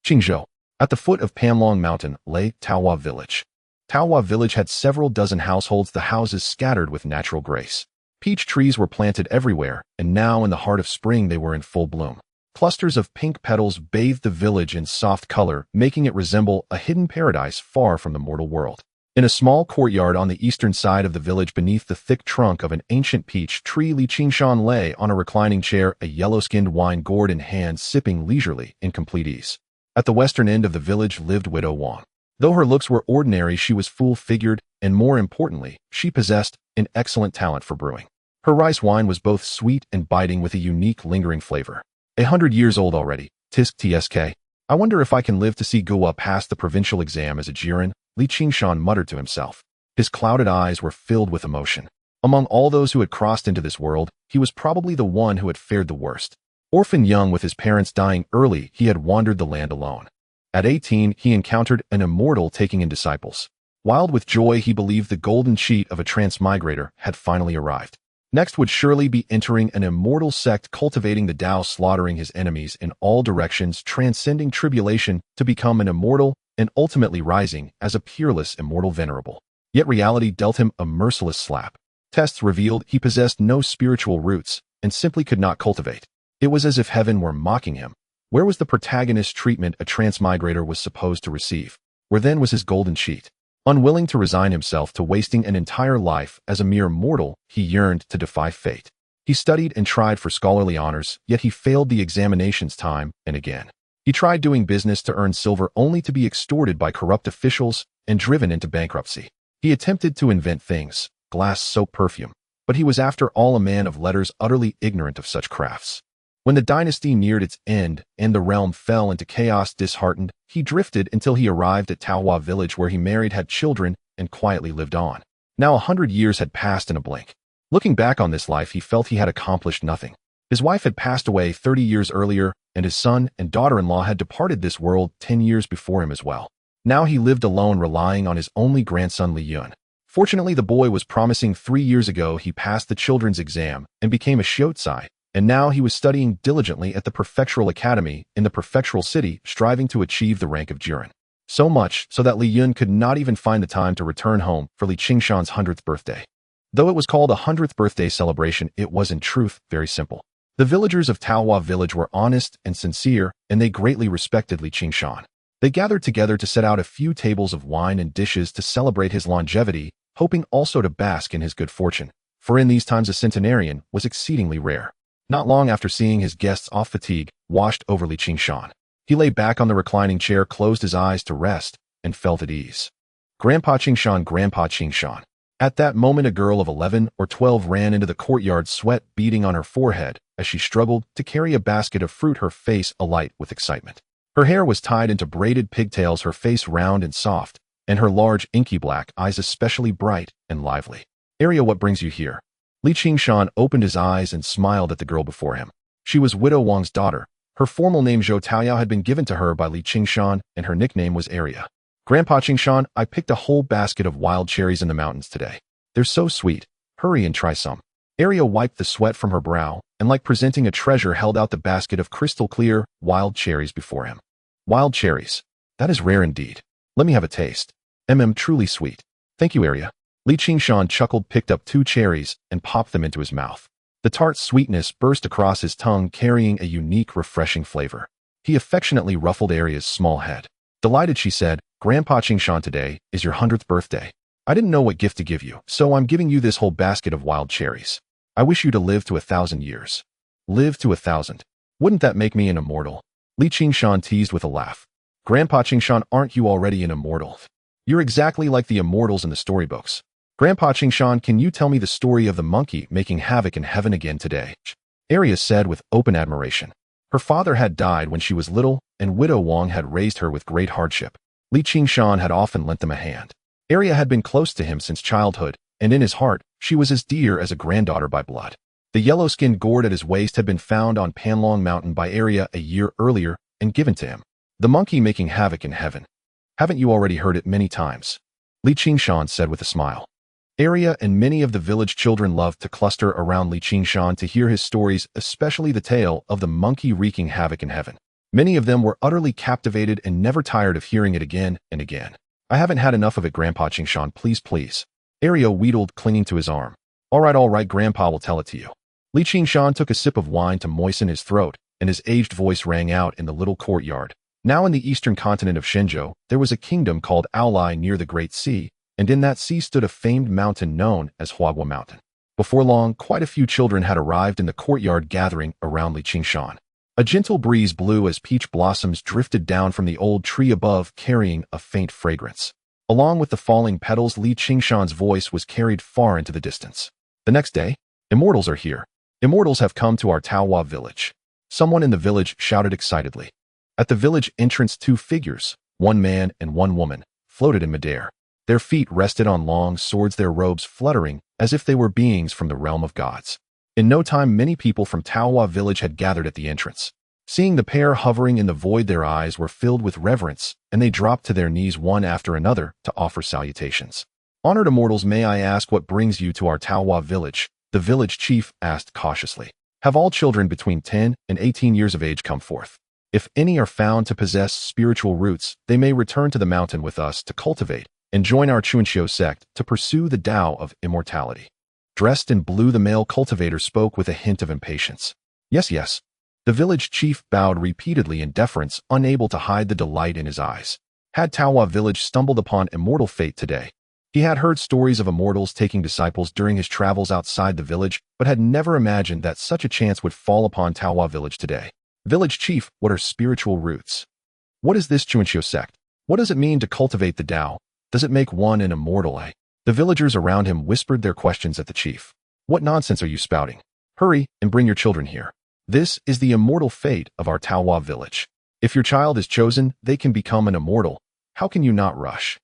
Qingzhou. At the foot of Panlong Mountain lay Taohua Village. Taohua Village had several dozen households, the houses scattered with natural grace. Peach trees were planted everywhere, and now in the heart of spring they were in full bloom. Clusters of pink petals bathed the village in soft color, making it resemble a hidden paradise far from the mortal world. In a small courtyard on the eastern side of the village beneath the thick trunk of an ancient peach tree, Qingshan lay on a reclining chair, a yellow-skinned wine gourd in hand, sipping leisurely in complete ease. At the western end of the village lived Widow Wang. Though her looks were ordinary, she was full-figured, and more importantly, she possessed an excellent talent for brewing. Her rice wine was both sweet and biting with a unique lingering flavor. 100 years old already, tsk. I wonder if I can live to see Guo pass the provincial exam as a Jiren, Qingshan muttered to himself. His clouded eyes were filled with emotion. Among all those who had crossed into this world, he was probably the one who had fared the worst. Orphan young with his parents dying early, he had wandered the land alone. At 18, he encountered an immortal taking in disciples. Wild with joy, he believed the golden sheet of a transmigrator had finally arrived. Next would surely be entering an immortal sect, cultivating the Tao, slaughtering his enemies in all directions, transcending tribulation to become an immortal, and ultimately rising as a peerless immortal venerable. Yet reality dealt him a merciless slap. Tests revealed he possessed no spiritual roots and simply could not cultivate. It was as if heaven were mocking him. Where was the protagonist treatment a transmigrator was supposed to receive? Where then was his golden sheet? Unwilling to resign himself to wasting an entire life as a mere mortal, he yearned to defy fate. He studied and tried for scholarly honors, yet he failed the examinations time and again. He tried doing business to earn silver only to be extorted by corrupt officials and driven into bankruptcy. He attempted to invent things, glass, soap, perfume, but he was after all a man of letters, utterly ignorant of such crafts. When the dynasty neared its end and the realm fell into chaos, disheartened, he drifted until he arrived at Taohua Village, where he married, had children, and quietly lived on. Now 100 years had passed in a blink. Looking back on this life, he felt he had accomplished nothing. His wife had passed away 30 years earlier, and his son and daughter-in-law had departed this world 10 years before him as well. Now he lived alone, relying on his only grandson Li Yun. Fortunately, the boy was promising. 3 years ago, he passed the children's exam and became a Shiotsai, and now he was studying diligently at the Prefectural Academy in the Prefectural City, striving to achieve the rank of Jiren. So much so that Li Yun could not even find the time to return home for Qingshan's 100th birthday. Though it was called a 100th birthday celebration, it was in truth very simple. The villagers of Taohua Village were honest and sincere, and they greatly respected Qingshan. They gathered together to set out a few tables of wine and dishes to celebrate his longevity, hoping also to bask in his good fortune, for in these times a centenarian was exceedingly rare. Not long after seeing his guests off, fatigue washed over Qingshan. He lay back on the reclining chair, closed his eyes to rest, and felt at ease. Grandpa Qingshan, Grandpa Qingshan. At that moment, a girl of 11 or 12 ran into the courtyard, sweat beading on her forehead as she struggled to carry a basket of fruit, her face alight with excitement. Her hair was tied into braided pigtails, her face round and soft, and her large, inky black eyes especially bright and lively. "Arya, what brings you here?" Qingshan opened his eyes and smiled at the girl before him. She was Widow Wang's daughter. Her formal name Zhou Taoyao had been given to her by Qingshan, and her nickname was Arya. "Grandpa Qingshan, I picked a whole basket of wild cherries in the mountains today. They're so sweet. Hurry and try some." Arya wiped the sweat from her brow, and like presenting a treasure, held out the basket of crystal clear, wild cherries before him. "Wild cherries. That is rare indeed. Let me have a taste. Truly sweet. Thank you, Arya." Qingshan chuckled, picked up 2 cherries, and popped them into his mouth. The tart sweetness burst across his tongue, carrying a unique, refreshing flavor. He affectionately ruffled Arya's small head. Delighted, she said, "Grandpa Qingshan, today is your 100th birthday. I didn't know what gift to give you, so I'm giving you this whole basket of wild cherries. I wish you to live to 1,000 years. Live to 1,000. Wouldn't that make me an immortal?" Qingshan teased with a laugh. "Grandpa Qingshan, aren't you already an immortal? You're exactly like the immortals in the storybooks. Grandpa Qingshan, can you tell me the story of the monkey making havoc in heaven again today?" Arya said with open admiration. Her father had died when she was little, and Widow Wang had raised her with great hardship. Qingshan had often lent them a hand. Arya had been close to him since childhood, and in his heart, she was as dear as a granddaughter by blood. The yellow-skinned gourd at his waist had been found on Panlong Mountain by Arya a year earlier and given to him. The monkey making havoc in heaven. Haven't you already heard it many times? Qingshan said with a smile. Arya and many of the village children loved to cluster around Qingshan to hear his stories, especially the tale of the monkey wreaking havoc in heaven. Many of them were utterly captivated and never tired of hearing it again and again. I haven't had enough of it, Grandpa Qingshan, please, please. Ario wheedled, clinging to his arm. All right, Grandpa will tell it to you. Li Qingshan took a sip of wine to moisten his throat, and his aged voice rang out in the little courtyard. Now in the eastern continent of Shenzhou, there was a kingdom called Aolai near the Great Sea, and in that sea stood a famed mountain known as Huagua Mountain. Before long, quite a few children had arrived in the courtyard gathering around Li Qingshan. A gentle breeze blew as peach blossoms drifted down from the old tree above, carrying a faint fragrance. Along with the falling petals, Li Qingshan's voice was carried far into the distance. The next day, immortals are here. Immortals have come to our Taohua village. Someone in the village shouted excitedly. At the village entrance, two figures, one man and one woman, floated in midair. Their feet rested on long swords, their robes fluttering as if they were beings from the realm of gods. In no time, many people from Taohua village had gathered at the entrance. Seeing the pair hovering in the void, their eyes were filled with reverence, and they dropped to their knees one after another to offer salutations. Honored immortals, may I ask what brings you to our Taohua village? The village chief asked cautiously. Have all children between 10 and 18 years of age come forth? If any are found to possess spiritual roots, they may return to the mountain with us to cultivate and join our Qingshan sect to pursue the Tao of immortality. Dressed in blue, the male cultivator spoke with a hint of impatience. Yes, yes. The village chief bowed repeatedly in deference, unable to hide the delight in his eyes. Had Taohua village stumbled upon immortal fate today? He had heard stories of immortals taking disciples during his travels outside the village, but had never imagined that such a chance would fall upon Taohua village today. Village chief, what are spiritual roots? What is this Qingshan sect? What does it mean to cultivate the Tao? Does it make one an immortal? The villagers around him whispered their questions at the chief. What nonsense are you spouting? Hurry and bring your children here. This is the immortal fate of our Taohua village. If your child is chosen, they can become an immortal. How can you not rush?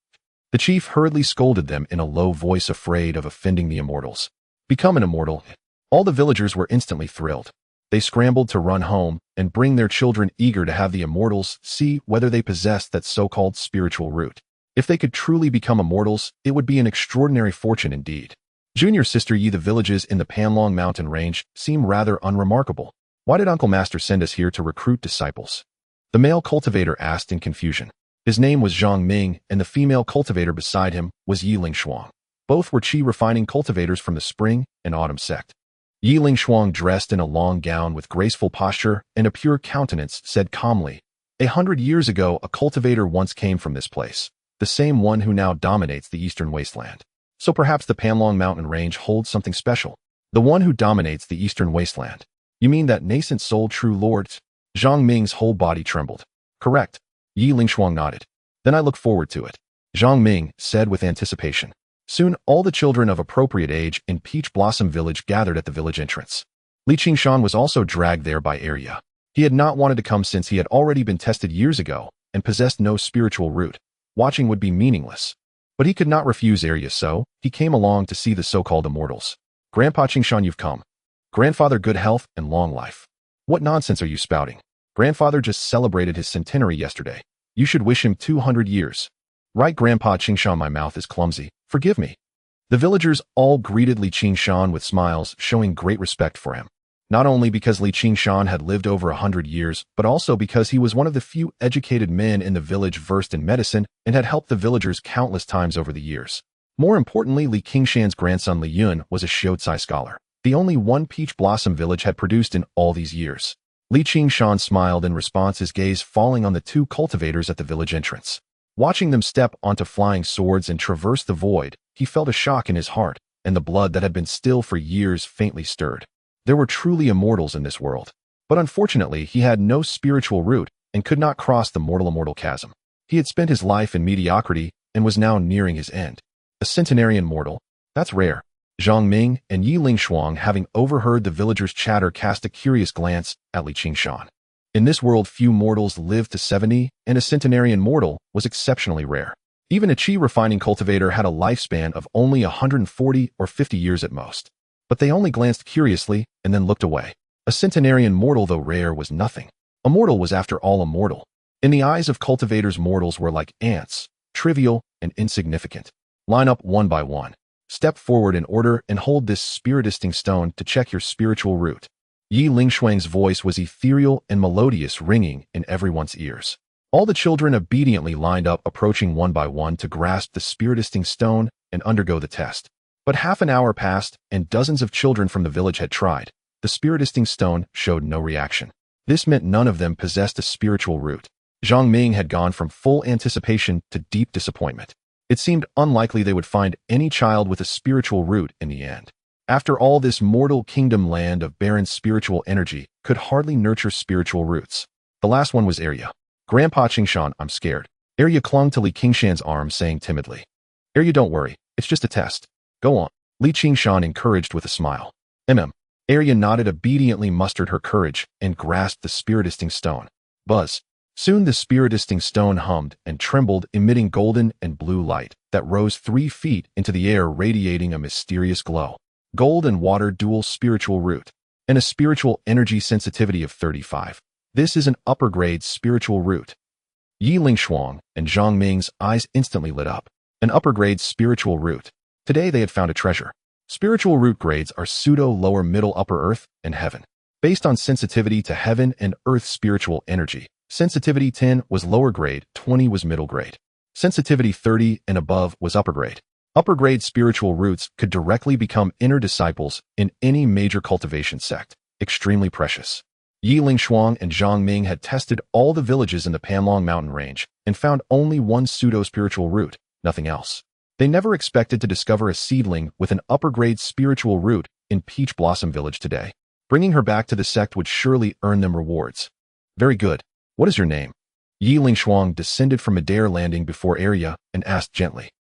The chief hurriedly scolded them in a low voice, afraid of offending the immortals. Become an immortal. All the villagers were instantly thrilled. They scrambled to run home and bring their children, eager to have the immortals see whether they possessed that so-called spiritual root. If they could truly become immortals, it would be an extraordinary fortune indeed. Junior Sister Yi, the villages in the Panlong Mountain range seem rather unremarkable. Why did Uncle Master send us here to recruit disciples? The male cultivator asked in confusion. His name was Zhang Ming, and the female cultivator beside him was Yi Lingshuang. Both were qi refining cultivators from the spring and autumn sect. Yi Lingshuang, dressed in a long gown with graceful posture and a pure countenance, said calmly, 100 years ago, a cultivator once came from this place, the same one who now dominates the eastern wasteland. So perhaps the Panlong Mountain range holds something special. The one who dominates the eastern wasteland. You mean that nascent soul, true lord? Zhang Ming's whole body trembled. Correct. Yi Lingshuang nodded. Then I look forward to it, Zhang Ming said with anticipation. Soon, all the children of appropriate age in Peach Blossom Village gathered at the village entrance. Li Qingshan was also dragged there by Arya. He had not wanted to come since he had already been tested years ago and possessed no spiritual root. Watching would be meaningless. But he could not refuse Arya, so he came along to see the so-called immortals. Grandpa Qingshan, you've come. Grandfather, good health and long life. What nonsense are you spouting? Grandfather just celebrated his centenary yesterday. You should wish him 200 years. Right, Grandpa Qingshan, my mouth is clumsy. Forgive me. The villagers all greeted Li Qingshan with smiles, showing great respect for him. Not only because Li Qingshan had lived over 100 years, but also because he was one of the few educated men in the village versed in medicine and had helped the villagers countless times over the years. More importantly, Li Qingshan's grandson Li Yun was a Shoutsai scholar, the only one Peach Blossom Village had produced in all these years. Li Qingshan smiled in response, his gaze falling on the two cultivators at the village entrance. Watching them step onto flying swords and traverse the void, he felt a shock in his heart, and the blood that had been still for years faintly stirred. There were truly immortals in this world. But unfortunately, he had no spiritual root and could not cross the mortal-immortal chasm. He had spent his life in mediocrity and was now nearing his end. A centenarian mortal? That's rare. Zhang Ming and Yi Lingshuang, having overheard the villagers' chatter, cast a curious glance at Li Qingshan. In this world, few mortals lived to 70, and a centenarian mortal was exceptionally rare. Even a qi refining cultivator had a lifespan of only 140 or 50 years at most. But they only glanced curiously and then looked away. A centenarian mortal, though rare, was nothing. A mortal was, after all, immortal. In the eyes of cultivators, mortals were like ants, trivial and insignificant. Line up one by one. Step forward in order and hold this spiritisting stone to check your spiritual root. Yi Lingshuang's voice was ethereal and melodious, ringing in everyone's ears. All the children obediently lined up, approaching one by one to grasp the spiritisting stone and undergo the test. But half an hour passed, and dozens of children from the village had tried. The spiritisting stone showed no reaction. This meant none of them possessed a spiritual root. Zhang Ming had gone from full anticipation to deep disappointment. It seemed unlikely they would find any child with a spiritual root in the end. After all, this mortal kingdom land of barren spiritual energy could hardly nurture spiritual roots. The last one was Arya. Grandpa Qingshan, I'm scared. Arya clung to Li Qingshan's arm, saying timidly, Arya, don't worry. It's just a test. Go on. Li Qingshan encouraged with a smile. Arya nodded, obediently mustered her courage, and grasped the spiritisting stone. Buzz. Soon the spiritisting stone hummed and trembled, emitting golden and blue light that rose 3 feet into the air, radiating a mysterious glow. Gold and water dual spiritual root, and a spiritual energy sensitivity of 35. This is an upper-grade spiritual root. Yi Lingshuang and Zhang Ming's eyes instantly lit up. An upper-grade spiritual root. Today they had found a treasure. Spiritual root grades are pseudo, lower, middle, upper, earth, and heaven. Based on sensitivity to heaven and earth spiritual energy, sensitivity 10 was lower grade, 20 was middle grade. Sensitivity 30 and above was upper grade. Upper grade spiritual roots could directly become inner disciples in any major cultivation sect. Extremely precious. Yi Lingshuang and Zhang Ming had tested all the villages in the Panlong mountain range and found only one pseudo-spiritual root, nothing else. They never expected to discover a seedling with an upper-grade spiritual root in Peach Blossom Village today. Bringing her back to the sect would surely earn them rewards. Very good. What is your name? Yi Lingshuang descended from midair, landing before Arya, and asked gently.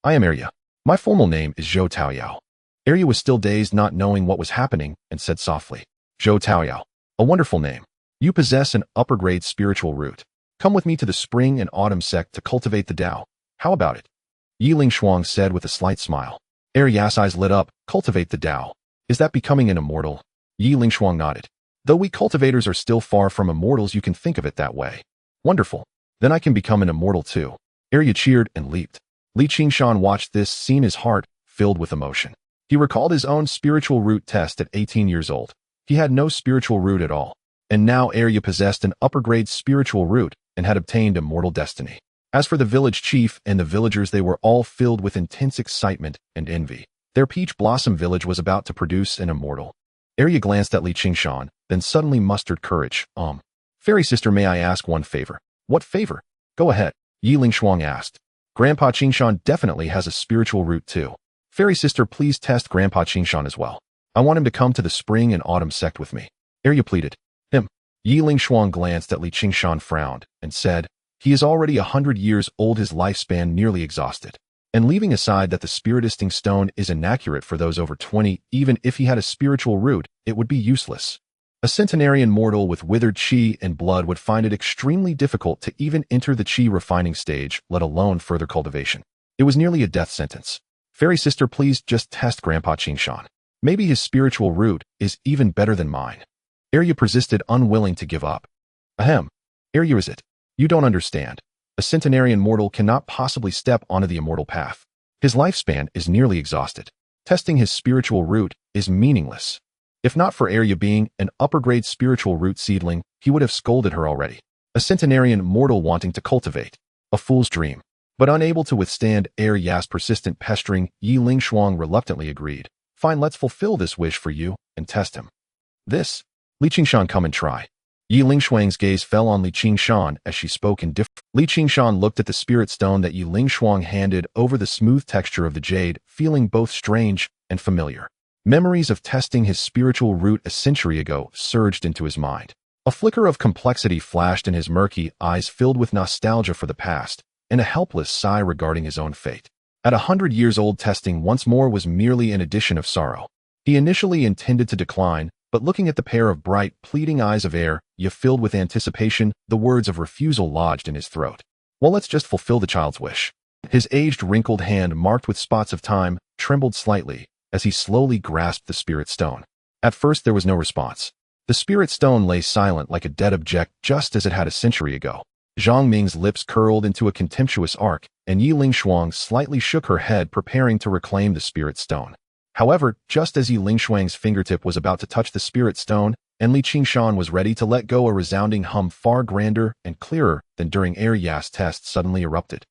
I am Arya. My formal name is Zhou Taoyao. Arya was still dazed, not knowing what was happening, and said softly, Zhou Taoyao. A wonderful name. You possess an upper-grade spiritual root. Come with me to the spring and autumn sect to cultivate the Tao. How about it? Yi Lingshuang said with a slight smile. Arya's eyes lit up. Cultivate the Tao. Is that becoming an immortal? Yi Lingshuang nodded. Though we cultivators are still far from immortals, you can think of it that way. Wonderful. Then I can become an immortal too. Arya cheered and leaped. Li Qingshan watched this scene, his heart filled with emotion. He recalled his own spiritual root test at 18 years old. He had no spiritual root at all. And now Arya possessed an upper-grade spiritual root and had obtained immortal destiny. As for the village chief and the villagers, they were all filled with intense excitement and envy. Their Peach Blossom village was about to produce an immortal. Arya glanced at Li Qingshan, then suddenly mustered courage. Fairy sister, may I ask one favor? What favor? Go ahead, Yi Lingshuang asked. Grandpa Qingshan definitely has a spiritual root too. Fairy sister, please test Grandpa Qingshan as well. I want him to come to the spring and autumn sect with me. Arya pleaded. Yi Lingshuang glanced at Li Qingshan, frowned, and said, he is already 100 years old, his lifespan nearly exhausted. And leaving aside that the spiritisting stone is inaccurate for those over 20, even if he had a spiritual root, it would be useless. A centenarian mortal with withered chi and blood would find it extremely difficult to even enter the chi refining stage, let alone further cultivation. It was nearly a death sentence. Fairy sister, please just test Grandpa Qingshan. Maybe his spiritual root is even better than mine. Arya persisted, unwilling to give up. Arya, is it? You don't understand. A centenarian mortal cannot possibly step onto the immortal path. His lifespan is nearly exhausted. Testing his spiritual root is meaningless. If not for Arya being an upper-grade spiritual root seedling, he would have scolded her already. A centenarian mortal wanting to cultivate. A fool's dream. But unable to withstand Arya's persistent pestering, Yi Lingshuang reluctantly agreed. Fine, let's fulfill this wish for you and test him. This. Li Qingshan, come and try. Yi Lingshuang's gaze fell on Li Qingshan as she spoke in different. Li Qingshan looked at the spirit stone that Yi Lingshuang handed over the smooth texture of the jade, feeling both strange and familiar. Memories of testing his spiritual root a century ago surged into his mind. A flicker of complexity flashed in his murky eyes, filled with nostalgia for the past, and a helpless sigh regarding his own fate. At 100 years old, testing once more was merely an addition of sorrow. He initially intended to decline, but looking at the pair of bright, pleading eyes of Arya, filled with anticipation, the words of refusal lodged in his throat. Well, let's just fulfill the child's wish. His aged, wrinkled hand, marked with spots of time, trembled slightly as he slowly grasped the spirit stone. At first there was no response. The spirit stone lay silent like a dead object, just as it had a century ago. Zhang Ming's lips curled into a contemptuous arc, and Yi Lingshuang slightly shook her head, preparing to reclaim the spirit stone. However, just as Yi Lingshuang's fingertip was about to touch the spirit stone, and Qingshan was ready to let go, a resounding hum far grander and clearer than during Ya's test suddenly erupted.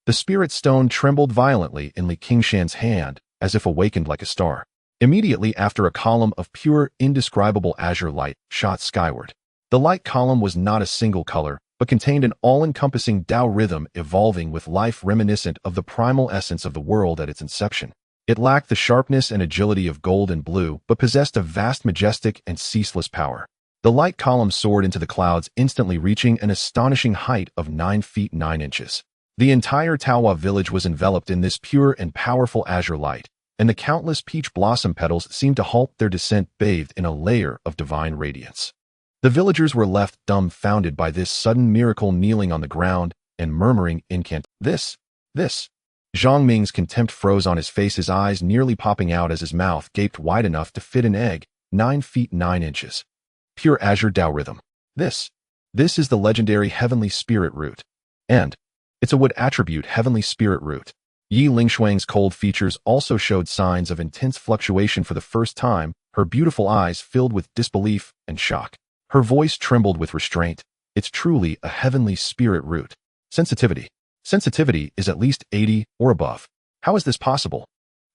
The spirit stone trembled violently in Qingshan's hand, as if awakened like a star. Immediately after, a column of pure, indescribable azure light shot skyward. The light column was not a single color, but contained an all-encompassing Tao rhythm evolving with life reminiscent of the primal essence of the world at its inception. It lacked the sharpness and agility of gold and blue, but possessed a vast, majestic, and ceaseless power. The light column soared into the clouds, instantly reaching an astonishing height of 9 feet 9 inches. The entire Taowa village was enveloped in this pure and powerful azure light, and the countless peach blossom petals seemed to halt their descent, bathed in a layer of divine radiance. The villagers were left dumbfounded by this sudden miracle, kneeling on the ground and murmuring This. Zhang Ming's contempt froze on his face, his eyes nearly popping out as his mouth gaped wide enough to fit an egg, 9 feet 9 inches. Pure azure Tao rhythm. This is the legendary heavenly spirit root. And it's a wood attribute heavenly spirit root. Yi Lingshuang's cold features also showed signs of intense fluctuation for the first time, her beautiful eyes filled with disbelief and shock. Her voice trembled with restraint. It's truly a heavenly spirit root. Sensitivity. Sensitivity is at least 80 or above. How is this possible?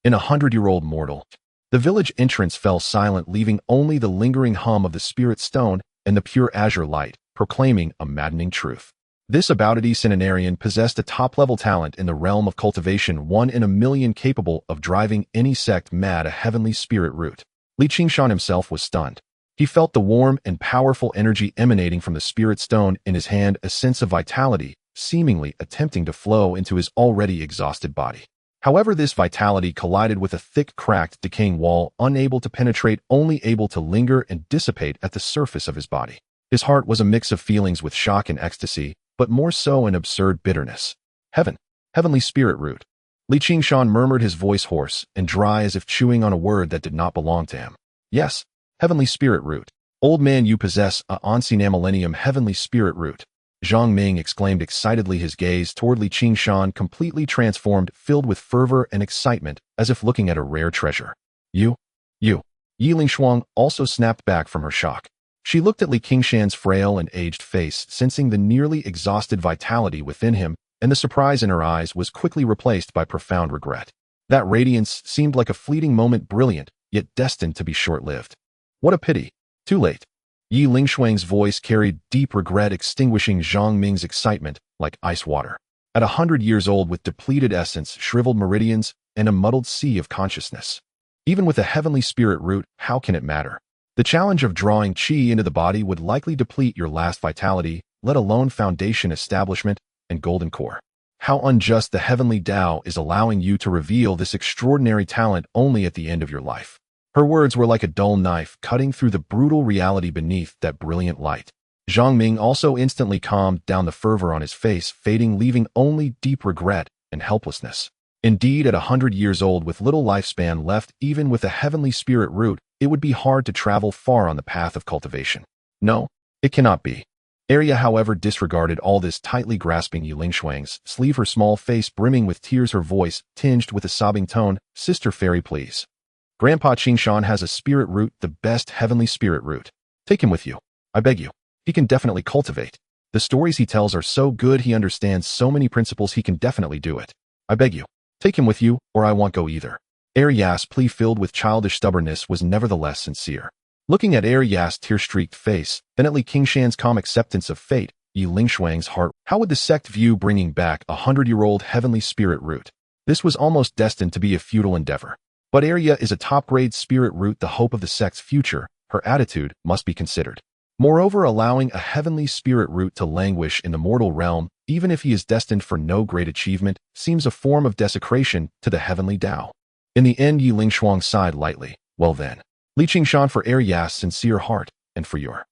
In a 100-year-old mortal. The village entrance fell silent, leaving only the lingering hum of the spirit stone and the pure azure light, proclaiming a maddening truth. This Aboutity centenarian possessed a top-level talent in the realm of cultivation, 1 in a million, capable of driving any sect mad, a heavenly spirit root. Qingshan himself was stunned. He felt the warm and powerful energy emanating from the spirit stone in his hand, a sense of vitality, seemingly attempting to flow into his already exhausted body. However, this vitality collided with a thick, cracked, decaying wall, unable to penetrate, only able to linger and dissipate at the surface of his body. His heart was a mix of feelings, with shock and ecstasy, but more so an absurd bitterness. Heavenly spirit root. Qingshan murmured, his voice hoarse and dry as if chewing on a word that did not belong to him. Yes, heavenly spirit root. Old man, you possess a ancient millennium heavenly spirit root. Zhang Ming exclaimed excitedly, his gaze toward Qingshan completely transformed, filled with fervor and excitement, as if looking at a rare treasure. You. Yi Lingshuang also snapped back from her shock. She looked at Qingshan's frail and aged face, sensing the nearly exhausted vitality within him, and the surprise in her eyes was quickly replaced by profound regret. That radiance seemed like a fleeting moment, brilliant, yet destined to be short-lived. What a pity. Too late. Yi Lingshuang's voice carried deep regret, extinguishing Zhang Ming's excitement like ice water. At 100 years old, with depleted essence, shriveled meridians, and a muddled sea of consciousness. Even with a heavenly spirit root, how can it matter? The challenge of drawing qi into the body would likely deplete your last vitality, let alone foundation, establishment, and golden core. How unjust the heavenly Tao is, allowing you to reveal this extraordinary talent only at the end of your life. Her words were like a dull knife, cutting through the brutal reality beneath that brilliant light. Zhang Ming also instantly calmed down, the fervor on his face fading, leaving only deep regret and helplessness. Indeed, at 100 years old, with little lifespan left, even with a heavenly spirit root, it would be hard to travel far on the path of cultivation. No, it cannot be. Arya, however, disregarded all this, tightly grasping Yi Lingshuang's sleeve, her small face brimming with tears, her voice tinged with a sobbing tone. Sister Fairy, please. Grandpa Qingshan has a spirit root, the best heavenly spirit root. Take him with you. I beg you. He can definitely cultivate. The stories he tells are so good, he understands so many principles, he can definitely do it. I beg you. Take him with you, or I won't go either. Ya's plea, filled with childish stubbornness, was nevertheless sincere. Looking at Ya's tear-streaked face, then at Qingshan's calm acceptance of fate, Yi Lingshuang's heart. How would the sect view bringing back a 100-year-old heavenly spirit root? This was almost destined to be a futile endeavor. But Arya is a top-grade spirit root, the hope of the sect's future. Her attitude must be considered. Moreover, allowing a heavenly spirit root to languish in the mortal realm, even if he is destined for no great achievement, seems a form of desecration to the heavenly Tao. In the end, Yi Lingshuang sighed lightly. Well then, Qingshan, for Arya's sincere heart, and for your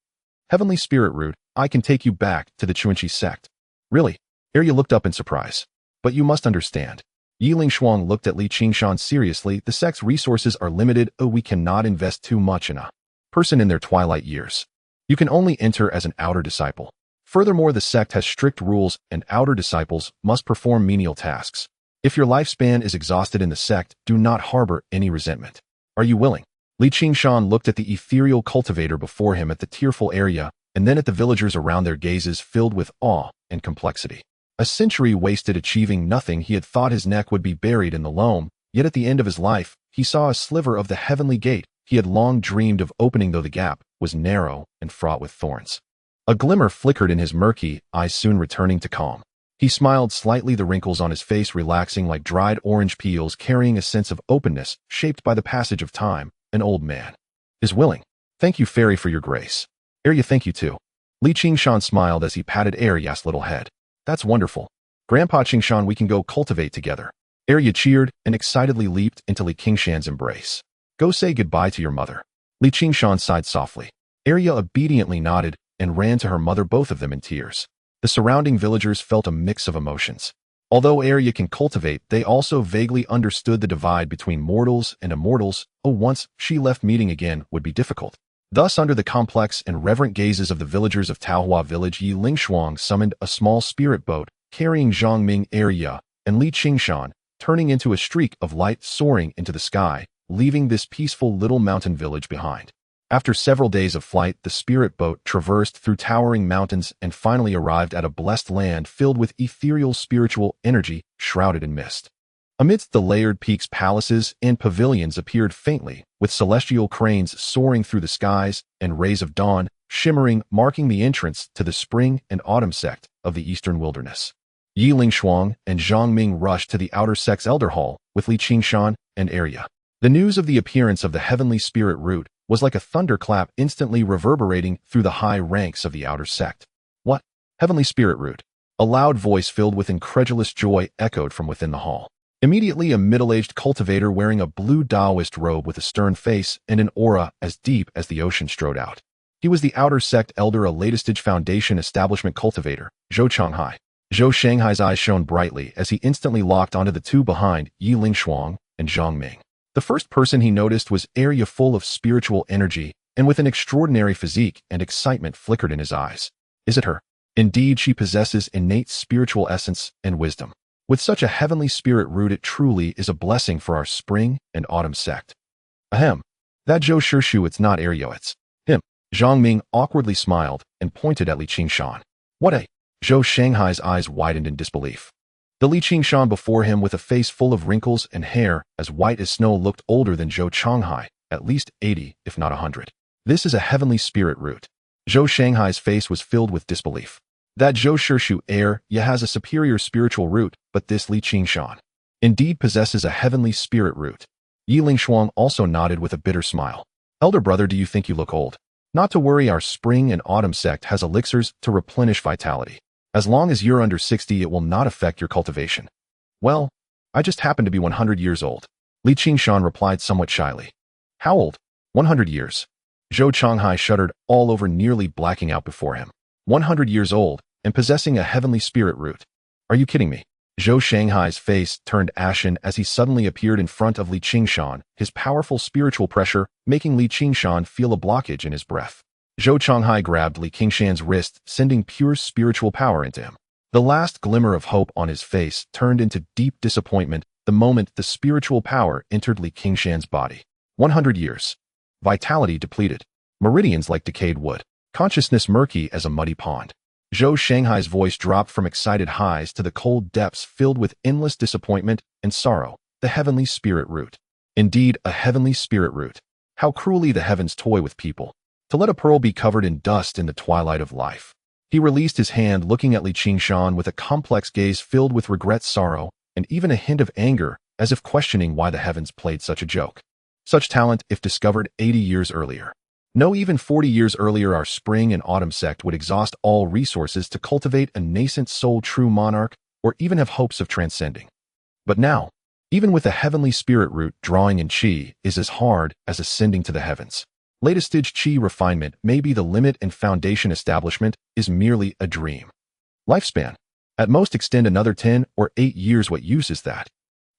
heavenly spirit root, I can take you back to the Chuanchi sect. Really? Arya looked up in surprise. But you must understand. Yi Lingshuang looked at Qingshan seriously. The sect's resources are limited. We cannot invest too much in a person in their twilight years. You can only enter as an outer disciple. Furthermore, the sect has strict rules, and outer disciples must perform menial tasks. If your lifespan is exhausted in the sect, do not harbor any resentment. Are you willing? Li Qingshan looked at the ethereal cultivator before him, at the tearful area, and then at the villagers around, their gazes filled with awe and complexity. A century wasted achieving nothing. He had thought his neck would be buried in the loam, yet at the end of his life, he saw a sliver of the heavenly gate he had long dreamed of opening, though the gap was narrow and fraught with thorns. A glimmer flickered in his murky eyes, soon returning to calm. He smiled slightly, the wrinkles on his face relaxing like dried orange peels, carrying a sense of openness shaped by the passage of time. An old man is willing. Thank you, fairy, for your grace. Arya, thank you too. Li Qingshan smiled as he patted Arya's little head. That's wonderful. Grandpa Qingshan, we can go cultivate together. Arya cheered and excitedly leaped into Li Qingshan's embrace. Go say goodbye to your mother. Li Qingshan sighed softly. Arya obediently nodded and ran to her mother, both of them in tears. The surrounding villagers felt a mix of emotions. Although Arya can cultivate, they also vaguely understood the divide between mortals and immortals. Once she left, meeting again would be difficult. Thus, under the complex and reverent gazes of the villagers of Taohua village, Yi Lingshuang summoned a small spirit boat carrying Zhang Ming, Arya, and Li Qingshan, turning into a streak of light soaring into the sky, leaving this peaceful little mountain village behind. After several days of flight, the spirit boat traversed through towering mountains and finally arrived at a blessed land filled with ethereal spiritual energy shrouded in mist. Amidst the layered peaks, palaces and pavilions appeared faintly, with celestial cranes soaring through the skies and rays of dawn shimmering, marking the entrance to the spring and autumn sect of the eastern wilderness. Yi Lingshuang and Zhang Ming rushed to the outer sect's elder hall with Li Qingshan and Arya. The news of the appearance of the heavenly spirit root was like a thunderclap, instantly reverberating through the high ranks of the outer sect. What? Heavenly spirit root? A loud voice filled with incredulous joy echoed from within the hall. Immediately, a middle-aged cultivator wearing a blue Taoist robe with a stern face and an aura as deep as the ocean strode out. He was the outer sect elder, a latest-stage foundation establishment cultivator, Zhou Shanghai. Zhou Shanghai's eyes shone brightly as he instantly locked onto the two behind Yi Lingshuang and Zhang Ming. The first person he noticed was Arya, full of spiritual energy and with an extraordinary physique, and excitement flickered in his eyes. Is it her? Indeed, she possesses innate spiritual essence and wisdom. With such a heavenly spirit root, it truly is a blessing for our spring and autumn sect. Ahem. That Zhou Shirshu, it's not Arya, it's him. Zhang Ming awkwardly smiled and pointed at Li Qingshan. What a... Zhou Shanghai's eyes widened in disbelief. The Li Qingshan before him, with a face full of wrinkles and hair as white as snow, looked older than Zhou Shanghai, at least 80, if not 100. This is a heavenly spirit root. Zhou Shanghai's face was filled with disbelief. That Zhou Shirshu has a superior spiritual root, but this Li Qingshan indeed possesses a heavenly spirit root. Yi Lingshuang also nodded with a bitter smile. Elder brother, do you think you look old? Not to worry, our spring and autumn sect has elixirs to replenish vitality. As long as you're under 60, it will not affect your cultivation. Well, I just happen to be 100 years old. Li Qingshan replied somewhat shyly. How old? 100 years. Zhou Shanghai shuddered all over, nearly blacking out before him. 100 years old, and possessing a heavenly spirit root. Are you kidding me? Zhou Shanghai's face turned ashen as he suddenly appeared in front of Li Qingshan, his powerful spiritual pressure making Li Qingshan feel a blockage in his breath. Zhou Shanghai grabbed Li Qingshan's wrist, sending pure spiritual power into him. The last glimmer of hope on his face turned into deep disappointment the moment the spiritual power entered Li Qingshan's body. 100 years. Vitality depleted. Meridians like decayed wood. Consciousness murky as a muddy pond. Zhou Shanghai's voice dropped from excited highs to the cold depths filled with endless disappointment and sorrow. The heavenly spirit root. Indeed, a heavenly spirit root. How cruelly the heavens toy with people. To let a pearl be covered in dust in the twilight of life. He released his hand, looking at Li Qingshan with a complex gaze filled with regret, sorrow, and even a hint of anger, as if questioning why the heavens played such a joke. Such talent, if discovered 80 years earlier. No, even 40 years earlier, our spring and autumn sect would exhaust all resources to cultivate a nascent soul true monarch, or even have hopes of transcending. But now, even with a heavenly spirit root, drawing in Qi is as hard as ascending to the heavens. Latest stage Qi refinement may be the limit, and foundation establishment is merely a dream. Lifespan. At most extend another 10 or 8 years. What use is that?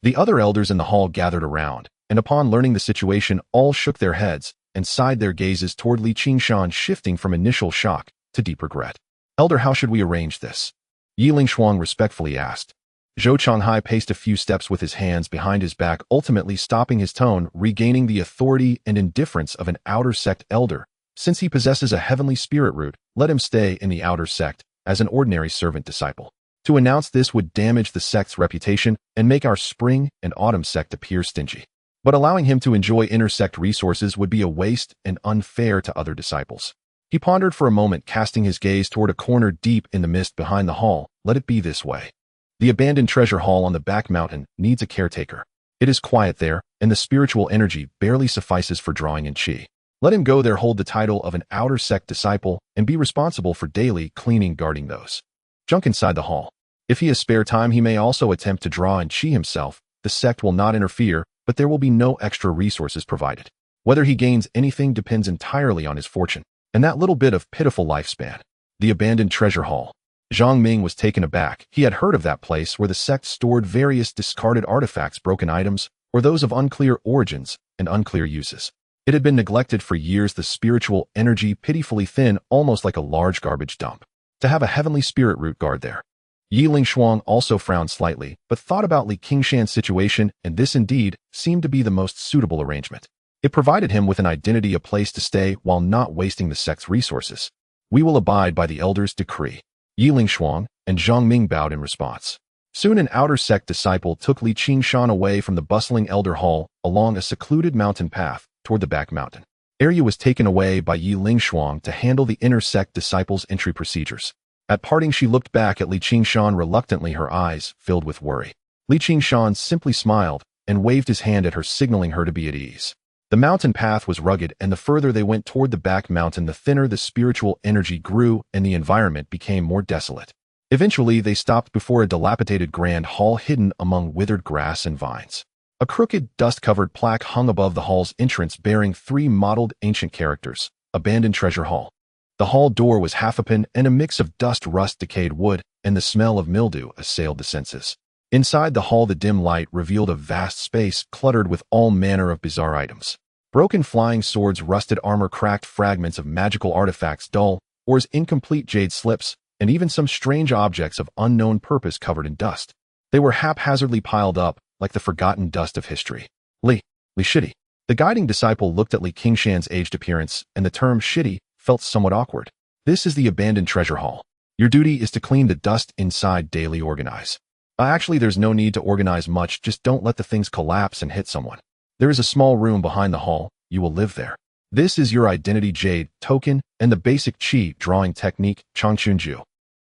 The other elders in the hall gathered around, and upon learning the situation, all shook their heads and sighed, their gazes toward Li Qingshan shifting from initial shock to deep regret. Elder, how should we arrange this? Yi Lingshuang respectfully asked. Zhou Chonghai paced a few steps with his hands behind his back, ultimately stopping his tone, regaining the authority and indifference of an outer sect elder. Since he possesses a heavenly spirit root, let him stay in the outer sect as an ordinary servant disciple. To announce this would damage the sect's reputation and make our spring and autumn sect appear stingy. But allowing him to enjoy inner sect resources would be a waste and unfair to other disciples. He pondered for a moment, casting his gaze toward a corner deep in the mist behind the hall. Let it be this way. The abandoned treasure hall on the back mountain needs a caretaker. It is quiet there, and the spiritual energy barely suffices for drawing in qi. Let him go there, hold the title of an outer sect disciple, and be responsible for daily cleaning, guarding those junk inside the hall. If he has spare time, he may also attempt to draw in qi himself. The sect will not interfere, but there will be no extra resources provided. Whether he gains anything depends entirely on his fortune, and that little bit of pitiful lifespan. The abandoned treasure hall. Zhang Ming was taken aback. He had heard of that place where the sect stored various discarded artifacts, broken items, or those of unclear origins and unclear uses. It had been neglected for years, the spiritual energy pitifully thin, almost like a large garbage dump. To have a heavenly spirit root guard there. Yi Lingshuang also frowned slightly, but thought about Li Qingshan's situation, and this indeed seemed to be the most suitable arrangement. It provided him with an identity, a place to stay, while not wasting the sect's resources. We will abide by the elder's decree. Yi Lingshuang and Zhang Ming bowed in response. Soon an outer sect disciple took Li Qingshan away from the bustling elder hall along a secluded mountain path toward the back mountain. Area was taken away by Yi Lingshuang to handle the inner sect disciples' entry procedures. At parting, she looked back at Li Qingshan reluctantly, her eyes filled with worry. Li Qingshan simply smiled and waved his hand at her, signaling her to be at ease. The mountain path was rugged, and the further they went toward the back mountain, the thinner the spiritual energy grew and the environment became more desolate. Eventually, they stopped before a dilapidated grand hall hidden among withered grass and vines. A crooked, dust-covered plaque hung above the hall's entrance bearing 3 mottled ancient characters, Abandoned Treasure Hall. The hall door was half open, and a mix of dust, rust, decayed wood, and the smell of mildew assailed the senses. Inside the hall, the dim light revealed a vast space cluttered with all manner of bizarre items. Broken flying swords, rusted armor, cracked fragments of magical artifacts, dull ores, incomplete jade slips, and even some strange objects of unknown purpose covered in dust. They were haphazardly piled up, like the forgotten dust of history. Li Shidi. The guiding disciple looked at Li Qingshan's aged appearance, and the term Shidi felt somewhat awkward. This is the abandoned treasure hall. Your duty is to clean the dust inside daily. Organize. Actually, there's no need to organize much, just don't let the things collapse and hit someone. There is a small room behind the hall. You will live there. This is your identity jade token and the basic qi drawing technique, Changchunju.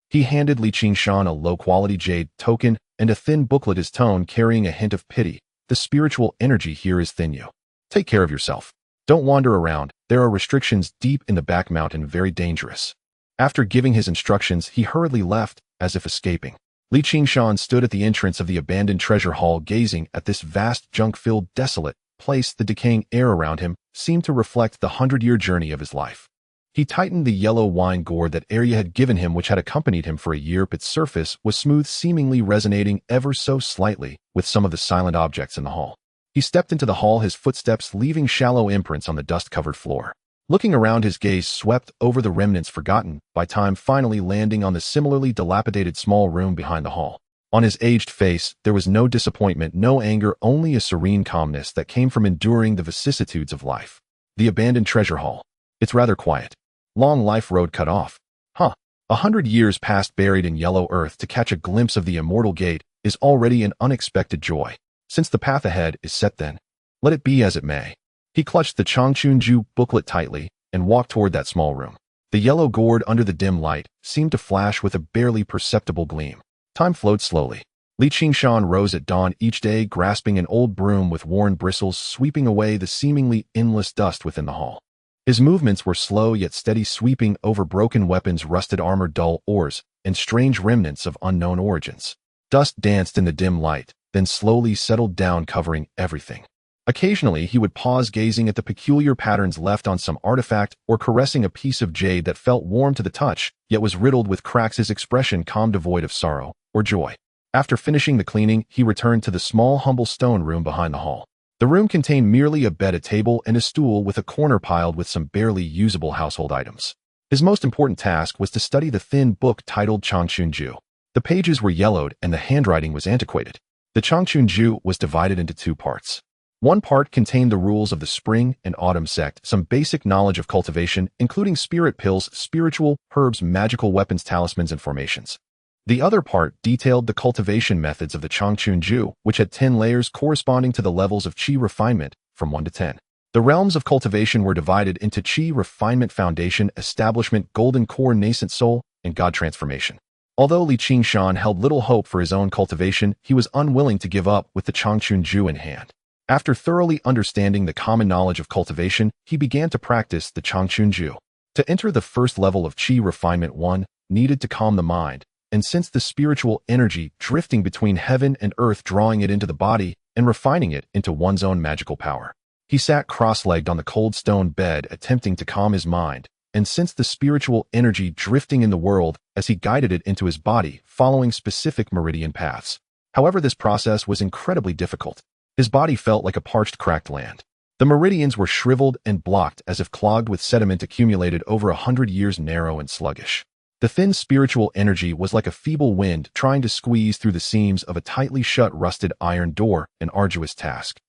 He handed Li Qingshan a low-quality jade token and a thin booklet, his tone carrying a hint of pity. The spiritual energy here is thin. You take care of yourself. Don't wander around. There are restrictions deep in the back mountain, very dangerous. After giving his instructions, he hurriedly left, as if escaping. Li Qingshan stood at the entrance of the abandoned treasure hall, gazing at this vast, junk-filled, desolate place. The decaying air around him seemed to reflect the 100-year journey of his life. He tightened the yellow wine gourd that Arya had given him, which had accompanied him for a year. Its surface was smooth, seemingly resonating ever so slightly with some of the silent objects in the hall. He stepped into the hall, his footsteps leaving shallow imprints on the dust-covered floor. Looking around, his gaze swept over the remnants, forgotten by time, finally landing on the similarly dilapidated small room behind the hall. On his aged face, there was no disappointment, no anger, only a serene calmness that came from enduring the vicissitudes of life. The abandoned treasure hall. It's rather quiet. Long life road cut off. 100 years passed buried in yellow earth. To catch a glimpse of the immortal gate is already an unexpected joy. Since the path ahead is set, then let it be as it may. He clutched the Changchunju booklet tightly and walked toward that small room. The yellow gourd under the dim light seemed to flash with a barely perceptible gleam. Time flowed slowly. Li Qingshan rose at dawn each day, grasping an old broom with worn bristles, sweeping away the seemingly endless dust within the hall. His movements were slow yet steady, sweeping over broken weapons, rusted armor, dull ores, and strange remnants of unknown origins. Dust danced in the dim light, then slowly settled down, covering everything. Occasionally, he would pause, gazing at the peculiar patterns left on some artifact or caressing a piece of jade that felt warm to the touch, yet was riddled with cracks, his expression calm, devoid of sorrow or joy. After finishing the cleaning, he returned to the small, humble stone room behind the hall. The room contained merely a bed, a table, and a stool, with a corner piled with some barely usable household items. His most important task was to study the thin book titled Changchunju. The pages were yellowed and the handwriting was antiquated. The Qingshan was divided into two parts. One part contained the rules of the spring and autumn sect, some basic knowledge of cultivation, including spirit pills, spiritual herbs, magical weapons, talismans, and formations. The other part detailed the cultivation methods of the Qingshan, which had 10 layers corresponding to the levels of qi refinement from 1 to 10. The realms of cultivation were divided into qi refinement, foundation, establishment, golden core, nascent soul, and god transformation. Although Qingshan held little hope for his own cultivation, he was unwilling to give up with the Qingshan in hand. After thoroughly understanding the common knowledge of cultivation, he began to practice the Qingshan. To enter the first level of qi refinement, one needed to calm the mind, and sense the spiritual energy drifting between heaven and earth, drawing it into the body and refining it into one's own magical power. He sat cross-legged on the cold stone bed, attempting to calm his mind, and sensed the spiritual energy drifting in the world as he guided it into his body, following specific meridian paths. However, this process was incredibly difficult. His body felt like a parched, cracked land. The meridians were shriveled and blocked as if clogged with sediment accumulated over 100 years, narrow and sluggish. The thin spiritual energy was like a feeble wind trying to squeeze through the seams of a tightly shut rusted iron door, an arduous task.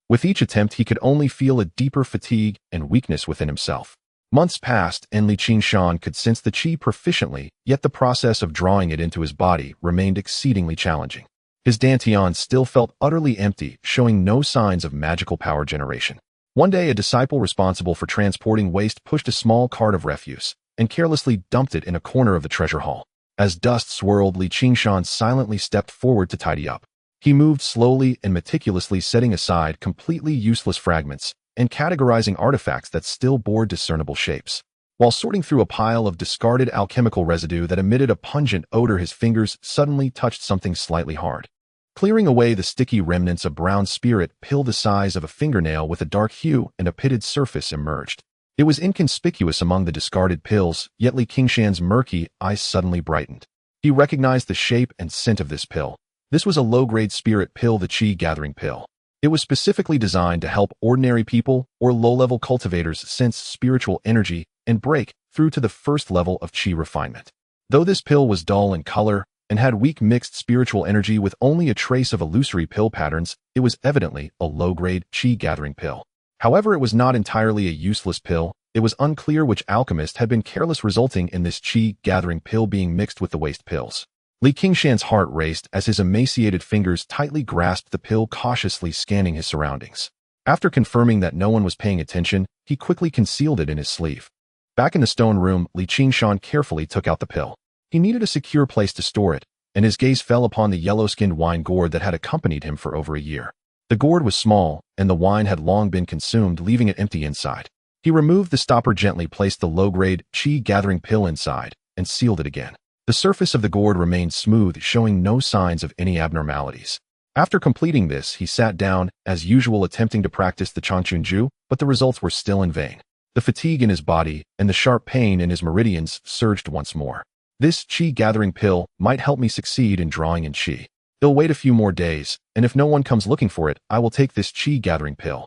With each attempt, he could only feel a deeper fatigue and weakness within himself. Months passed, and Qingshan could sense the qi proficiently, yet the process of drawing it into his body remained exceedingly challenging. His dantian still felt utterly empty, showing no signs of magical power generation. One day, a disciple responsible for transporting waste pushed a small cart of refuse and carelessly dumped it in a corner of the treasure hall. As dust swirled, Qingshan silently stepped forward to tidy up. He moved slowly and meticulously, setting aside completely useless fragments and categorizing artifacts that still bore discernible shapes. While sorting through a pile of discarded alchemical residue that emitted a pungent odor, his fingers suddenly touched something slightly hard. Clearing away the sticky remnants, a brown spirit pill the size of a fingernail with a dark hue and a pitted surface emerged. It was inconspicuous among the discarded pills, yet Qingshan's murky eyes suddenly brightened. He recognized the shape and scent of this pill. This was a low-grade spirit pill, the Qi Gathering Pill. It was specifically designed to help ordinary people or low-level cultivators sense spiritual energy and break through to the first level of Qi refinement. Though this pill was dull in color and had weak mixed spiritual energy with only a trace of illusory pill patterns, it was evidently a low-grade Qi Gathering Pill. However, it was not entirely a useless pill. It was unclear which alchemist had been careless, resulting in this Qi Gathering Pill being mixed with the waste pills. Qingshan's heart raced as his emaciated fingers tightly grasped the pill, cautiously scanning his surroundings. After confirming that no one was paying attention, he quickly concealed it in his sleeve. Back in the stone room, Qingshan carefully took out the pill. He needed a secure place to store it, and his gaze fell upon the yellow-skinned wine gourd that had accompanied him for over a year. The gourd was small, and the wine had long been consumed, leaving it empty inside. He removed the stopper, gently placed the low-grade Qi Gathering Pill inside, and sealed it again. The surface of the gourd remained smooth, showing no signs of any abnormalities. After completing this, he sat down, as usual, attempting to practice the Qingshan, but the results were still in vain. The fatigue in his body and the sharp pain in his meridians surged once more. This Qi Gathering Pill might help me succeed in drawing in Qi. He'll wait a few more days, and if no one comes looking for it, I will take this Qi Gathering Pill.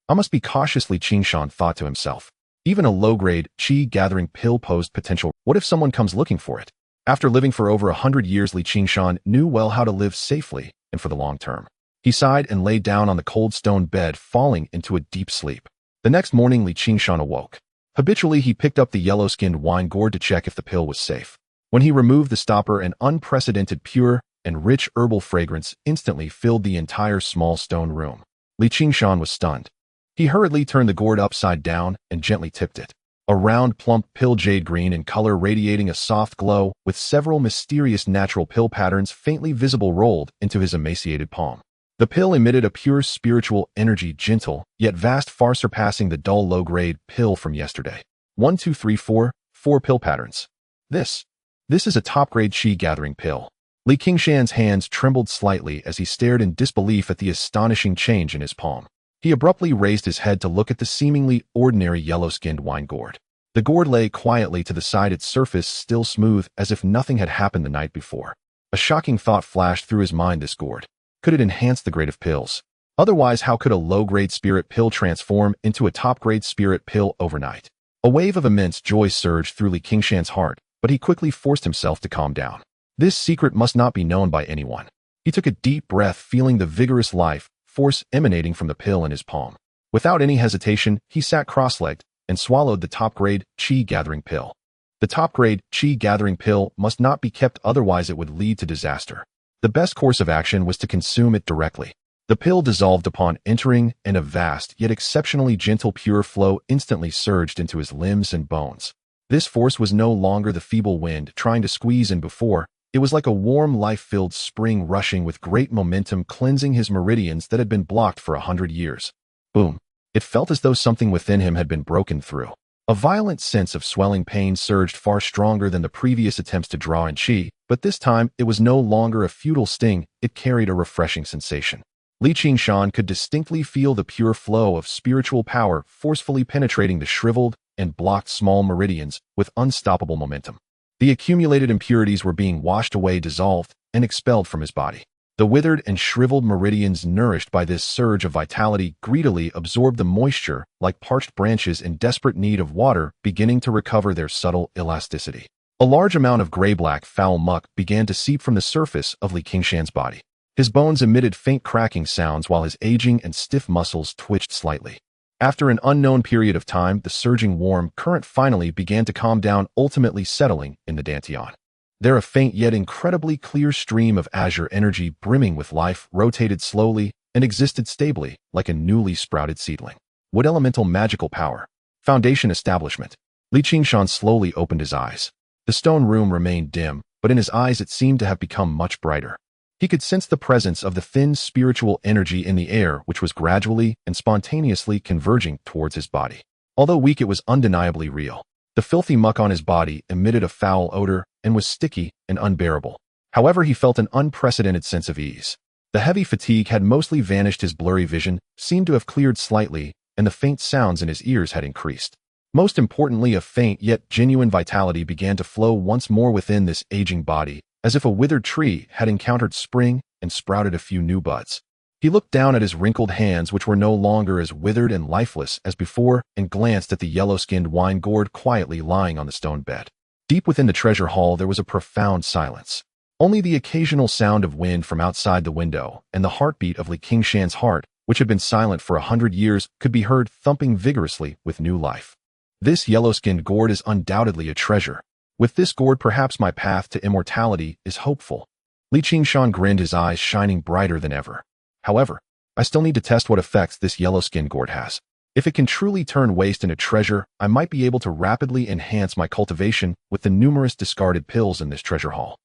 I must be cautiously, Qingshan thought to himself. Even a low-grade Qi Gathering Pill posed potential. What if someone comes looking for it? After living for over 100 years, Qingshan knew well how to live safely and for the long term. He sighed and lay down on the cold stone bed, falling into a deep sleep. The next morning, Qingshan awoke. Habitually, he picked up the yellow-skinned wine gourd to check if the pill was safe. When he removed the stopper, an unprecedented pure and rich herbal fragrance instantly filled the entire small stone room. Qingshan was stunned. He hurriedly turned the gourd upside down and gently tipped it. A round, plump pill, jade green in color, radiating a soft glow, with several mysterious natural pill patterns faintly visible, rolled into his emaciated palm. The pill emitted a pure spiritual energy, gentle, yet vast, far surpassing the dull low-grade pill from yesterday. 1, 2, 3, 4 pill patterns. This is a top-grade Qi Gathering Pill. Qingshan's hands trembled slightly as he stared in disbelief at the astonishing change in his palm. He abruptly raised his head to look at the seemingly ordinary yellow-skinned wine gourd. The gourd lay quietly to the side, its surface still smooth as if nothing had happened the night before. A shocking thought flashed through his mind. This gourd. Could it enhance the grade of pills? Otherwise, how could a low-grade spirit pill transform into a top-grade spirit pill overnight? A wave of immense joy surged through Qingshan's heart, but he quickly forced himself to calm down. This secret must not be known by anyone. He took a deep breath, feeling the vigorous life force emanating from the pill in his palm. Without any hesitation, he sat cross-legged and swallowed the top-grade Qi-gathering pill. The top-grade Qi-gathering pill must not be kept, otherwise it would lead to disaster. The best course of action was to consume it directly. The pill dissolved upon entering, and a vast yet exceptionally gentle pure flow instantly surged into his limbs and bones. This force was no longer the feeble wind trying to squeeze in before. It was like a warm, life-filled spring rushing with great momentum, cleansing his meridians that had been blocked for 100 years. Boom! It felt as though something within him had been broken through. A violent sense of swelling pain surged, far stronger than the previous attempts to draw in qi, but this time it was no longer a futile sting, it carried a refreshing sensation. Qingshan could distinctly feel the pure flow of spiritual power forcefully penetrating the shriveled and blocked small meridians with unstoppable momentum. The accumulated impurities were being washed away, dissolved, and expelled from his body. The withered and shriveled meridians, nourished by this surge of vitality, greedily absorbed the moisture like parched branches in desperate need of water, beginning to recover their subtle elasticity. A large amount of gray-black foul muck began to seep from the surface of Qingshan's body. His bones emitted faint cracking sounds while his aging and stiff muscles twitched slightly. After an unknown period of time, the surging warm current finally began to calm down, ultimately settling in the dantian. There, a faint yet incredibly clear stream of azure energy brimming with life rotated slowly and existed stably like a newly sprouted seedling. What elemental magical power! Foundation establishment. Qingshan slowly opened his eyes. The stone room remained dim, but in his eyes it seemed to have become much brighter. He could sense the presence of the thin spiritual energy in the air, which was gradually and spontaneously converging towards his body. Although weak, it was undeniably real. The filthy muck on his body emitted a foul odor and was sticky and unbearable. However, he felt an unprecedented sense of ease. The heavy fatigue had mostly vanished, his blurry vision seemed to have cleared slightly, and the faint sounds in his ears had increased. Most importantly, a faint yet genuine vitality began to flow once more within this aging body, as if a withered tree had encountered spring and sprouted a few new buds. He looked down at his wrinkled hands, which were no longer as withered and lifeless as before, and glanced at the yellow-skinned wine gourd quietly lying on the stone bed. Deep within the treasure hall there was a profound silence. Only the occasional sound of wind from outside the window and the heartbeat of Qingshan's heart, which had been silent for 100 years, could be heard thumping vigorously with new life. This yellow-skinned gourd is undoubtedly a treasure. With this gourd, perhaps my path to immortality is hopeful. Qingshan grinned, his eyes shining brighter than ever. However, I still need to test what effects this yellow-skinned gourd has. If it can truly turn waste into treasure, I might be able to rapidly enhance my cultivation with the numerous discarded pills in this treasure hall.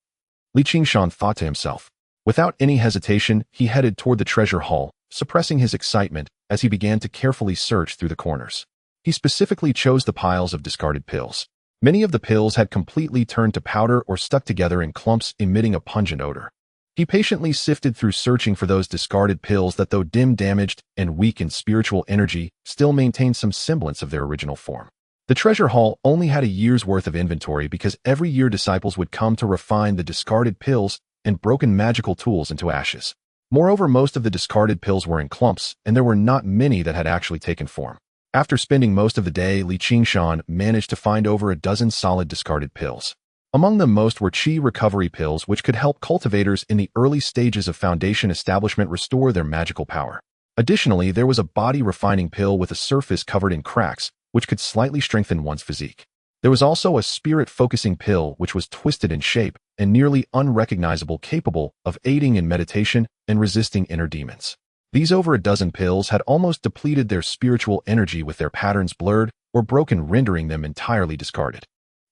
Qingshan thought to himself. Without any hesitation, he headed toward the treasure hall, suppressing his excitement as he began to carefully search through the corners. He specifically chose the piles of discarded pills. Many of the pills had completely turned to powder or stuck together in clumps, emitting a pungent odor. He patiently sifted through, searching for those discarded pills that, though dim, damaged, and weak in spiritual energy, still maintained some semblance of their original form. The treasure hall only had a year's worth of inventory because every year disciples would come to refine the discarded pills and broken magical tools into ashes. Moreover, most of the discarded pills were in clumps, and there were not many that had actually taken form. After spending most of the day, Qingshan managed to find over a dozen solid discarded pills. Among them, most were qi recovery pills, which could help cultivators in the early stages of foundation establishment restore their magical power. Additionally, there was a body refining pill with a surface covered in cracks, which could slightly strengthen one's physique. There was also a spirit focusing pill, which was twisted in shape and nearly unrecognizable, capable of aiding in meditation and resisting inner demons. These over a dozen pills had almost depleted their spiritual energy, with their patterns blurred or broken, rendering them entirely discarded.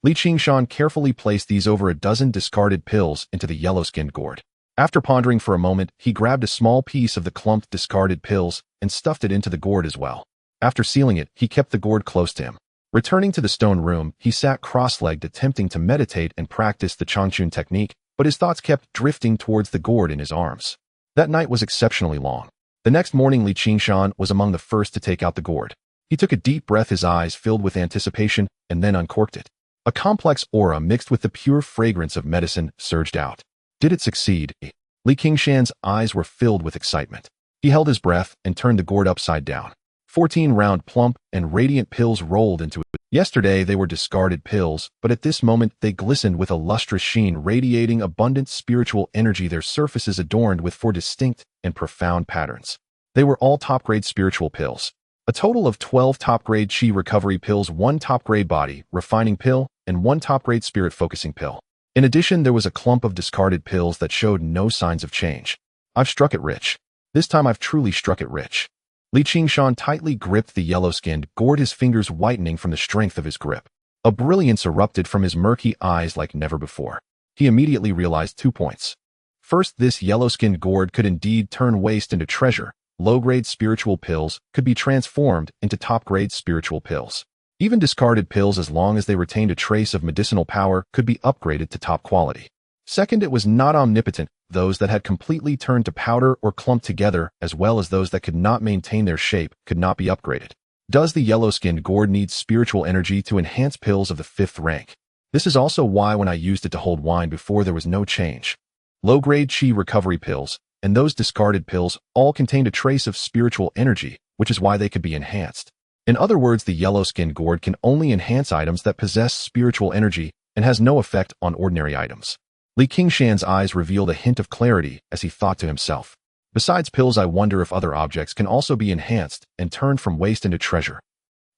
Qingshan carefully placed these over a dozen discarded pills into the yellow-skinned gourd. After pondering for a moment, he grabbed a small piece of the clumped discarded pills and stuffed it into the gourd as well. After sealing it, he kept the gourd close to him. Returning to the stone room, he sat cross-legged, attempting to meditate and practice the Qingshan technique, but his thoughts kept drifting towards the gourd in his arms. That night was exceptionally long. The next morning, Qingshan was among the first to take out the gourd. He took a deep breath, his eyes filled with anticipation, and then uncorked it. A complex aura mixed with the pure fragrance of medicine surged out. Did it succeed? Qingshan's eyes were filled with excitement. He held his breath and turned the gourd upside down. 14 round, plump, and radiant pills rolled into it. Yesterday they were discarded pills, but at this moment they glistened with a lustrous sheen, radiating abundant spiritual energy, their surfaces adorned with four distinct and profound patterns. They were all top-grade spiritual pills. A total of 12 top-grade Qi recovery pills, 1 top-grade body refining pill, and 1 top-grade spirit-focusing pill. In addition, there was a clump of discarded pills that showed no signs of change. I've struck it rich. This time I've truly struck it rich. Qingshan tightly gripped the yellow-skinned gourd, his fingers whitening from the strength of his grip. A brilliance erupted from his murky eyes like never before. He immediately realized 2 points. First, this yellow-skinned gourd could indeed turn waste into treasure. Low-grade spiritual pills could be transformed into top-grade spiritual pills. Even discarded pills, as long as they retained a trace of medicinal power, could be upgraded to top quality. Second, it was not omnipotent. Those that had completely turned to powder or clumped together, as well as those that could not maintain their shape, could not be upgraded. Does the yellow-skinned gourd need spiritual energy to enhance pills of the 5th rank? This is also why when I used it to hold wine before, there was no change. Low-grade Qi recovery pills and those discarded pills all contained a trace of spiritual energy, which is why they could be enhanced. In other words, the yellow-skinned gourd can only enhance items that possess spiritual energy and has no effect on ordinary items. Qingshan's eyes revealed a hint of clarity as he thought to himself. Besides pills, I wonder if other objects can also be enhanced and turned from waste into treasure.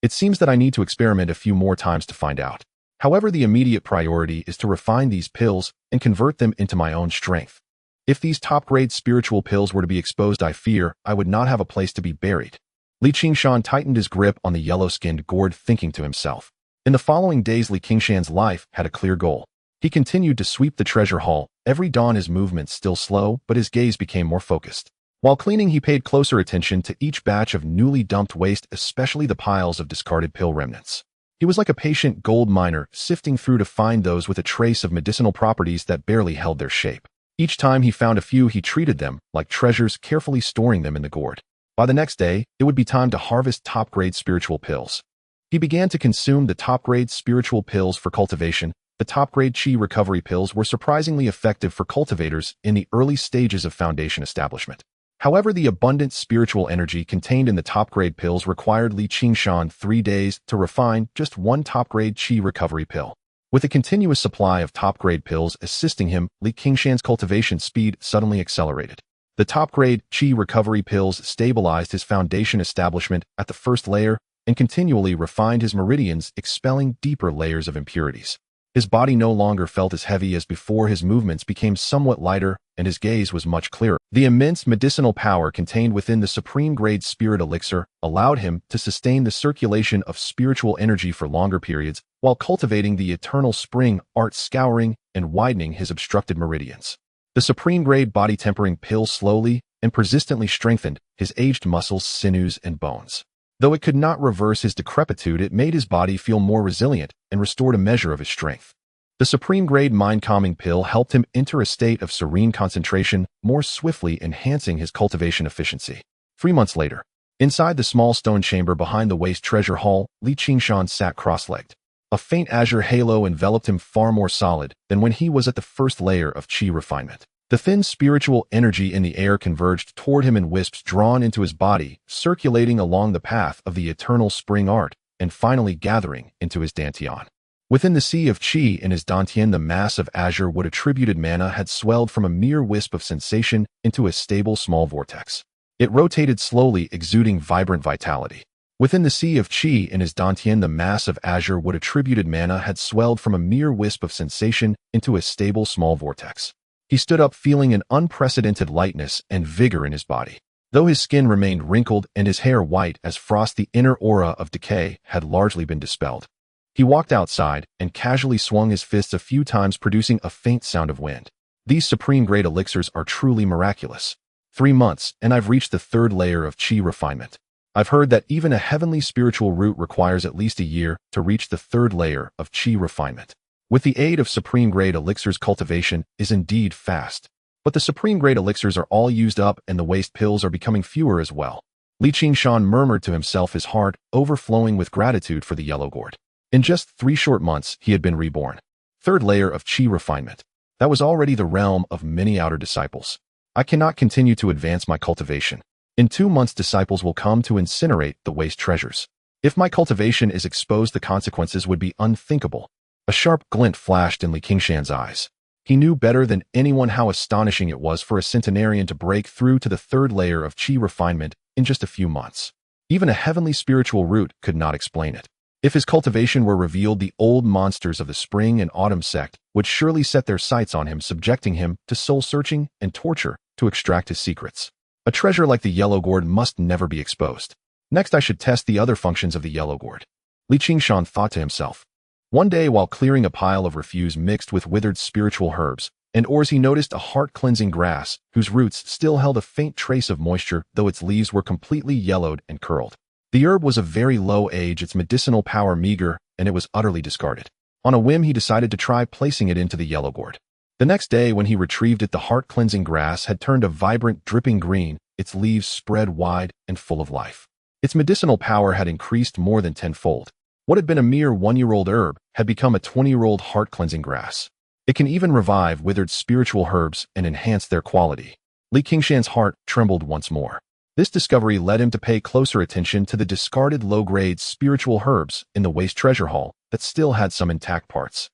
It seems that I need to experiment a few more times to find out. However, the immediate priority is to refine these pills and convert them into my own strength. If these top-grade spiritual pills were to be exposed, I fear I would not have a place to be buried. Qingshan tightened his grip on the yellow-skinned gourd, thinking to himself. In the following days, Qingshan's life had a clear goal. He continued to sweep the treasure hall. Every dawn, his movements still slow, but his gaze became more focused. While cleaning, he paid closer attention to each batch of newly dumped waste, especially the piles of discarded pill remnants. He was like a patient gold miner, sifting through to find those with a trace of medicinal properties that barely held their shape. Each time he found a few, he treated them like treasures, carefully storing them in the gourd. By the next day, it would be time to harvest top-grade spiritual pills. He began to consume the top-grade spiritual pills for cultivation. The top-grade Qi recovery pills were surprisingly effective for cultivators in the early stages of foundation establishment. However, the abundant spiritual energy contained in the top-grade pills required Qingshan 3 days to refine just 1 top-grade Qi recovery pill. With a continuous supply of top-grade pills assisting him, Qingshan's cultivation speed suddenly accelerated. The top-grade Qi recovery pills stabilized his foundation establishment at the first layer and continually refined his meridians, expelling deeper layers of impurities. His body no longer felt as heavy as before, his movements became somewhat lighter, and his gaze was much clearer. The immense medicinal power contained within the supreme-grade spirit elixir allowed him to sustain the circulation of spiritual energy for longer periods, while cultivating the eternal spring art, scouring and widening his obstructed meridians. The supreme-grade body-tempering pill slowly and persistently strengthened his aged muscles, sinews, and bones. Though it could not reverse his decrepitude, it made his body feel more resilient and restored a measure of his strength. The supreme-grade mind-calming pill helped him enter a state of serene concentration, more swiftly enhancing his cultivation efficiency. 3 months later, inside the small stone chamber behind the waste treasure hall, Qingshan sat cross-legged. A faint azure halo enveloped him, far more solid than when he was at the first layer of Qi refinement. The thin spiritual energy in the air converged toward him in wisps, drawn into his body, circulating along the path of the eternal spring art, and finally gathering into his dantian. Within the sea of Qi in his dantian, the mass of azure wood attributed mana had swelled from a mere wisp of sensation into a stable small vortex. It rotated slowly, exuding vibrant vitality. Within the sea of Qi in his dantian, the mass of azure wood attributed mana had swelled from a mere wisp of sensation into a stable small vortex. He stood up, feeling an unprecedented lightness and vigor in his body. Though his skin remained wrinkled and his hair white as frost, the inner aura of decay had largely been dispelled. He walked outside and casually swung his fists a few times, producing a faint sound of wind. These supreme-grade elixirs are truly miraculous. 3 months, and I've reached the 3rd layer of Qi refinement. I've heard that even a heavenly spiritual root requires at least a year to reach the 3rd layer of Qi refinement. With the aid of supreme-grade elixirs, cultivation is indeed fast. But the supreme-grade elixirs are all used up and the waste pills are becoming fewer as well. Qingshan murmured to himself, his heart overflowing with gratitude for the yellow gourd. In just 3 short months, he had been reborn. 3rd layer of Qi refinement. That was already the realm of many outer disciples. I cannot continue to advance my cultivation. In 2 months, disciples will come to incinerate the waste treasures. If my cultivation is exposed, the consequences would be unthinkable. A sharp glint flashed in Qingshan's eyes. He knew better than anyone how astonishing it was for a centenarian to break through to the third layer of Qi refinement in just a few months. Even a heavenly spiritual root could not explain it. If his cultivation were revealed, the old monsters of the spring and autumn sect would surely set their sights on him, subjecting him to soul-searching and torture to extract his secrets. A treasure like the yellow gourd must never be exposed. Next, I should test the other functions of the yellow gourd, Qingshan thought to himself. One day, while clearing a pile of refuse mixed with withered spiritual herbs and ores, he noticed a heart-cleansing grass whose roots still held a faint trace of moisture, though its leaves were completely yellowed and curled. The herb was of very low age, its medicinal power meager, and it was utterly discarded. On a whim, he decided to try placing it into the yellow gourd. The next day, when he retrieved it, the heart-cleansing grass had turned a vibrant, dripping green, its leaves spread wide and full of life. Its medicinal power had increased more than tenfold. What had been a mere 1-year-old herb had become a 20-year-old heart-cleansing grass. It can even revive withered spiritual herbs and enhance their quality. Qingshan's heart trembled once more. This discovery led him to pay closer attention to the discarded low-grade spiritual herbs in the waste treasure hall that still had some intact parts.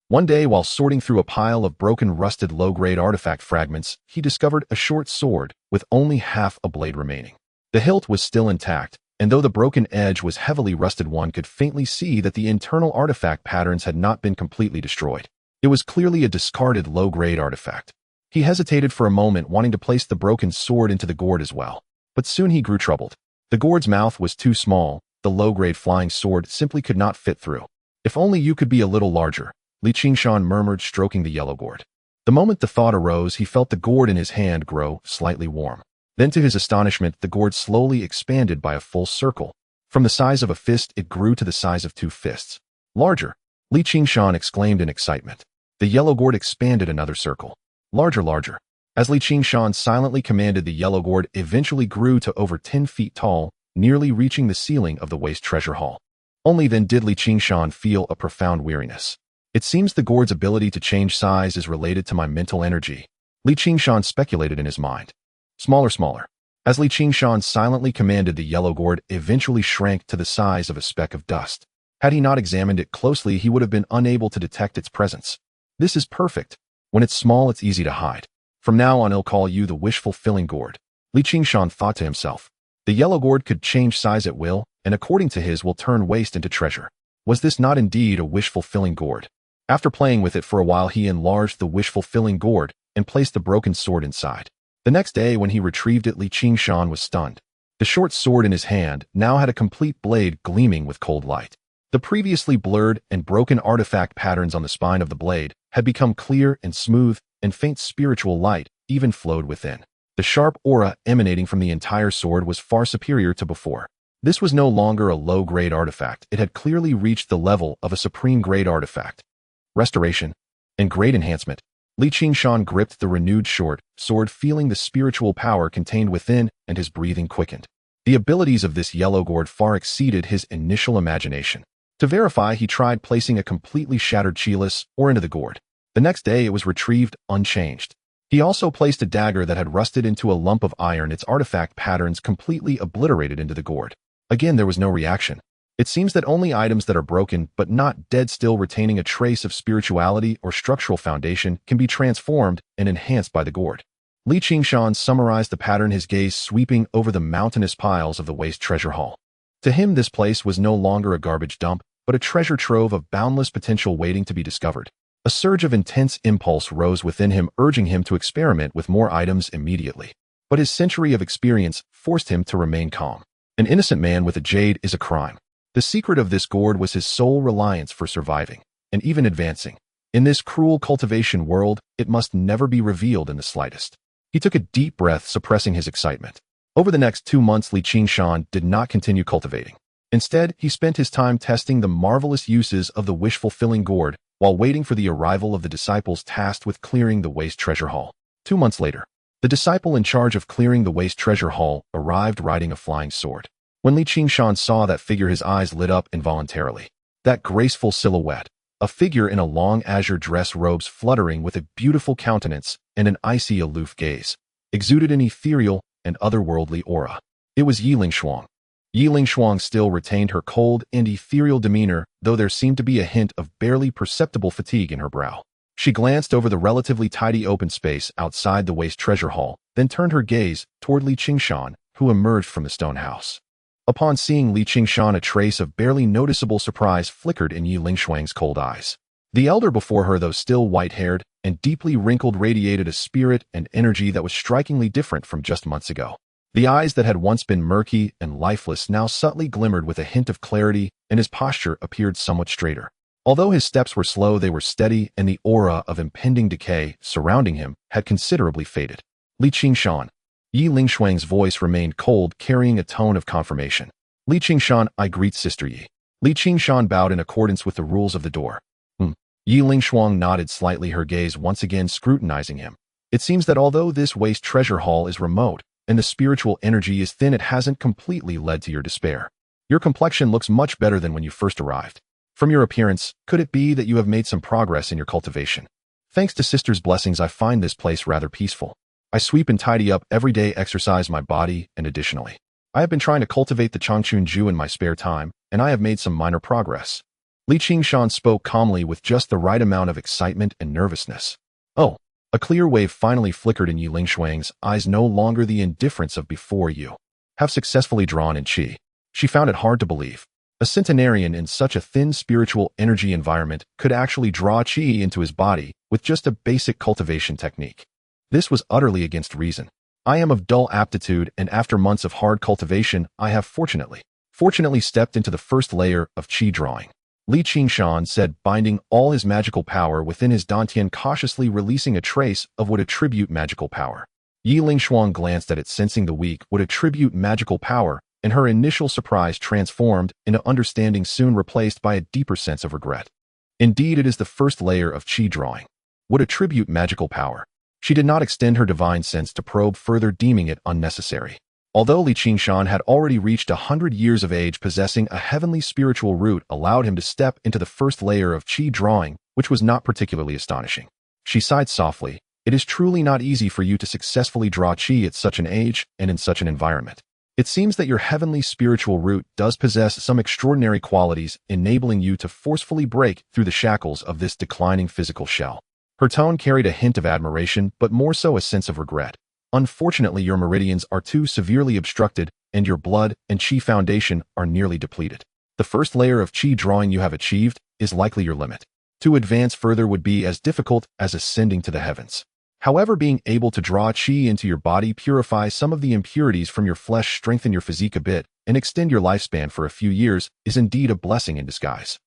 One day, while sorting through a pile of broken, rusted low-grade artifact fragments, he discovered a short sword with only half a blade remaining. The hilt was still intact, and though the broken edge was heavily rusted, one could faintly see that the internal artifact patterns had not been completely destroyed. It was clearly a discarded low-grade artifact. He hesitated for a moment, wanting to place the broken sword into the gourd as well. But soon he grew troubled. The gourd's mouth was too small. The low-grade flying sword simply could not fit through. If only you could be a little larger, Qingshan murmured, stroking the yellow gourd. The moment the thought arose, he felt the gourd in his hand grow slightly warm. Then, to his astonishment, the gourd slowly expanded by a full circle. From the size of a fist, it grew to the size of 2 fists. Larger, Qingshan exclaimed in excitement. The yellow gourd expanded another circle. Larger, larger. As Qingshan silently commanded, the yellow gourd eventually grew to over 10 feet tall, nearly reaching the ceiling of the waste treasure hall. Only then did Qingshan feel a profound weariness. It seems the gourd's ability to change size is related to my mental energy, Qingshan speculated in his mind. Smaller, smaller. As Qingshan silently commanded, the yellow gourd eventually shrank to the size of a speck of dust. Had he not examined it closely, he would have been unable to detect its presence. This is perfect. When it's small, it's easy to hide. From now on, I'll call you the wish-fulfilling gourd, Qingshan thought to himself. The yellow gourd could change size at will, and according to his will turn waste into treasure. Was this not indeed a wish-fulfilling gourd? After playing with it for a while, he enlarged the wish-fulfilling gourd and placed the broken sword inside. The next day, when he retrieved it, Qingshan was stunned. The short sword in his hand now had a complete blade gleaming with cold light. The previously blurred and broken artifact patterns on the spine of the blade had become clear and smooth, and faint spiritual light even flowed within. The sharp aura emanating from the entire sword was far superior to before. This was no longer a low-grade artifact. It had clearly reached the level of a supreme-grade artifact. Restoration and great enhancement. Qingshan gripped the renewed short sword, feeling the spiritual power contained within, and his breathing quickened. The abilities of this yellow gourd far exceeded his initial imagination. To verify, he tried placing a completely shattered chalice ore into the gourd. The next day, it was retrieved unchanged. He also placed a dagger that had rusted into a lump of iron, its artifact patterns completely obliterated, into the gourd. Again, there was no reaction. It seems that only items that are broken but not dead, still retaining a trace of spirituality or structural foundation, can be transformed and enhanced by the gourd. Qingshan summarized the pattern, his gaze sweeping over the mountainous piles of the waste treasure hall. To him, this place was no longer a garbage dump, but a treasure trove of boundless potential waiting to be discovered. A surge of intense impulse rose within him, urging him to experiment with more items immediately. But his century of experience forced him to remain calm. An innocent man with a jade is a crime. The secret of this gourd was his sole reliance for surviving, and even advancing. In this cruel cultivation world, it must never be revealed in the slightest. He took a deep breath, suppressing his excitement. Over the next 2 months, Qingshan did not continue cultivating. Instead, he spent his time testing the marvelous uses of the wish-fulfilling gourd, while waiting for the arrival of the disciples tasked with clearing the waste treasure hall. 2 months later, the disciple in charge of clearing the waste treasure hall arrived riding a flying sword. When Qingshan saw that figure, his eyes lit up involuntarily. That graceful silhouette, a figure in a long azure dress, robes fluttering with a beautiful countenance and an icy aloof gaze, exuded an ethereal, and otherworldly aura. It was Yi Lingshuang. Yi Lingshuang still retained her cold and ethereal demeanor, though there seemed to be a hint of barely perceptible fatigue in her brow. She glanced over the relatively tidy open space outside the waste treasure hall, then turned her gaze toward Li Qingshan, who emerged from the stone house. Upon seeing Li Qingshan, a trace of barely noticeable surprise flickered in Yi Lingshuang's cold eyes. The elder before her, though still white-haired and deeply wrinkled, radiated a spirit and energy that was strikingly different from just months ago. The eyes that had once been murky and lifeless now subtly glimmered with a hint of clarity, and his posture appeared somewhat straighter. Although his steps were slow, they were steady, and the aura of impending decay surrounding him had considerably faded. Li Qingshan. Yi Lingshuang's voice remained cold, carrying a tone of confirmation. Li Qingshan, I greet Sister Yi. Li Qingshan bowed in accordance with the rules of the door. Yi Lingshuang nodded slightly, her gaze once again scrutinizing him. It seems that although this waste treasure hall is remote, and the spiritual energy is thin, it hasn't completely led to your despair. Your complexion looks much better than when you first arrived. From your appearance, could it be that you have made some progress in your cultivation? Thanks to Sister's blessings, I find this place rather peaceful. I sweep and tidy up every day, exercise my body, and additionally, I have been trying to cultivate the Changchunju in my spare time, and I have made some minor progress. Li Qingshan spoke calmly with just the right amount of excitement and nervousness. Oh, a clear wave finally flickered in Yi Lingshuang's eyes, no longer the indifference of before. You have successfully drawn in qi. She found it hard to believe. A centenarian in such a thin spiritual energy environment could actually draw qi into his body with just a basic cultivation technique. This was utterly against reason. I am of dull aptitude, and after months of hard cultivation, I have fortunately stepped into the first layer of qi drawing. Li Qingshan said, binding all his magical power within his dantian, cautiously releasing a trace of would attribute magical power. Yi Lingshuang glanced at it, sensing the weak would attribute magical power, and her initial surprise transformed into understanding, soon replaced by a deeper sense of regret. Indeed, it is the first layer of qi drawing. Would attribute magical power. She did not extend her divine sense to probe further, deeming it unnecessary. Although Li Qingshan had already reached 100 years of age, possessing a heavenly spiritual root allowed him to step into the first layer of qi drawing, which was not particularly astonishing. She sighed softly. It is truly not easy for you to successfully draw qi at such an age and in such an environment. It seems that your heavenly spiritual root does possess some extraordinary qualities, enabling you to forcefully break through the shackles of this declining physical shell. Her tone carried a hint of admiration, but more so a sense of regret. Unfortunately, your meridians are too severely obstructed, and your blood and qi foundation are nearly depleted. The first layer of qi drawing you have achieved is likely your limit. To advance further would be as difficult as ascending to the heavens. However, being able to draw qi into your body, purify some of the impurities from your flesh, strengthen your physique a bit, and extend your lifespan for a few years is indeed a blessing in disguise.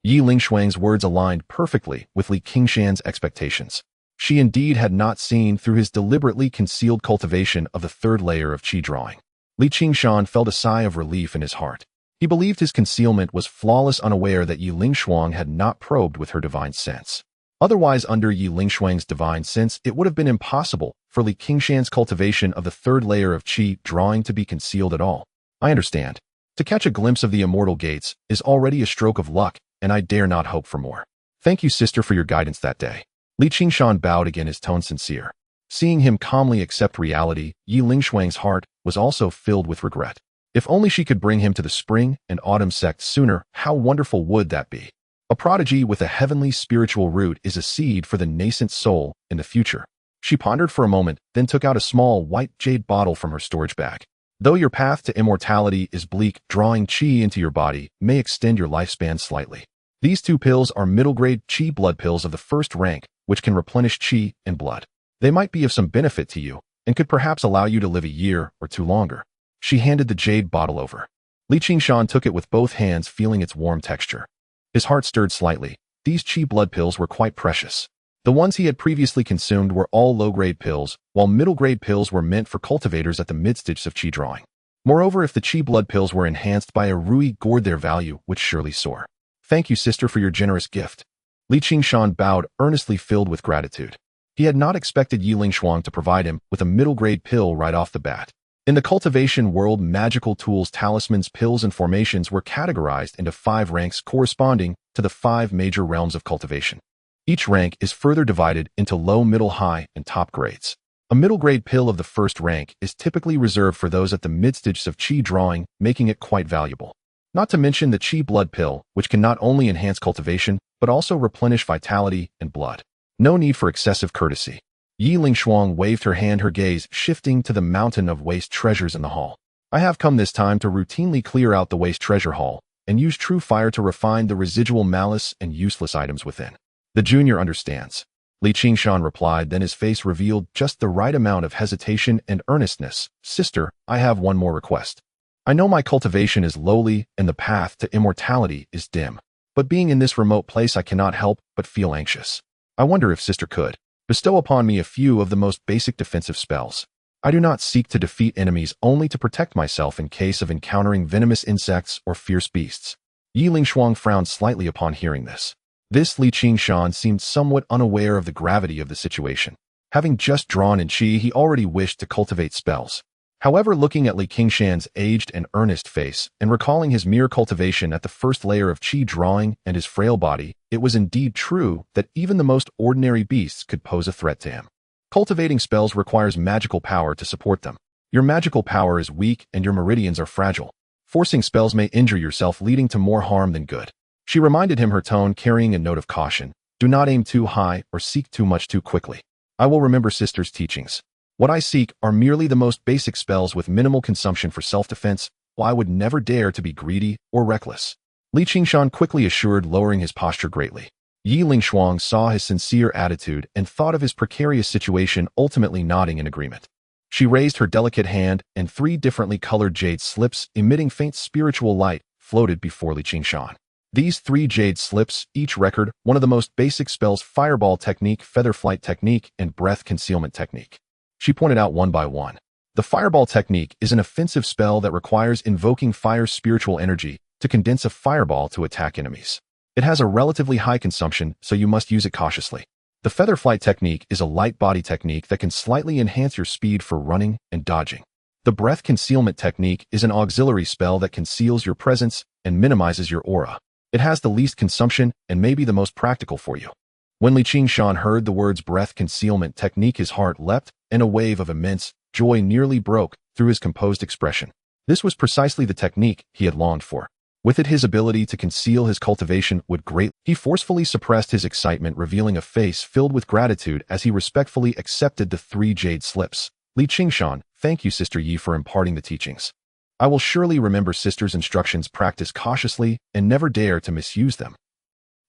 Yi Lingshuang's words aligned perfectly with Li Qingshan's expectations. She indeed had not seen through his deliberately concealed cultivation of the third layer of qi drawing. Li Qingshan felt a sigh of relief in his heart. He believed his concealment was flawless, unaware that Yi Lingshuang had not probed with her divine sense. Otherwise, under Yi Lingshuang's divine sense, it would have been impossible for Li Qingshan's cultivation of the third layer of qi drawing to be concealed at all. I understand. To catch a glimpse of the immortal gates is already a stroke of luck, and I dare not hope for more. Thank you, sister, for your guidance that day. Li Qingshan bowed again, his tone sincere. Seeing him calmly accept reality, Yi Lingshuang's heart was also filled with regret. If only she could bring him to the spring and autumn sects sooner, how wonderful would that be? A prodigy with a heavenly spiritual root is a seed for the nascent soul in the future. She pondered for a moment, then took out a small white jade bottle from her storage bag. Though your path to immortality is bleak, drawing qi into your body may extend your lifespan slightly. These 2 pills are middle-grade qi blood pills of the first rank, which can replenish qi and blood. They might be of some benefit to you, and could perhaps allow you to live a year or 2 longer. She handed the jade bottle over. Li Qingshan took it with both hands, feeling its warm texture. His heart stirred slightly. These qi blood pills were quite precious. The ones he had previously consumed were all low-grade pills, while middle-grade pills were meant for cultivators at the mid-stage of qi drawing. Moreover, if the qi blood pills were enhanced by a rui gourd, their value would surely soar. Thank you, sister, for your generous gift. Li Qingshan bowed, earnestly filled with gratitude. He had not expected Yi Lingshuang to provide him with a middle-grade pill right off the bat. In the cultivation world, magical tools, talismans, pills, and formations were categorized into 5 ranks corresponding to the 5 major realms of cultivation. Each rank is further divided into low, middle, high, and top grades. A middle-grade pill of the first rank is typically reserved for those at the mid-stages of Qi drawing, making it quite valuable. Not to mention the Qi blood pill, which can not only enhance cultivation, but also replenish vitality and blood. No need for excessive courtesy. Yi Lingshuang waved her hand, her gaze shifting to the mountain of waste treasures in the hall. I have come this time to routinely clear out the waste treasure hall and use true fire to refine the residual malice and useless items within. The junior understands. Qingshan replied, then his face revealed just the right amount of hesitation and earnestness. Sister, I have one more request. I know my cultivation is lowly and the path to immortality is dim, but being in this remote place I cannot help but feel anxious. I wonder if sister could bestow upon me a few of the most basic defensive spells. I do not seek to defeat enemies, only to protect myself in case of encountering venomous insects or fierce beasts. Yi Lingshuang frowned slightly upon hearing this. This Qingshan seemed somewhat unaware of the gravity of the situation. Having just drawn in Qi, he already wished to cultivate spells. However, looking at Qingshan's aged and earnest face and recalling his mere cultivation at the first layer of Qi drawing and his frail body, it was indeed true that even the most ordinary beasts could pose a threat to him. Cultivating spells requires magical power to support them. Your magical power is weak and your meridians are fragile. Forcing spells may injure yourself, leading to more harm than good. She reminded him, her tone carrying a note of caution. Do not aim too high or seek too much too quickly. I will remember sister's teachings. What I seek are merely the most basic spells with minimal consumption for self-defense, while I would never dare to be greedy or reckless. Qingshan quickly assured, lowering his posture greatly. Yi Lingshuang saw his sincere attitude and thought of his precarious situation, ultimately nodding in agreement. She raised her delicate hand, and 3 differently colored jade slips, emitting faint spiritual light, floated before Qingshan. These 3 jade slips each record one of the most basic spells: fireball technique, feather flight technique, and breath concealment technique. She pointed out one by one. The fireball technique is an offensive spell that requires invoking fire's spiritual energy to condense a fireball to attack enemies. It has a relatively high consumption, so you must use it cautiously. The feather flight technique is a light body technique that can slightly enhance your speed for running and dodging. The breath concealment technique is an auxiliary spell that conceals your presence and minimizes your aura. It has the least consumption and may be the most practical for you. When Qingshan heard the words breath concealment technique, his heart leapt, and a wave of immense joy nearly broke through his composed expression. This was precisely the technique he had longed for. With it, his ability to conceal his cultivation would greatly. He forcefully suppressed his excitement, revealing a face filled with gratitude as he respectfully accepted the 3 jade slips. Qingshan, thank you, Sister Yi, for imparting the teachings. I will surely remember sister's instructions, practice cautiously, and never dare to misuse them.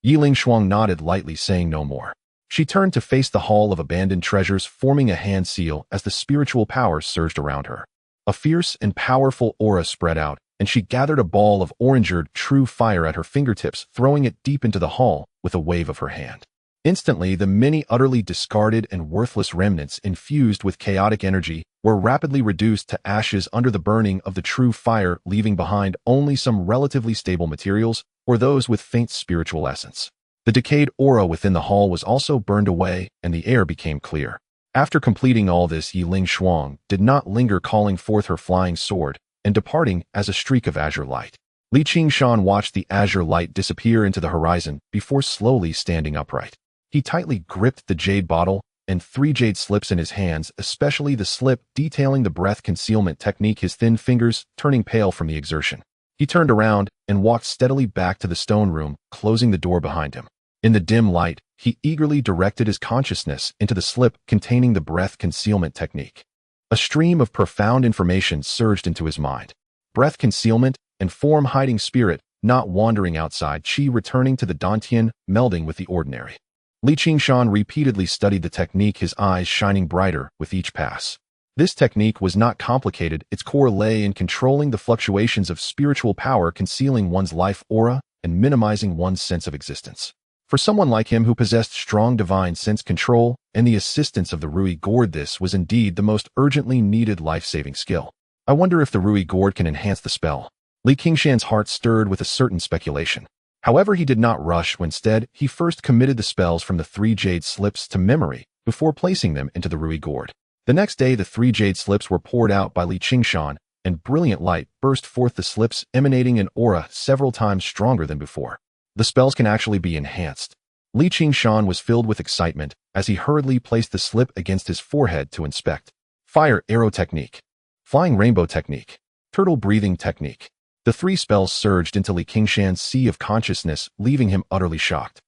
Yi Lingshuang nodded lightly, saying no more. She turned to face the hall of abandoned treasures, forming a hand seal as the spiritual power surged around her. A fierce and powerful aura spread out, and she gathered a ball of orangered true fire at her fingertips, throwing it deep into the hall with a wave of her hand. Instantly, the many utterly discarded and worthless remnants infused with chaotic energy were rapidly reduced to ashes under the burning of the true fire, leaving behind only some relatively stable materials or those with faint spiritual essence. The decayed aura within the hall was also burned away, and the air became clear. After completing all this, Yi Lingshuang did not linger, calling forth her flying sword and departing as a streak of azure light. Qingshan watched the azure light disappear into the horizon before slowly standing upright. He tightly gripped the jade bottle and 3 jade slips in his hands, especially the slip detailing the breath concealment technique, his thin fingers turning pale from the exertion. He turned around and walked steadily back to the stone room, closing the door behind him. In the dim light, he eagerly directed his consciousness into the slip containing the breath concealment technique. A stream of profound information surged into his mind. Breath concealment and form hiding spirit, not wandering outside, Qi returning to the Dantian, melding with the ordinary. Qingshan repeatedly studied the technique, his eyes shining brighter with each pass. This technique was not complicated, its core lay in controlling the fluctuations of spiritual power, concealing one's life aura and minimizing one's sense of existence. For someone like him who possessed strong divine sense control and the assistance of the Rui Gourd, this was indeed the most urgently needed life-saving skill. I wonder if the Rui Gourd can enhance the spell. Qingshan's heart stirred with a certain speculation. However, he did not rush. Instead, he first committed the spells from the 3 jade slips to memory before placing them into the Rui Gourd. The next day, the 3 jade slips were poured out by Qingshan, and brilliant light burst forth, the slips emanating an aura several times stronger than before. The spells can actually be enhanced. Li Qingshan was filled with excitement as he hurriedly placed the slip against his forehead to inspect. Fire Arrow Technique, Flying Rainbow Technique, Turtle Breathing Technique. The three spells surged into Li Qingshan's sea of consciousness, leaving him utterly shocked.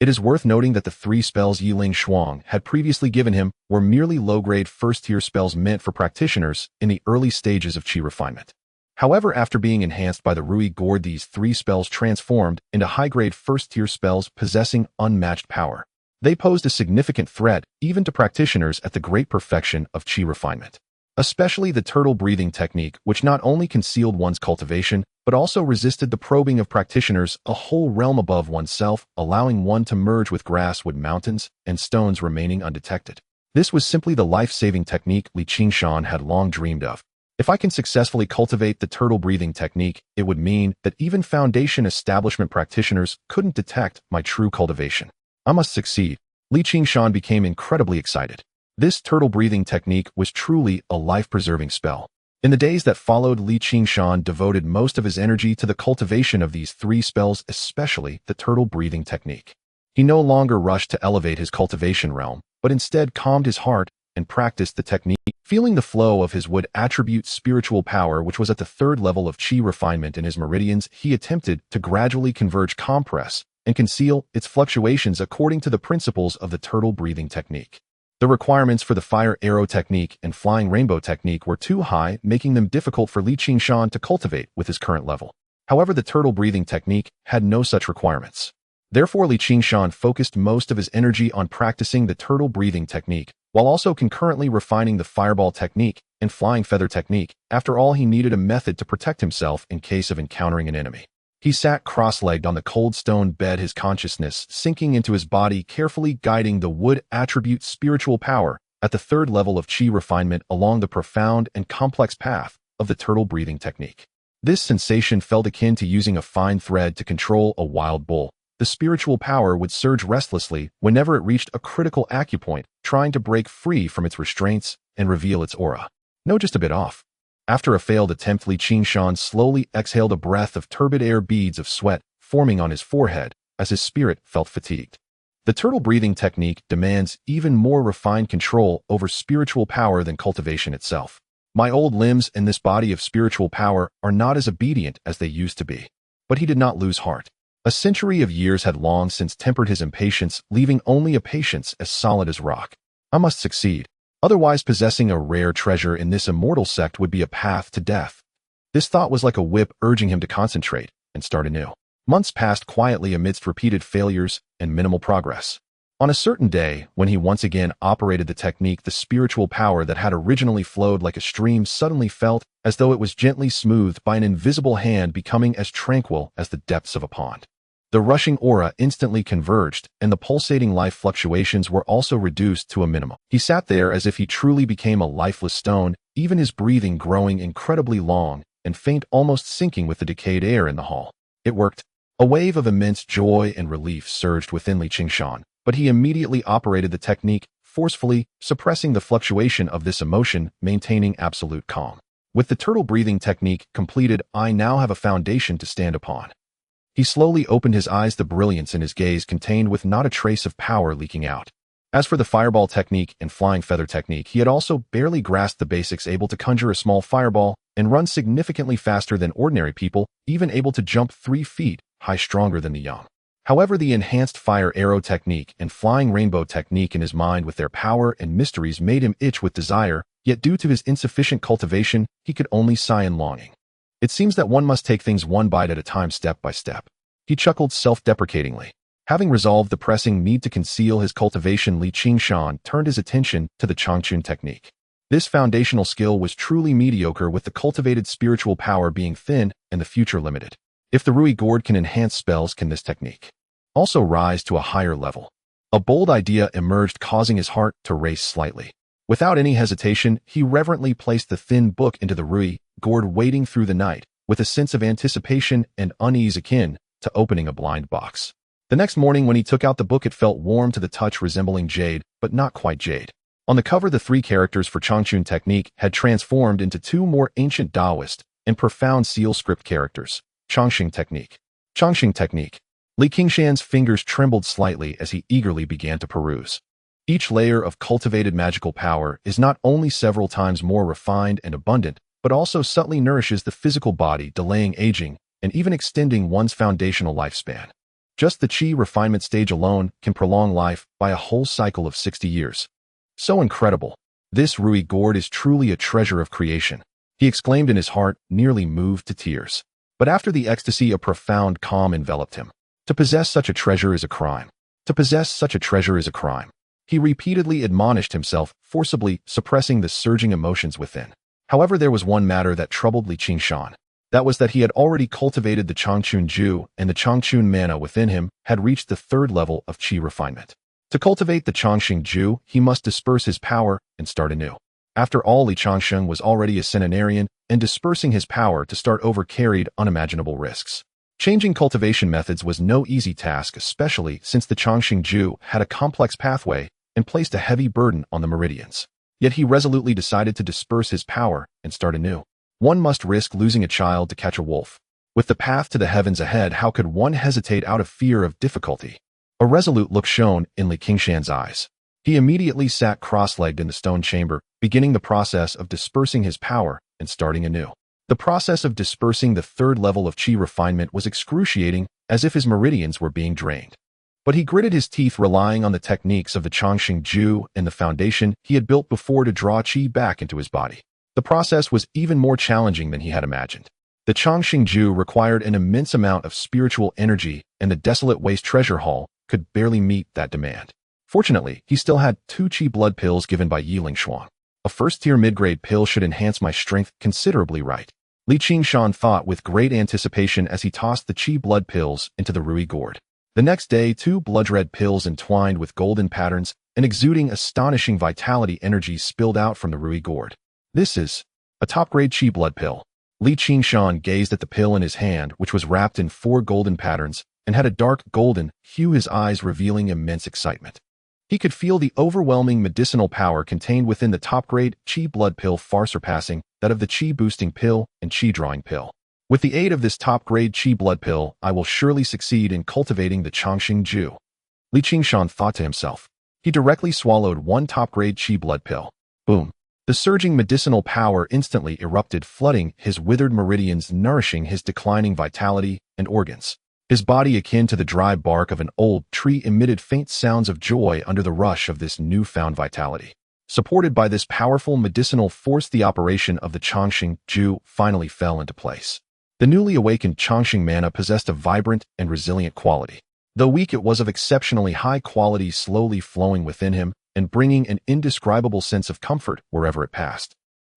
It is worth noting that the three spells Yiling Shuang had previously given him were merely low-grade first-tier spells meant for practitioners in the early stages of qi refinement. However, after being enhanced by the Rui Gourd, these three spells transformed into high-grade first-tier spells possessing unmatched power. They posed a significant threat even to practitioners at the great perfection of qi refinement. Especially the turtle breathing technique, which not only concealed one's cultivation, but also resisted the probing of practitioners a whole realm above oneself, allowing one to merge with grasswood mountains and stones remaining undetected. This was simply the life-saving technique Li Qingshan had long dreamed of. If I can successfully cultivate the turtle breathing technique, it would mean that even foundation establishment practitioners couldn't detect my true cultivation. I must succeed. Li Qingshan became incredibly excited. This turtle breathing technique was truly a life-preserving spell. In the days that followed, Li Qingshan devoted most of his energy to the cultivation of these three spells, especially the turtle breathing technique. He no longer rushed to elevate his cultivation realm, but instead calmed his heart and practiced the technique, feeling the flow of his wood attribute spiritual power, which was at the third level of qi refinement in his meridians. He attempted to gradually converge, compress, and conceal its fluctuations according to the principles of the turtle breathing technique. The requirements for the fire arrow technique and flying rainbow technique were too high, making them difficult for Li Qingshan to cultivate with his current level. However, the turtle breathing technique had no such requirements. Therefore, Li Qingshan focused most of his energy on practicing the turtle breathing technique, while also concurrently refining the fireball technique and flying feather technique. After all, he needed a method to protect himself in case of encountering an enemy. He sat cross-legged on the cold stone bed, his consciousness sinking into his body, carefully guiding the wood attribute spiritual power at the third level of qi refinement along the profound and complex path of the turtle breathing technique. This sensation felt akin to using a fine thread to control a wild bull. The spiritual power would surge restlessly whenever it reached a critical acupoint, trying to break free from its restraints and reveal its aura. No, just a bit off. After a failed attempt, Li Qingshan slowly exhaled a breath of turbid air, beads of sweat forming on his forehead as his spirit felt fatigued. The turtle breathing technique demands even more refined control over spiritual power than cultivation itself. My old limbs and this body of spiritual power are not as obedient as they used to be. But he did not lose heart. A century of years had long since tempered his impatience, leaving only a patience as solid as rock. I must succeed. Otherwise, possessing a rare treasure in this immortal sect would be a path to death. This thought was like a whip urging him to concentrate and start anew. Months passed quietly amidst repeated failures and minimal progress. On a certain day, when he once again operated the technique, the spiritual power that had originally flowed like a stream suddenly felt as though it was gently smoothed by an invisible hand, becoming as tranquil as the depths of a pond. The rushing aura instantly converged, and the pulsating life fluctuations were also reduced to a minimum. He sat there as if he truly became a lifeless stone, even his breathing growing incredibly long and faint, almost sinking with the decayed air in the hall. It worked. A wave of immense joy and relief surged within Li Qingshan, but he immediately operated the technique, forcefully suppressing the fluctuation of this emotion, maintaining absolute calm. With the turtle breathing technique completed, I now have a foundation to stand upon. He slowly opened his eyes, the brilliance in his gaze contained with not a trace of power leaking out. As for the fireball technique and flying feather technique, he had also barely grasped the basics, able to conjure a small fireball and run significantly faster than ordinary people, even able to jump 3 feet high, stronger than the young. However, the enhanced fire arrow technique and flying rainbow technique in his mind with their power and mysteries made him itch with desire, yet due to his insufficient cultivation, he could only sigh in longing. It seems that one must take things one bite at a time, step by step. He chuckled self-deprecatingly. Having resolved the pressing need to conceal his cultivation, Li Qingshan turned his attention to the Changchun technique. This foundational skill was truly mediocre, with the cultivated spiritual power being thin and the future limited. If the Rui Gourd can enhance spells, can this technique also rise to a higher level? A bold idea emerged, causing his heart to race slightly. Without any hesitation, he reverently placed the thin book into the Rui Gourd, waiting through the night, with a sense of anticipation and unease akin to opening a blind box. The next morning, when he took out the book, it felt warm to the touch, resembling jade, but not quite jade. On the cover, the 3 characters for Changchun technique had transformed into 2 more ancient Taoist and profound seal script characters. Changxing technique. Changxing technique. Li Qingshan's fingers trembled slightly as he eagerly began to peruse. Each layer of cultivated magical power is not only several times more refined and abundant, but also subtly nourishes the physical body, delaying aging and even extending one's foundational lifespan. Just the Qi refinement stage alone can prolong life by a whole cycle of 60 years. So incredible. This Rui gourd is truly a treasure of creation, he exclaimed in his heart, nearly moved to tears. But after the ecstasy, a profound calm enveloped him. To possess such a treasure is a crime. To possess such a treasure is a crime. He repeatedly admonished himself, forcibly suppressing the surging emotions within. However, there was one matter that troubled Li Qingshan. That was that he had already cultivated the Changchun Ju, and the Changchun mana within him had reached the third level of Qi refinement. To cultivate the Changxing Ju, he must disperse his power and start anew. After all, Li Changsheng was already a centenarian, and dispersing his power to start over carried unimaginable risks. Changing cultivation methods was no easy task, especially since the Changxing Ju had a complex pathway and placed a heavy burden on the meridians. Yet he resolutely decided to disperse his power and start anew. One must risk losing a child to catch a wolf. With the path to the heavens ahead, how could one hesitate out of fear of difficulty? A resolute look shone in Li Qingshan's eyes. He immediately sat cross-legged in the stone chamber, beginning the process of dispersing his power and starting anew. The process of dispersing the third level of Qi refinement was excruciating, as if his meridians were being drained. But he gritted his teeth, relying on the techniques of the Changxing Ju and the foundation he had built before to draw Qi back into his body. The process was even more challenging than he had imagined. The Changxing Ju required an immense amount of spiritual energy, and the desolate waste treasure hall could barely meet that demand. Fortunately, he still had 2 Qi blood pills given by Yiling Shuang. A first-tier mid-grade pill should enhance my strength considerably, right? Li Qingshan thought with great anticipation as he tossed the Qi blood pills into the Rui gourd. The next day, 2 blood-red pills entwined with golden patterns and exuding astonishing vitality energy spilled out from the Rui gourd. This is a top-grade Qi blood pill. Li Qingshan gazed at the pill in his hand, which was wrapped in 4 golden patterns and had a dark golden hue, his eyes revealing immense excitement. He could feel the overwhelming medicinal power contained within the top-grade Qi blood pill, far surpassing that of the Qi boosting pill and Qi drawing pill. With the aid of this top-grade Qi blood pill, I will surely succeed in cultivating the Changxing Ju. Li Qingshan thought to himself. He directly swallowed 1 top-grade Qi blood pill. Boom. The surging medicinal power instantly erupted, flooding his withered meridians, nourishing his declining vitality and organs. His body, akin to the dry bark of an old tree, emitted faint sounds of joy under the rush of this newfound vitality. Supported by this powerful medicinal force, the operation of the Changxing Ju finally fell into place. The newly awakened Changxing mana possessed a vibrant and resilient quality. Though weak, it was of exceptionally high quality, slowly flowing within him and bringing an indescribable sense of comfort wherever it passed.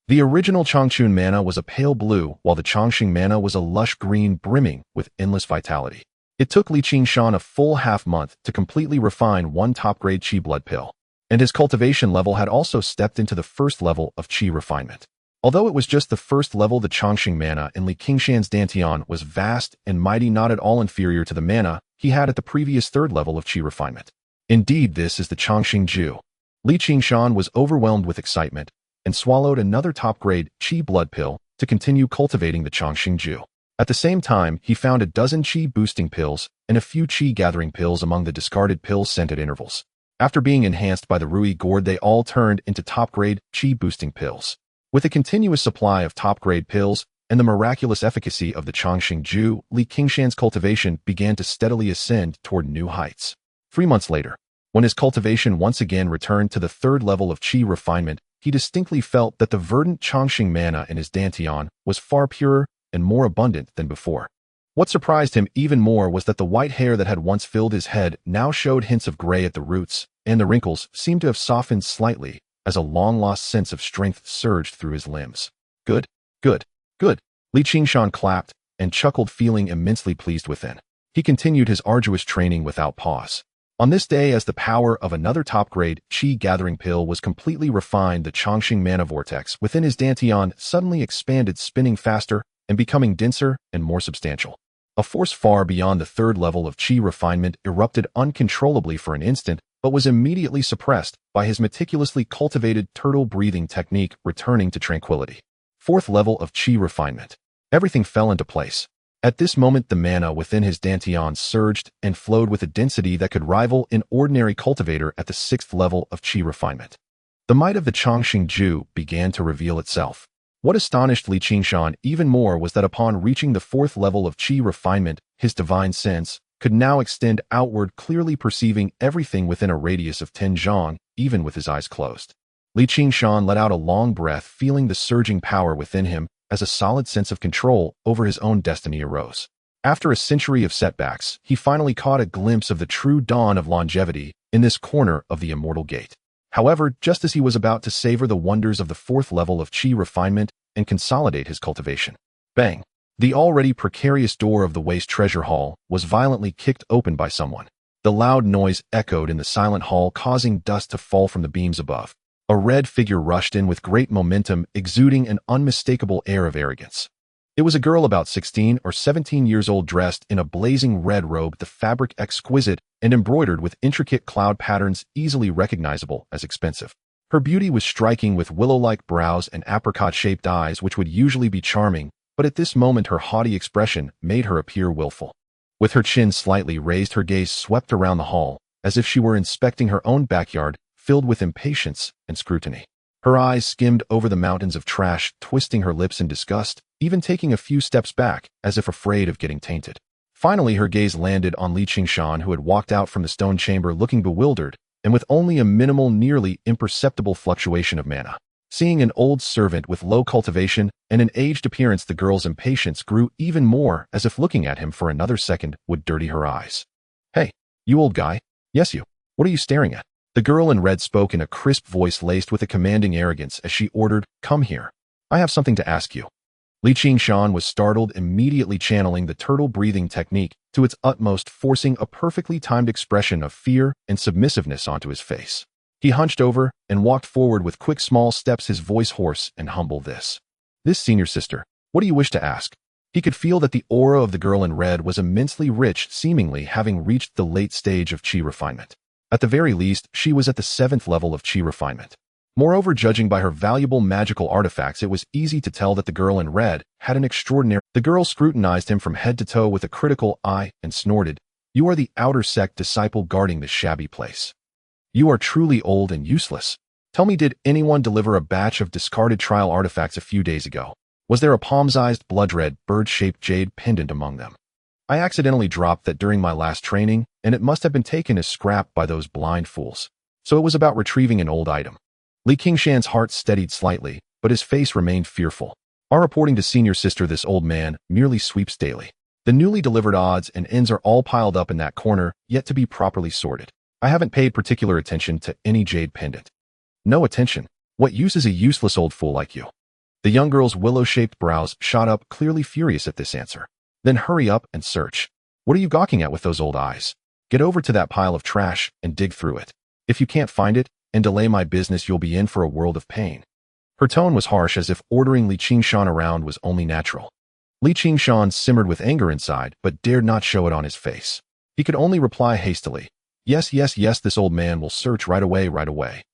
The original Changchun mana was a pale blue, while the Changxing mana was a lush green, brimming with endless vitality. It took Li Qingshan a full half-month to completely refine 1 top-grade Qi blood pill, and his cultivation level had also stepped into the first level of Qi refinement. Although it was just the first level, the Changxing mana in Li Qingshan's dantian was vast and mighty, not at all inferior to the mana he had at the previous third level of Qi refinement. Indeed, this is the Changxing Ju. Li Qingshan was overwhelmed with excitement and swallowed another top-grade Qi blood pill to continue cultivating the Changxing Ju. At the same time, he found a dozen Qi boosting pills and a few Qi gathering pills among the discarded pills sent at intervals. After being enhanced by the Rui gourd, they all turned into top-grade Qi boosting pills. With a continuous supply of top-grade pills and the miraculous efficacy of the Changxing Ju, Li Qingshan's cultivation began to steadily ascend toward new heights. 3 months later, when his cultivation once again returned to the third level of Qi refinement, he distinctly felt that the verdant Changxing mana in his dantian was far purer and more abundant than before. What surprised him even more was that the white hair that had once filled his head now showed hints of gray at the roots, and the wrinkles seemed to have softened slightly as a long-lost sense of strength surged through his limbs. Good, good, good. Li Qingshan clapped and chuckled, feeling immensely pleased within. He continued his arduous training without pause. On this day, as the power of another top-grade Qi gathering pill was completely refined, the Changxing mana vortex within his dantian suddenly expanded, spinning faster and becoming denser and more substantial. A force far beyond the third level of Qi refinement erupted uncontrollably for an instant, but was immediately suppressed by his meticulously cultivated turtle-breathing technique, returning to tranquility. Fourth level of Qi refinement. Everything fell into place. At this moment, the mana within his dantian surged and flowed with a density that could rival an ordinary cultivator at the 6th level of Qi refinement. The might of the Qingshan Ju began to reveal itself. What astonished Qingshan even more was that upon reaching the 4th level of Qi refinement, his divine sense could now extend outward, clearly perceiving everything within a radius of 10 zhang, even with his eyes closed. Qingshan let out a long breath, feeling the surging power within him as a solid sense of control over his own destiny arose. After a century of setbacks, he finally caught a glimpse of the true dawn of longevity in this corner of the immortal gate. However, just as he was about to savor the wonders of the 4th level of Qi refinement and consolidate his cultivation, bang! The already precarious door of the waste treasure hall was violently kicked open by someone. The loud noise echoed in the silent hall, causing dust to fall from the beams above. A red figure rushed in with great momentum, exuding an unmistakable air of arrogance. It was a girl about 16 or 17 years old, dressed in a blazing red robe, the fabric exquisite and embroidered with intricate cloud patterns easily recognizable as expensive. Her beauty was striking, with willow-like brows and apricot-shaped eyes which would usually be charming, but at this moment her haughty expression made her appear willful. With her chin slightly raised, her gaze swept around the hall, as if she were inspecting her own backyard, filled with impatience and scrutiny. Her eyes skimmed over the mountains of trash, twisting her lips in disgust, even taking a few steps back, as if afraid of getting tainted. Finally, her gaze landed on Qingshan, who had walked out from the stone chamber looking bewildered, and with only a minimal, nearly imperceptible fluctuation of mana. Seeing an old servant with low cultivation and an aged appearance, the girl's impatience grew even more, as if looking at him for another second would dirty her eyes. "Hey, you old guy. Yes, you. What are you staring at?" The girl in red spoke in a crisp voice laced with a commanding arrogance as she ordered, "Come here. I have something to ask you." Qingshan was startled, immediately channeling the turtle breathing technique to its utmost, forcing a perfectly timed expression of fear and submissiveness onto his face. He hunched over and walked forward with quick small steps, his voice hoarse and humble. This senior sister, what do you wish to ask?" He could feel that the aura of the girl in red was immensely rich, seemingly having reached the late stage of Qi refinement. At the very least, she was at the 7th level of Qi refinement. Moreover, judging by her valuable magical artifacts, it was easy to tell that the girl in red had an extraordinary... The girl scrutinized him from head to toe with a critical eye and snorted, "You are the outer sect disciple guarding this shabby place. You are truly old and useless. Tell me, did anyone deliver a batch of discarded trial artifacts a few days ago? Was there a palm-sized, blood-red, bird-shaped jade pendant among them? I accidentally dropped that during my last training, and it must have been taken as scrap by those blind fools. So it was about retrieving an old item." Qingshan's heart steadied slightly, but his face remained fearful. "Our reporting to senior sister, this old man merely sweeps daily. The newly delivered odds and ends are all piled up in that corner, yet to be properly sorted. I haven't paid particular attention to any jade pendant." "No attention? What use is a useless old fool like you?" The young girl's willow-shaped brows shot up, clearly furious at this answer. "Then hurry up and search. What are you gawking at with those old eyes? Get over to that pile of trash and dig through it. If you can't find it and delay my business, you'll be in for a world of pain." Her tone was harsh, as if ordering Qingshan around was only natural. Qingshan simmered with anger inside, but dared not show it on his face. He could only reply hastily, Yes, this old man will search right away.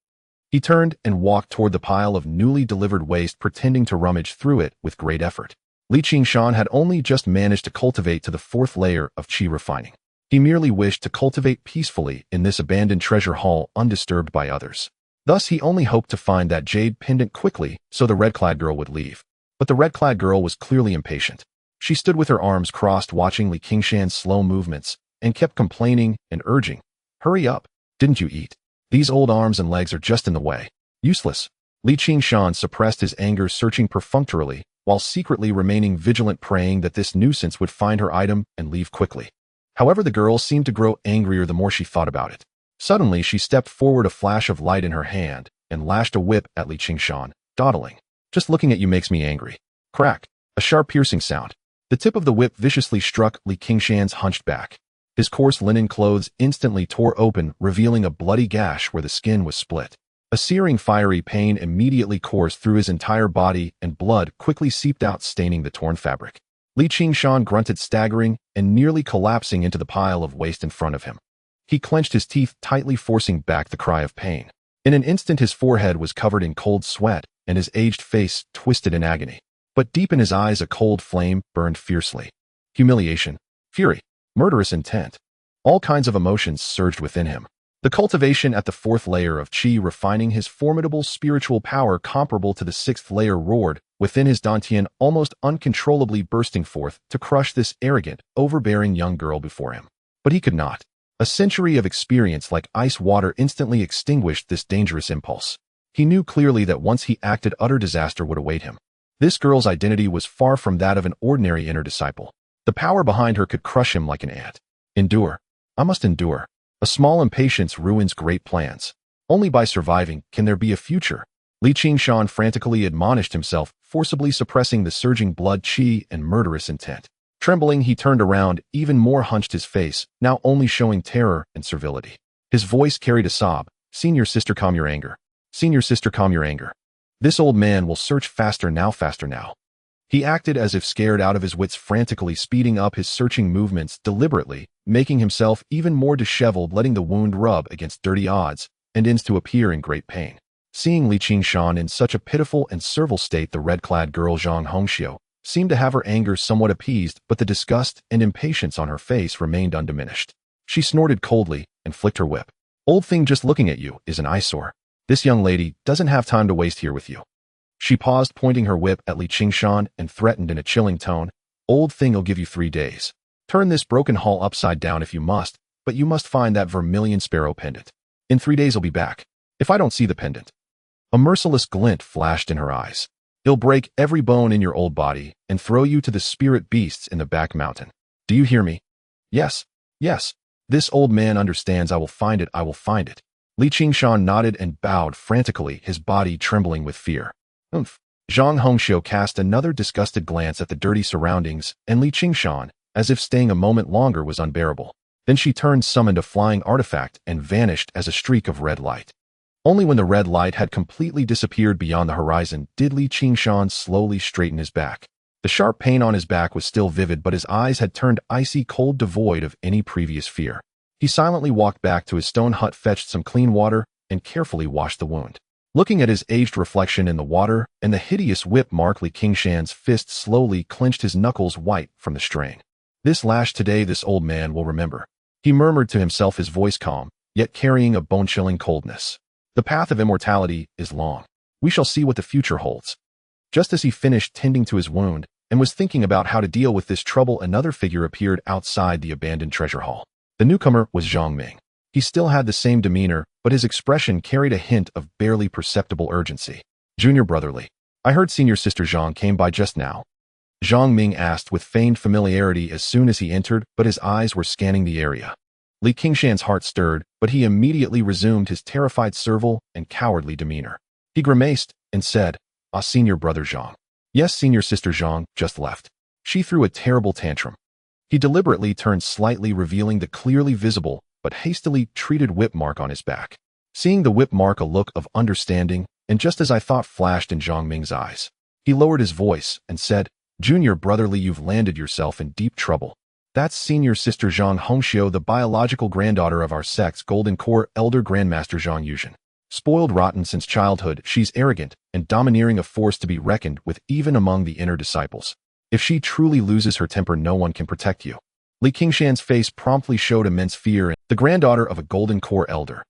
He turned and walked toward the pile of newly delivered waste, pretending to rummage through it with great effort. Qingshan had only just managed to cultivate to the 4th layer of Qi refining. He merely wished to cultivate peacefully in this abandoned treasure hall, undisturbed by others. Thus, he only hoped to find that jade pendant quickly so the red-clad girl would leave. But the red-clad girl was clearly impatient. She stood with her arms crossed, watching Qingshan's slow movements, and kept complaining and urging, "Hurry up. Didn't you eat? These old arms and legs are just in the way. Useless." Qingshan suppressed his anger, searching perfunctorily, while secretly remaining vigilant, praying that this nuisance would find her item and leave quickly. However, the girl seemed to grow angrier the more she thought about it. Suddenly, she stepped forward, a flash of light in her hand, and lashed a whip at Qingshan, dawdling. "Just looking at you makes me angry." Crack! A sharp, piercing sound. The tip of the whip viciously struck Qingshan's hunched back. His coarse linen clothes instantly tore open, revealing a bloody gash where the skin was split. A searing, fiery pain immediately coursed through his entire body, and blood quickly seeped out, staining the torn fabric. Qingshan grunted, staggering and nearly collapsing into the pile of waste in front of him. He clenched his teeth tightly, forcing back the cry of pain. In an instant, his forehead was covered in cold sweat, and his aged face twisted in agony. But deep in his eyes, a cold flame burned fiercely. humiliation, fury, murderous intent. All kinds of emotions surged within him. The cultivation at the fourth layer of Qi, refining his formidable spiritual power comparable to the sixth layer, roared within his dantian, almost uncontrollably bursting forth to crush this arrogant, overbearing young girl before him. But he could not. A century of experience like ice water instantly extinguished this dangerous impulse. He knew clearly that once he acted, utter disaster would await him. This girl's identity was far from that of an ordinary inner disciple. The power behind her could crush him like an ant. Endure. I must endure. A small impatience ruins great plans. Only by surviving can there be a future. Qingshan frantically admonished himself, forcibly suppressing the surging blood, qi, and murderous intent. Trembling, he turned around, even more hunched his face, now only showing terror and servility. His voice carried a sob. Senior sister, calm your anger. Senior sister, calm your anger. This old man will search faster now, faster now. He acted as if scared out of his wits, frantically speeding up his searching movements, deliberately, making himself even more disheveled, letting the wound rub against dirty odds and ends to appear in great pain. Seeing Qingshan in such a pitiful and servile state, the red-clad girl Zhang Hongxiu seemed to have her anger somewhat appeased, but the disgust and impatience on her face remained undiminished. She snorted coldly and flicked her whip. Old thing, just looking at you is an eyesore. This young lady doesn't have time to waste here with you. She paused, pointing her whip at Qingshan, and threatened in a chilling tone, Old thing, I'll give you 3 days. Turn this broken hall upside down if you must, but you must find that vermilion sparrow pendant. In 3 days I'll be back. If I don't see the pendant. A merciless glint flashed in her eyes. It'll break every bone in your old body and throw you to the spirit beasts in the back mountain. Do you hear me? Yes, yes. This old man understands. I will find it, I will find it. Qingshan nodded and bowed frantically, his body trembling with fear. Oomph. Zhang Hongxiu cast another disgusted glance at the dirty surroundings, and Qingshan, as if staying a moment longer was unbearable. Then she turned, summoned a flying artifact, and vanished as a streak of red light. Only when the red light had completely disappeared beyond the horizon did Qingshan slowly straighten his back. The sharp pain on his back was still vivid, but his eyes had turned icy cold, devoid of any previous fear. He silently walked back to his stone hut, fetched some clean water, and carefully washed the wound. Looking at his aged reflection in the water and the hideous whip mark, Qingshan's fist slowly clenched, his knuckles white from the strain. This lash today this old man will remember. He murmured to himself, his voice calm, yet carrying a bone-chilling coldness. The path of immortality is long. We shall see what the future holds. Just as he finished tending to his wound and was thinking about how to deal with this trouble, another figure appeared outside the abandoned treasure hall. The newcomer was Zhang Ming. He still had the same demeanor, but his expression carried a hint of barely perceptible urgency. Junior brotherly. I heard senior sister Zhang came by just now. Zhang Ming asked with feigned familiarity as soon as he entered, but his eyes were scanning the area. Qingshan's heart stirred, but he immediately resumed his terrified, servile, and cowardly demeanor. He grimaced and said, Ah, senior brother Zhang. Yes, senior sister Zhang just left. She threw a terrible tantrum. He deliberately turned slightly, revealing the clearly visible but hastily treated whip mark on his back. Seeing the whip mark, a look of understanding, and just as I thought, flashed in Zhang Ming's eyes. He lowered his voice and said, Junior brotherly, you've landed yourself in deep trouble. That's senior sister Zhang Hongxiu, the biological granddaughter of our sect's Golden Core elder Grandmaster Zhang Yuzhen. Spoiled rotten since childhood, she's arrogant and domineering, a force to be reckoned with even among the inner disciples. If she truly loses her temper, no one can protect you. Qingshan's face promptly showed immense fear. The granddaughter of a Golden Core elder.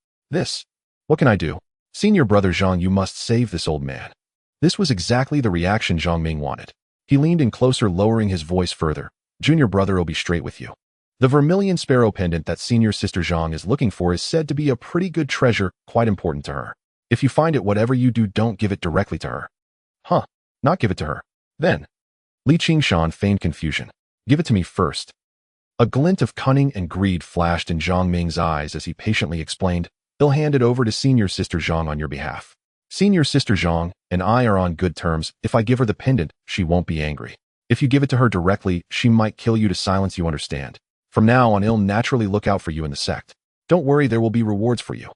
What can I do? Senior brother Zhang, you must save this old man. This was exactly the reaction Zhang Ming wanted. He leaned in closer, lowering his voice further. Junior brother will be straight with you. The vermilion sparrow pendant that senior sister Zhang is looking for is said to be a pretty good treasure, quite important to her. If you find it, whatever you do, don't give it directly to her. Huh, not give it to her. Then. Qingshan feigned confusion. Give it to me first. A glint of cunning and greed flashed in Zhang Ming's eyes as he patiently explained, He'll hand it over to senior sister Zhang on your behalf. Senior sister Zhang and I are on good terms. If I give her the pendant, she won't be angry. If you give it to her directly, she might kill you to silence you, understand? From now on, I'll naturally look out for you in the sect. Don't worry, there will be rewards for you.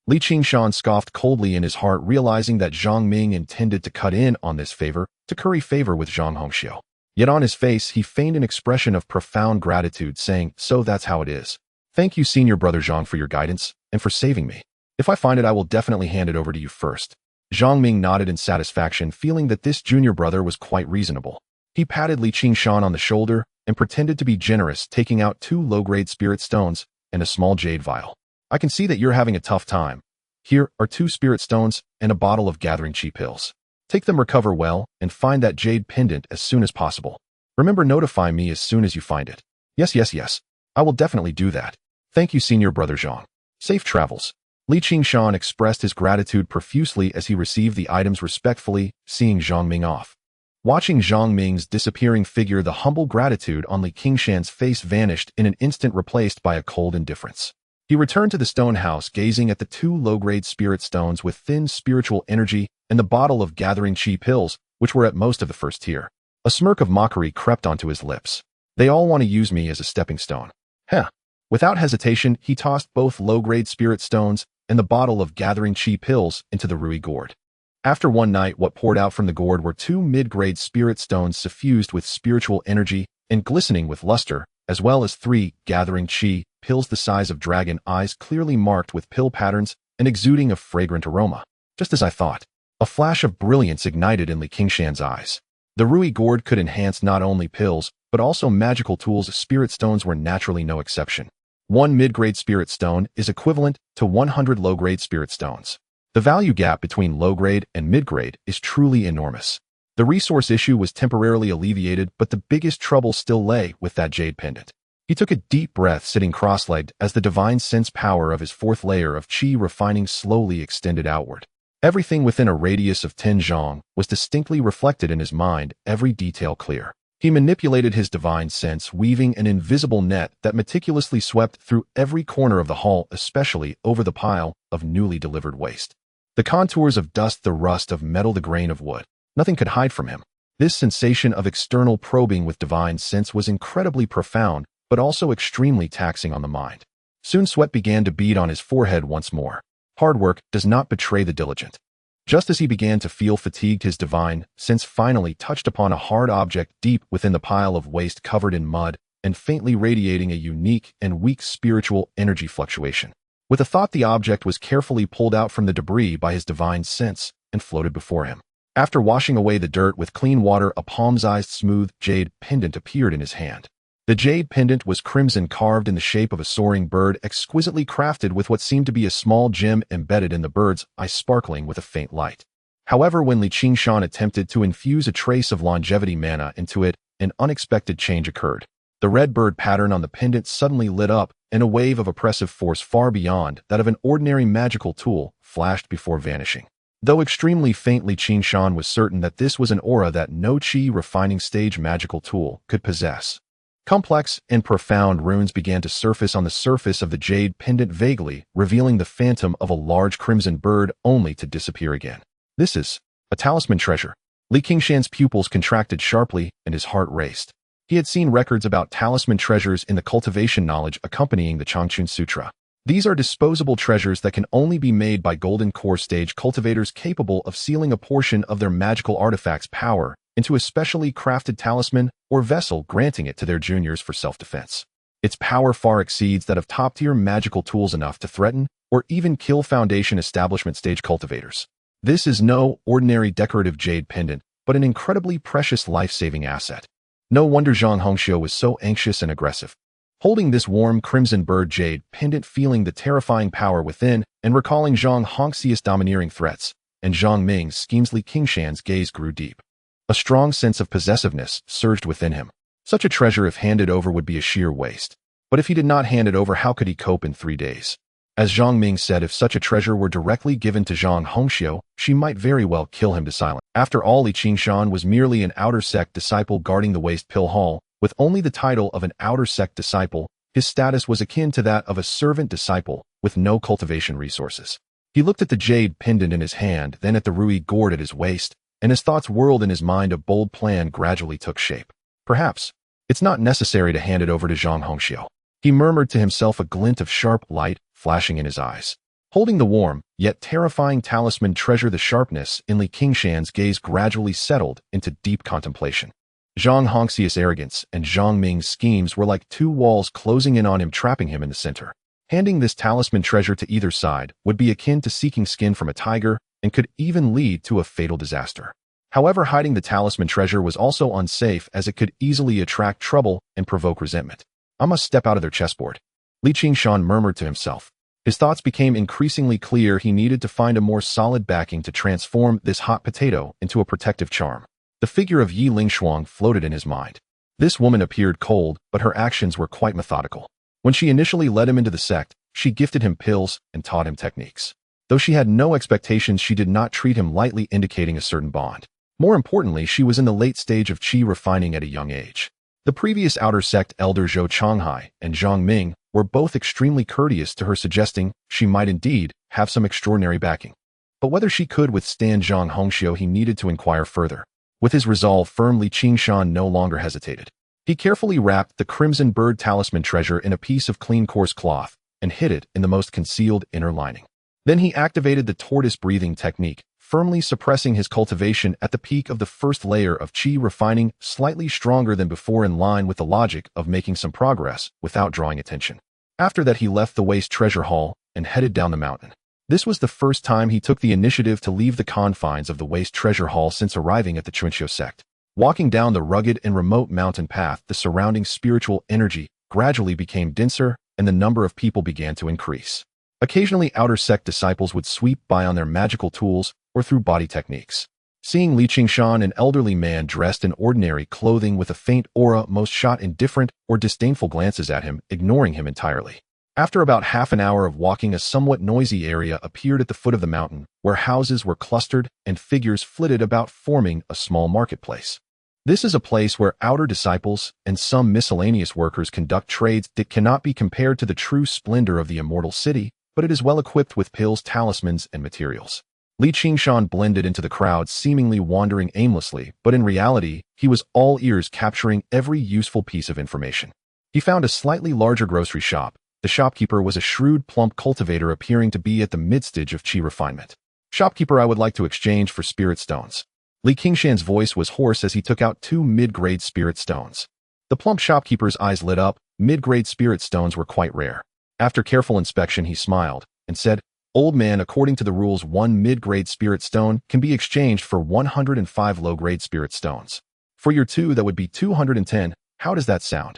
Qingshan scoffed coldly in his heart, realizing that Zhang Ming intended to cut in on this favor, to curry favor with Zhang Hongxiu. Yet on his face, he feigned an expression of profound gratitude, saying, So that's how it is. Thank you, senior brother Zhang, for your guidance, and for saving me. If I find it, I will definitely hand it over to you first. Zhang Ming nodded in satisfaction, feeling that this junior brother was quite reasonable. He patted Li Qingshan on the shoulder and pretended to be generous, taking out 2 low-grade spirit stones and a small jade vial. I can see that you're having a tough time. Here are 2 spirit stones and a bottle of gathering chi pills. Take them, recover well, and find that jade pendant as soon as possible. Remember, notify me as soon as you find it. Yes. I will definitely do that. Thank you, senior brother Zhang. Safe travels. Li Qingshan expressed his gratitude profusely as he received the items respectfully, seeing Zhang Ming off. Watching Zhang Ming's disappearing figure, the humble gratitude on Li Qingshan's face vanished in an instant, replaced by a cold indifference. He returned to the stone house, gazing at the 2 low-grade spirit stones with thin spiritual energy and the bottle of gathering chi pills, which were at most of the first tier. A smirk of mockery crept onto his lips. They all want to use me as a stepping stone. Heh. Without hesitation, he tossed both low-grade spirit stones and the bottle of gathering chi pills into the Rui gourd. After one night, what poured out from the gourd were 2 mid-grade spirit stones suffused with spiritual energy and glistening with luster, as well as 3 gathering chi pills the size of dragon eyes, clearly marked with pill patterns and exuding a fragrant aroma. Just as I thought. A flash of brilliance ignited in Li Qingshan's eyes. The Rui gourd could enhance not only pills, but also magical tools. Spirit stones were naturally no exception. 1 mid-grade spirit stone is equivalent to 100 low-grade spirit stones. The value gap between low-grade and mid-grade is truly enormous. The resource issue was temporarily alleviated, but the biggest trouble still lay with that jade pendant. He took a deep breath, sitting cross-legged as the divine sense power of his 4th layer of chi refining slowly extended outward. Everything within a radius of 10 zhang was distinctly reflected in his mind, every detail clear. He manipulated his divine sense, weaving an invisible net that meticulously swept through every corner of the hall, especially over the pile of newly delivered waste. The contours of dust, the rust of metal, the grain of wood. Nothing could hide from him. This sensation of external probing with divine sense was incredibly profound, but also extremely taxing on the mind. Soon sweat began to bead on his forehead once more. Hard work does not betray the diligent. Just as he began to feel fatigued, his divine sense finally touched upon a hard object deep within the pile of waste, covered in mud and faintly radiating a unique and weak spiritual energy fluctuation. With a thought, the object was carefully pulled out from the debris by his divine sense and floated before him. After washing away the dirt with clean water, a palm-sized smooth jade pendant appeared in his hand. The jade pendant was crimson, carved in the shape of a soaring bird, exquisitely crafted with what seemed to be a small gem embedded in the bird's eye, sparkling with a faint light. However, when Li Qingshan attempted to infuse a trace of longevity mana into it, an unexpected change occurred. The red bird pattern on the pendant suddenly lit up, and a wave of oppressive force far beyond that of an ordinary magical tool flashed before vanishing. Though extremely faintly, Qingshan was certain that this was an aura that no chi refining stage magical tool could possess. Complex and profound runes began to surface on the surface of the jade pendant, vaguely revealing the phantom of a large crimson bird, only to disappear again. This is a talisman treasure. Li Qingshan's pupils contracted sharply and his heart raced. He had seen records about talisman treasures in the cultivation knowledge accompanying the Changchun Sutra. These are disposable treasures that can only be made by golden core stage cultivators capable of sealing a portion of their magical artifact's power into a specially crafted talisman or vessel, granting it to their juniors for self-defense. Its power far exceeds that of top-tier magical tools, enough to threaten or even kill foundation establishment stage cultivators. This is no ordinary decorative jade pendant, but an incredibly precious life-saving asset. No wonder Zhang Hongxiu was so anxious and aggressive. Holding this warm crimson bird jade pendant, feeling the terrifying power within, and recalling Zhang Hongxiu's domineering threats and Zhang Ming's schemes, Li Qingshan's gaze grew deep. A strong sense of possessiveness surged within him. Such a treasure, if handed over, would be a sheer waste. But if he did not hand it over, how could he cope in 3 days? As Zhang Ming said, if such a treasure were directly given to Zhang Hongxiu, she might very well kill him to silence. After all, Li Qingshan was merely an outer sect disciple guarding the Waste Pill Hall. With only the title of an outer sect disciple, his status was akin to that of a servant disciple with no cultivation resources. He looked at the jade pendant in his hand, then at the Rui gourd at his waist, and his thoughts whirled in his mind. A bold plan gradually took shape. Perhaps it's not necessary to hand it over to Zhang Hongxiu, he murmured to himself, a glint of sharp light flashing in his eyes. Holding the warm, yet terrifying talisman treasure, the sharpness in Li Qingshan's gaze gradually settled into deep contemplation. Zhang Hongxiu's arrogance and Zhang Ming's schemes were like 2 walls closing in on him, trapping him in the center. Handing this talisman treasure to either side would be akin to seeking skin from a tiger and could even lead to a fatal disaster. However, hiding the talisman treasure was also unsafe as it could easily attract trouble and provoke resentment. I must step out of their chessboard, Qingshan murmured to himself. His thoughts became increasingly clear. He needed to find a more solid backing to transform this hot potato into a protective charm. The figure of Yi Lingshuang floated in his mind. This woman appeared cold, but her actions were quite methodical. When she initially led him into the sect, she gifted him pills and taught him techniques. Though she had no expectations, she did not treat him lightly, indicating a certain bond. More importantly, she was in the late stage of qi refining at a young age. The previous outer sect elder Zhou Changhai and Zhang Ming were both extremely courteous to her, suggesting she might indeed have some extraordinary backing. But whether she could withstand Zhang Hongxiu, he needed to inquire further. With his resolve firmly, Qingshan no longer hesitated. He carefully wrapped the crimson bird talisman treasure in a piece of clean coarse cloth and hid it in the most concealed inner lining. Then he activated the tortoise breathing technique, firmly suppressing his cultivation at the peak of the first layer of qi refining, slightly stronger than before, in line with the logic of making some progress without drawing attention. After that, he left the waste treasure hall and headed down the mountain. This was the first time he took the initiative to leave the confines of the waste treasure hall since arriving at the Qingshan sect. Walking down the rugged and remote mountain path, the surrounding spiritual energy gradually became denser and the number of people began to increase. Occasionally, outer sect disciples would sweep by on their magical tools or through body techniques. Seeing Qingshan, an elderly man dressed in ordinary clothing with a faint aura, most shot indifferent or disdainful glances at him, ignoring him entirely. After about half an hour of walking, a somewhat noisy area appeared at the foot of the mountain, where houses were clustered and figures flitted about, forming a small marketplace. This is a place where outer disciples and some miscellaneous workers conduct trades that cannot be compared to the true splendor of the immortal city, but it is well equipped with pills, talismans, and materials. Qingshan blended into the crowd, seemingly wandering aimlessly, but in reality, he was all ears, capturing every useful piece of information. He found a slightly larger grocery shop. The shopkeeper was a shrewd, plump cultivator appearing to be at the mid-stage of qi refinement. "Shopkeeper, I would like to exchange for spirit stones." Qingshan's voice was hoarse as he took out 2 mid-grade spirit stones. The plump shopkeeper's eyes lit up. Mid-grade spirit stones were quite rare. After careful inspection, he smiled and said, "Old man, according to the rules, 1 mid-grade spirit stone can be exchanged for 105 low-grade spirit stones. For your 2, that would be 210. How does that sound?"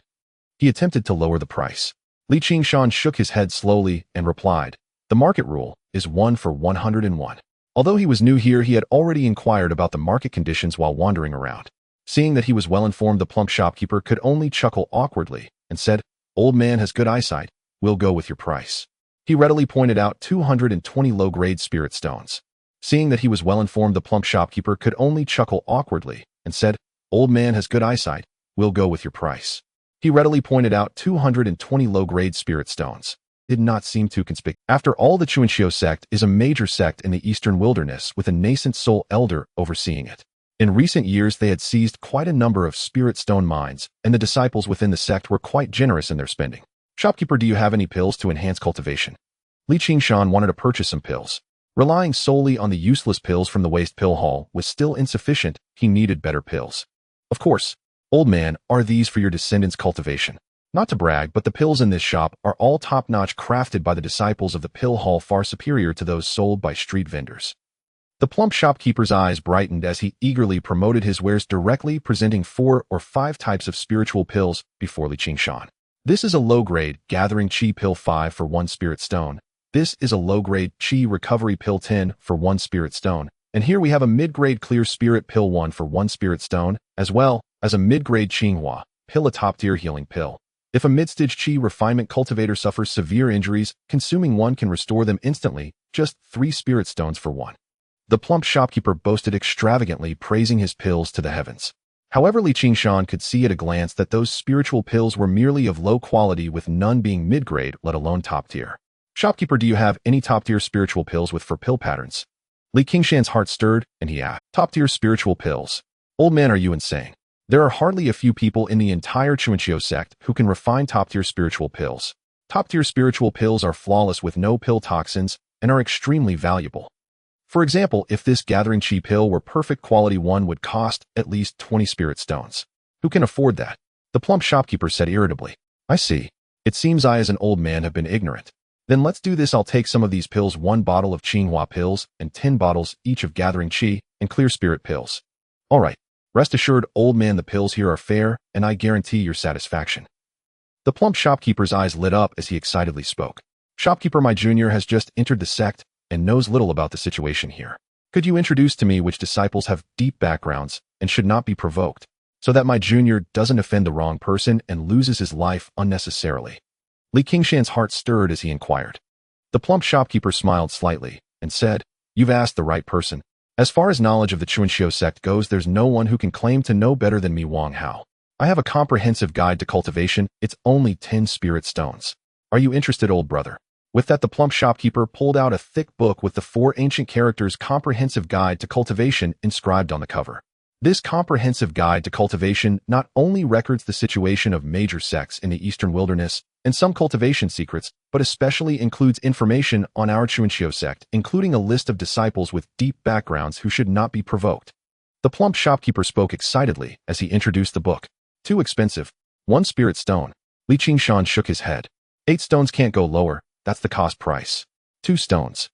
He attempted to lower the price. Qingshan shook his head slowly and replied, "The market rule is 1 for 101. Although he was new here, he had already inquired about the market conditions while wandering around. Seeing that he was well informed, the plump shopkeeper could only chuckle awkwardly and said, "Old man has good eyesight. We'll go with your price." He readily pointed out 220 low-grade spirit stones. Seeing that he was well informed, the plump shopkeeper could only chuckle awkwardly and said, "Old man has good eyesight. We'll go with your price." He readily pointed out 220 low-grade spirit stones. Did not seem too conspicuous. After all, the Qingshan sect is a major sect in the eastern wilderness with a nascent soul elder overseeing it. In recent years, they had seized quite a number of spirit stone mines, and the disciples within the sect were quite generous in their spending. "Shopkeeper, do you have any pills to enhance cultivation?" Qingshan wanted to purchase some pills. Relying solely on the useless pills from the waste pill hall was still insufficient. He needed better pills. "Of course. Old man, are these for your descendants' cultivation?" Not to brag, but the pills in this shop are all top-notch, crafted by the disciples of the pill hall, far superior to those sold by street vendors. The plump shopkeeper's eyes brightened as he eagerly promoted his wares, directly presenting 4 or 5 types of spiritual pills before Qingshan. "This is a low-grade gathering qi pill 5 for 1 spirit stone. This is a low-grade qi recovery pill 10 for 1 spirit stone. And here we have a mid-grade clear spirit pill 1 for 1 spirit stone, as well as a mid-grade Qinghua pill, a top-tier healing pill. If a mid-stage qi refinement cultivator suffers severe injuries, consuming 1 can restore them instantly, just 3 spirit stones for 1. The plump shopkeeper boasted extravagantly, praising his pills to the heavens. However, Qingshan could see at a glance that those spiritual pills were merely of low quality, with none being mid-grade, let alone top-tier. "Shopkeeper, do you have any top-tier spiritual pills with 4 pill patterns?" Qingshan's heart stirred, and he asked, "Top-tier spiritual pills? Old man, are you insane? There are hardly a few people in the entire Qingshan sect who can refine top-tier spiritual pills. Top-tier spiritual pills are flawless with no pill toxins and are extremely valuable. For example, if this gathering qi pill were perfect quality, 1 would cost at least 20 spirit stones. Who can afford that?" The plump shopkeeper said irritably. "I see. It seems I as an old man have been ignorant. Then let's do this. I'll take some of these pills, 1 bottle of Qinghua pills and 10 bottles each of gathering qi and clear spirit pills. All right. Rest assured, old man, the pills here are fair, and I guarantee your satisfaction. The plump shopkeeper's eyes lit up as he excitedly spoke. Shopkeeper, my junior has just entered the sect and knows little about the situation here. Could you introduce to me which disciples have deep backgrounds and should not be provoked, so that my junior doesn't offend the wrong person and loses his life unnecessarily? Qingshan's heart stirred as he inquired. The plump shopkeeper smiled slightly and said, You've asked the right person. As far as knowledge of the Qingshan sect goes, there's no one who can claim to know better than me, Wang Hao. I have a comprehensive guide to cultivation. It's only 10 spirit stones. Are you interested, old brother? With that, the plump shopkeeper pulled out a thick book with the 4 ancient characters Comprehensive Guide to Cultivation inscribed on the cover. This comprehensive guide to cultivation not only records the situation of major sects in the eastern wilderness and some cultivation secrets, but especially includes information on our Qingshan sect, including a list of disciples with deep backgrounds who should not be provoked. The plump shopkeeper spoke excitedly as he introduced the book. Too expensive. 1 spirit stone. Qingshan shook his head. 8 stones can't go lower. That's the cost price. 2 stones.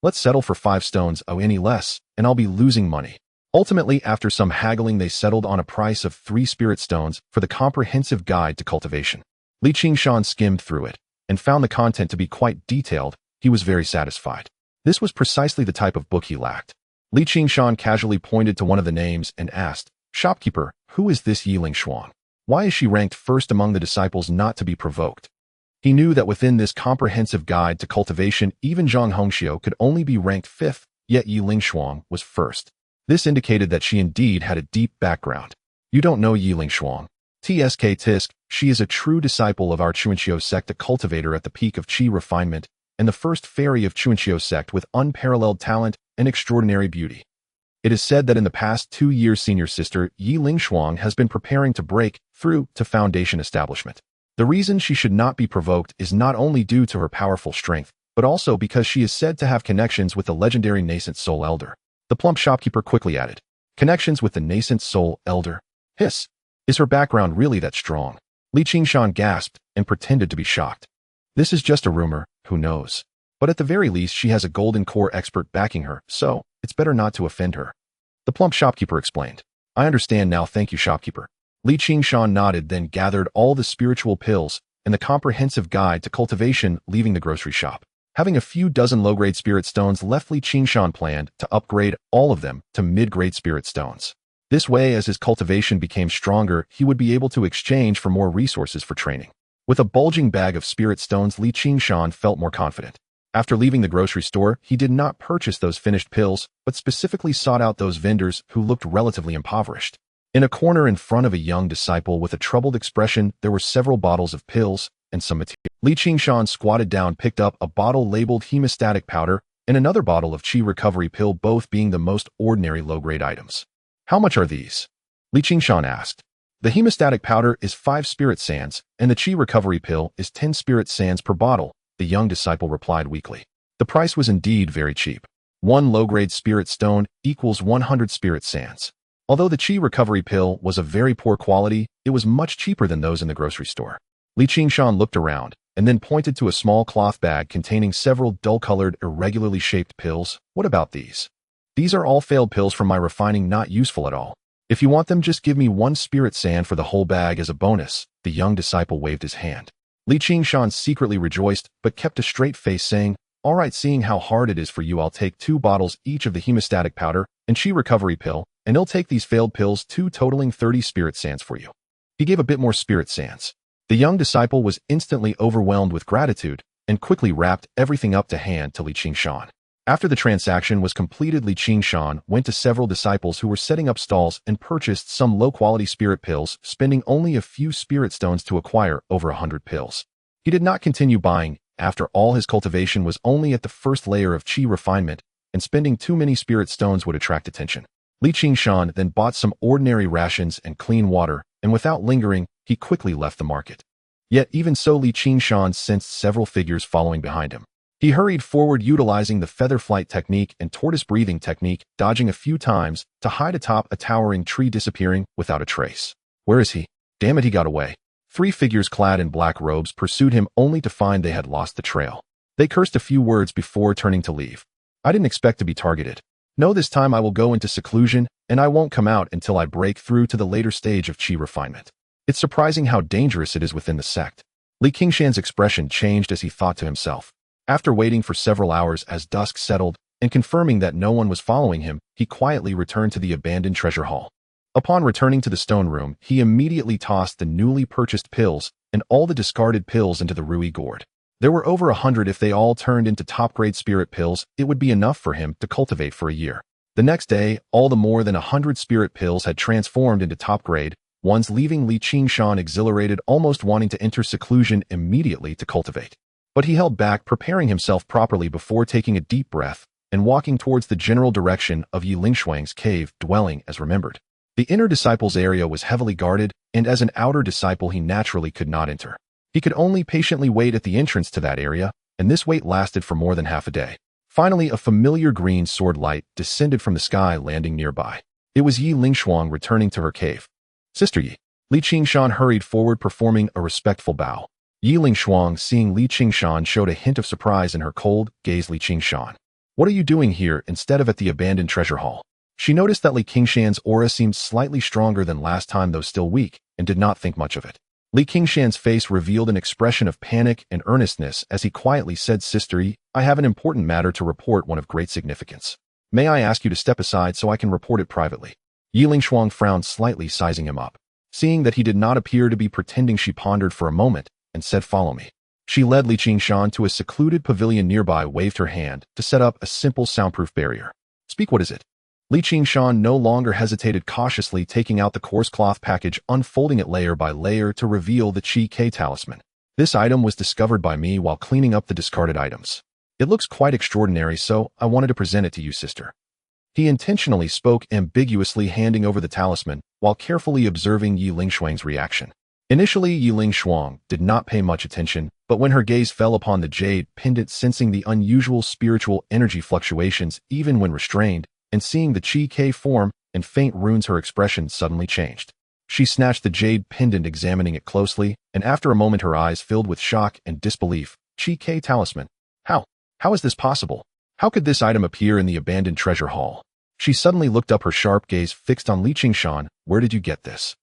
Let's settle for 5 stones. Oh, any less, and I'll be losing money. Ultimately, after some haggling, they settled on a price of 3 spirit stones for the comprehensive guide to cultivation. Qingshan skimmed through it and found the content to be quite detailed. He was very satisfied. This was precisely the type of book he lacked. Qingshan casually pointed to one of the names and asked, Shopkeeper, who is this Qingshan? Why is she ranked first among the disciples not to be provoked? He knew that within this comprehensive guide to cultivation, even Zhang Hongxiu could only be ranked 5th, yet Qingshan was first. This indicated that she indeed had a deep background. You don't know Qingshan. Tisk, she is a true disciple of our Qingshan sect, a cultivator at the peak of Qi refinement, and the first fairy of Qingshan sect with unparalleled talent and extraordinary beauty. It is said that in the past 2 years, senior sister Qingshan has been preparing to break through to foundation establishment. The reason she should not be provoked is not only due to her powerful strength, but also because she is said to have connections with the legendary nascent soul elder. The plump shopkeeper quickly added, Connections with the nascent soul elder? Hiss. Is her background really that strong? Qingshan gasped and pretended to be shocked. This is just a rumor, who knows? But at the very least, she has a golden core expert backing her, so it's better not to offend her. The plump shopkeeper explained. I understand now, thank you, shopkeeper. Qingshan nodded, then gathered all the spiritual pills and the comprehensive guide to cultivation, leaving the grocery shop. Having a few dozen low-grade spirit stones left, Qingshan planned to upgrade all of them to mid-grade spirit stones. This way, as his cultivation became stronger, he would be able to exchange for more resources for training. With a bulging bag of spirit stones, Qingshan felt more confident. After leaving the grocery store, he did not purchase those finished pills, but specifically sought out those vendors who looked relatively impoverished. In a corner in front of a young disciple with a troubled expression, there were several bottles of pills and some material. Qingshan squatted down, picked up a bottle labeled hemostatic powder and another bottle of Qi recovery pill, both being the most ordinary low-grade items. How much are these? Qingshan asked. The hemostatic powder is 5 spirit sands, and the Qi recovery pill is 10 spirit sands per bottle, the young disciple replied weakly. The price was indeed very cheap. 1 low-grade spirit stone equals 100 spirit sands. Although the Qi recovery pill was of very poor quality, it was much cheaper than those in the grocery store. Qingshan looked around and then pointed to a small cloth bag containing several dull-colored, irregularly shaped pills. What about these? These are all failed pills from my refining, not useful at all. If you want them, just give me 1 spirit sand for the whole bag as a bonus. The young disciple waved his hand. Qingshan secretly rejoiced, but kept a straight face, saying, All right, seeing how hard it is for you, I'll take 2 bottles each of the hemostatic powder and Qi recovery pill, and he'll take these failed pills, 2 totaling 30 spirit sands for you. He gave a bit more spirit sands. The young disciple was instantly overwhelmed with gratitude and quickly wrapped everything up to hand to Qingshan. After the transaction was completed, Qingshan went to several disciples who were setting up stalls and purchased some low-quality spirit pills, spending only a few spirit stones to acquire over 100 pills. He did not continue buying. After all, his cultivation was only at the first layer of Qi refinement, and spending too many spirit stones would attract attention. Qingshan then bought some ordinary rations and clean water, and without lingering, he quickly left the market. Yet even so, Qingshan sensed several figures following behind him. He hurried forward, utilizing the feather flight technique and tortoise breathing technique, dodging a few times to hide atop a towering tree, disappearing without a trace. Where is he? Damn it, he got away. 3 figures clad in black robes pursued him, only to find they had lost the trail. They cursed a few words before turning to leave. I didn't expect to be targeted. No, this time I will go into seclusion and I won't come out until I break through to the later stage of Qi refinement. It's surprising how dangerous it is within the sect. Qingshan's expression changed as he thought to himself. After waiting for several hours as dusk settled and confirming that no one was following him, he quietly returned to the abandoned treasure hall. Upon returning to the stone room, he immediately tossed the newly purchased pills and all the discarded pills into the Rui gourd. There were over 100. If they all turned into top-grade spirit pills, it would be enough for him to cultivate for a year. The next day, all the more than 100 spirit pills had transformed into top-grade ones, leaving Qingshan exhilarated, almost wanting to enter seclusion immediately to cultivate. But he held back, preparing himself properly before taking a deep breath and walking towards the general direction of Yi Lingshuang's cave dwelling as remembered. The inner disciples area was heavily guarded, and as an outer disciple he naturally could not enter. He could only patiently wait at the entrance to that area, and this wait lasted for more than half a day. Finally, a familiar green sword light descended from the sky, landing nearby. It was Yi Lingshuang returning to her cave. Sister Yi. Qingshan hurried forward, performing a respectful bow. Yi Lingshuang, seeing Qingshan, showed a hint of surprise in her cold gaze. Qingshan, what are you doing here instead of at the abandoned treasure hall? She noticed that Qingshan's aura seemed slightly stronger than last time, though still weak, and did not think much of it. Qingshan's face revealed an expression of panic and earnestness as he quietly said, Sister Yi, I have an important matter to report, one of great significance. May I ask you to step aside so I can report it privately? Yi Lingshuang frowned slightly, sizing him up. Seeing that he did not appear to be pretending, she pondered for a moment and said, Follow me. She led Qingshan to a secluded pavilion nearby, waved her hand to set up a simple soundproof barrier. Speak, what is it? Qingshan no longer hesitated, cautiously taking out the coarse cloth package, unfolding it layer by layer to reveal the Qi talisman. This item was discovered by me while cleaning up the discarded items. It looks quite extraordinary, so I wanted to present it to you, sister. He intentionally spoke ambiguously, handing over the talisman while carefully observing Yi Lingshuang's reaction. Initially, Yi Lingshuang did not pay much attention, but when her gaze fell upon the jade pendant, sensing the unusual spiritual energy fluctuations even when restrained, and seeing the Qi form and faint runes, her expression suddenly changed. She snatched the jade pendant, examining it closely, and after a moment her eyes filled with shock and disbelief. Qi talisman. How is this possible? How could this item appear in the abandoned treasure hall? She suddenly looked up, her sharp gaze fixed on Qingshan. Where did you get this?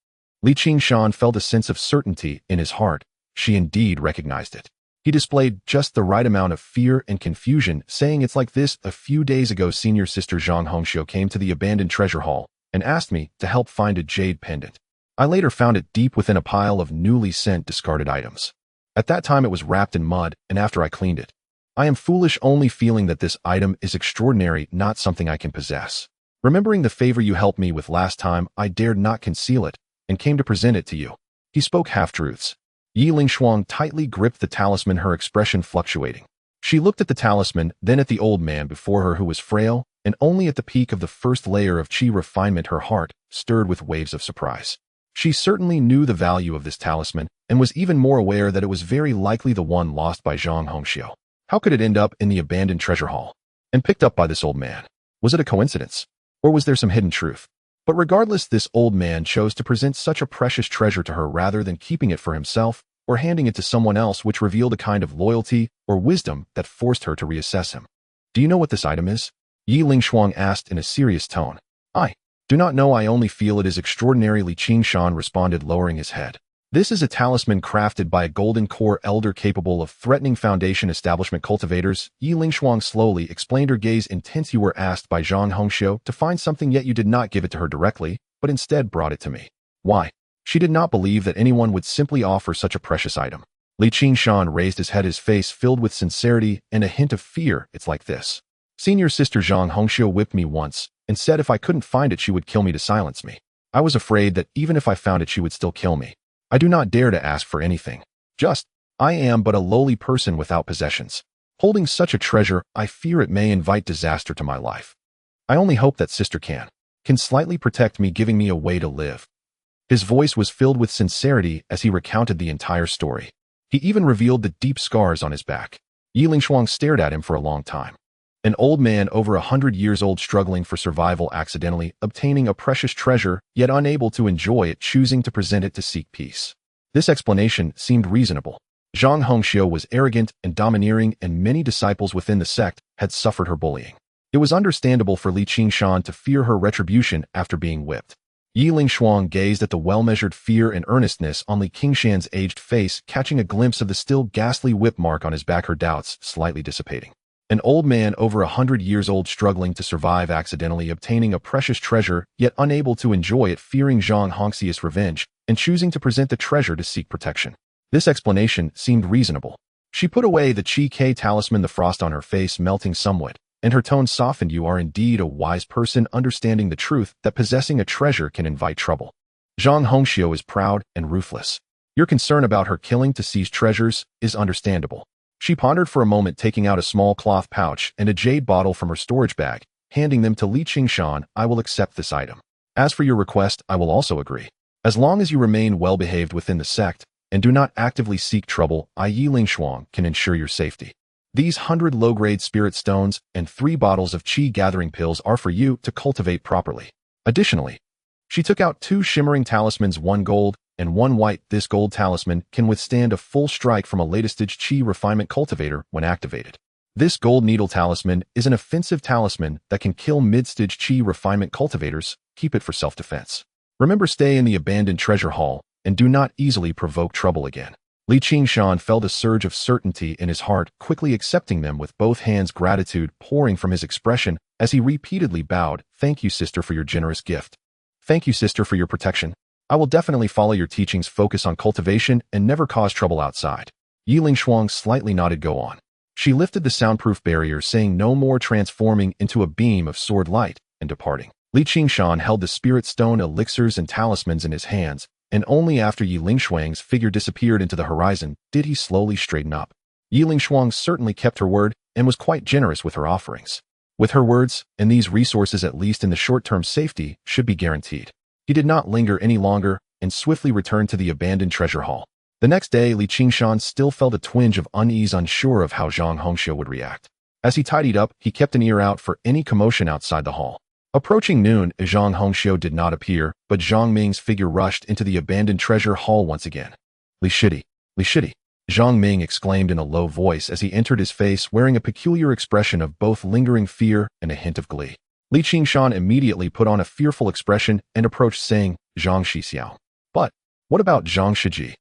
Qingshan felt a sense of certainty in his heart. She indeed recognized it. He displayed just the right amount of fear and confusion, saying, It's like this. A few days ago, senior sister Zhang Hongxiu came to the abandoned treasure hall and asked me to help find a jade pendant. I later found it deep within a pile of newly sent discarded items. At that time it was wrapped in mud, and after I cleaned it, I am foolish, only feeling that this item is extraordinary, not something I can possess. Remembering the favor you helped me with last time, I dared not conceal it and came to present it to you. He spoke half-truths. Yi Lingshuang tightly gripped the talisman, her expression fluctuating. She looked at the talisman, then at the old man before her, who was frail, and only at the peak of the first layer of Qi refinement. Her heart stirred with waves of surprise. She certainly knew the value of this talisman and was even more aware that it was very likely the one lost by Zhang Hongxiu. How could it end up in the abandoned treasure hall and picked up by this old man? Was it a coincidence? Or was there some hidden truth? But regardless, this old man chose to present such a precious treasure to her rather than keeping it for himself or handing it to someone else, which revealed a kind of loyalty or wisdom that forced her to reassess him. Do you know what this item is? Yi Lingshuang asked in a serious tone. I do not know, I only feel it is extraordinary, Qingshan responded, lowering his head. This is a talisman crafted by a golden core elder capable of threatening foundation establishment cultivators. Yi Lingshuang slowly explained, her gaze intense. You were asked by Zhang Hongxiu to find something, yet you did not give it to her directly, but instead brought it to me. Why? She did not believe that anyone would simply offer such a precious item. Qingshan raised his head, his face filled with sincerity and a hint of fear. It's like this. Senior sister Zhang Hongxiu whipped me once and said if I couldn't find it she would kill me to silence me. I was afraid that even if I found it she would still kill me. I do not dare to ask for anything. I am but a lowly person without possessions. Holding such a treasure, I fear it may invite disaster to my life. I only hope that sister can slightly protect me, giving me a way to live. His voice was filled with sincerity as he recounted the entire story. He even revealed the deep scars on his back. Yi Lingshuang stared at him for a long time. An old man over 100 years old, struggling for survival, accidentally obtaining a precious treasure, yet unable to enjoy it, choosing to present it to seek peace. This explanation seemed reasonable. Zhang Hongxiu was arrogant and domineering, and many disciples within the sect had suffered her bullying. It was understandable for Li Qingshan to fear her retribution after being whipped. Yi Lingshuang gazed at the well-measured fear and earnestness on Li Qingshan's aged face, catching a glimpse of the still ghastly whip mark on his back, her doubts slightly dissipating. An old man over 100 years old struggling to survive, accidentally obtaining a precious treasure, yet unable to enjoy it, fearing Zhang Hongxia's revenge, and choosing to present the treasure to seek protection. This explanation seemed reasonable. She put away the Qi K talisman, the frost on her face melting somewhat, and her tone softened. You are indeed a wise person, understanding the truth that possessing a treasure can invite trouble. Zhang Hongxiu is proud and ruthless. Your concern about her killing to seize treasures is understandable. She pondered for a moment, taking out a small cloth pouch and a jade bottle from her storage bag, handing them to Li Qingshan. I will accept this item. As for your request, I will also agree. As long as you remain well-behaved within the sect and do not actively seek trouble, I, Yi Lingshuang, can ensure your safety. These 100 low-grade spirit stones and 3 bottles of qi gathering pills are for you to cultivate properly. Additionally, she took out 2 shimmering talismans, 1 gold and 1 white. This gold talisman can withstand a full strike from a latest-stage qi refinement cultivator when activated. This gold needle talisman is an offensive talisman that can kill mid-stage qi refinement cultivators. Keep it for self-defense. Remember, stay in the abandoned treasure hall and do not easily provoke trouble again. Li Qingshan felt a surge of certainty in his heart, quickly accepting them with both hands, gratitude pouring from his expression as he repeatedly bowed. Thank you, sister, for your generous gift. Thank you, sister, for your protection. I will definitely follow your teachings, focus on cultivation, and never cause trouble outside. Yi Lingshuang slightly nodded. Go on. She lifted the soundproof barrier, saying no more, transforming into a beam of sword light and departing. Li Qingshan held the spirit stone, elixirs, and talismans in his hands, and only after Yi Lingshuang's figure disappeared into the horizon did he slowly straighten up. Yi Lingshuang certainly kept her word and was quite generous with her offerings. With her words, and these resources, at least in the short-term, safety should be guaranteed. He did not linger any longer and swiftly returned to the abandoned treasure hall. The next day, Li Qingshan still felt a twinge of unease, unsure of how Zhang Hongxiu would react. As he tidied up, he kept an ear out for any commotion outside the hall. Approaching noon, Zhang Hongxiu did not appear, but Zhang Ming's figure rushed into the abandoned treasure hall once again. Li Shidi, Li Shidi, Zhang Ming exclaimed in a low voice as he entered, his face wearing a peculiar expression of both lingering fear and a hint of glee. Li Qingshan immediately put on a fearful expression and approached, saying, Zhang Shixiao. But what about Zhang Shiji?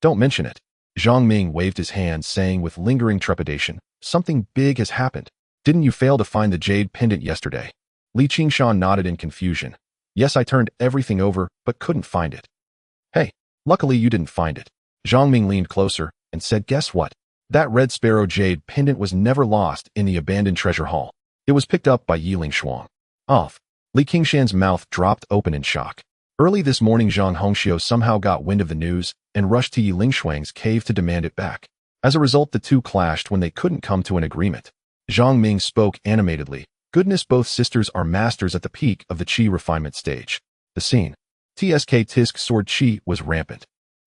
Don't mention it. Zhang Ming waved his hand, saying with lingering trepidation, something big has happened. Didn't you fail to find the jade pendant yesterday? Li Qingshan nodded in confusion. Yes, I turned everything over, but couldn't find it. Hey, luckily you didn't find it. Zhang Ming leaned closer and said, guess what? That red sparrow jade pendant was never lost in the abandoned treasure hall. It was picked up by Yi Lingshuang. Off. Li Qingshan's mouth dropped open in shock. Early this morning, Zhang Hongxiu somehow got wind of the news and rushed to Yi Lingshuang's cave to demand it back. As a result, the two clashed when they couldn't come to an agreement. Zhang Ming spoke animatedly. Goodness, both sisters are masters at the peak of the qi refinement stage. The scene. TSK Tisk sword qi was rampant.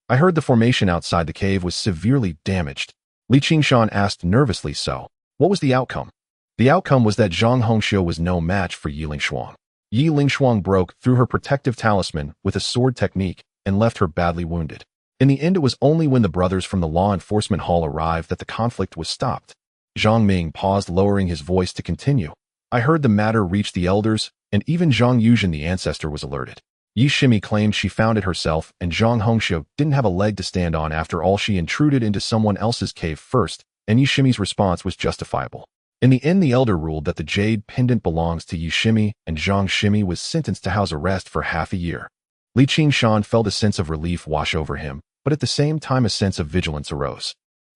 I heard the formation outside the cave was severely damaged. Li Qingshan asked nervously, so what was the outcome? The outcome was that Zhang Hongxiu was no match for Yi Lingshuang. Yi Lingshuang broke through her protective talisman with a sword technique and left her badly wounded. In the end, it was only when the brothers from the law enforcement hall arrived that the conflict was stopped. Zhang Ming paused, lowering his voice to continue. I heard the matter reached the elders, and even Zhang Yuzhen, the ancestor, was alerted. Yi Shimi claimed she found it herself, and Zhang Hongxiu didn't have a leg to stand on. After all, she intruded into someone else's cave first, and Yi Shimi's response was justifiable. In the end, the elder ruled that the jade pendant belongs to Yi Shimi, and Zhang Shimi was sentenced to house arrest for half a year. Li Qingshan felt a sense of relief wash over him, but at the same time a sense of vigilance arose.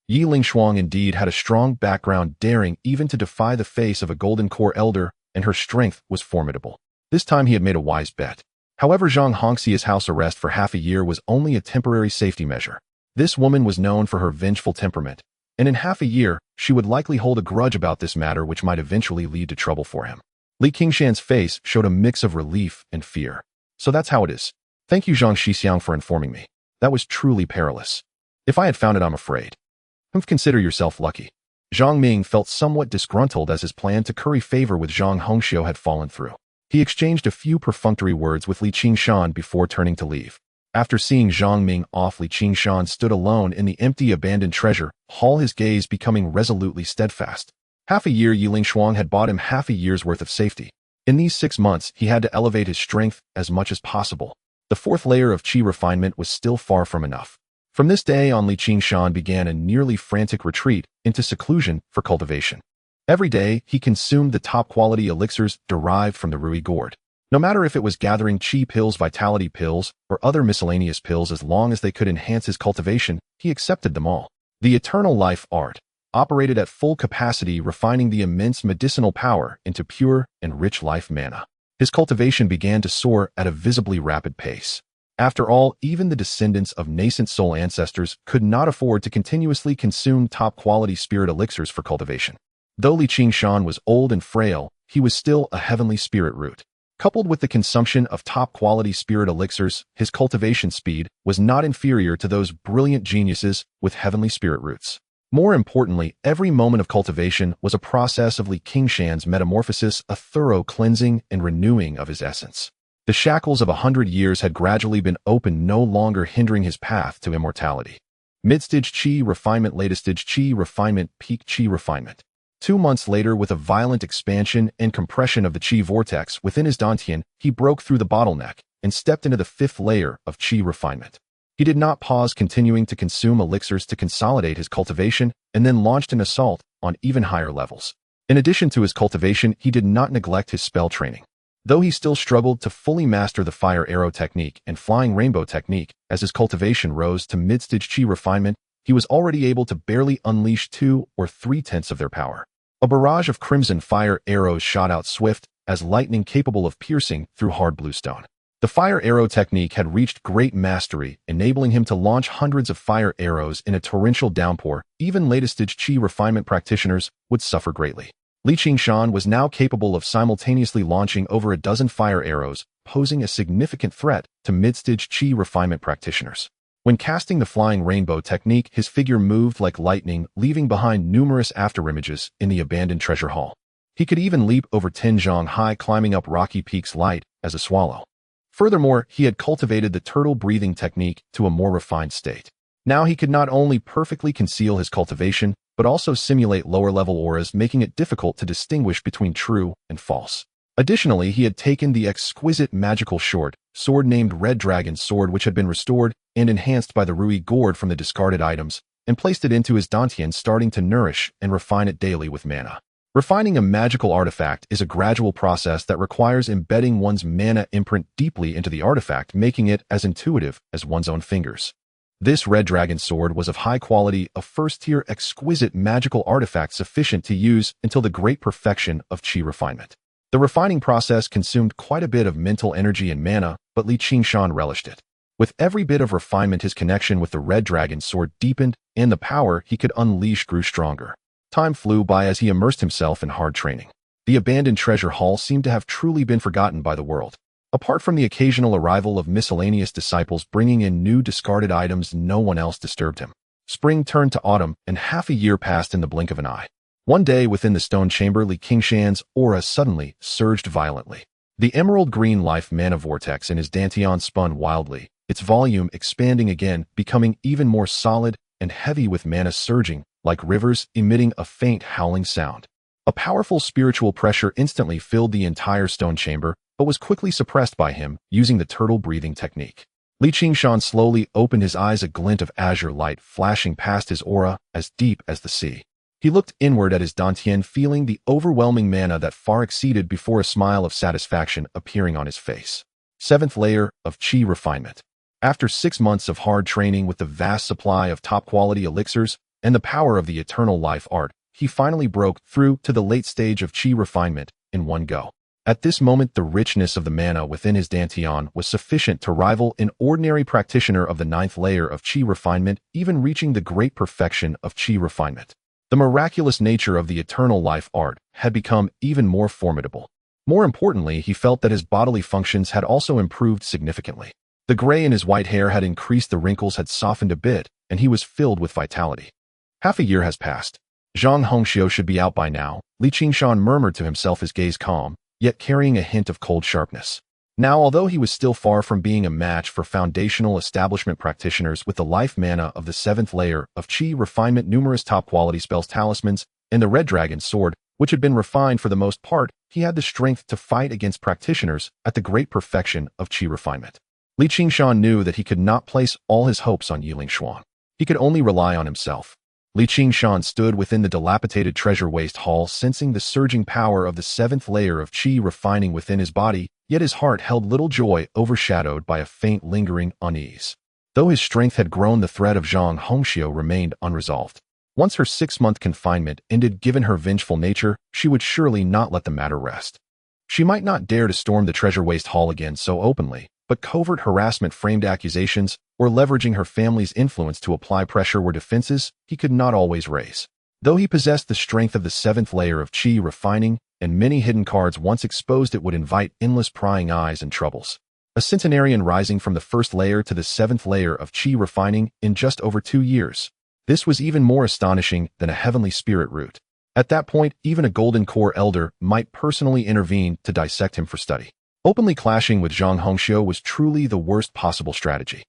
Yi Lingshuang indeed had a strong background, daring even to defy the face of a golden core elder, and her strength was formidable. This time he had made a wise bet. However, Zhang Hongxia's house arrest for half a year was only a temporary safety measure. This woman was known for her vengeful temperament, and in half a year, she would likely hold a grudge about this matter, which might eventually lead to trouble for him. Li Qingshan's face showed a mix of relief and fear. So that's how it is. Thank you, Zhang Shixiang, for informing me. That was truly perilous. If I had found it, I'm afraid. Consider yourself lucky. Zhang Ming felt somewhat disgruntled as his plan to curry favor with Zhang Hongxiu had fallen through. He exchanged a few perfunctory words with Li Qingshan before turning to leave. After seeing Zhang Ming off, Li Qingshan stood alone in the empty abandoned treasure hall, his gaze becoming resolutely steadfast. Half a year Yiling Shuang had bought him half a year's worth of safety. In these 6 months, he had to elevate his strength as much as possible. The 4th layer of qi refinement was still far from enough. From this day on, Qingshan began a nearly frantic retreat into seclusion for cultivation. Every day, he consumed the top-quality elixirs derived from the Rui gourd. No matter if it was gathering qi pills, vitality pills, or other miscellaneous pills, as long as they could enhance his cultivation, he accepted them all. The eternal life art operated at full capacity, refining the immense medicinal power into pure and rich life mana. His cultivation began to soar at a visibly rapid pace. After all, even the descendants of nascent soul ancestors could not afford to continuously consume top-quality spirit elixirs for cultivation. Though Qingshan was old and frail, he was still a heavenly spirit root. Coupled with the consumption of top-quality spirit elixirs, his cultivation speed was not inferior to those brilliant geniuses with heavenly spirit roots. More importantly, every moment of cultivation was a process of Qingshan's metamorphosis, a thorough cleansing and renewing of his essence. The shackles of 100 years had gradually been opened, no longer hindering his path to immortality. Mid-stage qi refinement, latest-stage qi refinement, peak qi refinement. 2 months later, with a violent expansion and compression of the qi vortex within his dantian, he broke through the bottleneck and stepped into the 5th layer of qi refinement. He did not pause, continuing to consume elixirs to consolidate his cultivation, and then launched an assault on even higher levels. In addition to his cultivation, he did not neglect his spell training. Though he still struggled to fully master the fire arrow technique and flying rainbow technique, as his cultivation rose to mid-stage qi refinement, he was already able to barely unleash 2 or 3/10 of their power. A barrage of crimson fire arrows shot out swift as lightning, capable of piercing through hard bluestone. The fire arrow technique had reached great mastery, enabling him to launch hundreds of fire arrows in a torrential downpour. Even latest-stage qi refinement practitioners would suffer greatly. Qingshan was now capable of simultaneously launching over a dozen fire arrows, posing a significant threat to mid-stage qi refinement practitioners. When casting the flying rainbow technique, his figure moved like lightning, leaving behind numerous afterimages in the abandoned treasure hall. He could even leap over 10 zhang high, climbing up rocky peaks light as a swallow. Furthermore, he had cultivated the turtle breathing technique to a more refined state. Now he could not only perfectly conceal his cultivation, but also simulate lower-level auras, making it difficult to distinguish between true and false. Additionally, he had taken the exquisite magical short sword named Red Dragon Sword, which had been restored and enhanced by the Rui gourd from the discarded items, and placed it into his dantian, starting to nourish and refine it daily with mana. Refining a magical artifact is a gradual process that requires embedding one's mana imprint deeply into the artifact, making it as intuitive as one's own fingers. This Red Dragon Sword was of high quality, a first-tier exquisite magical artifact sufficient to use until the great perfection of qi refinement. The refining process consumed quite a bit of mental energy and mana, but Qingshan relished it. With every bit of refinement, his connection with the Red Dragon Sword deepened, and the power he could unleash grew stronger. Time flew by as he immersed himself in hard training. The abandoned treasure hall seemed to have truly been forgotten by the world. Apart from the occasional arrival of miscellaneous disciples bringing in new discarded items, no one else disturbed him. Spring turned to autumn, and half a year passed in the blink of an eye. One day within the stone chamber, Qingshan's aura suddenly surged violently. The emerald green life mana vortex in his dantian spun wildly, its volume expanding again, becoming even more solid and heavy, with mana surging like rivers, emitting a faint howling sound. A powerful spiritual pressure instantly filled the entire stone chamber, but was quickly suppressed by him using the turtle breathing technique. Qingshan slowly opened his eyes, a glint of azure light flashing past his aura, as deep as the sea. He looked inward at his dantian, feeling the overwhelming mana that far exceeded before a smile of satisfaction appearing on his face. 7th layer of qi refinement. After 6 months of hard training with the vast supply of top-quality elixirs and the power of the eternal life art, he finally broke through to the late stage of qi refinement in one go. At this moment, the richness of the mana within his dantian was sufficient to rival an ordinary practitioner of the 9th layer of qi refinement, even reaching the great perfection of qi refinement. The miraculous nature of the eternal life art had become even more formidable. More importantly, he felt that his bodily functions had also improved significantly. The gray in his white hair had increased, the wrinkles had softened a bit, and he was filled with vitality. Half a year has passed. Zhang Hongxiu should be out by now, Qingshan murmured to himself, his gaze calm, yet carrying a hint of cold sharpness. Now, although he was still far from being a match for foundational establishment practitioners with the life mana of the 7th layer of qi refinement, numerous top-quality spells, talismans, and the Red Dragon Sword, which had been refined for the most part, he had the strength to fight against practitioners at the great perfection of qi refinement. Li Qingshan knew that he could not place all his hopes on Yi Lingshuang. He could only rely on himself. Li Qingshan stood within the dilapidated treasure waste hall, sensing the surging power of the seventh layer of qi refining within his body, yet his heart held little joy, overshadowed by a faint lingering unease. Though his strength had grown, the threat of Zhang Hongxiu remained unresolved. Once her 6-month confinement ended, given her vengeful nature, she would surely not let the matter rest. She might not dare to storm the treasure waste hall again so openly, but covert harassment, framed accusations, or leveraging her family's influence to apply pressure were defenses he could not always raise. Though he possessed the strength of the seventh layer of qi refining and many hidden cards once exposed, it would invite endless prying eyes and troubles. A centenarian rising from the first layer to the seventh layer of qi refining in just over 2 years. This was even more astonishing than a heavenly spirit root. At that point, even a golden core elder might personally intervene to dissect him for study. Openly clashing with Zhang Hongxiu was truly the worst possible strategy.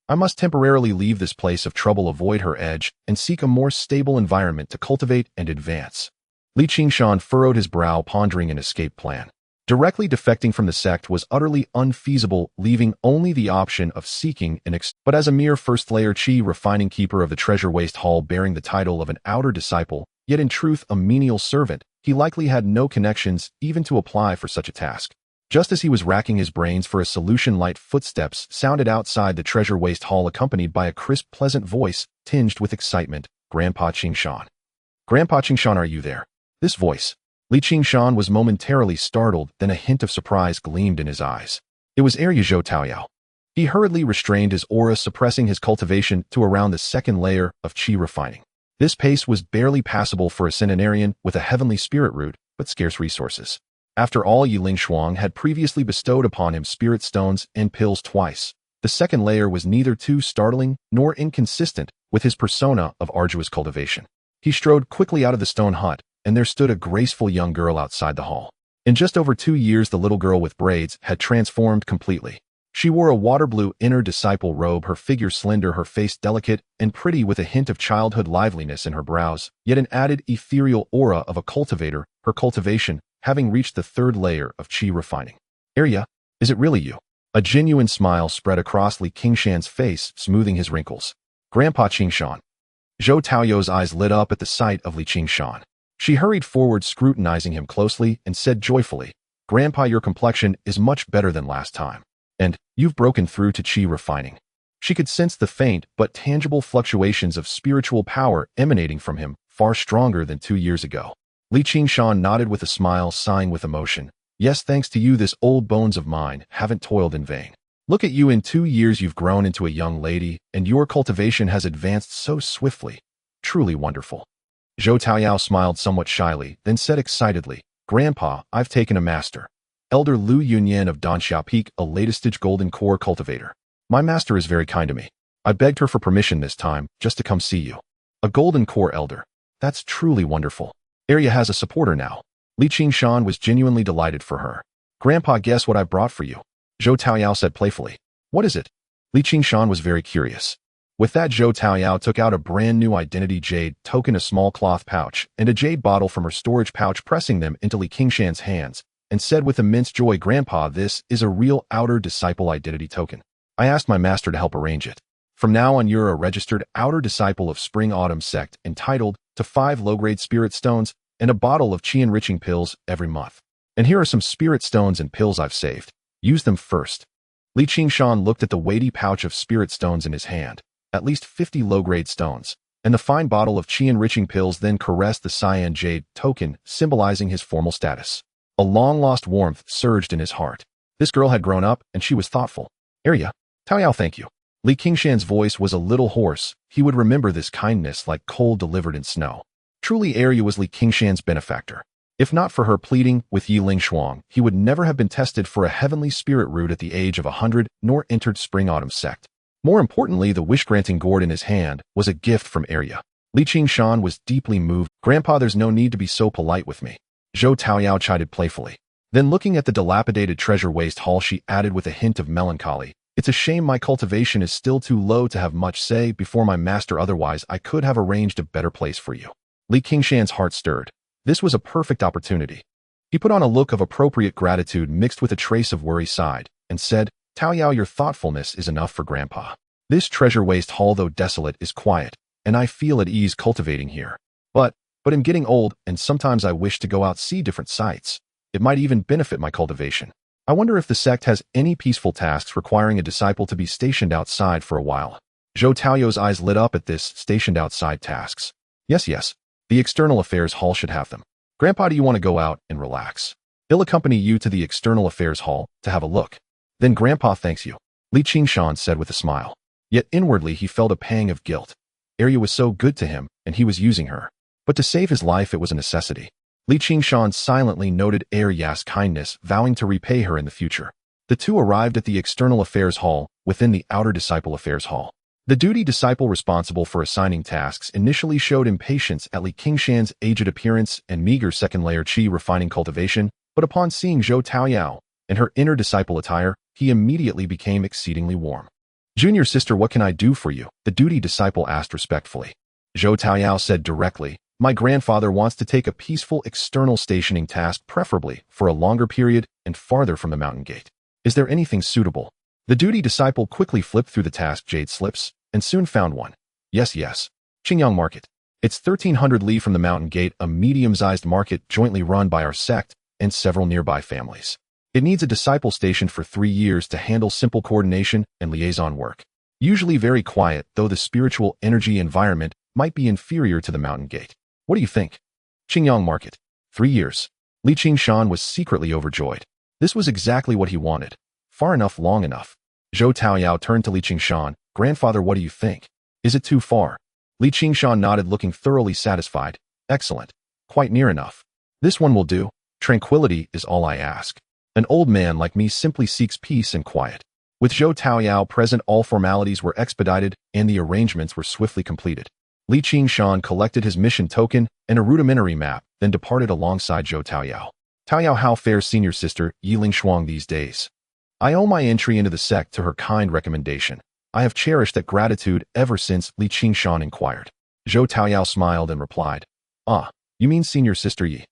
I must temporarily leave this place of trouble, avoid her edge, and seek a more stable environment to cultivate and advance. Li Qingshan furrowed his brow, pondering an escape plan. Directly defecting from the sect was utterly unfeasible, leaving only the option of seeking an but as a mere first-layer qi refining keeper of the treasure waste hall, bearing the title of an outer disciple, yet in truth a menial servant, he likely had no connections even to apply for such a task. Just as he was racking his brains for a solution, light footsteps sounded outside the treasure waste hall, accompanied by a crisp, pleasant voice tinged with excitement. "Grandpa Qingshan. Grandpa Qingshan, are you there?" This voice. Li Qingshan was momentarily startled, then a hint of surprise gleamed in his eyes. It was Area Zhou Taoyao. He hurriedly restrained his aura, suppressing his cultivation to around the second layer of qi refining. This pace was barely passable for a centenarian with a heavenly spirit root, but scarce resources. After all, Yi Lingshuang had previously bestowed upon him spirit stones and pills twice. The second layer was neither too startling nor inconsistent with his persona of arduous cultivation. He strode quickly out of the stone hut, and there stood a graceful young girl outside the hall. In just over 2 years, the little girl with braids had transformed completely. She wore a water blue inner disciple robe, her figure slender, her face delicate and pretty, with a hint of childhood liveliness in her brows, yet an added ethereal aura of a cultivator, her cultivation having reached the third layer of qi refining. "Arya, is it really you?" A genuine smile spread across Li Qingshan's face, smoothing his wrinkles. "Grandpa Qingshan." Zhou Taoyao's eyes lit up at the sight of Li Qingshan. She hurried forward, scrutinizing him closely, and said joyfully, "Grandpa, your complexion is much better than last time. And you've broken through to qi refining." She could sense the faint but tangible fluctuations of spiritual power emanating from him, far stronger than 2 years ago. Li Qingshan nodded with a smile, sighing with emotion. "Yes, thanks to you, this old bones of mine haven't toiled in vain. Look at you, in 2 years you've grown into a young lady, and your cultivation has advanced so swiftly. Truly wonderful." Zhou Taoyao smiled somewhat shyly, then said excitedly, "Grandpa, I've taken a master. Elder Lu Yunyan of Danxia Peak, a latest-stage golden core cultivator. My master is very kind to me. I begged her for permission this time, just to come see you. A golden core elder. That's truly wonderful. Arya has a supporter now." Li Qingshan was genuinely delighted for her. "Grandpa, guess what I brought for you?" Zhou Taoyao said playfully. "What is it?" Li Qingshan was very curious. With that, Zhou Taoyao took out a brand new identity jade token, a small cloth pouch, and a jade bottle from her storage pouch, pressing them into Li Qingshan's hands, and said with immense joy, "Grandpa, this is a real outer disciple identity token. I asked my master to help arrange it. From now on, you're a registered outer disciple of Spring-Autumn sect, entitled to 5 low-grade spirit stones and a bottle of qi-enriching pills every month. And here are some spirit stones and pills I've saved. Use them first." Li Qingshan looked at the weighty pouch of spirit stones in his hand, at least 50 low-grade stones, and the fine bottle of qi-enriching pills, then caressed the cyan jade token, symbolizing his formal status. A long-lost warmth surged in his heart. This girl had grown up, and she was thoughtful. "Arya, Taoyao, thank you." Li Qingshan's voice was a little hoarse. He would remember this kindness like coal delivered in snow. Truly, Arya was Li Qingshan's benefactor. If not for her pleading with Yi Lingshuang, he would never have been tested for a heavenly spirit root at the age of 100, nor entered Spring-Autumn sect. More importantly, the wish-granting gourd in his hand was a gift from Arya. Li Qingshan was deeply moved. "Grandpa, there's no need to be so polite with me," Zhou Taoyao chided playfully. Then, looking at the dilapidated treasure waste hall, she added with a hint of melancholy, "It's a shame my cultivation is still too low to have much say before my master, otherwise I could have arranged a better place for you." Li Qingshan's heart stirred. This was a perfect opportunity. He put on a look of appropriate gratitude mixed with a trace of worry side, and said, Tao Yao, your thoughtfulness is enough for Grandpa. This treasure waste hall, though desolate, is quiet, and I feel at ease cultivating here. But I'm getting old, and sometimes I wish to go out see different sights. It might even benefit my cultivation. I wonder if the sect has any peaceful tasks requiring a disciple to be stationed outside for a while. Zhou Taoyao's eyes lit up at this stationed outside tasks. Yes. The External Affairs Hall should have them. Grandpa, do you want to go out and relax? He'll accompany you to the External Affairs Hall to have a look. Then Grandpa thanks you, Li Qingshan said with a smile. Yet inwardly he felt a pang of guilt. Arya was so good to him, and he was using her. But to save his life it was a necessity. Li Qingshan silently noted Arya's kindness, vowing to repay her in the future. The two arrived at the External Affairs Hall, within the Outer Disciple Affairs Hall. The duty disciple responsible for assigning tasks initially showed impatience at Li Qingshan's aged appearance and meager second-layer qi refining cultivation, but upon seeing Zhou Taoyao and her inner disciple attire, he immediately became exceedingly warm. Junior sister, what can I do for you? The duty disciple asked respectfully. Zhou Taoyao said directly, my grandfather wants to take a peaceful external stationing task, preferably for a longer period and farther from the mountain gate. Is there anything suitable? The duty disciple quickly flipped through the task jade slips and soon found one. Yes. Qingyang Market. It's 1300 li from the mountain gate, a medium-sized market jointly run by our sect and several nearby families. It needs a disciple stationed for 3 years to handle simple coordination and liaison work. Usually very quiet, though the spiritual energy environment might be inferior to the mountain gate. What do you think? Qingyang Market. 3 years. Li Qingshan was secretly overjoyed. This was exactly what he wanted. Far enough, long enough. Zhou Taoyao turned to Li Qingshan. Grandfather, what do you think? Is it too far? Li Qingshan nodded, looking thoroughly satisfied. Excellent. Quite near enough. This one will do. Tranquility is all I ask. An old man like me simply seeks peace and quiet. With Zhou Taoyao present, all formalities were expedited and the arrangements were swiftly completed. Li Qingshan collected his mission token and a rudimentary map, then departed alongside Zhou Taoyao. Taoyao, how fares senior sister Yi Lingshuang these days? I owe my entry into the sect to her kind recommendation. I have cherished that gratitude ever since, Li Qingshan inquired. Zhou Taoyao smiled and replied, you mean senior sister Yi?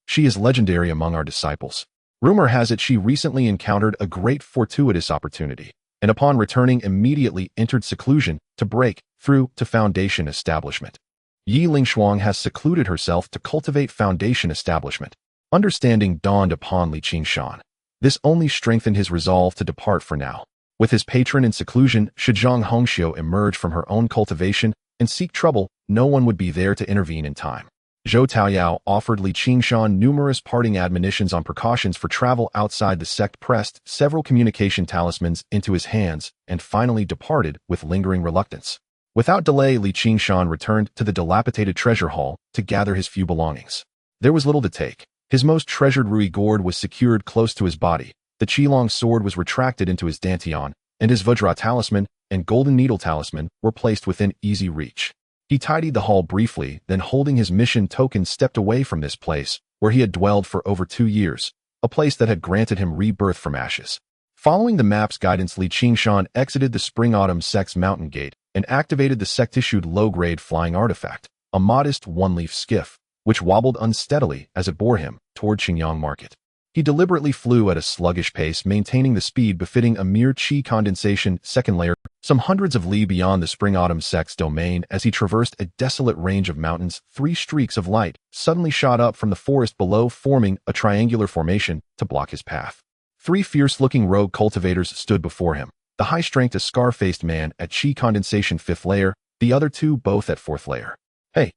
She is legendary among our disciples. Rumor has it she recently encountered a great fortuitous opportunity, and upon returning immediately entered seclusion to break through to foundation establishment. Yi Lingshuang has secluded herself to cultivate foundation establishment. Understanding dawned upon Li Qingshan. This only strengthened his resolve to depart for now. With his patron in seclusion, should Zhang Hongxiu emerge from her own cultivation and seek trouble, no one would be there to intervene in time. Zhou Taoyao offered Li Qingshan numerous parting admonitions on precautions for travel outside the sect, pressed several communication talismans into his hands, and finally departed with lingering reluctance. Without delay, Li Qingshan returned to the dilapidated treasure hall to gather his few belongings. There was little to take. His most treasured Rui gourd was secured close to his body, the Qilong sword was retracted into his dantian, and his Vajra talisman and golden needle talisman were placed within easy reach. He tidied the hall briefly, then holding his mission token stepped away from this place, where he had dwelled for over 2 years, a place that had granted him rebirth from ashes. Following the map's guidance, Li Qingshan exited the Spring-Autumn Sect's mountain gate and activated the sect-issued low-grade flying artifact, a modest one-leaf skiff, which wobbled unsteadily as it bore him toward Qingyang Market. He deliberately flew at a sluggish pace, maintaining the speed befitting a mere qi condensation second layer, some hundreds of li beyond the Spring-Autumn Sect's domain. As he traversed a desolate range of mountains, 3 streaks of light suddenly shot up from the forest below, forming a triangular formation to block his path. 3 fierce-looking rogue cultivators stood before him, the high-strength, a scar-faced man at qi condensation 5th layer, the other 2 both at 4th layer. Hey,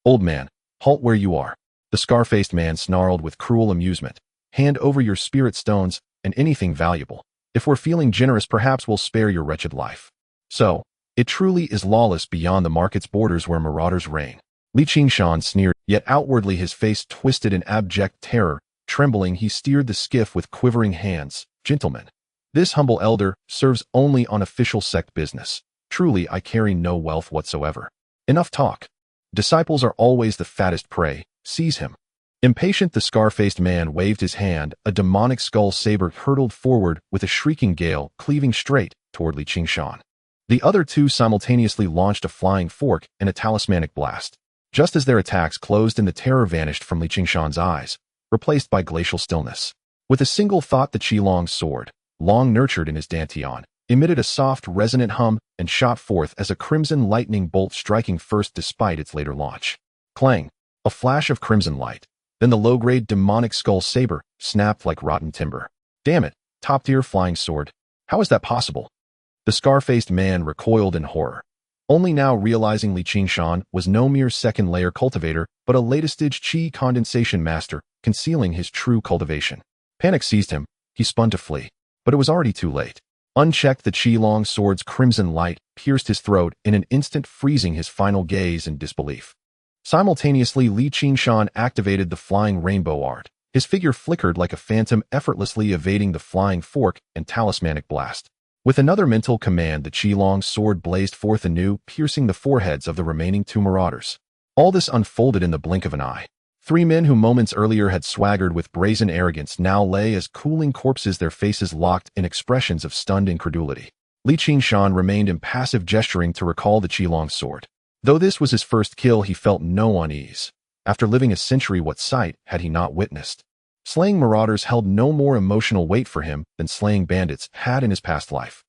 old man, halt where you are. The scar-faced man snarled with cruel amusement. Hand over your spirit stones and anything valuable. If we're feeling generous, perhaps we'll spare your wretched life. So, it truly is lawless beyond the market's borders where marauders reign. Li Qingshan sneered, yet outwardly his face twisted in abject terror. Trembling, he steered the skiff with quivering hands. Gentlemen, this humble elder serves only on official sect business. Truly, I carry no wealth whatsoever. Enough talk. Disciples are always the fattest prey. Seize him. Impatient, the scar-faced man waved his hand. A demonic skull saber hurtled forward with a shrieking gale, cleaving straight toward Li Qingshan. The other 2 simultaneously launched a flying fork and a talismanic blast. Just as their attacks closed and the terror vanished from Qingshan's eyes, replaced by glacial stillness. With a single thought, the Qilong's sword, long nurtured in his dantian, emitted a soft, resonant hum and shot forth as a crimson lightning bolt, striking first despite its later launch. Clang! A flash of crimson light. Then the low-grade demonic skull saber snapped like rotten timber. Damn it, top-tier flying sword. How is that possible? The scar-faced man recoiled in horror, only now realizing Qingshan was no mere second-layer cultivator, but a latest-stage qi condensation master, concealing his true cultivation. Panic seized him. He spun to flee, but it was already too late. Unchecked, the Qilong sword's crimson light pierced his throat in an instant, freezing his final gaze in disbelief. Simultaneously, Qingshan activated the flying rainbow art. His figure flickered like a phantom, effortlessly evading the flying fork and talismanic blast. With another mental command, the Qilong sword blazed forth anew, piercing the foreheads of the remaining two marauders. All this unfolded in the blink of an eye. Three men who moments earlier had swaggered with brazen arrogance now lay as cooling corpses, their faces locked in expressions of stunned incredulity. Qingshan remained impassive, gesturing to recall the Qilong sword. Though this was his first kill, he felt no unease. After living a century, what sight had he not witnessed? Slaying marauders held no more emotional weight for him than slaying bandits had in his past life.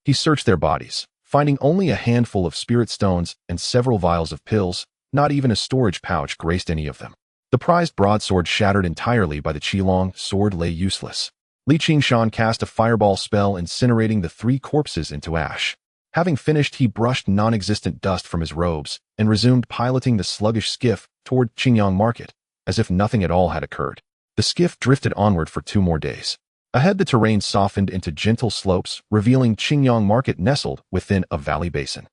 He searched their bodies, finding only a handful of spirit stones and several vials of pills. Not even a storage pouch graced any of them. The prized broadsword, shattered entirely by the Qilong sword, lay useless. Qingshan cast a fireball spell, incinerating the three corpses into ash. Having finished, he brushed non-existent dust from his robes and resumed piloting the sluggish skiff toward Qingshan Market, as if nothing at all had occurred. The skiff drifted onward for 2 more days. Ahead, the terrain softened into gentle slopes, revealing Qingshan Market nestled within a valley basin.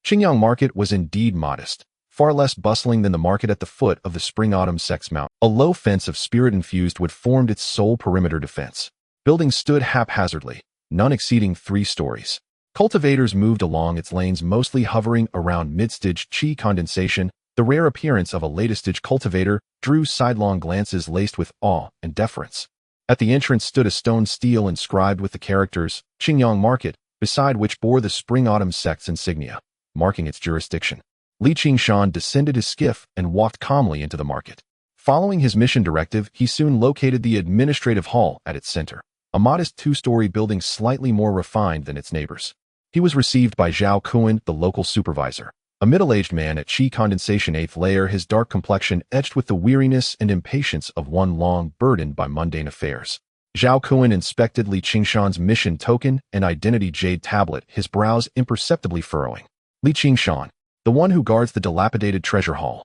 Qingshan Market was indeed modest, far less bustling than the market at the foot of the Spring-Autumn Sex Mountain. A low fence of spirit-infused wood formed its sole perimeter defense. Buildings stood haphazardly, none exceeding 3 stories. Cultivators moved along its lanes, mostly hovering around mid-stage qi condensation. The rare appearance of a latest-stage cultivator drew sidelong glances laced with awe and deference. At the entrance stood a stone stele inscribed with the characters Qingshan Market, beside which bore the Spring-Autumn Sect's insignia, marking its jurisdiction. Qingshan descended his skiff and walked calmly into the market. Following his mission directive, he soon located the administrative hall at its center, a modest 2-story building slightly more refined than its neighbors. He was received by Zhao Kuan, the local supervisor, a middle-aged man at qi condensation 8th layer, his dark complexion etched with the weariness and impatience of one long burdened by mundane affairs. Zhao Kuan inspected Qingshan's mission token and identity jade tablet, his brows imperceptibly furrowing. Qingshan, the one who guards the dilapidated treasure hall.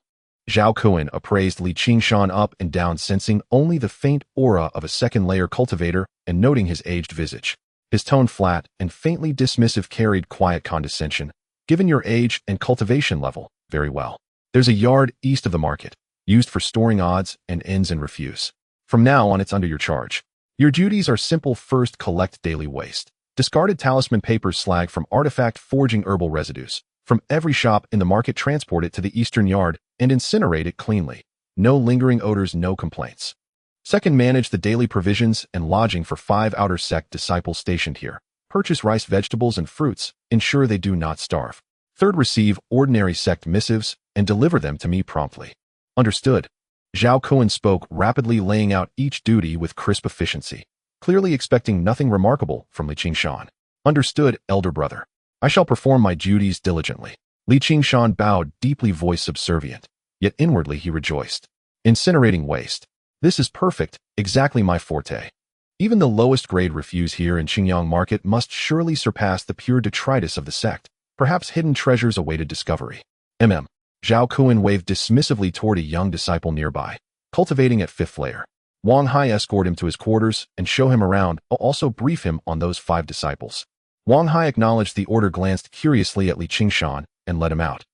Zhao Kuan appraised Qingshan up and down, sensing only the faint aura of a second-layer cultivator and noting his aged visage. His tone, flat and faintly dismissive, carried quiet condescension. Given your age and cultivation level, very well. There's a yard east of the market, used for storing odds and ends and refuse. From now on, it's under your charge. Your duties are simple. First, collect daily waste. Discarded talisman papers, slag from artifact forging, herbal residues. From every shop in the market, transport it to the eastern yard and incinerate it cleanly. No lingering odors, no complaints. Second, manage the daily provisions and lodging for 5 outer sect disciples stationed here. Purchase rice, vegetables, and fruits. Ensure they do not starve. Third, receive ordinary sect missives and deliver them to me promptly. Understood. Zhao Kuan spoke rapidly, laying out each duty with crisp efficiency, clearly expecting nothing remarkable from Qingshan. Understood, elder brother. I shall perform my duties diligently. Qingshan bowed, deeply, voice subservient, yet inwardly he rejoiced. Incinerating waste. This is perfect, exactly my forte. Even the lowest grade refuse here in Qingshan Market must surely surpass the pure detritus of the sect. Perhaps hidden treasures awaited discovery. Zhao Kuan waved dismissively toward a young disciple nearby, cultivating at 5th layer. Wang Hai escort him to his quarters and show him around. I'll also brief him on those 5 disciples. Wang Hai acknowledged the order, glanced curiously at Qingshan, and let him out.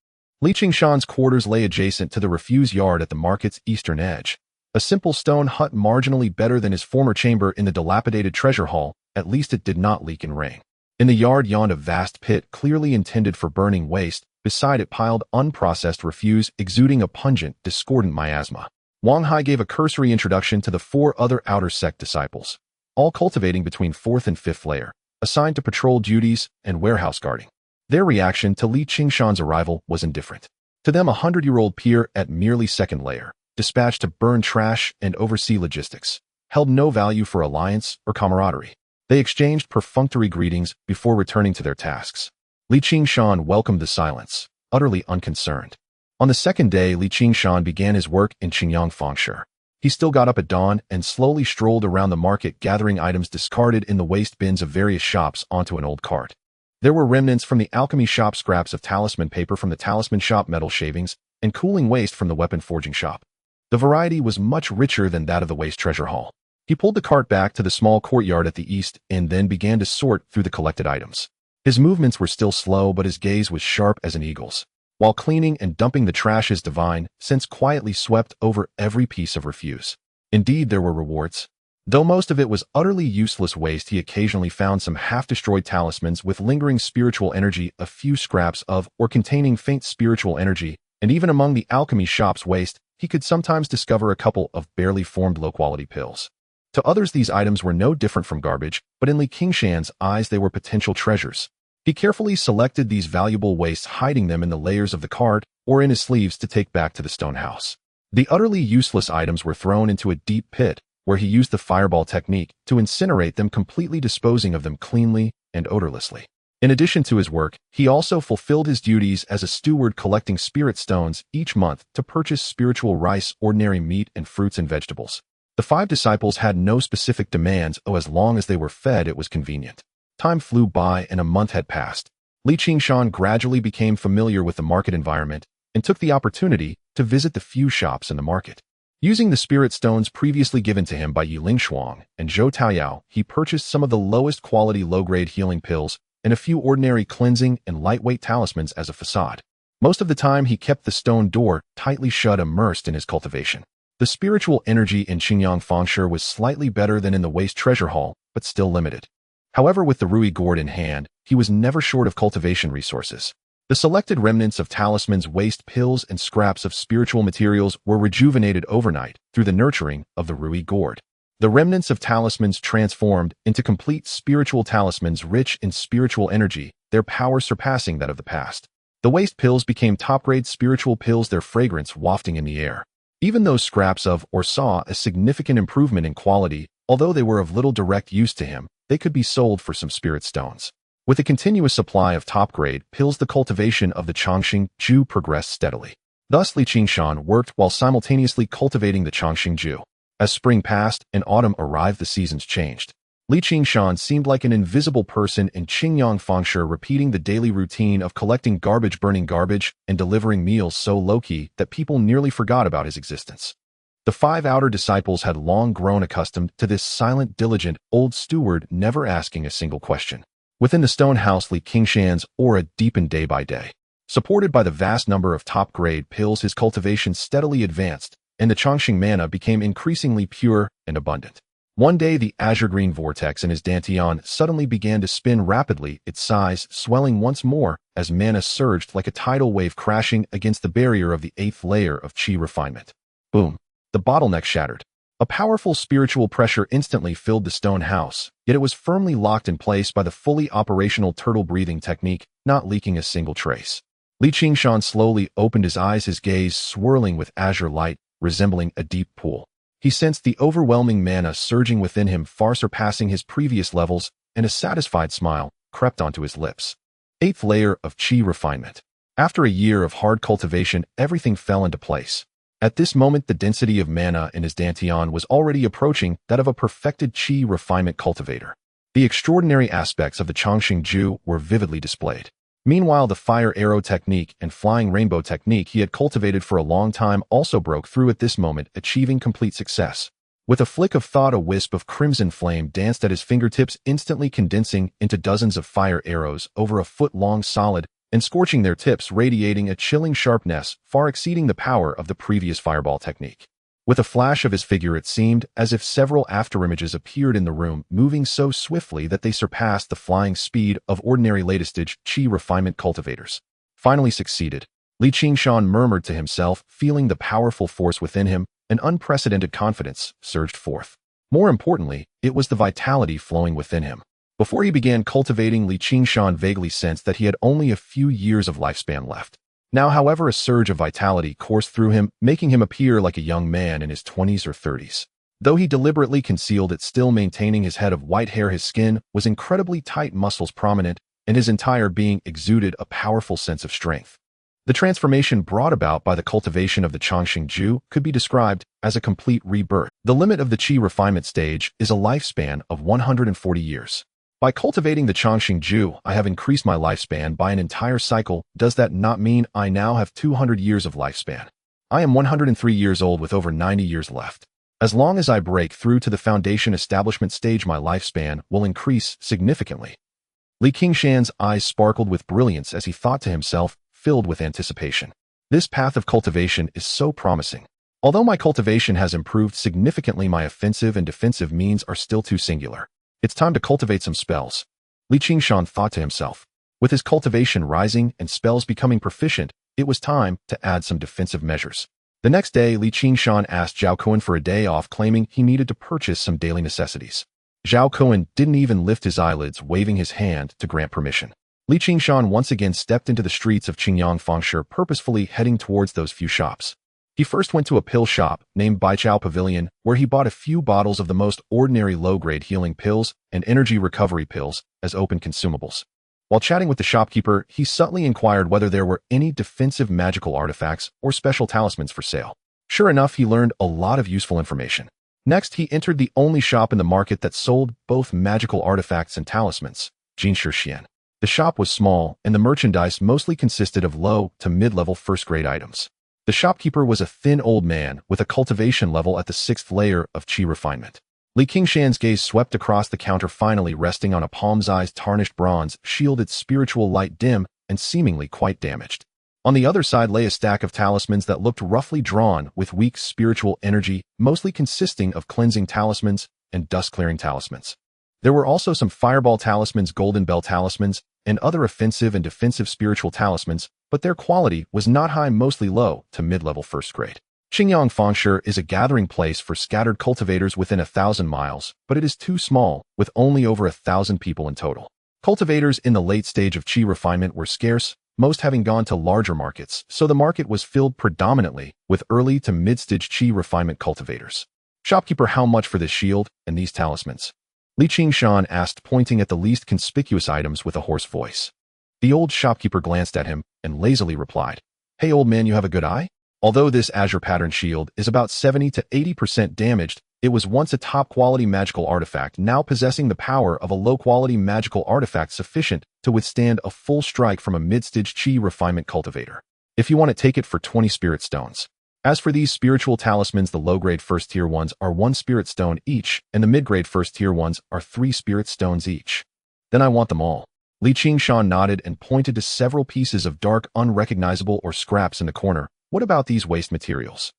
Qingshan's quarters lay adjacent to the refuse yard at the market's eastern edge. A simple stone hut, marginally better than his former chamber in the dilapidated treasure hall. At least it did not leak in rain. In the yard yawned a vast pit, clearly intended for burning waste. Beside it piled unprocessed refuse, exuding a pungent, discordant miasma. Wang Hai gave a cursory introduction to the 4 other outer sect disciples, all cultivating between 4th and 5th layer, assigned to patrol duties and warehouse guarding. Their reaction to Qingshan's arrival was indifferent. To them, a 100-year-old peer at merely second layer, dispatched to burn trash and oversee logistics, held no value for alliance or camaraderie. They exchanged perfunctory greetings before returning to their tasks. Qingshan welcomed the silence, utterly unconcerned. On the second day, Qingshan began his work in Qingshan. He still got up at dawn and slowly strolled around the market, gathering items discarded in the waste bins of various shops onto an old cart. There were remnants from the alchemy shop, scraps of talisman paper from the talisman shop, metal shavings, and cooling waste from the weapon forging shop. The variety was much richer than that of the waste treasure hall. He pulled the cart back to the small courtyard at the east and then began to sort through the collected items. His movements were still slow, but his gaze was sharp as an eagle's. While cleaning and dumping the trash, his divine sense quietly swept over every piece of refuse. Indeed, there were rewards. Though most of it was utterly useless waste, he occasionally found some half-destroyed talismans with lingering spiritual energy, a few scraps of or containing faint spiritual energy, and even among the alchemy shop's waste, he could sometimes discover a couple of barely formed low-quality pills. To others, these items were no different from garbage, but in Qingshan's eyes, they were potential treasures. He carefully selected these valuable wastes, hiding them in the layers of the cart or in his sleeves to take back to the stone house. The utterly useless items were thrown into a deep pit, where he used the fireball technique to incinerate them, completely disposing of them cleanly and odorlessly. In addition to his work, he also fulfilled his duties as a steward, collecting spirit stones each month to purchase spiritual rice, ordinary meat, and fruits and vegetables. The 5 disciples had no specific demands, as long as they were fed, it was convenient. Time flew by and a month had passed. Qingshan gradually became familiar with the market environment and took the opportunity to visit the few shops in the market. Using the spirit stones previously given to him by Yiling Shuang and Zhou Taoyao, he purchased some of the lowest quality low-grade healing pills and a few ordinary cleansing and lightweight talismans as a facade. Most of the time, he kept the stone door tightly shut, immersed in his cultivation. The spiritual energy in Qingshan was slightly better than in the waste treasure hall, but still limited. However, with the Rui gourd in hand, he was never short of cultivation resources. The selected remnants of talismans, waste pills, and scraps of spiritual materials were rejuvenated overnight through the nurturing of the Rui gourd. The remnants of talismans transformed into complete spiritual talismans, rich in spiritual energy, their power surpassing that of the past. The waste pills became top-grade spiritual pills, their fragrance wafting in the air. Even those scraps of or saw a significant improvement in quality, although they were of little direct use to him, they could be sold for some spirit stones. With a continuous supply of top-grade pills, the cultivation of the Qingshan Ju progressed steadily. Thus, Qingshan worked while simultaneously cultivating the Qingshan Ju. As spring passed and autumn arrived, the seasons changed. Qingshan seemed like an invisible person in Qingshan, repeating the daily routine of collecting garbage, burning garbage, and delivering meals so low-key that people nearly forgot about his existence. The 5 outer disciples had long grown accustomed to this silent, diligent, old steward, never asking a single question. Within the stone house, Qingshan's aura deepened day by day. Supported by the vast number of top-grade pills, his cultivation steadily advanced, and the Qingshan mana became increasingly pure and abundant. One day, the azure-green vortex in his dantian suddenly began to spin rapidly, its size swelling once more as mana surged like a tidal wave, crashing against the barrier of the 8th layer of Qi refinement. Boom! The bottleneck shattered. A powerful spiritual pressure instantly filled the stone house, yet it was firmly locked in place by the fully operational turtle breathing technique, not leaking a single trace. Qingshan slowly opened his eyes, his gaze swirling with azure light, resembling a deep pool. He sensed the overwhelming mana surging within him, far surpassing his previous levels, and a satisfied smile crept onto his lips. 8th layer of Qi refinement. After a year of hard cultivation, everything fell into place. At this moment, the density of mana in his dantian was already approaching that of a perfected Qi refinement cultivator. The extraordinary aspects of the Qingshan Ju were vividly displayed. Meanwhile, the fire arrow technique and flying rainbow technique he had cultivated for a long time also broke through at this moment, achieving complete success. With a flick of thought, a wisp of crimson flame danced at his fingertips, instantly condensing into dozens of fire arrows over a foot-long solid and scorching their tips, radiating a chilling sharpness far exceeding the power of the previous fireball technique. With a flash of his figure, it seemed as if several afterimages appeared in the room, moving so swiftly that they surpassed the flying speed of ordinary latest-stage Qi refinement cultivators. Finally succeeded. Qingshan murmured to himself, feeling the powerful force within him. An unprecedented confidence surged forth. More importantly, it was the vitality flowing within him. Before he began cultivating, Qingshan vaguely sensed that he had only a few years of lifespan left. Now, however, a surge of vitality coursed through him, making him appear like a young man in his 20s or 30s. Though he deliberately concealed it, still maintaining his head of white hair, his skin was incredibly tight, muscles prominent, and his entire being exuded a powerful sense of strength. The transformation brought about by the cultivation of the Qingshan Ju could be described as a complete rebirth. The limit of the Qi refinement stage is a lifespan of 140 years. By cultivating the Qingshan Ju, I have increased my lifespan by an entire cycle. Does that not mean I now have 200 years of lifespan? I am 103 years old with over 90 years left. As long as I break through to the foundation establishment stage, my lifespan will increase significantly. Qingshan's eyes sparkled with brilliance as he thought to himself, filled with anticipation. This path of cultivation is so promising. Although my cultivation has improved significantly, my offensive and defensive means are still too singular. It's time to cultivate some spells. Qingshan thought to himself. With his cultivation rising and spells becoming proficient, it was time to add some defensive measures. The next day, Qingshan asked Zhao Kuan for a day off, claiming he needed to purchase some daily necessities. Zhao Kuan didn't even lift his eyelids, waving his hand to grant permission. Qingshan once again stepped into the streets of Qingyang Fengshe, purposefully heading towards those few shops. He first went to a pill shop named Baichao Pavilion, where he bought a few bottles of the most ordinary low-grade healing pills and energy recovery pills as open consumables. While chatting with the shopkeeper, he subtly inquired whether there were any defensive magical artifacts or special talismans for sale. Sure enough, he learned a lot of useful information. Next, he entered the only shop in the market that sold both magical artifacts and talismans, Qingshan. The shop was small, and the merchandise mostly consisted of low to mid-level first-grade items. The shopkeeper was a thin old man with a cultivation level at the 6th layer of Qi refinement. Qingshan's gaze swept across the counter, finally resting on a palm-sized tarnished bronze shield, its spiritual light dim and seemingly quite damaged. On the other side lay a stack of talismans that looked roughly drawn with weak spiritual energy, mostly consisting of cleansing talismans and dust-clearing talismans. There were also some fireball talismans, golden bell talismans, and other offensive and defensive spiritual talismans, but their quality was not high, mostly low to mid-level first grade. Qingyang Fengshe is a gathering place for scattered cultivators within 1,000 miles, but it is too small, with only over 1,000 people in total. Cultivators in the late stage of Qi refinement were scarce, most having gone to larger markets, so the market was filled predominantly with early to mid-stage Qi refinement cultivators. Shopkeeper, how much for this shield and these talismans? Qingshan asked, pointing at the least conspicuous items with a hoarse voice. The old shopkeeper glanced at him and lazily replied, "Hey old man, you have a good eye? Although this azure pattern shield is about 70 to 80% damaged, it was once a top-quality magical artifact, now possessing the power of a low-quality magical artifact sufficient to withstand a full strike from a mid-stage Qi refinement cultivator. If you want to take it for 20 spirit stones. As for these spiritual talismans, the low-grade first-tier ones are 1 spirit stone each, and the mid-grade first-tier ones are 3 spirit stones each. Then I want them all." Qingshan nodded and pointed to several pieces of dark, unrecognizable or scraps in the corner. "What about these waste materials?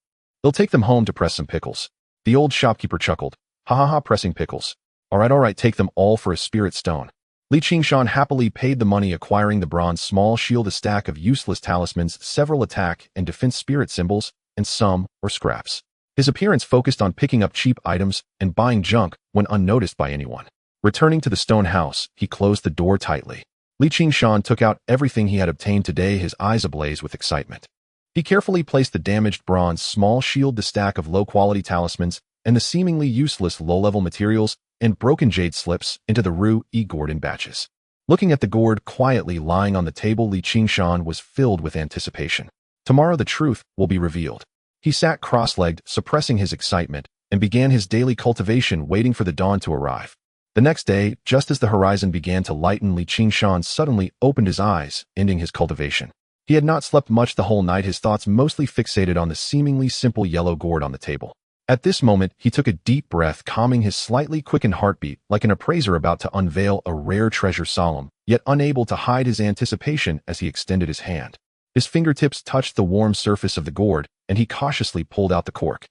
They'll take them home to press some pickles." The old shopkeeper chuckled. "Ha ha ha, pressing pickles. All right, take them all for a spirit stone." Qingshan happily paid the money, acquiring the bronze small shield, a stack of useless talismans, several attack and defense spirit symbols, and some were scraps. His appearance focused on picking up cheap items and buying junk when unnoticed by anyone. Returning to the stone house, he closed the door tightly. Qingshan took out everything he had obtained today, his eyes ablaze with excitement. He carefully placed the damaged bronze small shield, the stack of low-quality talismans, and the seemingly useless low-level materials and broken jade slips into the gourd in batches. Looking at the gourd quietly lying on the table, Qingshan was filled with anticipation. Tomorrow the truth will be revealed. He sat cross-legged, suppressing his excitement, and began his daily cultivation, waiting for the dawn to arrive. The next day, just as the horizon began to lighten, Qingshan suddenly opened his eyes, ending his cultivation. He had not slept much the whole night, his thoughts mostly fixated on the seemingly simple yellow gourd on the table. At this moment, he took a deep breath, calming his slightly quickened heartbeat, like an appraiser about to unveil a rare treasure, solemn, yet unable to hide his anticipation as he extended his hand. His fingertips touched the warm surface of the gourd, and he cautiously pulled out the cork.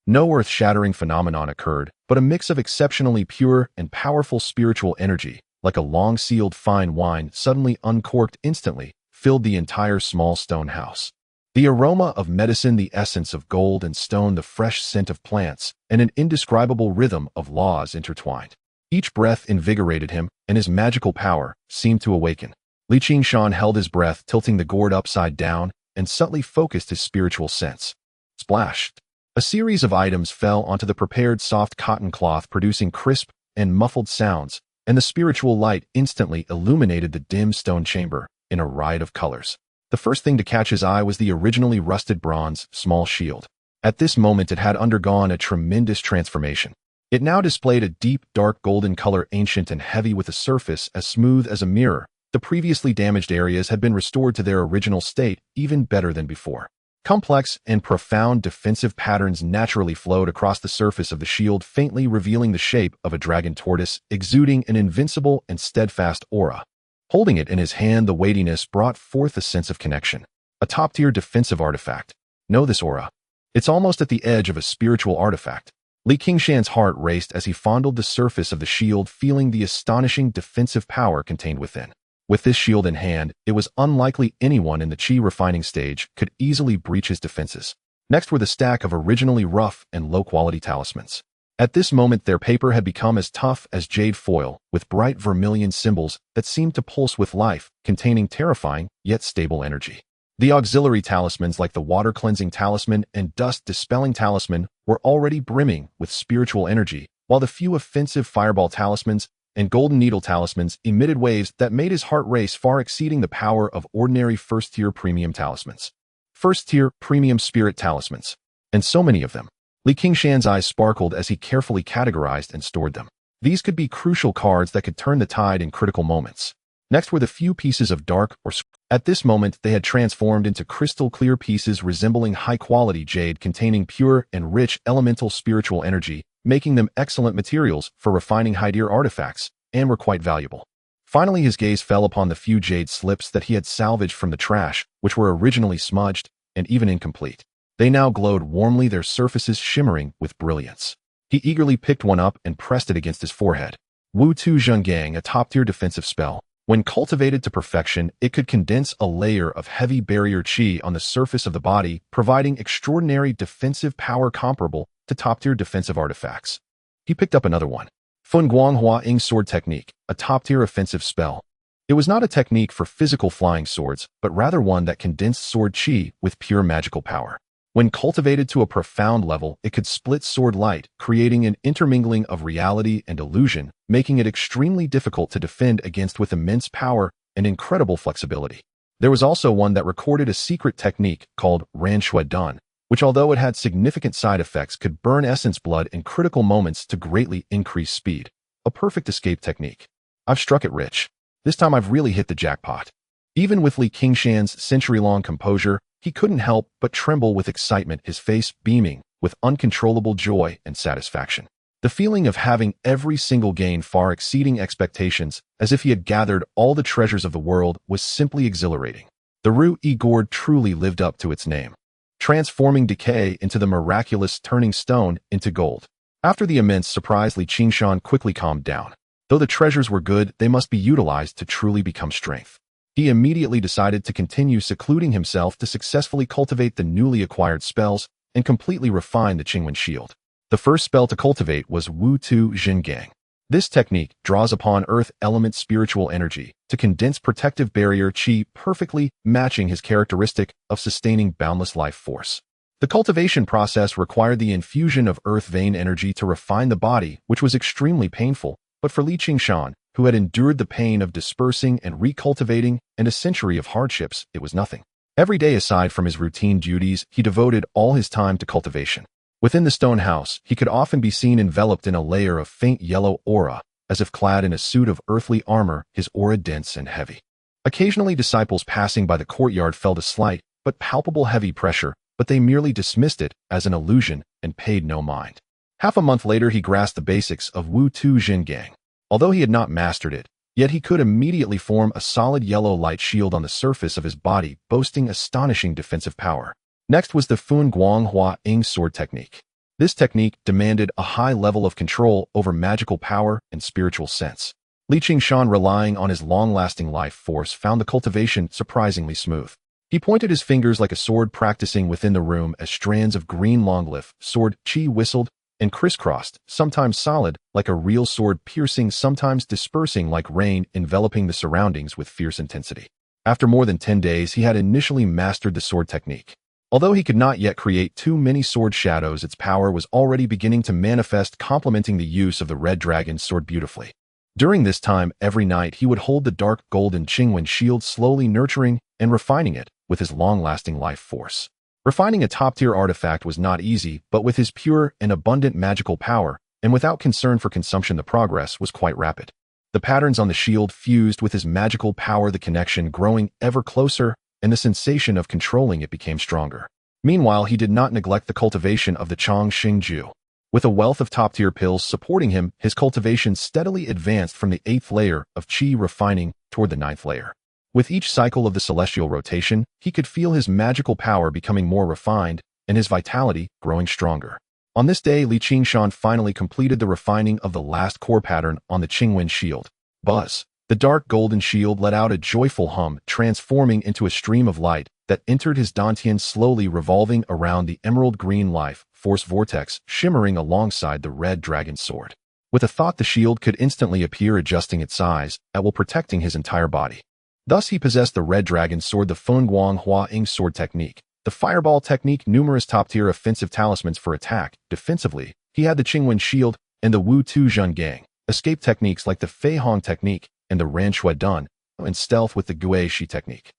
No earth-shattering phenomenon occurred, but a mix of exceptionally pure and powerful spiritual energy, like a long-sealed fine wine suddenly uncorked instantly, filled the entire small stone house. The aroma of medicine, the essence of gold and stone, the fresh scent of plants, and an indescribable rhythm of laws intertwined. Each breath invigorated him, and his magical power seemed to awaken. Qingshan held his breath, tilting the gourd upside down and subtly focused his spiritual sense. Splash! A series of items fell onto the prepared soft cotton cloth, producing crisp and muffled sounds, and the spiritual light instantly illuminated the dim stone chamber in a riot of colors. The first thing to catch his eye was the originally rusted bronze small shield. At this moment it had undergone a tremendous transformation. It now displayed a deep, dark golden color, ancient and heavy, with a surface as smooth as a mirror. The previously damaged areas had been restored to their original state, even better than before. Complex and profound defensive patterns naturally flowed across the surface of the shield, faintly revealing the shape of a dragon tortoise, exuding an invincible and steadfast aura. Holding it in his hand, the weightiness brought forth a sense of connection. A top-tier defensive artifact. Know this aura. It's almost at the edge of a spiritual artifact. Qingshan's heart raced as he fondled the surface of the shield, feeling the astonishing defensive power contained within. With this shield in hand, it was unlikely anyone in the Qi refining stage could easily breach his defenses. Next were the stack of originally rough and low-quality talismans. At this moment their paper had become as tough as jade foil, with bright vermilion symbols that seemed to pulse with life, containing terrifying yet stable energy. The auxiliary talismans like the water-cleansing talisman and dust-dispelling talisman were already brimming with spiritual energy, while the few offensive fireball talismans and golden needle talismans emitted waves that made his heart race, far exceeding the power of ordinary first-tier premium talismans. First-tier premium spirit talismans. And so many of them. Qingshan's eyes sparkled as he carefully categorized and stored them. These could be crucial cards that could turn the tide in critical moments. Next were the few pieces of dark or At this moment they had transformed into crystal-clear pieces resembling high-quality jade, containing pure and rich elemental spiritual energy, making them excellent materials for refining high-tier artifacts, and were quite valuable. Finally his gaze fell upon the few jade slips that he had salvaged from the trash, which were originally smudged and even incomplete. They now glowed warmly, their surfaces shimmering with brilliance. He eagerly picked one up and pressed it against his forehead. Wu Tu Zhengang, a top-tier defensive spell. When cultivated to perfection, it could condense a layer of heavy barrier qi on the surface of the body, providing extraordinary defensive power comparable to top-tier defensive artifacts. He picked up another one. Fun Guang Hua Ing Sword Technique, a top-tier offensive spell. It was not a technique for physical flying swords, but rather one that condensed sword qi with pure magical power. When cultivated to a profound level, it could split sword light, creating an intermingling of reality and illusion, making it extremely difficult to defend against with immense power and incredible flexibility. There was also one that recorded a secret technique called Ran Shui Dan, which, although it had significant side effects, could burn essence blood in critical moments to greatly increase speed. A perfect escape technique. I've struck it rich. This time I've really hit the jackpot. Even with Qingshan's century-long composure, he couldn't help but tremble with excitement, his face beaming with uncontrollable joy and satisfaction. The feeling of having every single gain far exceeding expectations, as if he had gathered all the treasures of the world, was simply exhilarating. The Ru Yi gourd truly lived up to its name, transforming decay into the miraculous, turning stone into gold. After the immense surprise, Qingshan quickly calmed down. Though the treasures were good, they must be utilized to truly become strength. He immediately decided to continue secluding himself to successfully cultivate the newly acquired spells and completely refine the Qingwen shield. The first spell to cultivate was Wu Tu Zhengang. This technique draws upon earth element spiritual energy to condense protective barrier qi, perfectly matching his characteristic of sustaining boundless life force. The cultivation process required the infusion of earth vein energy to refine the body, which was extremely painful, but for Qingshan, who had endured the pain of dispersing and recultivating and a century of hardships, it was nothing. Every day, aside from his routine duties, he devoted all his time to cultivation. Within the stone house, he could often be seen enveloped in a layer of faint yellow aura, as if clad in a suit of earthly armor, his aura dense and heavy. Occasionally, disciples passing by the courtyard felt a slight but palpable heavy pressure, but they merely dismissed it as an illusion and paid no mind. Half a month later, he grasped the basics of Wu Tu Zhengang. Although he had not mastered it, yet he could immediately form a solid yellow light shield on the surface of his body, boasting astonishing defensive power. Next was the Fun Guang Hua Ing Sword Technique. This technique demanded a high level of control over magical power and spiritual sense. Qingshan, relying on his long-lasting life force, found the cultivation surprisingly smooth. He pointed his fingers like a sword, practicing within the room as strands of green longleaf sword qi whistled and crisscrossed, sometimes solid like a real sword, piercing, sometimes dispersing like rain, enveloping the surroundings with fierce intensity. After more than 10 days, he had initially mastered the sword technique. Although he could not yet create too many sword shadows, its power was already beginning to manifest, complementing the use of the red dragon's sword beautifully. During this time, every night he would hold the dark golden Qingshan shield, slowly nurturing and refining it with his long-lasting life force. Refining a top-tier artifact was not easy, but with his pure and abundant magical power, and without concern for consumption, the progress was quite rapid. The patterns on the shield fused with his magical power, the connection growing ever closer, and the sensation of controlling it became stronger. Meanwhile, he did not neglect the cultivation of the Qingshan. With a wealth of top-tier pills supporting him, his cultivation steadily advanced from the 8th layer of Qi refining toward the 9th layer. With each cycle of the celestial rotation, he could feel his magical power becoming more refined and his vitality growing stronger. On this day, Qingshan finally completed the refining of the last core pattern on the Qingshan shield. Buzz. The dark golden shield let out a joyful hum, transforming into a stream of light that entered his dantian, slowly revolving around the emerald green life force vortex shimmering alongside the red dragon sword. With a thought, the shield could instantly appear, adjusting its size at will, protecting his entire body. Thus, he possessed the red dragon sword, the Fengguang Hua Ing sword technique, the fireball technique, numerous top-tier offensive talismans for attack. Defensively, he had the Qingshan shield and the Wu Tu Zhen Gang, escape techniques like the Fei Hong technique and the Ran Shui Dun, and stealth with the Gui Shi technique.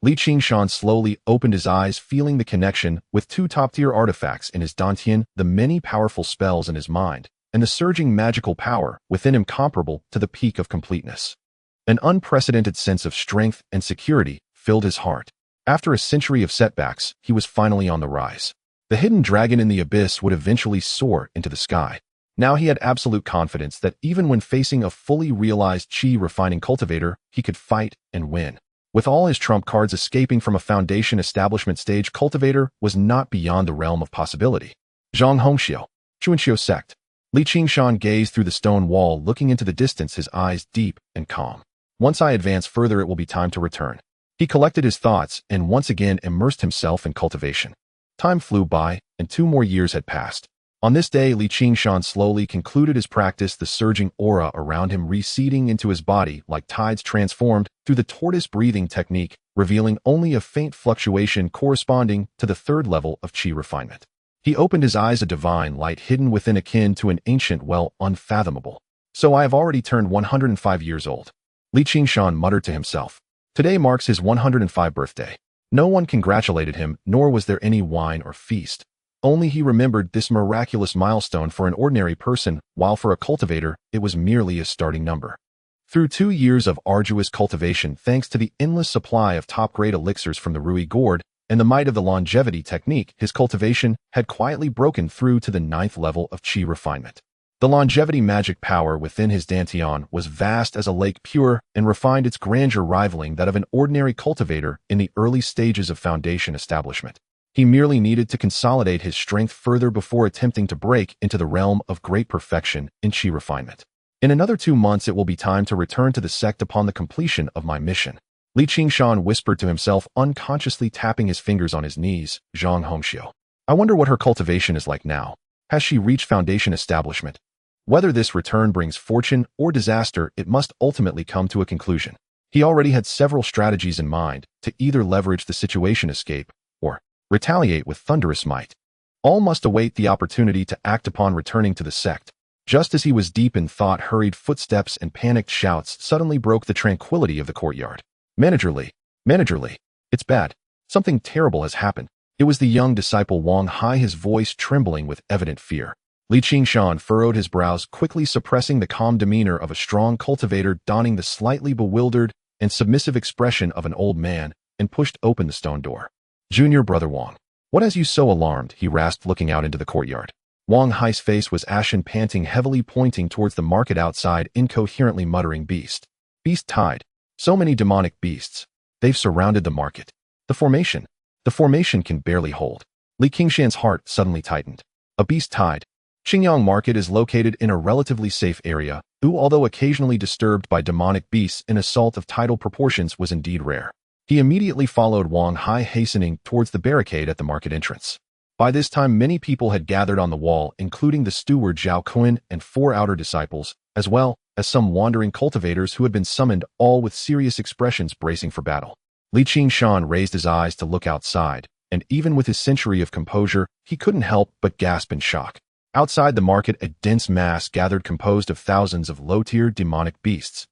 Qingshan slowly opened his eyes, feeling the connection with two top-tier artifacts in his dantian, the many powerful spells in his mind, and the surging magical power within him comparable to the peak of completeness. An unprecedented sense of strength and security filled his heart. After a century of setbacks, he was finally on the rise. The hidden dragon in the abyss would eventually soar into the sky. Now he had absolute confidence that even when facing a fully realized Qi refining cultivator, he could fight and win. With all his trump cards, escaping from a foundation establishment stage cultivator was not beyond the realm of possibility. Zhang Hongxiu, Chuanxiu sect. Qingshan gazed through the stone wall, looking into the distance, his eyes deep and calm. Once I advance further, it will be time to return. He collected his thoughts and once again immersed himself in cultivation. Time flew by, and 2 more years had passed. On this day, Qingshan slowly concluded his practice, the surging aura around him receding into his body like tides transformed through the tortoise breathing technique, revealing only a faint fluctuation corresponding to the 3rd level of Qi refinement. He opened his eyes, a divine light hidden within, akin to an ancient well, unfathomable. So I have already turned 105 years old. Qingshan muttered to himself. Today marks his 105th birthday. No one congratulated him, nor was there any wine or feast. Only he remembered this miraculous milestone for an ordinary person, while for a cultivator, it was merely a starting number. Through 2 years of arduous cultivation, thanks to the endless supply of top-grade elixirs from the Rui Gourd and the might of the longevity technique, his cultivation had quietly broken through to the 9th level of Qi refinement. The longevity magic power within his dantian was vast as a lake, pure and refined, its grandeur rivaling that of an ordinary cultivator in the early stages of foundation establishment. He merely needed to consolidate his strength further before attempting to break into the realm of great perfection in Qi refinement. In another 2 months, it will be time to return to the sect upon the completion of my mission. Qingshan whispered to himself, unconsciously tapping his fingers on his knees. Zhang Hongxiu. I wonder what her cultivation is like now. Has she reached foundation establishment? Whether this return brings fortune or disaster, it must ultimately come to a conclusion. He already had several strategies in mind to either leverage the situation, escape, or retaliate with thunderous might. All must await the opportunity to act upon returning to the sect. Just as he was deep in thought, hurried footsteps and panicked shouts suddenly broke the tranquility of the courtyard. Manager Li, it's bad. Something terrible has happened. It was the young disciple Wang Hai, his voice trembling with evident fear. Qingshan furrowed his brows, quickly suppressing the calm demeanor of a strong cultivator, donning the slightly bewildered and submissive expression of an old man, and pushed open the stone door. Junior brother Wang, what has you so alarmed? He rasped, looking out into the courtyard. Wang Hai's face was ashen, panting heavily, pointing towards the market outside, incoherently muttering, Beast tide. So many demonic beasts. They've surrounded the market. The formation can barely hold. Qingshan's heart suddenly tightened. A beast tide. Qingyang Market is located in a relatively safe area, although occasionally disturbed by demonic beasts, an assault of tidal proportions was indeed rare. He immediately followed Wang Hai, hastening towards the barricade at the market entrance. By this time, many people had gathered on the wall, including the steward Zhao Kun and 4 outer disciples, as well as some wandering cultivators who had been summoned, all with serious expressions bracing for battle. Li Qingshan raised his eyes to look outside, and even with his century of composure, he couldn't help but gasp in shock. Outside the market, a dense mass gathered composed of thousands of low-tier demonic beasts.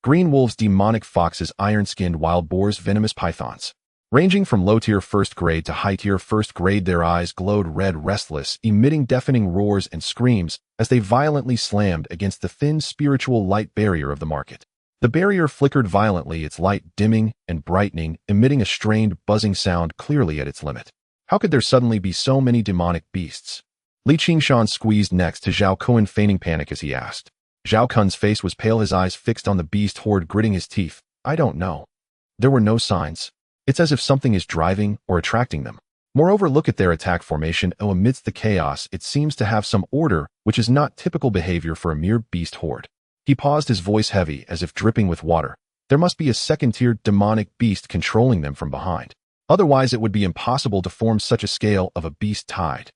Green wolves, demonic foxes, iron-skinned wild boars, venomous pythons. Ranging from low-tier first grade to high-tier first grade, their eyes glowed red, restless, emitting deafening roars and screams as they violently slammed against the thin spiritual light barrier of the market. The barrier flickered violently, its light dimming and brightening, emitting a strained, buzzing sound clearly at its limit. How could there suddenly be so many demonic beasts? Li Qingshan squeezed next to Zhao Kun, feigning panic as he asked. Zhao Kun's face was pale, his eyes fixed on the beast horde, gritting his teeth. I don't know. There were no signs. It's as if something is driving or attracting them. Moreover, look at their attack formation. Oh, amidst the chaos, it seems to have some order, which is not typical behavior for a mere beast horde. He paused, his voice heavy, as if dripping with water. There must be a second-tier demonic beast controlling them from behind. Otherwise, it would be impossible to form such a scale of a beast tide.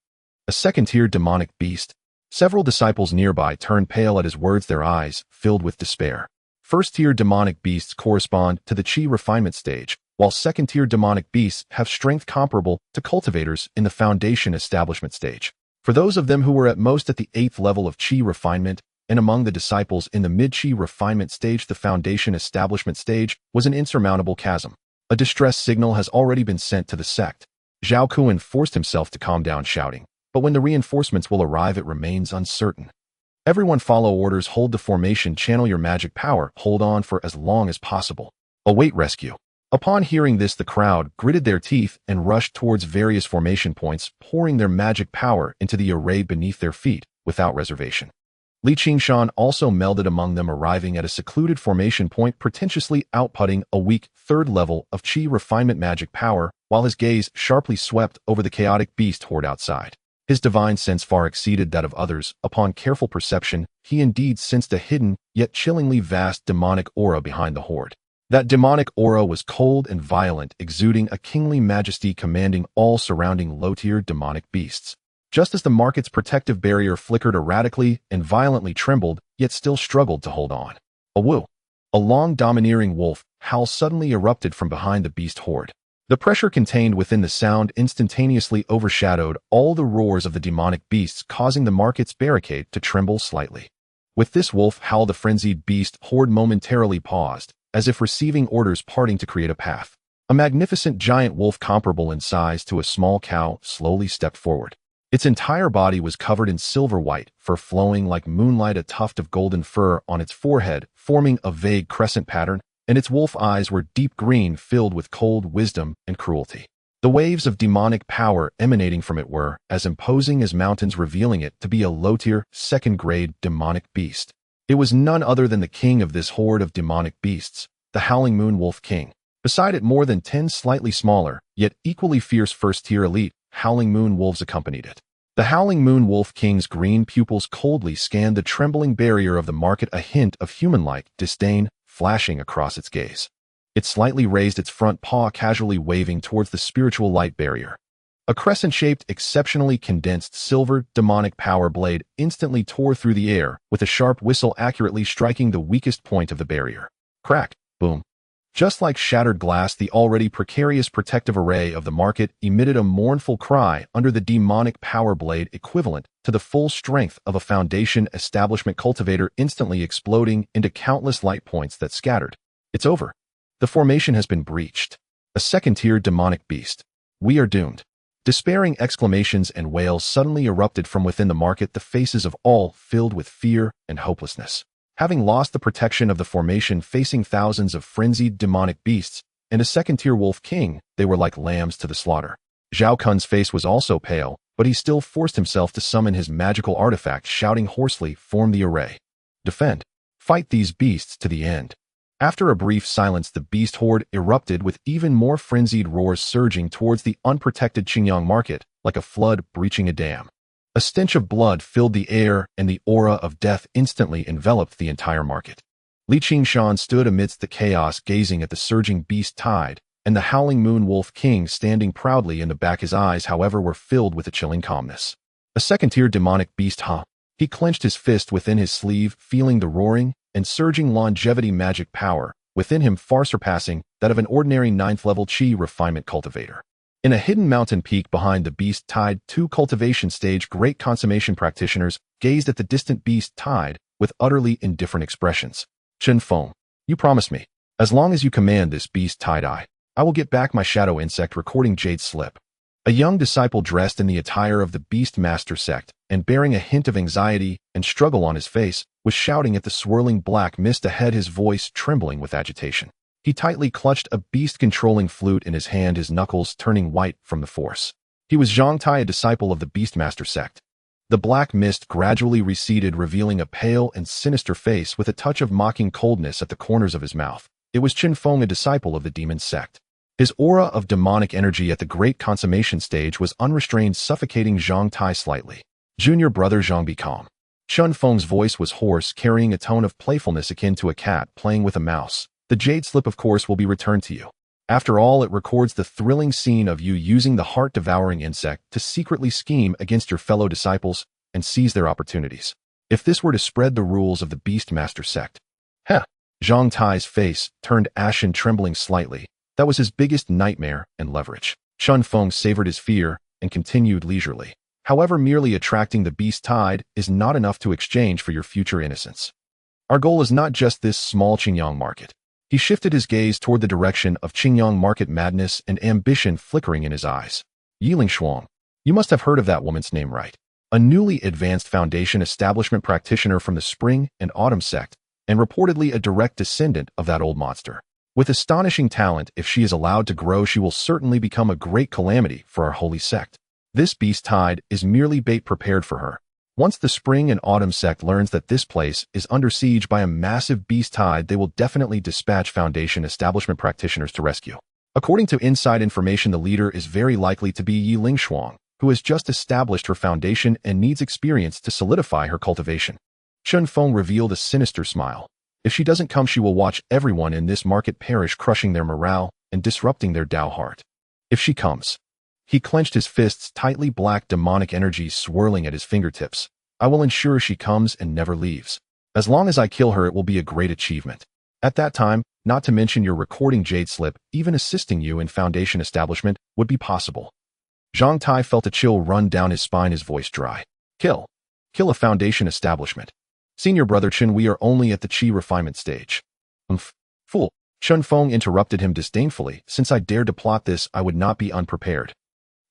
A second-tier demonic beast? Several disciples nearby turned pale at his words, their eyes filled with despair. First-tier demonic beasts correspond to the Qi refinement stage, while second-tier demonic beasts have strength comparable to cultivators in the foundation establishment stage. For those of them who were at most at the 8th level of Qi refinement, and among the disciples in the mid-Qi refinement stage, the foundation establishment stage was an insurmountable chasm. A distress signal has already been sent to the sect. Zhao Kun forced himself to calm down, shouting, but when the reinforcements will arrive, it remains uncertain. Everyone follow orders, hold the formation, channel your magic power, hold on for as long as possible. Await rescue. Upon hearing this, the crowd gritted their teeth and rushed towards various formation points, pouring their magic power into the array beneath their feet without reservation. Li Qingshan also melded among them, arriving at a secluded formation point, pretentiously outputting a weak 3rd level of Qi refinement magic power, while his gaze sharply swept over the chaotic beast horde outside. His divine sense far exceeded that of others. Upon careful perception, he indeed sensed a hidden, yet chillingly vast demonic aura behind the horde. That demonic aura was cold and violent, exuding a kingly majesty commanding all surrounding low-tier demonic beasts. Just as the market's protective barrier flickered erratically and violently trembled, yet still struggled to hold on. A woo! A long, domineering wolf howl suddenly erupted from behind the beast horde. The pressure contained within the sound instantaneously overshadowed all the roars of the demonic beasts, causing the market's barricade to tremble slightly. With this wolf howl, the frenzied beast horde momentarily paused, as if receiving orders, parting to create a path. A magnificent giant wolf comparable in size to a small cow slowly stepped forward. Its entire body was covered in silver white, fur flowing like moonlight, a tuft of golden fur on its forehead, forming a vague crescent pattern, and its wolf eyes were deep green, filled with cold wisdom and cruelty. The waves of demonic power emanating from it were as imposing as mountains, revealing it to be a low-tier, 2nd-grade demonic beast. It was none other than the king of this horde of demonic beasts, the Howling Moon Wolf King. Beside it, more than 10 slightly smaller, yet equally fierce first-tier elite Howling Moon Wolves accompanied it. The Howling Moon Wolf King's green pupils coldly scanned the trembling barrier of the market, a hint of human-like disdain flashing across its gaze. It slightly raised its front paw, casually waving towards the spiritual light barrier. A crescent-shaped, exceptionally condensed silver demonic power blade instantly tore through the air, with a sharp whistle accurately striking the weakest point of the barrier. Crack, boom. Just like shattered glass, the already precarious protective array of the market emitted a mournful cry under the demonic power blade, equivalent to the full strength of a foundation establishment cultivator, instantly exploding into countless light points that scattered. It's over. The formation has been breached. A 2nd-tier demonic beast. We are doomed. Despairing exclamations and wails suddenly erupted from within the market, the faces of all filled with fear and hopelessness. Having lost the protection of the formation, facing thousands of frenzied demonic beasts and a 2nd-tier wolf king, they were like lambs to the slaughter. Zhao Kun's face was also pale, but he still forced himself to summon his magical artifact, shouting hoarsely, "Form the array. Defend. Fight these beasts to the end." After a brief silence, the beast horde erupted with even more frenzied roars, surging towards the unprotected Qingshan market like a flood breaching a dam. A stench of blood filled the air, and the aura of death instantly enveloped the entire market. Li Qingshan stood amidst the chaos, gazing at the surging beast tide, and the Howling Moon Wolf King standing proudly in the back. His eyes, however, were filled with a chilling calmness. A 2nd-tier demonic beast, huh? He clenched his fist within his sleeve, feeling the roaring and surging longevity magic power within him far surpassing that of an ordinary 9th-level Qi refinement cultivator. In a hidden mountain peak behind the beast tide, 2 cultivation stage great consummation practitioners gazed at the distant beast tide with utterly indifferent expressions. Chen Feng, you promised me. As long as you command this beast tide I will get back my shadow insect recording jade slip. A young disciple dressed in the attire of the beast master sect and bearing a hint of anxiety and struggle on his face was shouting at the swirling black mist ahead, his voice trembling with agitation. He tightly clutched a beast-controlling flute in his hand, his knuckles turning white from the force. He was Zhang Tai, a disciple of the Beastmaster sect. The black mist gradually receded, revealing a pale and sinister face with a touch of mocking coldness at the corners of his mouth. It was Chen Feng, a disciple of the demon sect. His aura of demonic energy at the great consummation stage was unrestrained, suffocating Zhang Tai slightly. Junior brother Zhang, be calm. Chen Feng's voice was hoarse, carrying a tone of playfulness akin to a cat playing with a mouse. The jade slip, of course, will be returned to you. After all, it records the thrilling scene of you using the heart-devouring insect to secretly scheme against your fellow disciples and seize their opportunities. If this were to spread the rules of the Beastmaster sect. Heh! Zhang Tai's face turned ashen, trembling slightly. That was his biggest nightmare and leverage. Chen Feng savored his fear and continued leisurely. However, merely attracting the beast tide is not enough to exchange for your future innocence. Our goal is not just this small Qingyang market. He shifted his gaze toward the direction of Qingyang market, madness and ambition flickering in his eyes. Yiling Shuang, you must have heard of that woman's name, right? A newly advanced foundation establishment practitioner from the Spring and Autumn sect, and reportedly a direct descendant of that old monster. With astonishing talent, if she is allowed to grow, she will certainly become a great calamity for our holy sect. This beast tide is merely bait prepared for her. Once the Spring and Autumn sect learns that this place is under siege by a massive beast tide, they will definitely dispatch Foundation establishment practitioners to rescue. According to inside information, the leader is very likely to be Yiling Shuang, who has just established her foundation and needs experience to solidify her cultivation. Chen Feng revealed a sinister smile. If she doesn't come, she will watch everyone in this market perish, crushing their morale and disrupting their Dao heart. If she comes. He clenched his fists tightly, black demonic energy swirling at his fingertips. I will ensure she comes and never leaves. As long as I kill her, it will be a great achievement. At that time, not to mention your recording jade slip, even assisting you in Foundation establishment would be possible. Zhang Tai felt a chill run down his spine, his voice dry. Kill a Foundation establishment. Senior brother Chen, we are only at the Qi refinement stage. Fool. Chen Feng interrupted him disdainfully. Since I dared to plot this, I would not be unprepared.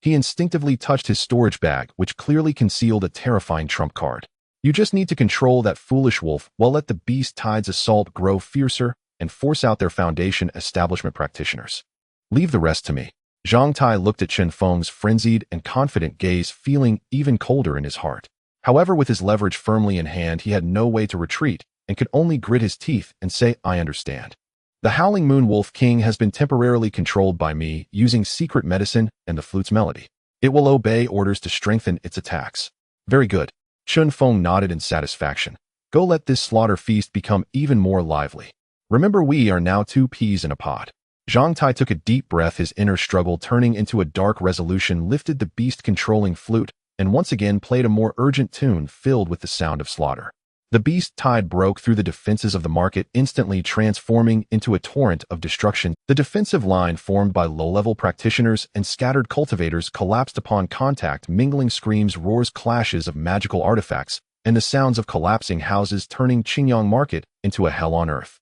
He instinctively touched his storage bag, which clearly concealed a terrifying trump card. You just need to control that foolish wolf while let the beast tide's assault grow fiercer and force out their Foundation establishment practitioners. Leave the rest to me. Zhang Tai looked at Chen Feng's frenzied and confident gaze, feeling even colder in his heart. However, with his leverage firmly in hand, he had no way to retreat and could only grit his teeth and say, I understand. The Howling Moon Wolf King has been temporarily controlled by me using secret medicine and the flute's melody. It will obey orders to strengthen its attacks. Very good. Chen Feng nodded in satisfaction. Go let this slaughter feast become even more lively. Remember, we are now 2 peas in a pod. Zhang Tai took a deep breath, his inner struggle turning into a dark resolution, lifted the beast-controlling flute, and once again played a more urgent tune filled with the sound of slaughter. The beast tide broke through the defenses of the market, instantly transforming into a torrent of destruction. The defensive line formed by low-level practitioners and scattered cultivators collapsed upon contact, mingling screams, roars, clashes of magical artifacts, and the sounds of collapsing houses, turning Qingyang market into a hell on earth.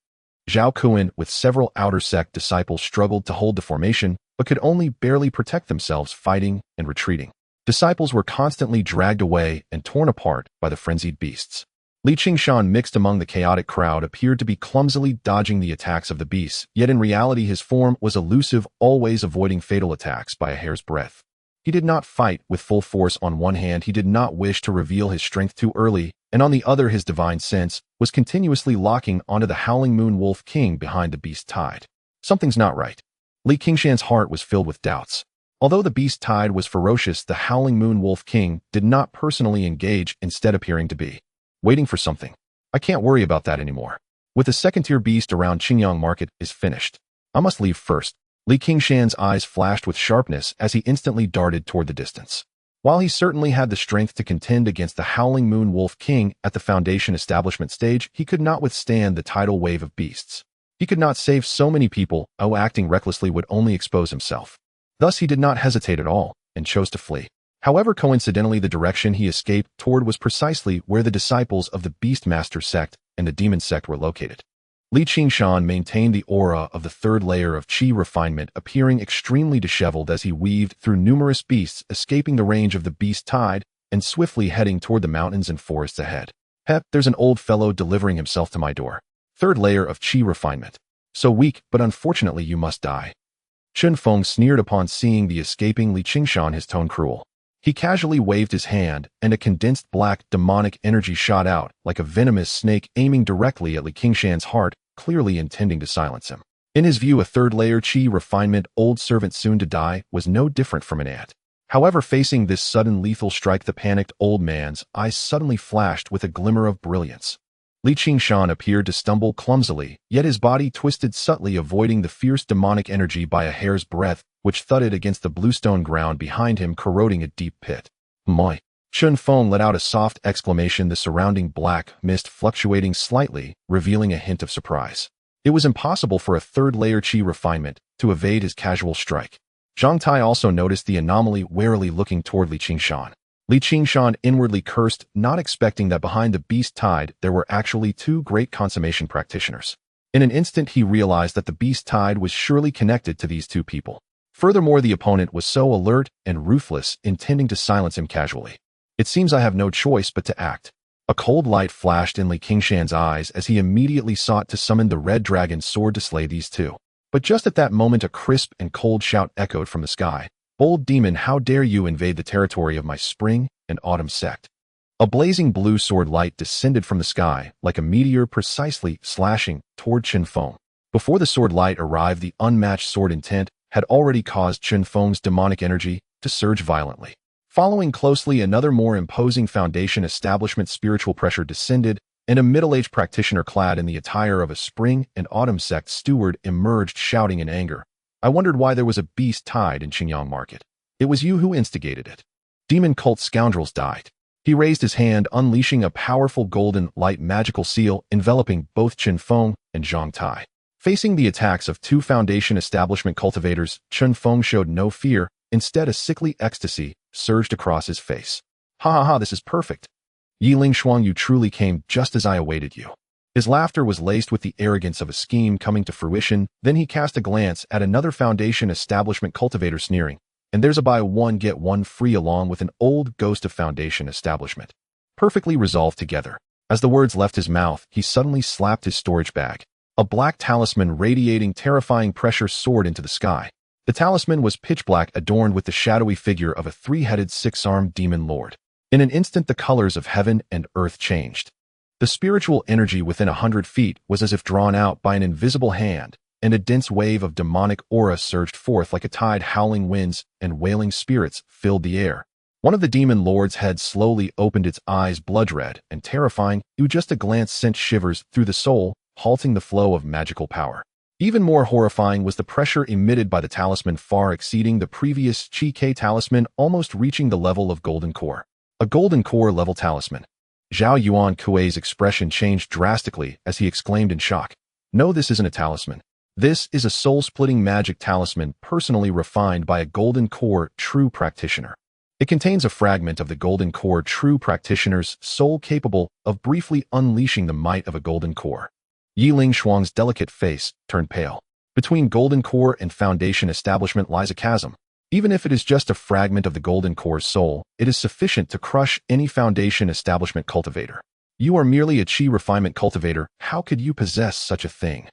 Zhao Kuan, with several outer sect disciples, struggled to hold the formation, but could only barely protect themselves, fighting and retreating. Disciples were constantly dragged away and torn apart by the frenzied beasts. Qingshan, mixed among the chaotic crowd, appeared to be clumsily dodging the attacks of the beasts, yet in reality his form was elusive, always avoiding fatal attacks by a hair's breadth. He did not fight with full force. On one hand, he did not wish to reveal his strength too early, and on the other, his divine sense was continuously locking onto the Howling Moon Wolf King behind the beast tide. Something's not right. Qingshan's heart was filled with doubts. Although the beast tide was ferocious, the Howling Moon Wolf King did not personally engage, instead appearing to be waiting for something. I can't worry about that anymore. With the second-tier beast around Qingyang market is finished. I must leave first. Qingshan's eyes flashed with sharpness as he instantly darted toward the distance. While he certainly had the strength to contend against the Howling Moon Wolf King at the Foundation establishment stage, he could not withstand the tidal wave of beasts. He could not save so many people, acting recklessly would only expose himself. Thus he did not hesitate at all, and chose to flee. However, coincidentally the direction he escaped toward was precisely where the disciples of the Beastmaster sect and the Demon sect were located. Qingshan maintained the aura of the third layer of Qi refinement, appearing extremely disheveled as he weaved through numerous beasts, escaping the range of the beast tide and swiftly heading toward the mountains and forests ahead. Hep, there's an old fellow delivering himself to my door. Third layer of Qi refinement. So weak, but unfortunately you must die. Chen Feng sneered upon seeing the escaping Qingshan, his tone cruel. He casually waved his hand, and a condensed black demonic energy shot out, like a venomous snake aiming directly at Qingshan's heart, clearly intending to silence him. In his view, a third-layer Qi refinement old servant soon to die was no different from an ant. However, facing this sudden lethal strike, the panicked old man's eyes suddenly flashed with a glimmer of brilliance. Qingshan appeared to stumble clumsily, yet his body twisted subtly, avoiding the fierce demonic energy by a hair's breadth, which thudded against the bluestone ground behind him, corroding a deep pit. Moi! Chen Feng let out a soft exclamation, the surrounding black mist fluctuating slightly, revealing a hint of surprise. It was impossible for a third-layer Qi refinement to evade his casual strike. Zhang Tai also noticed the anomaly, warily looking toward Qingshan. Qingshan inwardly cursed, not expecting that behind the beast tide there were actually two great consummation practitioners. In an instant he realized that the beast tide was surely connected to these two people. Furthermore, the opponent was so alert and ruthless, intending to silence him casually. It seems I have no choice but to act. A cold light flashed in Qingshan's eyes as he immediately sought to summon the red dragon sword to slay these two. But just at that moment a crisp and cold shout echoed from the sky. Bold demon, how dare you invade the territory of my spring and autumn sect? A blazing blue sword light descended from the sky, like a meteor, precisely slashing toward Chen Feng. Before the sword light arrived, the unmatched sword intent had already caused Chen Feng's demonic energy to surge violently. Following closely, another more imposing foundation establishment spiritual pressure descended, and a middle-aged practitioner clad in the attire of a spring and autumn sect steward emerged, shouting in anger. I wondered why there was a beast tide in Qingyang Market. It was you who instigated it. Demon cult scoundrels died. He raised his hand, unleashing a powerful golden light magical seal enveloping both Chen Feng and Zhang Tai. Facing the attacks of two foundation establishment cultivators, Chen Feng showed no fear. Instead, a sickly ecstasy surged across his face. Ha ha ha, this is perfect. Yiling Shuang, you truly came just as I awaited you. His laughter was laced with the arrogance of a scheme coming to fruition. Then he cast a glance at another foundation establishment cultivator, sneering, and there's a buy one get one free along with an old ghost of foundation establishment. Perfectly resolved together. As the words left his mouth, he suddenly slapped his storage bag. A black talisman radiating terrifying pressure soared into the sky. The talisman was pitch black, adorned with the shadowy figure of a three-headed, six-armed demon lord. In an instant, the colors of heaven and earth changed. The spiritual energy within 100 feet was as if drawn out by an invisible hand, and a dense wave of demonic aura surged forth like a tide. Howling winds and wailing spirits filled the air. One of the demon lord's heads slowly opened, its eyes blood-red and terrifying. Just a glance sent shivers through the soul, halting the flow of magical power. Even more horrifying was the pressure emitted by the talisman, far exceeding the previous Qi talisman, almost reaching the level of golden core. A golden core level talisman. Zhao Yuan Kuei's expression changed drastically as he exclaimed in shock. No, this isn't a talisman. This is a soul-splitting magic talisman personally refined by a golden core true practitioner. It contains a fragment of the golden core true practitioner's soul, capable of briefly unleashing the might of a golden core. Yiling Shuang's delicate face turned pale. Between golden core and foundation establishment lies a chasm. Even if it is just a fragment of the golden core's soul, it is sufficient to crush any foundation establishment cultivator. You are merely a Qi refinement cultivator. How could you possess such a thing?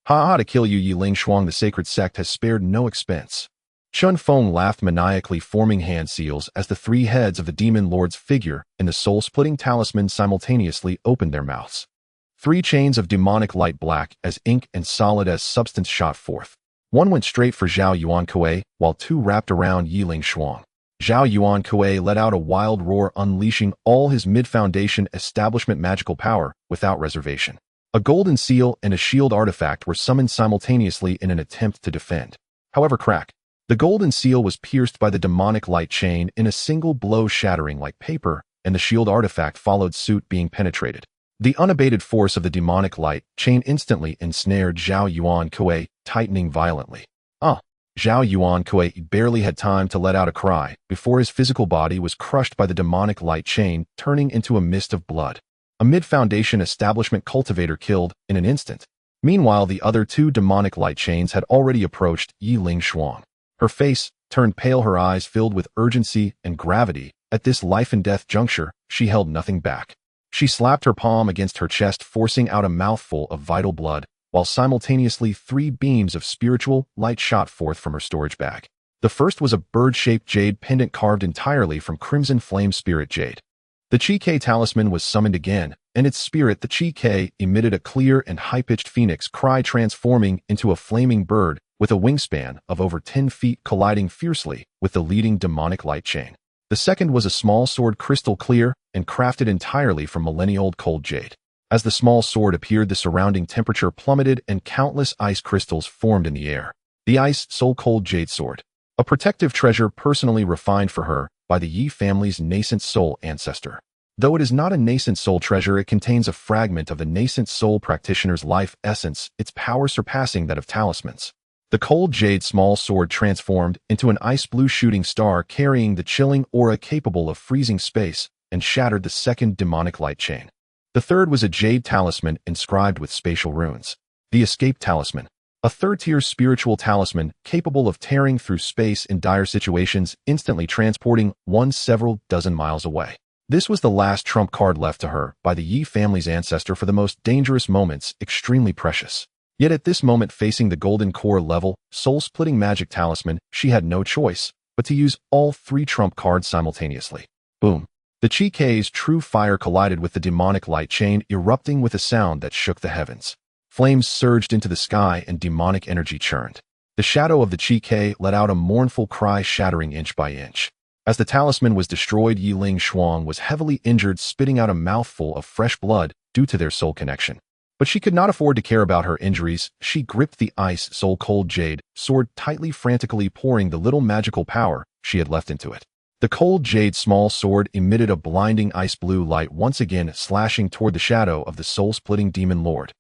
Ha ha, to kill you, Yiling Shuang, the sacred sect has spared no expense. Chen Feng laughed maniacally, forming hand seals as the three heads of the demon lord's figure and the soul-splitting talisman simultaneously opened their mouths. 3 chains of demonic light, black as ink and solid as substance, shot forth. One went straight for Zhao Yuan Kuei, while 2 wrapped around Yiling Shuang. Zhao Yuan Kuei let out a wild roar, unleashing all his mid-foundation establishment magical power without reservation. A golden seal and a shield artifact were summoned simultaneously in an attempt to defend. However, crack. The golden seal was pierced by the demonic light chain in a single blow, shattering like paper, and the shield artifact followed suit, being penetrated. The unabated force of the demonic light chain instantly ensnared Zhao Yuan Kuei, tightening violently. Ah! Zhao Yuan Kuei barely had time to let out a cry before his physical body was crushed by the demonic light chain, turning into a mist of blood. A mid-foundation establishment cultivator killed in an instant. Meanwhile, the other two demonic light chains had already approached Yiling Shuang. Her face turned pale, her eyes filled with urgency and gravity. At this life-and-death juncture, she held nothing back. She slapped her palm against her chest, forcing out a mouthful of vital blood, while simultaneously 3 beams of spiritual light shot forth from her storage bag. The first was a bird-shaped jade pendant carved entirely from crimson flame spirit jade. The Qi talisman was summoned again, and its spirit, the Qi, emitted a clear and high-pitched phoenix cry, transforming into a flaming bird with a wingspan of over 10 feet, colliding fiercely with the leading demonic light chain. The second was a small sword, crystal clear and crafted entirely from millennia-old cold jade. As the small sword appeared, the surrounding temperature plummeted and countless ice crystals formed in the air. The ice soul cold jade sword, a protective treasure personally refined for her by the Yi family's nascent soul ancestor. Though it is not a nascent soul treasure, it contains a fragment of the nascent soul practitioner's life essence, its power surpassing that of talismans. The cold jade small sword transformed into an ice blue shooting star carrying the chilling aura capable of freezing space and shattered the second demonic light chain. The third was a jade talisman inscribed with spatial runes. The escape talisman, a third-tier spiritual talisman capable of tearing through space in dire situations, instantly transporting one several dozen miles away. This was the last trump card left to her by the Yi family's ancestor for the most dangerous moments, extremely precious. Yet at this moment, facing the golden core level, soul-splitting magic talisman, she had no choice but to use all 3 trump cards simultaneously. Boom. The Qi true fire collided with the demonic light chain, erupting with a sound that shook the heavens. Flames surged into the sky and demonic energy churned. The shadow of the Qi let out a mournful cry, shattering inch by inch. As the talisman was destroyed, Yiling Shuang was heavily injured, spitting out a mouthful of fresh blood due to their soul connection. But she could not afford to care about her injuries. She gripped the ice soul cold jade sword tightly, frantically pouring the little magical power she had left into it. The cold jade small sword emitted a blinding ice blue light, once again slashing toward the shadow of the soul-splitting demon lord.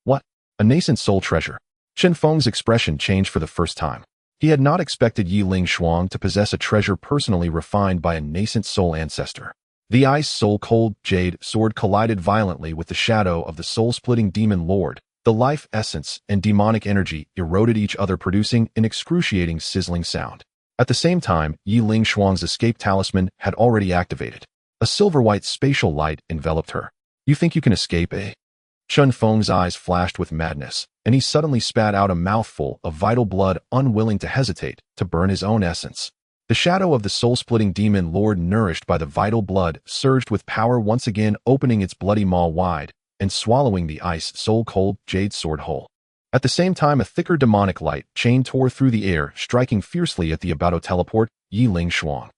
What? A nascent soul treasure. Chen Feng's expression changed for the first time. He had not expected Yiling Shuang to possess a treasure personally refined by a nascent soul ancestor. The ice soul cold jade sword collided violently with the shadow of the soul-splitting demon lord. The life essence and demonic energy eroded each other, producing an excruciating sizzling sound. At the same time, Yiling Shuang's escape talisman had already activated. A silver-white spatial light enveloped her. You think you can escape, eh? Chen Feng's eyes flashed with madness, and he suddenly spat out a mouthful of vital blood, unwilling to hesitate to burn his own essence. The shadow of the soul-splitting demon lord, nourished by the vital blood, surged with power, once again opening its bloody maw wide and swallowing the ice soul-cold jade sword whole. At the same time, a thicker demonic light chain tore through the air, striking fiercely at the about to teleport Yiling Shuang.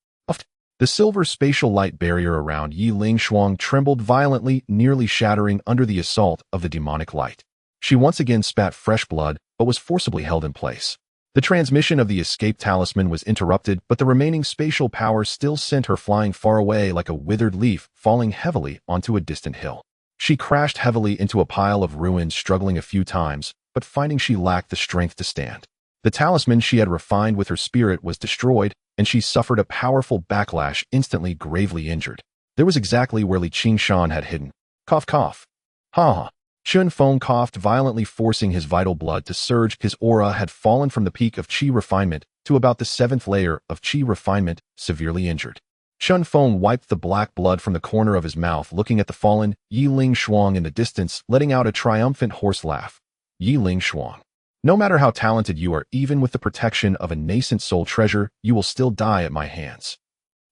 The silver spatial light barrier around Yiling Shuang trembled violently, nearly shattering under the assault of the demonic light. She once again spat fresh blood, but was forcibly held in place. The transmission of the escape talisman was interrupted, but the remaining spatial power still sent her flying far away like a withered leaf, falling heavily onto a distant hill. She crashed heavily into a pile of ruins, struggling a few times, but finding she lacked the strength to stand. The talisman she had refined with her spirit was destroyed, and she suffered a powerful backlash, instantly gravely injured. There was exactly where Li Qingshan had hidden. Cough, cough. Ha ha. Chen Feng coughed violently, forcing his vital blood to surge. His aura had fallen from the peak of Qi refinement to about the 7th layer of Qi refinement, severely injured. Chen Feng wiped the black blood from the corner of his mouth, looking at the fallen Yiling Shuang in the distance, letting out a triumphant hoarse laugh. Yiling Shuang. No matter how talented you are, even with the protection of a nascent soul treasure, you will still die at my hands.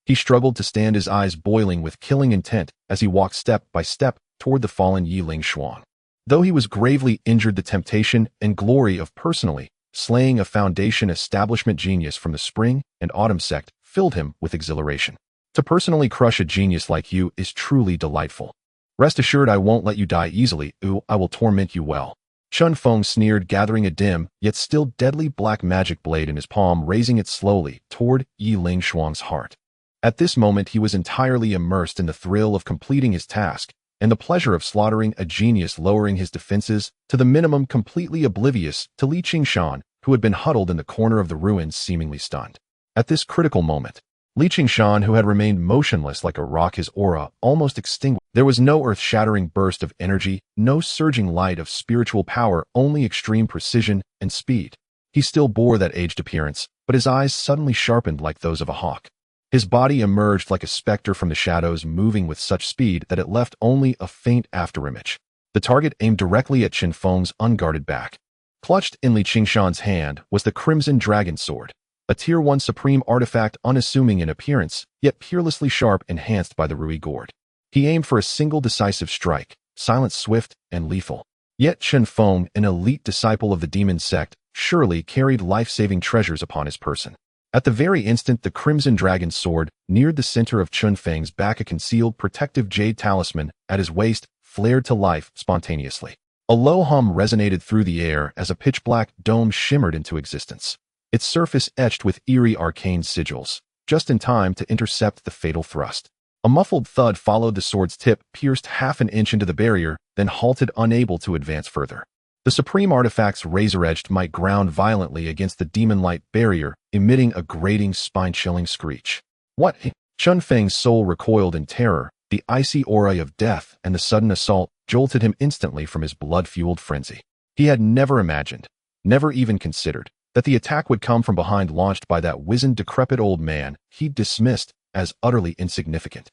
He struggled to stand, his eyes boiling with killing intent as he walked step by step toward the fallen Yiling Shuang. Though he was gravely injured, the temptation and glory of personally slaying a foundation establishment genius from the spring and autumn sect filled him with exhilaration. To personally crush a genius like you is truly delightful. Rest assured, I won't let you die easily. Ooh, I will torment you well. Chen Feng sneered, gathering a dim, yet still deadly black magic blade in his palm, raising it slowly toward Yiling Shuang's heart. At this moment, he was entirely immersed in the thrill of completing his task, and the pleasure of slaughtering a genius, lowering his defenses to the minimum, completely oblivious to Qingshan, who had been huddled in the corner of the ruins, seemingly stunned. At this critical moment, Qingshan, who had remained motionless like a rock, his aura almost extinguished. There was no earth-shattering burst of energy, no surging light of spiritual power, only extreme precision and speed. He still bore that aged appearance, but his eyes suddenly sharpened like those of a hawk. His body emerged like a specter from the shadows, moving with such speed that it left only a faint afterimage. The target aimed directly at Chen Feng's unguarded back. Clutched in Qingshan's hand was the Crimson Dragon Sword, a Tier 1 supreme artifact, unassuming in appearance, yet peerlessly sharp, enhanced by the Rui gourd. He aimed for a single decisive strike, silent, swift, and lethal. Yet Chen Feng, an elite disciple of the demon sect, surely carried life-saving treasures upon his person. At the very instant the Crimson Dragon Sword neared the center of Chen Feng's back, a concealed protective jade talisman at his waist flared to life spontaneously. A low hum resonated through the air as a pitch-black dome shimmered into existence, its surface etched with eerie arcane sigils, just in time to intercept the fatal thrust. A muffled thud followed. The sword's tip pierced half an inch into the barrier, then halted, unable to advance further. The supreme artifact's razor-edged might ground violently against the demon-light barrier, emitting a grating, spine-chilling screech. What? Chen Feng's soul recoiled in terror. The icy aura of death and the sudden assault jolted him instantly from his blood-fueled frenzy. He had never imagined, never even considered, that the attack would come from behind, launched by that wizened, decrepit old man he'd dismissed as utterly insignificant.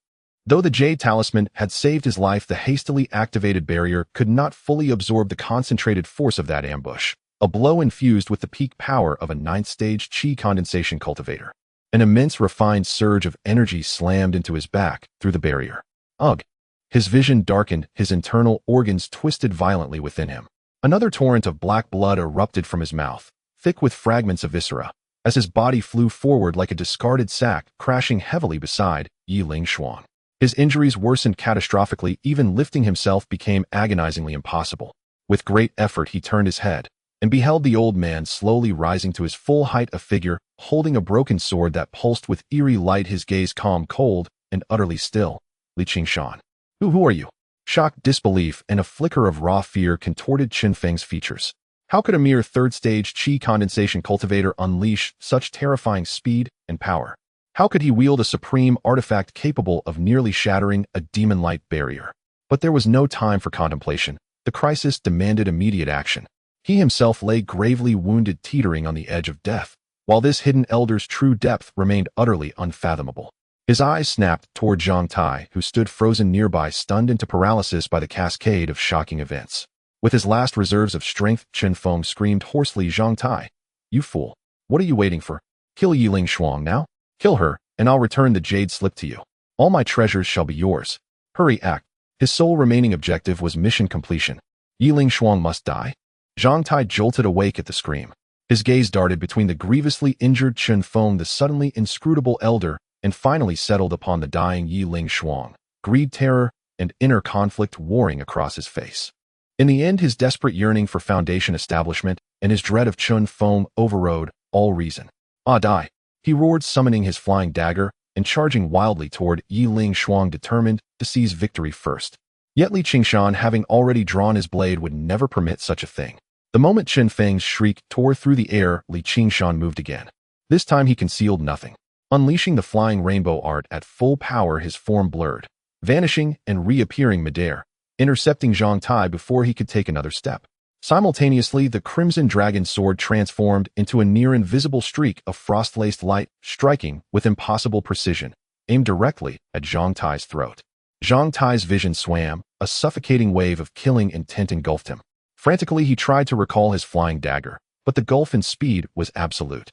Though the jade talisman had saved his life, the hastily activated barrier could not fully absorb the concentrated force of that ambush, a blow infused with the peak power of a 9th-stage Qi condensation cultivator. An immense, refined surge of energy slammed into his back through the barrier. Ugh! His vision darkened, his internal organs twisted violently within him. Another torrent of black blood erupted from his mouth, thick with fragments of viscera, as his body flew forward like a discarded sack, crashing heavily beside Yiling Shuang. His injuries worsened catastrophically. Even lifting himself became agonizingly impossible. With great effort he turned his head, and beheld the old man slowly rising to his full height, a figure holding a broken sword that pulsed with eerie light, his gaze calm, cold, and utterly still. Qingshan. Who are you? Shock, disbelief, and a flicker of raw fear contorted Chen Feng's features. How could a mere 3rd-stage Qi condensation cultivator unleash such terrifying speed and power? How could he wield a supreme artifact capable of nearly shattering a demon-light barrier? But there was no time for contemplation. The crisis demanded immediate action. He himself lay gravely wounded, teetering on the edge of death, while this hidden elder's true depth remained utterly unfathomable. His eyes snapped toward Zhang Tai, who stood frozen nearby, stunned into paralysis by the cascade of shocking events. With his last reserves of strength, Chen Feng screamed hoarsely, "Zhang Tai, you fool! What are you waiting for? Kill Yiling Shuang now? Kill her, and I'll return the jade slip to you. All my treasures shall be yours. Hurry, act." His sole remaining objective was mission completion. Yiling Shuang must die. Zhang Tai jolted awake at the scream. His gaze darted between the grievously injured Chen Feng, the suddenly inscrutable elder, and finally settled upon the dying Yiling Shuang. Greed, terror, and inner conflict warring across his face. In the end, his desperate yearning for Foundation establishment and his dread of Chen Feng overrode all reason. "Ah, die!" he roared, summoning his flying dagger and charging wildly toward Yiling Shuang, determined to seize victory first. Yet Qingshan, having already drawn his blade, would never permit such a thing. The moment Chen Feng's shriek tore through the air, Qingshan moved again. This time he concealed nothing. Unleashing the flying rainbow art at full power, his form blurred, vanishing and reappearing midair, intercepting Zhang Tai before he could take another step. Simultaneously, the Crimson Dragon Sword transformed into a near-invisible streak of frost-laced light, striking with impossible precision, aimed directly at Zhang Tai's throat. Zhang Tai's vision swam, a suffocating wave of killing intent engulfed him. Frantically, he tried to recall his flying dagger, but the gulf in speed was absolute.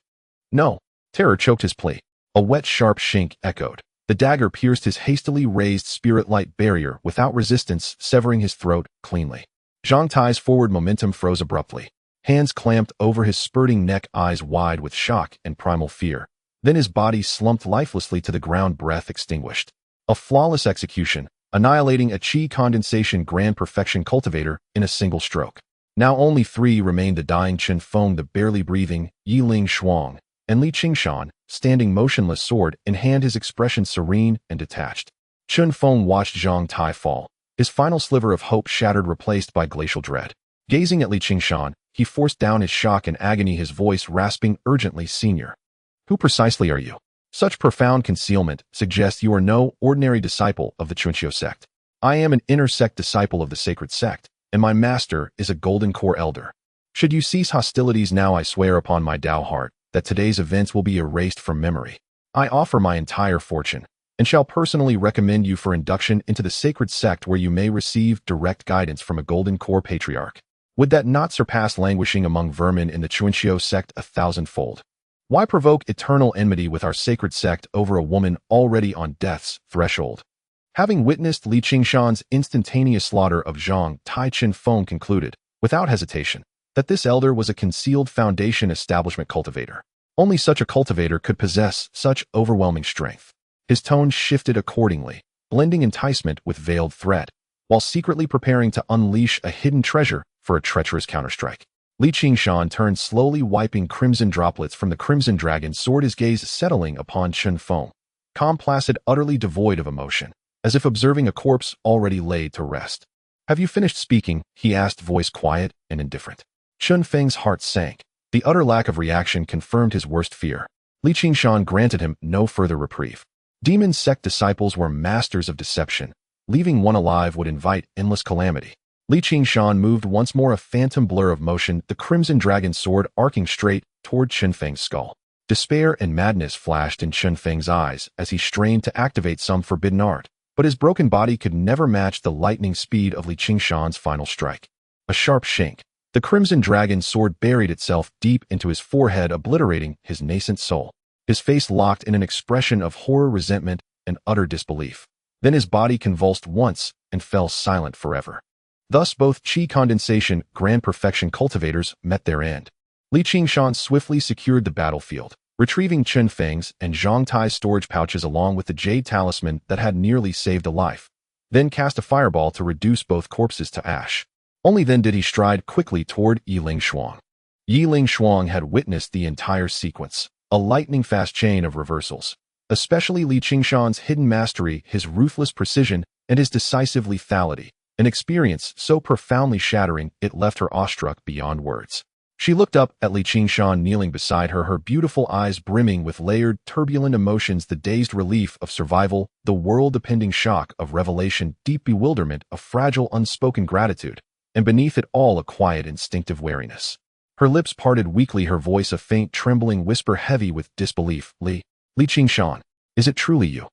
"No!" Terror choked his plea. A wet, sharp shink echoed. The dagger pierced his hastily raised spirit-light barrier without resistance, severing his throat cleanly. Zhang Tai's forward momentum froze abruptly. Hands clamped over his spurting neck, eyes wide with shock and primal fear. Then his body slumped lifelessly to the ground, breath extinguished. A flawless execution, annihilating a Qi condensation grand perfection cultivator in a single stroke. Now only 3 remained: the dying Chen Feng, the barely breathing Yiling Shuang, and Qingshan, standing motionless, sword in hand, his expression serene and detached. Chen Feng watched Zhang Tai fall, His final sliver of hope shattered, replaced by glacial dread. Gazing at Qingshan, he forced down his shock and agony, his voice rasping urgently, "Senior, who precisely are you? Such profound concealment suggests you are no ordinary disciple of the Chunqiu sect. I am an inner sect disciple of the sacred sect, and my master is a golden core elder. Should you cease hostilities now, I swear upon my Tao heart that today's events will be erased from memory. I offer my entire fortune, and shall personally recommend you for induction into the sacred sect, where you may receive direct guidance from a golden core patriarch. Would that not surpass languishing among vermin in the Chunqiu sect 1,000-fold? Why provoke eternal enmity with our sacred sect over a woman already on death's threshold?" Having witnessed Qingshan's instantaneous slaughter of Zhang, Tai Chen-feng concluded, without hesitation, that this elder was a concealed foundation establishment cultivator. Only such a cultivator could possess such overwhelming strength. His tone shifted accordingly, blending enticement with veiled threat, while secretly preparing to unleash a hidden treasure for a treacherous counterstrike. Qingshan turned slowly, wiping crimson droplets from the crimson dragon sword, his gaze settling upon Chen-feng, calm, placid, utterly devoid of emotion, as if observing a corpse already laid to rest. "Have you finished speaking?" he asked, voice quiet and indifferent. Chen-feng's heart sank. The utter lack of reaction confirmed his worst fear. Qingshan granted him no further reprieve. Demon sect disciples were masters of deception. Leaving one alive would invite endless calamity. Qingshan moved once more, a phantom blur of motion, the crimson dragon sword arcing straight toward Chen-feng's skull. Despair and madness flashed in Chen-feng's eyes as he strained to activate some forbidden art, but his broken body could never match the lightning speed of Qingshan's final strike. A sharp shink. The crimson dragon sword buried itself deep into his forehead, obliterating his nascent soul. His face locked in an expression of horror, resentment, and utter disbelief. Then his body convulsed once and fell silent forever. Thus both Qi condensation, grand perfection cultivators met their end. Qingshan swiftly secured the battlefield, retrieving Chen-feng's and Zhang Tai's storage pouches along with the jade talisman that had nearly saved a life, then cast a fireball to reduce both corpses to ash. Only then did he stride quickly toward Yiling Shuang. Yiling Shuang had witnessed the entire sequence, a lightning-fast chain of reversals. Especially Qingshan's hidden mastery, his ruthless precision, and his decisive lethality, an experience so profoundly shattering it left her awestruck beyond words. She looked up at Qingshan kneeling beside her, her beautiful eyes brimming with layered, turbulent emotions, the dazed relief of survival, the world-depending shock of revelation, deep bewilderment, a fragile, unspoken gratitude, and beneath it all a quiet, instinctive wariness. Her lips parted weakly, her voice a faint, trembling whisper heavy with disbelief. Qingshan, is it truly you?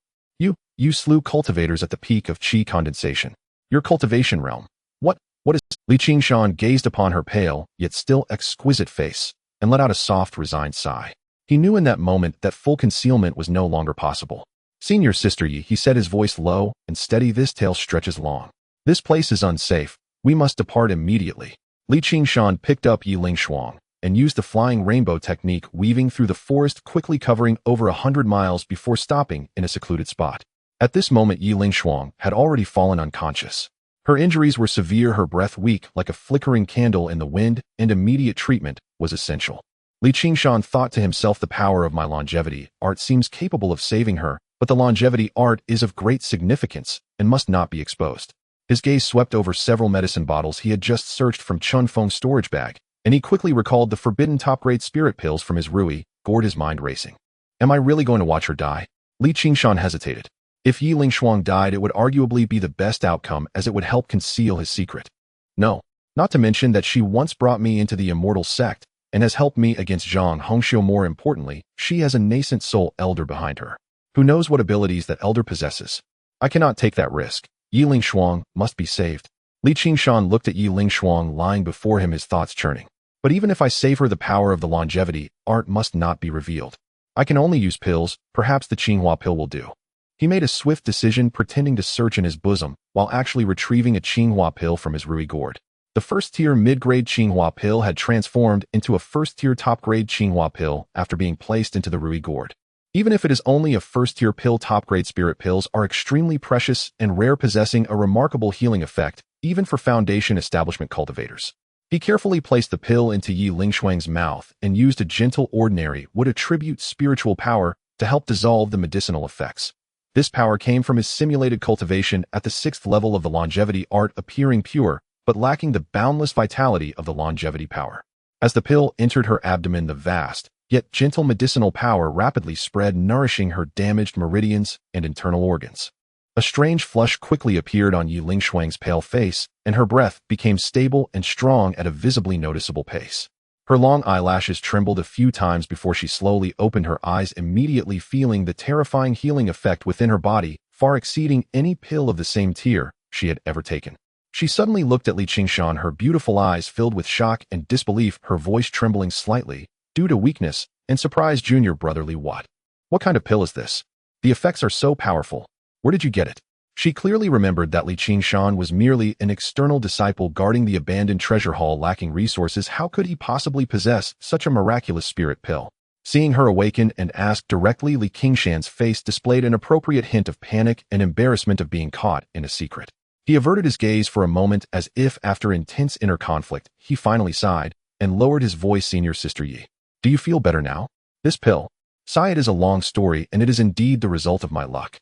You slew cultivators at the peak of Qi condensation. Your cultivation realm. What is... Qingshan gazed upon her pale, yet still exquisite face, and let out a soft, resigned sigh. He knew in that moment that full concealment was no longer possible. "Senior Sister Yi," he said, his voice low and steady, "this tale stretches long. This place is unsafe. We must depart immediately." Qingshan picked up Yiling Shuang and used the flying rainbow technique, weaving through the forest, quickly covering over 100 miles before stopping in a secluded spot. At this moment, Yiling Shuang had already fallen unconscious. Her injuries were severe, her breath weak like a flickering candle in the wind, and immediate treatment was essential. Qingshan thought to himself, the power of my longevity art seems capable of saving her, but the longevity art is of great significance and must not be exposed. His gaze swept over several medicine bottles he had just searched from Chen-feng's storage bag, and he quickly recalled the forbidden top-grade spirit pills from his rui, gored, his mind racing. Am I really going to watch her die? Qingshan hesitated. If Yiling Shuang died, it would arguably be the best outcome, as it would help conceal his secret. No, not to mention that she once brought me into the immortal sect and has helped me against Zhang Hongxiu. More importantly, she has a nascent soul elder behind her. Who knows what abilities that elder possesses? I cannot take that risk. Yiling Shuang must be saved. Qingshan looked at Yiling Shuang lying before him, his thoughts churning. But even if I save her, the power of the longevity art must not be revealed. I can only use pills. Perhaps the Qinghua pill will do. He made a swift decision, pretending to search in his bosom while actually retrieving a Qinghua pill from his rui gourd. The first-tier mid-grade Qinghua pill had transformed into a first-tier top-grade Qinghua pill after being placed into the rui gourd. Even if it is only a first-tier pill, top-grade spirit pills are extremely precious and rare, possessing a remarkable healing effect, even for foundation establishment cultivators. He carefully placed the pill into Yiling Shuang's mouth and used a gentle ordinary would attribute spiritual power to help dissolve the medicinal effects. This power came from his simulated cultivation at the 6th level of the longevity art, appearing pure, but lacking the boundless vitality of the longevity power. As the pill entered her abdomen, the vast, yet gentle medicinal power rapidly spread, nourishing her damaged meridians and internal organs. A strange flush quickly appeared on Yi Lingshuang's pale face, and her breath became stable and strong at a visibly noticeable pace. Her long eyelashes trembled a few times before she slowly opened her eyes, immediately feeling the terrifying healing effect within her body, far exceeding any pill of the same tier she had ever taken. She suddenly looked at Qingshan, her beautiful eyes filled with shock and disbelief, her voice trembling slightly, due to weakness, and surprised. Junior brotherly, what? What kind of pill is this? The effects are so powerful. Where did you get it? She clearly remembered that Qingshan was merely an external disciple guarding the abandoned treasure hall, lacking resources. How could he possibly possess such a miraculous spirit pill? Seeing her awaken and ask directly, Qingshan's face displayed an appropriate hint of panic and embarrassment of being caught in a secret. He averted his gaze for a moment, as if after intense inner conflict, he finally sighed and lowered his voice. Senior Sister Yi, do you feel better now? This pill? Sigh, it is a long story, and it is indeed the result of my luck.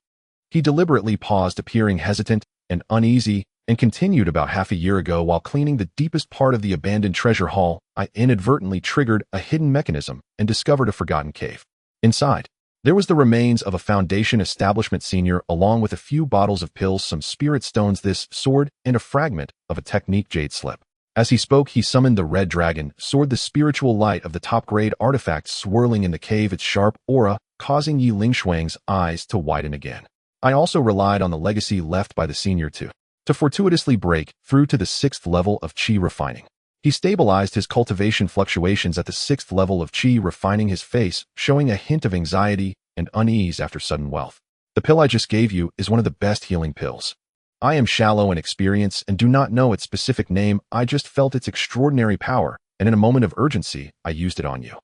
He deliberately paused, appearing hesitant and uneasy, and continued. About half a year ago, while cleaning the deepest part of the abandoned treasure hall, I inadvertently triggered a hidden mechanism and discovered a forgotten cave. Inside, there was the remains of a foundation establishment, senior, along with a few bottles of pills, some spirit stones, this sword, and a fragment of a technique jade slip. As he spoke, he summoned the red dragon sword, the spiritual light of the top-grade artifact swirling in the cave, its sharp aura causing Yi Lingshuang's eyes to widen again. I also relied on the legacy left by the senior to fortuitously break through to the 6th level of Qi refining. He stabilized his cultivation fluctuations at the 6th level of Qi, refining his face, showing a hint of anxiety and unease after sudden wealth. The pill I just gave you is one of the best healing pills. I am shallow in experience and do not know its specific name. I just felt its extraordinary power, and in a moment of urgency, I used it on you.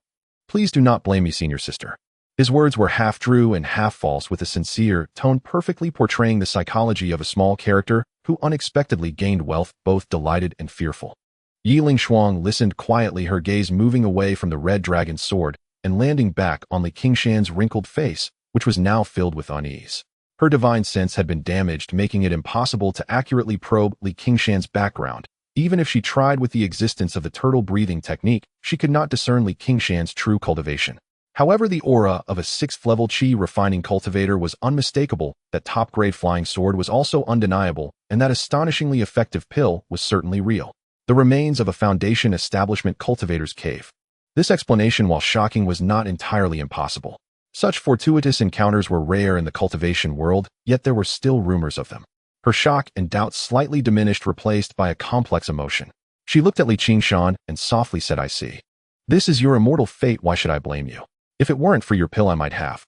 Please do not blame me, senior sister. His words were half true and half false, with a sincere tone perfectly portraying the psychology of a small character who unexpectedly gained wealth, both delighted and fearful. Yi Lingshuang listened quietly, her gaze moving away from the red dragon's sword and landing back on Qingshan's wrinkled face, which was now filled with unease. Her divine sense had been damaged, making it impossible to accurately probe Qingshan's background. Even if she tried with the existence of the turtle-breathing technique, she could not discern Qingshan's true cultivation. However, the aura of a 6th-level Qi refining cultivator was unmistakable, that top-grade flying sword was also undeniable, and that astonishingly effective pill was certainly real. The remains of a foundation establishment cultivator's cave. This explanation, while shocking, was not entirely impossible. Such fortuitous encounters were rare in the cultivation world, yet there were still rumors of them. Her shock and doubt slightly diminished, replaced by a complex emotion. She looked at Qingshan and softly said, I see. This is your immortal fate. Why should I blame you? If it weren't for your pill, I might have.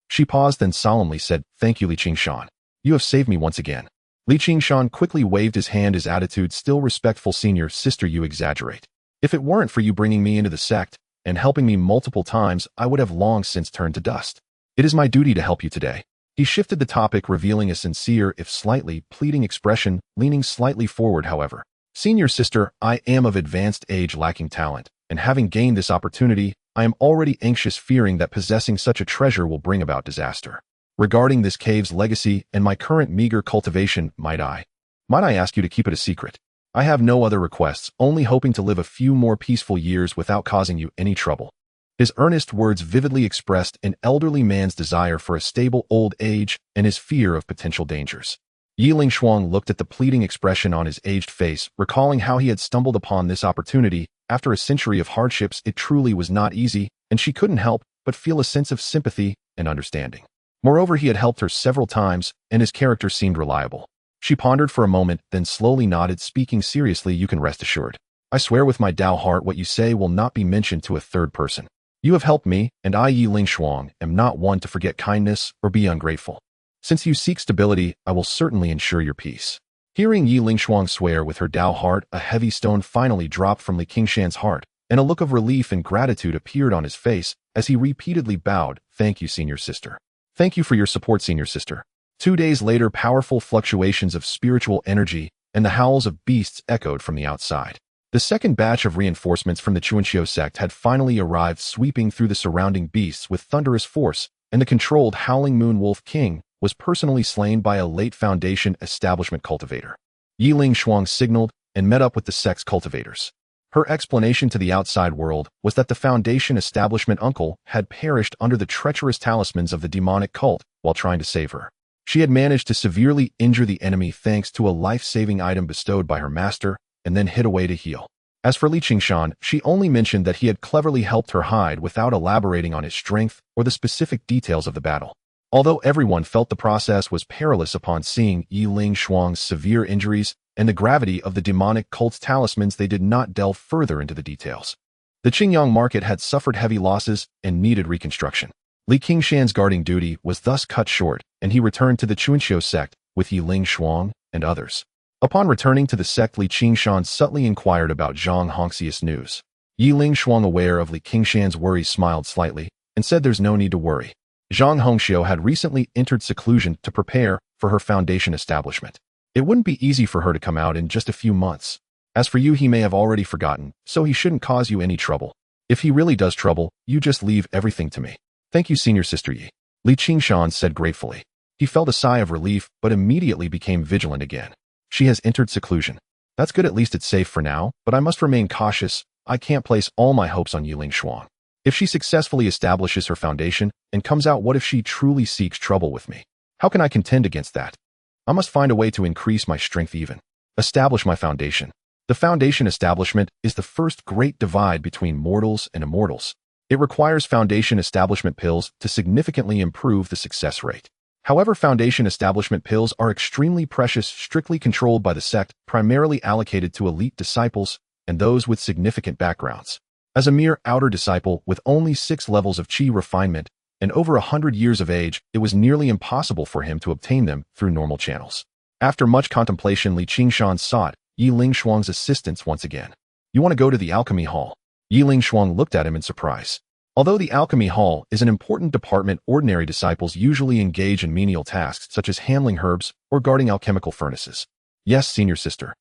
She paused, then solemnly said, Thank you, Qingshan. You have saved me once again. Qingshan quickly waved his hand, his attitude still respectful. Senior sister, you exaggerate. If it weren't for you bringing me into the sect and helping me multiple times, I would have long since turned to dust. It is my duty to help you today. He shifted the topic, revealing a sincere, if slightly pleading expression, leaning slightly forward. However, senior sister, I am of advanced age, lacking talent, and having gained this opportunity, I am already anxious, fearing that possessing such a treasure will bring about disaster. Regarding this cave's legacy and my current meager cultivation, might I ask you to keep it a secret? I have no other requests, only hoping to live a few more peaceful years without causing you any trouble. His earnest words vividly expressed an elderly man's desire for a stable old age and his fear of potential dangers. Yi Lingshuang looked at the pleading expression on his aged face, recalling how he had stumbled upon this opportunity. After a century of hardships, it truly was not easy, and she couldn't help but feel a sense of sympathy and understanding. Moreover, he had helped her several times, and his character seemed reliable. She pondered for a moment, then slowly nodded, speaking seriously, You can rest assured. I swear with my Tao heart what you say will not be mentioned to a third person. You have helped me, and I, Yi Lingshuang, am not one to forget kindness or be ungrateful. Since you seek stability, I will certainly ensure your peace. Hearing Yi Lingshuang swear with her Tao heart, a heavy stone finally dropped from Qingshan's heart, and a look of relief and gratitude appeared on his face as he repeatedly bowed, Thank you, senior sister. Thank you for your support, senior sister. 2 days later, powerful fluctuations of spiritual energy and the howls of beasts echoed from the outside. The second batch of reinforcements from the Chuanqiu sect had finally arrived, sweeping through the surrounding beasts with thunderous force, and the controlled howling moon wolf king was personally slain by a late Foundation establishment cultivator. Yiling Shuang signaled and met up with the sect's cultivators. Her explanation to the outside world was that the Foundation establishment uncle had perished under the treacherous talismans of the demonic cult while trying to save her. She had managed to severely injure the enemy thanks to a life-saving item bestowed by her master, and then hid away to heal. As for Qingshan, she only mentioned that he had cleverly helped her hide without elaborating on his strength or the specific details of the battle. Although everyone felt the process was perilous upon seeing Yiling Shuang's severe injuries and the gravity of the demonic cult's talismans, they did not delve further into the details. The Qingyang market had suffered heavy losses and needed reconstruction. Qingshan's guarding duty was thus cut short, and he returned to the Chuanxiu sect with Yiling Shuang and others. Upon returning to the sect, Qingshan subtly inquired about Zhang Hongxia's news. Yiling Shuang, aware of Qingshan's worries, smiled slightly and said there's no need to worry. Zhang Hongxiu had recently entered seclusion to prepare for her Foundation establishment. It wouldn't be easy for her to come out in just a few months. As for you, he may have already forgotten, so he shouldn't cause you any trouble. If he really does trouble, you just leave everything to me. Thank you, Senior Sister Yi. Qingshan said gratefully. He felt a sigh of relief, but immediately became vigilant again. She has entered seclusion. That's good, at least it's safe for now, but I must remain cautious. I can't place all my hopes on Yiling Shuang. If she successfully establishes her foundation and comes out, what if she truly seeks trouble with me? How can I contend against that? I must find a way to increase my strength even. Establish my foundation. The Foundation establishment is the first great divide between mortals and immortals. It requires Foundation establishment pills to significantly improve the success rate. However, Foundation establishment pills are extremely precious, strictly controlled by the sect, primarily allocated to elite disciples and those with significant backgrounds. As a mere outer disciple with only 6 levels of Qi refinement and over 100 years of age, it was nearly impossible for him to obtain them through normal channels. After much contemplation, Qingshan sought Yiling Shuang's assistance once again. You want to go to the Alchemy Hall? Yiling Shuang looked at him in surprise. Although the Alchemy Hall is an important department, ordinary disciples usually engage in menial tasks such as handling herbs or guarding alchemical furnaces. Yes, Senior Sister.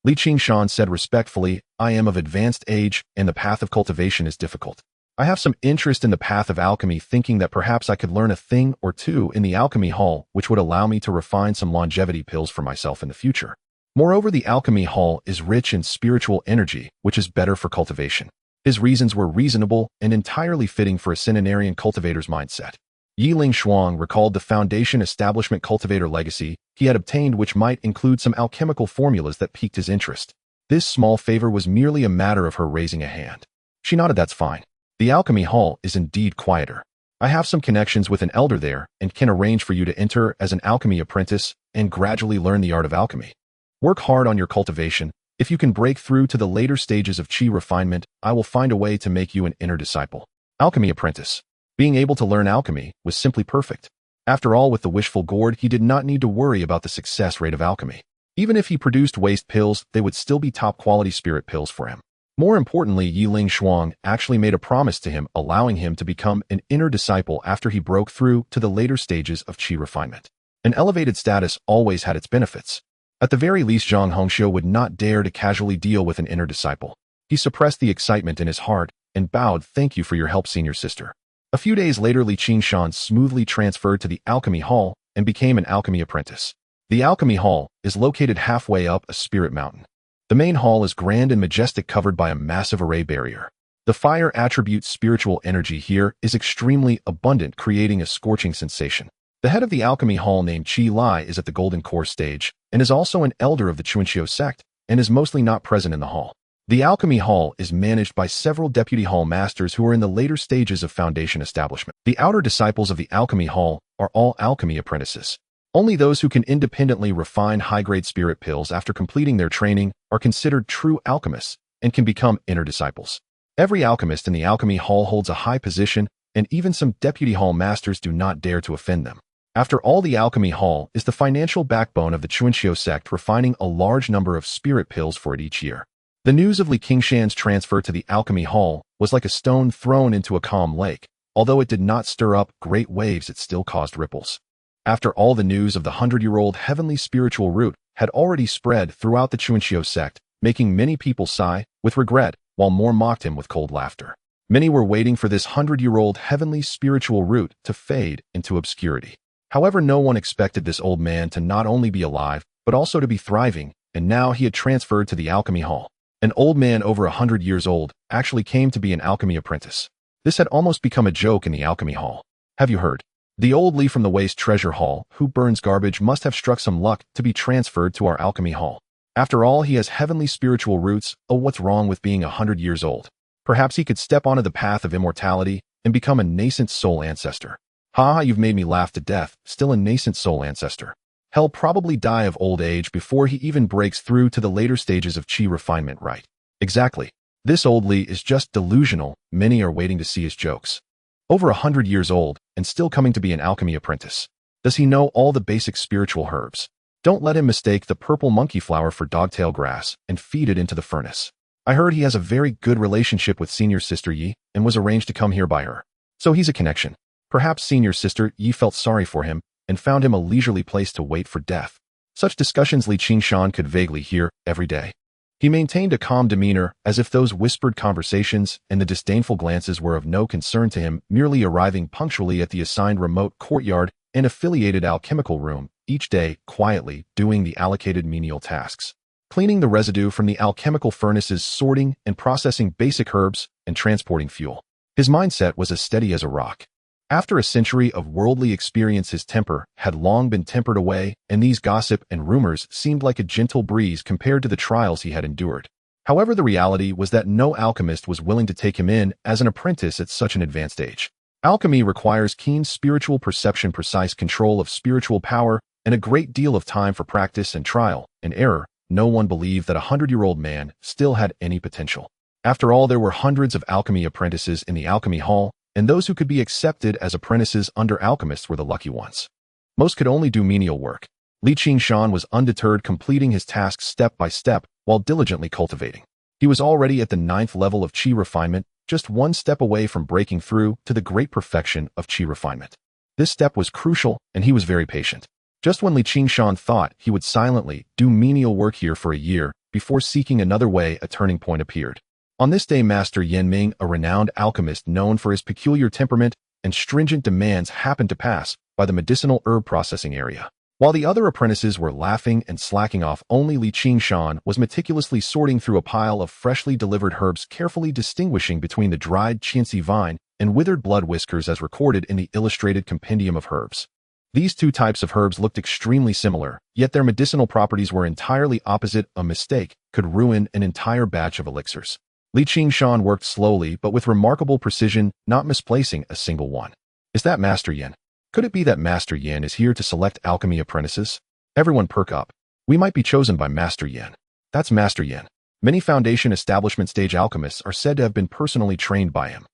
Qingshan said respectfully, I am of advanced age and the path of cultivation is difficult. I have some interest in the path of alchemy, thinking that perhaps I could learn a thing or two in the Alchemy Hall which would allow me to refine some longevity pills for myself in the future. Moreover, the Alchemy Hall is rich in spiritual energy, which is better for cultivation. His reasons were reasonable and entirely fitting for a centenarian cultivator's mindset. Yiling Shuang recalled the Foundation establishment cultivator legacy he had obtained, which might include some alchemical formulas that piqued his interest. This small favor was merely a matter of her raising a hand. She nodded. That's fine. The Alchemy Hall is indeed quieter. I have some connections with an elder there and can arrange for you to enter as an alchemy apprentice and gradually learn the art of alchemy. Work hard on your cultivation. If you can break through to the later stages of Qi refinement, I will find a way to make you an inner disciple. Alchemy apprentice. Being able to learn alchemy was simply perfect. After all, with the wishful gourd, he did not need to worry about the success rate of alchemy. Even if he produced waste pills, they would still be top-quality spirit pills for him. More importantly, Yiling Shuang actually made a promise to him, allowing him to become an inner disciple after he broke through to the later stages of Qi refinement. An elevated status always had its benefits. At the very least, Zhang Hongxiu would not dare to casually deal with an inner disciple. He suppressed the excitement in his heart and bowed. Thank you for your help, Senior Sister. A few days later, Qingshan smoothly transferred to the Alchemy Hall and became an alchemy apprentice. The Alchemy Hall is located halfway up a spirit mountain. The main hall is grand and majestic, covered by a massive array barrier. The fire attribute spiritual energy here is extremely abundant, creating a scorching sensation. The head of the Alchemy Hall, named Qi Lai, is at the Golden Core stage and is also an elder of the Chuanxiu sect and is mostly not present in the hall. The Alchemy Hall is managed by several deputy hall masters who are in the later stages of Foundation establishment. The outer disciples of the Alchemy Hall are all alchemy apprentices. Only those who can independently refine high-grade spirit pills after completing their training are considered true alchemists and can become inner disciples. Every alchemist in the Alchemy Hall holds a high position, and even some deputy hall masters do not dare to offend them. After all, the Alchemy Hall is the financial backbone of the Chuanxiu sect, refining a large number of spirit pills for it each year. The news of Qingshan's transfer to the Alchemy Hall was like a stone thrown into a calm lake. Although it did not stir up great waves, it still caused ripples. After all, the news of the 100-year-old heavenly spiritual root had already spread throughout the Chuanxiu sect, making many people sigh with regret, while more mocked him with cold laughter. Many were waiting for this 100-year-old heavenly spiritual root to fade into obscurity. However, no one expected this old man to not only be alive, but also to be thriving, and now he had transferred to the alchemy hall. An old man over 100 years old actually came to be an alchemy apprentice. This had almost become a joke in the alchemy hall. Have you heard? The old Lee from the waste treasure hall, who burns garbage, must have struck some luck to be transferred to our alchemy hall. After all, he has heavenly spiritual roots. Oh, what's wrong with being 100 years old? Perhaps he could step onto the path of immortality and become a nascent soul ancestor. Ha, you've made me laugh to death. Still a nascent soul ancestor. He'll probably die of old age before he even breaks through to the later stages of chi refinement, right? Exactly. This old Lee is just delusional. Many are waiting to see his jokes. Over 100 years old and still coming to be an alchemy apprentice. Does he know all the basic spiritual herbs? Don't let him mistake the purple monkey flower for dogtail grass and feed it into the furnace. I heard he has a very good relationship with senior sister Yi and was arranged to come here by her. So he's a connection. Perhaps senior sister Yi felt sorry for him and found him a leisurely place to wait for death. Such discussions Li Qingshan could vaguely hear every day. He maintained a calm demeanor, as if those whispered conversations and the disdainful glances were of no concern to him, merely arriving punctually at the assigned remote courtyard and affiliated alchemical room, each day, quietly, doing the allocated menial tasks. Cleaning the residue from the alchemical furnaces, sorting and processing basic herbs, and transporting fuel. His mindset was as steady as a rock. After a century of worldly experience, his temper had long been tempered away, and these gossip and rumors seemed like a gentle breeze compared to the trials he had endured. However, the reality was that no alchemist was willing to take him in as an apprentice at such an advanced age. Alchemy requires keen spiritual perception, precise control of spiritual power, and a great deal of time for practice and trial and error. No one believed that a 100-year-old man still had any potential. After all, there were hundreds of alchemy apprentices in the alchemy hall, and those who could be accepted as apprentices under alchemists were the lucky ones. Most could only do menial work. Li Qingshan was undeterred, completing his tasks step by step while diligently cultivating. He was already at the 9th level of chi refinement, just one step away from breaking through to the great perfection of chi refinement. This step was crucial, and he was very patient. Just when Li Qingshan thought he would silently do menial work here for a year before seeking another way, a turning point appeared. On this day, Master Yanming, a renowned alchemist known for his peculiar temperament and stringent demands, happened to pass by the medicinal herb processing area. While the other apprentices were laughing and slacking off, only Li Qingshan was meticulously sorting through a pile of freshly delivered herbs, carefully distinguishing between the dried qianxi vine and withered blood whiskers as recorded in the illustrated compendium of herbs. These two types of herbs looked extremely similar, yet their medicinal properties were entirely opposite. A mistake could ruin an entire batch of elixirs. Li Qingshan worked slowly but with remarkable precision, not misplacing a single one. Is that Master Yan? Could it be that Master Yan is here to select alchemy apprentices? Everyone perk up. We might be chosen by Master Yan. That's Master Yan. Many foundation establishment stage alchemists are said to have been personally trained by him.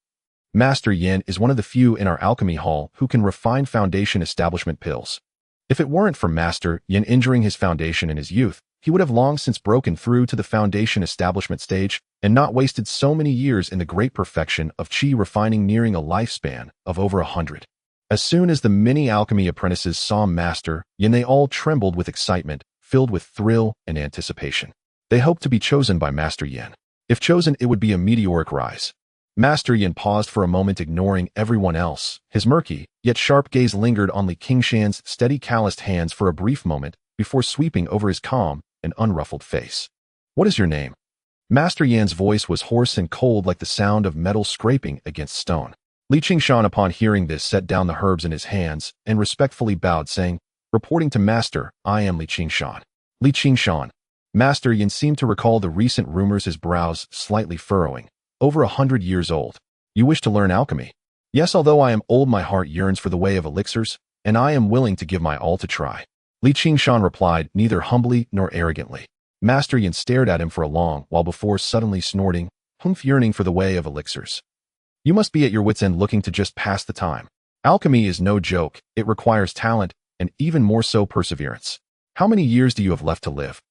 Master Yan is one of the few in our alchemy hall who can refine foundation establishment pills. If it weren't for Master Yan injuring his foundation in his youth, he would have long since broken through to the foundation establishment stage and not wasted so many years in the great perfection of chi refining, nearing a lifespan of over 100. As soon as the many alchemy apprentices saw Master Yan, they all trembled with excitement, filled with thrill and anticipation. They hoped to be chosen by Master Yan. If chosen, it would be a meteoric rise. Master Yan paused for a moment, ignoring everyone else. His murky, yet sharp gaze lingered on Li Qingshan's steady, calloused hands for a brief moment before sweeping over his calm and unruffled face. What is your name? Master Yan's voice was hoarse and cold, like the sound of metal scraping against stone. Li Qingshan, upon hearing this, set down the herbs in his hands and respectfully bowed, saying, "Reporting to Master, I am Li Qingshan." Li Qingshan. Master Yan seemed to recall the recent rumors, his brows slightly furrowing. Over 100 years old. You wish to learn alchemy? Yes, although I am old, my heart yearns for the way of elixirs, and I am willing to give my all to try. Li Qingshan replied, neither humbly nor arrogantly. Master Yan stared at him for a long while before suddenly snorting, humph, yearning for the way of elixirs. You must be at your wits' end, looking to just pass the time. Alchemy is no joke. It requires talent, and even more so perseverance. How many years do you have left to live?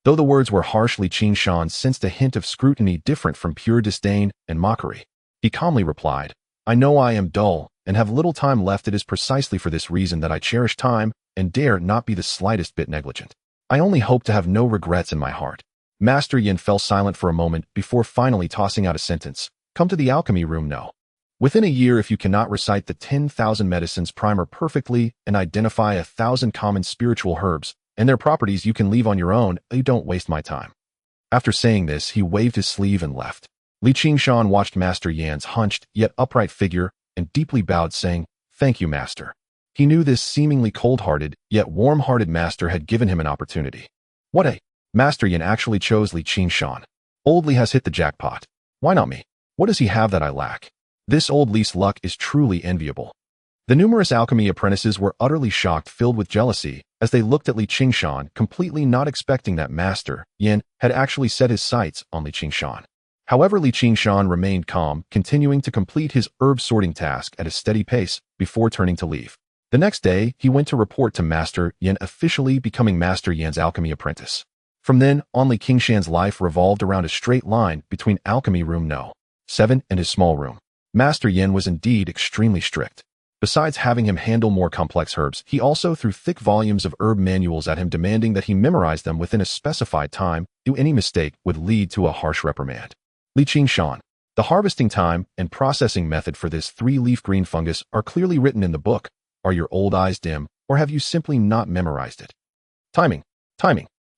Though the words were harsh, Li Qingshan sensed a hint of scrutiny different from pure disdain and mockery. He calmly replied, I know I am dull and have little time left. It is precisely for this reason that I cherish time and dare not be the slightest bit negligent. I only hope to have no regrets in my heart. Master Yan fell silent for a moment before finally tossing out a sentence. Come to the alchemy room. No. Within a year, if you cannot recite the 10,000 medicines primer perfectly and identify 1,000 common spiritual herbs and their properties you can leave on your own, you don't waste my time. After saying this, he waved his sleeve and left. Qingshan watched Master Yan's hunched yet upright figure and deeply bowed, saying, "Thank you, Master." He knew this seemingly cold-hearted yet warm-hearted master had given him an opportunity. What a... Master Yan actually chose Qingshan. Old Li has hit the jackpot. Why not me? What does he have that I lack? This old Li's luck is truly enviable. The numerous alchemy apprentices were utterly shocked, filled with jealousy, as they looked at Qingshan, completely not expecting that Master Yan had actually set his sights on Qingshan. However, Qingshan remained calm, continuing to complete his herb sorting task at a steady pace before turning to leave. The next day, he went to report to Master Yan, officially becoming Master Yan's alchemy apprentice. From then on, Qingshan's life revolved around a straight line between Alchemy Room No. 7 and his small room. Master Yan was indeed extremely strict. Besides having him handle more complex herbs, he also threw thick volumes of herb manuals at him, demanding that he memorize them within a specified time. Any mistake would lead to a harsh reprimand. Qingshan. The harvesting time and processing method for this 3-leaf green fungus are clearly written in the book. Are your old eyes dim, or have you simply not memorized it? Timing.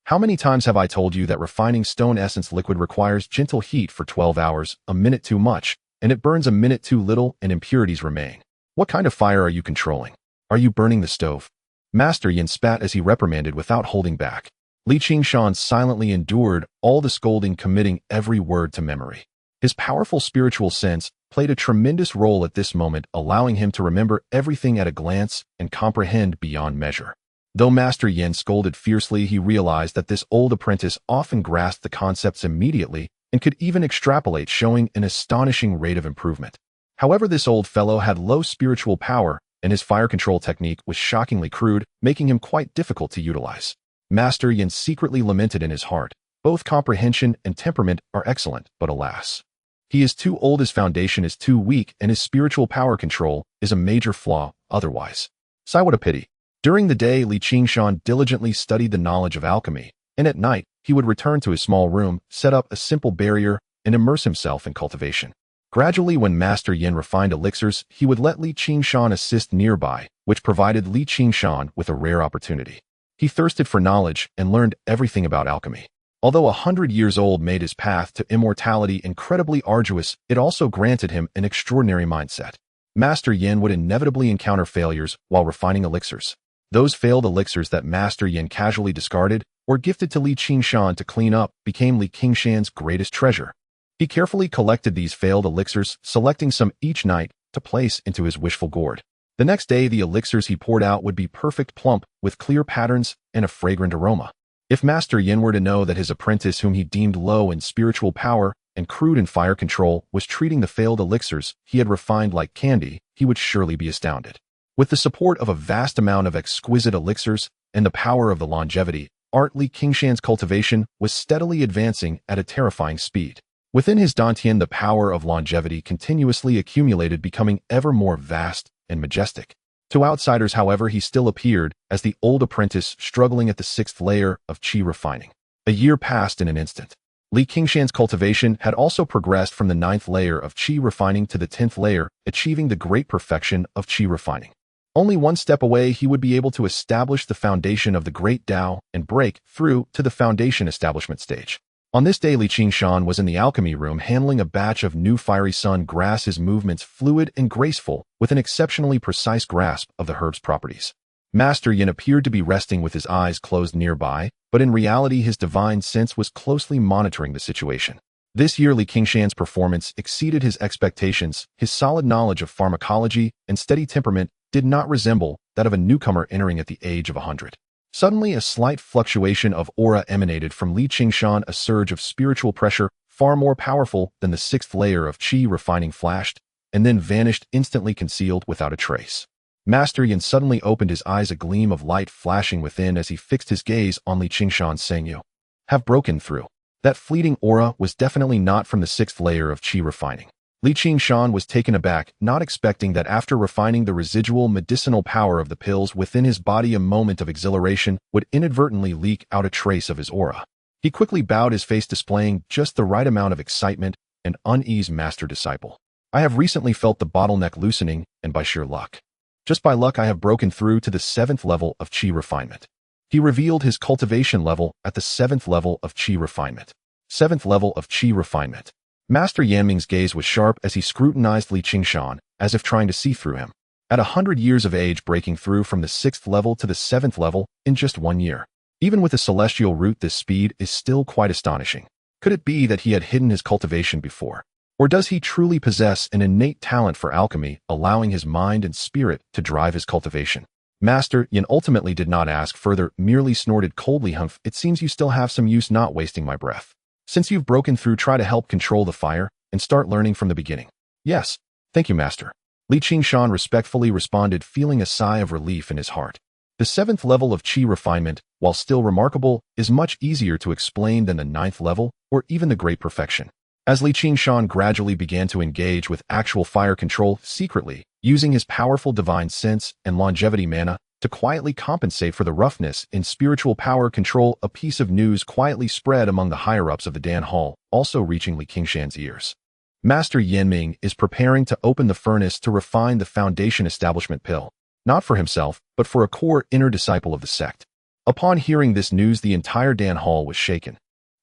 How many times have I told you that refining stone essence liquid requires gentle heat for 12 hours, a minute too much, and it burns a minute too little and impurities remain? What kind of fire are you controlling? Are you burning the stove? Master Yan spat as he reprimanded without holding back. Qingshan silently endured all the scolding, committing every word to memory. His powerful spiritual sense played a tremendous role at this moment, allowing him to remember everything at a glance and comprehend beyond measure. Though Master Yan scolded fiercely, he realized that this old apprentice often grasped the concepts immediately and could even extrapolate, showing an astonishing rate of improvement. However, this old fellow had low spiritual power, and his fire control technique was shockingly crude, making him quite difficult to utilize. Master Yan secretly lamented in his heart. Both comprehension and temperament are excellent, but alas, he is too old, his foundation is too weak, and his spiritual power control is a major flaw otherwise. Sigh, what a pity. During the day, Qingshan diligently studied the knowledge of alchemy, and at night, he would return to his small room, set up a simple barrier, and immerse himself in cultivation. Gradually, when Master Yan refined elixirs, he would let Qingshan assist nearby, which provided Qingshan with a rare opportunity. He thirsted for knowledge and learned everything about alchemy. Although 100 years old made his path to immortality incredibly arduous, it also granted him an extraordinary mindset. Master Yan would inevitably encounter failures while refining elixirs. Those failed elixirs that Master Yan casually discarded or gifted to Qingshan to clean up became Qingshan's greatest treasure. He carefully collected these failed elixirs, selecting some each night to place into his wishful gourd. The next day, the elixirs he poured out would be perfect, plump, with clear patterns and a fragrant aroma. If Master Yan were to know that his apprentice, whom he deemed low in spiritual power and crude in fire control, was treating the failed elixirs he had refined like candy, he would surely be astounded. With the support of a vast amount of exquisite elixirs and the power of the longevity art, Qingshan's cultivation was steadily advancing at a terrifying speed. Within his dantian, the power of longevity continuously accumulated, becoming ever more vast and majestic. To outsiders, however, he still appeared as the old apprentice struggling at the 6th layer of qi refining. A year passed in an instant. Qingshan's cultivation had also progressed from the 9th layer of qi refining to the 10th layer, achieving the great perfection of qi refining. Only one step away, he would be able to establish the foundation of the great Tao and break through to the foundation establishment stage. On this day, Qingshan was in the alchemy room handling a batch of new fiery sun grass, his movements fluid and graceful, with an exceptionally precise grasp of the herb's properties. Master Yan appeared to be resting with his eyes closed nearby, but in reality his divine sense was closely monitoring the situation. This year, Qingshan's performance exceeded his expectations. His solid knowledge of pharmacology and steady temperament did not resemble that of a newcomer entering at the age of 100. Suddenly, a slight fluctuation of aura emanated from Qingshan, a surge of spiritual pressure far more powerful than the 6th layer of qi refining flashed, and then vanished, instantly concealed without a trace. Master Yan suddenly opened his eyes, a gleam of light flashing within as he fixed his gaze on Qingshan, saying, "You have broken through." That fleeting aura was definitely not from the 6th layer of qi refining. Qingshan was taken aback, not expecting that after refining the residual medicinal power of the pills within his body, a moment of exhilaration would inadvertently leak out a trace of his aura. He quickly bowed, his face displaying just the right amount of excitement and unease. Master disciple, I have recently felt the bottleneck loosening, and by sheer luck. Just by luck I have broken through to the 7th level of Qi refinement. He revealed his cultivation level at the 7th level of Qi refinement. 7th level of Qi refinement. Master Yanming's gaze was sharp as he scrutinized Qingshan, as if trying to see through him. At 100 years of age, breaking through from the 6th level to the 7th level in just 1 year. Even with a celestial root, this speed is still quite astonishing. Could it be that he had hidden his cultivation before? Or does he truly possess an innate talent for alchemy, allowing his mind and spirit to drive his cultivation? Master Yan ultimately did not ask further, merely snorted coldly. Humph, it seems you still have some use, not wasting my breath. Since you've broken through, try to help control the fire and start learning from the beginning. Yes, thank you, Master. Qingshan respectfully responded, feeling a sigh of relief in his heart. The 7th level of Qi refinement, while still remarkable, is much easier to explain than the 9th level or even the Great Perfection. As Qingshan gradually began to engage with actual fire control secretly, using his powerful divine sense and longevity mana to quietly compensate for the roughness in spiritual power control, a piece of news quietly spread among the higher-ups of the Dan Hall, also reaching Qingshan's ears. Master Yanming is preparing to open the furnace to refine the foundation establishment pill, not for himself, but for a core inner disciple of the sect. Upon hearing this news, the entire Dan Hall was shaken.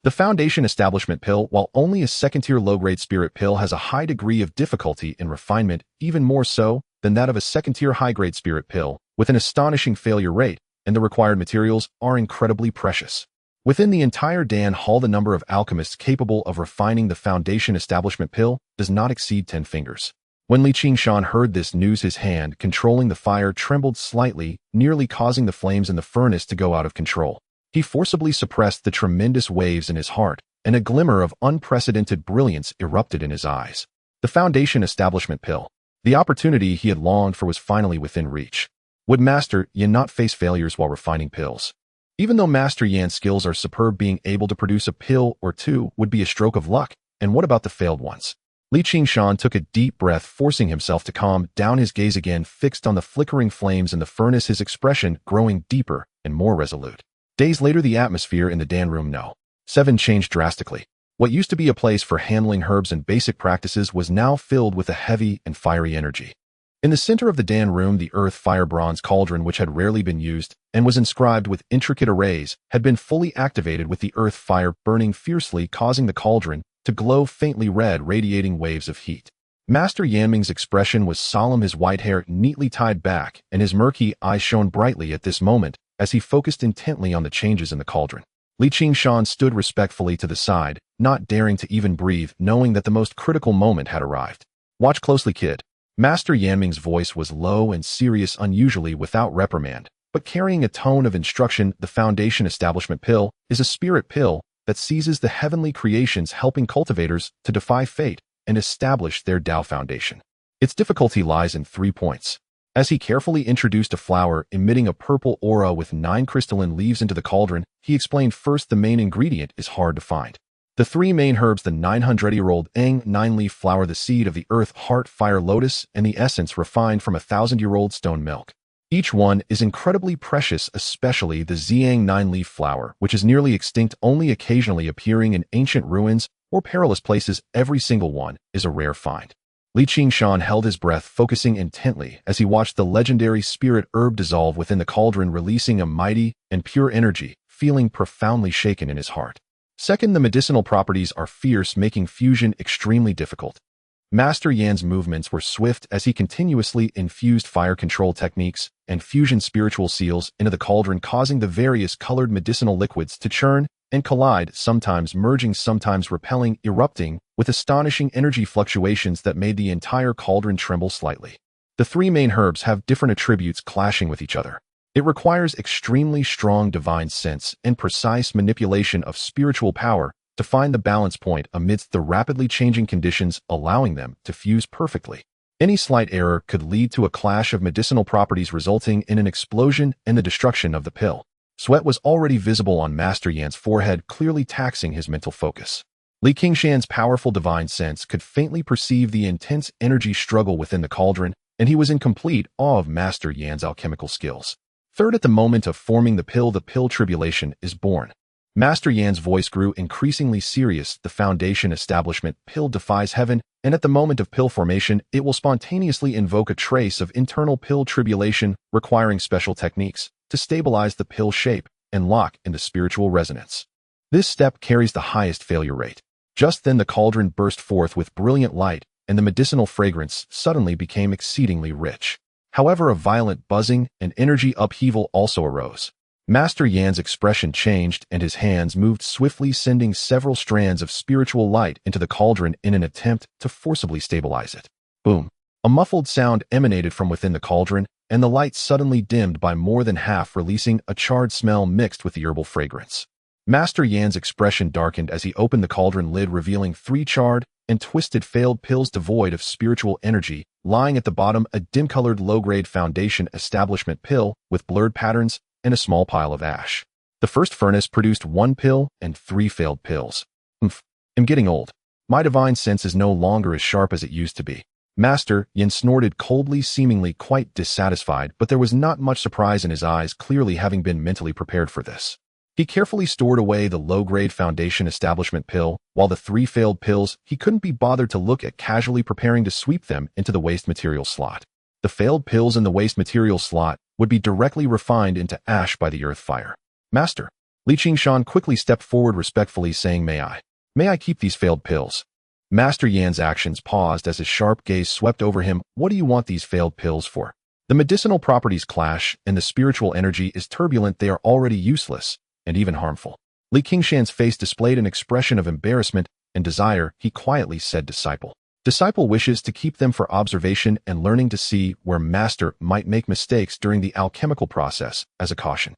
The foundation establishment pill, while only a second-tier low-grade spirit pill, has a high degree of difficulty in refinement, even more so than that of a second-tier high-grade spirit pill, with an astonishing failure rate, and the required materials are incredibly precious. Within the entire Dan Hall, the number of alchemists capable of refining the foundation establishment pill does not exceed 10 fingers. When Qingshan heard this news, his hand controlling the fire trembled slightly, nearly causing the flames in the furnace to go out of control. He forcibly suppressed the tremendous waves in his heart, and a glimmer of unprecedented brilliance erupted in his eyes. The foundation establishment pill. The opportunity he had longed for was finally within reach. Would Master Yan not face failures while refining pills? Even though Master Yan's skills are superb, being able to produce a pill or two would be a stroke of luck, and what about the failed ones? Qingshan took a deep breath, forcing himself to calm down, his gaze again fixed on the flickering flames in the furnace, his expression growing deeper and more resolute. Days later, the atmosphere in the Dan Room No. 7 changed drastically. What used to be a place for handling herbs and basic practices was now filled with a heavy and fiery energy. In the center of the Dan Room, the earth fire bronze cauldron, which had rarely been used and was inscribed with intricate arrays, had been fully activated, with the earth fire burning fiercely, causing the cauldron to glow faintly red, radiating waves of heat. Master Yanming's expression was solemn, his white hair neatly tied back, and his murky eyes shone brightly at this moment as he focused intently on the changes in the cauldron. Qingshan stood respectfully to the side, not daring to even breathe, knowing that the most critical moment had arrived. Watch closely, kid. Master Yanming's voice was low and serious, unusually without reprimand, but carrying a tone of instruction. The foundation establishment pill is a spirit pill that seizes the heavenly creations, helping cultivators to defy fate and establish their Tao foundation. Its difficulty lies in 3 points. As he carefully introduced a flower emitting a purple aura with 9 crystalline leaves into the cauldron, he explained, first, the main ingredient is hard to find. The 3 main herbs, the 900-year-old Eng 9-leaf flower, the seed of the earth heart fire lotus, and the essence refined from 1,000-year-old stone milk. Each one is incredibly precious, especially the Ziyang 9-leaf flower, which is nearly extinct, only occasionally appearing in ancient ruins or perilous places. Every single one is a rare find. Qingshan held his breath, focusing intently as he watched the legendary spirit herb dissolve within the cauldron, releasing a mighty and pure energy, feeling profoundly shaken in his heart. Second, the medicinal properties are fierce, making fusion extremely difficult. Master Yan's movements were swift as he continuously infused fire control techniques and fusion spiritual seals into the cauldron, causing the various colored medicinal liquids to churn and collide, sometimes merging, sometimes repelling, erupting with astonishing energy fluctuations that made the entire cauldron tremble slightly. The 3 main herbs have different attributes clashing with each other. It requires extremely strong divine sense and precise manipulation of spiritual power to find the balance point amidst the rapidly changing conditions, allowing them to fuse perfectly. Any slight error could lead to a clash of medicinal properties, resulting in an explosion and the destruction of the pill. Sweat was already visible on Master Yan's forehead, clearly taxing his mental focus. Qingshan's powerful divine sense could faintly perceive the intense energy struggle within the cauldron, and he was in complete awe of Master Yan's alchemical skills. Third, at the moment of forming the pill tribulation is born. Master Yan's voice grew increasingly serious. The foundation establishment pill defies heaven, and at the moment of pill formation, it will spontaneously invoke a trace of internal pill tribulation, requiring special techniques to stabilize the pill shape and lock into spiritual resonance. This step carries the highest failure rate. Just then the cauldron burst forth with brilliant light, and the medicinal fragrance suddenly became exceedingly rich. However, a violent buzzing and energy upheaval also arose. Master Yan's expression changed, and his hands moved swiftly, sending several strands of spiritual light into the cauldron in an attempt to forcibly stabilize it. Boom! A muffled sound emanated from within the cauldron, and the light suddenly dimmed by more than half, releasing a charred smell mixed with the herbal fragrance. Master Yan's expression darkened as he opened the cauldron lid, revealing 3 charred and twisted failed pills devoid of spiritual energy. Lying at the bottom, a dim-colored low-grade foundation establishment pill with blurred patterns and a small pile of ash. The first furnace produced 1 pill and 3 failed pills. I'm getting old. My divine sense is no longer as sharp as it used to be. Master Yan snorted coldly, seemingly quite dissatisfied, but there was not much surprise in his eyes, clearly having been mentally prepared for this. He carefully stored away the low-grade foundation establishment pill, while the 3 failed pills he couldn't be bothered to look at, casually preparing to sweep them into the waste material slot. The failed pills in the waste material slot would be directly refined into ash by the earth fire. Master, Qingshan quickly stepped forward respectfully, saying, May I keep these failed pills? Master Yan's actions paused as his sharp gaze swept over him. What do you want these failed pills for? The medicinal properties clash, and the spiritual energy is turbulent. They are already useless and even harmful. Qingshan's face displayed an expression of embarrassment and desire. He quietly said, Disciple wishes to keep them for observation and learning, to see where Master might make mistakes during the alchemical process as a caution.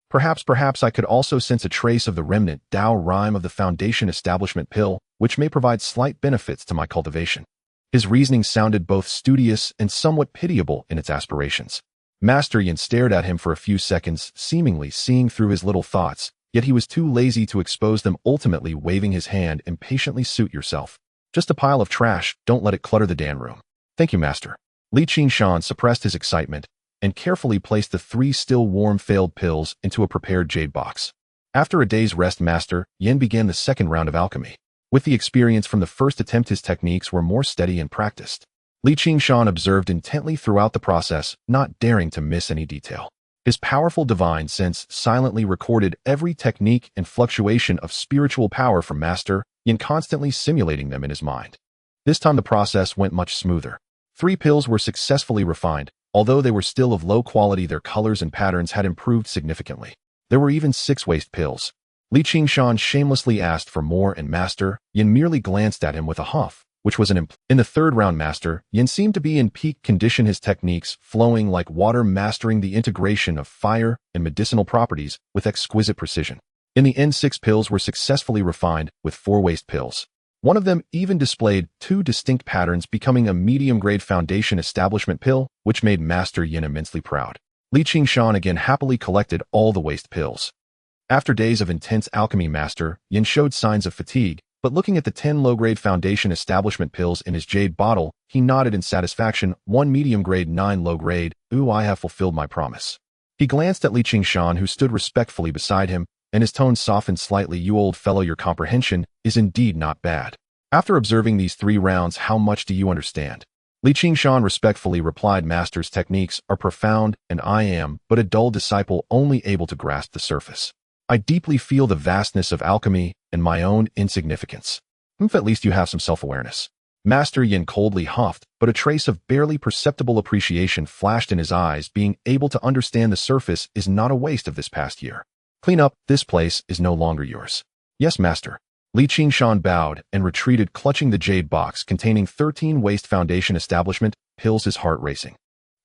Perhaps I could also sense a trace of the remnant Tao rhyme of the foundation establishment pill, which may provide slight benefits to my cultivation. His reasoning sounded both studious and somewhat pitiable in its aspirations. Master Yan stared at him for a few seconds, seemingly seeing through his little thoughts, yet he was too lazy to expose them, ultimately waving his hand impatiently. Suit yourself. Just a pile of trash, don't let it clutter the Dan room. Thank you, Master. Qingshan suppressed his excitement and carefully placed the 3 still warm failed pills into a prepared jade box. After a day's rest, Master Yan began the second round of alchemy. With the experience from the first attempt, his techniques were more steady and practiced. Qingshan observed intently throughout the process, not daring to miss any detail. His powerful divine sense silently recorded every technique and fluctuation of spiritual power from Master Yan, constantly simulating them in his mind. This time the process went much smoother. 3 pills were successfully refined. Although they were still of low quality, their colors and patterns had improved significantly. There were even 6 waste pills. Qingshan shamelessly asked for more, and Master Yan merely glanced at him with a huff, which was an In the third round, Master Yan seemed to be in peak condition, his techniques flowing like water, mastering the integration of fire and medicinal properties with exquisite precision. In the end, 6 pills were successfully refined, with 4 waste pills. One of them even displayed 2 distinct patterns, becoming a medium-grade foundation establishment pill, which made Master Yan immensely proud. Qingshan again happily collected all the waste pills. After days of intense alchemy, Master Yan showed signs of fatigue, but looking at the 10 low-grade foundation establishment pills in his jade bottle, he nodded in satisfaction. 1 medium-grade, 9 low-grade. Ooh, I have fulfilled my promise. He glanced at Qingshan, who stood respectfully beside him, and his tone softened slightly. You old fellow, your comprehension is indeed not bad. After observing these 3 rounds, how much do you understand? Qingshan respectfully replied, Master's techniques are profound, and I am but a dull disciple, only able to grasp the surface. I deeply feel the vastness of alchemy and my own insignificance. At least you have some self-awareness. Master Yan coldly huffed, but a trace of barely perceptible appreciation flashed in his eyes. Being able to understand the surface is not a waste of this past year. Clean up, this place is no longer yours. Yes, Master. Qingshan bowed and retreated, clutching the jade box containing 13 waste foundation establishment pills, his heart racing.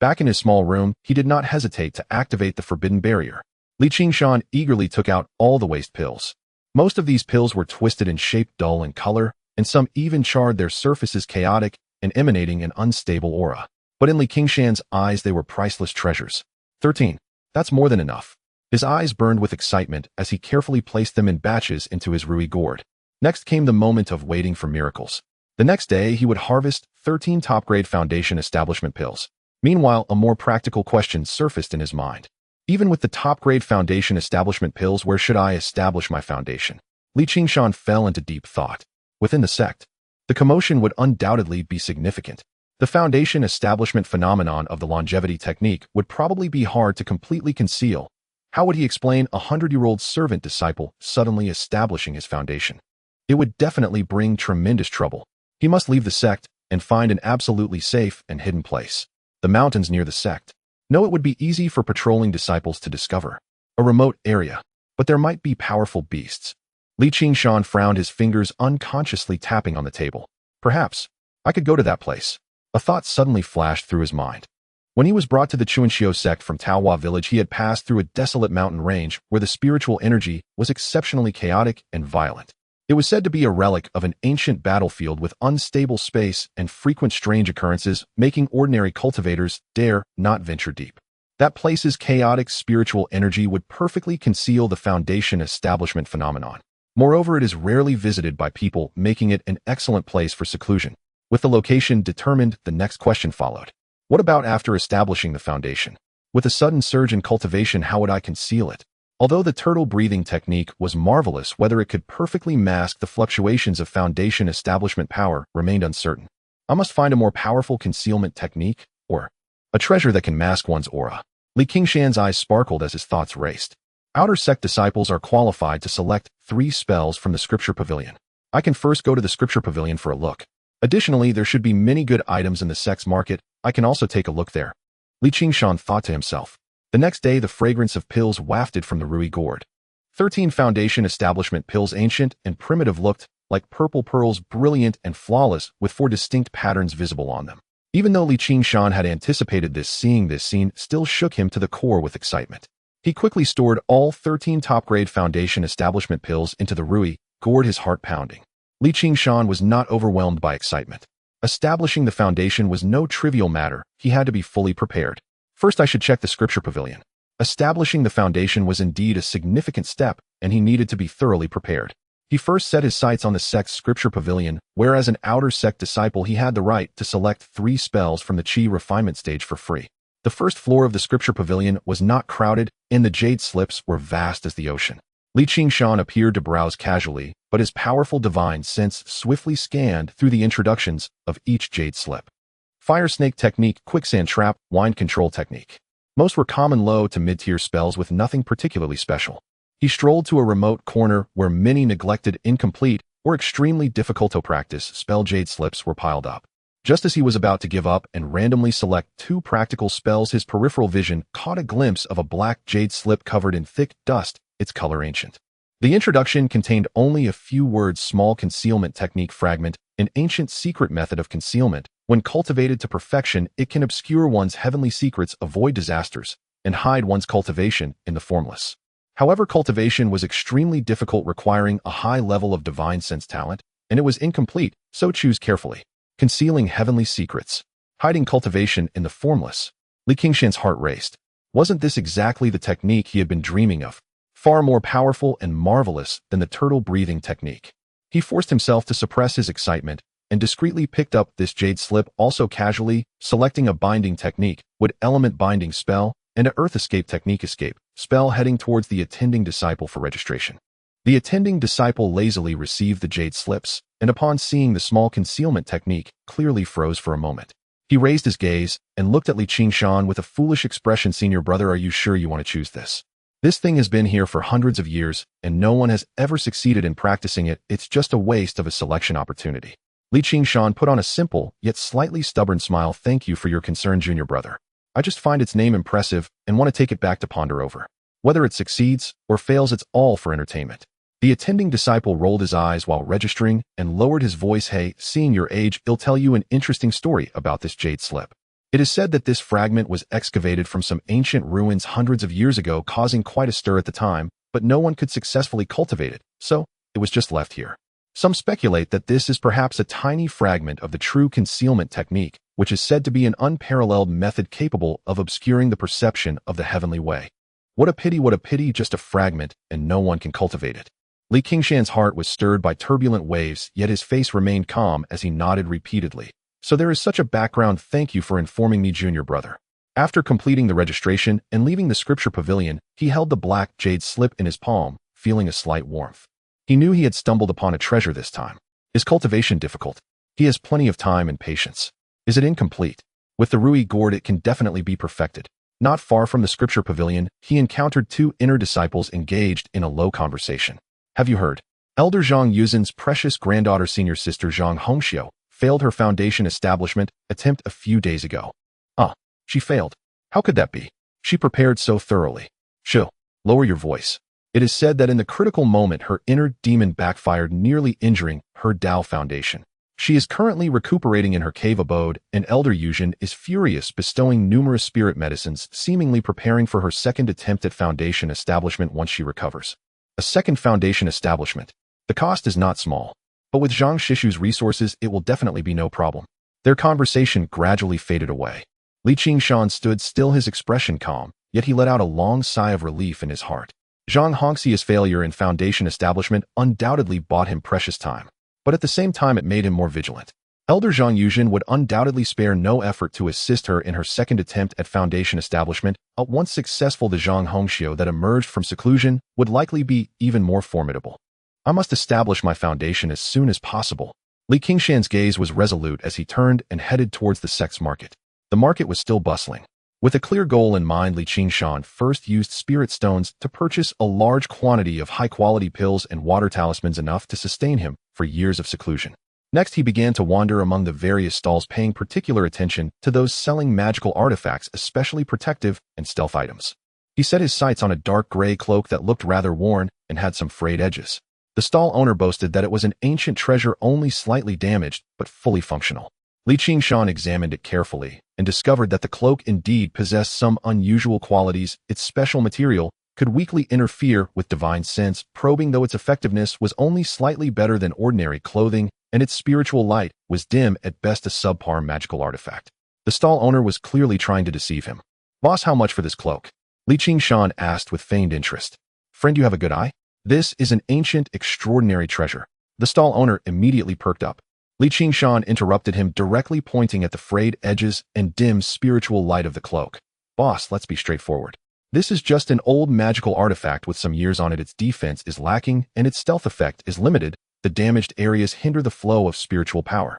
Back in his small room, he did not hesitate to activate the forbidden barrier. Qingshan eagerly took out all the waste pills. Most of these pills were twisted in shape, dull in color, and some even charred, their surfaces chaotic and emanating an unstable aura. But in Qingshan's eyes, they were priceless treasures. 13. That's more than enough. His eyes burned with excitement as he carefully placed them in batches into his rui gourd. Next came the moment of waiting for miracles. The next day, he would harvest 13 top-grade foundation establishment pills. Meanwhile, a more practical question surfaced in his mind. Even with the top-grade foundation establishment pills, where should I establish my foundation? Qingshan fell into deep thought. Within the sect, the commotion would undoubtedly be significant. The foundation establishment phenomenon of the longevity technique would probably be hard to completely conceal. How would he explain a 100-year-old servant disciple suddenly establishing his foundation? It would definitely bring tremendous trouble. He must leave the sect and find an absolutely safe and hidden place. The mountains near the sect. No, it would be easy for patrolling disciples to discover. A remote area. But there might be powerful beasts. Qingshan frowned, his fingers unconsciously tapping on the table. Perhaps I could go to that place. A thought suddenly flashed through his mind. When he was brought to the Qingshan sect from Taohua village, he had passed through a desolate mountain range where the spiritual energy was exceptionally chaotic and violent. It was said to be a relic of an ancient battlefield with unstable space and frequent strange occurrences, making ordinary cultivators dare not venture deep. That place's chaotic spiritual energy would perfectly conceal the foundation establishment phenomenon. Moreover, it is rarely visited by people, making it an excellent place for seclusion. With the location determined, the next question followed. What about after establishing the foundation? With a sudden surge in cultivation, how would I conceal it? Although the turtle breathing technique was marvelous, whether it could perfectly mask the fluctuations of foundation establishment power remained uncertain. I must find a more powerful concealment technique, or a treasure that can mask one's aura. Qingshan's eyes sparkled as his thoughts raced. Outer sect disciples are qualified to select 3 spells from the scripture pavilion. I can first go to the scripture pavilion for a look. Additionally, there should be many good items in the sect's market. I can also take a look there. Qingshan thought to himself. The next day, the fragrance of pills wafted from the Rui gourd. 13 foundation establishment pills, ancient and primitive, looked like purple pearls, brilliant and flawless, with 4 distinct patterns visible on them. Even though Qingshan had anticipated this, seeing this scene still shook him to the core with excitement. He quickly stored all 13 top-grade foundation establishment pills into the Rui gourd, his heart pounding. Qingshan was not overwhelmed by excitement. Establishing the foundation was no trivial matter. He had to be fully prepared. First, I should check the scripture pavilion. Establishing the foundation was indeed a significant step, and he needed to be thoroughly prepared. He first set his sights on the sect's scripture pavilion, where as an outer sect disciple he had the right to select 3 spells from the Qi refinement stage for free. The first floor of the scripture pavilion was not crowded, and the jade slips were vast as the ocean. Qingshan appeared to browse casually, but his powerful divine sense swiftly scanned through the introductions of each jade slip. Fire snake technique, quicksand trap, wind control technique. Most were common low to mid-tier spells with nothing particularly special. He strolled to a remote corner where many neglected, incomplete, or extremely difficult to practice spell jade slips were piled up. Just as he was about to give up and randomly select 2 practical spells, his peripheral vision caught a glimpse of a black jade slip covered in thick dust, its color ancient. The introduction contained only a few words: small concealment technique fragment, an ancient secret method of concealment. When cultivated to perfection, it can obscure one's heavenly secrets, avoid disasters, and hide one's cultivation in the formless. However, cultivation was extremely difficult, requiring a high level of divine sense talent, and it was incomplete, so choose carefully. Concealing heavenly secrets. Hiding cultivation in the formless. Qingshan's heart raced. Wasn't this exactly the technique he had been dreaming of? Far more powerful and marvelous than the turtle breathing technique. He forced himself to suppress his excitement and discreetly picked up this jade slip, also casually selecting a binding technique, wood element binding spell, and a earth escape technique escape spell, heading towards the attending disciple for registration. The attending disciple lazily received the jade slips, and upon seeing the small concealment technique, clearly froze for a moment. He raised his gaze and looked at Qingshan with a foolish expression. Senior brother, are you sure you want to choose this? This thing has been here for hundreds of years, and no one has ever succeeded in practicing it. It's just a waste of a selection opportunity. Qingshan put on a simple, yet slightly stubborn smile. Thank you for your concern, junior brother. I just find its name impressive and want to take it back to ponder over. Whether it succeeds or fails, it's all for entertainment. The attending disciple rolled his eyes while registering and lowered his voice. Hey, seeing your age, I'll tell you an interesting story about this jade slip. It is said that this fragment was excavated from some ancient ruins hundreds of years ago, causing quite a stir at the time, but no one could successfully cultivate it, so it was just left here. Some speculate that this is perhaps a tiny fragment of the true concealment technique, which is said to be an unparalleled method capable of obscuring the perception of the heavenly way. What a pity, just a fragment, and no one can cultivate it. Qingshan's heart was stirred by turbulent waves, yet his face remained calm as he nodded repeatedly. So there is such a background. Thank you for informing me, junior brother. After completing the registration and leaving the scripture pavilion, he held the black jade slip in his palm, feeling a slight warmth. He knew he had stumbled upon a treasure this time. Is cultivation difficult? He has plenty of time and patience. Is it incomplete? With the Rui gourd it can definitely be perfected. Not far from the scripture pavilion, he encountered two inner disciples engaged in a low conversation. Have you heard? Elder Zhang Yuzhen's precious granddaughter senior sister Zhang Hongxiu failed her foundation establishment attempt a few days ago. She failed. How could that be? She prepared so thoroughly. Shoo, lower your voice. It is said that in the critical moment her inner demon backfired, nearly injuring her Dao foundation. She is currently recuperating in her cave abode, and Elder Yuzhen is furious, bestowing numerous spirit medicines, seemingly preparing for her second attempt at foundation establishment once she recovers. A second foundation establishment. The cost is not small, but with Zhang Shishu's resources it will definitely be no problem. Their conversation gradually faded away. Qingshan stood still, his expression calm, yet he let out a long sigh of relief in his heart. Zhang Hongxiu's failure in foundation establishment undoubtedly bought him precious time, but at the same time it made him more vigilant. Elder Zhang Yuzhen would undoubtedly spare no effort to assist her in her second attempt at foundation establishment. Once successful, the Zhang Hongxiu that emerged from seclusion would likely be even more formidable. I must establish my foundation as soon as possible. Qingshan's gaze was resolute as he turned and headed towards the sex market. The market was still bustling. With a clear goal in mind, Qingshan first used spirit stones to purchase a large quantity of high-quality pills and water talismans, enough to sustain him for years of seclusion. Next, he began to wander among the various stalls, paying particular attention to those selling magical artifacts, especially protective and stealth items. He set his sights on a dark gray cloak that looked rather worn and had some frayed edges. The stall owner boasted that it was an ancient treasure, only slightly damaged, but fully functional. Qingshan examined it carefully and discovered that the cloak indeed possessed some unusual qualities. Its special material could weakly interfere with divine sense, probing, though its effectiveness was only slightly better than ordinary clothing, and its spiritual light was dim, at best a subpar magical artifact. The stall owner was clearly trying to deceive him. Boss, how much for this cloak? Qingshan asked with feigned interest. Friend, you have a good eye? This is an ancient, extraordinary treasure. The stall owner immediately perked up. Qingshan interrupted him, directly pointing at the frayed edges and dim spiritual light of the cloak. Boss, let's be straightforward. This is just an old magical artifact with some years on it. Its defense is lacking and its stealth effect is limited. The damaged areas hinder the flow of spiritual power.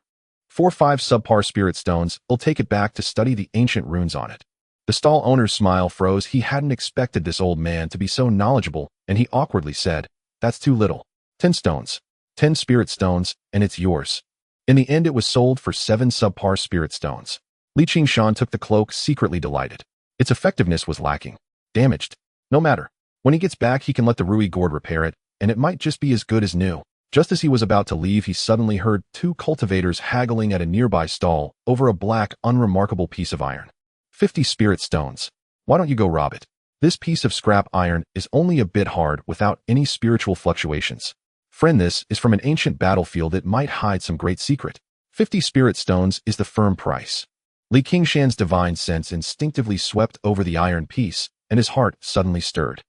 4-5 subpar spirit stones. I'll take it back to study the ancient runes on it. The stall owner's smile froze. He hadn't expected this old man to be so knowledgeable, and he awkwardly said, That's too little. 10 stones. 10 spirit stones, and it's yours. In the end, it was sold for 7 subpar spirit stones. Qingshan took the cloak, secretly delighted. Its effectiveness was lacking. Damaged. No matter. When he gets back, he can let the Rui gourd repair it, and it might just be as good as new. Just as he was about to leave, he suddenly heard 2 cultivators haggling at a nearby stall over a black, unremarkable piece of iron. 50 spirit stones. Why don't you go rob it? This piece of scrap iron is only a bit hard without any spiritual fluctuations. Friend, this is from an ancient battlefield. It might hide some great secret. 50 spirit stones is the firm price. Qingshan's divine sense instinctively swept over the iron piece, and his heart suddenly stirred.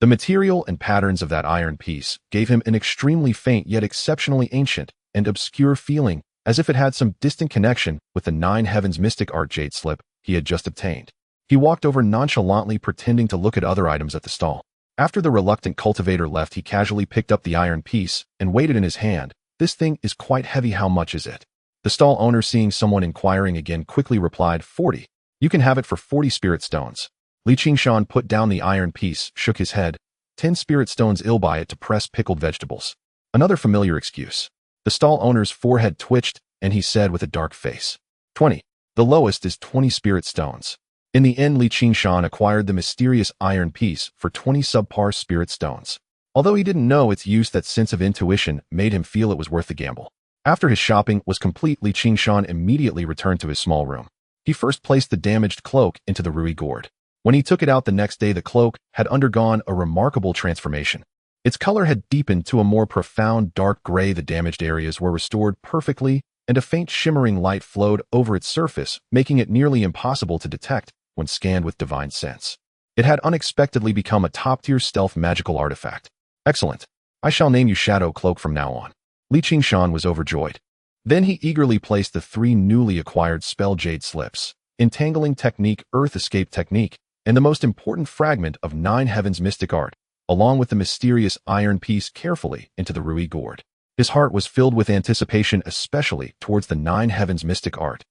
The material and patterns of that iron piece gave him an extremely faint yet exceptionally ancient and obscure feeling, as if it had some distant connection with the 9 Heavens mystic art jade slip he had just obtained. He walked over nonchalantly, pretending to look at other items at the stall. After the reluctant cultivator left, he casually picked up the iron piece and weighed it in his hand. This thing is quite heavy. How much is it? The stall owner, seeing someone inquiring again, quickly replied, 40. You can have it for 40 spirit stones. Qingshan put down the iron piece, shook his head. 10 spirit stones. I'll buy it to press pickled vegetables. Another familiar excuse. The stall owner's forehead twitched, and he said with a dark face, 20. The lowest is 20 spirit stones. In the end, Qingshan acquired the mysterious iron piece for 20 subpar spirit stones. Although he didn't know its use, that sense of intuition made him feel it was worth the gamble. After his shopping was complete, Qingshan immediately returned to his small room. He first placed the damaged cloak into the Rui gourd. When he took it out the next day, the cloak had undergone a remarkable transformation. Its color had deepened to a more profound dark gray. The damaged areas were restored perfectly, and a faint shimmering light flowed over its surface, making it nearly impossible to detect when scanned with divine sense. It had unexpectedly become a top-tier stealth magical artifact. Excellent. I shall name you Shadow Cloak from now on. Qingshan was overjoyed. Then he eagerly placed the 3 newly acquired spell jade slips entangling technique, earth escape technique, and the most important fragment of Nine Heavens mystic art, along with the mysterious iron piece carefully into the Rui gourd. His heart was filled with anticipation, especially towards the Nine Heavens mystic art.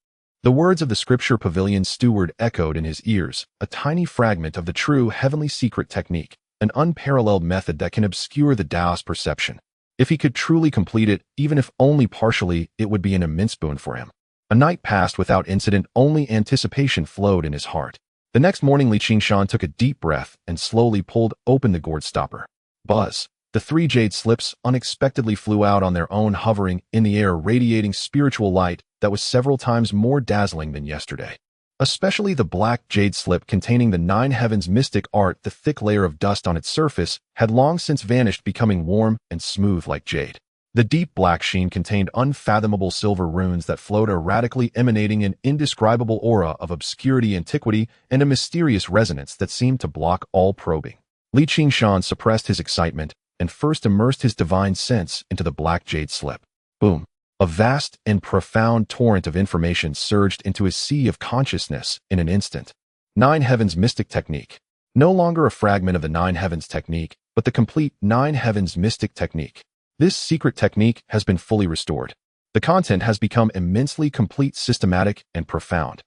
The words of the scripture pavilion steward echoed in his ears, a tiny fragment of the true heavenly secret technique, an unparalleled method that can obscure the Taoist perception. If he could truly complete it, even if only partially, it would be an immense boon for him. A night passed without incident, only anticipation flowed in his heart. The next morning, Qingshan took a deep breath and slowly pulled open the gourd stopper. Buzz! The 3 jade slips unexpectedly flew out on their own, hovering in the air, radiating spiritual light that was several times more dazzling than yesterday. Especially the black jade slip containing the Nine Heavens mystic art. The thick layer of dust on its surface had long since vanished, becoming warm and smooth like jade. The deep black sheen contained unfathomable silver runes that flowed erratically, emanating an indescribable aura of obscurity, antiquity, and a mysterious resonance that seemed to block all probing. Qingshan suppressed his excitement and first immersed his divine sense into the black jade slip. Boom! A vast and profound torrent of information surged into his sea of consciousness in an instant. Nine Heavens mystic technique. No longer a fragment of the Nine Heavens technique, but the complete Nine Heavens mystic technique. This secret technique has been fully restored. The content has become immensely complete, systematic, and profound.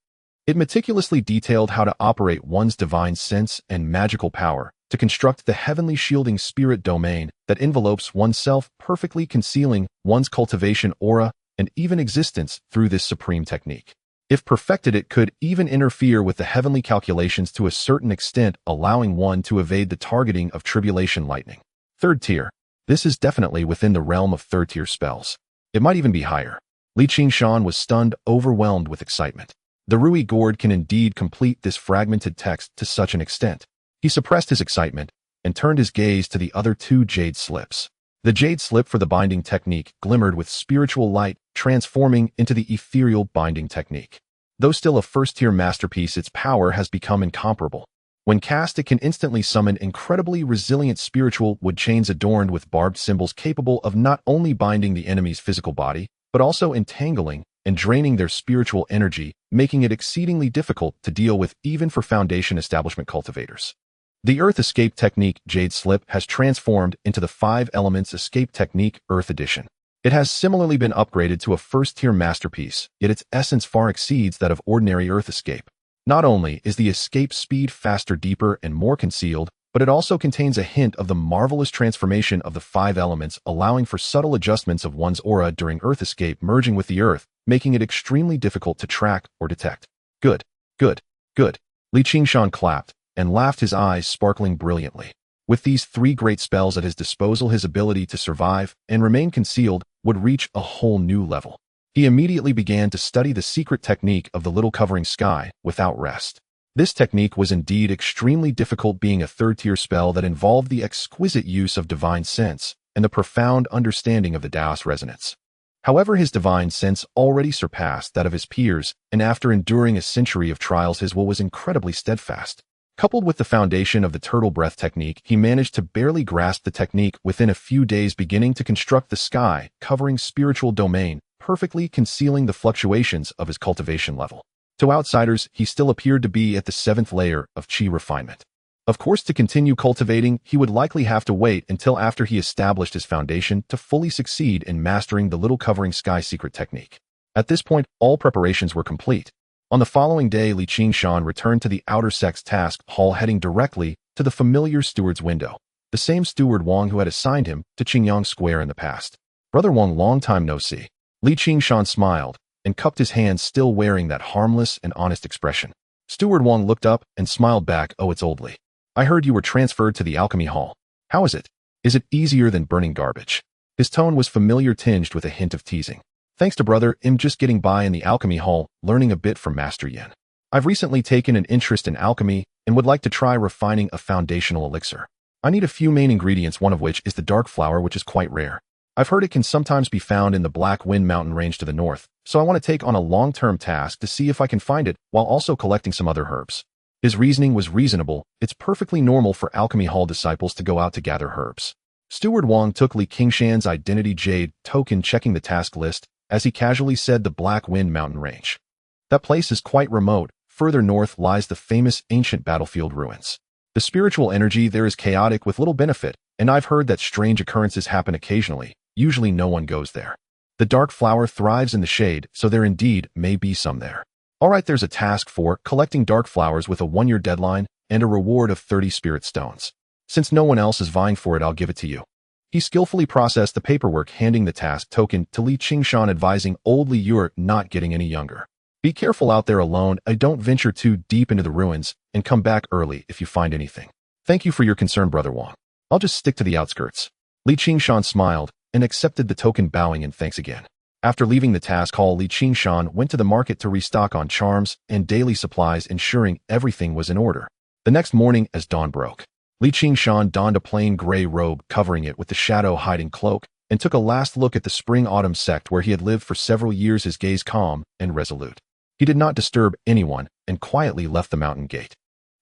It meticulously detailed how to operate one's divine sense and magical power to construct the heavenly shielding spirit domain that envelopes oneself, perfectly concealing one's cultivation aura and even existence through this supreme technique. If perfected, it could even interfere with the heavenly calculations to a certain extent, allowing one to evade the targeting of tribulation lightning. Third tier. This is definitely within the realm of third-tier spells. It might even be higher. Qingshan was stunned, overwhelmed with excitement. The Rui gourd can indeed complete this fragmented text to such an extent. He suppressed his excitement and turned his gaze to the other 2 jade slips. The jade slip for the binding technique glimmered with spiritual light, transforming into the ethereal binding technique. Though still a first-tier masterpiece, its power has become incomparable. When cast, it can instantly summon incredibly resilient spiritual wood chains adorned with barbed symbols, capable of not only binding the enemy's physical body, but also entangling and draining their spiritual energy, making it exceedingly difficult to deal with even for Foundation establishment cultivators. The Earth Escape Technique Jade Slip has transformed into the 5 Elements Escape Technique Earth Edition. It has similarly been upgraded to a first-tier masterpiece, yet its essence far exceeds that of ordinary Earth Escape. Not only is the escape speed faster, deeper, and more concealed, but it also contains a hint of the marvelous transformation of the 5 elements, allowing for subtle adjustments of one's aura during Earth Escape, merging with the Earth, making it extremely difficult to track or detect. Good, good, good. Qingshan clapped and laughed, his eyes sparkling brilliantly. With these 3 great spells at his disposal, his ability to survive and remain concealed would reach a whole new level. He immediately began to study the secret technique of the little covering sky without rest. This technique was indeed extremely difficult, being a third-tier spell that involved the exquisite use of divine sense and the profound understanding of the Taoist resonance. However, his divine sense already surpassed that of his peers, and after enduring a century of trials, his will was incredibly steadfast. Coupled with the foundation of the turtle breath technique, he managed to barely grasp the technique within a few days, beginning to construct the sky covering spiritual domain, perfectly concealing the fluctuations of his cultivation level. To outsiders, he still appeared to be at the 7th layer of Qi refinement. Of course, to continue cultivating, he would likely have to wait until after he established his foundation to fully succeed in mastering the little covering sky secret technique. At this point, all preparations were complete. On the following day, Qingshan returned to the outer sex task hall, heading directly to the familiar steward's window, the same steward Wang who had assigned him to Qingyang Square in the past. Brother Wang, long time no see. Qingshan smiled and cupped his hands, still wearing that harmless and honest expression. Steward Wang looked up and smiled back. Oh, it's old Li. I heard you were transferred to the alchemy hall. How is it? Is it easier than burning garbage? His tone was familiar, tinged with a hint of teasing. Thanks to Brother, I'm just getting by in the alchemy hall, learning a bit from Master Yin. I've recently taken an interest in alchemy and would like to try refining a foundational elixir. I need a few main ingredients, one of which is the dark flower, which is quite rare. I've heard it can sometimes be found in the Black Wind Mountain range to the north, so I want to take on a long-term task to see if I can find it while also collecting some other herbs. His reasoning was reasonable. It's perfectly normal for alchemy hall disciples to go out to gather herbs. Steward Wang took Qingshan's identity jade token, checking the task list, as he casually said, the Black Wind Mountain range. That place is quite remote, further north lies the famous ancient battlefield ruins. The spiritual energy there is chaotic with little benefit, and I've heard that strange occurrences happen occasionally. Usually no one goes there. The dark flower thrives in the shade, so there indeed may be some there. Alright, there's a task for collecting dark flowers with a 1-year deadline and a reward of 30 spirit stones. Since no one else is vying for it, I'll give it to you. He skillfully processed the paperwork, handing the task token to Qingshan, advising old Li, you're not getting any younger. Be careful out there alone. I don't venture too deep into the ruins, and come back early if you find anything. Thank you for your concern, Brother Wang. I'll just stick to the outskirts. Qingshan smiled and accepted the token, bowing in thanks again. After leaving the task hall, Qingshan went to the market to restock on charms and daily supplies, ensuring everything was in order. The next morning, as dawn broke, Qingshan donned a plain gray robe covering it with the shadow-hiding cloak and took a last look at the spring-autumn sect where he had lived for several years, his gaze calm and resolute. He did not disturb anyone and quietly left the mountain gate.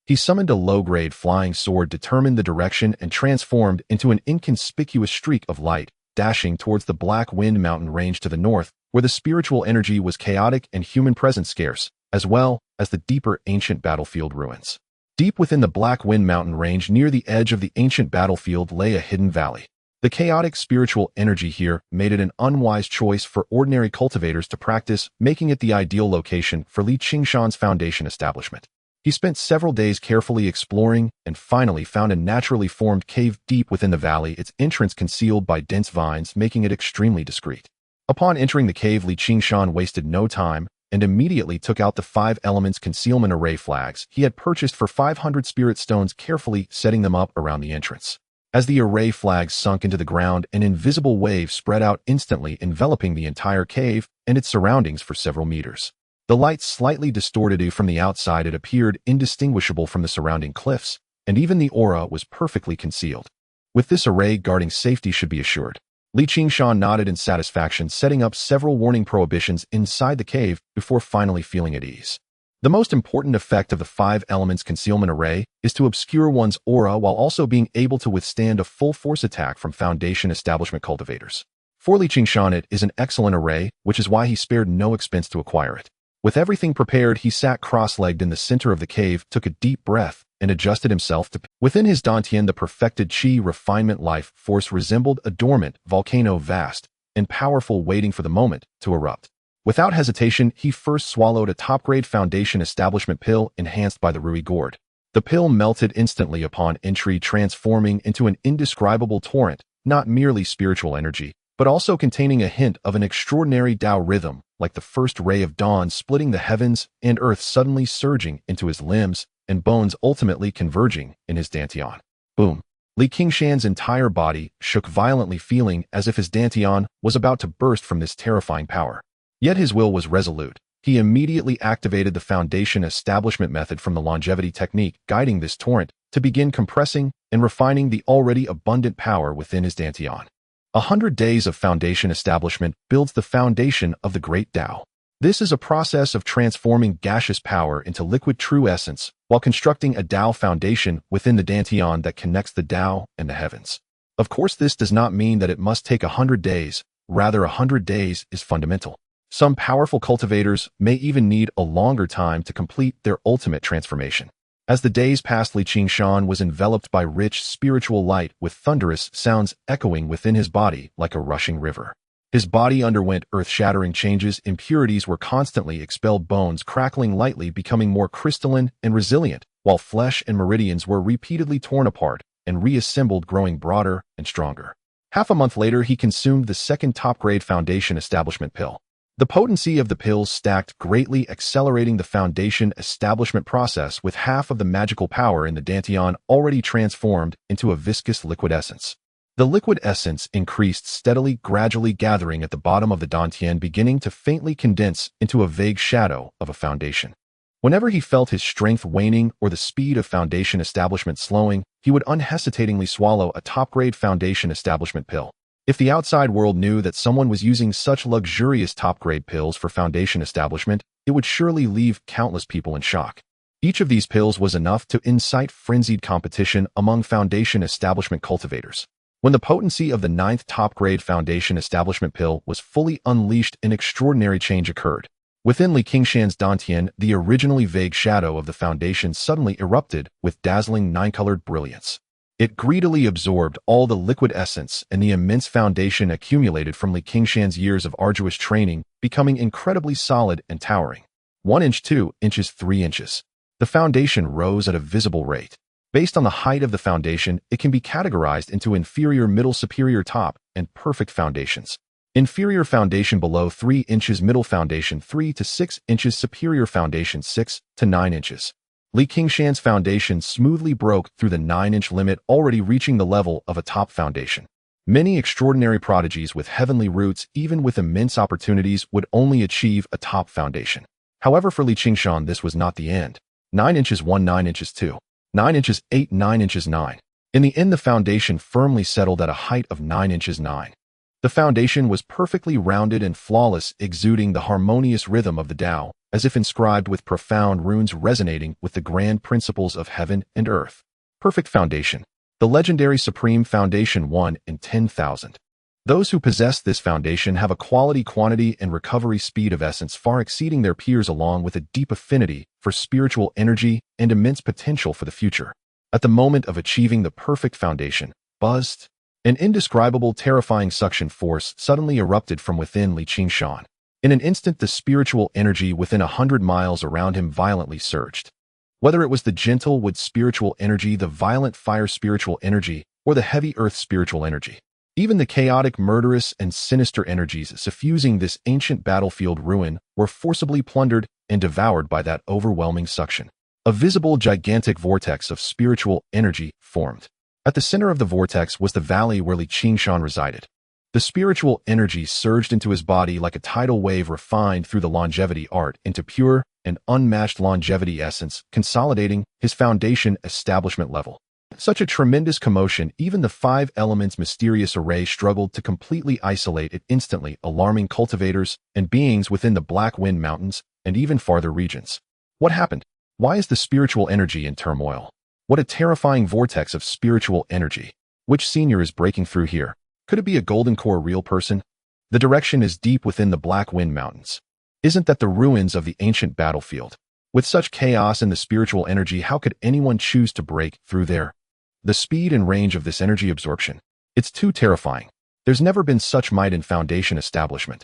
He summoned a low-grade flying sword, determined the direction, and transformed into an inconspicuous streak of light, dashing towards the Black Wind Mountain range to the north, where the spiritual energy was chaotic and human presence scarce, as well as the deeper ancient battlefield ruins. Deep within the Black Wind Mountain range, near the edge of the ancient battlefield, lay a hidden valley. The chaotic spiritual energy here made it an unwise choice for ordinary cultivators to practice, making it the ideal location for Qingshan's foundation establishment. He spent several days carefully exploring and finally found a naturally formed cave deep within the valley, its entrance concealed by dense vines, making it extremely discreet. Upon entering the cave, Qingshan wasted no time and immediately took out the 5 elements concealment array flags he had purchased for 500 spirit stones, carefully setting them up around the entrance. As the array flags sunk into the ground, an invisible wave spread out instantly, enveloping the entire cave and its surroundings for several meters. The light slightly distorted from the outside. It appeared indistinguishable from the surrounding cliffs, and even the aura was perfectly concealed. With this array guarding, safety should be assured. Qingshan nodded in satisfaction, setting up several warning prohibitions inside the cave before finally feeling at ease. The most important effect of the 5 elements concealment array is to obscure one's aura while also being able to withstand a full force attack from Foundation establishment cultivators. For Qingshan, it is an excellent array, which is why he spared no expense to acquire it. With everything prepared, he sat cross-legged in the center of the cave, took a deep breath, and adjusted himself to... Within his dantian, the perfected qi refinement life force resembled a dormant volcano, vast and powerful, waiting for the moment to erupt. Without hesitation, he first swallowed a top-grade Foundation establishment pill enhanced by the Rui gourd. The pill melted instantly upon entry, transforming into an indescribable torrent, not merely spiritual energy, but also containing a hint of an extraordinary Tao rhythm, like the first ray of dawn splitting the heavens and earth, suddenly surging into his limbs and bones, ultimately converging in his dantian. Boom! Qingshan's entire body shook violently, feeling as if his dantian was about to burst from this terrifying power. Yet his will was resolute. He immediately activated the Foundation establishment method from the longevity technique, guiding this torrent to begin compressing and refining the already abundant power within his dantian. 100 days of Foundation establishment builds the foundation of the Great Tao. This is a process of transforming gaseous power into liquid true essence while constructing a Tao foundation within the dantian that connects the Tao and the heavens. Of course, this does not mean that it must take 100 days. Rather, 100 days is fundamental. Some powerful cultivators may even need a longer time to complete their ultimate transformation. As the days passed, Qingshan was enveloped by rich spiritual light, with thunderous sounds echoing within his body like a rushing river. His body underwent earth-shattering changes. Impurities were constantly expelled, bones crackling lightly, becoming more crystalline and resilient, while flesh and meridians were repeatedly torn apart and reassembled, growing broader and stronger. Half a month later, he consumed the second top-grade Foundation establishment pill. The potency of the pills stacked, greatly accelerating the Foundation establishment process, with half of the magical power in the dantian already transformed into a viscous liquid essence. The liquid essence increased steadily, gradually gathering at the bottom of the dantian, beginning to faintly condense into a vague shadow of a foundation. Whenever he felt his strength waning or the speed of Foundation establishment slowing, he would unhesitatingly swallow a top-grade Foundation establishment pill. If the outside world knew that someone was using such luxurious top-grade pills for Foundation establishment, it would surely leave countless people in shock. Each of these pills was enough to incite frenzied competition among Foundation establishment cultivators. When the potency of the 9th top-grade Foundation establishment pill was fully unleashed, an extraordinary change occurred. Within Qingshan's dantian, the originally vague shadow of the foundation suddenly erupted with dazzling nine-colored brilliance. It greedily absorbed all the liquid essence, and the immense foundation accumulated from Qingshan's years of arduous training, becoming incredibly solid and towering. 1 inch, 2 inches, 3 inches. The foundation rose at a visible rate. Based on the height of the foundation, it can be categorized into inferior, middle, superior, top, and perfect foundations. Inferior foundation below 3 inches, middle foundation 3 to 6 inches, superior foundation 6 to 9 inches. Qingshan's foundation smoothly broke through the 9-inch limit, already reaching the level of a top foundation. Many extraordinary prodigies with heavenly roots, even with immense opportunities, would only achieve a top foundation. However, for Qingshan, this was not the end. 9 inches 1, 9 inches 2, 9 inches 8, 9 inches 9. In the end, the foundation firmly settled at a height of 9 inches 9. The foundation was perfectly rounded and flawless, exuding the harmonious rhythm of the Tao, as if inscribed with profound runes resonating with the grand principles of heaven and earth. Perfect foundation. The legendary supreme foundation 1 in 10,000. Those who possess this foundation have a quality, quantity, and recovery speed of essence far exceeding their peers, along with a deep affinity for spiritual energy and immense potential for the future. At the moment of achieving the perfect foundation, buzzed, an indescribable, terrifying suction force suddenly erupted from within Qingshan. In an instant, the spiritual energy within 100 miles around him violently surged. Whether it was the gentle wood spiritual energy, the violent fire spiritual energy, or the heavy earth spiritual energy, even the chaotic, murderous, and sinister energies suffusing this ancient battlefield ruin were forcibly plundered and devoured by that overwhelming suction. A visible, gigantic vortex of spiritual energy formed. At the center of the vortex was the valley where Qingshan resided. The spiritual energy surged into his body like a tidal wave, refined through the longevity art into pure and unmatched longevity essence, consolidating his foundation establishment level. Such a tremendous commotion, even the 5 elements' mysterious array struggled to completely isolate it instantly, alarming cultivators and beings within the Black Wind Mountains and even farther regions. What happened? Why is the spiritual energy in turmoil? What a terrifying vortex of spiritual energy. Which senior is breaking through here? Could it be a golden core real person? The direction is deep within the Black Wind Mountains. Isn't that the ruins of the ancient battlefield? With such chaos in the spiritual energy, how could anyone choose to break through there? The speed and range of this energy absorption. It's too terrifying. There's never been such might in foundation establishment.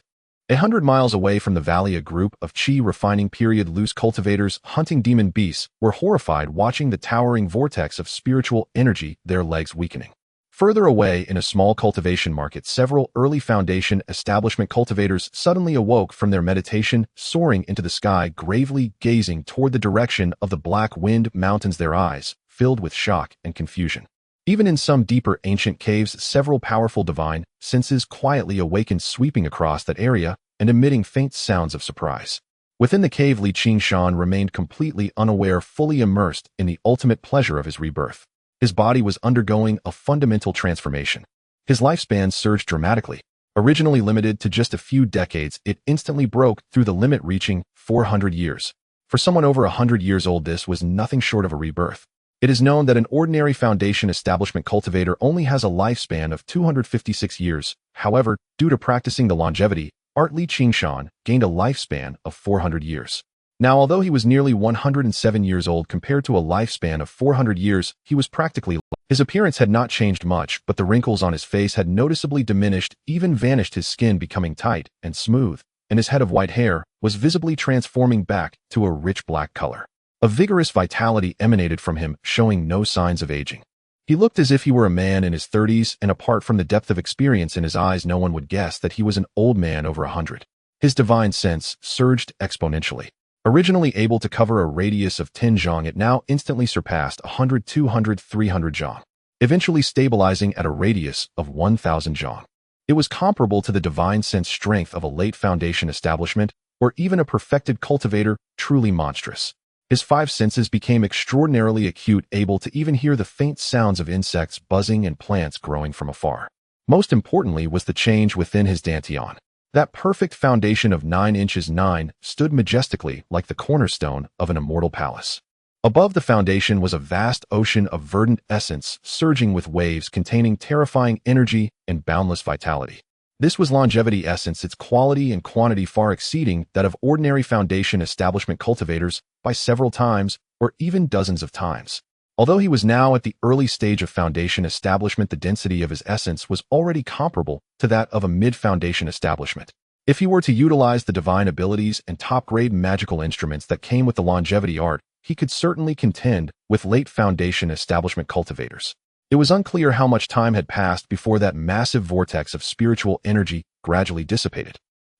100 miles away from the valley, a group of Qi refining period loose cultivators hunting demon beasts were horrified, watching the towering vortex of spiritual energy, their legs weakening. Further away, in a small cultivation market, several early foundation establishment cultivators suddenly awoke from their meditation, soaring into the sky, gravely gazing toward the direction of the Black Wind Mountains, their eyes filled with shock and confusion. Even in some deeper ancient caves, several powerful divine senses quietly awakened, sweeping across that area and emitting faint sounds of surprise. Within the cave, Qingshan remained completely unaware, fully immersed in the ultimate pleasure of his rebirth. His body was undergoing a fundamental transformation. His lifespan surged dramatically. Originally limited to just a few decades, it instantly broke through the limit, reaching 400 years. For someone over 100 years old, this was nothing short of a rebirth. It is known that an ordinary foundation establishment cultivator only has a lifespan of 256 years. However, due to practicing the longevity art, Qingshan gained a lifespan of 400 years. Now, although he was nearly 107 years old compared to a lifespan of 400 years, he was practically. His appearance had not changed much, but the wrinkles on his face had noticeably diminished, even vanished, his skin becoming tight and smooth, and his head of white hair was visibly transforming back to a rich black color. A vigorous vitality emanated from him, showing no signs of aging. He looked as if he were a man in his 30s, and apart from the depth of experience in his eyes, no one would guess that he was an old man over 100. His divine sense surged exponentially. Originally able to cover a radius of 10 zhang, it now instantly surpassed 100, 200, 300 zhang, eventually stabilizing at a radius of 1,000 zhang. It was comparable to the divine sense strength of a late foundation establishment, or even a perfected cultivator, truly monstrous. His 5 senses became extraordinarily acute, able to even hear the faint sounds of insects buzzing and plants growing from afar. Most importantly was the change within his dantian. That perfect foundation of 9 inches 9 stood majestically like the cornerstone of an immortal palace. Above the foundation was a vast ocean of verdant essence, surging with waves containing terrifying energy and boundless vitality. This was longevity essence, its quality and quantity far exceeding that of ordinary foundation establishment cultivators by several times or even dozens of times. Although he was now at the early stage of foundation establishment, the density of his essence was already comparable to that of a mid-foundation establishment. If he were to utilize the divine abilities and top-grade magical instruments that came with the longevity art, he could certainly contend with late foundation establishment cultivators. It was unclear how much time had passed before that massive vortex of spiritual energy gradually dissipated.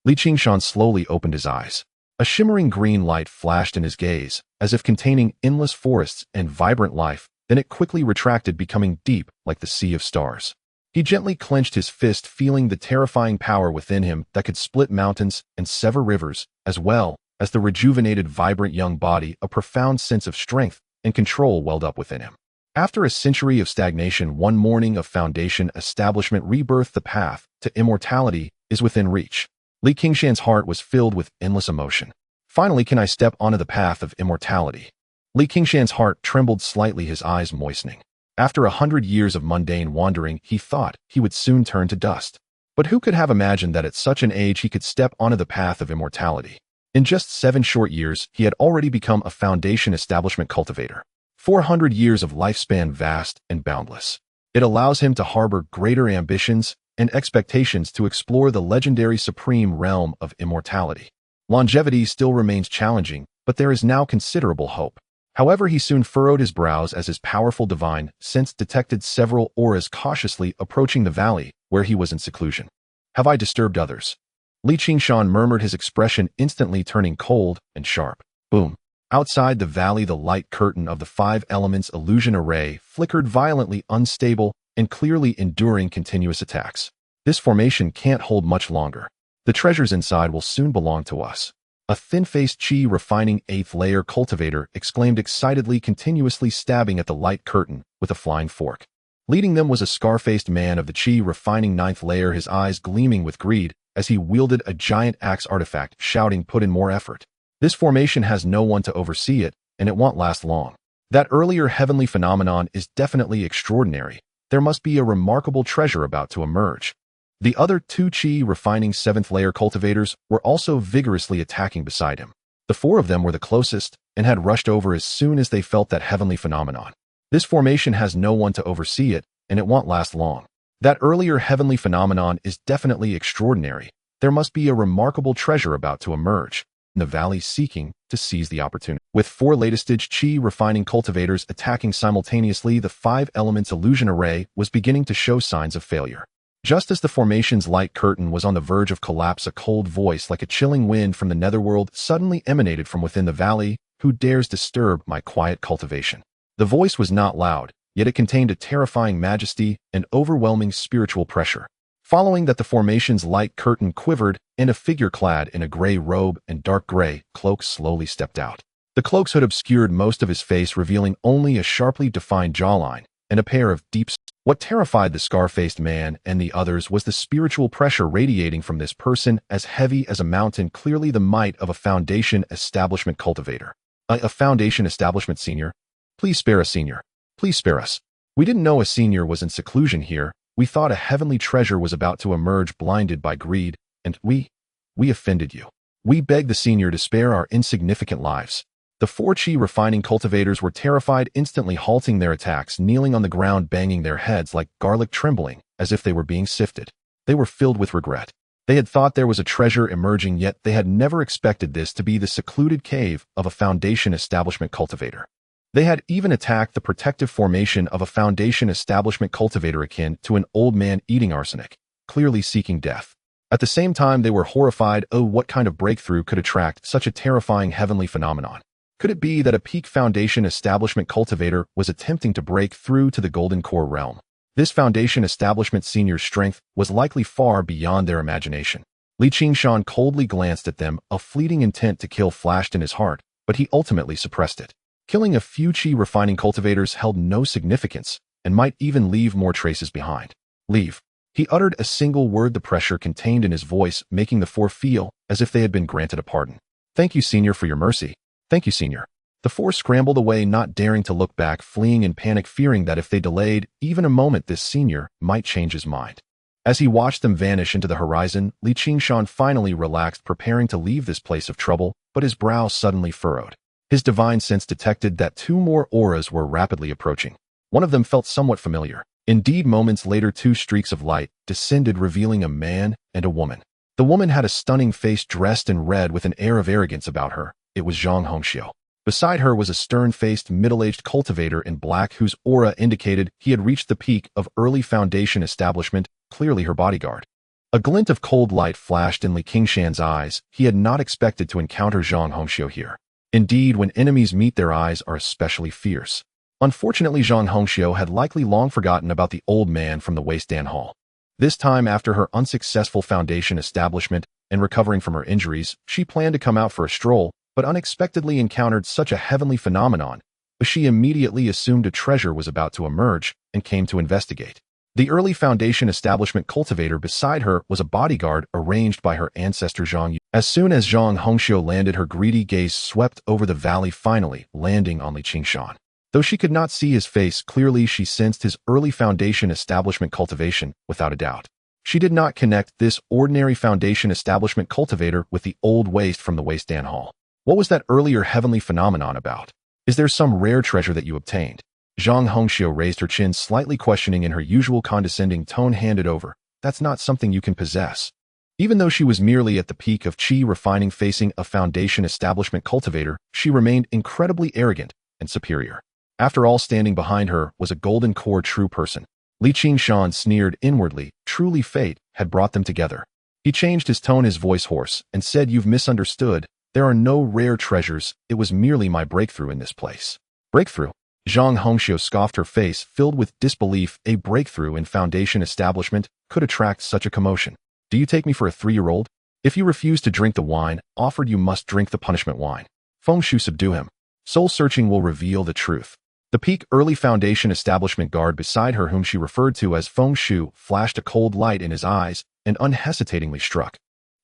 Qingshan slowly opened his eyes. A shimmering green light flashed in his gaze, as if containing endless forests and vibrant life, then it quickly retracted, becoming deep like the sea of stars. He gently clenched his fist, feeling the terrifying power within him that could split mountains and sever rivers, as well as the rejuvenated, vibrant young body. A profound sense of strength and control welled up within him. After a century of stagnation, one morning of foundation establishment rebirth, the path to immortality is within reach. Qingshan's heart was filled with endless emotion. Finally, can I step onto the path of immortality? Qingshan's heart trembled slightly, his eyes moistening. After 100 years of mundane wandering, he thought he would soon turn to dust. But who could have imagined that at such an age he could step onto the path of immortality? In just 7 short years, he had already become a foundation establishment cultivator. 400 years of lifespan, vast and boundless. It allows him to harbor greater ambitions and expectations to explore the legendary supreme realm of immortality. Longevity still remains challenging, but there is now considerable hope. However, he soon furrowed his brows as his powerful divine sense detected several auras cautiously approaching the valley where he was in seclusion. Have I disturbed others? Qingshan murmured, his expression instantly turning cold and sharp. Boom. Outside the valley, the light curtain of the 5 elements illusion array flickered violently, unstable and clearly enduring continuous attacks. This formation can't hold much longer. The treasures inside will soon belong to us. A thin-faced Qi refining 8th layer cultivator exclaimed excitedly, continuously stabbing at the light curtain with a flying fork. Leading them was a scar-faced man of the Qi refining 9th layer, his eyes gleaming with greed as he wielded a giant axe artifact, shouting, put in more effort. This formation has no one to oversee it, and it won't last long. That earlier heavenly phenomenon is definitely extraordinary. There must be a remarkable treasure about to emerge. The other 2 Qi refining 7th layer cultivators were also vigorously attacking beside him. The 4 of them were the closest and had rushed over as soon as they felt that heavenly phenomenon. This formation has no one to oversee it, and it won't last long. That earlier heavenly phenomenon is definitely extraordinary. There must be a remarkable treasure about to emerge. The valley seeking to seize the opportunity. With 4 latest-stage Qi refining cultivators attacking simultaneously, the 5 elements illusion array was beginning to show signs of failure. Just as the formation's light curtain was on the verge of collapse, a cold voice like a chilling wind from the netherworld suddenly emanated from within the valley. Who dares disturb my quiet cultivation? The voice was not loud, yet it contained a terrifying majesty and overwhelming spiritual pressure. Following that, the formation's light curtain quivered, and a figure clad in a gray robe and dark gray cloak slowly stepped out. The cloak's hood obscured most of his face, revealing only a sharply defined jawline and a pair of deep. What terrified the scar-faced man and the others was the spiritual pressure radiating from this person, as heavy as a mountain, clearly the might of a foundation establishment cultivator. A foundation establishment senior? Please spare us, senior. Please spare us. We didn't know a senior was in seclusion here. We thought a heavenly treasure was about to emerge, blinded by greed, and we offended you. We beg the senior to spare our insignificant lives. The 4 Qi refining cultivators were terrified, instantly halting their attacks, kneeling on the ground, banging their heads like garlic, trembling as if they were being sifted. They were filled with regret. They had thought there was a treasure emerging, yet they had never expected this to be the secluded cave of a foundation establishment cultivator. They had even attacked the protective formation of a foundation establishment cultivator akin to an old man eating arsenic, clearly seeking death. At the same time, they were horrified. Oh, what kind of breakthrough could attract such a terrifying heavenly phenomenon? Could it be that a peak foundation establishment cultivator was attempting to break through to the golden core realm? This foundation establishment senior's strength was likely far beyond their imagination. Qingshan coldly glanced at them, a fleeting intent to kill flashed in his heart, but he ultimately suppressed it. Killing a few Qi refining cultivators held no significance and might even leave more traces behind. Leave. He uttered a single word, the pressure contained in his voice making the 4 feel as if they had been granted a pardon. Thank you, senior, for your mercy. Thank you, senior. The 4 scrambled away, not daring to look back, fleeing in panic, fearing that if they delayed even a moment, this senior might change his mind. As he watched them vanish into the horizon, Qingshan finally relaxed, preparing to leave this place of trouble, but his brow suddenly furrowed. His divine sense detected that two more auras were rapidly approaching. One of them felt somewhat familiar. Indeed, moments later, two streaks of light descended, revealing a man and a woman. The woman had a stunning face dressed in red with an air of arrogance about her. It was Zhang Hongxiu. Beside her was a stern-faced, middle-aged cultivator in black whose aura indicated he had reached the peak of early foundation establishment, clearly her bodyguard. A glint of cold light flashed in Qingshan's eyes. He had not expected to encounter Zhang Hongxiu here. Indeed, when enemies meet, their eyes are especially fierce. Unfortunately, Zhang Hongxiu had likely long forgotten about the old man from the Wasteland Hall. This time, after her unsuccessful foundation establishment and recovering from her injuries, she planned to come out for a stroll, but unexpectedly encountered such a heavenly phenomenon. She immediately assumed a treasure was about to emerge and came to investigate. The early foundation establishment cultivator beside her was a bodyguard arranged by her ancestor Zhang Yu. As soon as Zhang Hongxiu landed, her greedy gaze swept over the valley, finally landing on Qingshan. Though she could not see his face clearly, she sensed his early foundation establishment cultivation without a doubt. She did not connect this ordinary foundation establishment cultivator with the old waste from the Wasteland Hall. What was that earlier heavenly phenomenon about? Is there some rare treasure that you obtained? Zhang Hongxiu raised her chin, slightly questioning. In her usual condescending tone, handed over. That's not something you can possess. Even though she was merely at the peak of qi refining facing a foundation establishment cultivator, she remained incredibly arrogant and superior. After all, standing behind her was a golden core true person. Qingshan sneered inwardly. Truly fate had brought them together. He changed his tone, his voice hoarse, and said, "You've misunderstood. There are no rare treasures. It was merely my breakthrough in this place." Breakthrough? Zhang Hongxiu scoffed, her face filled with disbelief. A breakthrough in foundation establishment could attract such a commotion. Do you take me for a 3-year-old? If you refuse to drink the wine offered, you must drink the punishment wine. Feng Shu, subdue him. Soul searching will reveal the truth. The peak early foundation establishment guard beside her, whom she referred to as Feng Shu, flashed a cold light in his eyes and unhesitatingly struck.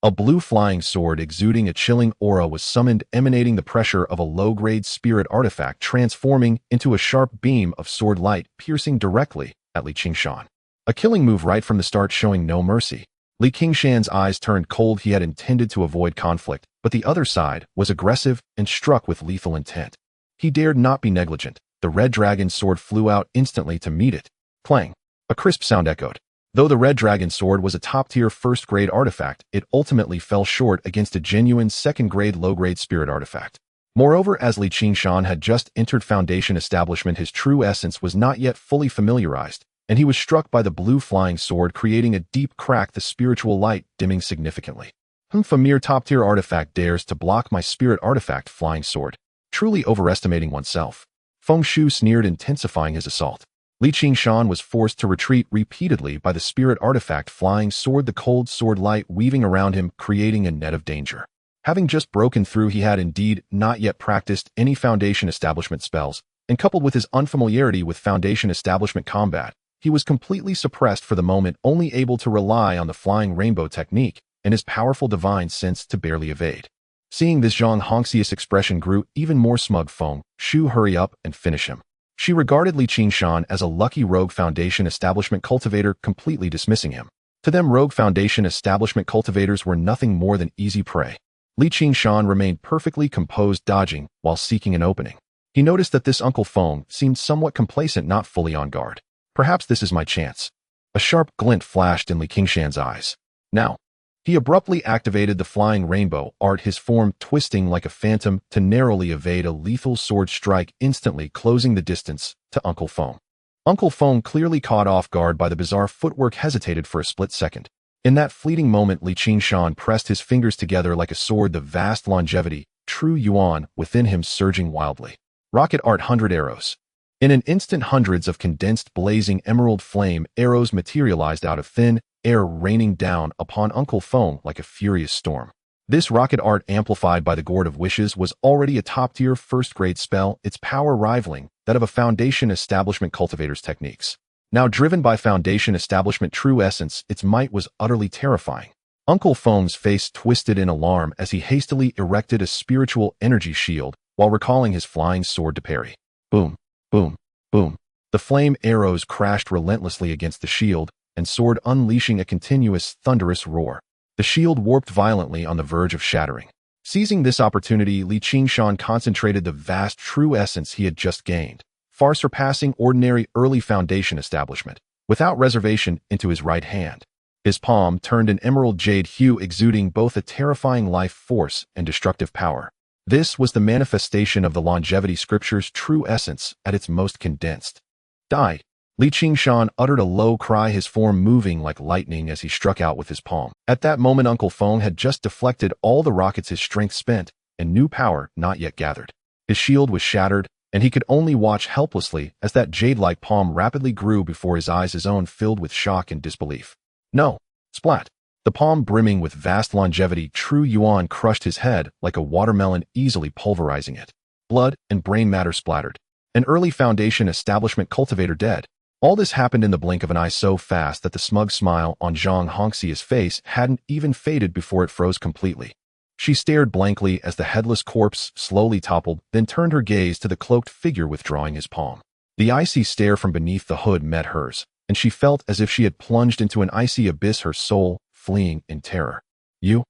A blue flying sword exuding a chilling aura was summoned, emanating the pressure of a low-grade spirit artifact, transforming into a sharp beam of sword light, piercing directly at Qingshan. A killing move right from the start, showing no mercy. Qingshan's eyes turned cold. He had intended to avoid conflict, but the other side was aggressive and struck with lethal intent. He dared not be negligent. The red dragon sword flew out instantly to meet it. Clang! A crisp sound echoed. Though the red dragon sword was a top-tier first-grade artifact, it ultimately fell short against a genuine second-grade low-grade spirit artifact. Moreover, as Qingshan had just entered foundation establishment, his true essence was not yet fully familiarized, and he was struck by the blue flying sword, creating a deep crack, the spiritual light dimming significantly. If a mere top-tier artifact dares to block my spirit artifact flying sword, truly overestimating oneself. Feng Shu sneered, intensifying his assault. Qingshan was forced to retreat repeatedly by the spirit artifact flying sword, the cold sword light weaving around him, creating a net of danger. Having just broken through, he had indeed not yet practiced any foundation establishment spells, and coupled with his unfamiliarity with foundation establishment combat, he was completely suppressed for the moment, only able to rely on the flying rainbow technique and his powerful divine sense to barely evade. Seeing this, Zhang Hongxiu's expression grew even more smug. Feng Shu, hurry up and finish him. She regarded Qingshan as a lucky rogue foundation establishment cultivator, completely dismissing him. To them, rogue foundation establishment cultivators were nothing more than easy prey. Qingshan remained perfectly composed, dodging while seeking an opening. He noticed that this Uncle Feng seemed somewhat complacent, not fully on guard. Perhaps this is my chance. A sharp glint flashed in Qingshan's eyes. Now. He abruptly activated the flying rainbow art, his form twisting like a phantom to narrowly evade a lethal sword strike, instantly closing the distance to Uncle Feng. Uncle Feng, clearly caught off guard by the bizarre footwork, hesitated for a split second. In that fleeting moment, Qingshan pressed his fingers together like a sword, the vast longevity, true yuan, within him surging wildly. Rocket art, 100 arrows. In an instant, hundreds of condensed blazing emerald flame arrows materialized out of thin air, raining down upon Uncle Feng like a furious storm. This rocket art, amplified by the Gourd of Wishes, was already a top-tier first-grade spell, its power rivaling that of a foundation establishment cultivator's techniques. Now driven by foundation establishment true essence, its might was utterly terrifying. Uncle Feng's face twisted in alarm as he hastily erected a spiritual energy shield while recalling his flying sword to parry. Boom, boom, boom. The flame arrows crashed relentlessly against the shield, and sword unleashing a continuous, thunderous roar. The shield warped violently on the verge of shattering. Seizing this opportunity, Qingshan concentrated the vast true essence he had just gained, far surpassing ordinary early foundation establishment, without reservation into his right hand. His palm turned an emerald jade hue exuding both a terrifying life force and destructive power. This was the manifestation of the longevity scripture's true essence at its most condensed. Die! Qingshan uttered a low cry, his form moving like lightning as he struck out with his palm. At that moment, Uncle Feng had just deflected all the rockets his strength spent, and new power not yet gathered. His shield was shattered, and he could only watch helplessly as that jade-like palm rapidly grew before his eyes, his own filled with shock and disbelief. No! Splat! The palm brimming with vast longevity, true yuan crushed his head like a watermelon, easily pulverizing it. Blood and brain matter splattered. An early foundation establishment cultivator dead. All this happened in the blink of an eye, so fast that the smug smile on Zhang Hongxia's face hadn't even faded before it froze completely. She stared blankly as the headless corpse slowly toppled, then turned her gaze to the cloaked figure withdrawing his palm. The icy stare from beneath the hood met hers, and she felt as if she had plunged into an icy abyss, her soul fleeing in terror. You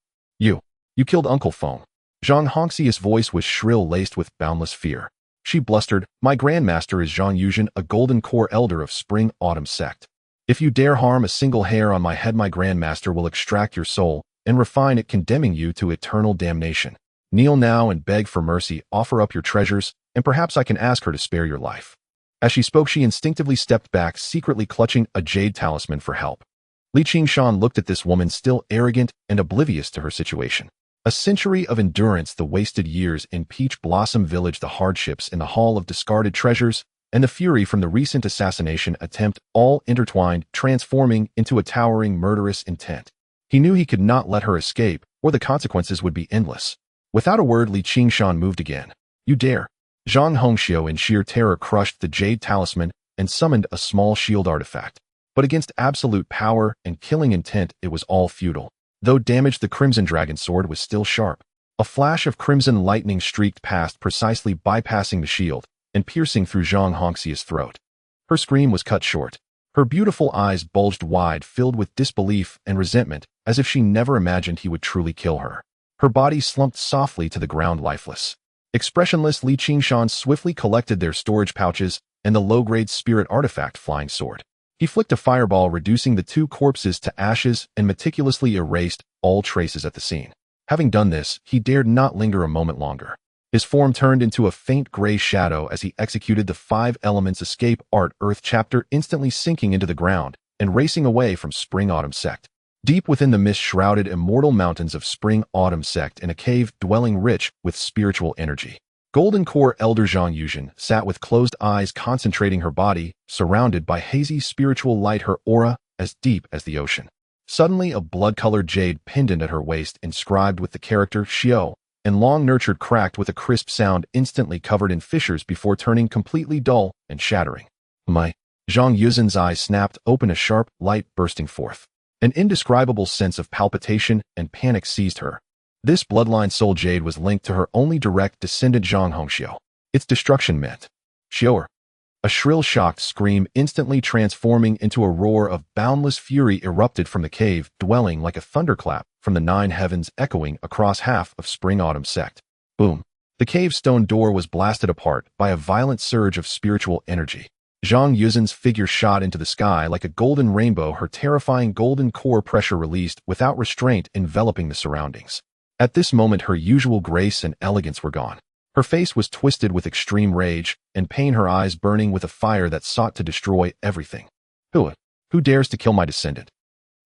killed Uncle Feng. Zhang Hongxia's voice was shrill, laced with boundless fear. She blustered, "My grandmaster is Zhang Yuzhen, a golden core elder of Spring-Autumn sect. If you dare harm a single hair on my head, my grandmaster will extract your soul and refine it, condemning you to eternal damnation. Kneel now and beg for mercy, offer up your treasures, and perhaps I can ask her to spare your life." As she spoke, she instinctively stepped back, secretly clutching a jade talisman for help. Qingshan looked at this woman, still arrogant and oblivious to her situation. A century of endurance, the wasted years in Peach Blossom Village, the hardships in the Hall of Discarded Treasures, and the fury from the recent assassination attempt, all intertwined, transforming into a towering, murderous intent. He knew he could not let her escape, or the consequences would be endless. Without a word, Qingshan moved again. "You dare!" Zhang Hongxiu in sheer terror crushed the jade talisman and summoned a small shield artifact. But against absolute power and killing intent, it was all futile. Though damaged, the Crimson Dragon sword was still sharp. A flash of crimson lightning streaked past, precisely bypassing the shield and piercing through Zhang Hongxia's throat. Her scream was cut short. Her beautiful eyes bulged wide, filled with disbelief and resentment, as if she never imagined he would truly kill her. Her body slumped softly to the ground, lifeless. Expressionless, Qingshan swiftly collected their storage pouches and the low-grade spirit artifact flying sword. He flicked a fireball, reducing the two corpses to ashes, and meticulously erased all traces at the scene. Having done this, he dared not linger a moment longer. His form turned into a faint gray shadow as he executed the 5 elements escape art earth chapter, instantly sinking into the ground and racing away from Spring-Autumn sect. Deep within the mist-shrouded immortal mountains of Spring-Autumn sect, in a cave dwelling rich with spiritual energy, Golden Core Elder Zhang Yuzhen sat with closed eyes, concentrating her body, surrounded by hazy spiritual light, her aura as deep as the ocean. Suddenly, a blood-colored jade pendant at her waist, inscribed with the character Xiao, and long-nurtured, cracked with a crisp sound, instantly covered in fissures before turning completely dull and shattering. My! Zhang Yuzhen's eyes snapped open, a sharp light bursting forth. An indescribable sense of palpitation and panic seized her. This bloodline soul jade was linked to her only direct descendant, Zhang Hongxiu. Its destruction meant Xiao. A shrill, shocked scream, instantly transforming into a roar of boundless fury, erupted from the cave dwelling like a thunderclap from the 9 heavens, echoing across half of Spring-Autumn sect. Boom! The cave stone door was blasted apart by a violent surge of spiritual energy. Zhang Yuzhen's figure shot into the sky like a golden rainbow, her terrifying golden core pressure released without restraint, enveloping the surroundings. At this moment, her usual grace and elegance were gone. Her face was twisted with extreme rage and pain, her eyes burning with a fire that sought to destroy everything. Who dares to kill my descendant?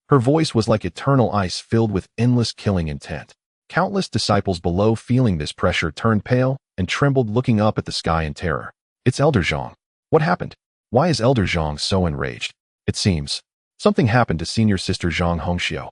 Her voice was like eternal ice, filled with endless killing intent. Countless disciples below, feeling this pressure, turned pale and trembled, looking up at the sky in terror. It's Elder Zhang. What happened? Why is Elder Zhang so enraged? It seems something happened to Senior Sister Zhang Hongxiu.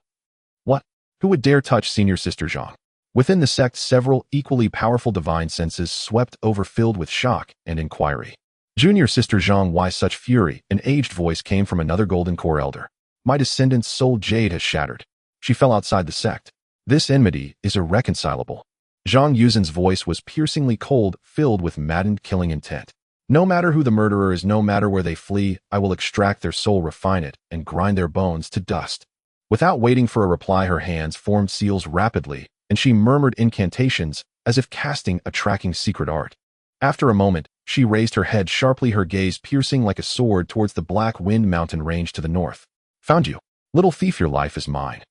What? Who would dare touch Senior Sister Zhang? Within the sect, several equally powerful divine senses swept over, filled with shock and inquiry. Junior Sister Zhang, why such fury? An aged voice came from another Golden Core elder. My descendant's soul jade has shattered. She fell outside the sect. This enmity is irreconcilable. Zhang Yuzhen's voice was piercingly cold, filled with maddened killing intent. No matter who the murderer is, no matter where they flee, I will extract their soul, refine it, and grind their bones to dust." Without waiting for a reply, her hands formed seals rapidly, and she murmured incantations as if casting a tracking secret art. After a moment, she raised her head sharply, her gaze piercing like a sword towards the Black Wind Mountain range to the north. "Found you. Little thief, your life is mine."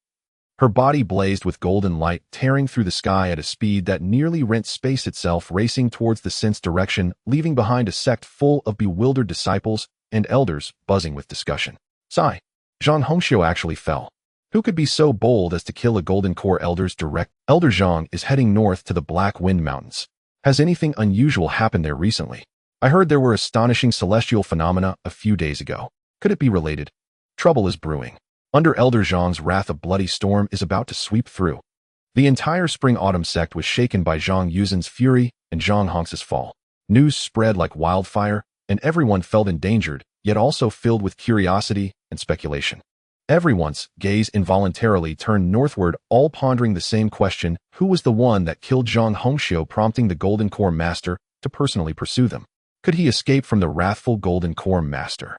Her body blazed with golden light, tearing through the sky at a speed that nearly rent space itself, racing towards the synth's direction, leaving behind a sect full of bewildered disciples and elders buzzing with discussion. Sigh. Zhang Hongxiu actually fell. Who could be so bold as to kill a Golden Core Elder's direct? Elder Zhang is heading north to the Black Wind Mountains. Has anything unusual happened there recently? I heard there were astonishing celestial phenomena a few days ago. Could it be related? Trouble is brewing. Under Elder Zhang's wrath, a bloody storm is about to sweep through. The entire Spring-Autumn sect was shaken by Zhang Yuzin's fury and Zhang Hongxi's fall. News spread like wildfire, and everyone felt endangered, yet also filled with curiosity and speculation. Everyone's gaze involuntarily turned northward, all pondering the same question: who was the one that killed Zhang Hongxiu, prompting the Golden Core Master to personally pursue them? Could he escape from the wrathful Golden Core Master?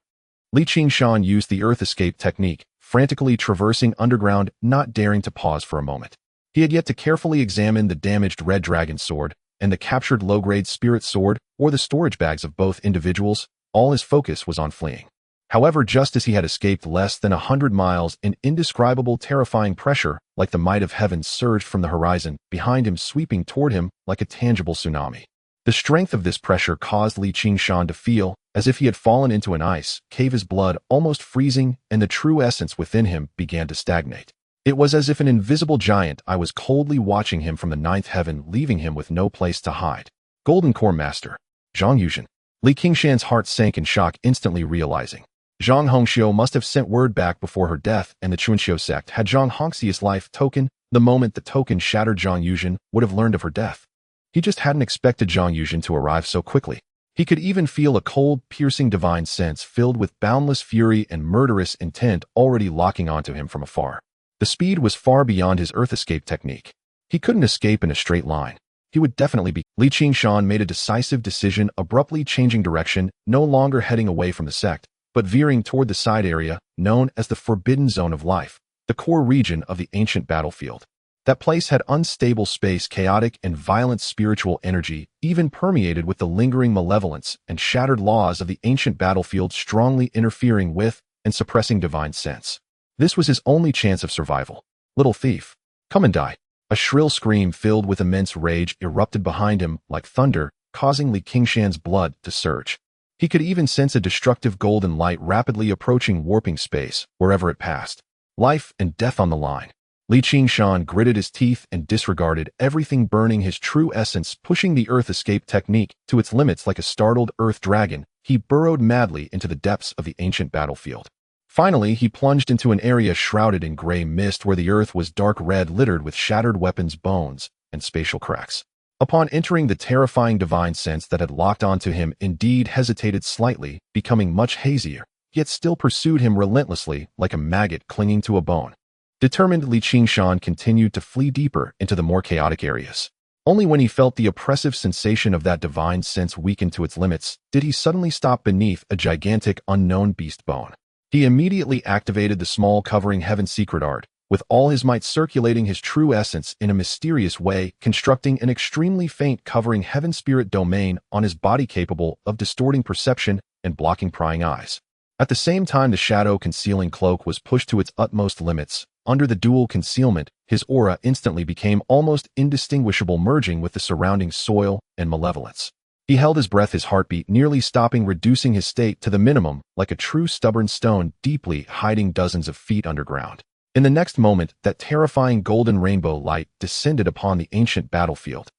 Qingshan used the Earth Escape technique, frantically traversing underground, not daring to pause for a moment. He had yet to carefully examine the damaged Red Dragon Sword and the captured low-grade Spirit Sword, or the storage bags of both individuals. All his focus was on fleeing. However, just as he had escaped less than 100 miles, an indescribable, terrifying pressure, like the might of heaven, surged from the horizon, behind him, sweeping toward him like a tangible tsunami. The strength of this pressure caused Qingshan to feel as if he had fallen into an ice cave, his blood almost freezing, and the true essence within him began to stagnate. It was as if an invisible giant I was coldly watching him from the ninth heaven, leaving him with no place to hide. Golden Core Master. Zhang Yuzhen. Qingshan's heart sank in shock, instantly realizing Zhang Hongxiu must have sent word back before her death, and the Chuanxiu sect had Zhang Hongxiu's life token. The moment the token shattered, Zhang Yuzhen would have learned of her death. He just hadn't expected Zhang Yuzhen to arrive so quickly. He could even feel a cold, piercing divine sense filled with boundless fury and murderous intent already locking onto him from afar. The speed was far beyond his Earth Escape technique. He couldn't escape in a straight line. He would definitely be. Qingshan made a decisive decision, abruptly changing direction, no longer heading away from the sect, but veering toward the side area known as the Forbidden Zone of Life, the core region of the ancient battlefield. That place had unstable space, chaotic and violent spiritual energy, even permeated with the lingering malevolence and shattered laws of the ancient battlefield, strongly interfering with and suppressing divine sense. This was his only chance of survival. "Little thief, come and die." A shrill scream filled with immense rage erupted behind him like thunder, causing Qingshan's blood to surge. He could even sense a destructive golden light rapidly approaching, warping space wherever it passed. Life and death on the line. Qingshan gritted his teeth and disregarded everything, burning his true essence, pushing the Earth Escape technique to its limits. Like a startled Earth dragon, he burrowed madly into the depths of the ancient battlefield. Finally, he plunged into an area shrouded in gray mist where the earth was dark red, littered with shattered weapons, bones, and spatial cracks. Upon entering, the terrifying divine sense that had locked onto him indeed hesitated slightly, becoming much hazier, yet still pursued him relentlessly like a maggot clinging to a bone. Determined, Qingshan continued to flee deeper into the more chaotic areas. Only when he felt the oppressive sensation of that divine sense weaken to its limits did he suddenly stop beneath a gigantic unknown beast bone. He immediately activated the small covering heaven secret art, with all his might circulating his true essence in a mysterious way, constructing an extremely faint covering heaven spirit domain on his body capable of distorting perception and blocking prying eyes. At the same time, the shadow concealing cloak was pushed to its utmost limits. Under the dual concealment, his aura instantly became almost indistinguishable, merging with the surrounding soil and malevolence. He held his breath, his heartbeat nearly stopping, reducing his state to the minimum, like a true stubborn stone deeply hiding dozens of feet underground. In the next moment, that terrifying golden rainbow light descended upon the ancient battlefield.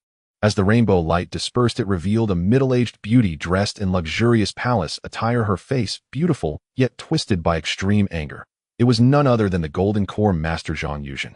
As the rainbow light dispersed, it revealed a middle-aged beauty dressed in luxurious palace attire, her face beautiful, yet twisted by extreme anger. It was none other than the Golden Core Master Zhang Yuzhen.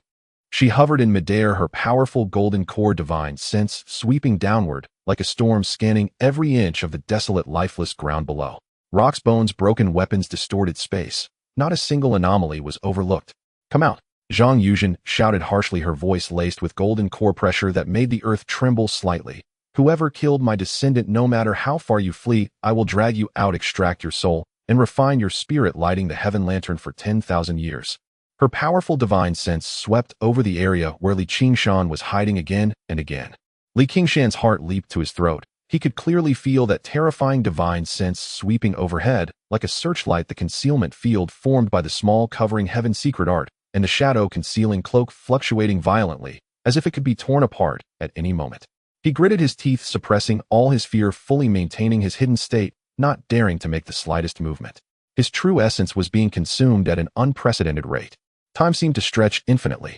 She hovered in midair, her powerful Golden Core divine sense sweeping downward, like a storm scanning every inch of the desolate, lifeless ground below. Rocks, bones, broken weapons, distorted space. Not a single anomaly was overlooked. "Come out!" Zhang Yuzhen shouted harshly, her voice laced with Golden Core pressure that made the earth tremble slightly. Whoever killed my descendant, no matter how far you flee, I will drag you out, extract your soul, and refine your spirit, lighting the heaven lantern for 10,000 years. Her powerful divine sense swept over the area where Qingshan was hiding again and again. Qingshan's heart leaped to his throat. He could clearly feel that terrifying divine sense sweeping overhead, like a searchlight. The concealment field formed by the small covering heaven secret art, and the shadow concealing cloak fluctuating violently, as if it could be torn apart at any moment. He gritted his teeth, suppressing all his fear, fully maintaining his hidden state, not daring to make the slightest movement. His true essence was being consumed at an unprecedented rate. Time seemed to stretch infinitely.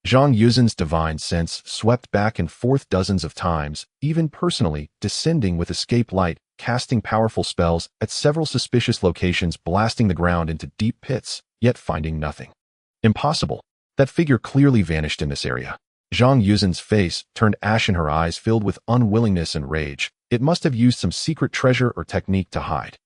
Zhang Yuzhen's divine sense swept back and forth dozens of times, even personally descending with escape light, casting powerful spells at several suspicious locations, blasting the ground into deep pits, yet finding nothing. Impossible. That figure clearly vanished in this area. Zhang Yuzhen's face turned ashen, her eyes filled with unwillingness and rage. It must have used some secret treasure or technique to hide.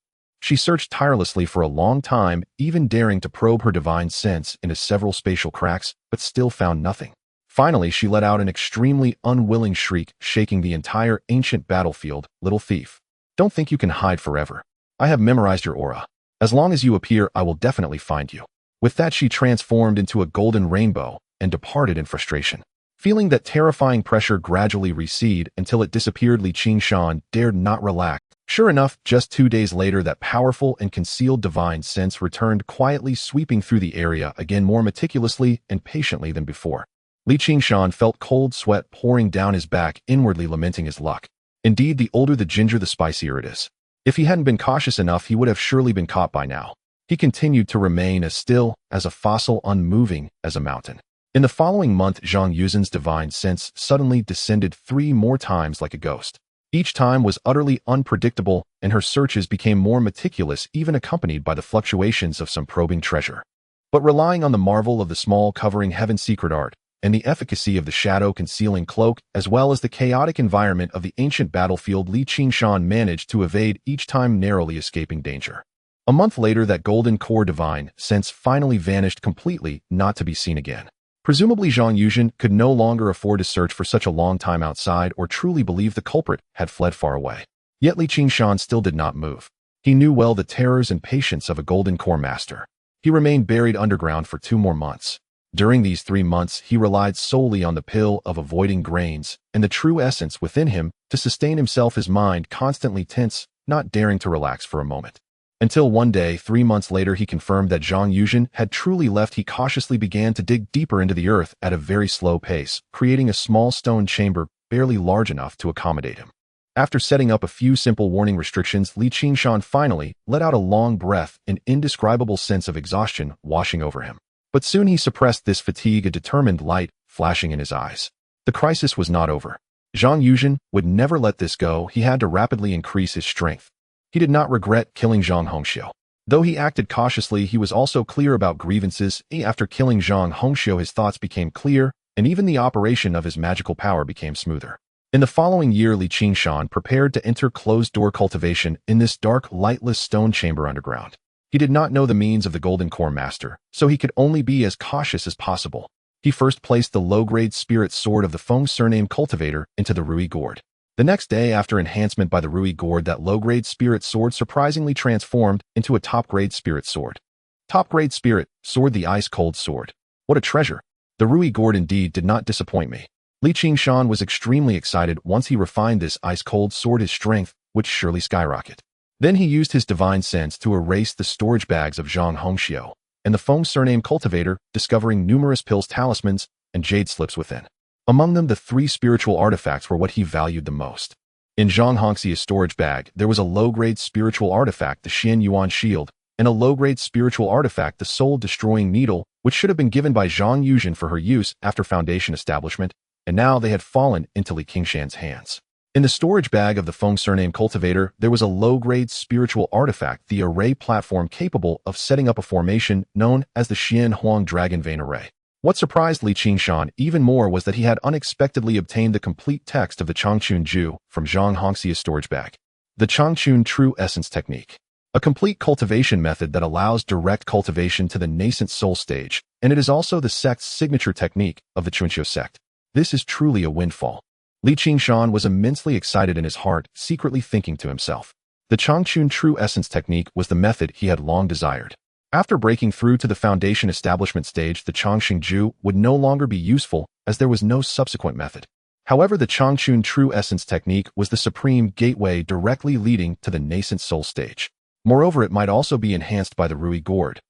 She searched tirelessly for a long time, even daring to probe her divine sense into several spatial cracks, but still found nothing. Finally, she let out an extremely unwilling shriek, shaking the entire ancient battlefield. Little thief. Don't think you can hide forever. I have memorized your aura. As long as you appear, I will definitely find you. With that, she transformed into a golden rainbow and departed in frustration. Feeling that terrifying pressure gradually recede until it disappeared, Qingshan dared not relax. Sure enough, just 2 days later, that powerful and concealed divine sense returned, quietly sweeping through the area again, more meticulously and patiently than before. Qingshan felt cold sweat pouring down his back, inwardly lamenting his luck. Indeed, the older the ginger, the spicier it is. If he hadn't been cautious enough, he would have surely been caught by now. He continued to remain as still as a fossil, unmoving as a mountain. In the following month, Zhang Yuzhen's divine sense suddenly descended 3 more times like a ghost. Each time was utterly unpredictable, and her searches became more meticulous, even accompanied by the fluctuations of some probing treasure. But relying on the marvel of the small covering heaven secret art, and the efficacy of the shadow concealing cloak, as well as the chaotic environment of the ancient battlefield, Qingshan managed to evade each time, narrowly escaping danger. A month later, that golden core divine sense finally vanished completely, not to be seen again. Presumably, Zhang Yuzhen could no longer afford to search for such a long time outside, or truly believe the culprit had fled far away. Yet Qingshan still did not move. He knew well the terrors and patience of a golden core master. He remained buried underground for 2 more months. During these 3 months, he relied solely on the pill of avoiding grains and the true essence within him to sustain himself, his mind constantly tense, not daring to relax for a moment. Until one day, 3 months later, he confirmed that Zhang Yuzhen had truly left. He cautiously began to dig deeper into the earth at a very slow pace, creating a small stone chamber barely large enough to accommodate him. After setting up a few simple warning restrictions, Qingshan finally let out a long breath, an indescribable sense of exhaustion washing over him. But soon he suppressed this fatigue, a determined light flashing in his eyes. The crisis was not over. Zhang Yuzhen would never let this go. He had to rapidly increase his strength. He did not regret killing Zhang Hongxiu. Though he acted cautiously, he was also clear about grievances. After killing Zhang Hongxiu, his thoughts became clear, and even the operation of his magical power became smoother. In the following year, Qingshan prepared to enter closed-door cultivation in this dark, lightless stone chamber underground. He did not know the means of the Golden Core Master, so he could only be as cautious as possible. He first placed the low-grade spirit sword of the Feng surname cultivator into the Rui gourd. The next day, after enhancement by the Rui gourd, that low-grade spirit sword surprisingly transformed into a top-grade spirit sword. Top-grade spirit sword, the ice-cold sword. What a treasure! The Rui gourd indeed did not disappoint me. Qingshan was extremely excited. Once he refined this ice-cold sword, his strength would surely skyrocket. Then he used his divine sense to erase the storage bags of Zhang Hongxiu and the Feng surname cultivator, discovering numerous pills, talismans, and jade slips within. Among them, the 3 spiritual artifacts were what he valued the most. In Zhang Hongxiu's storage bag, there was a low-grade spiritual artifact, the Xian Yuan shield, and a low-grade spiritual artifact, the soul-destroying needle, which should have been given by Zhang Yuzhen for her use after Foundation establishment, and now they had fallen into Qingshan's hands. In the storage bag of the Feng surname cultivator, there was a low-grade spiritual artifact, the array platform capable of setting up a formation known as the Xian Huang Dragon Vein Array. What surprised Qingshan even more was that he had unexpectedly obtained the complete text of the Changchun Ju from Zhang Hongxiu's storage bag. The Changchun True Essence Technique. A complete cultivation method that allows direct cultivation to the nascent soul stage, and it is also the sect's signature technique of the Chunqiu sect. This is truly a windfall. Qingshan was immensely excited in his heart, secretly thinking to himself. The Changchun True Essence technique was the method he had long desired. After breaking through to the foundation establishment stage, the Changxingju would no longer be useful as there was no subsequent method. However, the Changchun True Essence technique was the supreme gateway directly leading to the nascent soul stage. Moreover, it might also be enhanced by the Rui Gourd.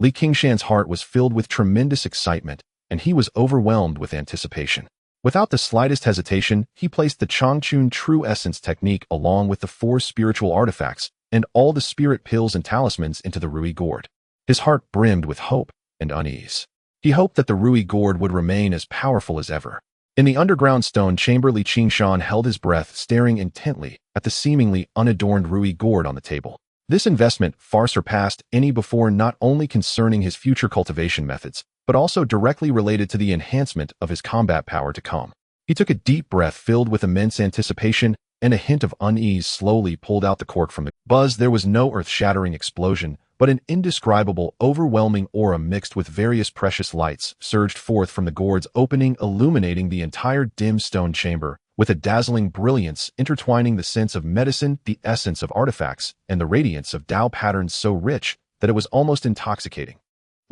Qingshan's heart was filled with tremendous excitement, and he was overwhelmed with anticipation. Without the slightest hesitation, he placed the Changchun True Essence technique along with the 4 spiritual artifacts and all the spirit pills and talismans into the Rui Gourd. His heart brimmed with hope and unease. He hoped that the Rui Gourd would remain as powerful as ever. In the underground stone chamber, Qingshan held his breath, staring intently at the seemingly unadorned Rui Gourd on the table. This investment far surpassed any before, not only concerning his future cultivation methods, but also directly related to the enhancement of his combat power to come. He took a deep breath filled with immense anticipation, and a hint of unease slowly pulled out the cork from the buzz. There was no earth-shattering explosion, but an indescribable, overwhelming aura mixed with various precious lights surged forth from the gourd's opening, illuminating the entire dim stone chamber, with a dazzling brilliance intertwining the sense of medicine, the essence of artifacts, and the radiance of Tao patterns so rich that it was almost intoxicating.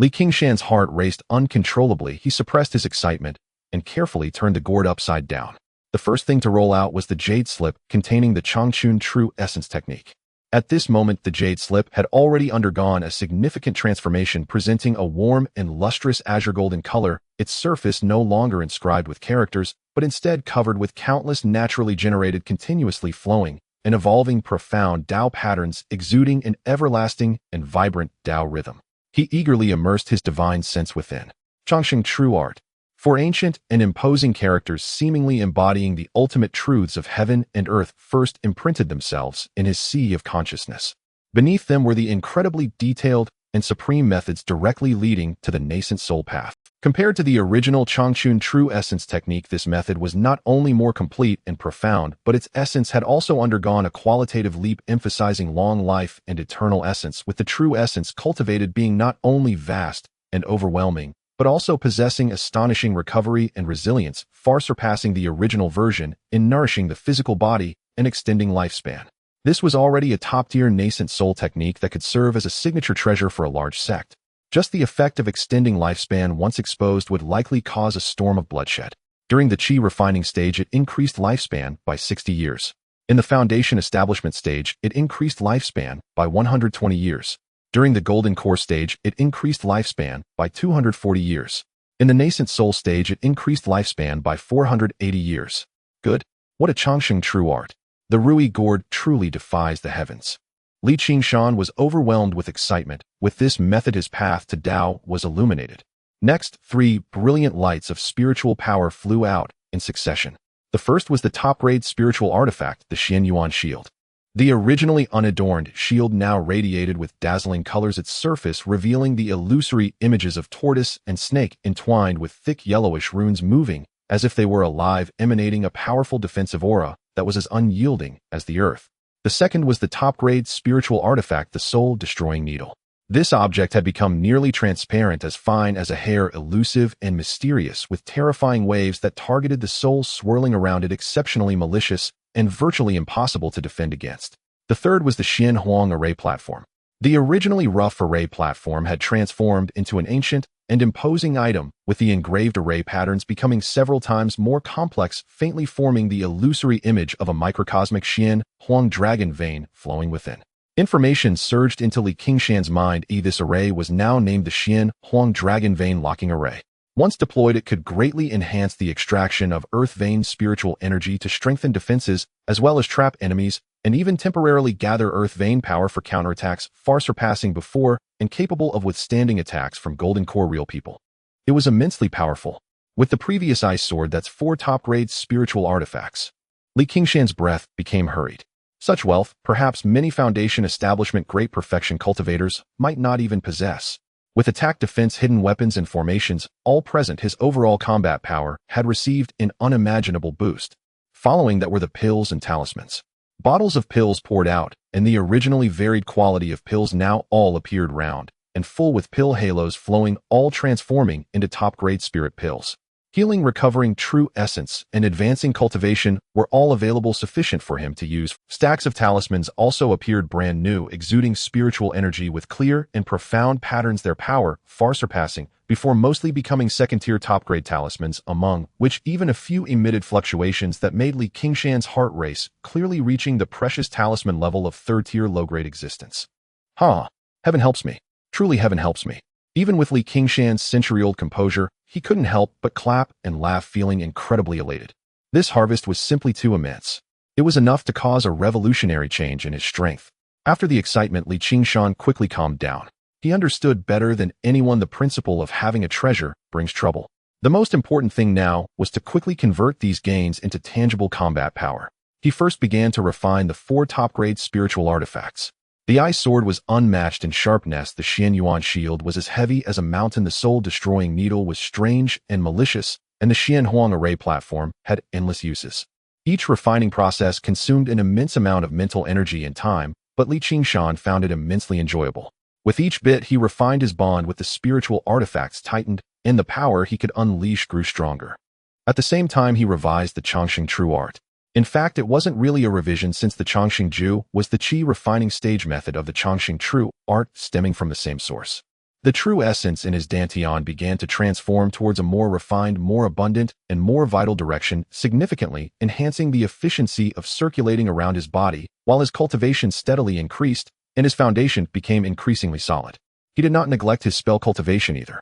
Qingshan's heart raced uncontrollably. He suppressed his excitement and carefully turned the gourd upside down. The first thing to roll out was the jade slip containing the Changchun True Essence technique. At this moment, the jade slip had already undergone a significant transformation, presenting a warm and lustrous azure golden color, its surface no longer inscribed with characters, but instead covered with countless naturally generated, continuously flowing and evolving profound Tao patterns, exuding an everlasting and vibrant Tao rhythm. He eagerly immersed his divine sense within. Changxing True Art. 4 ancient and imposing characters seemingly embodying the ultimate truths of heaven and earth first imprinted themselves in his sea of consciousness. Beneath them were the incredibly detailed and supreme methods directly leading to the nascent soul path. Compared to the original Changchun True Essence technique, this method was not only more complete and profound, but its essence had also undergone a qualitative leap, emphasizing long life and eternal essence, with the true essence cultivated being not only vast and overwhelming, but also possessing astonishing recovery and resilience, far surpassing the original version in nourishing the physical body and extending lifespan. This was already a top-tier nascent soul technique that could serve as a signature treasure for a large sect. Just the effect of extending lifespan once exposed would likely cause a storm of bloodshed. During the Qi refining stage, it increased lifespan by 60 years. In the foundation establishment stage, it increased lifespan by 120 years. During the golden core stage, it increased lifespan by 240 years. In the nascent soul stage, it increased lifespan by 480 years. Good. What a Changxing True Art. The Rui Gourd truly defies the heavens. Qingshan was overwhelmed with excitement. With this method, his path to Tao was illuminated. Next, 3 brilliant lights of spiritual power flew out in succession. The first was the top-grade spiritual artifact, the Xian Yuan Shield. The originally unadorned shield now radiated with dazzling colors, its surface revealing the illusory images of tortoise and snake entwined with thick yellowish runes moving as if they were alive, emanating a powerful defensive aura that was as unyielding as the earth. The second was the top-grade spiritual artifact, the soul-destroying needle. This object had become nearly transparent, as fine as a hair, elusive and mysterious, with terrifying waves that targeted the soul swirling around it, exceptionally malicious and virtually impossible to defend against. The third was the Xian Huang array platform. The originally rough array platform had transformed into an ancient and imposing item, with the engraved array patterns becoming several times more complex, faintly forming the illusory image of a microcosmic Xian Huang dragon vein flowing within. Information surged into Qingshan's mind. This array was now named the Xian Huang dragon vein locking array. Once deployed, it could greatly enhance the extraction of earth vein spiritual energy to strengthen defenses, as well as trap enemies, and even temporarily gather earth vein power for counterattacks, far surpassing before and capable of withstanding attacks from golden core real people. It was immensely powerful. With the previous ice sword, that's 4 top-grade spiritual artifacts. Qingshan's breath became hurried. Such wealth, perhaps many foundation establishment great perfection cultivators might not even possess. With attack, defense, hidden weapons, and formations all present, his overall combat power had received an unimaginable boost. Following that were the pills and talismans. Bottles of pills poured out, and the originally varied quality of pills now all appeared round and full with pill halos flowing, all transforming into top-grade spirit pills. Healing, recovering true essence, and advancing cultivation were all available sufficient for him to use. Stacks of talismans also appeared brand new, exuding spiritual energy with clear and profound patterns, their power far surpassing, before mostly becoming second-tier top-grade talismans, among which even a few emitted fluctuations that made Qingshan's heart race, clearly reaching the precious talisman level of third-tier low-grade existence. Heaven helps me. Truly heaven helps me. Even with Qingshan's century-old composure, he couldn't help but clap and laugh, feeling incredibly elated. This harvest was simply too immense. It was enough to cause a revolutionary change in his strength. After the excitement, Qingshan quickly calmed down. He understood better than anyone the principle of having a treasure brings trouble. The most important thing now was to quickly convert these gains into tangible combat power. He first began to refine the 4 top-grade spiritual artifacts. The Ice Sword was unmatched in sharpness, the Xianyuan Shield was as heavy as a mountain, the Soul-Destroying Needle was strange and malicious, and the Xianhuang Array Platform had endless uses. Each refining process consumed an immense amount of mental energy and time, but Qingshan found it immensely enjoyable. With each bit, he refined his bond with the spiritual artifacts, tightened, and the power he could unleash grew stronger. At the same time, he revised the Chongqing True Art. In fact, it wasn't really a revision, since the Chongqing Ju was the Qi refining stage method of the Chongqing True Art, stemming from the same source. The true essence in his dantian began to transform towards a more refined, more abundant, and more vital direction, significantly enhancing the efficiency of circulating around his body, while his cultivation steadily increased, and his foundation became increasingly solid. He did not neglect his spell cultivation either.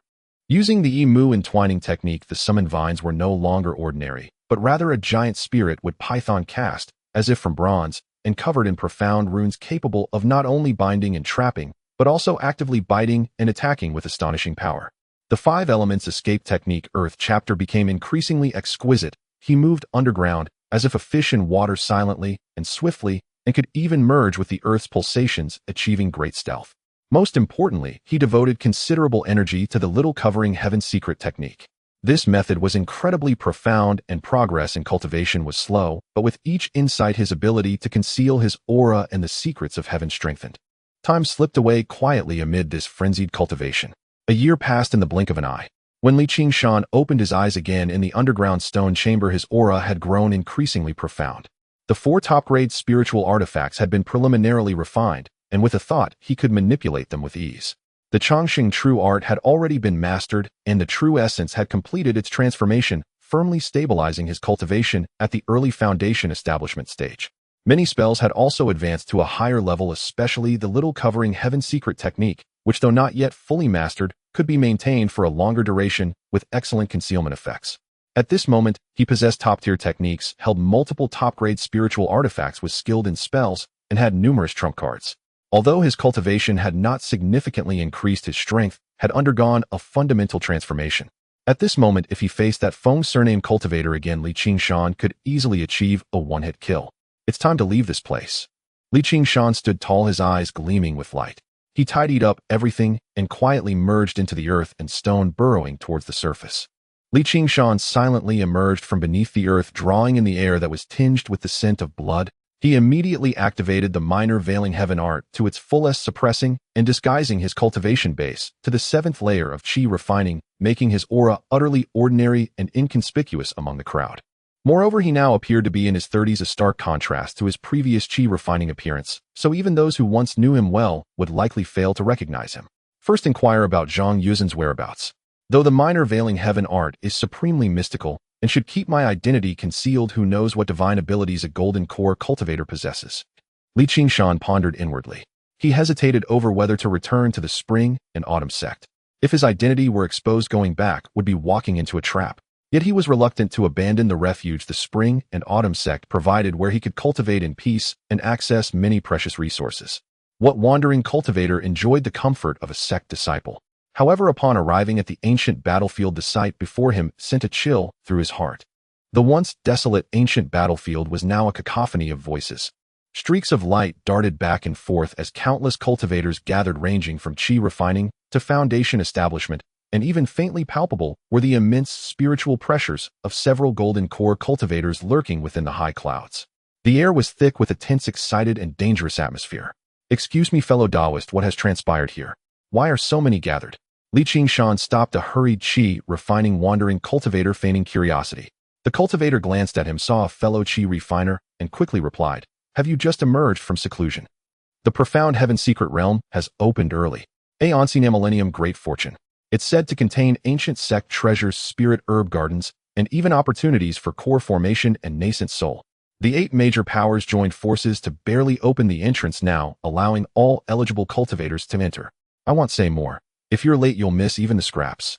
Using the Yi-Mu entwining technique, the summoned vines were no longer ordinary, but rather a giant spirit wood python cast, as if from bronze, and covered in profound runes capable of not only binding and trapping, but also actively biting and attacking with astonishing power. The 5 elements escape technique Earth chapter became increasingly exquisite. He moved underground, as if a fish in water, silently and swiftly, and could even merge with the Earth's pulsations, achieving great stealth. Most importantly, he devoted considerable energy to the little covering heaven secret technique. This method was incredibly profound, and progress in cultivation was slow, but with each insight his ability to conceal his aura and the secrets of heaven strengthened. Time slipped away quietly amid this frenzied cultivation. A year passed in the blink of an eye. When Qingshan opened his eyes again in the underground stone chamber, his aura had grown increasingly profound. The 4 top-grade spiritual artifacts had been preliminarily refined, and with a thought, he could manipulate them with ease. The Chongqing True Art had already been mastered, and the true essence had completed its transformation, firmly stabilizing his cultivation at the early foundation establishment stage. Many spells had also advanced to a higher level, especially the little covering heaven secret technique, which, though not yet fully mastered, could be maintained for a longer duration with excellent concealment effects. At this moment, he possessed top-tier techniques, held multiple top-grade spiritual artifacts, was skilled in spells, and had numerous trump cards. Although his cultivation had not significantly increased, his strength had undergone a fundamental transformation. At this moment, if he faced that Feng surname cultivator again, Qingshan could easily achieve a one-hit kill. It's time to leave this place. Qingshan stood tall, his eyes gleaming with light. He tidied up everything and quietly merged into the earth and stone, burrowing towards the surface. Qingshan silently emerged from beneath the earth, drawing in the air that was tinged with the scent of blood. He immediately activated the minor veiling heaven art to its fullest, suppressing and disguising his cultivation base to the 7th layer of Qi refining, making his aura utterly ordinary and inconspicuous among the crowd. Moreover, he now appeared to be in his 30s, a stark contrast to his previous Qi refining appearance, so even those who once knew him well would likely fail to recognize him. First, inquire about Zhang Yuzin's whereabouts. Though the minor veiling heaven art is supremely mystical and should keep my identity concealed, who knows what divine abilities a golden core cultivator possesses? Qingshan pondered inwardly. He hesitated over whether to return to the spring and autumn sect. If his identity were exposed, going back would be walking into a trap. Yet he was reluctant to abandon the refuge the spring and autumn sect provided, where he could cultivate in peace and access many precious resources. What wandering cultivator enjoyed the comfort of a sect disciple? However, upon arriving at the ancient battlefield, the sight before him sent a chill through his heart. The once desolate ancient battlefield was now a cacophony of voices. Streaks of light darted back and forth as countless cultivators gathered, ranging from Qi refining to foundation establishment, and even faintly palpable were the immense spiritual pressures of several golden core cultivators lurking within the high clouds. The air was thick with a tense, excited, and dangerous atmosphere. Excuse me, fellow Taoist, what has transpired here? Why are so many gathered? Li Qingshan stopped a hurried Qi refining wandering cultivator feigning curiosity. The cultivator glanced at him, saw a fellow Qi refiner, and quickly replied, "Have you just emerged from seclusion? The profound heaven secret realm has opened early. Aeonsine millennium great fortune. It's said to contain ancient sect treasures, spirit herb gardens, and even opportunities for core formation and nascent soul. The 8 major powers joined forces to barely open the entrance now, allowing all eligible cultivators to enter. I won't say more. If you're late, you'll miss even the scraps."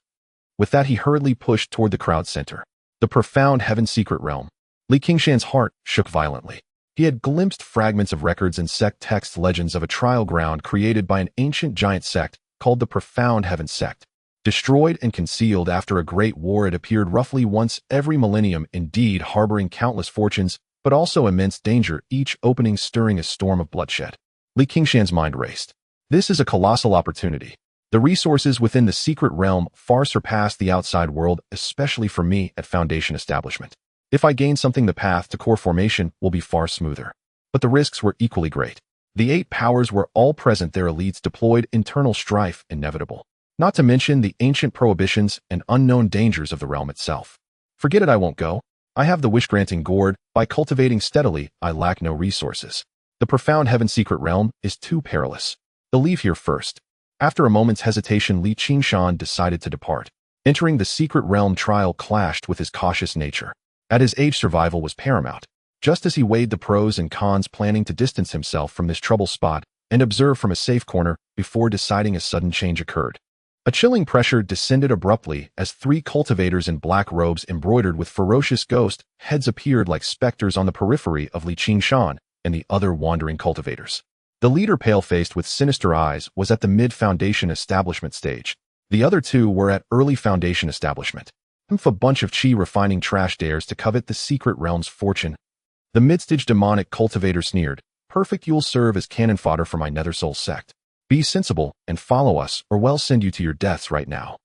With that, he hurriedly pushed toward the crowd center. The profound heaven secret realm. Li Qingshan's heart shook violently. He had glimpsed fragments of records and sect text legends of a trial ground created by an ancient giant sect called the Profound Heaven Sect. Destroyed and concealed after a great war, it appeared roughly once every millennium, indeed harboring countless fortunes, but also immense danger, each opening stirring a storm of bloodshed. Li Qingshan's mind raced. This is a colossal opportunity. The resources within the secret realm far surpass the outside world, especially for me at Foundation Establishment. If I gain something, the path to core formation will be far smoother. But the risks were equally great. The 8 powers were all present, their elites deployed, internal strife inevitable. Not to mention the ancient prohibitions and unknown dangers of the realm itself. Forget it, I won't go. I have the wish-granting gourd. By cultivating steadily, I lack no resources. The profound heaven secret realm is too perilous. They'll leave here first. After a moment's hesitation, Li Qingshan decided to depart. Entering the secret realm trial clashed with his cautious nature. At his age, survival was paramount. Just as he weighed the pros and cons, planning to distance himself from this trouble spot and observe from a safe corner, before deciding, a sudden change occurred. A chilling pressure descended abruptly as 3 cultivators in black robes embroidered with ferocious ghost heads appeared like specters on the periphery of Li Qingshan and the other wandering cultivators. The leader, pale-faced with sinister eyes, was at the mid-foundation establishment stage. The other 2 were at early foundation establishment. A bunch of Qi refining trash dares to covet the secret realm's fortune. The mid-stage demonic cultivator sneered, "Perfect, you'll serve as cannon fodder for my nether soul sect. Be sensible and follow us, or we'll send you to your deaths right now."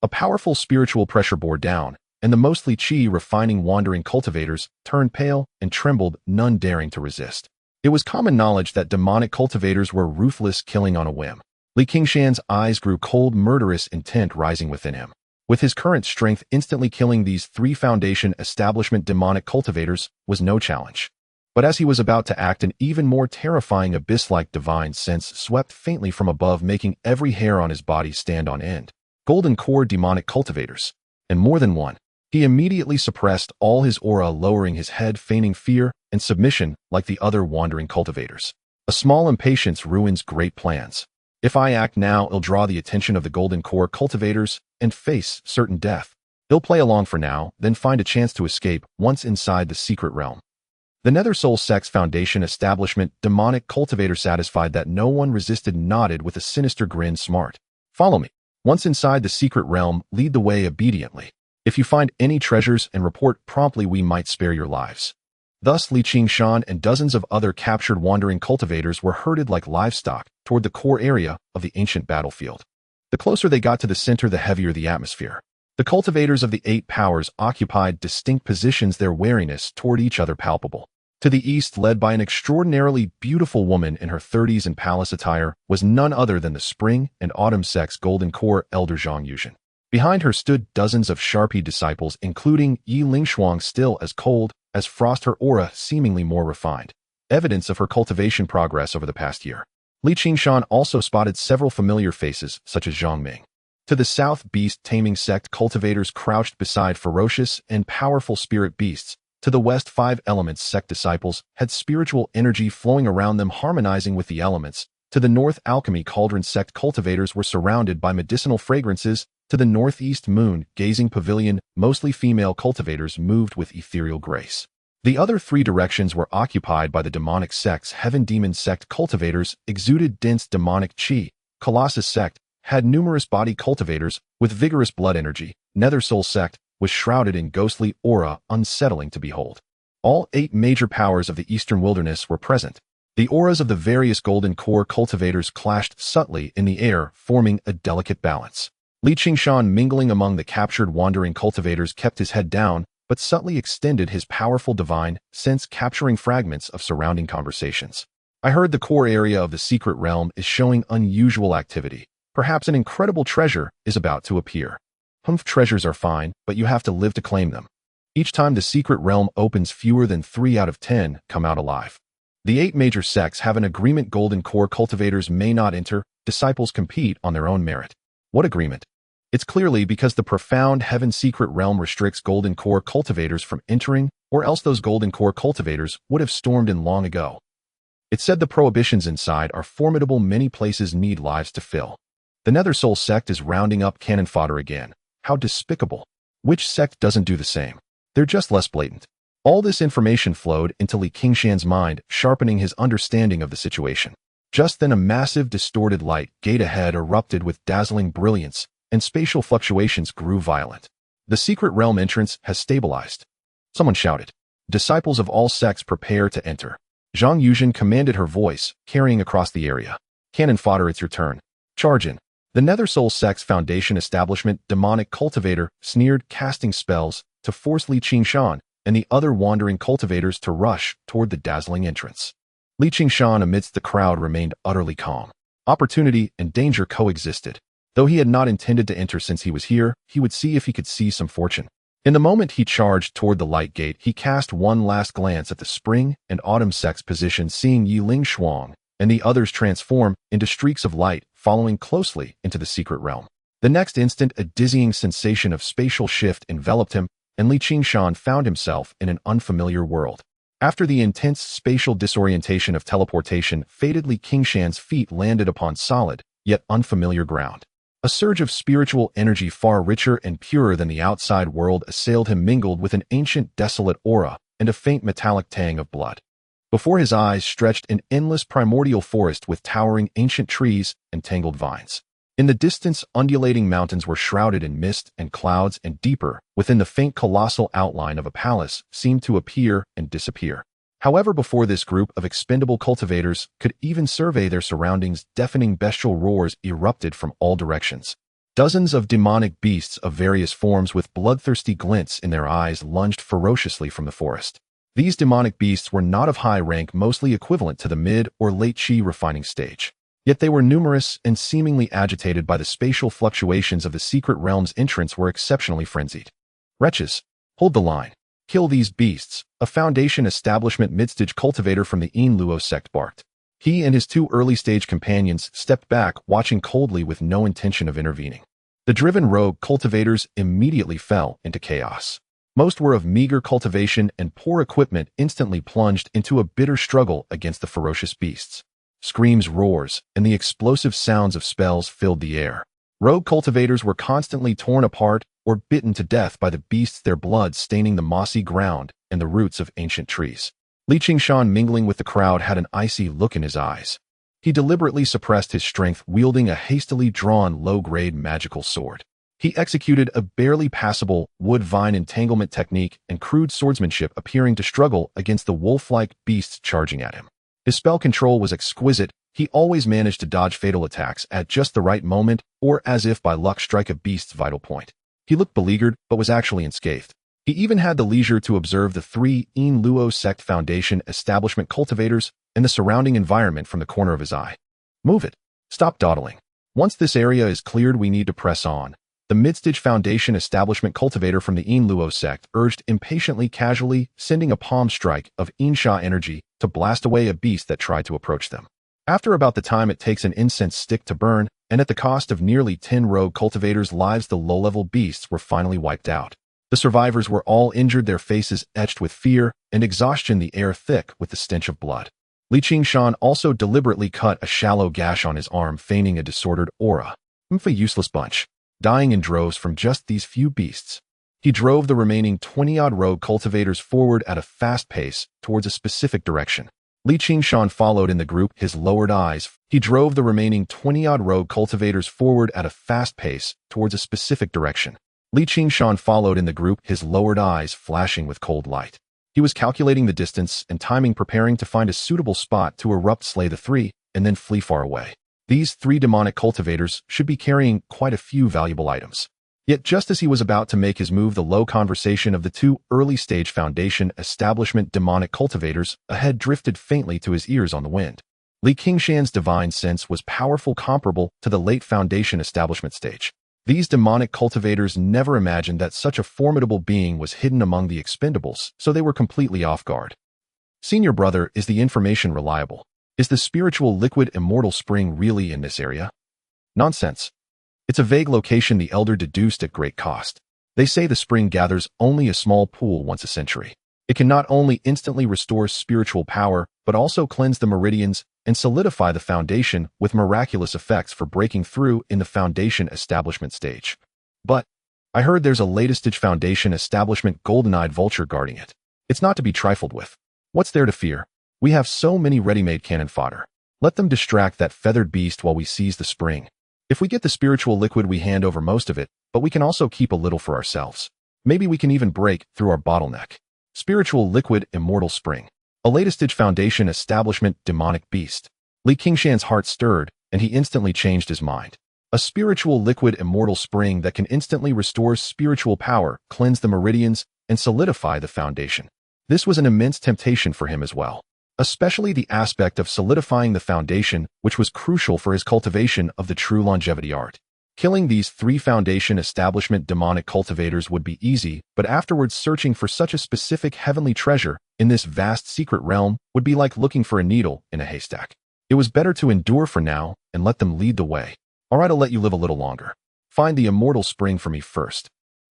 A powerful spiritual pressure bore down, and the mostly Qi refining wandering cultivators turned pale and trembled, none daring to resist. It was common knowledge that demonic cultivators were ruthless, killing on a whim. Li Qingshan's eyes grew cold, murderous intent rising within him. With his current strength, instantly killing these 3 foundation establishment demonic cultivators was no challenge. But as he was about to act, an even more terrifying abyss-like divine sense swept faintly from above, making every hair on his body stand on end. Golden core demonic cultivators. And more than one. He immediately suppressed all his aura, lowering his head, feigning fear and submission like the other wandering cultivators. A small impatience ruins great plans. If I act now, it'll draw the attention of the golden core cultivators and face certain death. They'll play along for now, then find a chance to escape once inside the secret realm. The Nether Soul Sect's Foundation Establishment demonic cultivator, satisfied that no one resisted, nodded with a sinister grin. "Smart. Follow me. Once inside the secret realm, lead the way obediently. If you find any treasures and report promptly, we might spare your lives." Thus, Li Qingshan and dozens of other captured wandering cultivators were herded like livestock toward the core area of the ancient battlefield. The closer they got to the center, the heavier the atmosphere. The cultivators of the 8 powers occupied distinct positions, their wariness toward each other palpable. To the east, led by an extraordinarily beautiful woman in her 30s in palace attire, was none other than the Spring and Autumn Sect's Golden Core Elder Zhang Yuzhen. Behind her stood dozens of Sharpie disciples, including Yi Lingshuang, still as cold as frost, her aura seemingly more refined. Evidence of her cultivation progress over the past year. Li Qingshan also spotted several familiar faces, such as Zhang Ming. To the south, beast taming sect cultivators crouched beside ferocious and powerful spirit beasts. To the west, 5 elements sect disciples had spiritual energy flowing around them, harmonizing with the elements. To the north, alchemy cauldron sect cultivators were surrounded by medicinal fragrances. To the northeast, moon gazing pavilion, mostly female cultivators moved with ethereal grace. The other 3 directions were occupied by the demonic sect's heaven demon sect cultivators, exuded dense demonic chi. Colossus sect had numerous body cultivators with vigorous blood energy. Nether Soul sect was shrouded in ghostly aura, unsettling to behold. All 8 major powers of the eastern wilderness were present. The auras of the various golden core cultivators clashed subtly in the air, forming a delicate balance. Li Qingshan, mingling among the captured wandering cultivators, kept his head down, but subtly extended his powerful divine sense, capturing fragments of surrounding conversations. "I heard the core area of the secret realm is showing unusual activity. Perhaps an incredible treasure is about to appear. Humph, treasures are fine, but you have to live to claim them. Each time the secret realm opens, fewer than 3 out of 10 come out alive. The 8 major sects have an agreement: golden core cultivators may not enter, disciples compete on their own merit. What agreement? It's clearly because the profound heaven secret realm restricts golden core cultivators from entering, or else those golden core cultivators would have stormed in long ago. It said the prohibitions inside are formidable, many places need lives to fill. The Nether Soul sect is rounding up cannon fodder again. How despicable. Which sect doesn't do the same? They're just less blatant. All this information flowed into Qingshan's mind, sharpening his understanding of the situation. Just then a massive distorted light gate ahead erupted with dazzling brilliance, and spatial fluctuations grew violent. The secret realm entrance has stabilized. Someone shouted. Disciples of all sects, prepare to enter. Zhang Yuzhen commanded, her voice carrying across the area. Cannon fodder, it's your turn. Charge in. The Nether Soul sect's foundation establishment, demonic cultivator, sneered, casting spells to force Qingshan and the other wandering cultivators to rush toward the dazzling entrance. Qingshan amidst the crowd remained utterly calm. Opportunity and danger coexisted. Though he had not intended to enter since he was here, he would see if he could see some fortune. In the moment he charged toward the light gate, he cast one last glance at the spring and autumn sect's position, seeing Yiling Shuang and the others transform into streaks of light, following closely into the secret realm. The next instant, a dizzying sensation of spatial shift enveloped him, and Qingshan found himself in an unfamiliar world. After the intense spatial disorientation of teleportation faded, Qingshan's feet landed upon solid, yet unfamiliar ground. A surge of spiritual energy far richer and purer than the outside world assailed him, mingled with an ancient, desolate aura and a faint metallic tang of blood. Before his eyes stretched an endless primordial forest with towering ancient trees and tangled vines. In the distance, undulating mountains were shrouded in mist and clouds, and deeper, within the faint colossal outline of a palace, seemed to appear and disappear. However, before this group of expendable cultivators could even survey their surroundings, deafening bestial roars erupted from all directions. Dozens of demonic beasts of various forms with bloodthirsty glints in their eyes lunged ferociously from the forest. These demonic beasts were not of high rank, mostly equivalent to the mid or late Qi refining stage. Yet they were numerous and seemingly agitated by the spatial fluctuations of the secret realm's entrance, were exceptionally frenzied. Wretches, hold the line. Kill these beasts, a foundation establishment midstage cultivator from the Luo sect barked. He and his 2 early-stage companions stepped back, watching coldly with no intention of intervening. The driven rogue cultivators immediately fell into chaos. Most were of meager cultivation and poor equipment, instantly plunged into a bitter struggle against the ferocious beasts. Screams, roars, and the explosive sounds of spells filled the air. Rogue cultivators were constantly torn apart or bitten to death by the beasts, their blood staining the mossy ground and the roots of ancient trees. Qingshan, mingling with the crowd, had an icy look in his eyes. He deliberately suppressed his strength, wielding a hastily drawn low-grade magical sword. He executed a barely passable wood-vine entanglement technique and crude swordsmanship, appearing to struggle against the wolf-like beasts charging at him. His spell control was exquisite. He always managed to dodge fatal attacks at just the right moment, or as if by luck strike a beast's vital point. He looked beleaguered, but was actually unscathed. He even had the leisure to observe the 3 Luo sect foundation establishment cultivators and the surrounding environment from the corner of his eye. Move it. Stop dawdling. Once this area is cleared, we need to press on. The midstage foundation establishment cultivator from the Luo sect urged impatiently, casually, sending a palm strike of Qingshan energy to blast away a beast that tried to approach them. After about the time it takes an incense stick to burn, and at the cost of nearly 10 rogue cultivators' lives, the low-level beasts were finally wiped out. The survivors were all injured, their faces etched with fear and exhaustion, the air thick with the stench of blood. Qingshan also deliberately cut a shallow gash on his arm, feigning a disordered aura. A useless bunch, dying in droves from just these few beasts. He drove the remaining 20-odd rogue cultivators forward at a fast pace towards a specific direction. Qingshan followed in the group, his lowered eyes. He drove the remaining 20-odd rogue cultivators forward at a fast pace towards a specific direction. Qingshan followed in the group, his lowered eyes flashing with cold light. He was calculating the distance and timing, preparing to find a suitable spot to erupt, slay the 3, and then flee far away. These 3 demonic cultivators should be carrying quite a few valuable items. Yet just as he was about to make his move, the low conversation of the 2 early-stage foundation establishment demonic cultivators ahead drifted faintly to his ears on the wind. Li Qingshan's divine sense was powerful, comparable to the late Foundation establishment stage. These demonic cultivators never imagined that such a formidable being was hidden among the expendables, so they were completely off guard. Senior brother, is the information reliable? Is the spiritual liquid immortal spring really in this area? Nonsense. It's a vague location the elder deduced at great cost. They say the spring gathers only a small pool once a century. It can not only instantly restore spiritual power, but also cleanse the meridians and solidify the foundation with miraculous effects for breaking through in the foundation establishment stage. But I heard there's a latest foundation establishment golden-eyed vulture guarding it. It's not to be trifled with. What's there to fear? We have so many ready-made cannon fodder. Let them distract that feathered beast while we seize the spring. If we get the spiritual liquid, we hand over most of it, but we can also keep a little for ourselves. Maybe we can even break through our bottleneck. Spiritual liquid immortal spring. A latest foundation establishment demonic beast. Li Qingshan's heart stirred, and he instantly changed his mind. A spiritual liquid immortal spring that can instantly restore spiritual power, cleanse the meridians, and solidify the foundation. This was an immense temptation for him as well, especially the aspect of solidifying the foundation, which was crucial for his cultivation of the true longevity art. Killing these 3 foundation establishment demonic cultivators would be easy, but afterwards searching for such a specific heavenly treasure in this vast secret realm would be like looking for a needle in a haystack. It was better to endure for now and let them lead the way. All right, I'll let you live a little longer. Find the immortal spring for me first.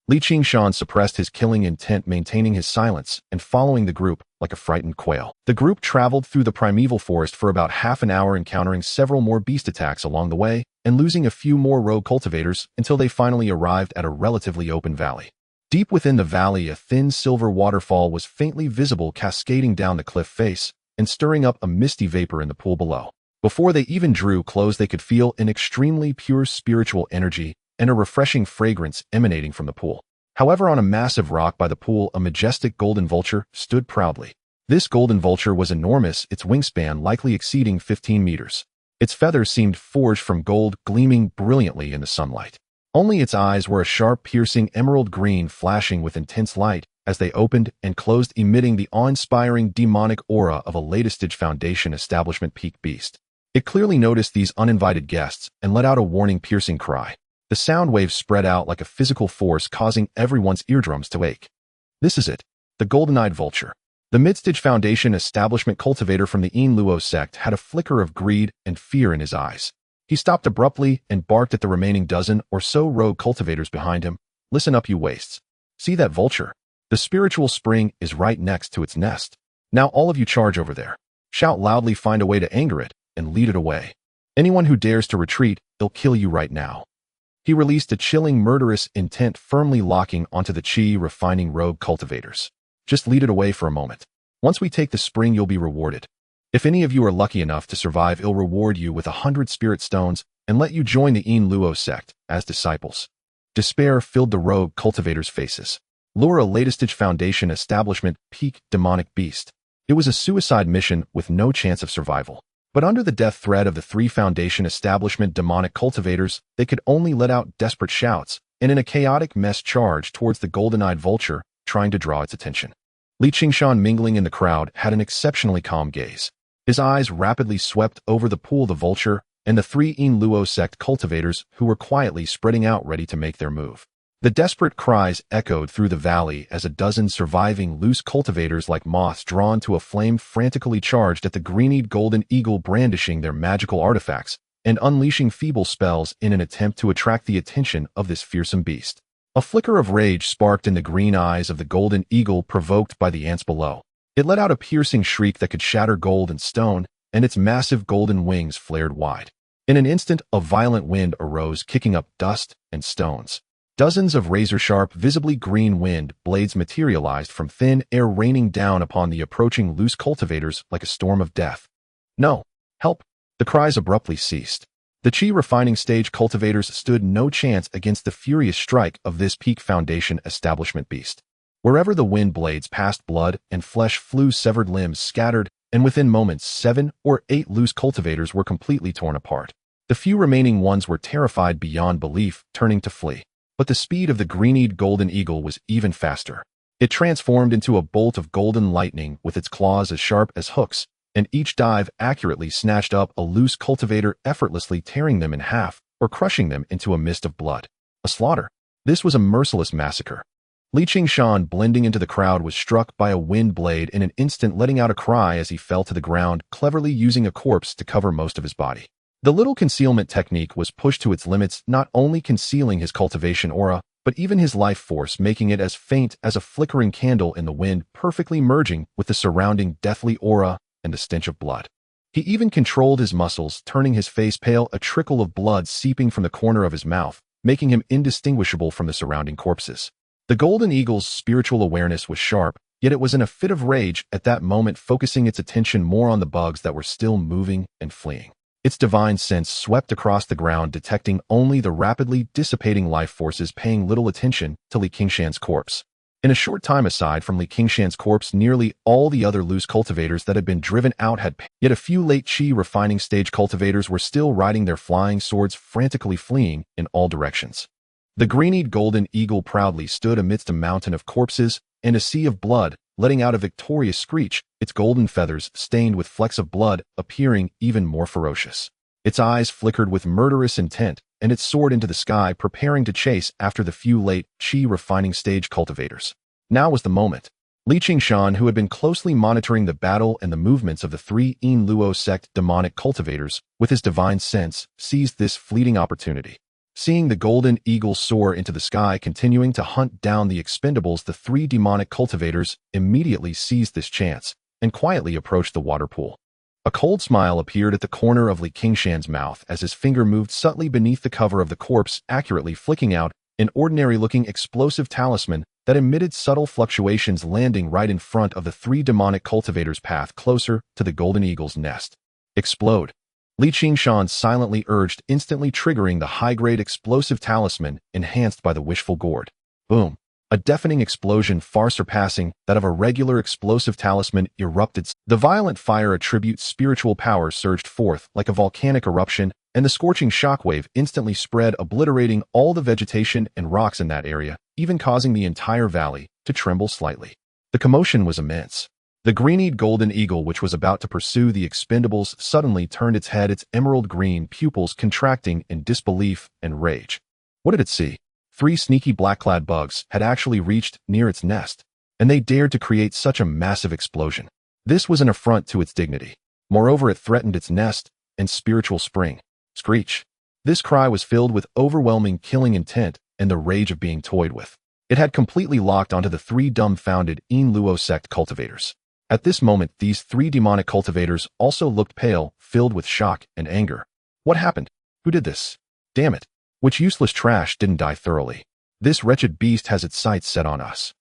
Li Qingshan suppressed his killing intent, maintaining his silence and following the group like a frightened quail. The group traveled through the primeval forest for about half an hour, encountering several more beast attacks along the way and losing a few more rogue cultivators until they finally arrived at a relatively open valley. Deep within the valley, a thin silver waterfall was faintly visible, cascading down the cliff face and stirring up a misty vapor in the pool below. Before they even drew close, they could feel an extremely pure spiritual energy and a refreshing fragrance emanating from the pool. However, on a massive rock by the pool, a majestic golden vulture stood proudly. This golden vulture was enormous, its wingspan likely exceeding 15 meters. Its feathers seemed forged from gold, gleaming brilliantly in the sunlight. Only its eyes were a sharp, piercing emerald green, flashing with intense light as they opened and closed, emitting the awe-inspiring demonic aura of a latest foundation establishment peak beast. It clearly noticed these uninvited guests and let out a warning, piercing cry. The sound waves spread out like a physical force, causing everyone's eardrums to ache. This is it, the golden-eyed vulture. The Midstage Foundation establishment cultivator from the Luo sect had a flicker of greed and fear in his eyes. He stopped abruptly and barked at the remaining dozen or so rogue cultivators behind him. Listen up, you wastes. See that vulture? The spiritual spring is right next to its nest. Now all of you charge over there. Shout loudly, find a way to anger it, and lead it away. Anyone who dares to retreat, it'll kill you right now. He released a chilling, murderous intent, firmly locking onto the Qi refining rogue cultivators. Just lead it away for a moment. Once we take the spring, you'll be rewarded. If any of you are lucky enough to survive, it'll reward you with 100 spirit stones and let you join the Luo sect as disciples. Despair filled the rogue cultivators' faces. Lure a latest foundation establishment peak demonic beast. It was a suicide mission with no chance of survival. But under the death threat of the 3 foundation establishment demonic cultivators, they could only let out desperate shouts and in a chaotic mess charge towards the golden-eyed vulture, trying to draw its attention. Li Qingshan, mingling in the crowd, had an exceptionally calm gaze. His eyes rapidly swept over the pool, the vulture, and the 3 Luo sect cultivators who were quietly spreading out, ready to make their move. The desperate cries echoed through the valley as a dozen surviving loose cultivators, like moths drawn to a flame, frantically charged at the green-eyed golden eagle, brandishing their magical artifacts and unleashing feeble spells in an attempt to attract the attention of this fearsome beast. A flicker of rage sparked in the green eyes of the golden eagle, provoked by the ants below. It let out a piercing shriek that could shatter gold and stone, and its massive golden wings flared wide. In an instant, a violent wind arose, kicking up dust and stones. Dozens of razor-sharp, visibly green wind blades materialized from thin air, raining down upon the approaching loose cultivators like a storm of death. No! Help! The cries abruptly ceased. The Qi refining stage cultivators stood no chance against the furious strike of this peak foundation establishment beast. Wherever the wind blades passed, blood and flesh flew, severed limbs scattered, and within moments 7 or 8 loose cultivators were completely torn apart. The few remaining ones were terrified beyond belief, turning to flee. But the speed of the green-eyed golden eagle was even faster. It transformed into a bolt of golden lightning with its claws as sharp as hooks and each dive accurately snatched up a loose cultivator, effortlessly tearing them in half or crushing them into a mist of blood. A slaughter. This was a merciless massacre. Qingshan, blending into the crowd, was struck by a wind blade in an instant, letting out a cry as he fell to the ground, cleverly using a corpse to cover most of his body. The little concealment technique was pushed to its limits, not only concealing his cultivation aura, but even his life force, making it as faint as a flickering candle in the wind, perfectly merging with the surrounding deathly aura and the stench of blood. He even controlled his muscles, turning his face pale, a trickle of blood seeping from the corner of his mouth, making him indistinguishable from the surrounding corpses. The Golden Eagle's spiritual awareness was sharp, yet it was in a fit of rage at that moment, focusing its attention more on the bugs that were still moving and fleeing. Its divine sense swept across the ground, detecting only the rapidly dissipating life forces, paying little attention to Qingshan's corpse. In a short time, aside from Qingshan's corpse, nearly all the other loose cultivators that had been driven out had passed. Yet a few late Qi refining stage cultivators were still riding their flying swords, frantically fleeing in all directions. The green-eyed Golden Eagle proudly stood amidst a mountain of corpses and a sea of blood, letting out a victorious screech, its golden feathers stained with flecks of blood, appearing even more ferocious. Its eyes flickered with murderous intent, and it soared into the sky, preparing to chase after the few late Qi refining stage cultivators. Now was the moment. Qingshan, who had been closely monitoring the battle and the movements of the three Yin Luo sect demonic cultivators, with his divine sense, seized this fleeting opportunity. Seeing the Golden Eagle soar into the sky, continuing to hunt down the expendables, the three demonic cultivators immediately seized this chance and quietly approached the water pool. A cold smile appeared at the corner of Qingshan's mouth as his finger moved subtly beneath the cover of the corpse, accurately flicking out an ordinary-looking explosive talisman that emitted subtle fluctuations, landing right in front of the three demonic cultivators' path, closer to the Golden Eagle's nest. Explode. Qingshan silently urged, instantly triggering the high-grade explosive talisman enhanced by the wishful gourd. Boom. A deafening explosion far surpassing that of a regular explosive talisman erupted. The violent fire attribute spiritual power surged forth like a volcanic eruption, and the scorching shockwave instantly spread, obliterating all the vegetation and rocks in that area, even causing the entire valley to tremble slightly. The commotion was immense. The green-eyed Golden Eagle, which was about to pursue the expendables, suddenly turned its head, its emerald green pupils contracting in disbelief and rage. What did it see? Three sneaky black-clad bugs had actually reached near its nest, and they dared to create such a massive explosion. This was an affront to its dignity. Moreover, it threatened its nest and spiritual spring. Screech. This cry was filled with overwhelming killing intent and the rage of being toyed with. It had completely locked onto the three dumbfounded Yin Luo sect cultivators. At this moment, these three demonic cultivators also looked pale, filled with shock and anger. What happened? Who did this? Damn it. Which useless trash didn't die thoroughly? This wretched beast has its sights set on us.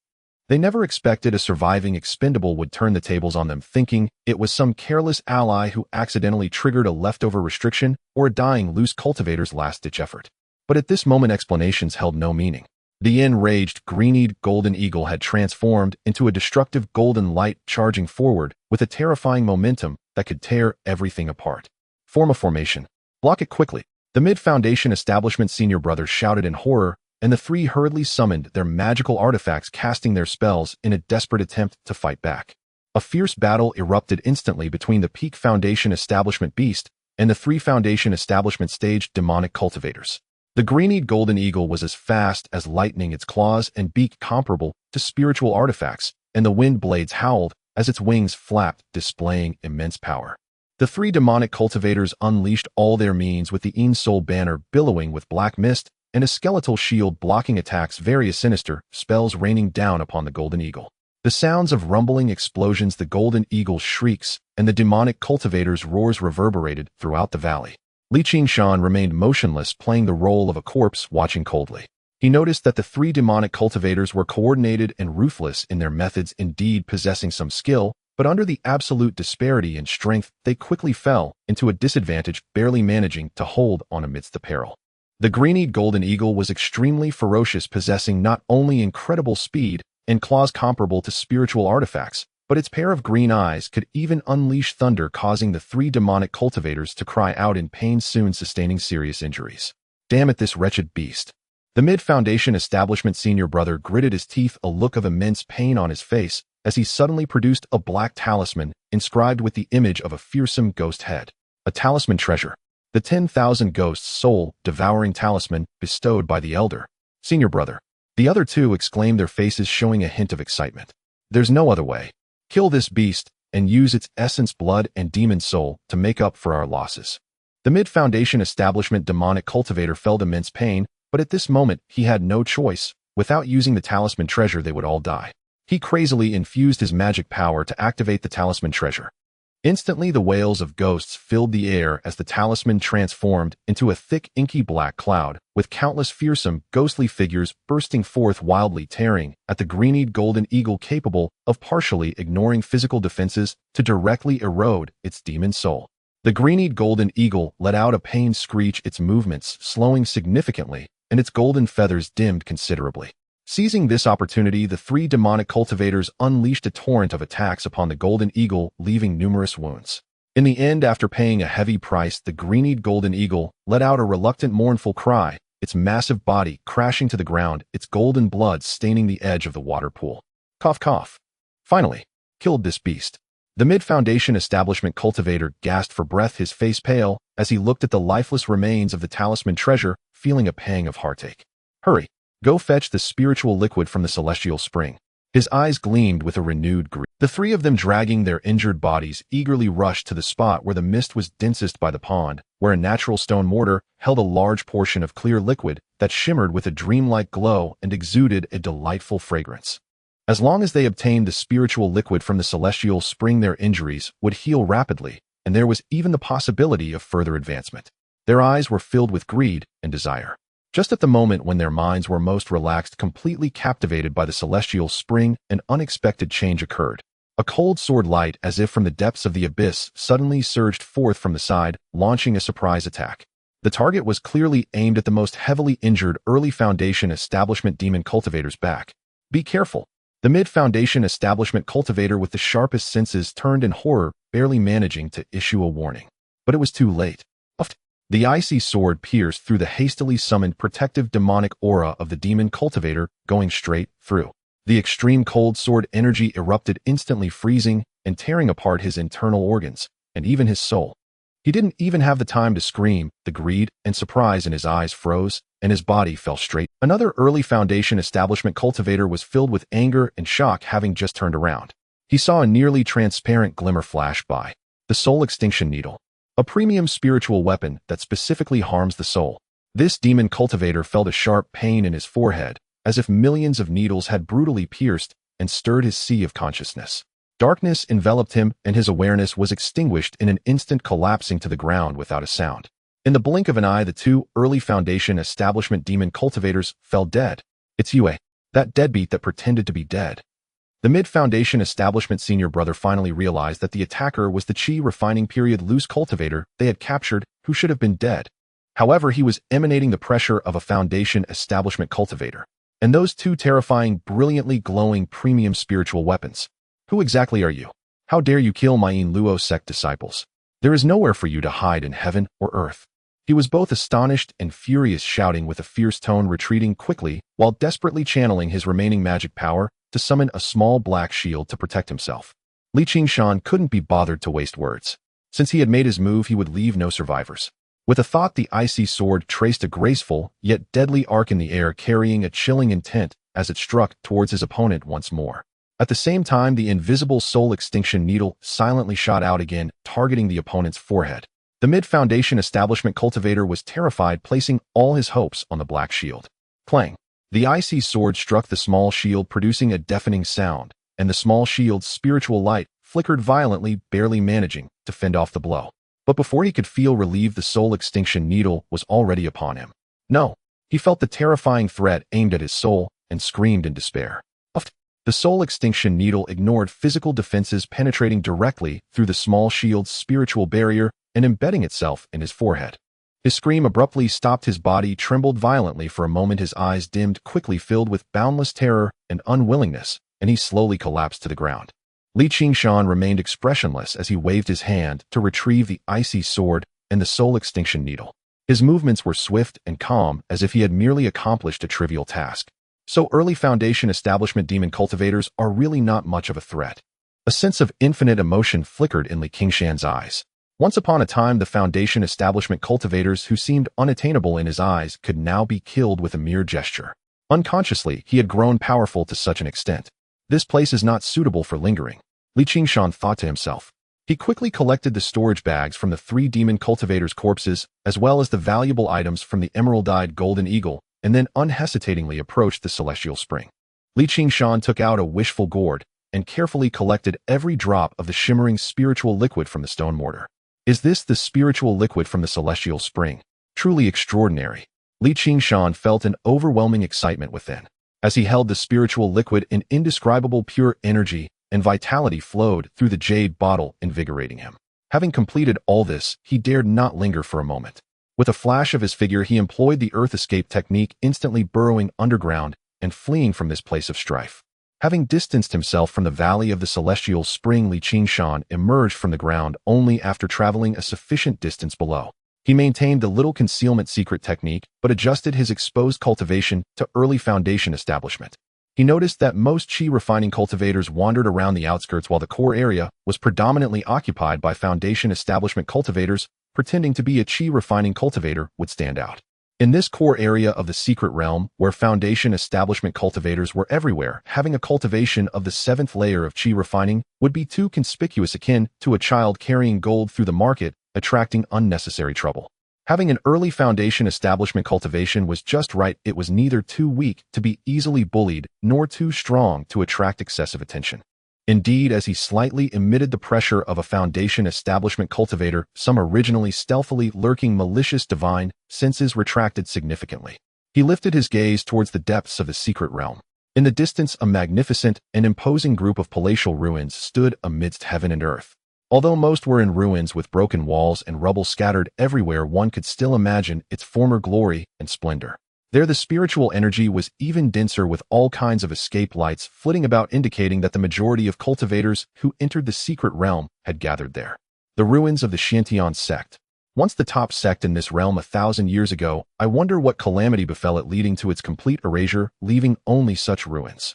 They never expected a surviving expendable would turn the tables on them, thinking it was some careless ally who accidentally triggered a leftover restriction or a dying loose cultivator's last-ditch effort. But at this moment, explanations held no meaning. The enraged, green-eyed Golden Eagle had transformed into a destructive golden light, charging forward with a terrifying momentum that could tear everything apart. Form a formation. Block it quickly. The Mid-Foundation Establishment senior brothers shouted in horror, and the three hurriedly summoned their magical artifacts, casting their spells in a desperate attempt to fight back. A fierce battle erupted instantly between the Peak Foundation Establishment beast and the three Foundation Establishment stage demonic cultivators. The green-eyed Golden Eagle was as fast as lightning, its claws and beak comparable to spiritual artifacts, and the wind blades howled as its wings flapped, displaying immense power. The three demonic cultivators unleashed all their means, with the Yin Soul banner billowing with black mist and a skeletal shield blocking attacks, various sinister spells raining down upon the Golden Eagle. The sounds of rumbling explosions, the Golden Eagle's shrieks, and the demonic cultivators' roars reverberated throughout the valley. Qingshan remained motionless, playing the role of a corpse, watching coldly. He noticed that the three demonic cultivators were coordinated and ruthless in their methods, indeed possessing some skill, but under the absolute disparity in strength, they quickly fell into a disadvantage, barely managing to hold on amidst the peril. The green-eyed Golden Eagle was extremely ferocious, possessing not only incredible speed and claws comparable to spiritual artifacts, but its pair of green eyes could even unleash thunder, causing the three demonic cultivators to cry out in pain, soon sustaining serious injuries. Damn it, this wretched beast. The Mid-Foundation Establishment senior brother gritted his teeth, a look of immense pain on his face, as he suddenly produced a black talisman inscribed with the image of a fearsome ghost head. A talisman treasure. The 10,000 ghosts soul-devouring talisman bestowed by the elder, senior brother. The other two exclaimed, their faces showing a hint of excitement. There's no other way. Kill this beast and use its essence, blood, and demon soul to make up for our losses. The mid-foundation establishment demonic cultivator felt immense pain, but at this moment he had no choice. Without using the talisman treasure, they would all die. He crazily infused his magic power to activate the talisman treasure. Instantly, the wails of ghosts filled the air as the talisman transformed into a thick, inky black cloud, with countless fearsome, ghostly figures bursting forth wildly, tearing at the green-eyed golden eagle, capable of partially ignoring physical defenses to directly erode its demon soul. The green-eyed golden eagle let out a pained screech, its movements slowing significantly, and its golden feathers dimmed considerably. Seizing this opportunity, the three demonic cultivators unleashed a torrent of attacks upon the golden eagle, leaving numerous wounds. In the end, after paying a heavy price, the green-eyed golden eagle let out a reluctant, mournful cry, its massive body crashing to the ground, its golden blood staining the edge of the water pool. Cough, cough. Finally, killed this beast. The mid-foundation establishment cultivator gasped for breath, his face pale, as he looked at the lifeless remains of the talisman treasure, feeling a pang of heartache. Hurry. Go fetch the spiritual liquid from the celestial spring. His eyes gleamed with a renewed greed. The three of them, dragging their injured bodies, eagerly rushed to the spot where the mist was densest by the pond, where a natural stone mortar held a large portion of clear liquid that shimmered with a dreamlike glow and exuded a delightful fragrance. As long as they obtained the spiritual liquid from the celestial spring, their injuries would heal rapidly, and there was even the possibility of further advancement. Their eyes were filled with greed and desire. Just at the moment when their minds were most relaxed, completely captivated by the celestial spring, an unexpected change occurred. A cold sword light, as if from the depths of the abyss, suddenly surged forth from the side, launching a surprise attack. The target was clearly aimed at the most heavily injured early foundation establishment demon cultivator's back. Be careful. The mid-foundation establishment cultivator with the sharpest senses turned in horror, barely managing to issue a warning. But it was too late. The icy sword pierced through the hastily summoned protective demonic aura of the demon cultivator, going straight through. The extreme cold sword energy erupted, instantly freezing and tearing apart his internal organs, and even his soul. He didn't even have the time to scream. The greed and surprise in his eyes froze, and his body fell straight. Another early foundation establishment cultivator was filled with anger and shock, having just turned around. He saw a nearly transparent glimmer flash by. The soul extinction needle. A premium spiritual weapon that specifically harms the soul. This demon cultivator felt a sharp pain in his forehead, as if millions of needles had brutally pierced and stirred his sea of consciousness. Darkness enveloped him, and his awareness was extinguished in an instant, collapsing to the ground without a sound. In the blink of an eye, the two early foundation establishment demon cultivators fell dead. It's Yue, that deadbeat that pretended to be dead. The mid-foundation establishment senior brother finally realized that the attacker was the Qi refining period loose cultivator they had captured, who should have been dead. However, he was emanating the pressure of a foundation establishment cultivator. And those two terrifying, brilliantly glowing premium spiritual weapons. Who exactly are you? How dare you kill my Yin Luo sect disciples? There is nowhere for you to hide in heaven or earth. He was both astonished and furious, shouting with a fierce tone, retreating quickly while desperately channeling his remaining magic power to summon a small black shield to protect himself. Qingshan couldn't be bothered to waste words. Since he had made his move, he would leave no survivors. With a thought, the icy sword traced a graceful yet deadly arc in the air, carrying a chilling intent as it struck towards his opponent once more. At the same time, the invisible soul extinction needle silently shot out again, targeting the opponent's forehead. The mid-foundation establishment cultivator was terrified, placing all his hopes on the black shield. Clang! The icy sword struck the small shield, producing a deafening sound, and the small shield's spiritual light flickered violently, barely managing to fend off the blow. But before he could feel relieved, the soul extinction needle was already upon him. No! He felt the terrifying threat aimed at his soul and screamed in despair. The soul extinction needle ignored physical defenses, penetrating directly through the small shield's spiritual barrier and embedding itself in his forehead. His scream abruptly stopped. His body trembled violently for a moment, his eyes dimmed, quickly filled with boundless terror and unwillingness, and he slowly collapsed to the ground. Qingshan remained expressionless as he waved his hand to retrieve the icy sword and the soul extinction needle. His movements were swift and calm, as if he had merely accomplished a trivial task. So early Foundation establishment demon cultivators are really not much of a threat. A sense of infinite emotion flickered in Qingshan's eyes. Once upon a time, the Foundation establishment cultivators who seemed unattainable in his eyes could now be killed with a mere gesture. Unconsciously, he had grown powerful to such an extent. This place is not suitable for lingering, Qingshan thought to himself. He quickly collected the storage bags from the 3 demon cultivators' corpses, as well as the valuable items from the emerald-dyed golden eagle, and then unhesitatingly approached the celestial spring. Qingshan took out a wishful gourd and carefully collected every drop of the shimmering spiritual liquid from the stone mortar. Is this the spiritual liquid from the celestial spring? Truly extraordinary. Qingshan felt an overwhelming excitement within. As he held the spiritual liquid, an indescribable pure energy and vitality flowed through the jade bottle, invigorating him. Having completed all this, he dared not linger for a moment. With a flash of his figure, he employed the earth escape technique, instantly burrowing underground and fleeing from this place of strife. Having distanced himself from the valley of the celestial spring, Qingshan emerged from the ground only after traveling a sufficient distance below. He maintained the little concealment secret technique, but adjusted his exposed cultivation to early Foundation establishment. He noticed that most Qi refining cultivators wandered around the outskirts while the core area was predominantly occupied by Foundation establishment cultivators. Pretending to be a Qi refining cultivator would stand out. In this core area of the secret realm, where Foundation establishment cultivators were everywhere, having a cultivation of the 7th layer of Qi refining would be too conspicuous, akin to a child carrying gold through the market, attracting unnecessary trouble. Having an early Foundation establishment cultivation was just right. It was neither too weak to be easily bullied, nor too strong to attract excessive attention. Indeed, as he slightly emitted the pressure of a Foundation establishment cultivator, some originally stealthily lurking malicious divine senses retracted significantly. He lifted his gaze towards the depths of the secret realm. In the distance, a magnificent and imposing group of palatial ruins stood amidst heaven and earth. Although most were in ruins with broken walls and rubble scattered everywhere, one could still imagine its former glory and splendor. There the spiritual energy was even denser, with all kinds of escape lights flitting about, indicating that the majority of cultivators who entered the secret realm had gathered there. The ruins of the Qingshan sect. Once the top sect in this realm 1,000 years ago, I wonder what calamity befell it, leading to its complete erasure, leaving only such ruins.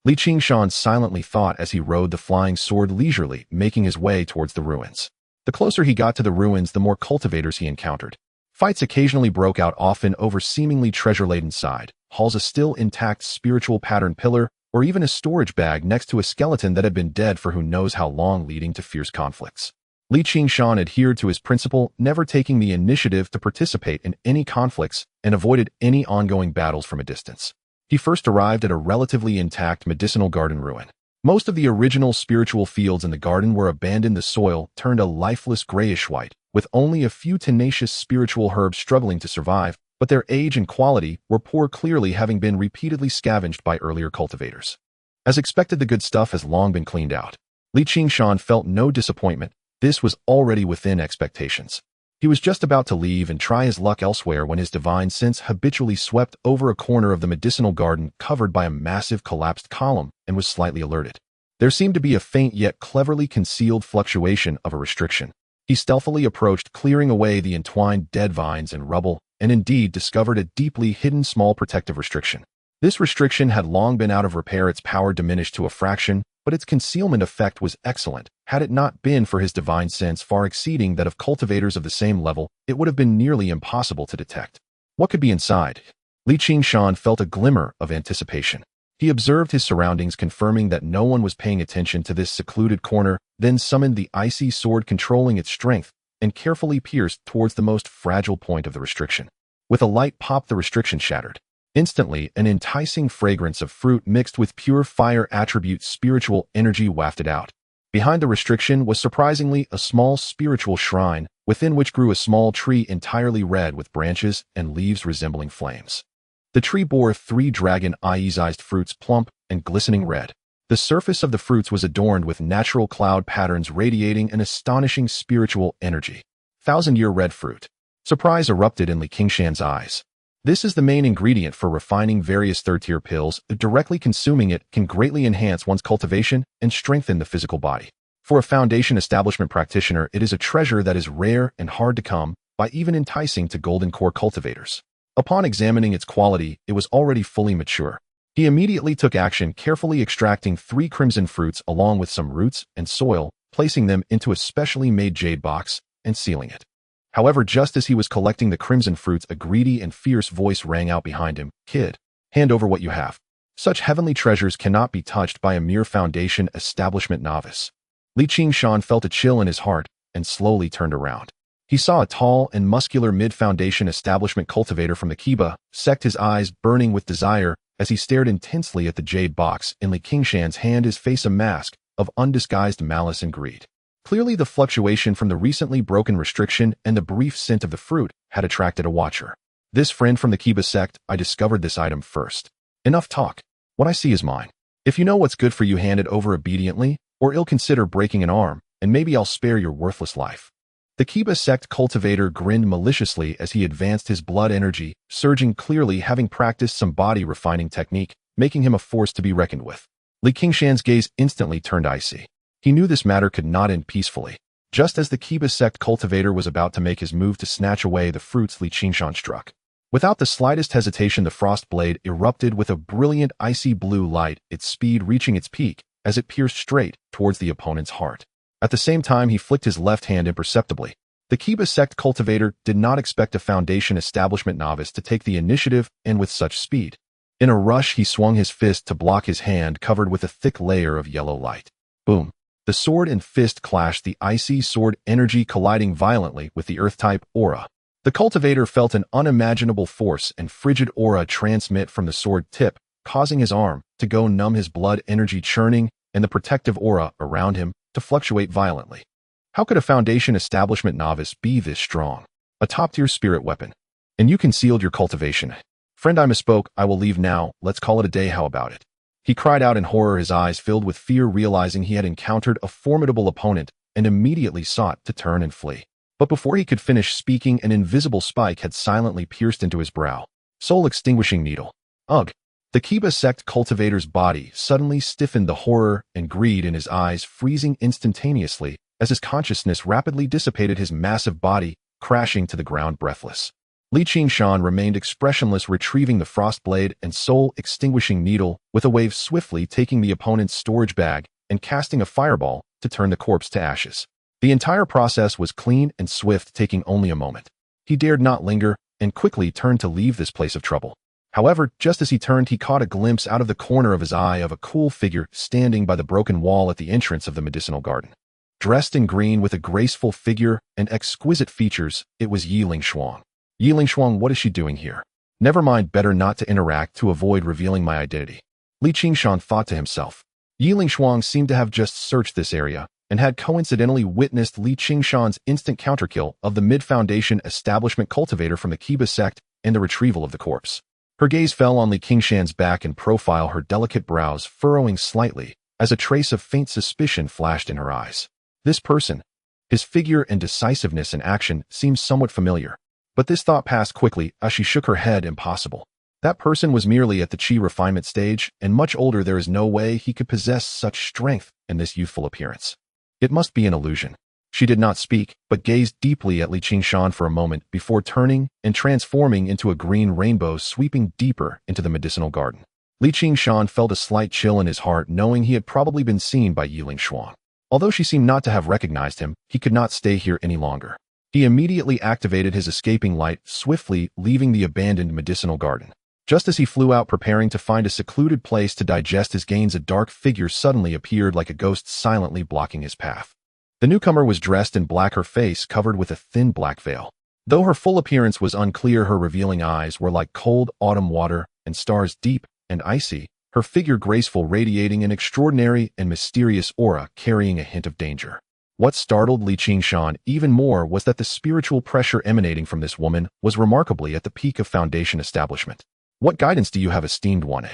Qingshan silently thought as he rode the flying sword leisurely, making his way towards the ruins. The closer he got to the ruins, the more cultivators he encountered. Fights occasionally broke out, often over seemingly treasure-laden side halls, a still intact spiritual pattern pillar, or even a storage bag next to a skeleton that had been dead for who knows how long, leading to fierce conflicts. Qingshan adhered to his principle, never taking the initiative to participate in any conflicts, and avoided any ongoing battles from a distance. He first arrived at a relatively intact medicinal garden ruin. Most of the original spiritual fields in the garden were abandoned. The soil turned a lifeless grayish-white, with only a few tenacious spiritual herbs struggling to survive, but their age and quality were poor, clearly having been repeatedly scavenged by earlier cultivators. As expected, the good stuff has long been cleaned out. Qingshan felt no disappointment. This was already within expectations. He was just about to leave and try his luck elsewhere when his divine sense habitually swept over a corner of the medicinal garden covered by a massive collapsed column and was slightly alerted. There seemed to be a faint yet cleverly concealed fluctuation of a restriction. He stealthily approached, clearing away the entwined dead vines and rubble, and indeed discovered a deeply hidden small protective restriction. This restriction had long been out of repair, its power diminished to a fraction, but its concealment effect was excellent. Had it not been for his divine sense far exceeding that of cultivators of the same level, it would have been nearly impossible to detect. What could be inside? Qingshan felt a glimmer of anticipation. He observed his surroundings, confirming that no one was paying attention to this secluded corner, then summoned the icy sword controlling its strength, and carefully pierced towards the most fragile point of the restriction. With a light pop, the restriction shattered. Instantly, an enticing fragrance of fruit mixed with pure fire attribute spiritual energy wafted out. Behind the restriction was surprisingly a small spiritual shrine, within which grew a small tree entirely red with branches and leaves resembling flames. The tree bore 3 dragon eye-sized fruits, plump and glistening red. The surface of the fruits was adorned with natural cloud patterns radiating an astonishing spiritual energy. 1,000-year red fruit. Surprise erupted in Qingshan's eyes. This is the main ingredient for refining various third-tier pills. Directly consuming it can greatly enhance one's cultivation and strengthen the physical body. For a Foundation establishment practitioner, it is a treasure that is rare and hard to come by, even enticing to golden core cultivators. Upon examining its quality, it was already fully mature. He immediately took action, carefully extracting 3 crimson fruits along with some roots and soil, placing them into a specially made jade box and sealing it. However, just as he was collecting the crimson fruits, a greedy and fierce voice rang out behind him. "Kid, hand over what you have. Such heavenly treasures cannot be touched by a mere foundation establishment novice." Qingshan felt a chill in his heart and slowly turned around. He saw a tall and muscular mid-foundation establishment cultivator from the Kiba sect, his eyes burning with desire as he stared intensely at the jade box in Qingshan's hand, his face a mask of undisguised malice and greed. Clearly, the fluctuation from the recently broken restriction and the brief scent of the fruit had attracted a watcher. "This friend from the Kiba sect, I discovered this item first. Enough talk. What I see is mine. If you know what's good for you, hand it over obediently, or ill consider breaking an arm, and maybe I'll spare your worthless life." The Kiba sect cultivator grinned maliciously as he advanced, his blood energy surging, clearly having practiced some body refining technique, making him a force to be reckoned with. Qingshan's gaze instantly turned icy. He knew this matter could not end peacefully. Just as the Kiba sect cultivator was about to make his move to snatch away the fruits, Qingshan struck. Without the slightest hesitation, the frost blade erupted with a brilliant icy blue light, its speed reaching its peak as it pierced straight towards the opponent's heart. At the same time, he flicked his left hand imperceptibly. The Kiba sect cultivator did not expect a foundation establishment novice to take the initiative and with such speed. In a rush, he swung his fist to block his hand covered with a thick layer of yellow light. Boom! The sword and fist clashed, the icy sword energy colliding violently with the earth-type aura. The cultivator felt an unimaginable force and frigid aura transmit from the sword tip, causing his arm to go numb, his blood energy churning, and the protective aura around him to fluctuate violently. How could a foundation establishment novice be this strong? A top-tier spirit weapon. And you concealed your cultivation. "Friend, I misspoke. I will leave now. Let's call it a day. How about it?" He cried out in horror, his eyes filled with fear, realizing he had encountered a formidable opponent, and immediately sought to turn and flee. But before he could finish speaking, an invisible spike had silently pierced into his brow. Soul-extinguishing needle. Ugh! The Kiba sect cultivator's body suddenly stiffened, the horror and greed in his eyes freezing instantaneously as his consciousness rapidly dissipated, his massive body crashing to the ground breathless. Qingshan remained expressionless, retrieving the frost blade and soul-extinguishing needle with a wave, swiftly taking the opponent's storage bag and casting a fireball to turn the corpse to ashes. The entire process was clean and swift, taking only a moment. He dared not linger and quickly turned to leave this place of trouble. However, just as he turned, he caught a glimpse out of the corner of his eye of a cool figure standing by the broken wall at the entrance of the medicinal garden. Dressed in green with a graceful figure and exquisite features, it was Qingshan. "Qingshan, what is she doing here? Never mind, better not to interact to avoid revealing my identity." Qingshan thought to himself. Qingshan seemed to have just searched this area and had coincidentally witnessed Qingshan's instant counterkill of the mid-foundation establishment cultivator from the Kiba sect and the retrieval of the corpse. Her gaze fell on Qingshan's back and profile, her delicate brows furrowing slightly as a trace of faint suspicion flashed in her eyes. This person, his figure and decisiveness in action, seemed somewhat familiar. But this thought passed quickly as she shook her head. Impossible. That person was merely at the chi refinement stage and much older. There is no way he could possess such strength and this youthful appearance. It must be an illusion. She did not speak, but gazed deeply at Qingshan for a moment before turning and transforming into a green rainbow, sweeping deeper into the medicinal garden. Qingshan felt a slight chill in his heart, knowing he had probably been seen by Qingshan. Although she seemed not to have recognized him, he could not stay here any longer. He immediately activated his escaping light, swiftly leaving the abandoned medicinal garden. Just as he flew out, preparing to find a secluded place to digest his gains, a dark figure suddenly appeared like a ghost, silently blocking his path. The newcomer was dressed in black, her face covered with a thin black veil. Though her full appearance was unclear, her revealing eyes were like cold autumn water and stars, deep and icy, her figure graceful, radiating an extraordinary and mysterious aura carrying a hint of danger. What startled Qingshan even more was that the spiritual pressure emanating from this woman was remarkably at the peak of foundation establishment. "What guidance do you have, esteemed one?"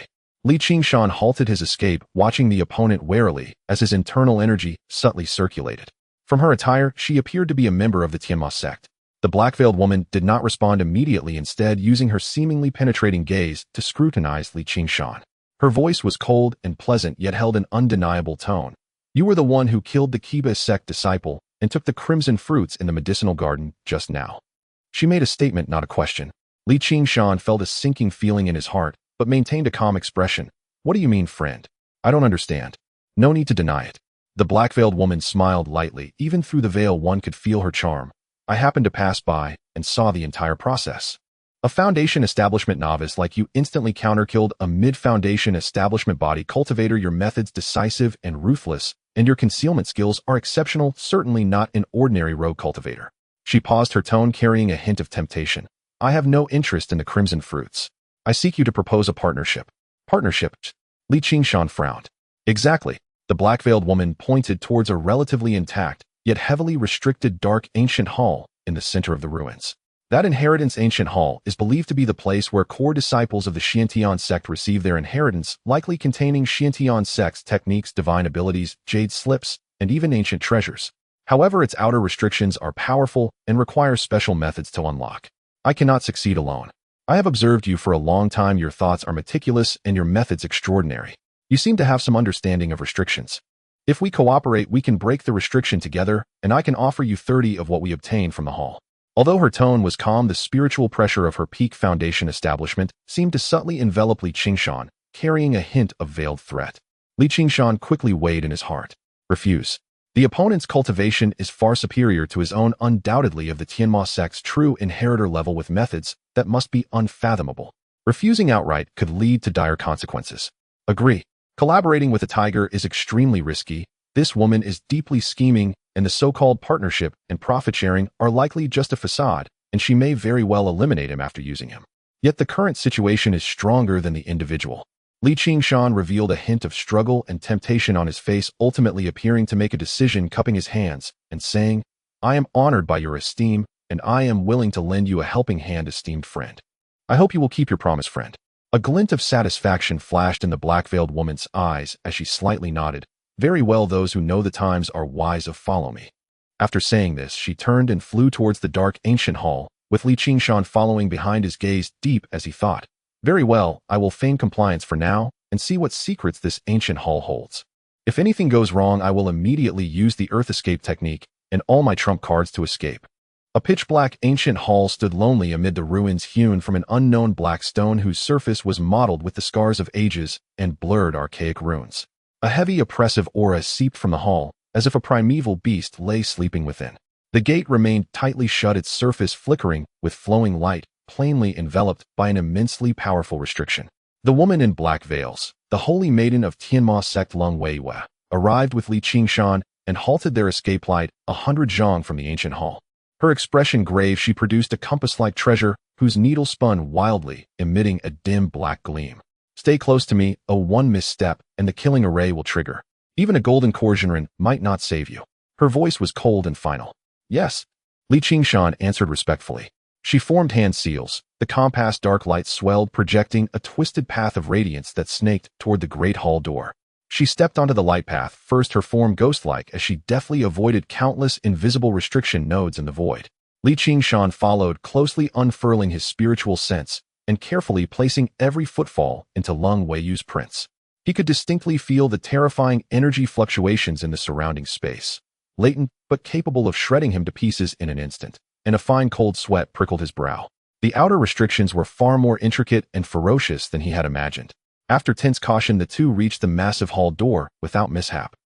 Qingshan halted his escape, watching the opponent warily as his internal energy subtly circulated. From her attire, she appeared to be a member of the Tianma sect. The black-veiled woman did not respond immediately, instead using her seemingly penetrating gaze to scrutinize Qingshan. Her voice was cold and pleasant, yet held an undeniable tone. "You were the one who killed the Kiba sect disciple and took the crimson fruits in the medicinal garden just now." She made a statement, not a question. Qingshan felt a sinking feeling in his heart but maintained a calm expression. What do you mean, friend? I don't understand. No need to deny it. The black-veiled woman smiled lightly. Even through the veil one could feel her charm. I happened to pass by and saw the entire process. A foundation establishment novice like you instantly counter-killed a mid-foundation establishment body cultivator. Your methods decisive and ruthless, and your concealment skills are exceptional, certainly not an ordinary rogue cultivator. She paused, her tone carrying a hint of temptation. I have no interest in the crimson fruits. I seek you to propose a partnership. Partnership? Qingshan frowned. Exactly. The black-veiled woman pointed towards a relatively intact, yet heavily restricted dark ancient hall in the center of the ruins. That inheritance ancient hall is believed to be the place where core disciples of the Qingshan sect receive their inheritance, likely containing Qingshan sect's techniques, divine abilities, jade slips, and even ancient treasures. However, its outer restrictions are powerful and require special methods to unlock. I cannot succeed alone. I have observed you for a long time. Your thoughts are meticulous and your methods extraordinary. You seem to have some understanding of restrictions. If we cooperate, we can break the restriction together, and I can offer you 30 of what we obtained from the hall. Although her tone was calm, the spiritual pressure of her peak foundation establishment seemed to subtly envelop Qingshan, carrying a hint of veiled threat. Qingshan quickly weighed in his heart. Refuse. The opponent's cultivation is far superior to his own, undoubtedly of the Tianma sect's true inheritor level, with methods that must be unfathomable. Refusing outright could lead to dire consequences. Agree. Collaborating with a tiger is extremely risky. This woman is deeply scheming, and the so-called partnership and profit-sharing are likely just a facade, and she may very well eliminate him after using him. Yet the current situation is stronger than the individual. Qingshan revealed a hint of struggle and temptation on his face, ultimately appearing to make a decision, cupping his hands and saying, I am honored by your esteem, and I am willing to lend you a helping hand, esteemed friend. I hope you will keep your promise, friend. A glint of satisfaction flashed in the black-veiled woman's eyes as she slightly nodded. Very well, those who know the times are wise of follow me. After saying this, she turned and flew towards the dark ancient hall, with Qingshan following behind, his gaze deep as he thought. Very well, I will feign compliance for now and see what secrets this ancient hall holds. If anything goes wrong, I will immediately use the earth escape technique and all my trump cards to escape. A pitch-black ancient hall stood lonely amid the ruins, hewn from an unknown black stone whose surface was mottled with the scars of ages and blurred archaic runes. A heavy, oppressive aura seeped from the hall, as if a primeval beast lay sleeping within. The gate remained tightly shut, its surface flickering with flowing light, plainly enveloped by an immensely powerful restriction. The woman in black veils, the holy maiden of Tianma sect Lung Weiyue, arrived with Qingshan and halted their escape light 100 zhang from the ancient hall. Her expression grave, she produced a compass-like treasure whose needle spun wildly, emitting a dim black gleam. Stay close to me, one misstep, and the killing array will trigger. Even a golden Qingshan might not save you. Her voice was cold and final. Yes. Qingshan answered respectfully. She formed hand seals. The compass dark light swelled, projecting a twisted path of radiance that snaked toward the great hall door. She stepped onto the light path, first her form ghost-like as she deftly avoided countless invisible restriction nodes in the void. Qingshan followed, closely unfurling his spiritual sense and carefully placing every footfall into Lung Weiyu's prints. He could distinctly feel the terrifying energy fluctuations in the surrounding space, latent but capable of shredding him to pieces in an instant, and a fine cold sweat prickled his brow. The outer restrictions were far more intricate and ferocious than he had imagined. After tense caution, the two reached the massive hall door without mishap.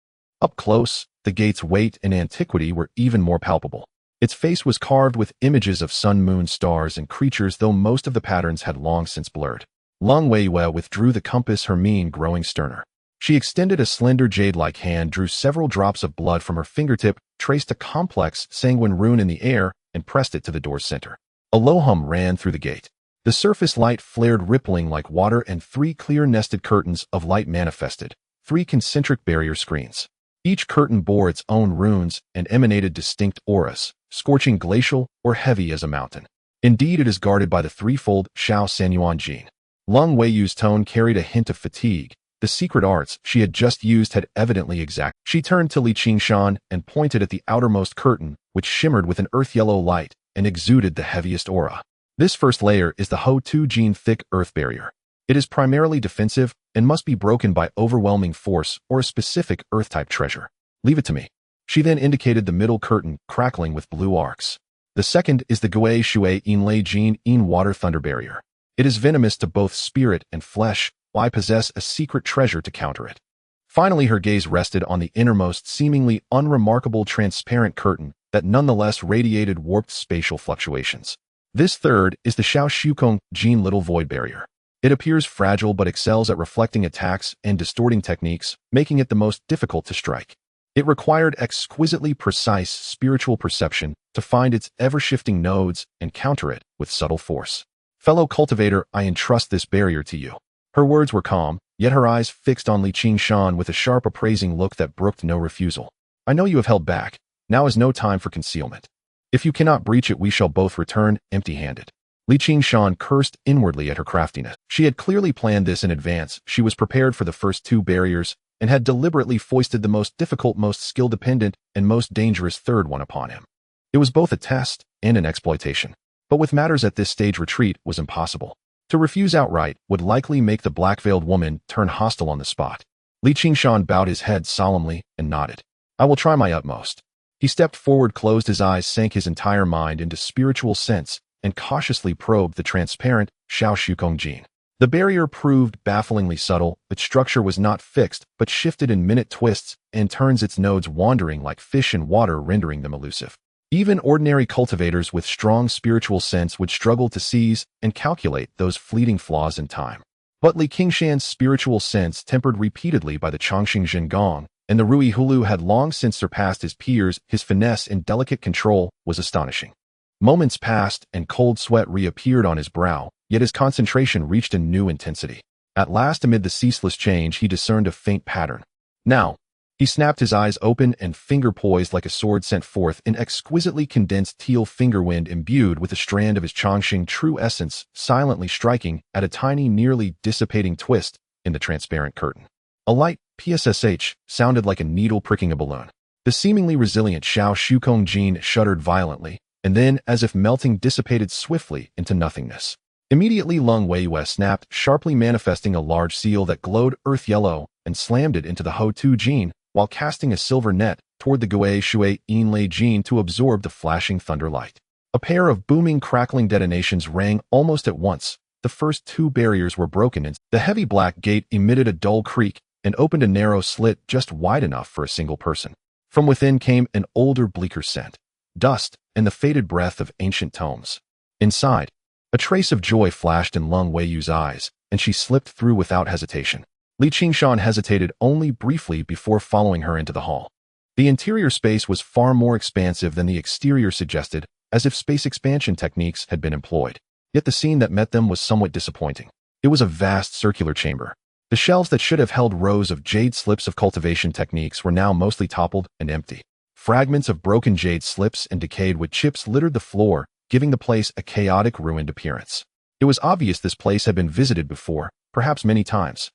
Up close, the gate's weight and antiquity were even more palpable. Its face was carved with images of sun, moon, stars, and creatures, though most of the patterns had long since blurred. Lung Weiyue withdrew the compass, her mien growing sterner. She extended a slender jade-like hand, drew several drops of blood from her fingertip, traced a complex, sanguine rune in the air, and pressed it to the door's center. A low hum ran through the gate. The surface light flared, rippling like water, and 3 clear nested curtains of light manifested, 3 concentric barrier screens. Each curtain bore its own runes and emanated distinct auras, scorching, glacial, or heavy as a mountain. Indeed, it is guarded by the threefold Shao Sanyuan Jin. Lung Weiyu's tone carried a hint of fatigue. The secret arts she had just used had evidently exact. She turned to Qingshan and pointed at the outermost curtain, which shimmered with an earth-yellow light and exuded the heaviest aura. This first layer is the Ho-Tu Jin thick earth barrier. It is primarily defensive and must be broken by overwhelming force or a specific earth-type treasure. Leave it to me. She then indicated the middle curtain, crackling with blue arcs. The second is the Gui Shui Inlei Jin In water thunder barrier. It is venomous to both spirit and flesh, while I possess a secret treasure to counter it. Finally, her gaze rested on the innermost, seemingly unremarkable transparent curtain that nonetheless radiated warped spatial fluctuations. This third is the Qingshan Little Void Barrier. It appears fragile but excels at reflecting attacks and distorting techniques, making it the most difficult to strike. It required exquisitely precise spiritual perception to find its ever-shifting nodes and counter it with subtle force. Fellow cultivator, I entrust this barrier to you. Her words were calm, yet her eyes fixed on Qingshan with a sharp appraising look that brooked no refusal. I know you have held back. Now is no time for concealment. If you cannot breach it, we shall both return empty-handed. Qingshan cursed inwardly at her craftiness. She had clearly planned this in advance. She was prepared for the first two barriers and had deliberately foisted the most difficult, most skill-dependent, and most dangerous third one upon him. It was both a test and an exploitation. But with matters at this stage, retreat was impossible. To refuse outright would likely make the black-veiled woman turn hostile on the spot. Qingshan bowed his head solemnly and nodded. I will try my utmost. He stepped forward, closed his eyes, sank his entire mind into spiritual sense, and cautiously probed the transparent Qingshan. The barrier proved bafflingly subtle. Its structure was not fixed, but shifted in minute twists and turns, its nodes wandering like fish in water, rendering them elusive. Even ordinary cultivators with strong spiritual sense would struggle to seize and calculate those fleeting flaws in time. But Qingshan's spiritual sense, tempered repeatedly by the Chongqing Gong and the Rui Hulu, had long since surpassed his peers. His finesse and delicate control was astonishing. Moments passed and cold sweat reappeared on his brow, yet his concentration reached a new intensity. At last, amid the ceaseless change, he discerned a faint pattern. Now, he snapped, his eyes open and finger poised like a sword, sent forth an exquisitely condensed teal finger wind imbued with a strand of his Chongqing true essence, silently striking at a tiny, nearly dissipating twist in the transparent curtain. A light PSSH sounded like a needle pricking a balloon. The seemingly resilient Qingshan shuddered violently, and then, as if melting, dissipated swiftly into nothingness. Immediately, Lung Weiyue snapped, sharply manifesting a large seal that glowed earth yellow, and slammed it into the Ho Tu Jin, while casting a silver net toward the Gui Shui Inlei Jin to absorb the flashing thunder light. A pair of booming, crackling detonations rang almost at once. The first two barriers were broken, and the heavy black gate emitted a dull creak and opened a narrow slit just wide enough for a single person. From within came an older, bleaker scent, dust, and the faded breath of ancient tomes. Inside, a trace of joy flashed in Lung Weiyu's eyes, and she slipped through without hesitation. Qingshan hesitated only briefly before following her into the hall. The interior space was far more expansive than the exterior suggested, as if space expansion techniques had been employed. Yet the scene that met them was somewhat disappointing. It was a vast circular chamber. The shelves that should have held rows of jade slips of cultivation techniques were now mostly toppled and empty. Fragments of broken jade slips and decayed wood chips littered the floor, giving the place a chaotic, ruined appearance. It was obvious this place had been visited before, perhaps many times.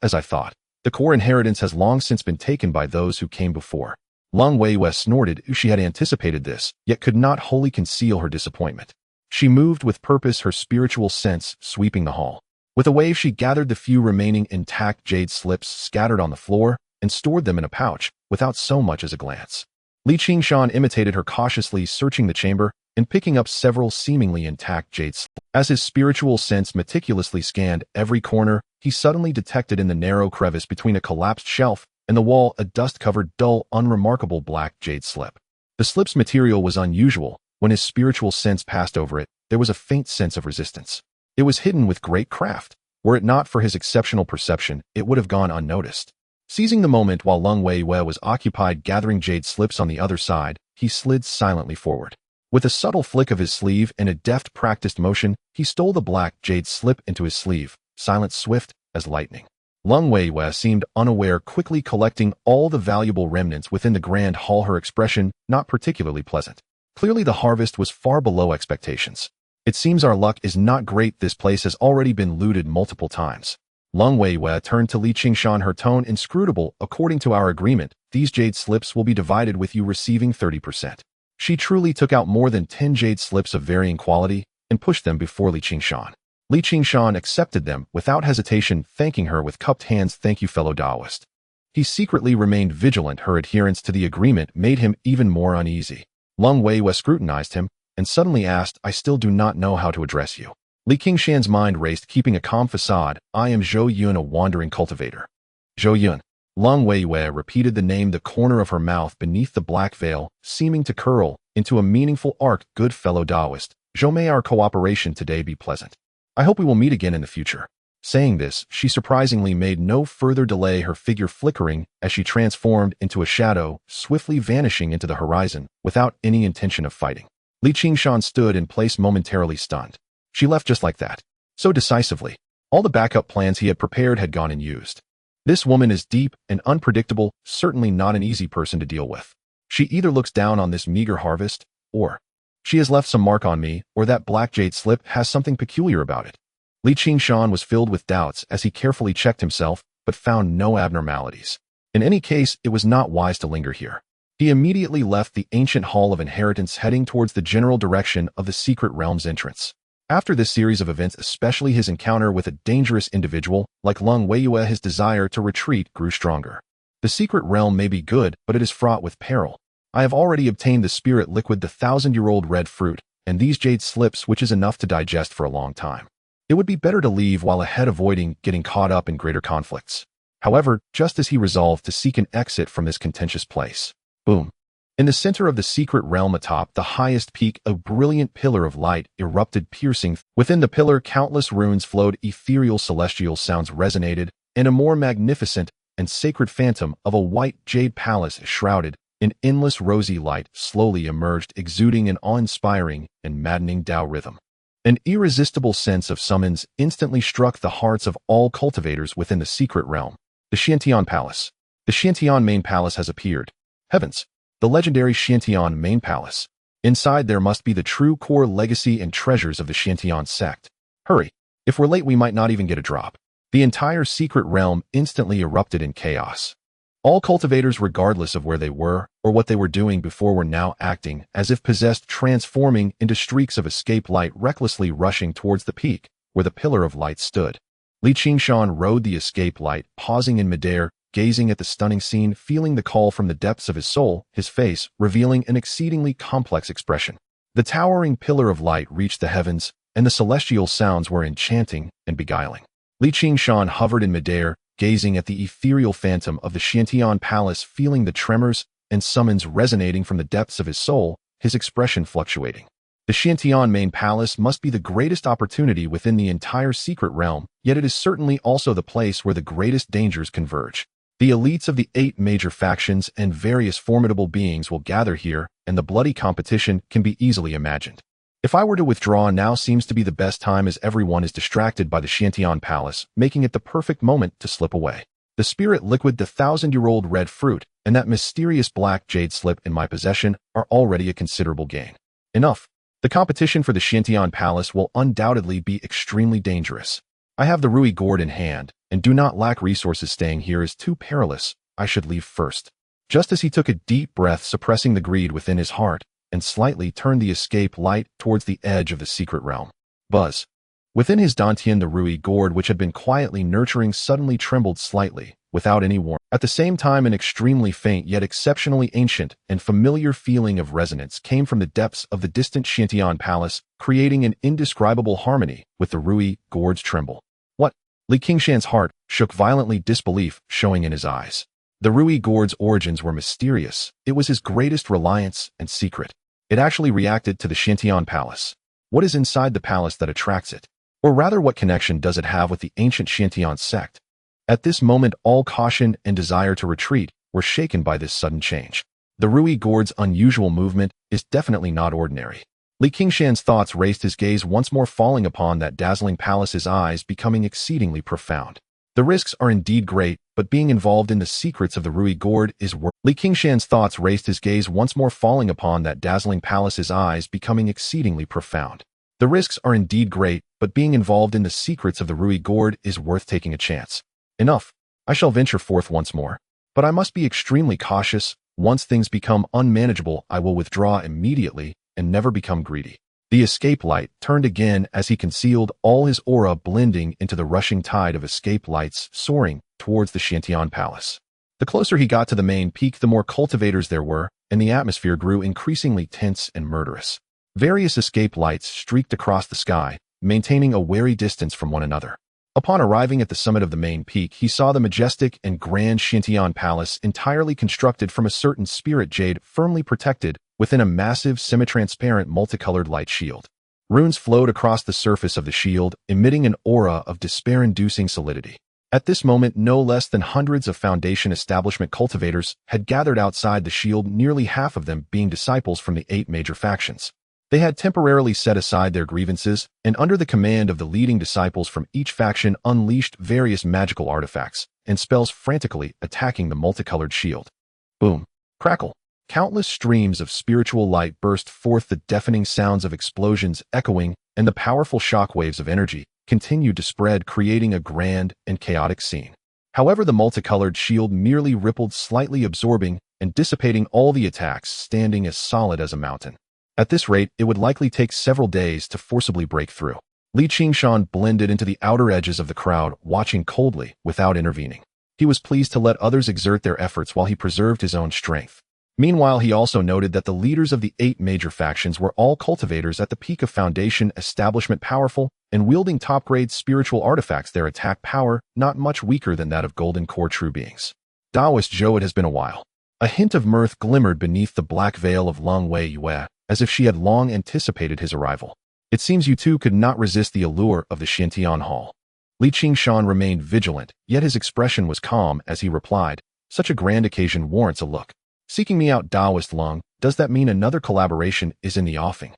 As I thought. The core inheritance has long since been taken by those who came before. Lung Weiyue snorted. She had anticipated this, yet could not wholly conceal her disappointment. She moved with purpose, her spiritual sense sweeping the hall. With a wave, she gathered the few remaining intact jade slips scattered on the floor and stored them in a pouch, without so much as a glance. Qingshan imitated her, cautiously searching the chamber and picking up several seemingly intact jade slips. As his spiritual sense meticulously scanned every corner, he suddenly detected in the narrow crevice between a collapsed shelf and the wall a dust-covered, dull, unremarkable black jade slip. The slip's material was unusual. When his spiritual sense passed over it, there was a faint sense of resistance. It was hidden with great craft. Were it not for his exceptional perception, it would have gone unnoticed. Seizing the moment while Lung Weiyue was occupied gathering jade slips on the other side, he slid silently forward. With a subtle flick of his sleeve and a deft, practiced motion, he stole the black jade slip into his sleeve, silent, swift as lightning. Lung Weiyue seemed unaware, quickly collecting all the valuable remnants within the grand hall, her expression not particularly pleasant. Clearly the harvest was far below expectations. It seems our luck is not great. This place has already been looted multiple times. Lung Weiyue turned to Qingshan, her tone inscrutable. According to our agreement, these jade slips will be divided with you, receiving 30%. She truly took out more than 10 jade slips of varying quality and pushed them before Qingshan. Qingshan accepted them without hesitation, thanking her with cupped hands. Thank you, fellow Taoist. He secretly remained vigilant. Her adherence to the agreement made him even more uneasy. Lung Weiyue scrutinized him and suddenly asked, I still do not know how to address you. Li Qingshan's mind raced, keeping a calm facade. I am Zhou Yun, a wandering cultivator. Zhou Yun. Lung Weiyue repeated the name, the corner of her mouth beneath the black veil, seeming to curl into a meaningful arc. Good fellow Taoist, Zhou, may our cooperation today be pleasant. I hope we will meet again in the future. Saying this, she surprisingly made no further delay, her figure flickering as she transformed into a shadow, swiftly vanishing into the horizon without any intention of fighting. Li Qingshan stood in place, momentarily stunned. She left just like that. So decisively. All the backup plans he had prepared had gone unused. This woman is deep and unpredictable, certainly not an easy person to deal with. She either looks down on this meager harvest, or she has left some mark on me, or that black jade slip has something peculiar about it. Li Qingshan was filled with doubts as he carefully checked himself, but found no abnormalities. In any case, it was not wise to linger here. He immediately left the ancient Hall of Inheritance, heading towards the general direction of the secret realm's entrance. After this series of events, especially his encounter with a dangerous individual like Lung Weiyue, his desire to retreat grew stronger. The secret realm may be good, but it is fraught with peril. I have already obtained the spirit liquid, the 1,000-year-old red fruit, and these jade slips, which is enough to digest for a long time. It would be better to leave while ahead, avoiding getting caught up in greater conflicts. However, just as he resolved to seek an exit from this contentious place, boom. In the center of the secret realm, atop the highest peak, a brilliant pillar of light erupted, piercing. Within the pillar, countless runes flowed, ethereal celestial sounds resonated, and a more magnificent and sacred phantom of a white jade palace, shrouded in endless rosy light, slowly emerged, exuding an awe-inspiring and maddening Tao rhythm. An irresistible sense of summons instantly struck the hearts of all cultivators within the secret realm. The Qingshan Palace. The Qingshan main palace has appeared. Heavens! The legendary Qingshan main palace. Inside there must be the true core legacy and treasures of the Qingshan sect. Hurry! If we're late, we might not even get a drop. The entire secret realm instantly erupted in chaos. All cultivators, regardless of where they were or what they were doing before, were now acting as if possessed, transforming into streaks of escape light, recklessly rushing towards the peak where the pillar of light stood. Li Qingshan rode the escape light, pausing in midair, gazing at the stunning scene, feeling the call from the depths of his soul, his face revealing an exceedingly complex expression. The towering pillar of light reached the heavens, and the celestial sounds were enchanting and beguiling. Li Qingshan hovered in midair, gazing at the ethereal phantom of the Qingshan Palace, feeling the tremors and summons resonating from the depths of his soul, his expression fluctuating. The Qingshan main palace must be the greatest opportunity within the entire secret realm, yet it is certainly also the place where the greatest dangers converge. The elites of the 8 major factions and various formidable beings will gather here, and the bloody competition can be easily imagined. If I were to withdraw, now seems to be the best time, as everyone is distracted by the Qingshan Palace, making it the perfect moment to slip away. The spirit liquid, the 1,000-year-old red fruit, and that mysterious black jade slip in my possession are already a considerable gain. Enough. The competition for the Qingshan Palace will undoubtedly be extremely dangerous. I have the Rui gourd in hand, and do not lack resources. Staying here is too perilous. I should leave first. Just as he took a deep breath, suppressing the greed within his heart, and slightly turned the escape light towards the edge of the secret realm. Buzz. Within his dantian, the Rui gourd, which had been quietly nurturing, suddenly trembled slightly, without any warning. At the same time, an extremely faint yet exceptionally ancient and familiar feeling of resonance came from the depths of the distant Qingshan Palace, creating an indescribable harmony with the Rui gourd's tremble. What? Li Qingshan's heart shook violently, disbelief showing in his eyes. The Rui gourd's origins were mysterious. It was his greatest reliance and secret. It actually reacted to the Qingshan Palace. What is inside the palace that attracts it? Or rather, what connection does it have with the ancient Qingshan sect? At this moment, all caution and desire to retreat were shaken by this sudden change. The Rui gourd's unusual movement is definitely not ordinary. Li Qingshan's thoughts raced, his gaze once more falling upon that dazzling palace, his eyes becoming exceedingly profound. The risks are indeed great, but being involved in the secrets of the Rui gourd is worth. Li Qingshan's thoughts raced, his gaze once more falling upon that dazzling palace, his eyes becoming exceedingly profound. The risks are indeed great, but being involved in the secrets of the Rui gourd is worth taking a chance. Enough. I shall venture forth once more. But I must be extremely cautious. Once things become unmanageable, I will withdraw immediately and never become greedy. The escape light turned again as he concealed all his aura, blending into the rushing tide of escape lights soaring towards the Qingshan Palace. The closer he got to the main peak, the more cultivators there were, and the atmosphere grew increasingly tense and murderous. Various escape lights streaked across the sky, maintaining a wary distance from one another. Upon arriving at the summit of the main peak, he saw the majestic and grand Qingshan Palace entirely constructed from a certain spirit jade firmly protected within a massive semi-transparent multicolored light shield. Runes flowed across the surface of the shield, emitting an aura of despair-inducing solidity. At this moment, no less than hundreds of Foundation establishment cultivators had gathered outside the shield, nearly half of them being disciples from the 8 major factions. They had temporarily set aside their grievances, and under the command of the leading disciples from each faction unleashed various magical artifacts and spells, frantically attacking the multicolored shield. Boom. Crackle. Countless streams of spiritual light burst forth, the deafening sounds of explosions echoing, and the powerful shockwaves of energy continued to spread, creating a grand and chaotic scene. However, the multicolored shield merely rippled slightly, absorbing and dissipating all the attacks, standing as solid as a mountain. At this rate, it would likely take several days to forcibly break through. Qingshan blended into the outer edges of the crowd, watching coldly without intervening. He was pleased to let others exert their efforts while he preserved his own strength. Meanwhile, he also noted that the leaders of the 8 major factions were all cultivators at the peak of Foundation establishment, powerful and wielding top-grade spiritual artifacts, their attack power not much weaker than that of golden core true beings. Taoist Zhou, it has been a while. A hint of mirth glimmered beneath the black veil of Long Wei Yue, as if she had long anticipated his arrival. It seems you two could not resist the allure of the Qingshan Hall. Qingshan remained vigilant, yet his expression was calm as he replied, "Such a grand occasion warrants a look. Seeking me out, Taoist Long, does that mean another collaboration is in the offing?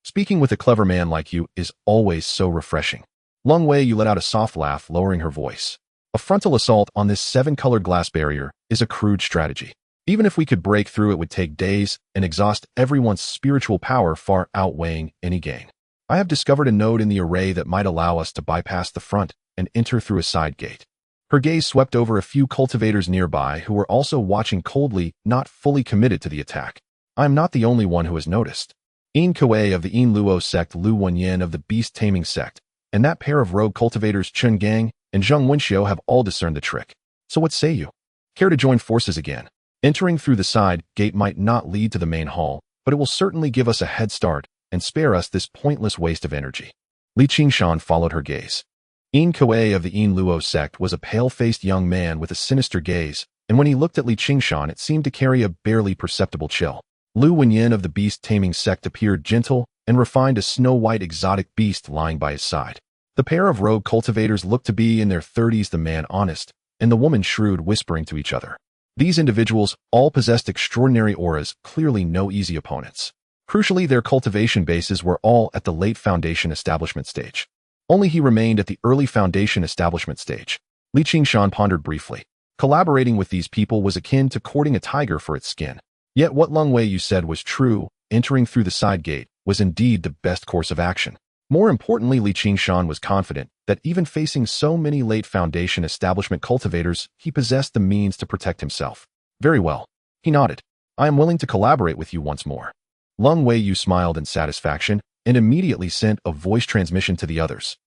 Speaking with a clever man like you is always so refreshing." Long Wei Yu let out a soft laugh, lowering her voice. "A frontal assault on this 7-colored glass barrier is a crude strategy. Even if we could break through, it would take days and exhaust everyone's spiritual power, far outweighing any gain. I have discovered a node in the array that might allow us to bypass the front and enter through a side gate." Her gaze swept over a few cultivators nearby who were also watching coldly, not fully committed to the attack. "I am not the only one who has noticed. Yin Kuei of the Yin Luo sect, Lu Wenyan of the beast-taming sect, and that pair of rogue cultivators Chun Gang and Zheng Wenxiu have all discerned the trick. So what say you? Care to join forces again? Entering through the side gate might not lead to the main hall, but it will certainly give us a head start and spare us this pointless waste of energy." Qingshan followed her gaze. Yin Kuei of the Yin Luo sect was a pale-faced young man with a sinister gaze, and when he looked at Qingshan, it seemed to carry a barely perceptible chill. Lu Wenyan of the beast-taming sect appeared gentle and refined, a snow-white exotic beast lying by his side. The pair of rogue cultivators looked to be in their 30s, the man honest, and the woman shrewd, whispering to each other. These individuals all possessed extraordinary auras, clearly no easy opponents. Crucially, their cultivation bases were all at the late Foundation establishment stage. Only he remained at the early Foundation establishment stage. Qingshan pondered briefly. Collaborating with these people was akin to courting a tiger for its skin. Yet what Long Wei Yu said was true. Entering through the side gate was indeed the best course of action. More importantly, Qingshan was confident that even facing so many late Foundation establishment cultivators, he possessed the means to protect himself. "Very well." He nodded. "I am willing to collaborate with you once more." Long Wei Yu smiled in satisfaction and immediately sent a voice transmission to the others.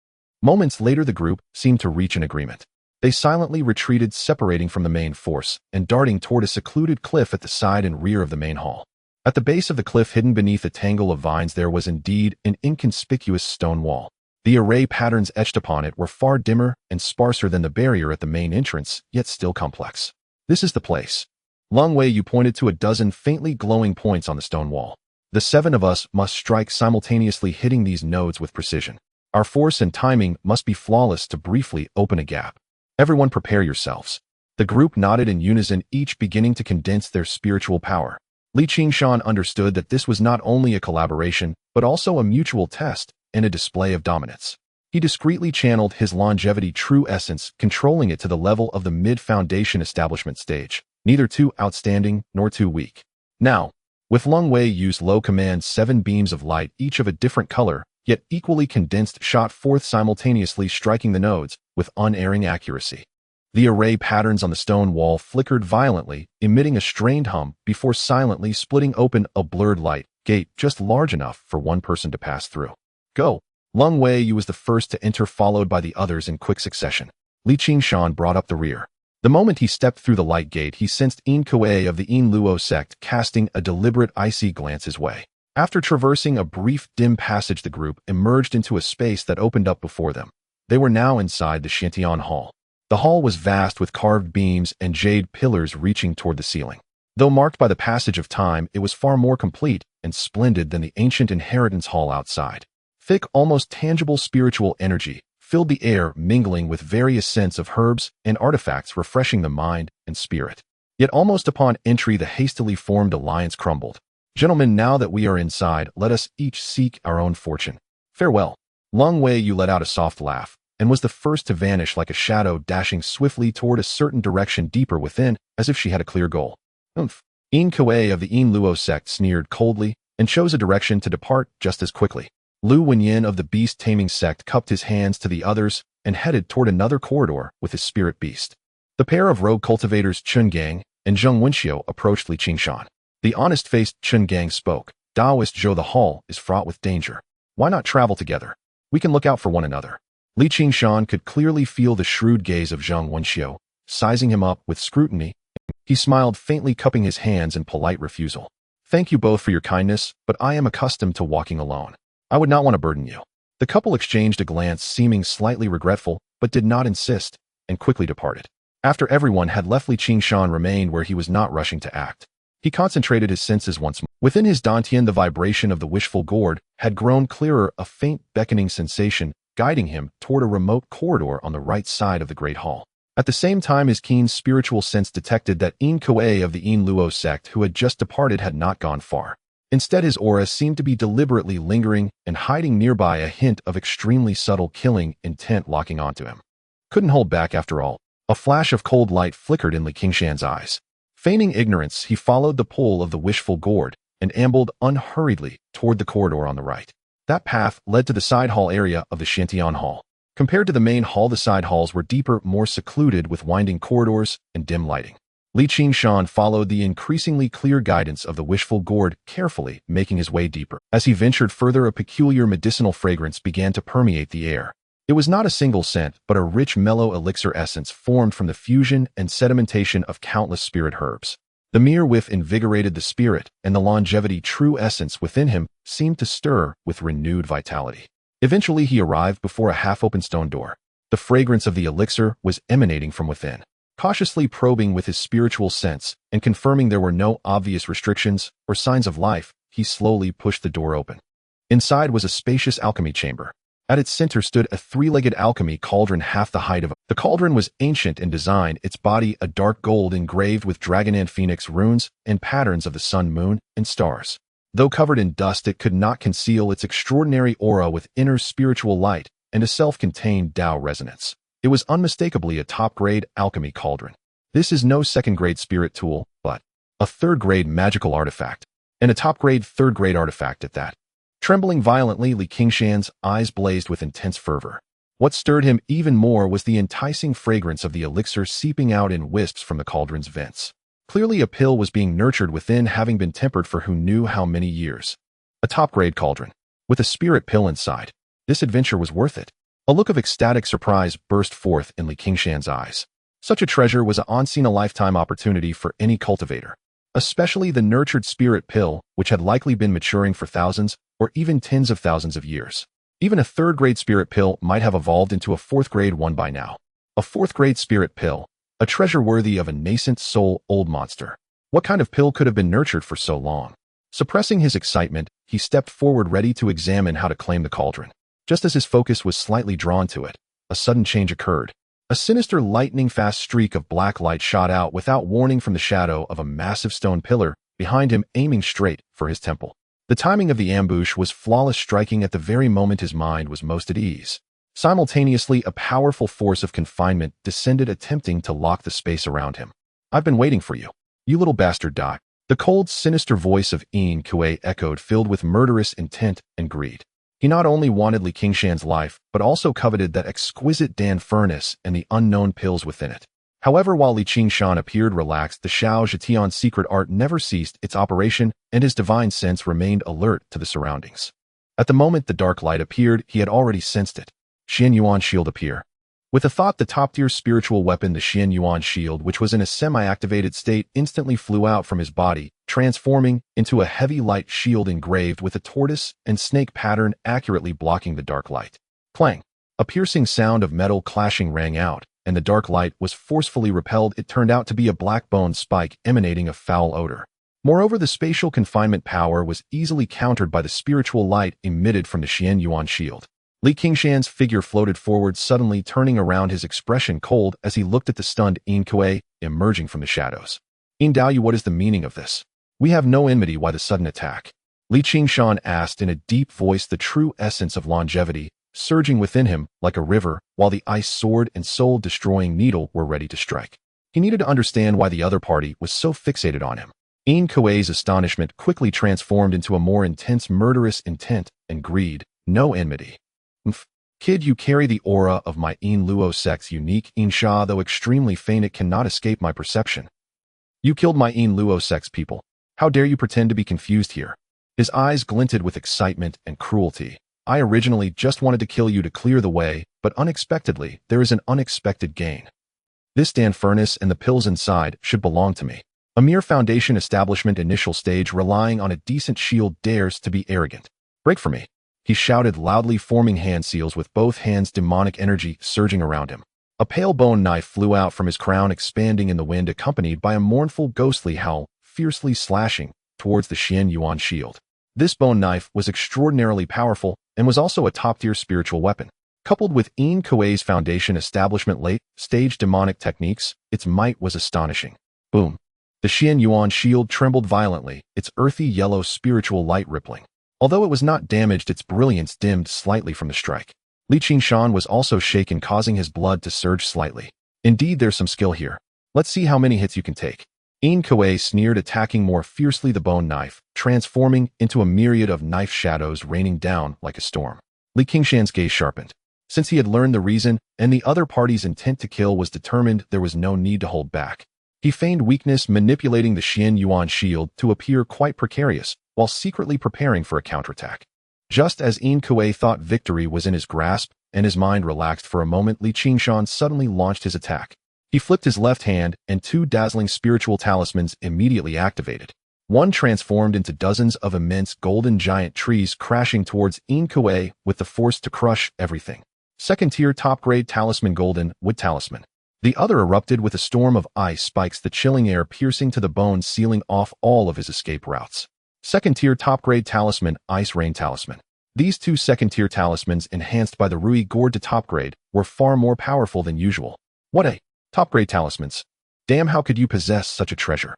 Moments later, the group seemed to reach an agreement. They silently retreated, separating from the main force and darting toward a secluded cliff at the side and rear of the main hall. At the base of the cliff, hidden beneath a tangle of vines, there was indeed an inconspicuous stone wall. The array patterns etched upon it were far dimmer and sparser than the barrier at the main entrance, yet still complex. "This is the place." Long Wei Yu pointed to a dozen faintly glowing points on the stone wall. "The 7 of us must strike simultaneously, hitting these nodes with precision. Our force and timing must be flawless to briefly open a gap. Everyone prepare yourselves." The group nodded in unison, each beginning to condense their spiritual power. Qingshan understood that this was not only a collaboration, but also a mutual test and a display of dominance. He discreetly channeled his longevity true essence, controlling it to the level of the mid-Foundation establishment stage, neither too outstanding nor too weak. Now, with Long Wei Yu's low command, 7 beams of light, each of a different color, yet equally condensed, shot forth simultaneously, striking the nodes with unerring accuracy. The array patterns on the stone wall flickered violently, emitting a strained hum before silently splitting open a blurred light gate just large enough for one person to pass through. "Go!" Long Wei Yu was the first to enter, followed by the others in quick succession. Qingshan brought up the rear. The moment he stepped through the light gate, he sensed Yin Kuei of the Yin Luo sect casting a deliberate icy glance his way. After traversing a brief, dim passage, the group emerged into a space that opened up before them. They were now inside the Qingshan Hall. The hall was vast with carved beams and jade pillars reaching toward the ceiling. Though marked by the passage of time, it was far more complete and splendid than the ancient inheritance hall outside. Thick, almost tangible spiritual energy filled the air, mingling with various scents of herbs and artifacts, refreshing the mind and spirit. Yet almost upon entry, the hastily formed alliance crumbled. "Gentlemen, now that we are inside, let us each seek our own fortune. Farewell." Lung Wei Yu let out a soft laugh, and was the first to vanish like a shadow, dashing swiftly toward a certain direction deeper within, as if she had a clear goal. "Umph." Yin Kuei of the Yin Luo sect sneered coldly and chose a direction to depart just as quickly. Lu Wenyin of the beast-taming sect cupped his hands to the others and headed toward another corridor with his spirit beast. The pair of rogue cultivators Chun Gang and Zheng Wenxiu approached Li Qingshan. The honest-faced Chun Gang spoke. "Taoist Zhou, the hall is fraught with danger. Why not travel together? We can look out for one another." Li Qingshan could clearly feel the shrewd gaze of Zheng Wenxiu, sizing him up with scrutiny. He smiled faintly, cupping his hands in polite refusal. "Thank you both for your kindness, but I am accustomed to walking alone. I would not want to burden you." The couple exchanged a glance, seeming slightly regretful, but did not insist, and quickly departed. After everyone had left, Li Qingshan remained where he was, not rushing to act. He concentrated his senses once more. Within his dantian, the vibration of the wishful gourd had grown clearer, a faint beckoning sensation guiding him toward a remote corridor on the right side of the great hall. At the same time, his keen spiritual sense detected that Yin Kuei of the Yin Luo sect, who had just departed, had not gone far. Instead, his aura seemed to be deliberately lingering and hiding nearby, a hint of extremely subtle killing intent locking onto him. Couldn't hold back after all. A flash of cold light flickered in Li Qingshan's eyes. Feigning ignorance, he followed the pull of the wishful gourd and ambled unhurriedly toward the corridor on the right. That path led to the side hall area of the Qingshan Hall. Compared to the main hall, the side halls were deeper, more secluded, with winding corridors and dim lighting. Li Qingshan followed the increasingly clear guidance of the wishful gourd carefully, making his way deeper. As he ventured further, a peculiar medicinal fragrance began to permeate the air. It was not a single scent, but a rich, mellow elixir essence formed from the fusion and sedimentation of countless spirit herbs. The mere whiff invigorated the spirit, and the longevity true essence within him seemed to stir with renewed vitality. Eventually, he arrived before a half-open stone door. The fragrance of the elixir was emanating from within. Cautiously probing with his spiritual sense and confirming there were no obvious restrictions or signs of life, he slowly pushed the door open. Inside was a spacious alchemy chamber. At its center stood a three-legged alchemy cauldron half the height of it. The cauldron was ancient in design, its body a dark gold engraved with dragon and phoenix runes and patterns of the sun, moon, and stars. Though covered in dust, it could not conceal its extraordinary aura with inner spiritual light and a self-contained Tao resonance. It was unmistakably a top-grade alchemy cauldron. This is no second-grade spirit tool, but a third-grade magical artifact, and a top-grade third-grade artifact at that. Trembling violently, Li Qingshan's eyes blazed with intense fervor. What stirred him even more was the enticing fragrance of the elixir seeping out in wisps from the cauldron's vents. Clearly a pill was being nurtured within, having been tempered for who knew how many years. A top-grade cauldron, with a spirit pill inside. This adventure was worth it. A look of ecstatic surprise burst forth in Li Qingshan's eyes. Such a treasure was an once-in-a-lifetime opportunity for any cultivator, especially the nurtured spirit pill, which had likely been maturing for thousands or even tens of thousands of years. Even a third-grade spirit pill might have evolved into a fourth-grade one by now. A fourth-grade spirit pill, a treasure worthy of a nascent soul-old monster. What kind of pill could have been nurtured for so long? Suppressing his excitement, he stepped forward, ready to examine how to claim the cauldron. Just as his focus was slightly drawn to it, a sudden change occurred. A sinister, lightning-fast streak of black light shot out without warning from the shadow of a massive stone pillar behind him, aiming straight for his temple. The timing of the ambush was flawless, striking at the very moment his mind was most at ease. Simultaneously, a powerful force of confinement descended, attempting to lock the space around him. "I've been waiting for you, you little bastard, Doc." The cold, sinister voice of Yin Kuei echoed, filled with murderous intent and greed. He not only wanted Li Qingshan's life, but also coveted that exquisite Dan furnace and the unknown pills within it. However, while Li Qingshan appeared relaxed, the Xiao Zhetian's secret art never ceased its operation, and his divine sense remained alert to the surroundings. At the moment the dark light appeared, he had already sensed it. Xian Yuan shield appear. With a thought, the top-tier spiritual weapon, the Xian Yuan shield, which was in a semi-activated state, instantly flew out from his body, transforming into a heavy light shield engraved with a tortoise and snake pattern accurately blocking the dark light. Clang! A piercing sound of metal clashing rang out, and the dark light was forcefully repelled. It turned out to be a black bone spike emanating a foul odor. Moreover, the spatial confinement power was easily countered by the spiritual light emitted from the Qian Yuan shield. Qingshan's figure floated forward, suddenly turning around, his expression cold as he looked at the stunned Kuei emerging from the shadows. Dao, what is the meaning of this? We have no enmity. Why the sudden attack? Qingshan asked in a deep voice, the true essence of longevity surging within him like a river, while the ice sword and soul-destroying needle were ready to strike. He needed to understand why the other party was so fixated on him. Kuei's astonishment quickly transformed into a more intense murderous intent and greed, no enmity. Kid, you carry the aura of my Luo sect's unique Sha, though extremely faint, it cannot escape my perception. You killed my Luo sect's people. How dare you pretend to be confused here? His eyes glinted with excitement and cruelty. I originally just wanted to kill you to clear the way, but unexpectedly, there is an unexpected gain. This Dan furnace and the pills inside should belong to me. A mere foundation establishment initial stage relying on a decent shield dares to be arrogant. Break for me. He shouted loudly, forming hand seals with both hands, demonic energy surging around him. A pale bone knife flew out from his crown, expanding in the wind, accompanied by a mournful ghostly howl, fiercely slashing towards the Qian Yuan shield. This bone knife was extraordinarily powerful and was also a top-tier spiritual weapon. Coupled with Kuei's foundation establishment late-stage demonic techniques, its might was astonishing. Boom. The Qian Yuan shield trembled violently, its earthy yellow spiritual light rippling. Although it was not damaged, its brilliance dimmed slightly from the strike. Qingshan was also shaken, causing his blood to surge slightly. Indeed, there's some skill here. Let's see how many hits you can take. Kuei sneered, attacking more fiercely, the bone knife, transforming into a myriad of knife shadows raining down like a storm. Qingshan's gaze sharpened. Since he had learned the reason and the other party's intent to kill was determined, there was no need to hold back. He feigned weakness, manipulating the Qian Yuan shield to appear quite precarious, while secretly preparing for a counterattack. Just as Kuei thought victory was in his grasp and his mind relaxed for a moment, Qingshan suddenly launched his attack. He flipped his left hand, and two dazzling spiritual talismans immediately activated. One transformed into dozens of immense golden giant trees, crashing towards Kuei with the force to crush everything. Second-tier top-grade talisman, golden wood talisman. The other erupted with a storm of ice spikes, the chilling air piercing to the bones, sealing off all of his escape routes. Second-tier top-grade talisman, ice rain talisman. These two second-tier talismans, enhanced by the Rui Gourd to top-grade, were far more powerful than usual. What a top-grade talismans. Damn, how could you possess such a treasure?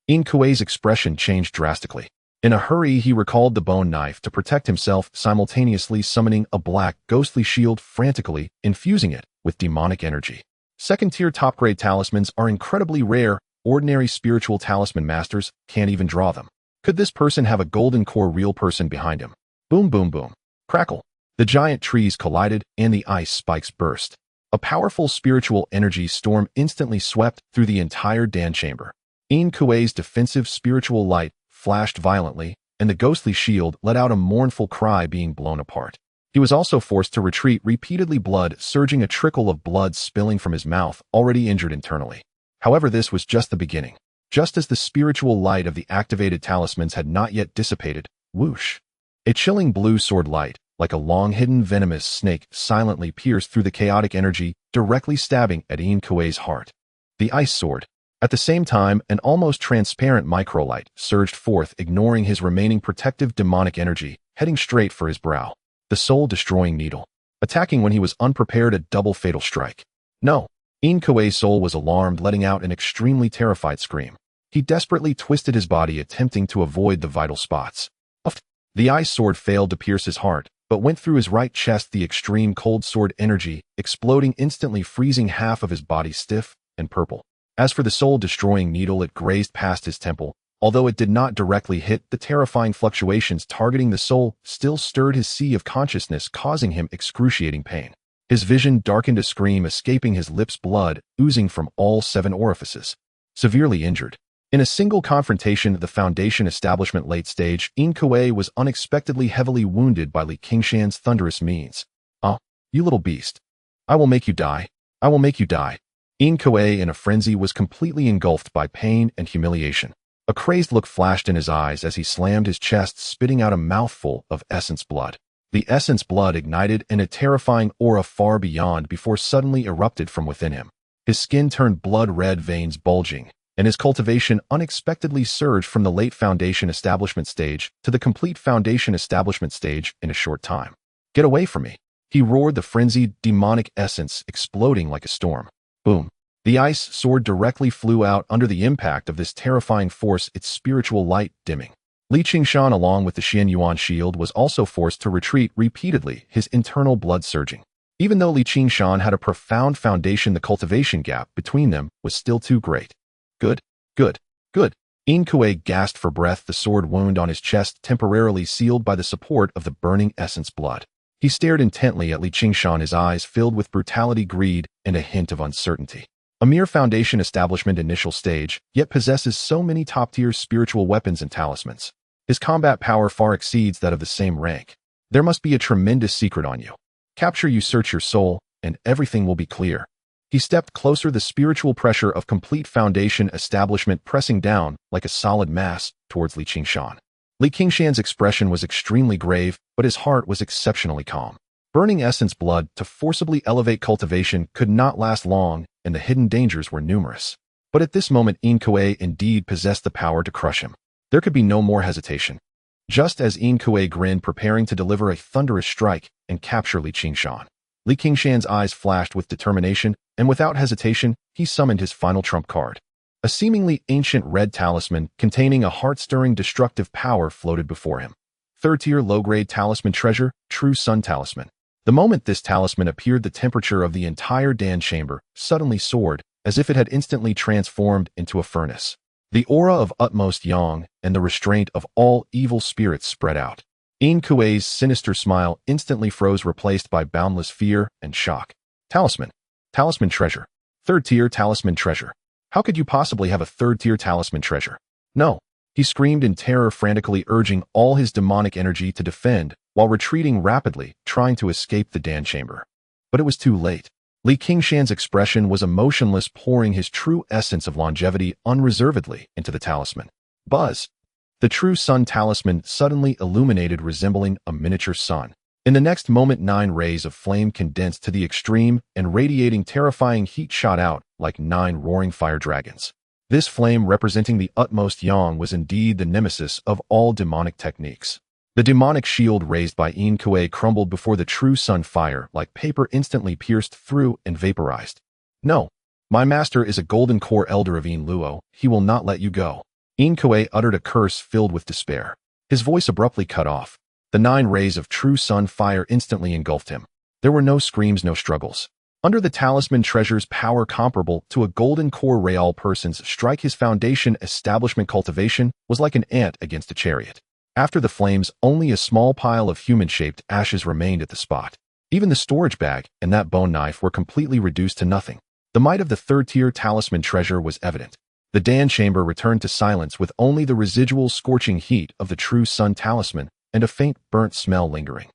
Kuei's expression changed drastically. In a hurry, he recalled the bone knife to protect himself, simultaneously summoning a black, ghostly shield, frantically infusing it with demonic energy. Second-tier top-grade talismans are incredibly rare. Ordinary spiritual talisman masters can't even draw them. Could this person have a golden core real person behind him? Boom, boom, boom. Crackle. The giant trees collided, and the ice spikes burst. A powerful spiritual energy storm instantly swept through the entire Dan chamber. Kuei's defensive spiritual light flashed violently, and the ghostly shield let out a mournful cry, being blown apart. He was also forced to retreat repeatedly, blood surging, a trickle of blood spilling from his mouth, already injured internally. However, this was just the beginning. Just as the spiritual light of the activated talismans had not yet dissipated, whoosh! A chilling blue sword light, like a long-hidden venomous snake, silently pierced through the chaotic energy, directly stabbing at Kuei's heart. The ice sword. At the same time, an almost transparent microlight surged forth, ignoring his remaining protective demonic energy, heading straight for his brow. The soul-destroying needle. Attacking when he was unprepared, a double fatal strike. No. Kuei's soul was alarmed, letting out an extremely terrified scream. He desperately twisted his body, attempting to avoid the vital spots. The ice sword failed to pierce his heart, but went through his right chest, the extreme cold sword energy exploding instantly, freezing half of his body stiff and purple. As for the soul-destroying needle, it grazed past his temple. Although it did not directly hit, the terrifying fluctuations targeting the soul still stirred his sea of consciousness, causing him excruciating pain. His vision darkened, a scream escaping his lips, blood oozing from all 7 orifices. Severely injured. In a single confrontation at the Foundation establishment late stage, Kuei was unexpectedly heavily wounded by Qingshan's thunderous means. "Ah, you little beast. I will make you die. I will make you die." Kuei, in a frenzy, was completely engulfed by pain and humiliation. A crazed look flashed in his eyes as he slammed his chest, spitting out a mouthful of essence blood. The essence blood ignited in a terrifying aura far beyond before suddenly erupted from within him. His skin turned blood-red, veins bulging, and his cultivation unexpectedly surged from the late foundation establishment stage to the complete foundation establishment stage in a short time. "Get away from me!" he roared, the frenzied, demonic essence exploding like a storm. Boom! The ice sword directly flew out under the impact of this terrifying force, its spiritual light dimming. Qingshan, along with the Xianyuan shield, was also forced to retreat repeatedly, his internal blood surging. Even though Qingshan had a profound foundation, the cultivation gap between them was still too great. Good, good, good. Kuei gasped for breath, the sword wound on his chest temporarily sealed by the support of the burning essence blood. He stared intently at Qingshan, his eyes filled with brutality, greed, and a hint of uncertainty. A mere foundation establishment initial stage, yet possesses so many top-tier spiritual weapons and talismans. His combat power far exceeds that of the same rank. There must be a tremendous secret on you. Capture you, search your soul, and everything will be clear. He stepped closer, the spiritual pressure of complete foundation establishment pressing down like a solid mass towards Qingshan. Qingshan's expression was extremely grave, but his heart was exceptionally calm. Burning essence blood to forcibly elevate cultivation could not last long, and the hidden dangers were numerous. But at this moment, Kuei indeed possessed the power to crush him. There could be no more hesitation. Just as Kuei grinned, preparing to deliver a thunderous strike and capture Qingshan. Qingshan's eyes flashed with determination, and without hesitation, he summoned his final trump card. A seemingly ancient red talisman containing a heart-stirring destructive power floated before him. Third-tier low-grade talisman treasure, True Sun Talisman. The moment this talisman appeared, the temperature of the entire Dan chamber suddenly soared, as if it had instantly transformed into a furnace. The aura of utmost yang and the restraint of all evil spirits spread out. Kuei's sinister smile instantly froze, replaced by boundless fear and shock. Talisman. Talisman treasure. Third-tier talisman treasure. How could you possibly have a third-tier talisman treasure? No. He screamed in terror, frantically urging all his demonic energy to defend, while retreating rapidly, trying to escape the Dan chamber. But it was too late. Qingshan's expression was emotionless, pouring his true essence of longevity unreservedly into the talisman. Buzz! The True Sun Talisman suddenly illuminated, resembling a miniature sun. In the next moment, 9 rays of flame condensed to the extreme, and radiating terrifying heat shot out like 9 roaring fire dragons. This flame, representing the utmost yang, was indeed the nemesis of all demonic techniques. The demonic shield raised by Kuei crumbled before the true sun fire like paper, instantly pierced through and vaporized. "No. My master is a golden core elder of Luo. He will not let you go." Kuei uttered a curse filled with despair. His voice abruptly cut off. The 9 rays of true sun fire instantly engulfed him. There were no screams, no struggles. Under the talisman treasure's power comparable to a golden core ray, all persons strike his foundation establishment cultivation was like an ant against a chariot. After the flames, only a small pile of human-shaped ashes remained at the spot. Even the storage bag and that bone knife were completely reduced to nothing. The might of the third-tier talisman treasure was evident. The Dan chamber returned to silence, with only the residual scorching heat of the True Sun Talisman and a faint burnt smell lingering.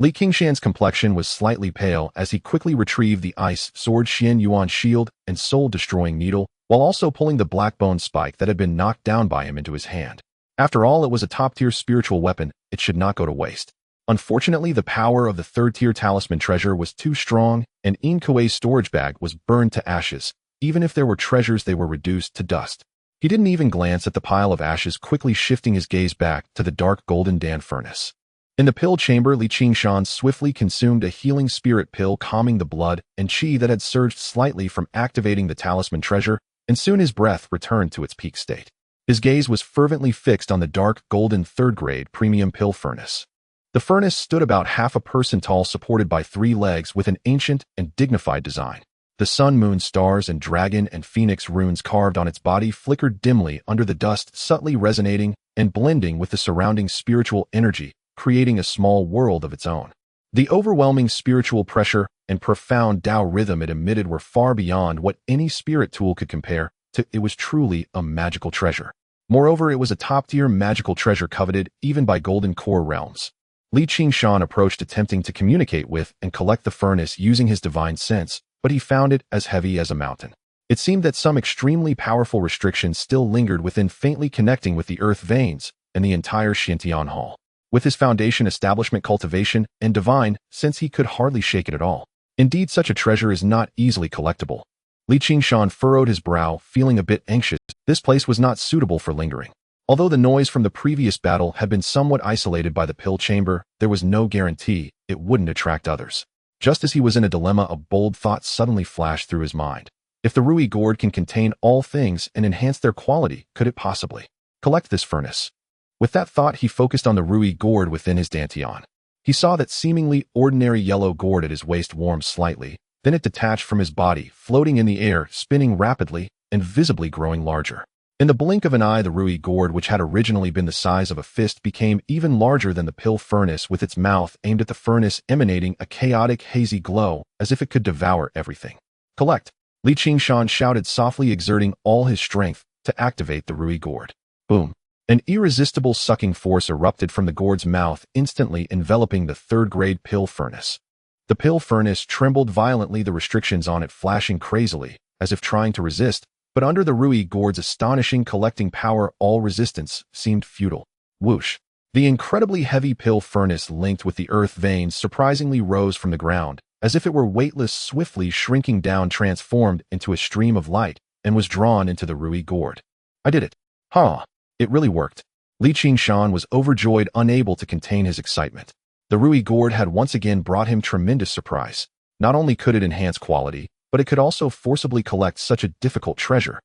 Qingshan's complexion was slightly pale as he quickly retrieved the ice sword, Xianyuan shield, and soul-destroying needle, while also pulling the black bone spike that had been knocked down by him into his hand. After all, it was a top-tier spiritual weapon. It should not go to waste. Unfortunately, the power of the third-tier talisman treasure was too strong, and Kuei's storage bag was burned to ashes. Even if there were treasures, they were reduced to dust. He didn't even glance at the pile of ashes, quickly shifting his gaze back to the dark golden Dan furnace. In the pill chamber, Qingshan swiftly consumed a healing spirit pill, calming the blood and chi that had surged slightly from activating the talisman treasure, and soon his breath returned to its peak state. His gaze was fervently fixed on the dark golden third-grade premium pill furnace. The furnace stood about half a person tall, supported by 3 legs with an ancient and dignified design. The sun, moon, stars, and dragon and phoenix runes carved on its body flickered dimly under the dust, subtly resonating and blending with the surrounding spiritual energy, creating a small world of its own. The overwhelming spiritual pressure and profound Tao rhythm it emitted were far beyond what any spirit tool could compare to. It was truly a magical treasure. Moreover, it was a top-tier magical treasure coveted even by golden core realms. Qingshan approached, attempting to communicate with and collect the furnace using his divine sense, but he found it as heavy as a mountain. It seemed that some extremely powerful restrictions still lingered within, faintly connecting with the earth veins and the entire Qingshan Hall. With his foundation establishment, cultivation, and divine, since he could hardly shake it at all. Indeed, such a treasure is not easily collectible. Qingshan furrowed his brow, feeling a bit anxious. This place was not suitable for lingering. Although the noise from the previous battle had been somewhat isolated by the pill chamber, there was no guarantee it wouldn't attract others. Just as he was in a dilemma, a bold thought suddenly flashed through his mind. If the Rui gourd can contain all things and enhance their quality, could it possibly collect this furnace? With that thought, he focused on the Rui gourd within his dantian. He saw that seemingly ordinary yellow gourd at his waist warmed slightly, then it detached from his body, floating in the air, spinning rapidly, and visibly growing larger. In the blink of an eye, the Rui gourd, which had originally been the size of a fist, became even larger than the pill furnace, with its mouth aimed at the furnace, emanating a chaotic, hazy glow, as if it could devour everything. Collect! Qingshan shouted softly, exerting all his strength to activate the Rui gourd. Boom! An irresistible sucking force erupted from the gourd's mouth, instantly enveloping the third-grade pill furnace. The pill furnace trembled violently, the restrictions on it flashing crazily, as if trying to resist, but under the Rui gourd's astonishing collecting power, all resistance seemed futile. Whoosh! The incredibly heavy pill furnace, linked with the earth veins, surprisingly rose from the ground, as if it were weightless, swiftly shrinking down, transformed into a stream of light, and was drawn into the Rui gourd. I did it! Huh! It really worked. Qingshan was overjoyed, unable to contain his excitement. The Rui gourd had once again brought him tremendous surprise. Not only could it enhance quality, but it could also forcibly collect such a difficult treasure.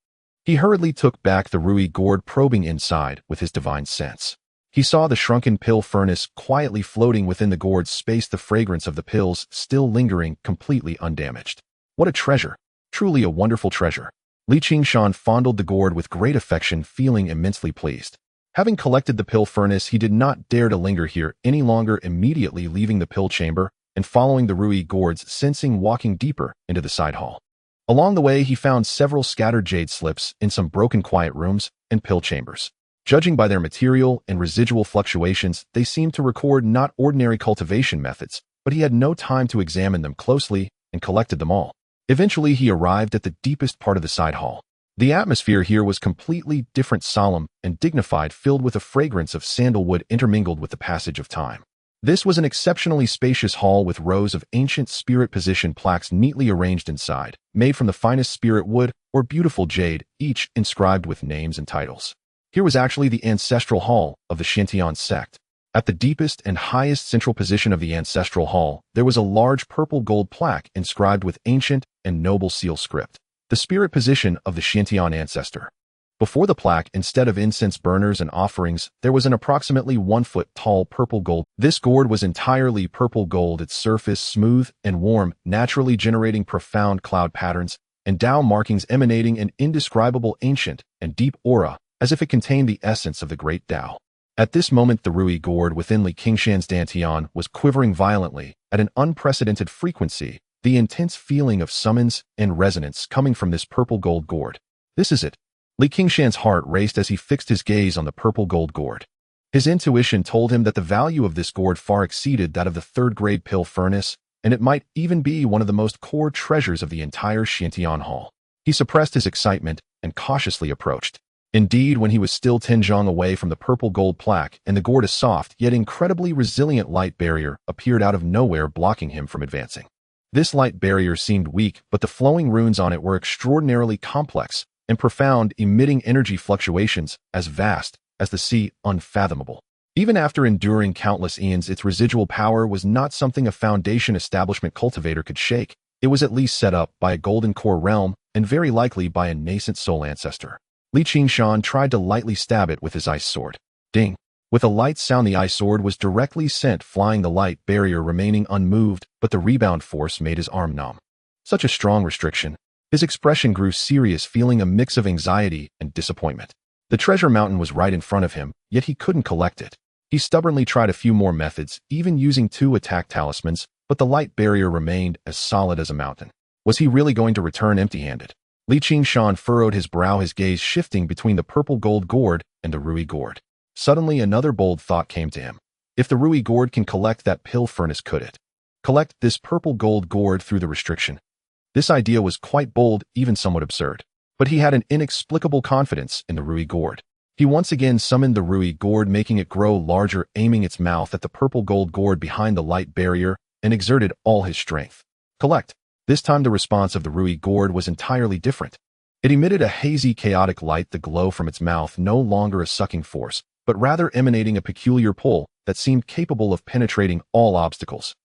He hurriedly took back the Rui gourd, probing inside with his divine sense. He saw the shrunken pill furnace quietly floating within the gourd's space, the fragrance of the pills still lingering, completely undamaged. What a treasure! Truly a wonderful treasure. Qingshan fondled the gourd with great affection, feeling immensely pleased. Having collected the pill furnace, he did not dare to linger here any longer, immediately leaving the pill chamber and following the Rui gourd's sensing, walking deeper into the side hall. Along the way, he found several scattered jade slips in some broken quiet rooms and pill chambers. Judging by their material and residual fluctuations, they seemed to record not ordinary cultivation methods, but he had no time to examine them closely and collected them all. Eventually, he arrived at the deepest part of the side hall. The atmosphere here was completely different, solemn and dignified, filled with a fragrance of sandalwood intermingled with the passage of time. This was an exceptionally spacious hall with rows of ancient spirit position plaques neatly arranged inside, made from the finest spirit wood or beautiful jade, each inscribed with names and titles. Here was actually the ancestral hall of the Qingshan sect. At the deepest and highest central position of the ancestral hall, there was a large purple gold plaque inscribed with ancient and noble seal script, the spirit position of the Qingshan ancestor. Before the plaque, instead of incense burners and offerings, there was an approximately 1 foot tall purple gold. This gourd was entirely purple gold, its surface smooth and warm, naturally generating profound cloud patterns and Tao markings emanating an indescribable ancient and deep aura, as if it contained the essence of the great Tao. At this moment, the Rui gourd within Qingshan's dantian was quivering violently at an unprecedented frequency, the intense feeling of summons and resonance coming from this purple gold gourd. This is it. Qingshan's heart raced as he fixed his gaze on the purple gold gourd. His intuition told him that the value of this gourd far exceeded that of the third-grade pill furnace, and it might even be one of the most core treasures of the entire Qingshan Hall. He suppressed his excitement and cautiously approached. Indeed, when he was still 10 zhang away from the purple gold plaque and the gourd, a soft yet incredibly resilient light barrier appeared out of nowhere, blocking him from advancing. This light barrier seemed weak, but the flowing runes on it were extraordinarily complex and profound, emitting energy fluctuations as vast as the sea, unfathomable. Even after enduring countless eons, its residual power was not something a foundation establishment cultivator could shake. It was at least set up by a golden core realm, and very likely by a nascent soul ancestor. Qingshan tried to lightly stab it with his ice sword. Ding! With a light sound, the ice sword was directly sent flying, the light barrier remaining unmoved, but the rebound force made his arm numb. Such a strong restriction. His expression grew serious, feeling a mix of anxiety and disappointment. The treasure mountain was right in front of him, yet he couldn't collect it. He stubbornly tried a few more methods, even using 2 attack talismans, but the light barrier remained as solid as a mountain. Was he really going to return empty-handed? Qingshan furrowed his brow, his gaze shifting between the purple gold gourd and the Rui gourd. Suddenly, another bold thought came to him. If the Rui gourd can collect that pill furnace, could it collect this purple gold gourd through the restriction? This idea was quite bold, even somewhat absurd. But he had an inexplicable confidence in the Rui gourd. He once again summoned the Rui gourd, making it grow larger, aiming its mouth at the purple gold gourd behind the light barrier, and exerted all his strength. Collect. This time the response of the Rui gourd was entirely different. It emitted a hazy, chaotic light, the glow from its mouth no longer a sucking force, but rather emanating a peculiar pull that seemed capable of penetrating all obstacles.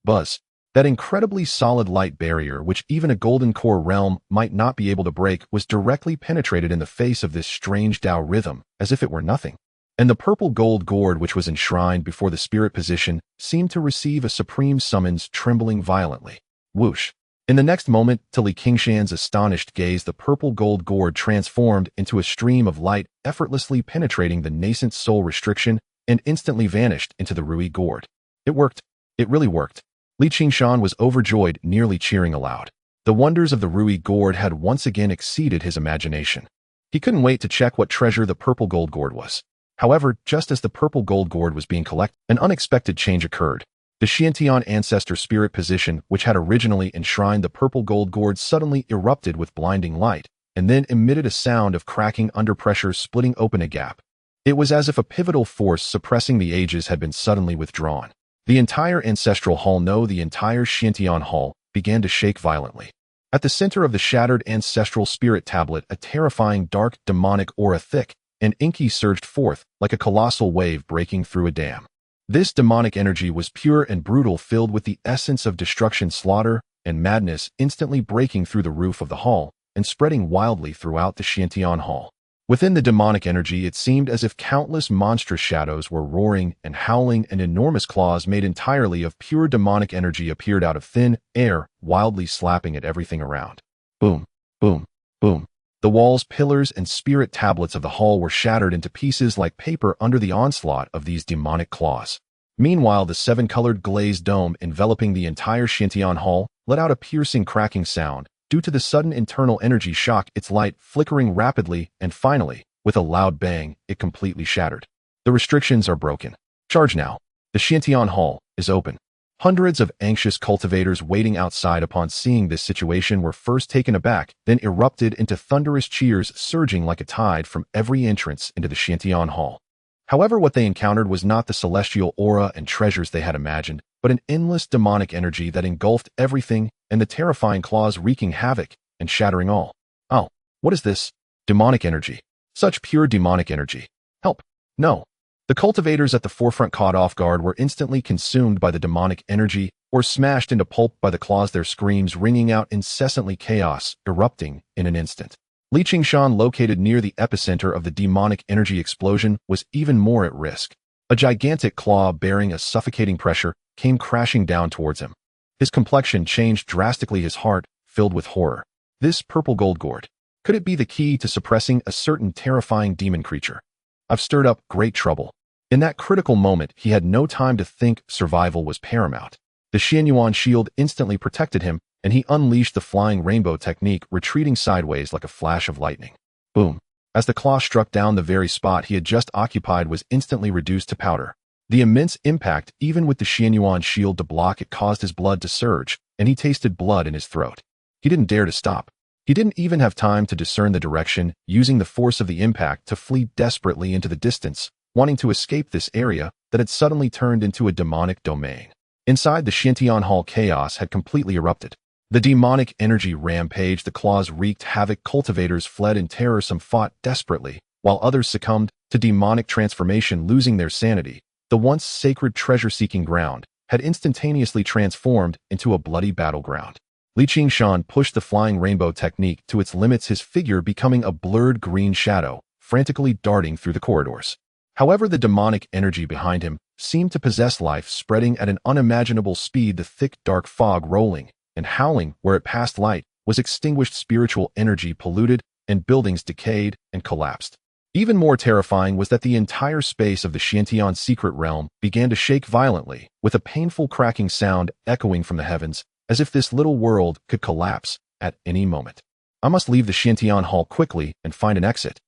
Buzz. That incredibly solid light barrier, which even a golden core realm might not be able to break, was directly penetrated in the face of this strange Tao rhythm, as if it were nothing. And the purple gold gourd, which was enshrined before the spirit position, seemed to receive a supreme summons, trembling violently. Whoosh. In the next moment, to Qingshan's astonished gaze, the purple gold gourd transformed into a stream of light, effortlessly penetrating the nascent soul restriction, and instantly vanished into the Rui gourd. It worked. It really worked. Qingshan was overjoyed, nearly cheering aloud. The wonders of the Rui gourd had once again exceeded his imagination. He couldn't wait to check what treasure the purple gold gourd was. However, just as the purple gold gourd was being collected, an unexpected change occurred. The Qingshan ancestor spirit position, which had originally enshrined the purple gold gourd, suddenly erupted with blinding light, and then emitted a sound of cracking under pressure, splitting open a gap. It was as if a pivotal force suppressing the ages had been suddenly withdrawn. The entire ancestral hall, the entire Qingshan hall, began to shake violently. At the center of the shattered ancestral spirit tablet, a terrifying dark demonic aura, thick and inky, surged forth like a colossal wave breaking through a dam. This demonic energy was pure and brutal, filled with the essence of destruction, slaughter, and madness, instantly breaking through the roof of the hall and spreading wildly throughout the Qingshan hall. Within the demonic energy, it seemed as if countless monstrous shadows were roaring and howling, and enormous claws made entirely of pure demonic energy appeared out of thin air, wildly slapping at everything around. Boom, boom, boom. The walls, pillars, and spirit tablets of the hall were shattered into pieces like paper under the onslaught of these demonic claws. Meanwhile, the seven-colored glazed dome enveloping the entire Qingshan hall let out a piercing cracking sound, due to the sudden internal energy shock, its light flickering rapidly, and finally, with a loud bang, it completely shattered. The restrictions are broken. Charge now. The Qingshan hall is open. Hundreds of anxious cultivators waiting outside upon seeing this situation were first taken aback, then erupted into thunderous cheers, surging like a tide from every entrance into the Qingshan hall. However, what they encountered was not the celestial aura and treasures they had imagined, but an endless demonic energy that engulfed everything, and the terrifying claws wreaking havoc and shattering all. Oh, what is this? Demonic energy. Such pure demonic energy. Help. No. The cultivators at the forefront, caught off guard, were instantly consumed by the demonic energy or smashed into pulp by the claws, their screams ringing out incessantly, chaos erupting in an instant. Qingshan, located near the epicenter of the demonic energy explosion, was even more at risk. A gigantic claw bearing a suffocating pressure came crashing down towards him. His complexion changed drastically, his heart filled with horror. This purple gold gourd. Could it be the key to suppressing a certain terrifying demon creature? I've stirred up great trouble. In that critical moment, he had no time to think. Survival was paramount. The Qingshan shield instantly protected him, and he unleashed the flying rainbow technique, retreating sideways like a flash of lightning. Boom. As the claw struck down, the very spot he had just occupied was instantly reduced to powder. The immense impact, even with the Qingshan shield to block it, caused his blood to surge, and he tasted blood in his throat. He didn't dare to stop. He didn't even have time to discern the direction, using the force of the impact to flee desperately into the distance, wanting to escape this area that had suddenly turned into a demonic domain. Inside the Qingshan hall, chaos had completely erupted. The demonic energy rampaged, the claws wreaked havoc, cultivators fled in terror, some fought desperately, while others succumbed to demonic transformation, losing their sanity. The once sacred treasure-seeking ground had instantaneously transformed into a bloody battleground. Qingshan pushed the flying rainbow technique to its limits, his figure becoming a blurred green shadow, frantically darting through the corridors. However, the demonic energy behind him seemed to possess life, spreading at an unimaginable speed, the thick, dark fog rolling and howling where it passed. Light was extinguished, spiritual energy polluted, and buildings decayed and collapsed. Even more terrifying was that the entire space of the Qingshan secret realm began to shake violently, with a painful cracking sound echoing from the heavens, as if this little world could collapse at any moment. I must leave the Qingshan hall quickly and find an exit.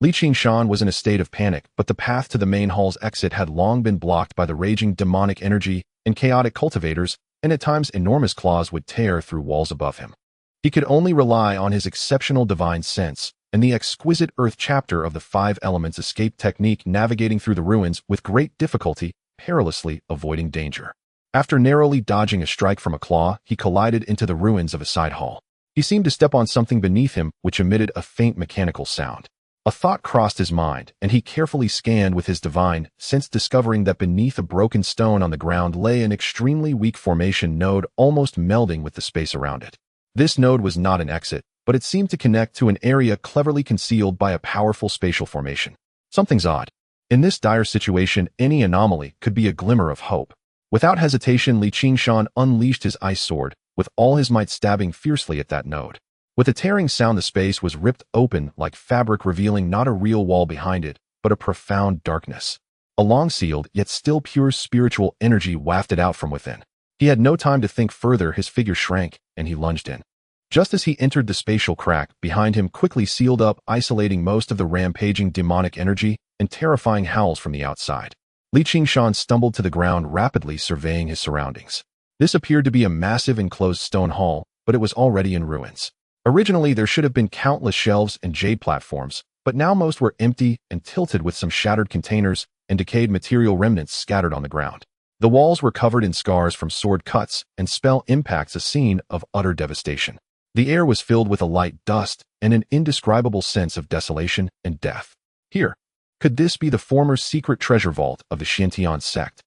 Qingshan was in a state of panic, but the path to the main hall's exit had long been blocked by the raging demonic energy and chaotic cultivators, and at times enormous claws would tear through walls above him. He could only rely on his exceptional divine sense and the exquisite earth chapter of the 5 elements escape technique, navigating through the ruins with great difficulty, perilously avoiding danger. After narrowly dodging a strike from a claw, he collided into the ruins of a side hall. He seemed to step on something beneath him, which emitted a faint mechanical sound. A thought crossed his mind, and he carefully scanned with his divine sense, discovering that beneath a broken stone on the ground lay an extremely weak formation node, almost melding with the space around it. This node was not an exit, but it seemed to connect to an area cleverly concealed by a powerful spatial formation. Something's odd. In this dire situation, any anomaly could be a glimmer of hope. Without hesitation, Qingshan unleashed his ice sword, with all his might stabbing fiercely at that node. With a tearing sound, the space was ripped open like fabric, revealing not a real wall behind it, but a profound darkness. A long-sealed, yet still pure spiritual energy wafted out from within. He had no time to think further. His figure shrank, and he lunged in. Just as he entered, the spatial crack behind him quickly sealed up, isolating most of the rampaging demonic energy and terrifying howls from the outside. Qingshan stumbled to the ground, rapidly surveying his surroundings. This appeared to be a massive enclosed stone hall, but it was already in ruins. Originally, there should have been countless shelves and jade platforms, but now most were empty and tilted, with some shattered containers and decayed material remnants scattered on the ground. The walls were covered in scars from sword cuts and spell impacts, a scene of utter devastation. The air was filled with a light dust and an indescribable sense of desolation and death. Here, could this be the former secret treasure vault of the Qingshan sect?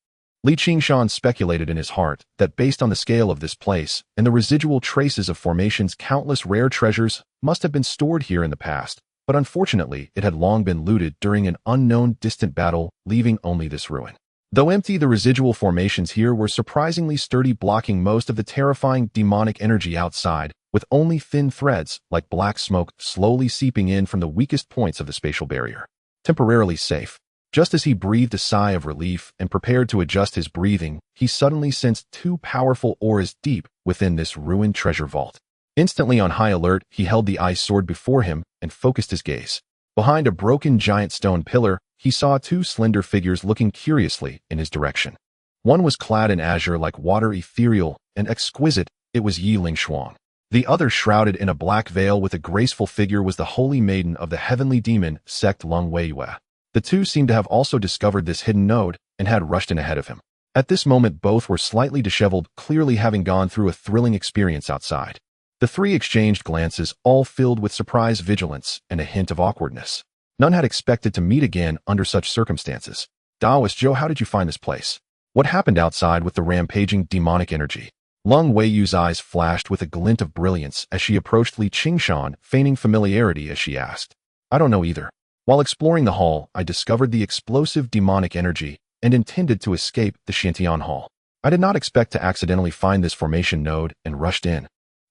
Qingshan speculated in his heart that based on the scale of this place and the residual traces of formations, countless rare treasures must have been stored here in the past, but unfortunately it had long been looted during an unknown distant battle, leaving only this ruin. Though empty, the residual formations here were surprisingly sturdy, blocking most of the terrifying demonic energy outside, with only thin threads, like black smoke, slowly seeping in from the weakest points of the spatial barrier. Temporarily safe. Just as he breathed a sigh of relief and prepared to adjust his breathing, he suddenly sensed 2 powerful auras deep within this ruined treasure vault. Instantly on high alert, he held the ice sword before him and focused his gaze. Behind a broken giant stone pillar, he saw 2 slender figures looking curiously in his direction. One was clad in azure like water, ethereal and exquisite. It was Yi Lingshuang. The other, shrouded in a black veil with a graceful figure, was the holy maiden of the heavenly demon sect Lung Weiyue. The 2 seemed to have also discovered this hidden node and had rushed in ahead of him. At this moment, both were slightly disheveled, clearly having gone through a thrilling experience outside. The 3 exchanged glances, all filled with surprise, vigilance, and a hint of awkwardness. None had expected to meet again under such circumstances. Taoist Zhou, how did you find this place? What happened outside with the rampaging demonic energy? Lung Weiyu's eyes flashed with a glint of brilliance as she approached Qingshan, feigning familiarity as she asked. I don't know either. While exploring the hall, I discovered the explosive demonic energy and intended to escape the Qingshan hall. I did not expect to accidentally find this formation node and rushed in.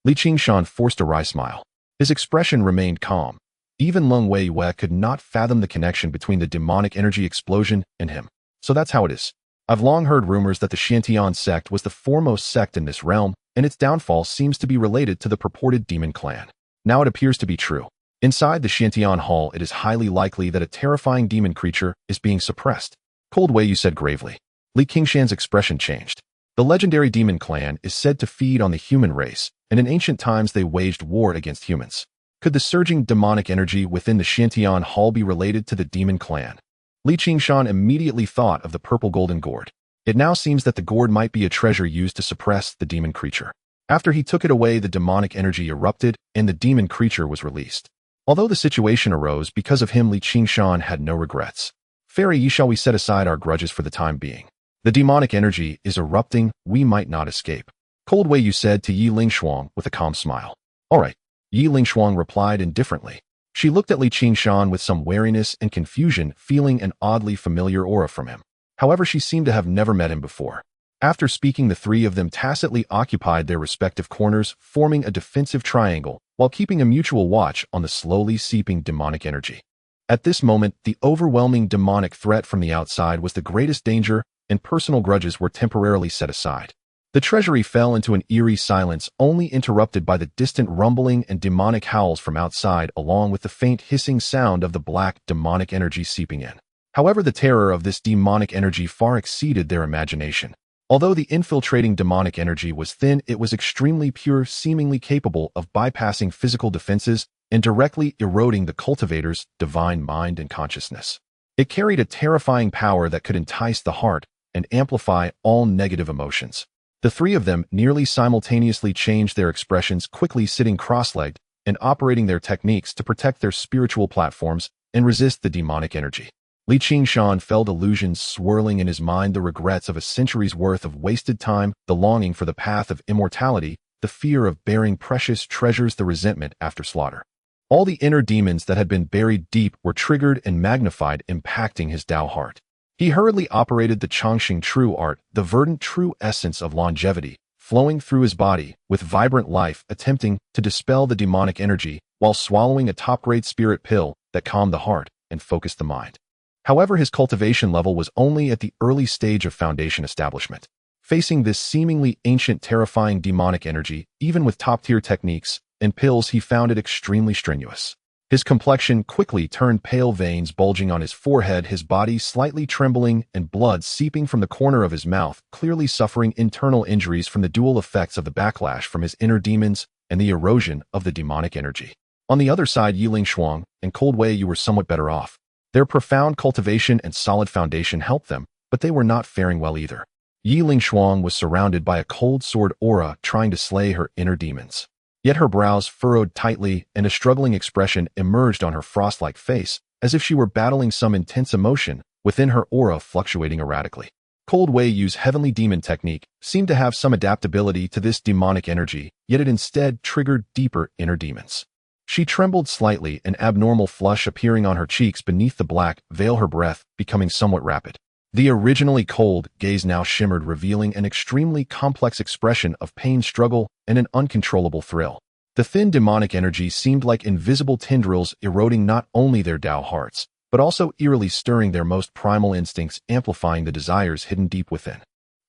Qingshan forced a wry smile. His expression remained calm. Even Lung Weiyue could not fathom the connection between the demonic energy explosion and him. So that's how it is. I've long heard rumors that the Qingshan sect was the foremost sect in this realm, and its downfall seems to be related to the purported demon clan. Now it appears to be true. Inside the Qingshan hall, it is highly likely that a terrifying demon creature is being suppressed. Cold Weiyu said gravely. Qingshan's expression changed. The legendary demon clan is said to feed on the human race, and in ancient times they waged war against humans. Could the surging demonic energy within the Qingshan hall be related to the demon clan? Qingshan immediately thought of the purple golden gourd. It now seems that the gourd might be a treasure used to suppress the demon creature. After he took it away, the demonic energy erupted, and the demon creature was released. Although the situation arose because of him, Qingshan had no regrets. Fairy Yi, shall we set aside our grudges for the time being? The demonic energy is erupting, we might not escape. Cold Weiyu said to Yi Lingshuang with a calm smile. All right, Yi Lingshuang replied indifferently. She looked at Qingshan with some wariness and confusion, feeling an oddly familiar aura from him. However, she seemed to have never met him before. After speaking, the 3 of them tacitly occupied their respective corners, forming a defensive triangle, while keeping a mutual watch on the slowly seeping demonic energy. At this moment, the overwhelming demonic threat from the outside was the greatest danger, and personal grudges were temporarily set aside. The treasury fell into an eerie silence, only interrupted by the distant rumbling and demonic howls from outside, along with the faint hissing sound of the black demonic energy seeping in. However, the terror of this demonic energy far exceeded their imagination. Although the infiltrating demonic energy was thin, it was extremely pure, seemingly capable of bypassing physical defenses and directly eroding the cultivator's divine mind and consciousness. It carried a terrifying power that could entice the heart and amplify all negative emotions. The three of them nearly simultaneously changed their expressions, quickly sitting cross-legged and operating their techniques to protect their spiritual platforms and resist the demonic energy. Qingshan felt illusions swirling in his mind, the regrets of a century's worth of wasted time, the longing for the path of immortality, the fear of bearing precious treasures, the resentment after slaughter. All the inner demons that had been buried deep were triggered and magnified, impacting his Tao heart. He hurriedly operated the Qingshan true art, the verdant true essence of longevity, flowing through his body with vibrant life, attempting to dispel the demonic energy while swallowing a top-grade spirit pill that calmed the heart and focused the mind. However, his cultivation level was only at the early stage of foundation establishment. Facing this seemingly ancient, terrifying demonic energy, even with top-tier techniques and pills, he found it extremely strenuous. His complexion quickly turned pale, veins bulging on his forehead, his body slightly trembling, and blood seeping from the corner of his mouth, clearly suffering internal injuries from the dual effects of the backlash from his inner demons and the erosion of the demonic energy. On the other side, Qingshan and Cold Wei Yu were somewhat better off. Their profound cultivation and solid foundation helped them, but they were not faring well either. Qingshan was surrounded by a cold sword aura trying to slay her inner demons. Yet her brows furrowed tightly and a struggling expression emerged on her frost-like face, as if she were battling some intense emotion within her aura, fluctuating erratically. Cold Wei Yu's heavenly demon technique seemed to have some adaptability to this demonic energy, yet it instead triggered deeper inner demons. She trembled slightly, an abnormal flush appearing on her cheeks beneath the black veil, her breath becoming somewhat rapid. The originally cold gaze now shimmered, revealing an extremely complex expression of pain, struggle, and an uncontrollable thrill. The thin demonic energy seemed like invisible tendrils eroding not only their Tao hearts, but also eerily stirring their most primal instincts, amplifying the desires hidden deep within.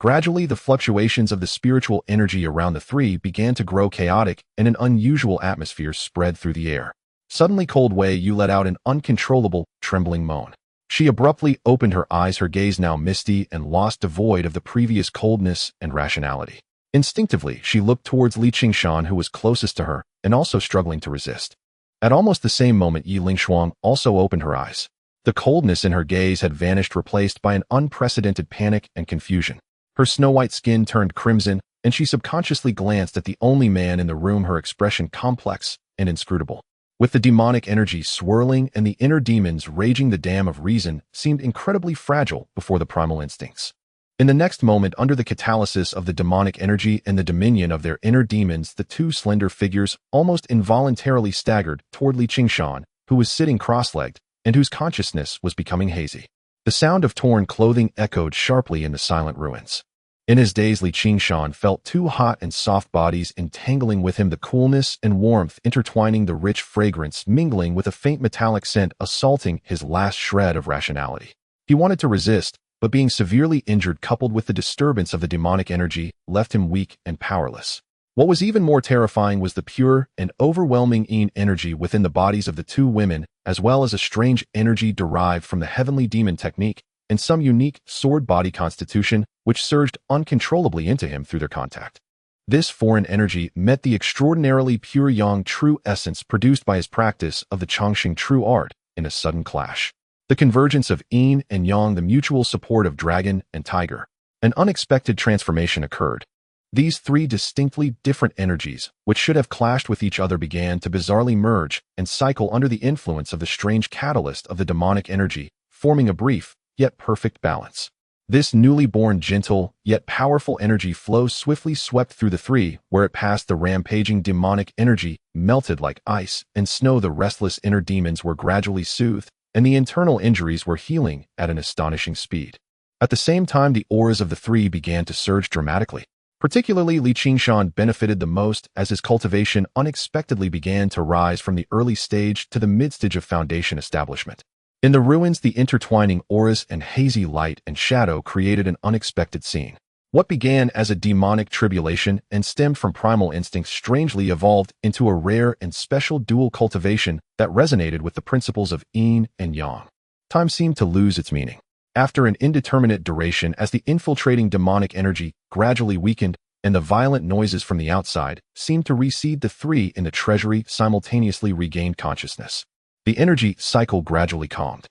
Gradually, the fluctuations of the spiritual energy around the three began to grow chaotic, and an unusual atmosphere spread through the air. Suddenly, Cold Wei Yu let out an uncontrollable, trembling moan. She abruptly opened her eyes, her gaze now misty and lost, devoid of the previous coldness and rationality. Instinctively, she looked towards Qingshan, who was closest to her, and also struggling to resist. At almost the same moment, Qingshan also opened her eyes. The coldness in her gaze had vanished, replaced by an unprecedented panic and confusion. Her snow-white skin turned crimson, and she subconsciously glanced at the only man in the room, her expression complex and inscrutable. With the demonic energy swirling and the inner demons raging, the dam of reason seemed incredibly fragile before the primal instincts. In the next moment, under the catalysis of the demonic energy and the dominion of their inner demons, the two slender figures almost involuntarily staggered toward Qingshan, who was sitting cross-legged and whose consciousness was becoming hazy. The sound of torn clothing echoed sharply in the silent ruins. In his daze, Qingshan felt two hot and soft bodies entangling with him, the coolness and warmth intertwining, the rich fragrance mingling with a faint metallic scent, assaulting his last shred of rationality. He wanted to resist, but being severely injured coupled with the disturbance of the demonic energy left him weak and powerless. What was even more terrifying was the pure and overwhelming energy within the bodies of the two women, as well as a strange energy derived from the heavenly demon technique and some unique sword body constitution which surged uncontrollably into him through their contact. This foreign energy met the extraordinarily pure yang true essence produced by his practice of the Qingshan true art in a sudden clash. The convergence of yin and yang, the mutual support of dragon and tiger. An unexpected transformation occurred. These three distinctly different energies, which should have clashed with each other, began to bizarrely merge and cycle under the influence of the strange catalyst of the demonic energy, forming a brief, yet perfect balance. This newly born, gentle, yet powerful energy flow swiftly swept through the three. Where it passed, the rampaging demonic energy melted like ice and snow. The restless inner demons were gradually soothed, and the internal injuries were healing at an astonishing speed. At the same time, the auras of the three began to surge dramatically. Particularly, Qingshan benefited the most as his cultivation unexpectedly began to rise from the early stage to the mid-stage of foundation establishment. In the ruins, the intertwining auras and hazy light and shadow created an unexpected scene. What began as a demonic tribulation and stemmed from primal instincts strangely evolved into a rare and special dual cultivation that resonated with the principles of yin and yang. Time seemed to lose its meaning. After an indeterminate duration, as the infiltrating demonic energy gradually weakened and the violent noises from the outside seemed to recede, the three in the treasury simultaneously regained consciousness. The energy cycle gradually calmed.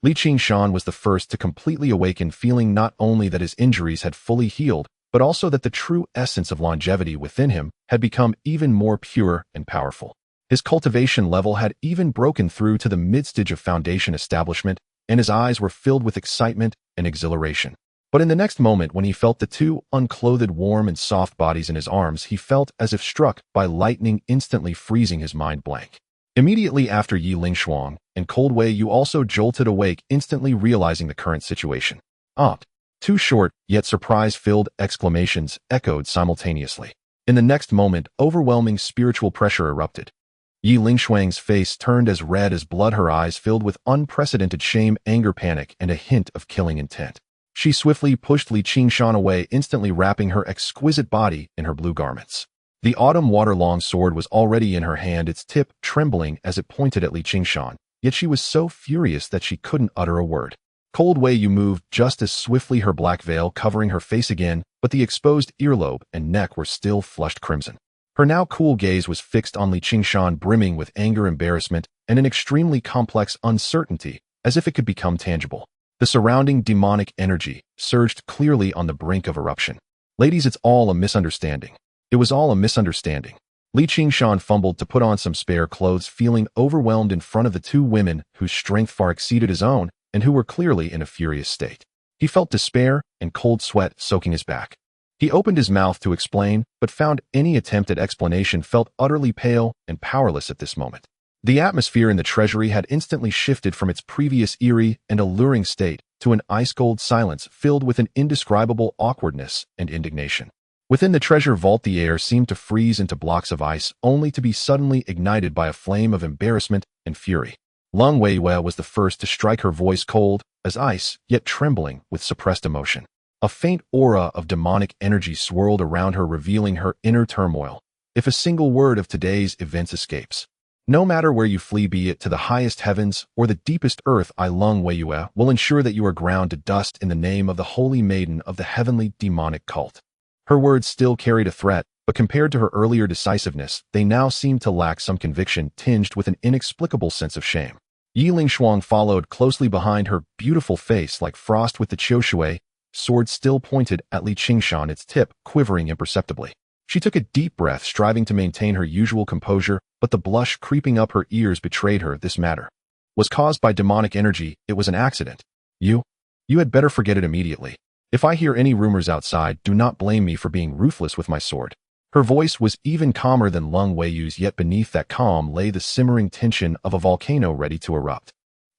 Qingshan was the first to completely awaken, feeling not only that his injuries had fully healed, but also that the true essence of longevity within him had become even more pure and powerful. His cultivation level had even broken through to the mid-stage of foundation establishment, and his eyes were filled with excitement and exhilaration. But in the next moment, when he felt the two unclothed, warm and soft bodies in his arms, he felt as if struck by lightning, instantly freezing his mind blank. Immediately after, Yi Lingshuang and Cold Wei Yu also jolted awake, instantly realizing the current situation. Two short, yet surprise-filled exclamations echoed simultaneously. In the next moment, overwhelming spiritual pressure erupted. Yi Lingshuang's face turned as red as blood, her eyes filled with unprecedented shame, anger, panic, and a hint of killing intent. She swiftly pushed Qingshan away, instantly wrapping her exquisite body in her blue garments. The autumn water-long sword was already in her hand, its tip trembling as it pointed at Qingshan, yet she was so furious that she couldn't utter a word. Cold Wei Yu moved just as swiftly, her black veil covering her face again, but the exposed earlobe and neck were still flushed crimson. Her now cool gaze was fixed on Qingshan, brimming with anger, embarrassment, and an extremely complex uncertainty, as if it could become tangible. The surrounding demonic energy surged, clearly on the brink of eruption. Ladies, it's all a misunderstanding. It was all a misunderstanding. Qingshan fumbled to put on some spare clothes, feeling overwhelmed in front of the two women whose strength far exceeded his own and who were clearly in a furious state. He felt despair and cold sweat soaking his back. He opened his mouth to explain, but found any attempt at explanation felt utterly pale and powerless at this moment. The atmosphere in the treasury had instantly shifted from its previous eerie and alluring state to an ice-cold silence filled with an indescribable awkwardness and indignation. Within the treasure vault, the air seemed to freeze into blocks of ice, only to be suddenly ignited by a flame of embarrassment and fury. Lung Weiwei was the first to strike, her voice cold as ice, yet trembling with suppressed emotion. A faint aura of demonic energy swirled around her, revealing her inner turmoil. If a single word of today's events escapes, no matter where you flee, be it to the highest heavens or the deepest earth, I, Lung Weiwei, will ensure that you are ground to dust in the name of the holy maiden of the heavenly demonic cult. Her words still carried a threat, but compared to her earlier decisiveness, they now seemed to lack some conviction, tinged with an inexplicable sense of shame. Yi Lingshuang followed closely behind, her beautiful face like frost, with the Qiushui sword still pointed at Qingshan, its tip quivering imperceptibly. She took a deep breath, striving to maintain her usual composure, but the blush creeping up her ears betrayed her. This matter was caused by demonic energy. It was an accident. You had better forget it immediately. If I hear any rumors outside, do not blame me for being ruthless with my sword. Her voice was even calmer than Lung Weiyu's, yet beneath that calm lay the simmering tension of a volcano ready to erupt.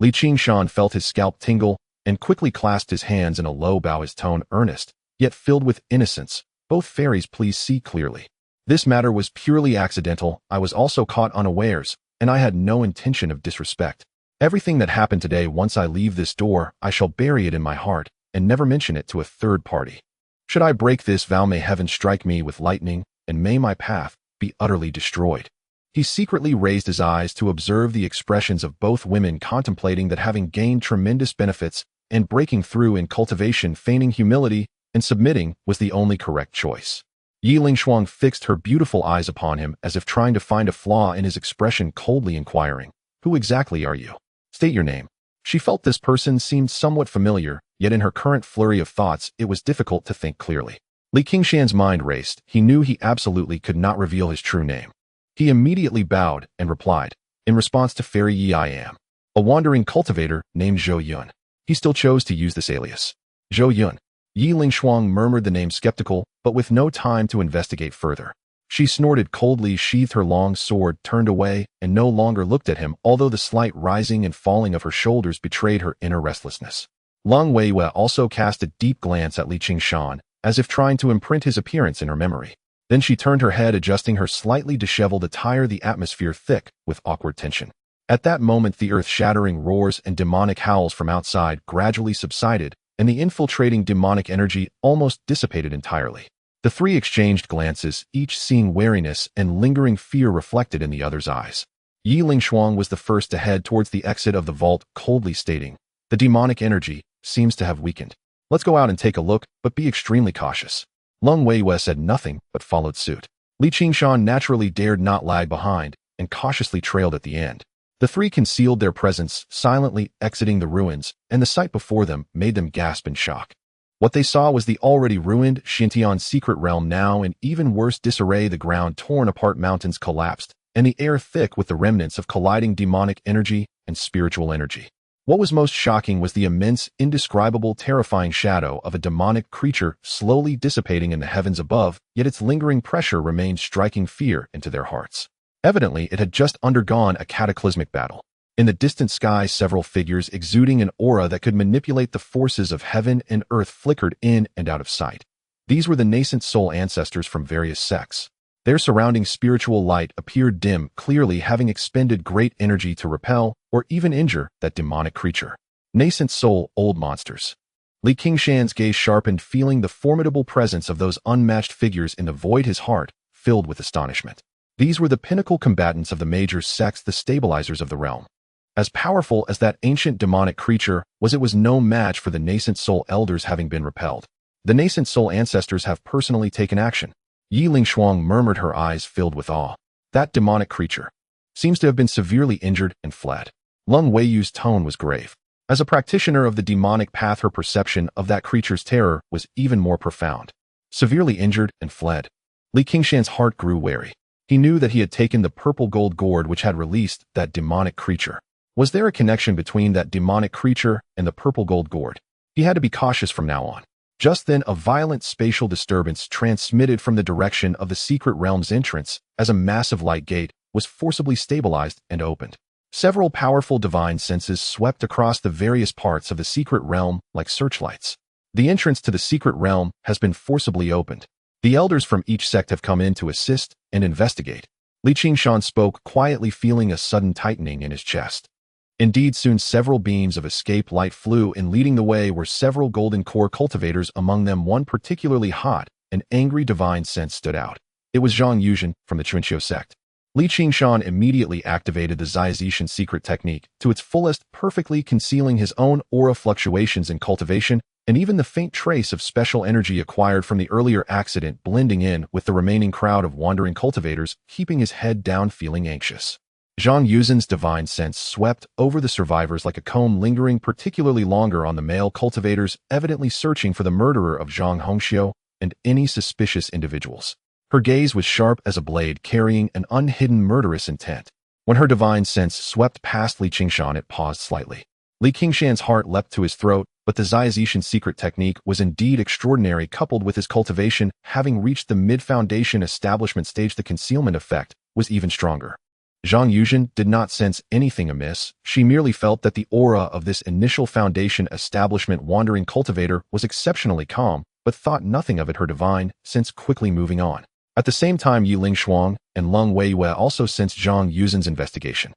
Qingshan felt his scalp tingle and quickly clasped his hands in a low bow, his tone earnest, yet filled with innocence. Both fairies, please see clearly. This matter was purely accidental. I was also caught unawares, and I had no intention of disrespect. Everything that happened today, once I leave this door, I shall bury it in my heart and never mention it to a third party. Should I break this vow, may heaven strike me with lightning, and may my path be utterly destroyed. He secretly raised his eyes to observe the expressions of both women, contemplating that having gained tremendous benefits and breaking through in cultivation, feigning humility and submitting was the only correct choice. Yi Lingshuang fixed her beautiful eyes upon him as if trying to find a flaw in his expression, coldly inquiring, "Who exactly are you? State your name." She felt this person seemed somewhat familiar, yet in her current flurry of thoughts, it was difficult to think clearly. Qingshan's mind raced. He knew he absolutely could not reveal his true name. He immediately bowed and replied, "In response to Fairy Yi, I am a wandering cultivator named Zhou Yun." He still chose to use this alias. Zhou Yun. Yi Lingshuang murmured the name, skeptical, but with no time to investigate further. She snorted coldly, sheathed her long sword, turned away, and no longer looked at him, although the slight rising and falling of her shoulders betrayed her inner restlessness. Lung Weiwei also cast a deep glance at Qingshan, as if trying to imprint his appearance in her memory. Then she turned her head, adjusting her slightly disheveled attire, the atmosphere thick with awkward tension. At that moment, the earth-shattering roars and demonic howls from outside gradually subsided, and the infiltrating demonic energy almost dissipated entirely. The three exchanged glances, each seeing wariness and lingering fear reflected in the other's eyes. Yi Lingshuang was the first to head towards the exit of the vault, coldly stating, "The demonic energy seems to have weakened. Let's go out and take a look, but be extremely cautious. Lung Weiwei said nothing, but followed suit. Qingshan naturally dared not lag behind, and cautiously trailed at the end. The three concealed their presence, silently exiting the ruins, and the sight before them made them gasp in shock. What they saw was the already ruined Xintian secret realm now in even worse disarray. The ground torn apart, mountains collapsed, and the air thick with the remnants of colliding demonic energy and spiritual energy. What was most shocking was the immense, indescribable, terrifying shadow of a demonic creature slowly dissipating in the heavens above, yet its lingering pressure remained, striking fear into their hearts. Evidently, it had just undergone a cataclysmic battle. In the distant sky, several figures exuding an aura that could manipulate the forces of heaven and earth flickered in and out of sight. These were the nascent soul ancestors from various sects. Their surrounding spiritual light appeared dim, clearly having expended great energy to repel or even injure that demonic creature. Nascent soul, old monsters. Qingshan's gaze sharpened, feeling the formidable presence of those unmatched figures in the void, his heart filled with astonishment. These were the pinnacle combatants of the major sects, the stabilizers of the realm. As powerful as that ancient demonic creature was, it was no match for the nascent soul elders having been repelled. The nascent soul ancestors have personally taken action. Yi Lingshuang murmured, her eyes filled with awe. That demonic creature seems to have been severely injured and fled. Lung Weiyu's tone was grave. As a practitioner of the demonic path, her perception of that creature's terror was even more profound. Severely injured and fled. Qingshan's heart grew wary. He knew that he had taken the purple gold gourd which had released that demonic creature. Was there a connection between that demonic creature and the purple gold gourd? He had to be cautious from now on. Just then, a violent spatial disturbance transmitted from the direction of the secret realm's entrance as a massive light gate was forcibly stabilized and opened. Several powerful divine senses swept across the various parts of the secret realm like searchlights. The entrance to the secret realm has been forcibly opened. The elders from each sect have come in to assist and investigate. Qingshan spoke quietly, feeling a sudden tightening in his chest. Indeed, soon several beams of escape light flew in. Leading the way were several golden core cultivators, among them one particularly hot and angry divine sense stood out. It was Zhang Yuzhen from the Qingshan sect. Qingshan immediately activated the Zizishan secret technique to its fullest, perfectly concealing his own aura fluctuations in cultivation and even the faint trace of special energy acquired from the earlier accident, blending in with the remaining crowd of wandering cultivators, keeping his head down, feeling anxious. Zhang Yuzhen's divine sense swept over the survivors like a comb, lingering particularly longer on the male cultivators, evidently searching for the murderer of Zhang Hongxiu and any suspicious individuals. Her gaze was sharp as a blade, carrying an unhidden murderous intent. When her divine sense swept past Qingshan, it paused slightly. Qingshan's heart leapt to his throat, but the Zizishan secret technique was indeed extraordinary. Coupled with his cultivation having reached the mid-foundation establishment stage, the concealment effect was even stronger. Zhang Yuzhen did not sense anything amiss. She merely felt that the aura of this initial foundation establishment wandering cultivator was exceptionally calm, but thought nothing of it, her divine sense quickly moving on. At the same time, Yi Lingshuang and Lung Weiyue also sensed Zhang Yuzhen's investigation.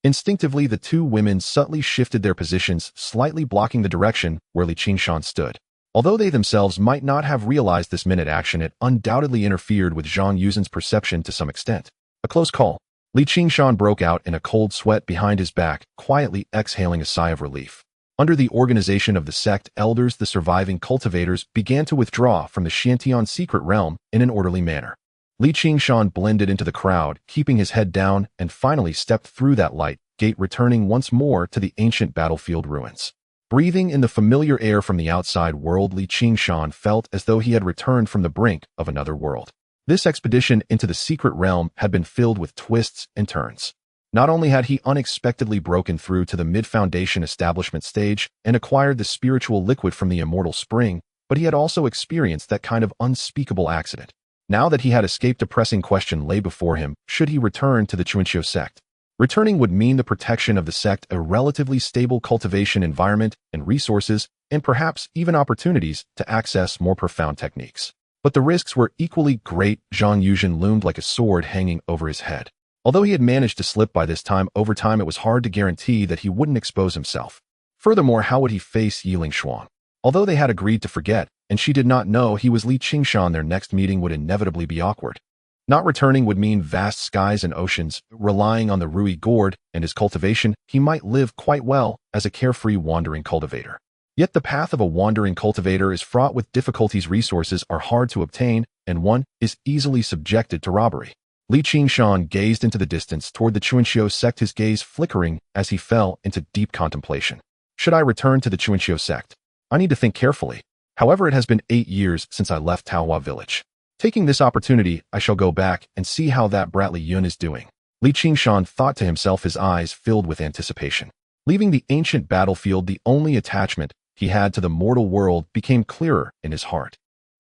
Instinctively, the two women subtly shifted their positions, slightly blocking the direction where Qingshan stood. Although they themselves might not have realized this minute action, it undoubtedly interfered with Zhang Yuzhen's perception to some extent. A close call. Qingshan broke out in a cold sweat behind his back, quietly exhaling a sigh of relief. Under the organization of the sect elders, the surviving cultivators began to withdraw from the Xintian secret realm in an orderly manner. Qingshan blended into the crowd, keeping his head down, and finally stepped through that light gate, returning once more to the ancient battlefield ruins. Breathing in the familiar air from the outside world, Qingshan felt as though he had returned from the brink of another world. This expedition into the secret realm had been filled with twists and turns. Not only had he unexpectedly broken through to the mid-foundation establishment stage and acquired the spiritual liquid from the immortal spring, but he had also experienced that kind of unspeakable accident. Now that he had escaped, a pressing question lay before him: should he return to the Qingshan sect? Returning would mean the protection of the sect, a relatively stable cultivation environment and resources, and perhaps even opportunities to access more profound techniques. But the risks were equally great. Zhang Yuzhen loomed like a sword hanging over his head. Although he had managed to slip by this time, over time it was hard to guarantee that he wouldn't expose himself. Furthermore, how would he face Yi Lingshuang? Although they had agreed to forget, and she did not know he was Qingshan, their next meeting would inevitably be awkward. Not returning would mean vast skies and oceans. Relying on the Rui gourd and his cultivation, he might live quite well as a carefree wandering cultivator. Yet the path of a wandering cultivator is fraught with difficulties. Resources are hard to obtain, and one is easily subjected to robbery. Qingshan gazed into the distance toward the Chuanxiu sect, his gaze flickering as he fell into deep contemplation. Should I return to the Chuanxiu sect? I need to think carefully. However, it has been 8 years since I left Taohua village. Taking this opportunity, I shall go back and see how that brat Li Yun is doing. Qingshan thought to himself, his eyes filled with anticipation. Leaving the ancient battlefield, the only attachment he had to the mortal world became clearer in his heart.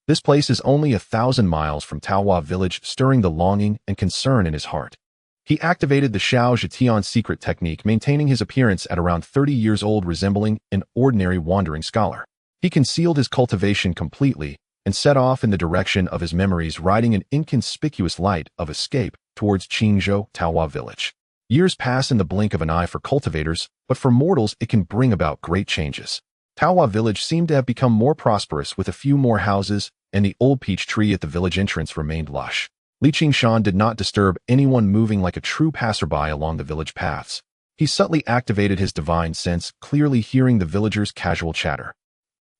This place is only 1,000 miles from Taohua village, stirring the longing and concern in his heart. He activated the Xiao Zhetian secret technique, maintaining his appearance at around 30 years old, resembling an ordinary wandering scholar. He concealed his cultivation completely and set off in the direction of his memories, riding an inconspicuous light of escape towards Qingzhou, Taohua village. Years pass in the blink of an eye for cultivators, but for mortals it can bring about great changes. Taohua village seemed to have become more prosperous, with a few more houses, and the old peach tree at the village entrance remained lush. Qingshan did not disturb anyone, moving like a true passerby along the village paths. He subtly activated his divine sense, clearly hearing the villagers' casual chatter.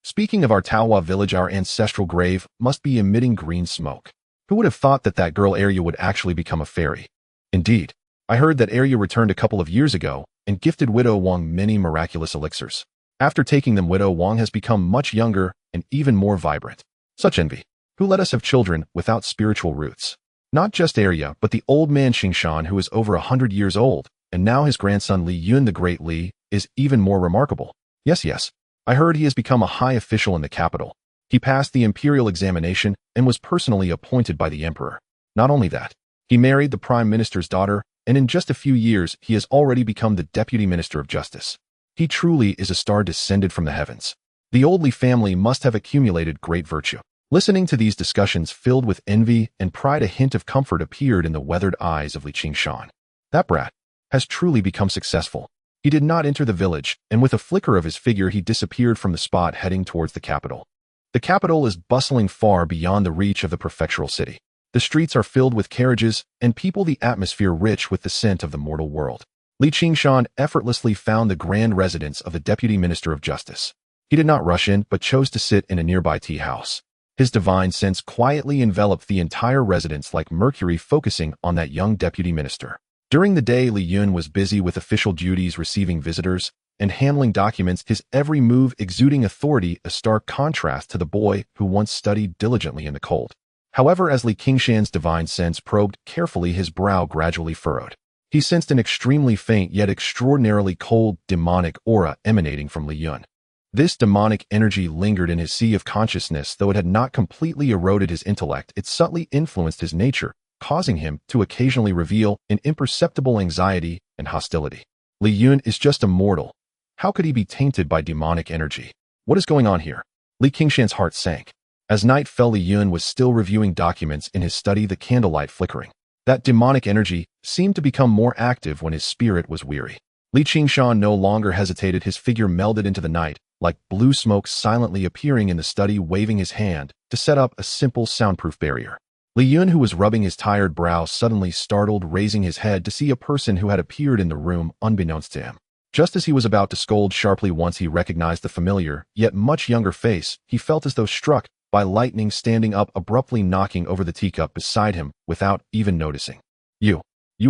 Speaking of our Taohua village, our ancestral grave must be emitting green smoke. Who would have thought that that girl Arya would actually become a fairy? Indeed, I heard that Arya returned a couple of years ago and gifted Widow Wang many miraculous elixirs. After taking them, Widow Wang has become much younger and even more vibrant. Such envy. Who let us have children without spiritual roots? Not just Arya, but the old man Qingshan, who is over 100 years old, and now his grandson Li Yun, the great Li, is even more remarkable. Yes. I heard he has become a high official in the capital. He passed the imperial examination and was personally appointed by the emperor. Not only that, he married the prime minister's daughter, and in just a few years he has already become the deputy minister of justice. He truly is a star descended from the heavens. The old Li family must have accumulated great virtue. Listening to these discussions filled with envy and pride, a hint of comfort appeared in the weathered eyes of Qingshan. That brat has truly become successful. He did not enter the village, and with a flicker of his figure he disappeared from the spot, heading towards the capital. The capital is bustling far beyond the reach of the prefectural city. The streets are filled with carriages and people, the atmosphere rich with the scent of the mortal world. Qingshan effortlessly found the grand residence of the deputy minister of justice. He did not rush in, but chose to sit in a nearby tea house. His divine sense quietly enveloped the entire residence like Mercury, focusing on that young deputy minister. During the day, Li Yun was busy with official duties, receiving visitors and handling documents, his every move exuding authority, a stark contrast to the boy who once studied diligently in the cold. However, as Qingshan's divine sense probed carefully, his brow gradually furrowed. He sensed an extremely faint yet extraordinarily cold, demonic aura emanating from Li Yun. This demonic energy lingered in his sea of consciousness, though it had not completely eroded his intellect. It subtly influenced his nature, causing him to occasionally reveal an imperceptible anxiety and hostility. Li Yun is just a mortal. How could he be tainted by demonic energy? What is going on here? Qingshan's heart sank. As night fell, Li Yun was still reviewing documents in his study, the candlelight flickering. That demonic energy seemed to become more active when his spirit was weary. Qingshan no longer hesitated, his figure melded into the night, like blue smoke, silently appearing in the study, waving his hand to set up a simple soundproof barrier. Li Yun, who was rubbing his tired brow, suddenly startled, raising his head to see a person who had appeared in the room unbeknownst to him. Just as he was about to scold sharply, once he recognized the familiar, yet much younger face, he felt as though struck by lightning, standing up abruptly, knocking over the teacup beside him without even noticing. You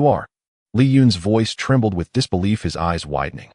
are. Li Yun's voice trembled with disbelief, his eyes widening.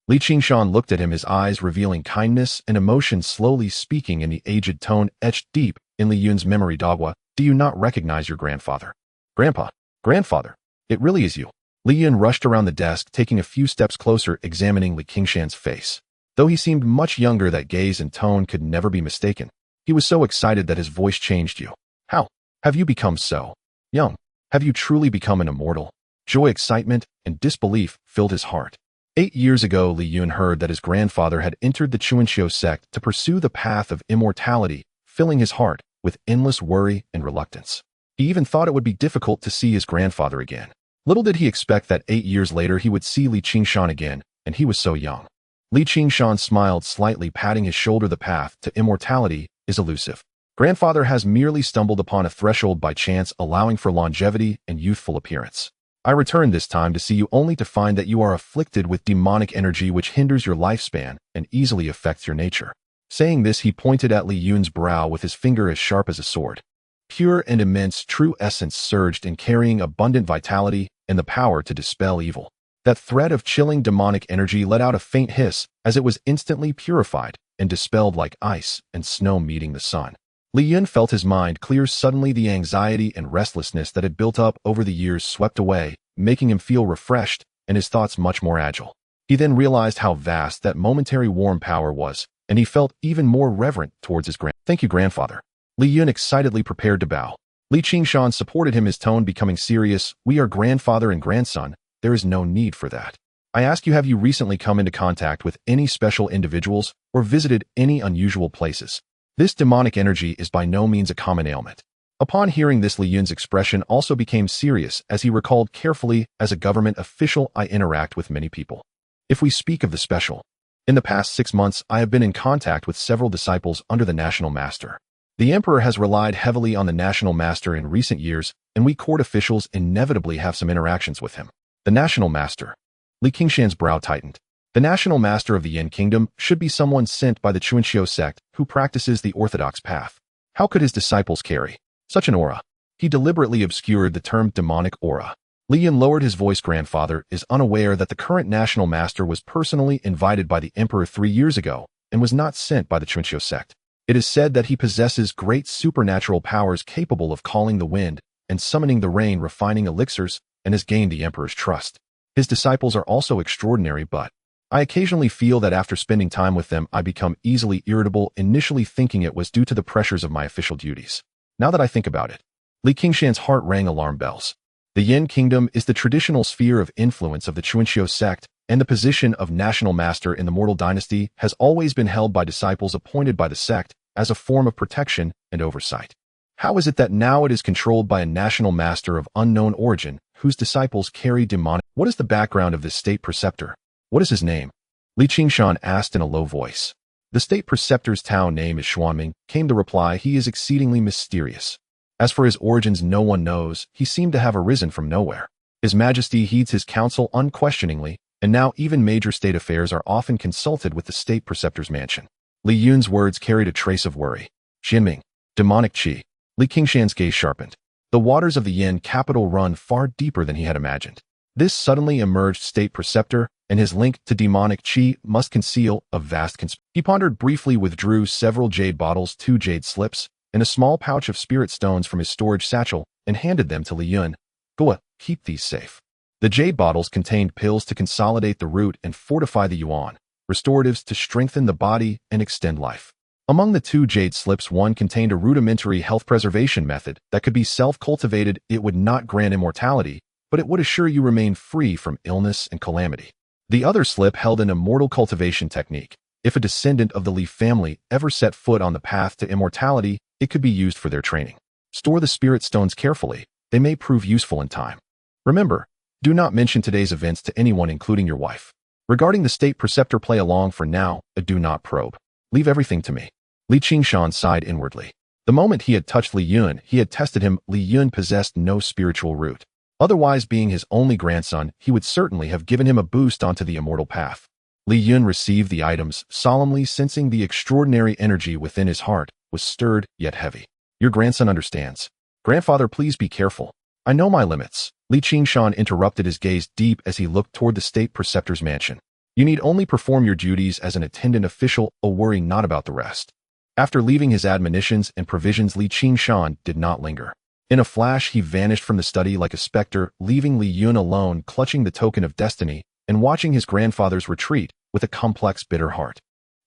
Qingshan looked at him, his eyes revealing kindness and emotion, slowly speaking in the aged tone etched deep in Li Yun's memory. Dagwa, do you not recognize your grandfather? Grandfather, it really is you. Li Yun rushed around the desk, taking a few steps closer, examining Qingshan's face. Though he seemed much younger, that gaze and tone could never be mistaken. He was so excited that his voice changed. You. How have you become so young? Have you truly become an immortal? Joy, excitement, and disbelief filled his heart. 8 years ago, Li Yun heard that his grandfather had entered the Chuanxiu sect to pursue the path of immortality, filling his heart with endless worry and reluctance. He even thought it would be difficult to see his grandfather again. Little did he expect that 8 years later he would see Qingshan again, and he was so young. Qingshan smiled slightly, patting his shoulder. The path to immortality is elusive. Grandfather has merely stumbled upon a threshold by chance, allowing for longevity and youthful appearance. I returned this time to see you only to find that you are afflicted with demonic energy which hinders your lifespan and easily affects your nature. Saying this, he pointed at Li Yun's brow with his finger as sharp as a sword. Pure and immense true essence surged in, carrying abundant vitality and the power to dispel evil. That thread of chilling demonic energy let out a faint hiss as it was instantly purified and dispelled like ice and snow meeting the sun. Li Yun felt his mind clear suddenly. The anxiety and restlessness that had built up over the years swept away, making him feel refreshed and his thoughts much more agile. He then realized how vast that momentary warm power was, and he felt even more reverent towards his Thank you, grandfather. Li Yun excitedly prepared to bow. Li Qingshan supported him, his tone becoming serious. We are grandfather and grandson. There is no need for that. I ask you, have you recently come into contact with any special individuals or visited any unusual places? This demonic energy is by no means a common ailment. Upon hearing this, Li Yun's expression also became serious as he recalled carefully, as a government official, I interact with many people. If we speak of the special, in the past 6 months, I have been in contact with several disciples under the National Master. The Emperor has relied heavily on the National Master in recent years, and we court officials inevitably have some interactions with him. The National Master. Li Qingshan's brow tightened. The National Master of the Yin Kingdom should be someone sent by the Qingshan sect who practices the orthodox path. How could his disciples carry such an aura? He deliberately obscured the term demonic aura. Li Yun lowered his voice. Grandfather is unaware that the current National Master was personally invited by the Emperor 3 years ago and was not sent by the Qingshan sect. It is said that he possesses great supernatural powers capable of calling the wind and summoning the rain, refining elixirs, and has gained the Emperor's trust. His disciples are also extraordinary, but I occasionally feel that after spending time with them, I become easily irritable, initially thinking it was due to the pressures of my official duties. Now that I think about it, Li Qingshan's heart rang alarm bells. The Yin Kingdom is the traditional sphere of influence of the Qingshan sect, and the position of National Master in the Mortal Dynasty has always been held by disciples appointed by the sect as a form of protection and oversight. How is it that now it is controlled by a National Master of unknown origin, whose disciples carry demonic? What is the background of this state preceptor? What is his name? Li Qingshan asked in a low voice. The state preceptor's town name is Xuanming, came the reply. He is exceedingly mysterious. As for his origins, no one knows. He seemed to have arisen from nowhere. His Majesty heeds his counsel unquestioningly, and now even major state affairs are often consulted with the state preceptor's mansion. Li Yun's words carried a trace of worry. Xianming, demonic qi. Li Qingshan's gaze sharpened. The waters of the Yin capital run far deeper than he had imagined. This suddenly emerged state preceptor and his link to demonic qi must conceal a vast conspiracy. He pondered briefly, withdrew several jade bottles, 2 jade slips, and a small pouch of spirit stones from his storage satchel, and handed them to Li Yun. Go, keep these safe. The jade bottles contained pills to consolidate the root and fortify the yuan, restoratives to strengthen the body and extend life. Among the 2 jade slips, one contained a rudimentary health preservation method that could be self-cultivated. It would not grant immortality, but it would assure you remain free from illness and calamity. The other slip held an immortal cultivation technique. If a descendant of the Li family ever set foot on the path to immortality, it could be used for their training. Store the spirit stones carefully. They may prove useful in time. Remember, do not mention today's events to anyone, including your wife. Regarding the state preceptor, play along for now, but do not probe. Leave everything to me. Li Qingshan sighed inwardly. The moment he had touched Li Yun, he had tested him. Li Yun possessed no spiritual root. Otherwise, being his only grandson, he would certainly have given him a boost onto the immortal path. Li Yun received the items, solemnly sensing the extraordinary energy within his heart was stirred yet heavy. Your grandson understands. Grandfather, please be careful. I know my limits. Li Qingshan interrupted, his gaze deep as he looked toward the state preceptor's mansion. You need only perform your duties as an attendant official, worry not about the rest. After leaving his admonitions and provisions, Li Qingshan did not linger. In a flash, he vanished from the study like a specter, leaving Li Yun alone, clutching the token of destiny and watching his grandfather's retreat with a complex, bitter heart.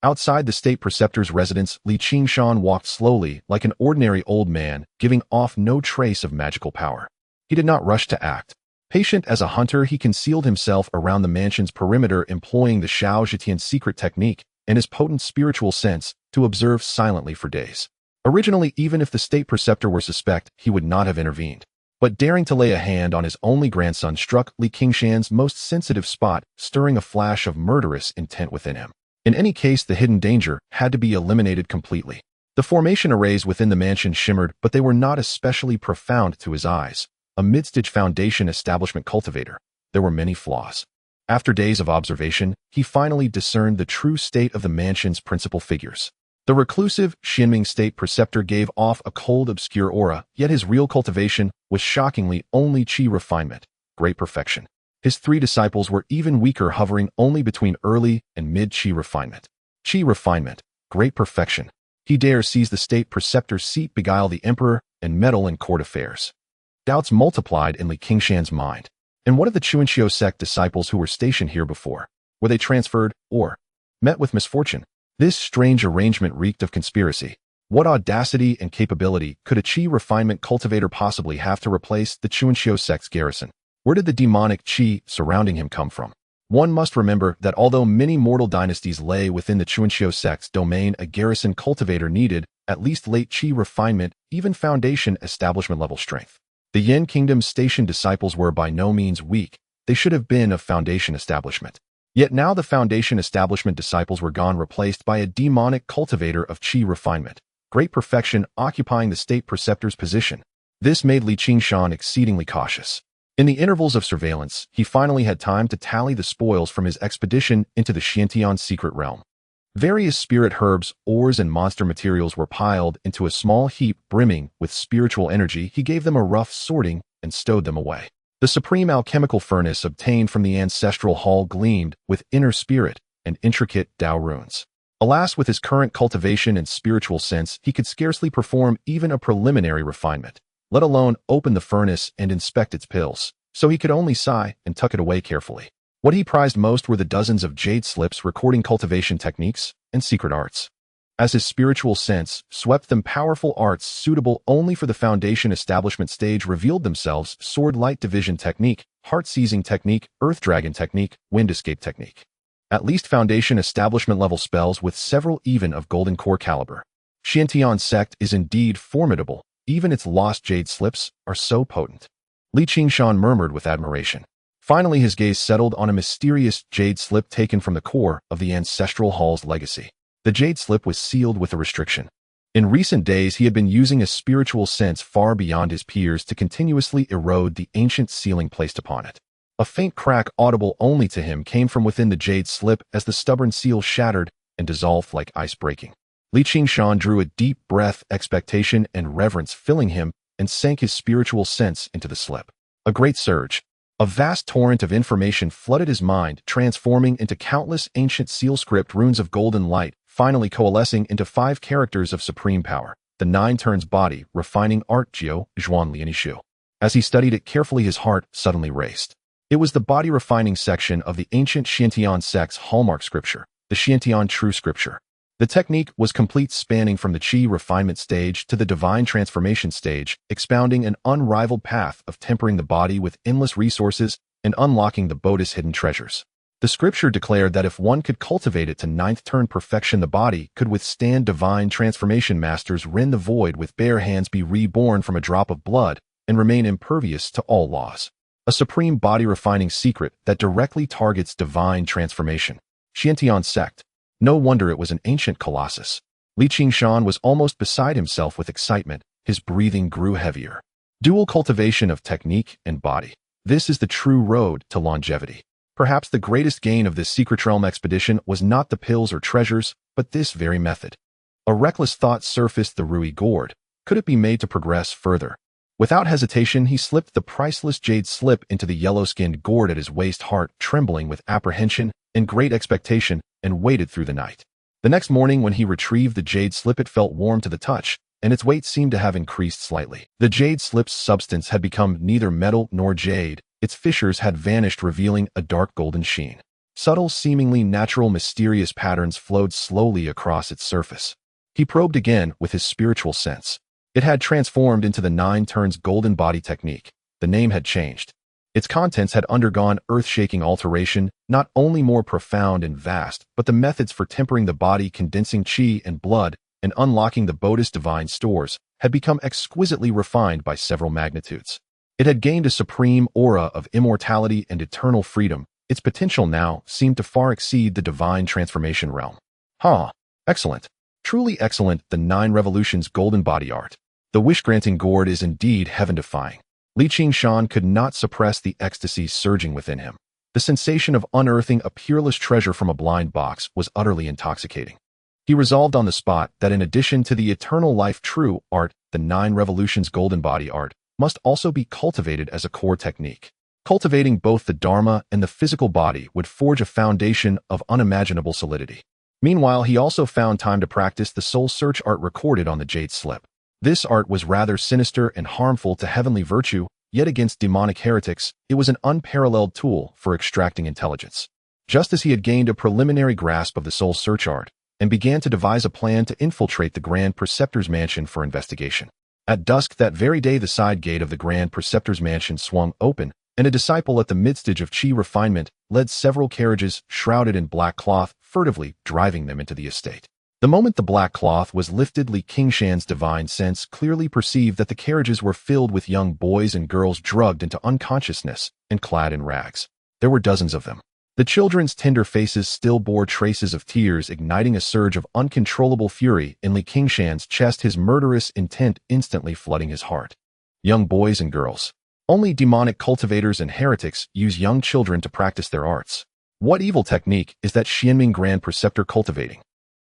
Outside the state preceptor's residence, Li Qingshan walked slowly like an ordinary old man, giving off no trace of magical power. He did not rush to act. Patient as a hunter, he concealed himself around the mansion's perimeter, employing the Shao Zhitian's secret technique and his potent spiritual sense to observe silently for days. Originally, even if the state preceptor were suspect, he would not have intervened. But daring to lay a hand on his only grandson struck Li Qingshan's most sensitive spot, stirring a flash of murderous intent within him. In any case, the hidden danger had to be eliminated completely. The formation arrays within the mansion shimmered, but they were not especially profound to his eyes. a mid-stage foundation establishment cultivator, there were many flaws. After days of observation, he finally discerned the true state of the mansion's principal figures. The reclusive Qingshan state preceptor gave off a cold, obscure aura, yet his real cultivation was shockingly only qi refinement, great perfection. His 3 disciples were even weaker, hovering only between early and mid-qi refinement. Qi refinement, great perfection. He dares seize the state preceptor's seat, beguile the emperor, and meddle in court affairs. Doubts multiplied in Qingshan's mind. And what of the Qingshan sect disciples who were stationed here before? Were they transferred, or met with misfortune? This strange arrangement reeked of conspiracy. What audacity and capability could a qi refinement cultivator possibly have to replace the Qingshan sect's garrison? Where did the demonic qi surrounding him come from? One must remember that although many mortal dynasties lay within the Qingshan sect's domain, a garrison cultivator needed at least late qi refinement, even foundation establishment level strength. The Yin Kingdom's station disciples were by no means weak. They should have been of foundation establishment. Yet now the foundation establishment disciples were gone, replaced by a demonic cultivator of qi refinement, great perfection, occupying the state preceptor's position. This made Qingshan exceedingly cautious. In the intervals of surveillance, he finally had time to tally the spoils from his expedition into the Qingshan secret realm. Various spirit herbs, ores, and monster materials were piled into a small heap brimming with spiritual energy. He gave them a rough sorting and stowed them away. The supreme alchemical furnace obtained from the ancestral hall gleamed with inner spirit and intricate Tao runes. Alas, with his current cultivation and spiritual sense, he could scarcely perform even a preliminary refinement, let alone open the furnace and inspect its pills, so he could only sigh and tuck it away carefully. What he prized most were the dozens of jade slips recording cultivation techniques and secret arts. As his spiritual sense swept them, powerful arts suitable only for the foundation establishment stage revealed themselves: sword light division technique, heart seizing technique, earth dragon technique, wind escape technique. At least foundation establishment level spells, with several even of golden core caliber. Qingshan sect is indeed formidable. Even its lost jade slips are so potent. Qingshan murmured with admiration. Finally, his gaze settled on a mysterious jade slip taken from the core of the ancestral hall's legacy. The jade slip was sealed with a restriction. In recent days, he had been using a spiritual sense far beyond his peers to continuously erode the ancient sealing placed upon it. A faint crack, audible only to him, came from within the jade slip as the stubborn seal shattered and dissolved like ice breaking. Qingshan drew a deep breath, expectation and reverence filling him, and sank his spiritual sense into the slip. A great surge, a vast torrent of information flooded his mind, transforming into countless ancient seal script runes of golden light, finally coalescing into 5 characters of supreme power: the 9 turns body, refining art, Jiu, Zhuan Lianishu. As he studied it carefully, his heart suddenly raced. It was the body refining section of the ancient Qingshan sect's hallmark scripture, the Qingshan true scripture. The technique was complete, spanning from the qi refinement stage to the divine transformation stage, expounding an unrivaled path of tempering the body with endless resources and unlocking the Bodhi's hidden treasures. The scripture declared that if one could cultivate it to 9th turn perfection, the body could withstand divine transformation. Masters rend the void with bare hands, be reborn from a drop of blood, and remain impervious to all laws. A supreme body refining secret that directly targets divine transformation. Qingshan sect. No wonder it was an ancient colossus. Qingshan was almost beside himself with excitement. His breathing grew heavier. Dual cultivation of technique and body. This is the true road to longevity. Perhaps the greatest gain of this secret realm expedition was not the pills or treasures, but this very method. A reckless thought surfaced: the Rui gourd. Could it be made to progress further? Without hesitation, he slipped the priceless jade slip into the yellow-skinned gourd at his waist, heart trembling with apprehension and great expectation, and waited through the night. The next morning, when he retrieved the jade slip, it felt warm to the touch, and its weight seemed to have increased slightly. The jade slip's substance had become neither metal nor jade. Its fissures had vanished, revealing a dark golden sheen. Subtle, seemingly natural, mysterious patterns flowed slowly across its surface. He probed again with his spiritual sense. It had transformed into the 9 turns golden body technique. The name had changed. Its contents had undergone earth-shaking alteration, not only more profound and vast, but the methods for tempering the body, condensing qi and blood, and unlocking the Bodhi's divine stores had become exquisitely refined by several magnitudes. It had gained a supreme aura of immortality and eternal freedom. Its potential now seemed to far exceed the divine transformation realm. Excellent. Truly excellent, the 9 revolutions golden body art. The wish-granting gourd is indeed heaven-defying. Qingshan could not suppress the ecstasy surging within him. The sensation of unearthing a peerless treasure from a blind box was utterly intoxicating. He resolved on the spot that in addition to the eternal life true art, the 9 revolutions golden body art must also be cultivated as a core technique. Cultivating both the Dharma and the physical body would forge a foundation of unimaginable solidity. Meanwhile, he also found time to practice the soul search art recorded on the jade slip. This art was rather sinister and harmful to heavenly virtue, yet against demonic heretics, it was an unparalleled tool for extracting intelligence. Just as he had gained a preliminary grasp of the soul search art, and began to devise a plan to infiltrate the Grand Preceptor's mansion for investigation. At dusk that very day, the side gate of the Grand Preceptor's mansion swung open, and a disciple at the midstage of Qi refinement led several carriages shrouded in black cloth, furtively driving them into the estate. The moment the black cloth was lifted, Qingshan's divine sense clearly perceived that the carriages were filled with young boys and girls drugged into unconsciousness and clad in rags. There were dozens of them. The children's tender faces still bore traces of tears, igniting a surge of uncontrollable fury in Qingshan's chest, his murderous intent instantly flooding his heart. Young boys and girls. Only demonic cultivators and heretics use young children to practice their arts. What evil technique is that Qianming Grand Preceptor cultivating?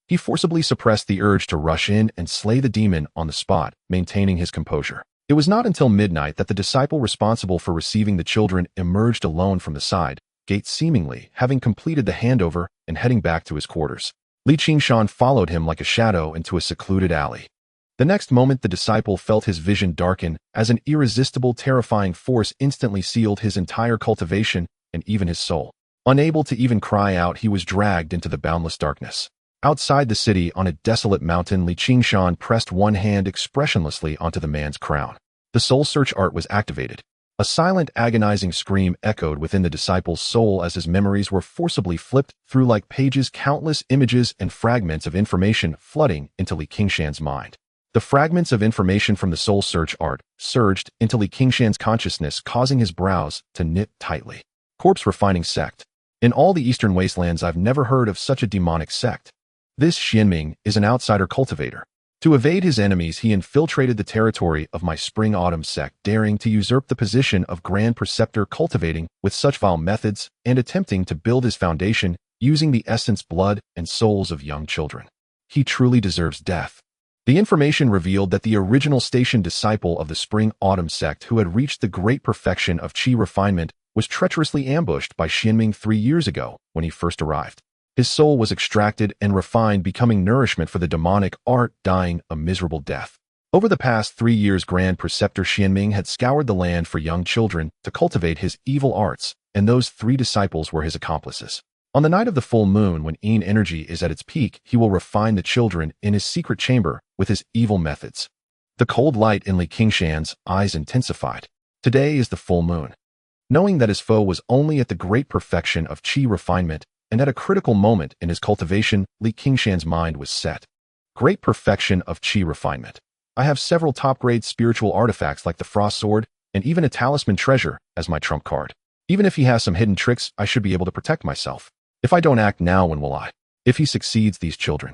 He forcibly suppressed the urge to rush in and slay the demon on the spot, maintaining his composure. It was not until midnight that the disciple responsible for receiving the children emerged alone from the side gate, seemingly having completed the handover and heading back to his quarters. Qingshan followed him like a shadow into a secluded alley. The next moment the disciple felt his vision darken as an irresistible, terrifying force instantly sealed his entire cultivation and even his soul. Unable to even cry out, he was dragged into the boundless darkness. Outside the city, on a desolate mountain, Qingshan pressed one hand expressionlessly onto the man's crown. The soul search art was activated. A silent, agonizing scream echoed within the disciple's soul as his memories were forcibly flipped through like pages, countless images and fragments of information flooding into Qingshan's mind. The fragments of information from the soul search art surged into Qingshan's consciousness, causing his brows to knit tightly. Corpse refining sect. In all the eastern wastelands, I've never heard of such a demonic sect. This Qianming is an outsider cultivator. To evade his enemies, he infiltrated the territory of my spring-autumn sect, daring to usurp the position of Grand Preceptor, cultivating with such vile methods and attempting to build his foundation using the essence, blood, and souls of young children. He truly deserves death. The information revealed that the original station disciple of the spring-autumn sect who had reached the great perfection of Qi refinement was treacherously ambushed by Qianming 3 years ago when he first arrived. His soul was extracted and refined, becoming nourishment for the demonic art, dying a miserable death. Over the past 3 years, Grand Preceptor Qianming had scoured the land for young children to cultivate his evil arts, and those 3 disciples were his accomplices. On the night of the full moon, when Yin energy is at its peak, he will refine the children in his secret chamber with his evil methods. The cold light in Qingshan's eyes intensified. Today is the full moon. Knowing that his foe was only at the great perfection of Qi refinement, and at a critical moment in his cultivation, Qingshan's mind was set. Great perfection of Qi refinement. I have several top-grade spiritual artifacts like the Frost Sword and even a talisman treasure as my trump card. Even if he has some hidden tricks, I should be able to protect myself. If I don't act now, when will I? If he succeeds, these children.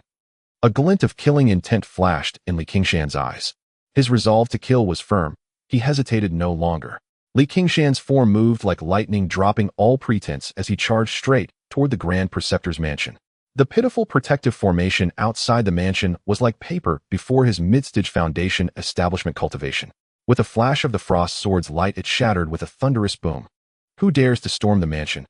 A glint of killing intent flashed in Qingshan's eyes. His resolve to kill was firm. He hesitated no longer. Qingshan's form moved like lightning, dropping all pretense as he charged straight toward the Grand Preceptor's mansion. The pitiful protective formation outside the mansion was like paper before his midstage foundation establishment cultivation. With a flash of the Frost Sword's light, it shattered with a thunderous boom. Who dares to storm the mansion?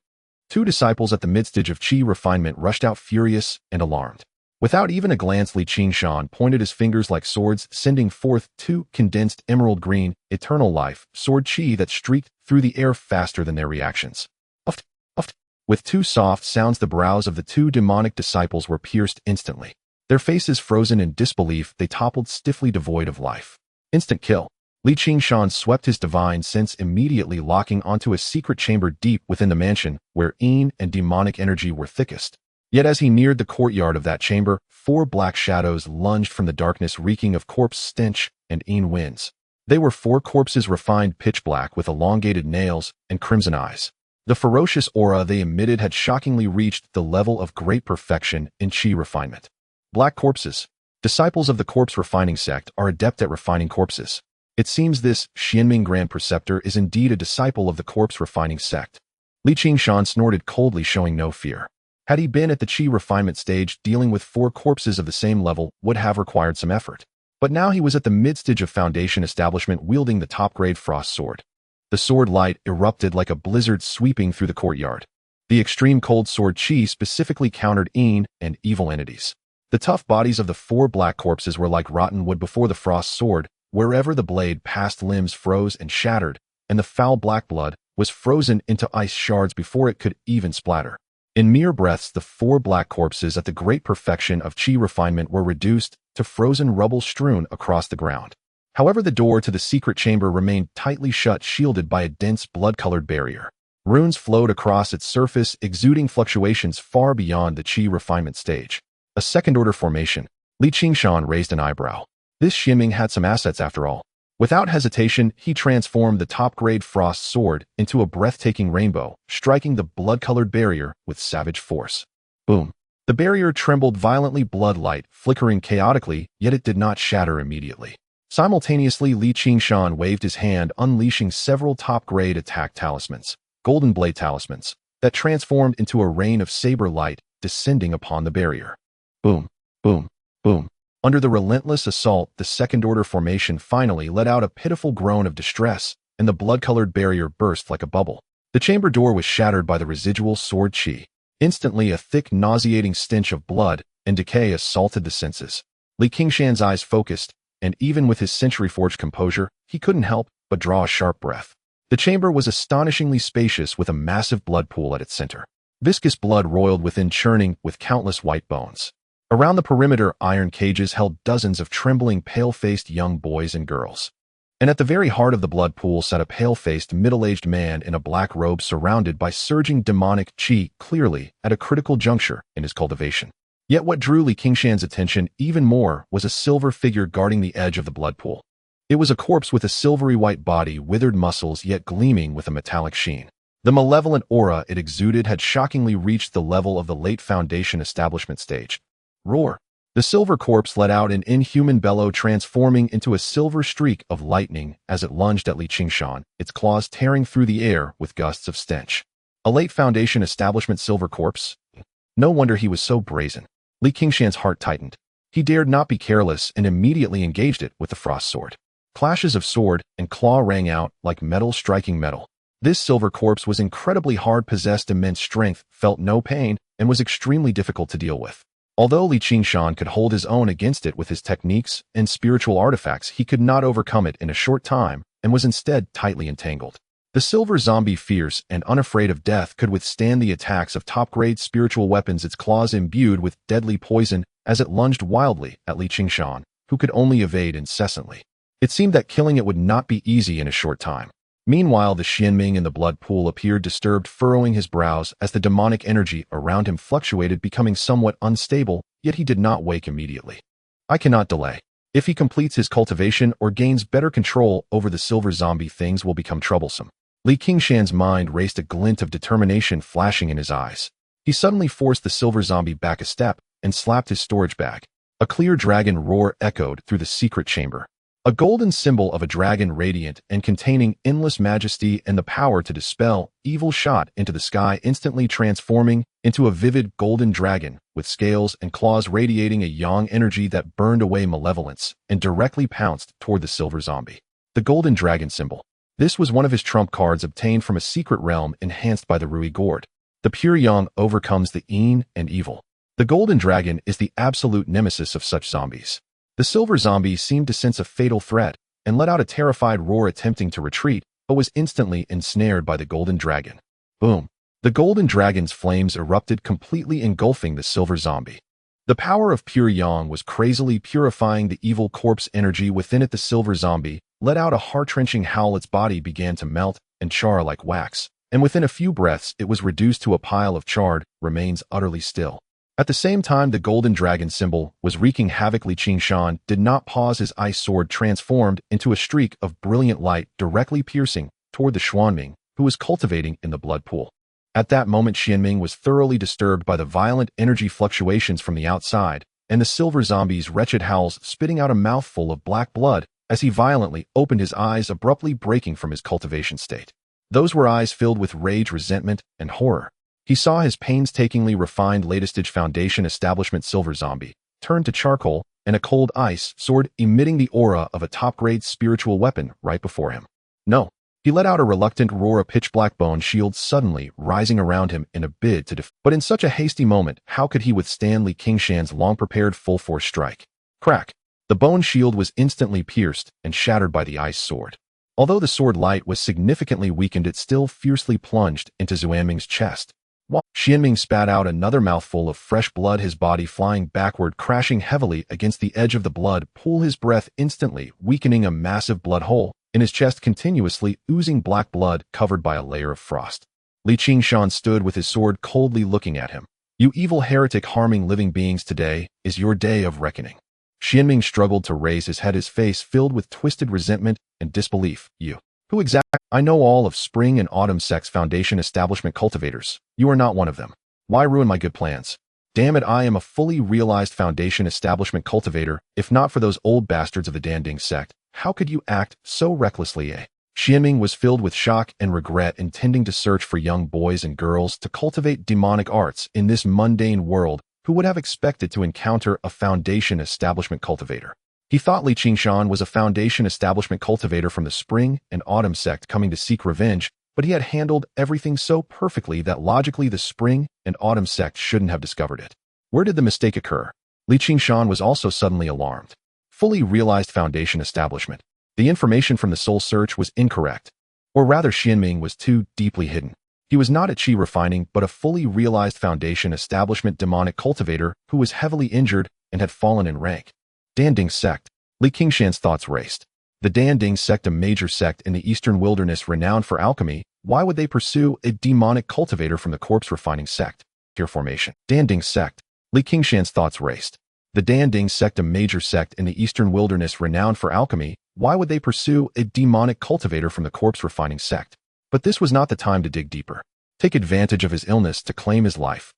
2 disciples at the midstage of Qi refinement rushed out, furious and alarmed. Without even a glance, Qingshan pointed his fingers like swords, sending forth 2 condensed emerald green, eternal life, sword Qi that streaked through the air faster than their reactions. Uft, uft. With 2 soft sounds, the brows of the 2 demonic disciples were pierced instantly. Their faces frozen in disbelief, they toppled stiffly, devoid of life. Instant kill. Qingshan swept his divine sense, immediately locking onto a secret chamber deep within the mansion where Yin and demonic energy were thickest. Yet as he neared the courtyard of that chamber, 4 black shadows lunged from the darkness, reeking of corpse stench and Yin winds. They were 4 corpses, refined pitch black with elongated nails and crimson eyes. The ferocious aura they emitted had shockingly reached the level of great perfection in Qi refinement. Black corpses. Disciples of the corpse refining sect are adept at refining corpses. It seems this Xianming Grand Preceptor is indeed a disciple of the corpse-refining sect. Li Qingshan snorted coldly, showing no fear. Had he been at the Qi refinement stage, dealing with 4 corpses of the same level would have required some effort. But now he was at the mid-stage of Foundation establishment, wielding the top-grade frost sword. The sword light erupted like a blizzard, sweeping through the courtyard. The extreme cold sword Qi specifically countered Yin and evil entities. The tough bodies of the 4 black corpses were like rotten wood before the frost sword. Wherever the blade passed, limbs froze and shattered, and the foul black blood was frozen into ice shards before it could even splatter. In mere breaths, the 4 black corpses at the great perfection of Qi refinement were reduced to frozen rubble strewn across the ground. However, the door to the secret chamber remained tightly shut, shielded by a dense blood-colored barrier. Runes flowed across its surface, exuding fluctuations far beyond the Qi refinement stage. A second-order formation. Li Qingshan raised an eyebrow. This Xianming had some assets after all. Without hesitation, he transformed the top-grade frost sword into a breathtaking rainbow, striking the blood-colored barrier with savage force. Boom! The barrier trembled violently, blood-light flickering chaotically, yet it did not shatter immediately. Simultaneously, Li Qingshan waved his hand, unleashing several top-grade attack talismans, golden blade talismans, that transformed into a rain of saber light descending upon the barrier. Boom! Boom! Boom! Under the relentless assault, the second-order formation finally let out a pitiful groan of distress, and the blood-colored barrier burst like a bubble. The chamber door was shattered by the residual sword Qi. Instantly, a thick, nauseating stench of blood and decay assaulted the senses. Li Qingshan's eyes focused, and even with his century-forged composure, he couldn't help but draw a sharp breath. The chamber was astonishingly spacious, with a massive blood pool at its center. Viscous blood roiled within, churning with countless white bones. Around the perimeter, iron cages held dozens of trembling, pale-faced young boys and girls. And at the very heart of the blood pool sat a pale-faced, middle-aged man in a black robe, surrounded by surging demonic Qi, clearly at a critical juncture in his cultivation. Yet what drew Li Qingshan's attention even more was a silver figure guarding the edge of the blood pool. It was a corpse with a silvery white body, withered muscles yet gleaming with a metallic sheen. The malevolent aura it exuded had shockingly reached the level of the late Foundation establishment stage. Roar! The silver corpse let out an inhuman bellow, transforming into a silver streak of lightning as it lunged at Li Qingshan, its claws tearing through the air with gusts of stench. A late Foundation establishment silver corpse? No wonder he was so brazen. Li Qingshan's heart tightened. He dared not be careless and immediately engaged it with the frost sword. Clashes of sword and claw rang out like metal striking metal. This silver corpse was incredibly hard, possessed immense strength, felt no pain, and was extremely difficult to deal with. Although Li Qingshan could hold his own against it with his techniques and spiritual artifacts, he could not overcome it in a short time and was instead tightly entangled. The silver zombie, fierce and unafraid of death, could withstand the attacks of top-grade spiritual weapons, its claws imbued with deadly poison, as it lunged wildly at Li Qingshan, who could only evade incessantly. It seemed that killing it would not be easy in a short time. Meanwhile, the Xianming in the blood pool appeared disturbed, furrowing his brows as the demonic energy around him fluctuated, becoming somewhat unstable, yet he did not wake immediately. I cannot delay. If he completes his cultivation or gains better control over the silver zombie, things will become troublesome. Li Qingshan's mind raced, a glint of determination flashing in his eyes. He suddenly forced the silver zombie back a step and slapped his storage bag. A clear dragon roar echoed through the secret chamber. A golden symbol of a dragon, radiant and containing endless majesty and the power to dispel evil, shot into the sky, instantly transforming into a vivid golden dragon with scales and claws radiating a yang energy that burned away malevolence and directly pounced toward the silver zombie. The golden dragon symbol. This was one of his trump cards, obtained from a secret realm enhanced by the Rui gourd. The pure yang overcomes the yin and evil. The golden dragon is the absolute nemesis of such zombies. The silver zombie seemed to sense a fatal threat and let out a terrified roar, attempting to retreat, but was instantly ensnared by the golden dragon. Boom! The golden dragon's flames erupted, completely engulfing the silver zombie. The power of pure yang was crazily purifying the evil corpse energy within it. The silver zombie let out a heart-wrenching howl. Its body began to melt and char like wax, and within a few breaths it was reduced to a pile of charred remains, utterly still. At the same time the golden dragon symbol was wreaking havoc, Li Qingshan did not pause. His ice sword transformed into a streak of brilliant light, directly piercing toward the Xuanming, who was cultivating in the blood pool. At that moment, Xianming was thoroughly disturbed by the violent energy fluctuations from the outside, and the silver zombie's wretched howls, spitting out a mouthful of black blood as he violently opened his eyes, abruptly breaking from his cultivation state. Those were eyes filled with rage, resentment, and horror. He saw his painstakingly refined latest-stage foundation establishment silver zombie turn to charcoal and a cold ice sword emitting the aura of a top-grade spiritual weapon right before him. No. He let out a reluctant roar, a pitch-black bone shield suddenly rising around him in a bid to but in such a hasty moment, how could he withstand Qingshan's long-prepared full-force strike? Crack! The bone shield was instantly pierced and shattered by the ice sword. Although the sword light was significantly weakened, it still fiercely plunged into Xuanming's chest. Qianming spat out another mouthful of fresh blood, his body flying backward, crashing heavily against the edge of the blood pool, his breath instantly weakening, a massive blood hole in his chest continuously oozing black blood covered by a layer of frost. Qingshan stood with his sword coldly looking at him. You evil heretic harming living beings, today is your day of reckoning. Qianming struggled to raise his head, his face filled with twisted resentment and disbelief. You. Who exactly? I know all of Spring and Autumn Sect's foundation establishment cultivators. You are not one of them. Why ruin my good plans? Damn it, I am a fully realized foundation establishment cultivator. If not for those old bastards of the Danding sect, how could you act so recklessly? Qianming was filled with shock and regret, intending to search for young boys and girls to cultivate demonic arts in this mundane world. Who would have expected to encounter a foundation establishment cultivator? He thought Qingshan was a foundation establishment cultivator from the Spring and Autumn sect coming to seek revenge, but he had handled everything so perfectly that logically the Spring and Autumn sect shouldn't have discovered it. Where did the mistake occur? Qingshan was also suddenly alarmed. Fully realized foundation establishment. The information from the soul search was incorrect. Or rather, Qianming was too deeply hidden. He was not a chi refining, but a fully realized foundation establishment demonic cultivator who was heavily injured and had fallen in rank. Danding sect. Qingshan's thoughts raced. The Danding sect, a major sect in the eastern wilderness renowned for alchemy, why would they pursue a demonic cultivator from the corpse refining sect? Here formation. Danding sect. Qingshan's thoughts raced. The Danding sect, a major sect in the eastern wilderness renowned for alchemy, why would they pursue a demonic cultivator from the corpse refining sect? But this was not the time to dig deeper. Take advantage of his illness to claim his life.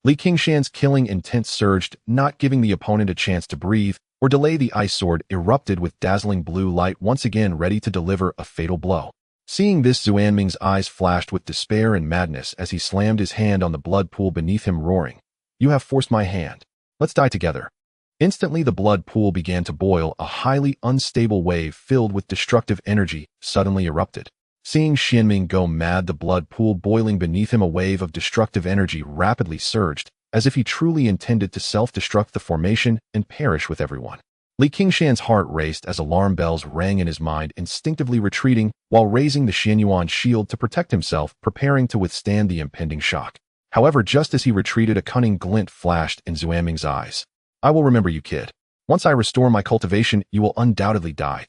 Qingshan's killing intent surged, not giving the opponent a chance to breathe or delay. The ice sword erupted with dazzling blue light, once again ready to deliver a fatal blow. Seeing this, Xuanming's eyes flashed with despair and madness as he slammed his hand on the blood pool beneath him, roaring, "You have forced my hand. Let's die together." Instantly, the blood pool began to boil. A highly unstable wave filled with destructive energy suddenly erupted. Seeing Qianming go mad, the blood pool boiling beneath him, a wave of destructive energy rapidly surged, as if he truly intended to self-destruct the formation and perish with everyone. Qingshan's heart raced as alarm bells rang in his mind, instinctively retreating while raising the Xianyuan shield to protect himself, preparing to withstand the impending shock. However, just as he retreated, a cunning glint flashed in Xuanming's eyes. "I will remember you, kid. Once I restore my cultivation, you will undoubtedly die."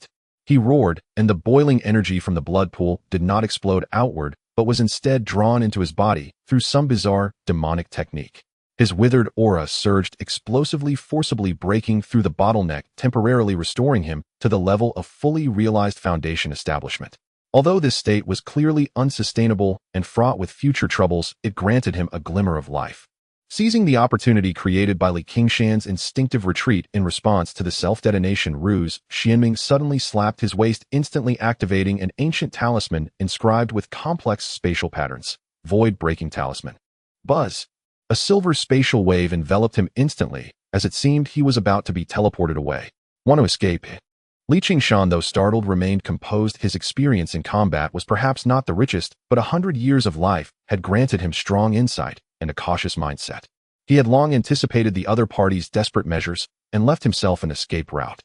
He roared, and the boiling energy from the blood pool did not explode outward, but was instead drawn into his body through some bizarre, demonic technique. His withered aura surged explosively, forcibly breaking through the bottleneck, temporarily restoring him to the level of fully realized foundation establishment. Although this state was clearly unsustainable and fraught with future troubles, it granted him a glimmer of life. Seizing the opportunity created by Qingshan's instinctive retreat in response to the self-detonation ruse, Qianming suddenly slapped his waist, instantly activating an ancient talisman inscribed with complex spatial patterns. Void-breaking talisman. Buzz! A silver spatial wave enveloped him instantly, as it seemed he was about to be teleported away. Want to escape? Qingshan, though startled, remained composed. His experience in combat was perhaps not the richest, but 100 years of life had granted him strong insight and a cautious mindset. He had long anticipated the other party's desperate measures and left himself an escape route.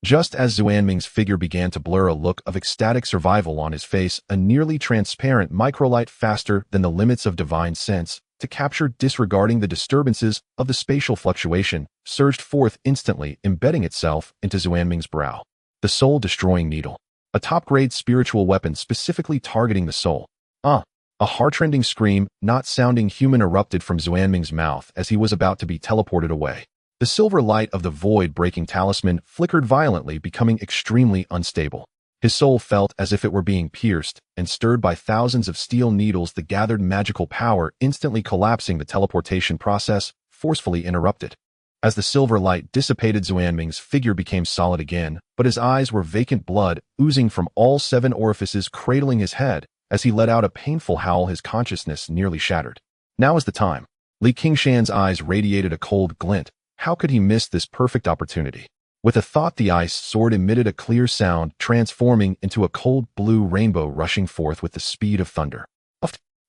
Just as Xuanming's figure began to blur, a look of ecstatic survival on his face, a nearly transparent microlight faster than the limits of divine sense to capture, disregarding the disturbances of the spatial fluctuation, surged forth instantly, embedding itself into Xuanming's brow. The soul-destroying needle. A top-grade spiritual weapon specifically targeting the soul. A heart-rending scream, not sounding human, erupted from Xuanming's mouth as he was about to be teleported away. The silver light of the void-breaking talisman flickered violently, becoming extremely unstable. His soul felt as if it were being pierced and stirred by thousands of steel needles, the gathered magical power instantly collapsing, the teleportation process forcefully interrupted. As the silver light dissipated, Xuanming's figure became solid again, but his eyes were vacant, blood oozing from all 7 orifices cradling his head. As he let out a painful howl, his consciousness nearly shattered. Now is the time. Qingshan's eyes radiated a cold glint. How could he miss this perfect opportunity? With a thought, the ice sword emitted a clear sound, transforming into a cold blue rainbow rushing forth with the speed of thunder.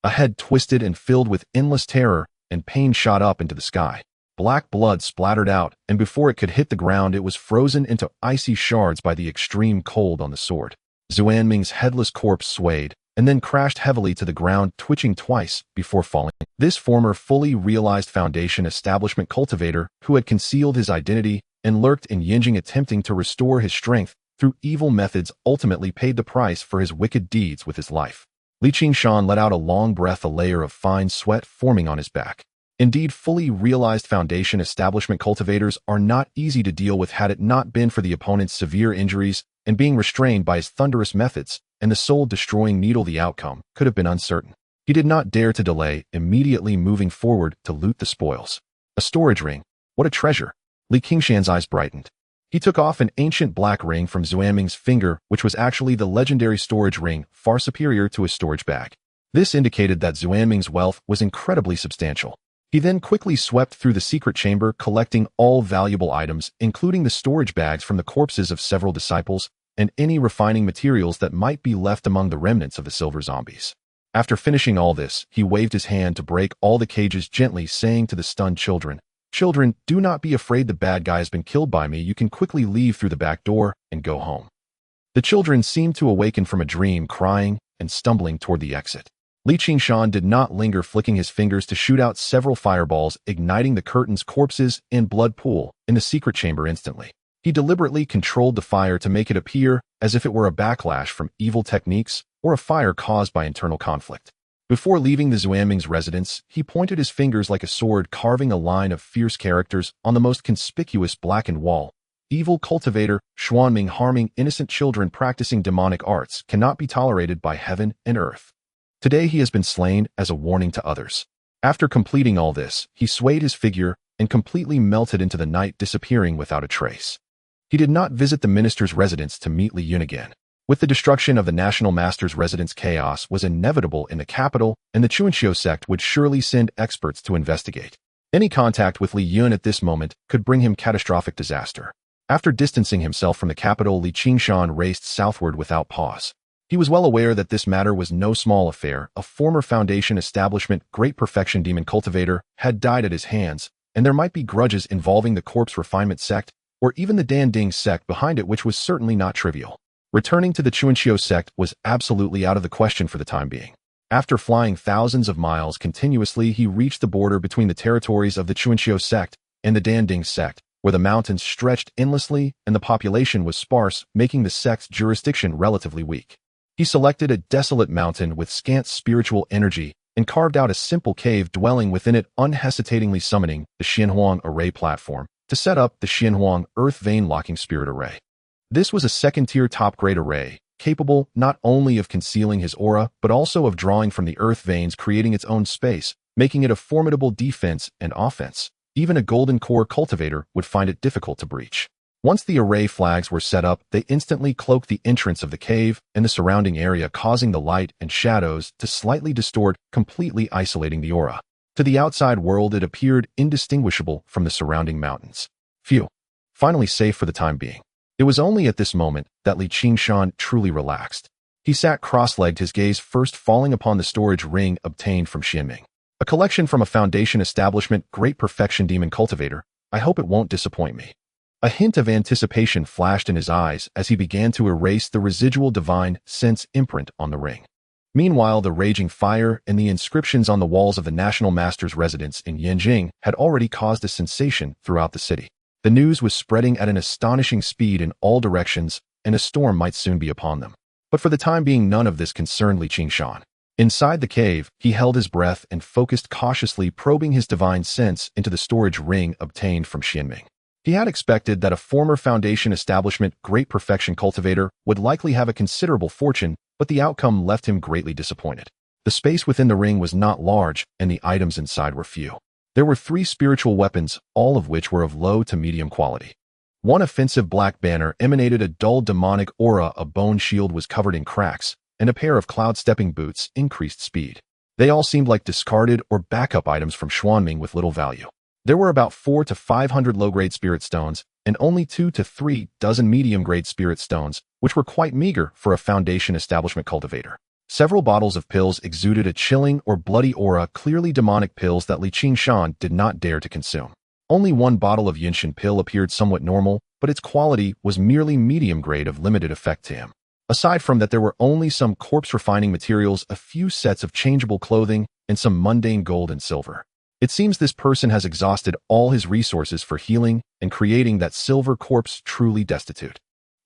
A head twisted and filled with endless terror and pain shot up into the sky. Black blood splattered out, and before it could hit the ground, it was frozen into icy shards by the extreme cold on the sword. Xuanming's headless corpse swayed, and then crashed heavily to the ground, twitching twice before falling. This former fully realized Foundation establishment cultivator, who had concealed his identity and lurked in Yinjing attempting to restore his strength through evil methods, ultimately paid the price for his wicked deeds with his life. Qingshan let out a long breath, a layer of fine sweat forming on his back. Indeed, fully realized Foundation establishment cultivators are not easy to deal with. Had it not been for the opponent's severe injuries and being restrained by his thunderous methods and the soul-destroying needle, the outcome could have been uncertain. He did not dare to delay, immediately moving forward to loot the spoils. A storage ring. What a treasure! Qingshan's eyes brightened. He took off an ancient black ring from Xuanming's finger, which was actually the legendary storage ring, far superior to his storage bag. This indicated that Xuanming's wealth was incredibly substantial. He then quickly swept through the secret chamber, collecting all valuable items, including the storage bags from the corpses of several disciples, and any refining materials that might be left among the remnants of the silver zombies. After finishing all this, he waved his hand to break all the cages gently, saying to the stunned children, "Children, do not be afraid. The bad guy has been killed by me. You can quickly leave through the back door and go home." The children seemed to awaken from a dream, crying and stumbling toward the exit. Qingshan did not linger, flicking his fingers to shoot out several fireballs, igniting the curtains, corpses, and blood pool in the secret chamber instantly. He deliberately controlled the fire to make it appear as if it were a backlash from evil techniques or a fire caused by internal conflict. Before leaving the Xuanming's residence, he pointed his fingers like a sword, carving a line of fierce characters on the most conspicuous blackened wall. Evil cultivator, Xuanming, harming innocent children, practicing demonic arts, cannot be tolerated by heaven and earth. Today he has been slain as a warning to others. After completing all this, he swayed his figure and completely melted into the night, disappearing without a trace. He did not visit the minister's residence to meet Li Yun again. With the destruction of the National Master's residence, chaos was inevitable in the capital, and the Qingshan sect would surely send experts to investigate. Any contact with Li Yun at this moment could bring him catastrophic disaster. After distancing himself from the capital, Qingshan raced southward without pause. He was well aware that this matter was no small affair. A former Foundation establishment, great perfection demon cultivator, had died at his hands, and there might be grudges involving the corpse refinement sect, or even the Danding sect behind it, which was certainly not trivial. Returning to the Qingshan sect was absolutely out of the question for the time being. After flying thousands of miles continuously, he reached the border between the territories of the Qingshan sect and the Danding sect, where the mountains stretched endlessly and the population was sparse, making the sect's jurisdiction relatively weak. He selected a desolate mountain with scant spiritual energy and carved out a simple cave dwelling within it, unhesitatingly summoning the Qianhuang array platform to set up the Qianhuang Earth Vein Locking Spirit Array. This was a second-tier top-grade array, capable not only of concealing his aura, but also of drawing from the earth veins, creating its own space, making it a formidable defense and offense. Even a golden core cultivator would find it difficult to breach. Once the array flags were set up, they instantly cloaked the entrance of the cave and the surrounding area, causing the light and shadows to slightly distort, completely isolating the aura. To the outside world, it appeared indistinguishable from the surrounding mountains. Phew. Finally safe for the time being. It was only at this moment that Qingshan truly relaxed. He sat cross-legged, his gaze first falling upon the storage ring obtained from Xuanming. A collection from a Foundation establishment, great perfection demon cultivator. I hope it won't disappoint me. A hint of anticipation flashed in his eyes as he began to erase the residual divine sense imprint on the ring. Meanwhile, the raging fire and the inscriptions on the walls of the National Master's residence in Yinjing had already caused a sensation throughout the city. The news was spreading at an astonishing speed in all directions, and a storm might soon be upon them. But for the time being, none of this concerned Qingshan. Inside the cave, he held his breath and focused cautiously, probing his divine sense into the storage ring obtained from Xuanming. He had expected that a former Foundation establishment, great perfection cultivator, would likely have a considerable fortune, but the outcome left him greatly disappointed. The space within the ring was not large, and the items inside were few. There were 3 spiritual weapons, all of which were of low to medium quality. One offensive black banner emanated a dull demonic aura, a bone shield was covered in cracks, and a pair of cloud-stepping boots increased speed. They all seemed like discarded or backup items from Xuanming with little value. There were about 400 to 500 low-grade spirit stones, and only 2 to 3 dozen medium-grade spirit stones, which were quite meager for a Foundation establishment cultivator. Several bottles of pills exuded a chilling or bloody aura, clearly demonic pills that Qingshan did not dare to consume. Only one bottle of Qingshan pill appeared somewhat normal, but its quality was merely medium grade of limited effect to him. Aside from that, there were only some corpse refining materials, a few sets of changeable clothing, and some mundane gold and silver. It seems this person has exhausted all his resources for healing and creating that silver corpse truly destitute.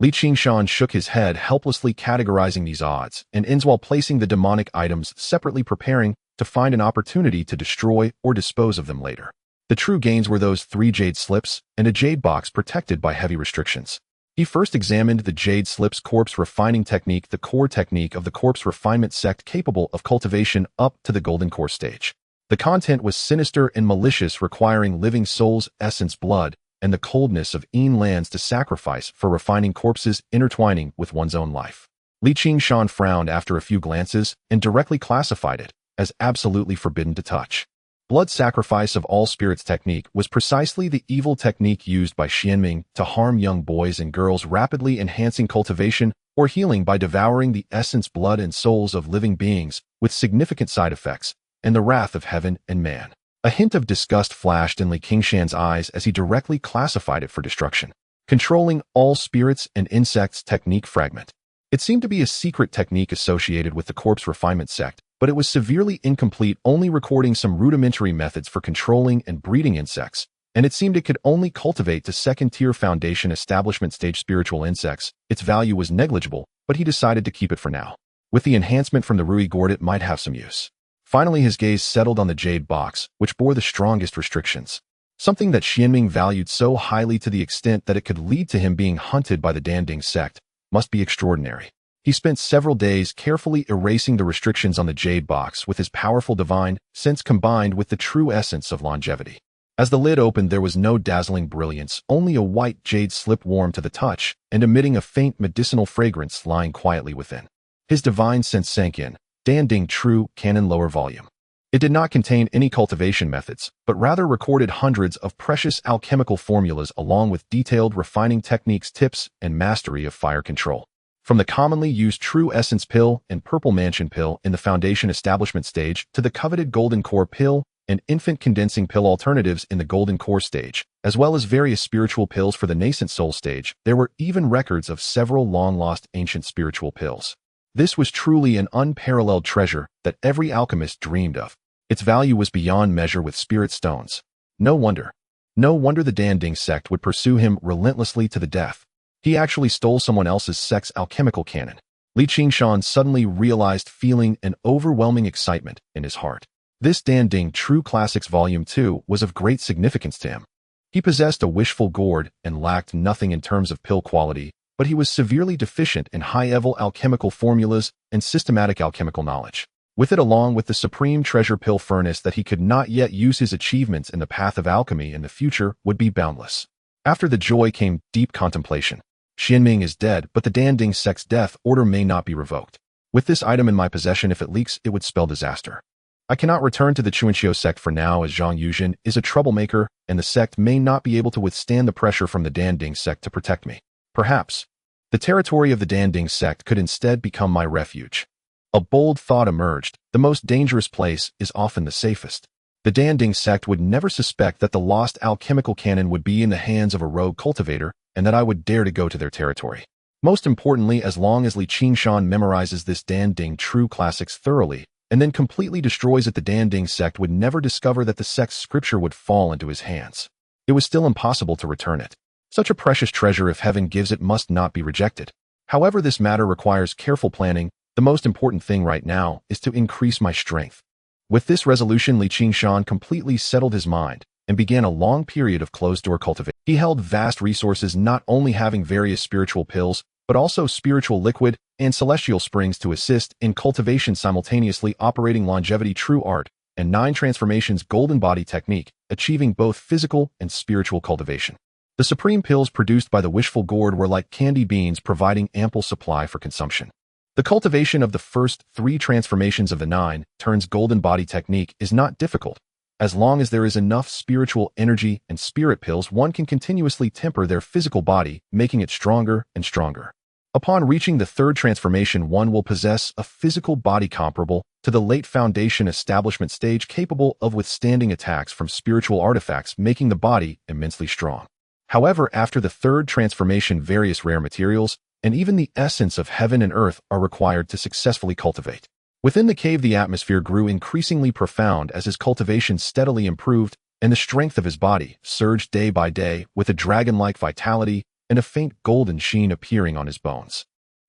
Qingshan shook his head, helplessly categorizing these odds and ends while placing the demonic items separately, preparing to find an opportunity to destroy or dispose of them later. The true gains were those 3 jade slips and a jade box protected by heavy restrictions. He first examined the jade slips corpse refining technique, the core technique of the corpse refinement sect capable of cultivation up to the golden core stage. The content was sinister and malicious, requiring living souls, essence, blood, and the coldness of lands to sacrifice for refining corpses, intertwining with one's own life. Qingshan frowned after a few glances and directly classified it as absolutely forbidden to touch. Blood sacrifice of all spirits technique was precisely the evil technique used by Xianming to harm young boys and girls, rapidly enhancing cultivation or healing by devouring the essence, blood, and souls of living beings, with significant side effects and the wrath of heaven and man. A hint of disgust flashed in Qingshan's eyes as he directly classified it for destruction. Controlling all spirits and insects technique fragment. It seemed to be a secret technique associated with the corpse refinement sect, but it was severely incomplete, only recording some rudimentary methods for controlling and breeding insects, and it seemed it could only cultivate to second-tier Foundation establishment stage spiritual insects. Its value was negligible, but he decided to keep it for now. With the enhancement from the Rui gourd, it might have some use. Finally, his gaze settled on the jade box, which bore the strongest restrictions. Something that Xianming valued so highly to the extent that it could lead to him being hunted by the Danding sect must be extraordinary. He spent several days carefully erasing the restrictions on the jade box with his powerful divine sense combined with the true essence of longevity. As the lid opened, there was no dazzling brilliance, only a white jade slip warm to the touch and emitting a faint medicinal fragrance lying quietly within. His divine sense sank in. Danding True Canon lower volume. It did not contain any cultivation methods, but rather recorded hundreds of precious alchemical formulas along with detailed refining techniques, tips, and mastery of fire control. From the commonly used True Essence pill and Purple Mansion pill in the Foundation establishment stage to the coveted Golden Core pill and infant condensing pill alternatives in the Golden Core stage, as well as various spiritual pills for the nascent soul stage, there were even records of several long-lost ancient spiritual pills. This was truly an unparalleled treasure that every alchemist dreamed of. Its value was beyond measure with spirit stones. No wonder the Danding sect would pursue him relentlessly to the death. He actually stole someone else's sect's alchemical canon. Qingshan suddenly realized, feeling an overwhelming excitement in his heart. This Danding True Classics Volume 2 was of great significance to him. He possessed a wishful gourd and lacked nothing in terms of pill quality, but he was severely deficient in high-level alchemical formulas and systematic alchemical knowledge. With it, along with the supreme treasure pill furnace that he could not yet use, his achievements in the path of alchemy in the future would be boundless. After the joy came deep contemplation. Xianming is dead, but the Danding sect's death order may not be revoked. With this item in my possession, if it leaks, it would spell disaster. I cannot return to the Chuanqiu sect for now, as Zhang Yuzhen is a troublemaker, and the sect may not be able to withstand the pressure from the Danding sect to protect me. Perhaps the territory of the Danding sect could instead become my refuge. A bold thought emerged. The most dangerous place is often the safest. The Danding sect would never suspect that the lost alchemical canon would be in the hands of a rogue cultivator, and that I would dare to go to their territory. Most importantly, as long as Qingshan memorizes this Danding True Classics thoroughly, and then completely destroys it, the Danding sect would never discover that the sect's scripture would fall into his hands. It was still impossible to return it. Such a precious treasure, if heaven gives it, must not be rejected. However, this matter requires careful planning. The most important thing right now is to increase my strength. With this resolution, Qingshan completely settled his mind and began a long period of closed-door cultivation. He held vast resources, not only having various spiritual pills, but also spiritual liquid and celestial springs to assist in cultivation, simultaneously operating longevity true art, and 9 transformations golden body technique, achieving both physical and spiritual cultivation. The supreme pills produced by the wishful gourd were like candy beans, providing ample supply for consumption. The cultivation of the first 3 transformations of the 9 turns golden body technique is not difficult. As long as there is enough spiritual energy and spirit pills, one can continuously temper their physical body, making it stronger and stronger. Upon reaching the 3rd transformation, one will possess a physical body comparable to the late foundation establishment stage, capable of withstanding attacks from spiritual artifacts, making the body immensely strong. However, after the 3rd transformation, various rare materials and even the essence of heaven and earth are required to successfully cultivate. Within the cave, the atmosphere grew increasingly profound as his cultivation steadily improved, and the strength of his body surged day by day, with a dragon-like vitality and a faint golden sheen appearing on his bones.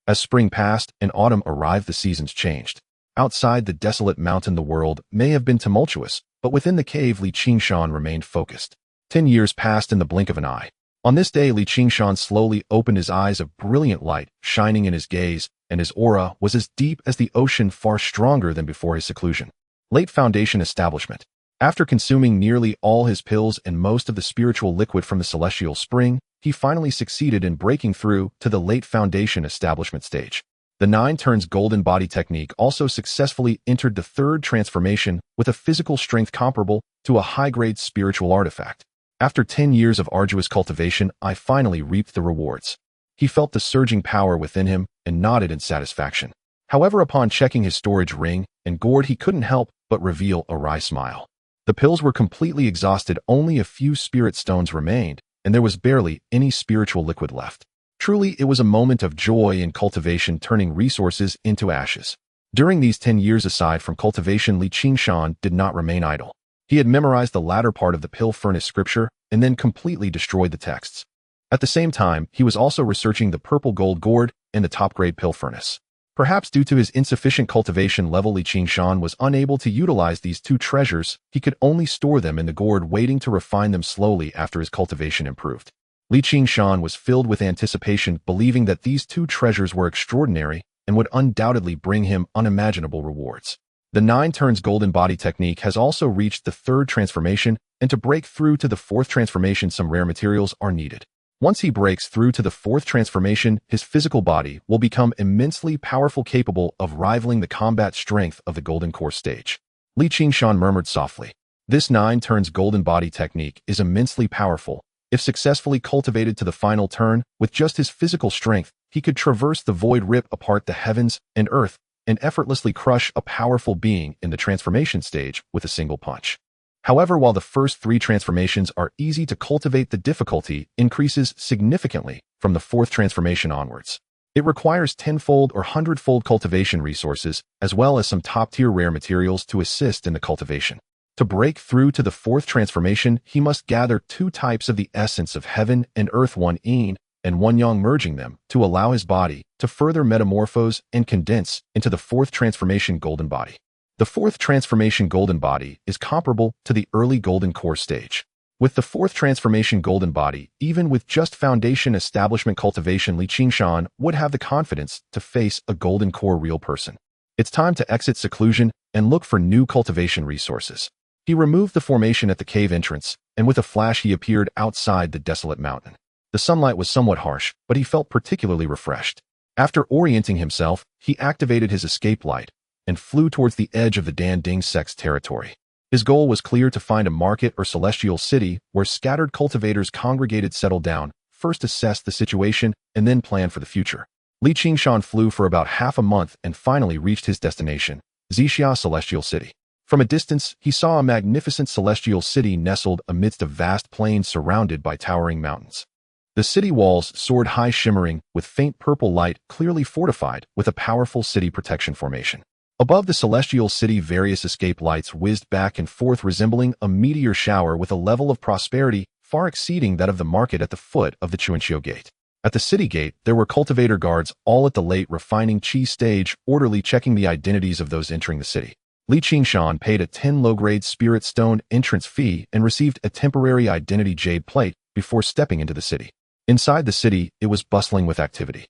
As spring passed and autumn arrived, the seasons changed. Outside the desolate mountain, the world may have been tumultuous, but within the cave, Qingshan remained focused. 10 years passed in the blink of an eye. On this day, Qingshan slowly opened his eyes, a brilliant light shining in his gaze, and his aura was as deep as the ocean, far stronger than before his seclusion. Late foundation establishment. After consuming nearly all his pills and most of the spiritual liquid from the celestial spring, he finally succeeded in breaking through to the late foundation establishment stage. The 9 turns golden body technique also successfully entered the 3rd transformation with a physical strength comparable to a high-grade spiritual artifact. After 10 years of arduous cultivation, I finally reaped the rewards. He felt the surging power within him and nodded in satisfaction. However, upon checking his storage ring and gourd, he couldn't help but reveal a wry smile. The pills were completely exhausted, only a few spirit stones remained, and there was barely any spiritual liquid left. Truly, it was a moment of joy in cultivation, turning resources into ashes. During these 10 years, aside from cultivation, Qingshan did not remain idle. He had memorized the latter part of the pill furnace scripture and then completely destroyed the texts. At the same time, he was also researching the purple gold gourd and the top-grade pill furnace. Perhaps due to his insufficient cultivation level, Qingshan was unable to utilize these 2 treasures. He could only store them in the gourd, waiting to refine them slowly after his cultivation improved. Qingshan was filled with anticipation, believing that these 2 treasures were extraordinary and would undoubtedly bring him unimaginable rewards. The 9 turns golden body technique has also reached the 3rd transformation, and to break through to the 4th transformation, some rare materials are needed. Once he breaks through to the 4th transformation, his physical body will become immensely powerful, capable of rivaling the combat strength of the golden core stage. Qingshan murmured softly. This 9 turns golden body technique is immensely powerful. If successfully cultivated to the final turn, with just his physical strength, he could traverse the void, rip apart the heavens and earth, and effortlessly crush a powerful being in the transformation stage with a single punch. However, while the first 3 transformations are easy to cultivate, the difficulty increases significantly from the 4th transformation onwards. It requires 10-fold or 100-fold cultivation resources, as well as some top-tier rare materials to assist in the cultivation. To break through to the 4th transformation, he must gather 2 types of the essence of heaven and earth, 1 yin and 1 yang, merging them to allow his body to further metamorphose and condense into the 4th transformation golden body. The 4th transformation golden body is comparable to the early golden core stage. With the 4th transformation golden body, even with just foundation establishment cultivation, Qingshan would have the confidence to face a golden core real person. It's time to exit seclusion and look for new cultivation resources. He removed the formation at the cave entrance, and with a flash he appeared outside the desolate mountain. The sunlight was somewhat harsh, but he felt particularly refreshed. After orienting himself, he activated his escape light and flew towards the edge of the Dan Ding sect's territory. His goal was clear: to find a market or celestial city where scattered cultivators congregated, settled down, first assess the situation, and then plan for the future. Qingshan flew for about half a month and finally reached his destination, Xixia Celestial City. From a distance, he saw a magnificent celestial city nestled amidst a vast plain surrounded by towering mountains. The city walls soared high, shimmering with faint purple light, clearly fortified with a powerful city protection formation. Above the celestial city, various escape lights whizzed back and forth, resembling a meteor shower, with a level of prosperity far exceeding that of the market at the foot of the Chuanqiu Gate. At the city gate, there were cultivator guards, all at the late refining qi stage, orderly checking the identities of those entering the city. Qingshan paid a 10 low-grade spirit stone entrance fee and received a temporary identity jade plate before stepping into the city. Inside the city, it was bustling with activity.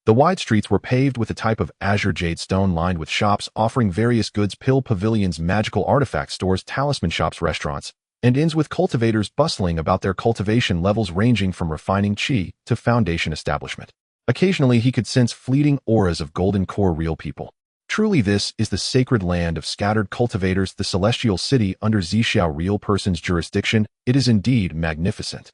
The wide streets were paved with a type of azure jade stone lined with shops offering various goods, pill pavilions, magical artifact stores, talisman shops, restaurants, and inns with cultivators bustling about their cultivation levels ranging from refining qi to foundation establishment. Occasionally he could sense fleeting auras of golden core real people. Truly this is the sacred land of scattered cultivators, the celestial city under Zixiao real person's jurisdiction. It is indeed magnificent.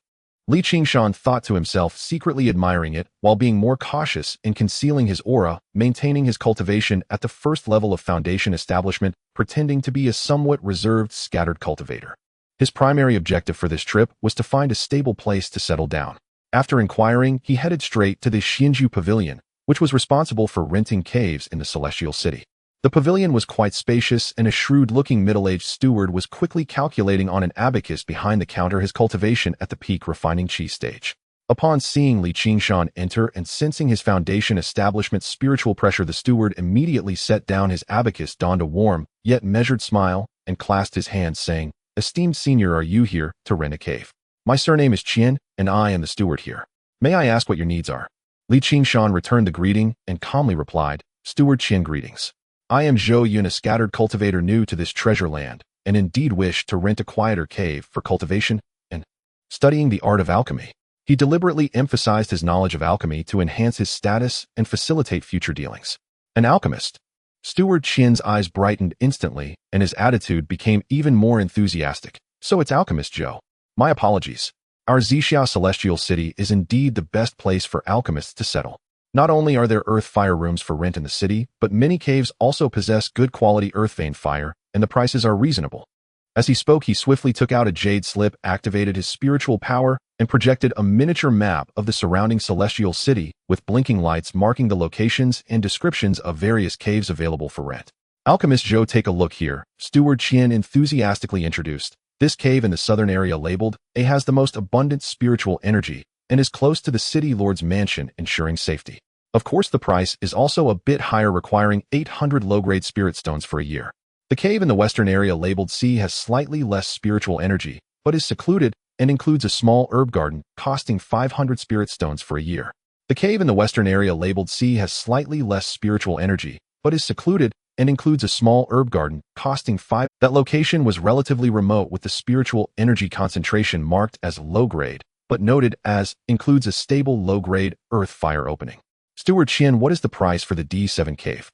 Qingshan thought to himself, secretly admiring it, while being more cautious in concealing his aura, maintaining his cultivation at the first level of foundation establishment, pretending to be a somewhat reserved, scattered cultivator. His primary objective for this trip was to find a stable place to settle down. After inquiring, he headed straight to the Qingshan Pavilion, which was responsible for renting caves in the Celestial City. The pavilion was quite spacious, and a shrewd-looking middle-aged steward was quickly calculating on an abacus behind the counter his cultivation at the peak refining qi stage. Upon seeing Qingshan enter and sensing his foundation establishment's spiritual pressure, the steward immediately set down his abacus, donned a warm, yet measured smile, and clasped his hands, saying, "Esteemed senior, are you here to rent a cave? My surname is Qian, and I am the steward here. May I ask what your needs are?" Qingshan returned the greeting and calmly replied, "Steward Qian, greetings. I am Zhou Yun, a scattered cultivator new to this treasure land, and indeed wish to rent a quieter cave for cultivation and studying the art of alchemy." He deliberately emphasized his knowledge of alchemy to enhance his status and facilitate future dealings. An alchemist? Steward Qian's eyes brightened instantly, and his attitude became even more enthusiastic. "So it's alchemist Zhou. My apologies. Our Zixiao Celestial City is indeed the best place for alchemists to settle. Not only are there earth fire rooms for rent in the city, but many caves also possess good quality earth vein fire, and the prices are reasonable." As he spoke, he swiftly took out a jade slip, activated his spiritual power, and projected a miniature map of the surrounding celestial city, with blinking lights marking the locations and descriptions of various caves available for rent. "Alchemist Zhou, take a look here," Steward Qian enthusiastically introduced. "This cave in the southern area labeled A has the most abundant spiritual energy and is close to the city lord's mansion, ensuring safety. Of course, the price is also a bit higher, requiring 800 low-grade spirit stones for a year. The cave in the western area labeled C has slightly less spiritual energy, but is secluded and includes a small herb garden, costing 500 spirit stones for a year. The cave in the western area labeled C has slightly less spiritual energy, but is secluded and includes a small herb garden, costing 5. That location was relatively remote, with the spiritual energy concentration marked as low-grade, but noted as includes a stable low-grade earth fire opening. "Steward Qian, what is the price for the D7 cave?"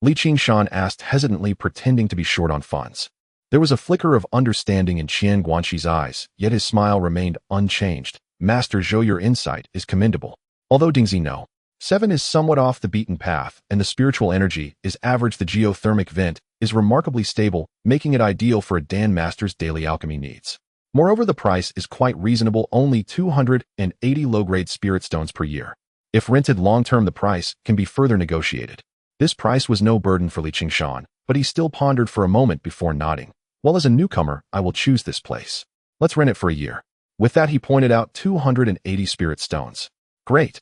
Qingshan asked hesitantly, pretending to be short on funds. There was a flicker of understanding in Qian Guanxi's eyes, yet his smile remained unchanged. "Master Zhou, your insight is commendable. Although Dingzi no. 7 is somewhat off the beaten path, and the spiritual energy is average, the geothermic vent is remarkably stable, making it ideal for a Dan Master's daily alchemy needs. Moreover, the price is quite reasonable, only 280 low-grade spirit stones per year. If rented long-term, the price can be further negotiated." This price was no burden for Qingshan, but he still pondered for a moment before nodding. "Well, as a newcomer, I will choose this place. Let's rent it for a year." With that, he pointed out 280 spirit stones. "Great."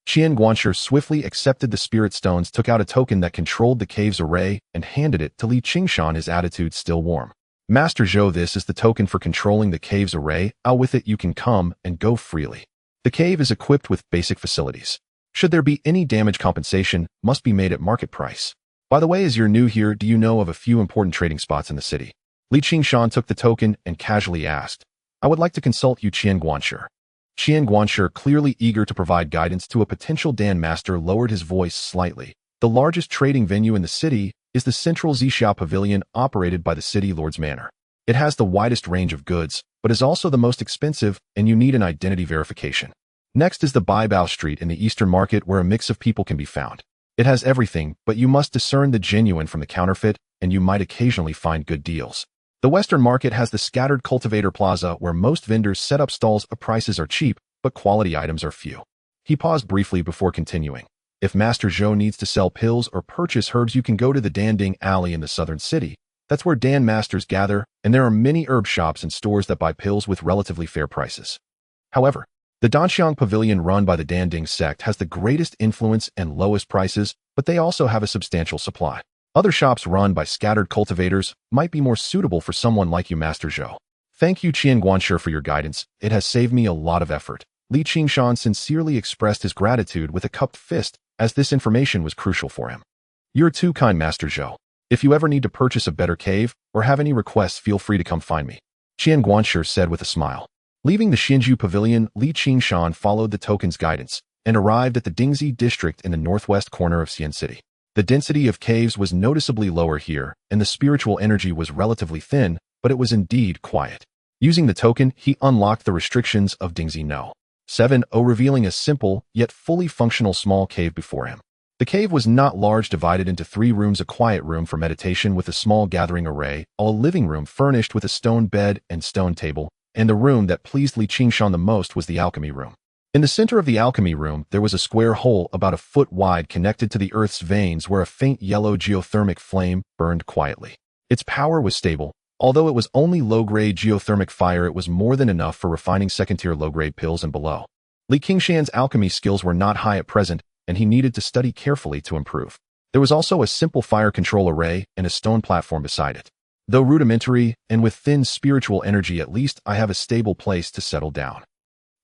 Qian Guanshi swiftly accepted the spirit stones, took out a token that controlled the cave's array, and handed it to Qingshan, his attitude still warm. "Master Zhou, this is the token for controlling the cave's array. With it you can come and go freely. The cave is equipped with basic facilities. Should there be any damage, compensation must be made at market price. By the way, as you're new here, do you know of a few important trading spots in the city?" Qingshan took the token and casually asked, "I would like to consult you, Qian Guanshi." Qian Guanshi, clearly eager to provide guidance to a potential Dan Master, lowered his voice slightly. "The largest trading venue in the city is the Central Zixiao Pavilion, operated by the City Lord's Manor. It has the widest range of goods, but is also the most expensive, and you need an identity verification. Next is the Baibao Street in the Eastern Market, where a mix of people can be found. It has everything, but you must discern the genuine from the counterfeit, and you might occasionally find good deals. The Western Market has the Scattered Cultivator Plaza, where most vendors set up stalls. Prices are cheap, but quality items are few." He paused briefly before continuing. "If Master Zhou needs to sell pills or purchase herbs, you can go to the Danding Alley in the southern city. That's where Dan Masters gather, and there are many herb shops and stores that buy pills with relatively fair prices. However, the Danxiang Pavilion, run by the Danding sect, has the greatest influence and lowest prices, but they also have a substantial supply. Other shops run by scattered cultivators might be more suitable for someone like you, Master Zhou." "Thank you, Qian Guanshi, for your guidance. It has saved me a lot of effort." Qingshan sincerely expressed his gratitude with a cupped fist, as this information was crucial for him. "You're too kind, Master Zhou. If you ever need to purchase a better cave or have any requests, feel free to come find me," Qian Guanshi said with a smile. Leaving the Xinju Pavilion, Li Qingshan followed the token's guidance and arrived at the Dingxi district in the northwest corner of Xian City. The density of caves was noticeably lower here, and the spiritual energy was relatively thin, but it was indeed quiet. Using the token, he unlocked the restrictions of Dingxi No. 7, revealing a simple, yet fully functional small cave before him. The cave was not large, divided into 3 rooms: a quiet room for meditation with a small gathering array, a living room furnished with a stone bed and stone table, and the room that pleased Li Qingshan the most was the alchemy room. In the center of the alchemy room, there was a square hole about a foot wide connected to the earth's veins where a faint yellow geothermic flame burned quietly. Its power was stable. Although it was only low-grade geothermic fire, it was more than enough for refining second-tier low-grade pills and below. Li Qingshan's alchemy skills were not high at present, and he needed to study carefully to improve. There was also a simple fire control array and a stone platform beside it. Though rudimentary and with thin spiritual energy, at least I have a stable place to settle down.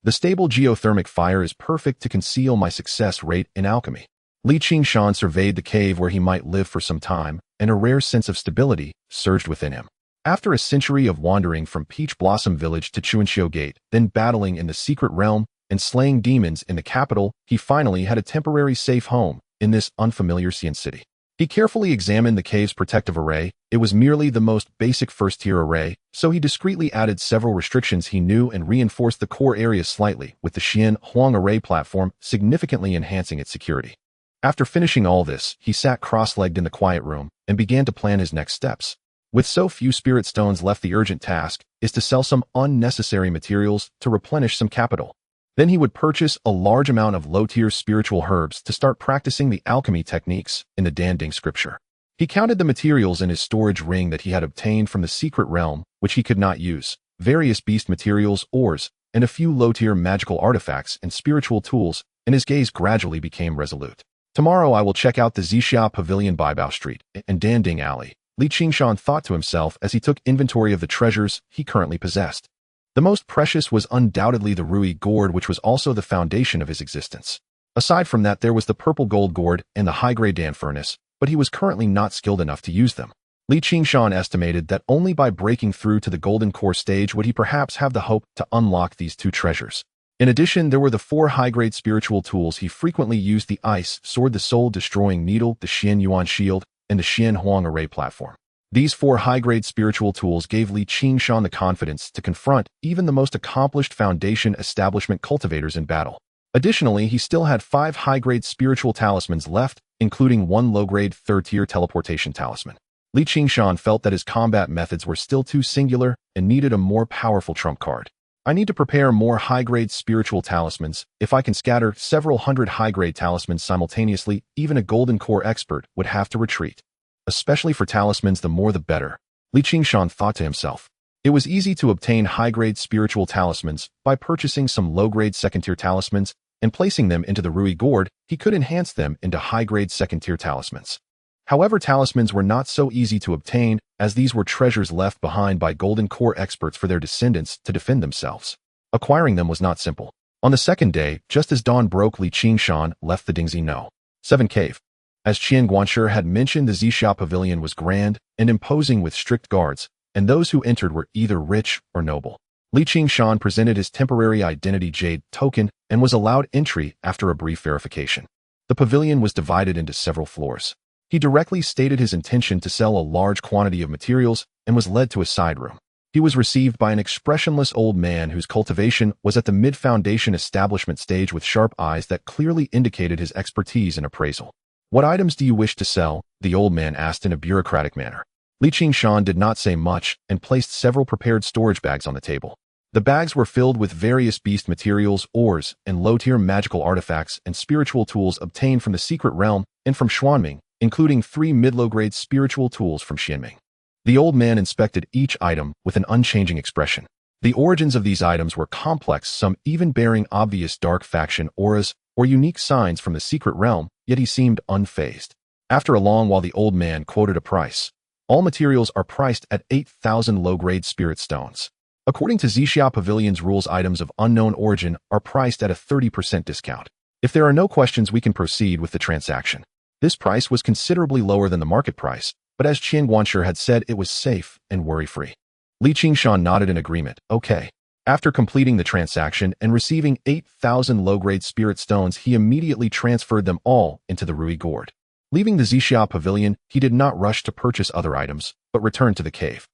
The stable geothermic fire is perfect to conceal my success rate in alchemy. Li Qingshan surveyed the cave where he might live for some time, and a rare sense of stability surged within him. After a century of wandering from Peach Blossom Village to Chuanxiu Gate, then battling in the secret realm and slaying demons in the capital, he finally had a temporary safe home in this unfamiliar Xian city. He carefully examined the cave's protective array. It was merely the most basic first-tier array, so he discreetly added several restrictions he knew and reinforced the core area slightly, with the Xian Huang array platform significantly enhancing its security. After finishing all this, he sat cross-legged in the quiet room and began to plan his next steps. With so few spirit stones left, the urgent task is to sell some unnecessary materials to replenish some capital. Then he would purchase a large amount of low-tier spiritual herbs to start practicing the alchemy techniques in the Danding scripture. He counted the materials in his storage ring that he had obtained from the secret realm, which he could not use, various beast materials, ores, and a few low-tier magical artifacts and spiritual tools, and his gaze gradually became resolute. "Tomorrow I will check out the Zixia Pavilion, Baibao Street, and Danding Alley," Li Qingshan thought to himself as he took inventory of the treasures he currently possessed. The most precious was undoubtedly the Rui gourd, which was also the foundation of his existence. Aside from that, there was the purple gold gourd and the high-grade Dan furnace, but he was currently not skilled enough to use them. Li Qingshan estimated that only by breaking through to the golden core stage would he perhaps have the hope to unlock these 2 treasures. In addition, there were the 4 high-grade spiritual tools he frequently used: the ice sword, the soul-destroying needle, the Xian Yuan shield, and the Xian Huang array platform. These 4 high-grade spiritual tools gave Li Qingshan the confidence to confront even the most accomplished Foundation establishment cultivators in battle. Additionally, he still had 5 high-grade spiritual talismans left, including 1 low-grade 3rd-tier teleportation talisman. Li Qingshan felt that his combat methods were still too singular and needed a more powerful trump card. "I need to prepare more high-grade spiritual talismans. If I can scatter several hundred high-grade talismans simultaneously, even a golden core expert would have to retreat. Especially for talismans, the more the better," Li Qingshan thought to himself. It was easy to obtain high-grade spiritual talismans by purchasing some low-grade second-tier talismans and placing them into the Rui gourd. He could enhance them into high-grade second-tier talismans. However, talismans were not so easy to obtain, as these were treasures left behind by golden core experts for their descendants to defend themselves. Acquiring them was not simple. On the second day, just as dawn broke, Li Qingshan left the Dingxi No. 7 cave. As Qian Guanshi had mentioned, the Zixia Pavilion was grand and imposing with strict guards, and those who entered were either rich or noble. Li Qingshan presented his temporary identity jade token and was allowed entry after a brief verification. The pavilion was divided into several floors. He directly stated his intention to sell a large quantity of materials and was led to a side room. He was received by an expressionless old man whose cultivation was at the mid-foundation establishment stage, with sharp eyes that clearly indicated his expertise in appraisal. "What items do you wish to sell?" the old man asked in a bureaucratic manner. Li Qingshan did not say much and placed several prepared storage bags on the table. The bags were filled with various beast materials, ores, and low-tier magical artifacts and spiritual tools obtained from the secret realm and from Xuanming, including 3 mid-low-grade spiritual tools from Xianming. The old man inspected each item with an unchanging expression. The origins of these items were complex, some even bearing obvious dark faction auras or unique signs from the secret realm, yet he seemed unfazed. After a long while, the old man quoted a price. "All materials are priced at 8,000 low-grade spirit stones. According to Zixia Pavilion's rules, items of unknown origin are priced at a 30% discount. If there are no questions, we can proceed with the transaction. This price was considerably lower than the market price, but as Qian Guanshi had said, it was safe and worry-free. Li Qingshan nodded in agreement. Okay. After completing the transaction and receiving 8,000 low-grade spirit stones, he immediately transferred them all into the Rui gourd. Leaving the Zixia pavilion, he did not rush to purchase other items, but returned to the cave.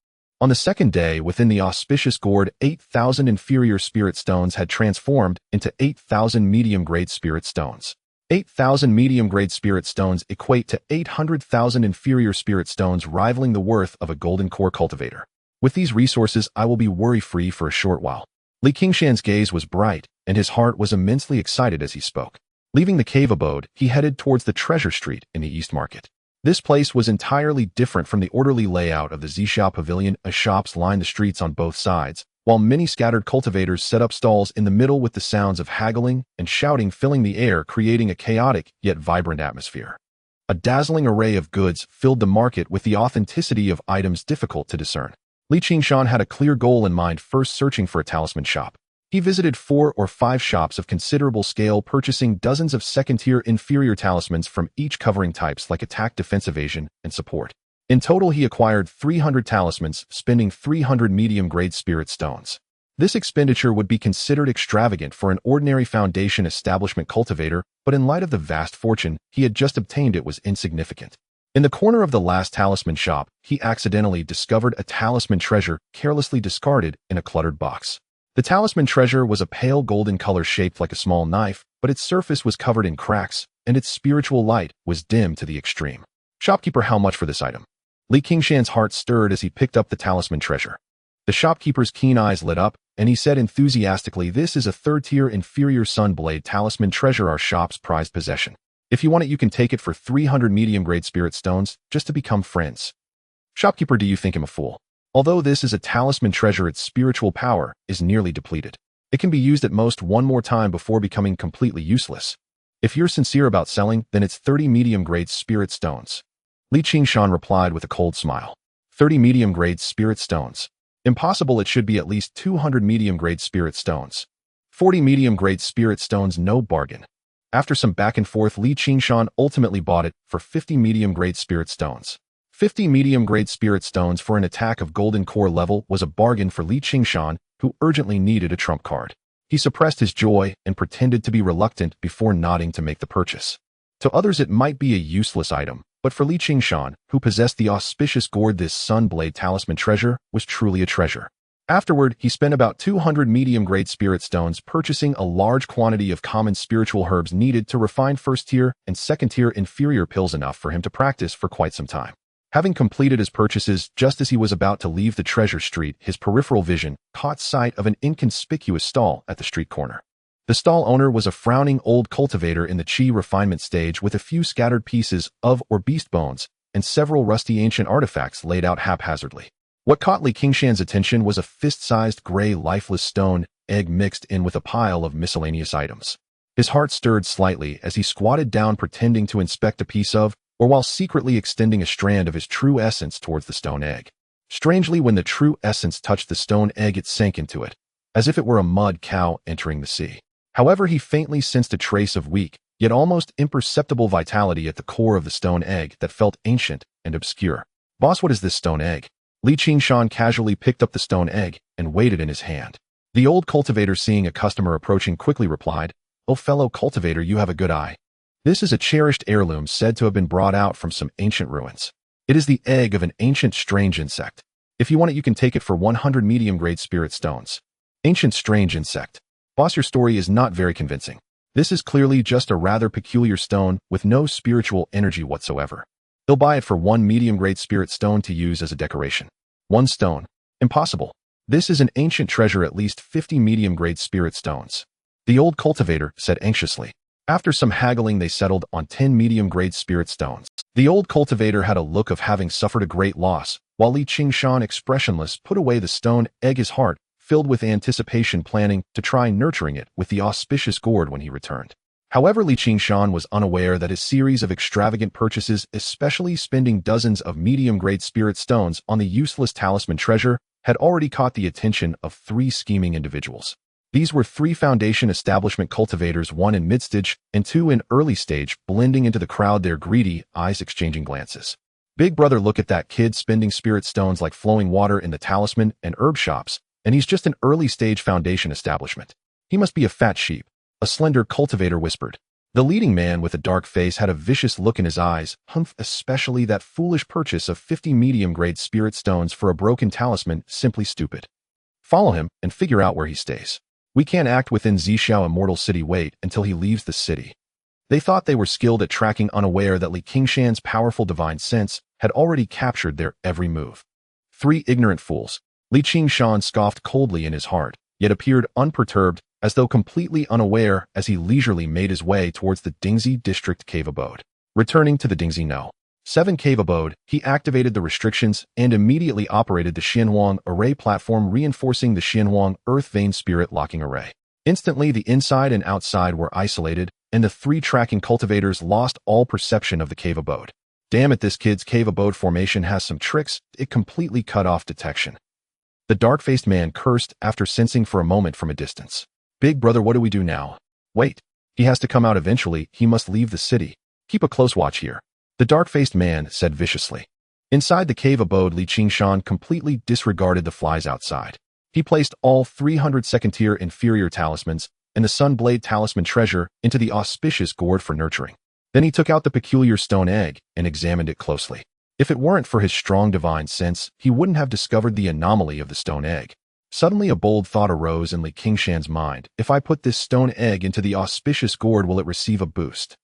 On the second day, within the auspicious gourd, 8,000 inferior spirit stones had transformed into 8,000 medium-grade spirit stones. 8,000 medium-grade spirit stones equate to 800,000 inferior spirit stones, rivaling the worth of a golden core cultivator. With these resources, I will be worry-free for a short while. Li Qingshan's gaze was bright, and his heart was immensely excited as he spoke. Leaving the cave abode, he headed towards the treasure street in the East Market. This place was entirely different from the orderly layout of the Zixia pavilion, as shops lined the streets on both sides, while many scattered cultivators set up stalls in the middle with the sounds of haggling and shouting filling the air, creating a chaotic yet vibrant atmosphere. A dazzling array of goods filled the market with the authenticity of items difficult to discern. Li Qingshan had a clear goal in mind, first searching for a talisman shop. He visited 4 or 5 shops of considerable scale, purchasing dozens of second-tier inferior talismans from each, covering types like attack, defense, evasion, and support. In total, he acquired 300 talismans, spending 300 medium-grade spirit stones. This expenditure would be considered extravagant for an ordinary foundation establishment cultivator, but in light of the vast fortune he had just obtained, it was insignificant. In the corner of the last talisman shop, he accidentally discovered a talisman treasure carelessly discarded in a cluttered box. The talisman treasure was a pale golden color shaped like a small knife, but its surface was covered in cracks, and its spiritual light was dim to the extreme. Shopkeeper, how much for this item? Li Qingshan's heart stirred as he picked up the talisman treasure. The shopkeeper's keen eyes lit up, and he said enthusiastically, "This is a third-tier inferior sun blade talisman treasure, our shop's prized possession. If you want it, you can take it for 300 medium-grade spirit stones, just to become friends." Shopkeeper, do you think him a fool? Although this is a talisman treasure, its spiritual power is nearly depleted. It can be used at most one more time before becoming completely useless. If you're sincere about selling, then it's 30 medium-grade spirit stones. Li Qingshan replied with a cold smile. 30 medium-grade spirit stones. Impossible, it should be at least 200 medium-grade spirit stones. 40 medium-grade spirit stones, no bargain. After some back and forth, Li Qingshan ultimately bought it for 50 medium-grade spirit stones. 50 medium-grade spirit stones for an attack of golden core level was a bargain for Li Qingshan, who urgently needed a trump card. He suppressed his joy and pretended to be reluctant before nodding to make the purchase. To others it might be a useless item, but for Li Qingshan, who possessed the auspicious gourd, this sun blade talisman treasure was truly a treasure. Afterward, he spent about 200 medium-grade spirit stones purchasing a large quantity of common spiritual herbs needed to refine first-tier and second-tier inferior pills, enough for him to practice for quite some time. Having completed his purchases, just as he was about to leave the treasure street, his peripheral vision caught sight of an inconspicuous stall at the street corner. The stall owner was a frowning old cultivator in the Qi refinement stage, with a few scattered pieces of or beast bones and several rusty ancient artifacts laid out haphazardly. What caught Li Qingshan's attention was a fist-sized gray lifeless stone egg mixed in with a pile of miscellaneous items. His heart stirred slightly as he squatted down, pretending to inspect a piece of, or while secretly extending a strand of his true essence towards the stone egg. Strangely, when the true essence touched the stone egg, it sank into it, as if it were a mud cow entering the sea. However, he faintly sensed a trace of weak, yet almost imperceptible vitality at the core of the stone egg that felt ancient and obscure. "Boss, what is this stone egg?" Li Qingshan casually picked up the stone egg and weighed it in his hand. The old cultivator, seeing a customer approaching, quickly replied, "Oh, fellow cultivator, you have a good eye. This is a cherished heirloom said to have been brought out from some ancient ruins. It is the egg of an ancient strange insect. If you want it, you can take it for 100 medium-grade spirit stones." Ancient strange insect. Boss, your story is not very convincing. This is clearly just a rather peculiar stone with no spiritual energy whatsoever. He'll buy it for 1 medium-grade spirit stone to use as a decoration. 1 stone. Impossible. This is an ancient treasure, at least 50 medium-grade spirit stones. The old cultivator said anxiously. After some haggling, they settled on 10 medium-grade spirit stones. The old cultivator had a look of having suffered a great loss, while Li Qingshan, expressionless, put away the stone egg, his heart filled with anticipation, planning to try nurturing it with the auspicious gourd when he returned. However, Li Qingshan was unaware that his series of extravagant purchases, especially spending dozens of medium-grade spirit stones on the useless talisman treasure, had already caught the attention of 3 scheming individuals. These were 3 foundation establishment cultivators, 1 in mid-stage and 2 in early stage, blending into the crowd, their greedy eyes exchanging glances. Big brother, look at that kid spending spirit stones like flowing water in the talisman and herb shops, and he's just an early stage foundation establishment. He must be a fat sheep, a slender cultivator whispered. The leading man with a dark face had a vicious look in his eyes, humph, especially that foolish purchase of 50 medium-grade spirit stones for a broken talisman, simply stupid. Follow him and figure out where he stays. We can't act within Zhixiao Immortal City. Wait until he leaves the city. They thought they were skilled at tracking, unaware that Qingshan's powerful divine sense had already captured their every move. 3 ignorant fools. Qingshan scoffed coldly in his heart, yet appeared unperturbed, as though completely unaware, as he leisurely made his way towards the Dingxi district cave abode. Returning to the Dingxi No. 7 cave abode, he activated the restrictions and immediately operated the Xianhuang array platform, reinforcing the Xianhuang earth vein spirit locking array. Instantly, the inside and outside were isolated, and the 3 tracking cultivators lost all perception of the cave abode. Damn it, this kid's cave abode formation has some tricks. It completely cut off detection. The dark-faced man cursed after sensing for a moment from a distance. Big brother, what do we do now? Wait. He has to come out eventually. He must leave the city. Keep a close watch here. The dark-faced man said viciously. Inside the cave abode, Qingshan completely disregarded the flies outside. He placed all 300 second-tier inferior talismans and the Sunblade talisman treasure into the auspicious gourd for nurturing. Then he took out the peculiar stone egg and examined it closely. If it weren't for his strong divine sense, he wouldn't have discovered the anomaly of the stone egg. Suddenly a bold thought arose in Qingshan's mind. If I put this stone egg into the auspicious gourd, will it receive a boost?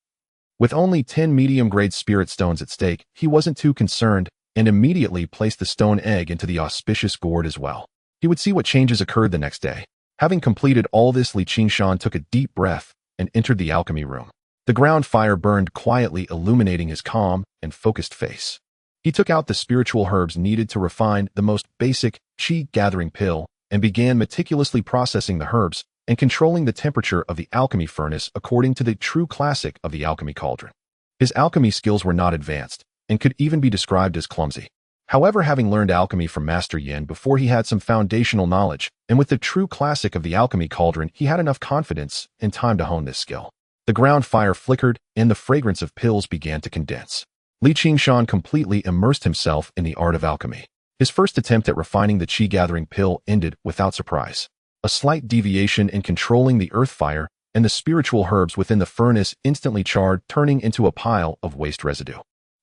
With only 10 medium-grade spirit stones at stake, he wasn't too concerned and immediately placed the stone egg into the auspicious gourd as well. He would see what changes occurred the next day. Having completed all this, Qingshan took a deep breath and entered the alchemy room. The ground fire burned quietly, illuminating his calm and focused face. He took out the spiritual herbs needed to refine the most basic qi-gathering pill and began meticulously processing the herbs and controlling the temperature of the alchemy furnace according to the true classic of the alchemy cauldron. His alchemy skills were not advanced and could even be described as clumsy. However, having learned alchemy from Master Yin before, he had some foundational knowledge, and with the true classic of the alchemy cauldron, he had enough confidence and time to hone this skill. The ground fire flickered, and the fragrance of pills began to condense. Qingshan completely immersed himself in the art of alchemy. His first attempt at refining the qi-gathering pill ended without surprise. A slight deviation in controlling the earth fire, and the spiritual herbs within the furnace instantly charred, turning into a pile of waste residue.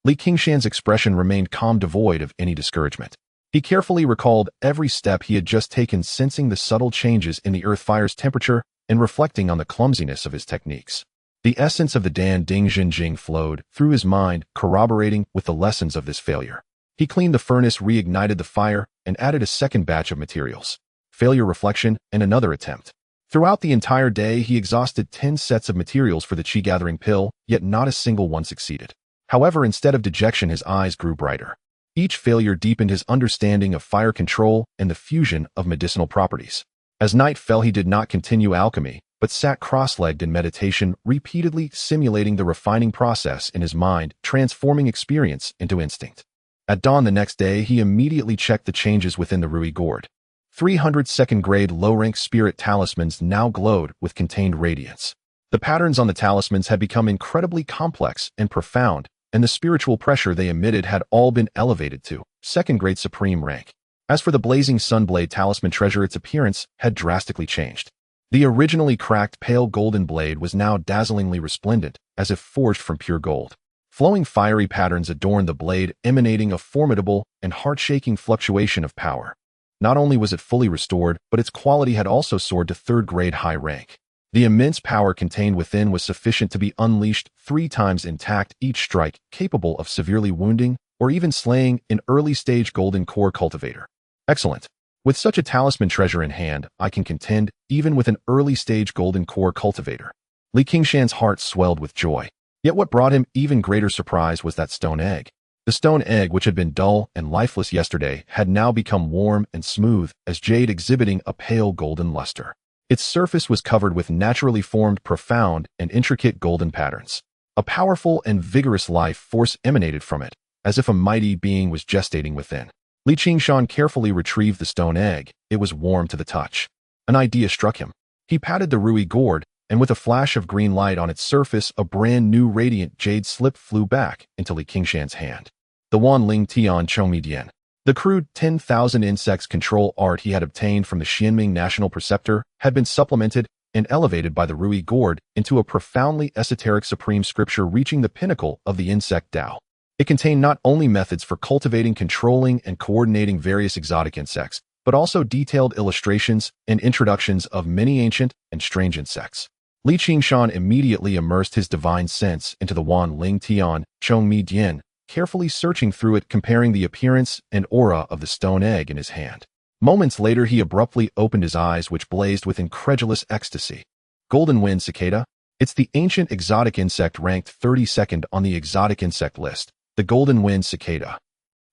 Qingshan's expression remained calm, devoid of any discouragement. He carefully recalled every step he had just taken, sensing the subtle changes in the earth fire's temperature and reflecting on the clumsiness of his techniques. The essence of the Dan Ding Jing flowed through his mind, corroborating with the lessons of this failure. He cleaned the furnace, reignited the fire, and added a second batch of materials. Failure, reflection, and another attempt. Throughout the entire day, he exhausted 10 sets of materials for the qi-gathering pill, yet not a single one succeeded. However, instead of dejection, his eyes grew brighter. Each failure deepened his understanding of fire control and the fusion of medicinal properties. As night fell, he did not continue alchemy, but sat cross-legged in meditation, repeatedly simulating the refining process in his mind, transforming experience into instinct. At dawn the next day, he immediately checked the changes within the Rui gourd. 300 second-grade low-rank spirit talismans now glowed with contained radiance. The patterns on the talismans had become incredibly complex and profound, and the spiritual pressure they emitted had all been elevated to second-grade supreme rank. As for the blazing Sunblade talisman treasure, its appearance had drastically changed. The originally cracked pale golden blade was now dazzlingly resplendent, as if forged from pure gold. Flowing fiery patterns adorned the blade, emanating a formidable and heart-shaking fluctuation of power. Not only was it fully restored, but its quality had also soared to third-grade high rank. The immense power contained within was sufficient to be unleashed 3 times intact, each strike capable of severely wounding or even slaying an early-stage golden core cultivator. Excellent. With such a talisman treasure in hand, I can contend even with an early-stage golden core cultivator. Qingshan's heart swelled with joy. Yet what brought him even greater surprise was that stone egg. The stone egg, which had been dull and lifeless yesterday, had now become warm and smooth as jade, exhibiting a pale golden luster. Its surface was covered with naturally formed, profound, and intricate golden patterns. A powerful and vigorous life force emanated from it, as if a mighty being was gestating within. Qingshan carefully retrieved the stone egg. It was warm to the touch. An idea struck him. He patted the ruby gourd, and with a flash of green light on its surface, a brand new radiant jade slip flew back into Qingshan's hand. The Wan Ling Tian Chongmi Dian. The crude 10,000 insects control art he had obtained from the Xianming National Preceptor had been supplemented and elevated by the ruby gourd into a profoundly esoteric supreme scripture reaching the pinnacle of the insect Tao. It contained not only methods for cultivating, controlling, and coordinating various exotic insects, but also detailed illustrations and introductions of many ancient and strange insects. Qingshan immediately immersed his divine sense into the Wan Ling Tian Chongmi Dian, carefully searching through it, comparing the appearance and aura of the stone egg in his hand. Moments later, he abruptly opened his eyes, which blazed with incredulous ecstasy. Golden Wind Cicada? It's the ancient exotic insect ranked 32nd on the exotic insect list, the Golden Wind Cicada.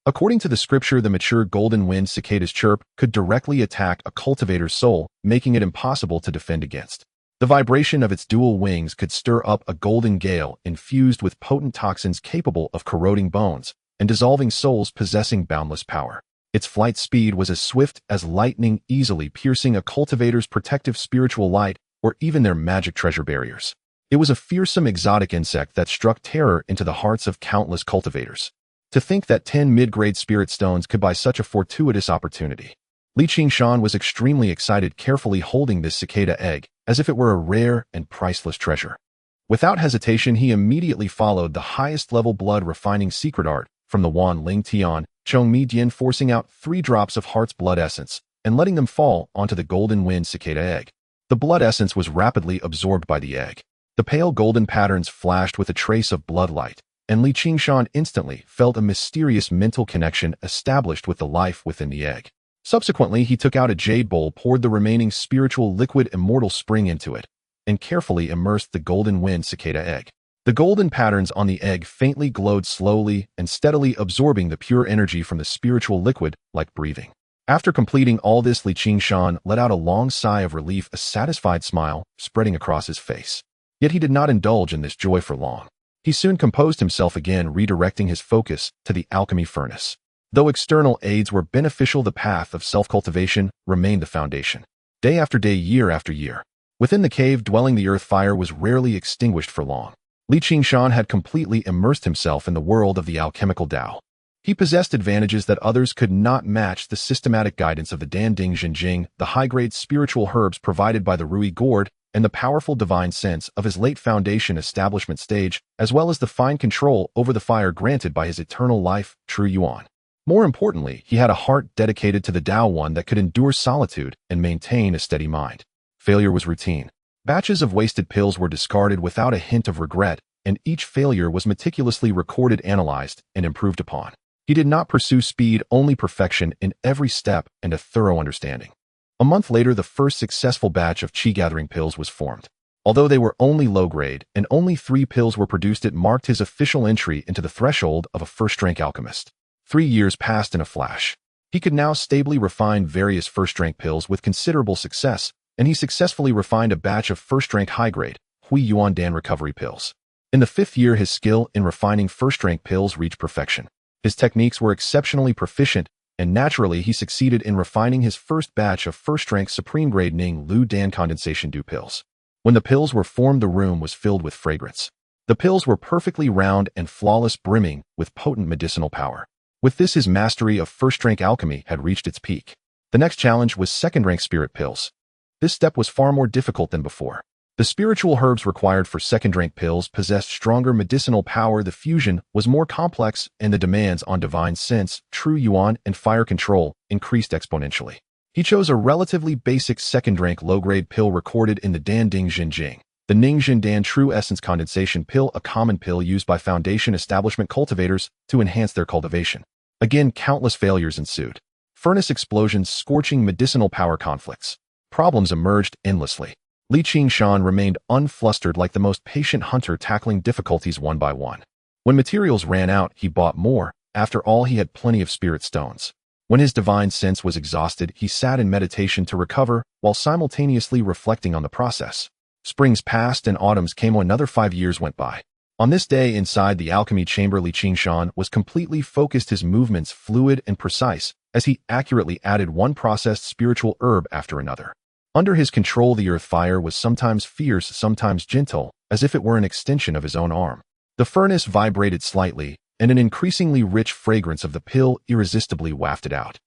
According to the scripture, the mature Golden Wind Cicada's chirp could directly attack a cultivator's soul, making it impossible to defend against. The vibration of its dual wings could stir up a golden gale infused with potent toxins capable of corroding bones and dissolving souls, possessing boundless power. Its flight speed was as swift as lightning, easily piercing a cultivator's protective spiritual light or even their magic treasure barriers. It was a fearsome exotic insect that struck terror into the hearts of countless cultivators. To think that 10 mid-grade spirit stones could buy such a fortuitous opportunity. Qingshan was extremely excited, carefully holding this cicada egg as if it were a rare and priceless treasure. Without hesitation, he immediately followed the highest-level blood-refining secret art from the Wan Ling Tian Chongmi Dian, forcing out 3 drops of heart's blood essence and letting them fall onto the Golden Wind Cicada egg. The blood essence was rapidly absorbed by the egg. The pale golden patterns flashed with a trace of blood light, and Qingshan instantly felt a mysterious mental connection established with the life within the egg. Subsequently, he took out a jade bowl, poured the remaining spiritual liquid immortal spring into it, and carefully immersed the Golden Wind Cicada egg. The golden patterns on the egg faintly glowed, slowly and steadily absorbing the pure energy from the spiritual liquid like breathing. After completing all this, Qingshan let out a long sigh of relief, a satisfied smile spreading across his face. Yet he did not indulge in this joy for long. He soon composed himself again, redirecting his focus to the alchemy furnace. Though external aids were beneficial, the path of self-cultivation remained the foundation. Day after day, year after year. Within the cave dwelling, the earth fire was rarely extinguished for long. Qingshan had completely immersed himself in the world of the alchemical Tao. He possessed advantages that others could not match: the systematic guidance of the Danding Zhenjing, the high-grade spiritual herbs provided by the ruby gourd, and the powerful divine sense of his late foundation establishment stage, as well as the fine control over the fire granted by his eternal life, True Yuan. More importantly, he had a heart dedicated to the Tao, one that could endure solitude and maintain a steady mind. Failure was routine. Batches of wasted pills were discarded without a hint of regret, and each failure was meticulously recorded, analyzed, and improved upon. He did not pursue speed, only perfection in every step and a thorough understanding. A month later, the first successful batch of qi-gathering pills was formed. Although they were only low-grade and only 3 pills were produced, it marked his official entry into the threshold of a first-rank alchemist. 3 years passed in a flash. He could now stably refine various first-rank pills with considerable success, and he successfully refined a batch of first-rank high-grade Hui Yuan Dan recovery pills. In the 5th year, his skill in refining first-rank pills reached perfection. His techniques were exceptionally proficient, and naturally he succeeded in refining his first batch of first-rank supreme-grade Ning Lu Dan condensation dew pills. When the pills were formed, the room was filled with fragrance. The pills were perfectly round and flawless, brimming with potent medicinal power. With this, his mastery of first-rank alchemy had reached its peak. The next challenge was second-rank spirit pills. This step was far more difficult than before. The spiritual herbs required for second-rank pills possessed stronger medicinal power, the fusion was more complex, and the demands on divine sense, True Yuan, and fire control increased exponentially. He chose a relatively basic second-rank low-grade pill recorded in the Danding Zhenjing, the Ningxin Dan True Essence Condensation Pill, a common pill used by foundation establishment cultivators to enhance their cultivation. Again, countless failures ensued. Furnace explosions, scorching medicinal power conflicts. Problems emerged endlessly. Qingshan remained unflustered, like the most patient hunter tackling difficulties one by one. When materials ran out, he bought more. After all, he had plenty of spirit stones. When his divine sense was exhausted, he sat in meditation to recover, while simultaneously reflecting on the process. Springs passed and autumns came. Another 5 years went by. On this day, inside the alchemy chamber, Qingshan was completely focused, his movements fluid and precise, as he accurately added one processed spiritual herb after another. Under his control, the earth fire was sometimes fierce, sometimes gentle, as if it were an extension of his own arm. The furnace vibrated slightly, and an increasingly rich fragrance of the pill irresistibly wafted out.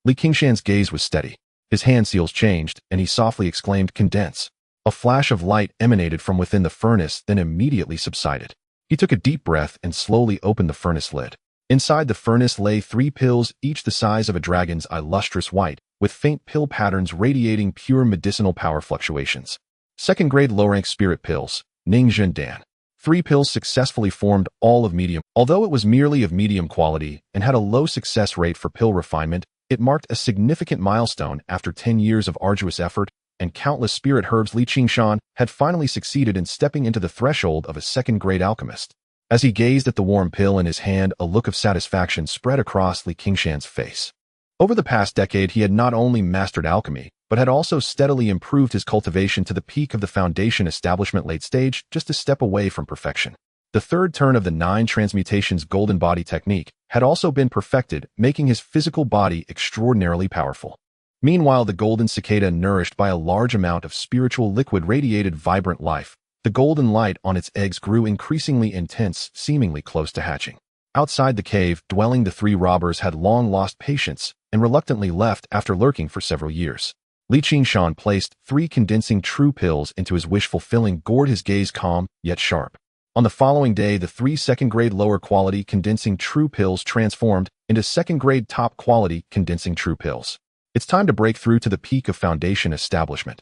Qingshan's gaze was steady. His hand seals changed, and he softly exclaimed, "Condense." A flash of light emanated from within the furnace, then immediately subsided. He took a deep breath and slowly opened the furnace lid. Inside the furnace lay 3 pills, each the size of a dragon's eye, lustrous white, with faint pill patterns radiating pure medicinal power fluctuations. Second-grade low-rank spirit pills, Qingshan Dan. 3 pills successfully formed, all of medium. Although it was merely of medium quality and had a low success rate for pill refinement, it marked a significant milestone after 10 years of arduous effort and countless spirit herbs. Qingshan had finally succeeded in stepping into the threshold of a second-grade alchemist. As he gazed at the warm pill in his hand, a look of satisfaction spread across Qingshan's face. Over the past decade, he had not only mastered alchemy, but had also steadily improved his cultivation to the peak of the foundation establishment late stage, just a step away from perfection. The third turn of the 9 transmutations golden body technique had also been perfected, making his physical body extraordinarily powerful. Meanwhile, the golden cicada, nourished by a large amount of spiritual liquid, radiated vibrant life. The golden light on its eggs grew increasingly intense, seemingly close to hatching. Outside the cave dwelling, the 3 robbers had long lost patience and reluctantly left after lurking for several years. Qingshan placed 3 condensing true pills into his wish-fulfilling gourd, his gaze calm yet sharp. On the following day, the 3 second-grade lower-quality condensing true pills transformed into second-grade top-quality condensing true pills. It's time to break through to the peak of foundation establishment,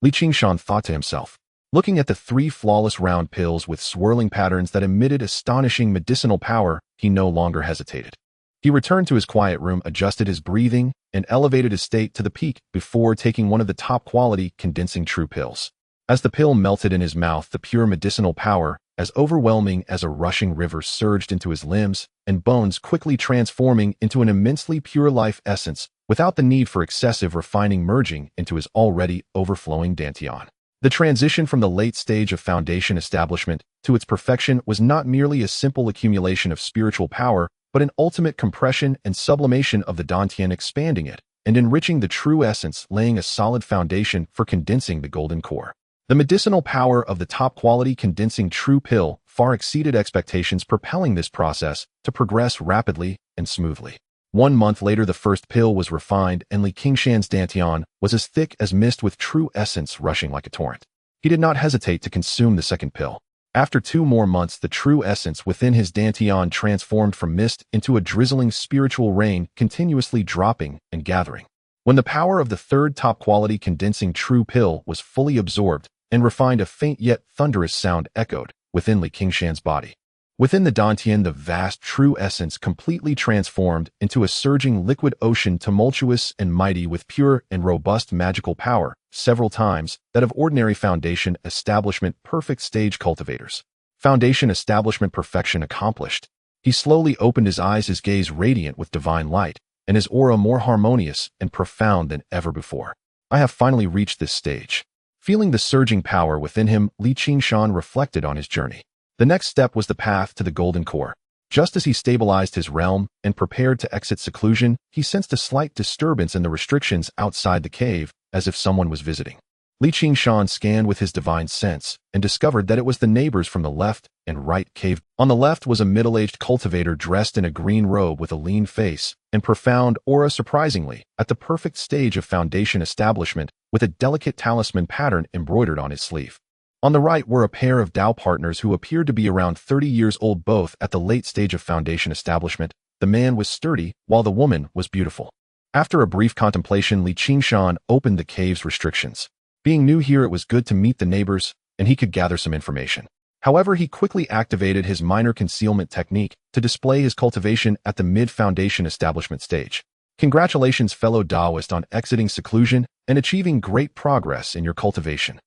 Qingshan thought to himself. Looking at the 3 flawless round pills with swirling patterns that emitted astonishing medicinal power, he no longer hesitated. He returned to his quiet room, adjusted his breathing, and elevated his state to the peak before taking one of the top-quality condensing true pills. As the pill melted in his mouth, the pure medicinal power, as overwhelming as a rushing river, surged into his limbs and bones, quickly transforming into an immensely pure life essence without the need for excessive refining, merging into his already overflowing dantian. The transition from the late stage of foundation establishment to its perfection was not merely a simple accumulation of spiritual power, but an ultimate compression and sublimation of the dantian, expanding it and enriching the true essence, laying a solid foundation for condensing the golden core. The medicinal power of the top-quality condensing true pill far exceeded expectations, propelling this process to progress rapidly and smoothly. 1 month later, the first pill was refined, and Qingshan's dantian was as thick as mist, with true essence rushing like a torrent. He did not hesitate to consume the second pill. After 2 more months, the true essence within his dantian transformed from mist into a drizzling spiritual rain, continuously dropping and gathering. When the power of the third top-quality condensing true pill was fully absorbed and refined, a faint yet thunderous sound echoed within Qingshan's body. Within the dantian, the vast true essence completely transformed into a surging liquid ocean, tumultuous and mighty, with pure and robust magical power, several times that of ordinary foundation establishment perfect stage cultivators. Foundation establishment perfection accomplished. He slowly opened his eyes, his gaze radiant with divine light, and his aura more harmonious and profound than ever before. I have finally reached this stage. Feeling the surging power within him, Qingshan reflected on his journey. The next step was the path to the golden core. Just as he stabilized his realm and prepared to exit seclusion, he sensed a slight disturbance in the restrictions outside the cave, as if someone was visiting. Qingshan scanned with his divine sense and discovered that it was the neighbors from the left and right cave. On the left was a middle-aged cultivator dressed in a green robe with a lean face and profound aura, surprisingly at the perfect stage of foundation establishment, with a delicate talisman pattern embroidered on his sleeve. On the right were a pair of Dao partners who appeared to be around 30 years old, both at the late stage of foundation establishment. The man was sturdy, while the woman was beautiful. After a brief contemplation, Qingshan opened the cave's restrictions. Being new here, it was good to meet the neighbors, and he could gather some information. However, he quickly activated his minor concealment technique to display his cultivation at the mid-foundation establishment stage. Congratulations, fellow Daoist, on exiting seclusion and achieving great progress in your cultivation.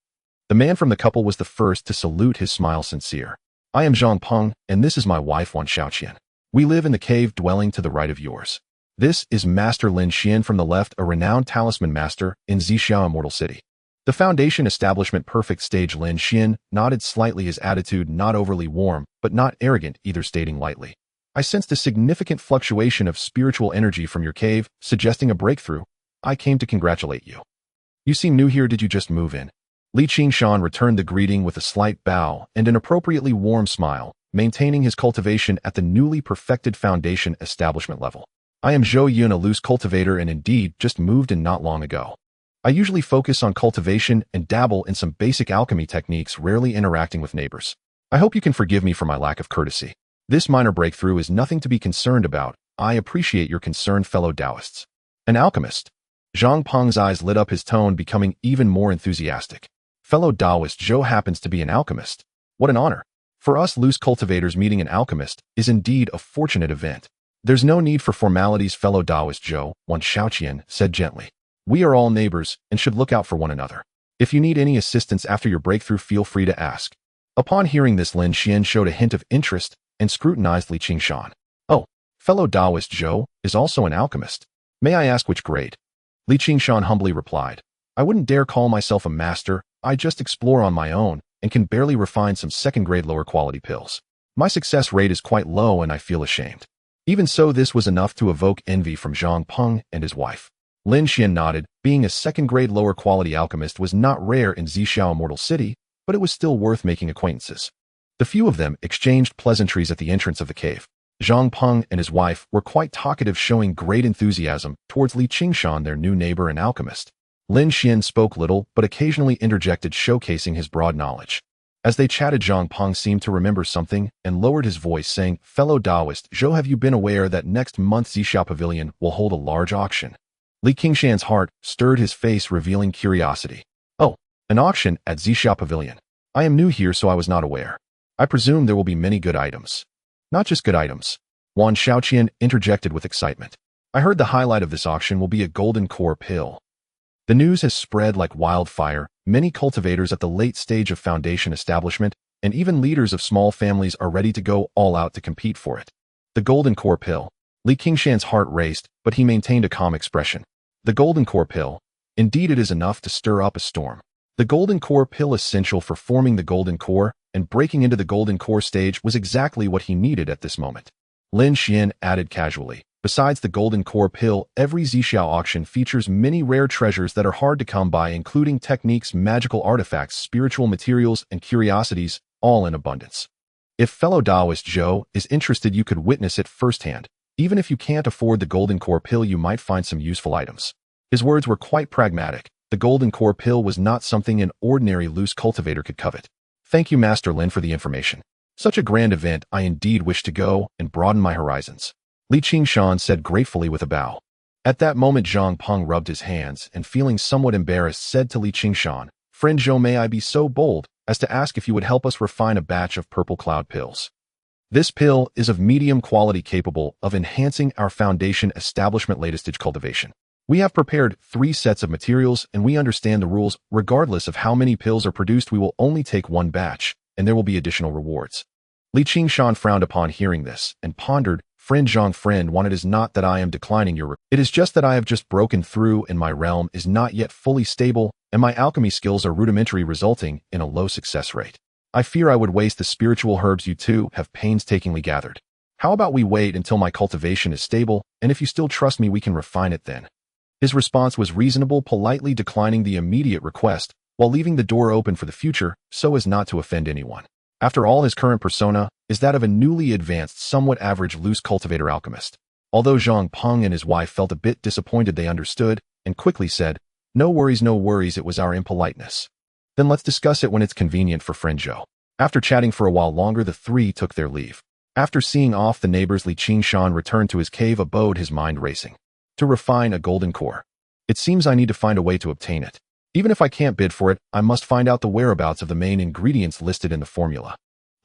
The man from the couple was the first to salute, his smile sincere. I am Zhang Peng, and this is my wife, Wan Xiaoqian. We live in the cave dwelling to the right of yours. This is Master Lin Xian from the left, a renowned talisman master in Zhixiao Immortal City. The foundation establishment perfect stage. Lin Xian nodded slightly, his attitude not overly warm, but not arrogant either, stating lightly. I sensed a significant fluctuation of spiritual energy from your cave, suggesting a breakthrough. I came to congratulate you. You seem new here, did you just move in? Qingshan returned the greeting with a slight bow and an appropriately warm smile, maintaining his cultivation at the newly perfected foundation establishment level. I am Zhou Yun, a loose cultivator, and indeed just moved in not long ago. I usually focus on cultivation and dabble in some basic alchemy techniques, rarely interacting with neighbors. I hope you can forgive me for my lack of courtesy. This minor breakthrough is nothing to be concerned about. I appreciate your concern, fellow Taoists. An alchemist. Zhang Peng's eyes lit up, his tone becoming even more enthusiastic. Fellow Taoist Zhou happens to be an alchemist. What an honor. For us loose cultivators, meeting an alchemist is indeed a fortunate event. There's no need for formalities, fellow Taoist Zhou, Wan Shaoqian said gently. We are all neighbors and should look out for one another. If you need any assistance after your breakthrough, feel free to ask. Upon hearing this, Lin Xian showed a hint of interest and scrutinized Qingshan. Oh, fellow Taoist Zhou is also an alchemist. May I ask which grade? Qingshan humbly replied. I wouldn't dare call myself a master. I just explore on my own and can barely refine some second-grade lower quality pills. My success rate is quite low and I feel ashamed. Even so, this was enough to evoke envy from Zhang Peng and his wife. Lin Xian nodded. Being a second-grade lower quality alchemist was not rare in Xiao Immortal City, but it was still worth making acquaintances. The few of them exchanged pleasantries at the entrance of the cave. Zhang Peng and his wife were quite talkative, showing great enthusiasm towards Qingshan, their new neighbor and alchemist. Lin Xian spoke little, but occasionally interjected, showcasing his broad knowledge. As they chatted, Zhang Peng seemed to remember something and lowered his voice, saying, Fellow Taoist Zhou, have you been aware that next month Xiao Pavilion will hold a large auction? Qingshan's heart stirred, his face revealing curiosity. Oh, an auction at Xiao Pavilion. I am new here, so I was not aware. I presume there will be many good items. Not just good items. Wan Shaoqian interjected with excitement. I heard the highlight of this auction will be a golden core pill. The news has spread like wildfire. Many cultivators at the late stage of foundation establishment and even leaders of small families are ready to go all out to compete for it. The golden core pill. Qingshan's heart raced, but he maintained a calm expression. The golden core pill. Indeed, it is enough to stir up a storm. The golden core pill, essential for forming the golden core and breaking into the golden core stage, was exactly what he needed at this moment. Lin Xian added casually. Besides the golden core pill, every Xiao auction features many rare treasures that are hard to come by, including techniques, magical artifacts, spiritual materials, and curiosities, all in abundance. If fellow Taoist Zhou is interested, you could witness it firsthand. Even if you can't afford the golden core pill, you might find some useful items. His words were quite pragmatic. The golden core pill was not something an ordinary loose cultivator could covet. Thank you, Master Lin, for the information. Such a grand event, I indeed wish to go and broaden my horizons. Qingshan said gratefully with a bow. At that moment, Zhang Peng rubbed his hands and, feeling somewhat embarrassed, said to Qingshan, Friend Zhou, may I be so bold as to ask if you would help us refine a batch of purple cloud pills? This pill is of medium quality, capable of enhancing our foundation establishment latest stage cultivation. We have prepared 3 sets of materials and we understand the rules. Regardless of how many pills are produced, we will only take 1 batch and there will be additional rewards. Qingshan frowned upon hearing this and pondered. Friend Zhang, friend, it is not that I am declining your it is just that I have just broken through and my realm is not yet fully stable and my alchemy skills are rudimentary, resulting in a low success rate. I fear I would waste the spiritual herbs you two have painstakingly gathered. How about we wait until my cultivation is stable, and if you still trust me, we can refine it then. His response was reasonable, politely declining the immediate request while leaving the door open for the future so as not to offend anyone. After all, his current persona is that of a newly advanced, somewhat average loose cultivator alchemist. Although Zhang Peng and his wife felt a bit disappointed, they understood and quickly said, No worries, it was our impoliteness. Then let's discuss it when it's convenient for friend Zhou. After chatting for a while longer, the 3 took their leave. After seeing off the neighbors, Qingshan returned to his cave abode, his mind racing. To refine a golden core. It seems I need to find a way to obtain it. Even if I can't bid for it, I must find out the whereabouts of the main ingredients listed in the formula.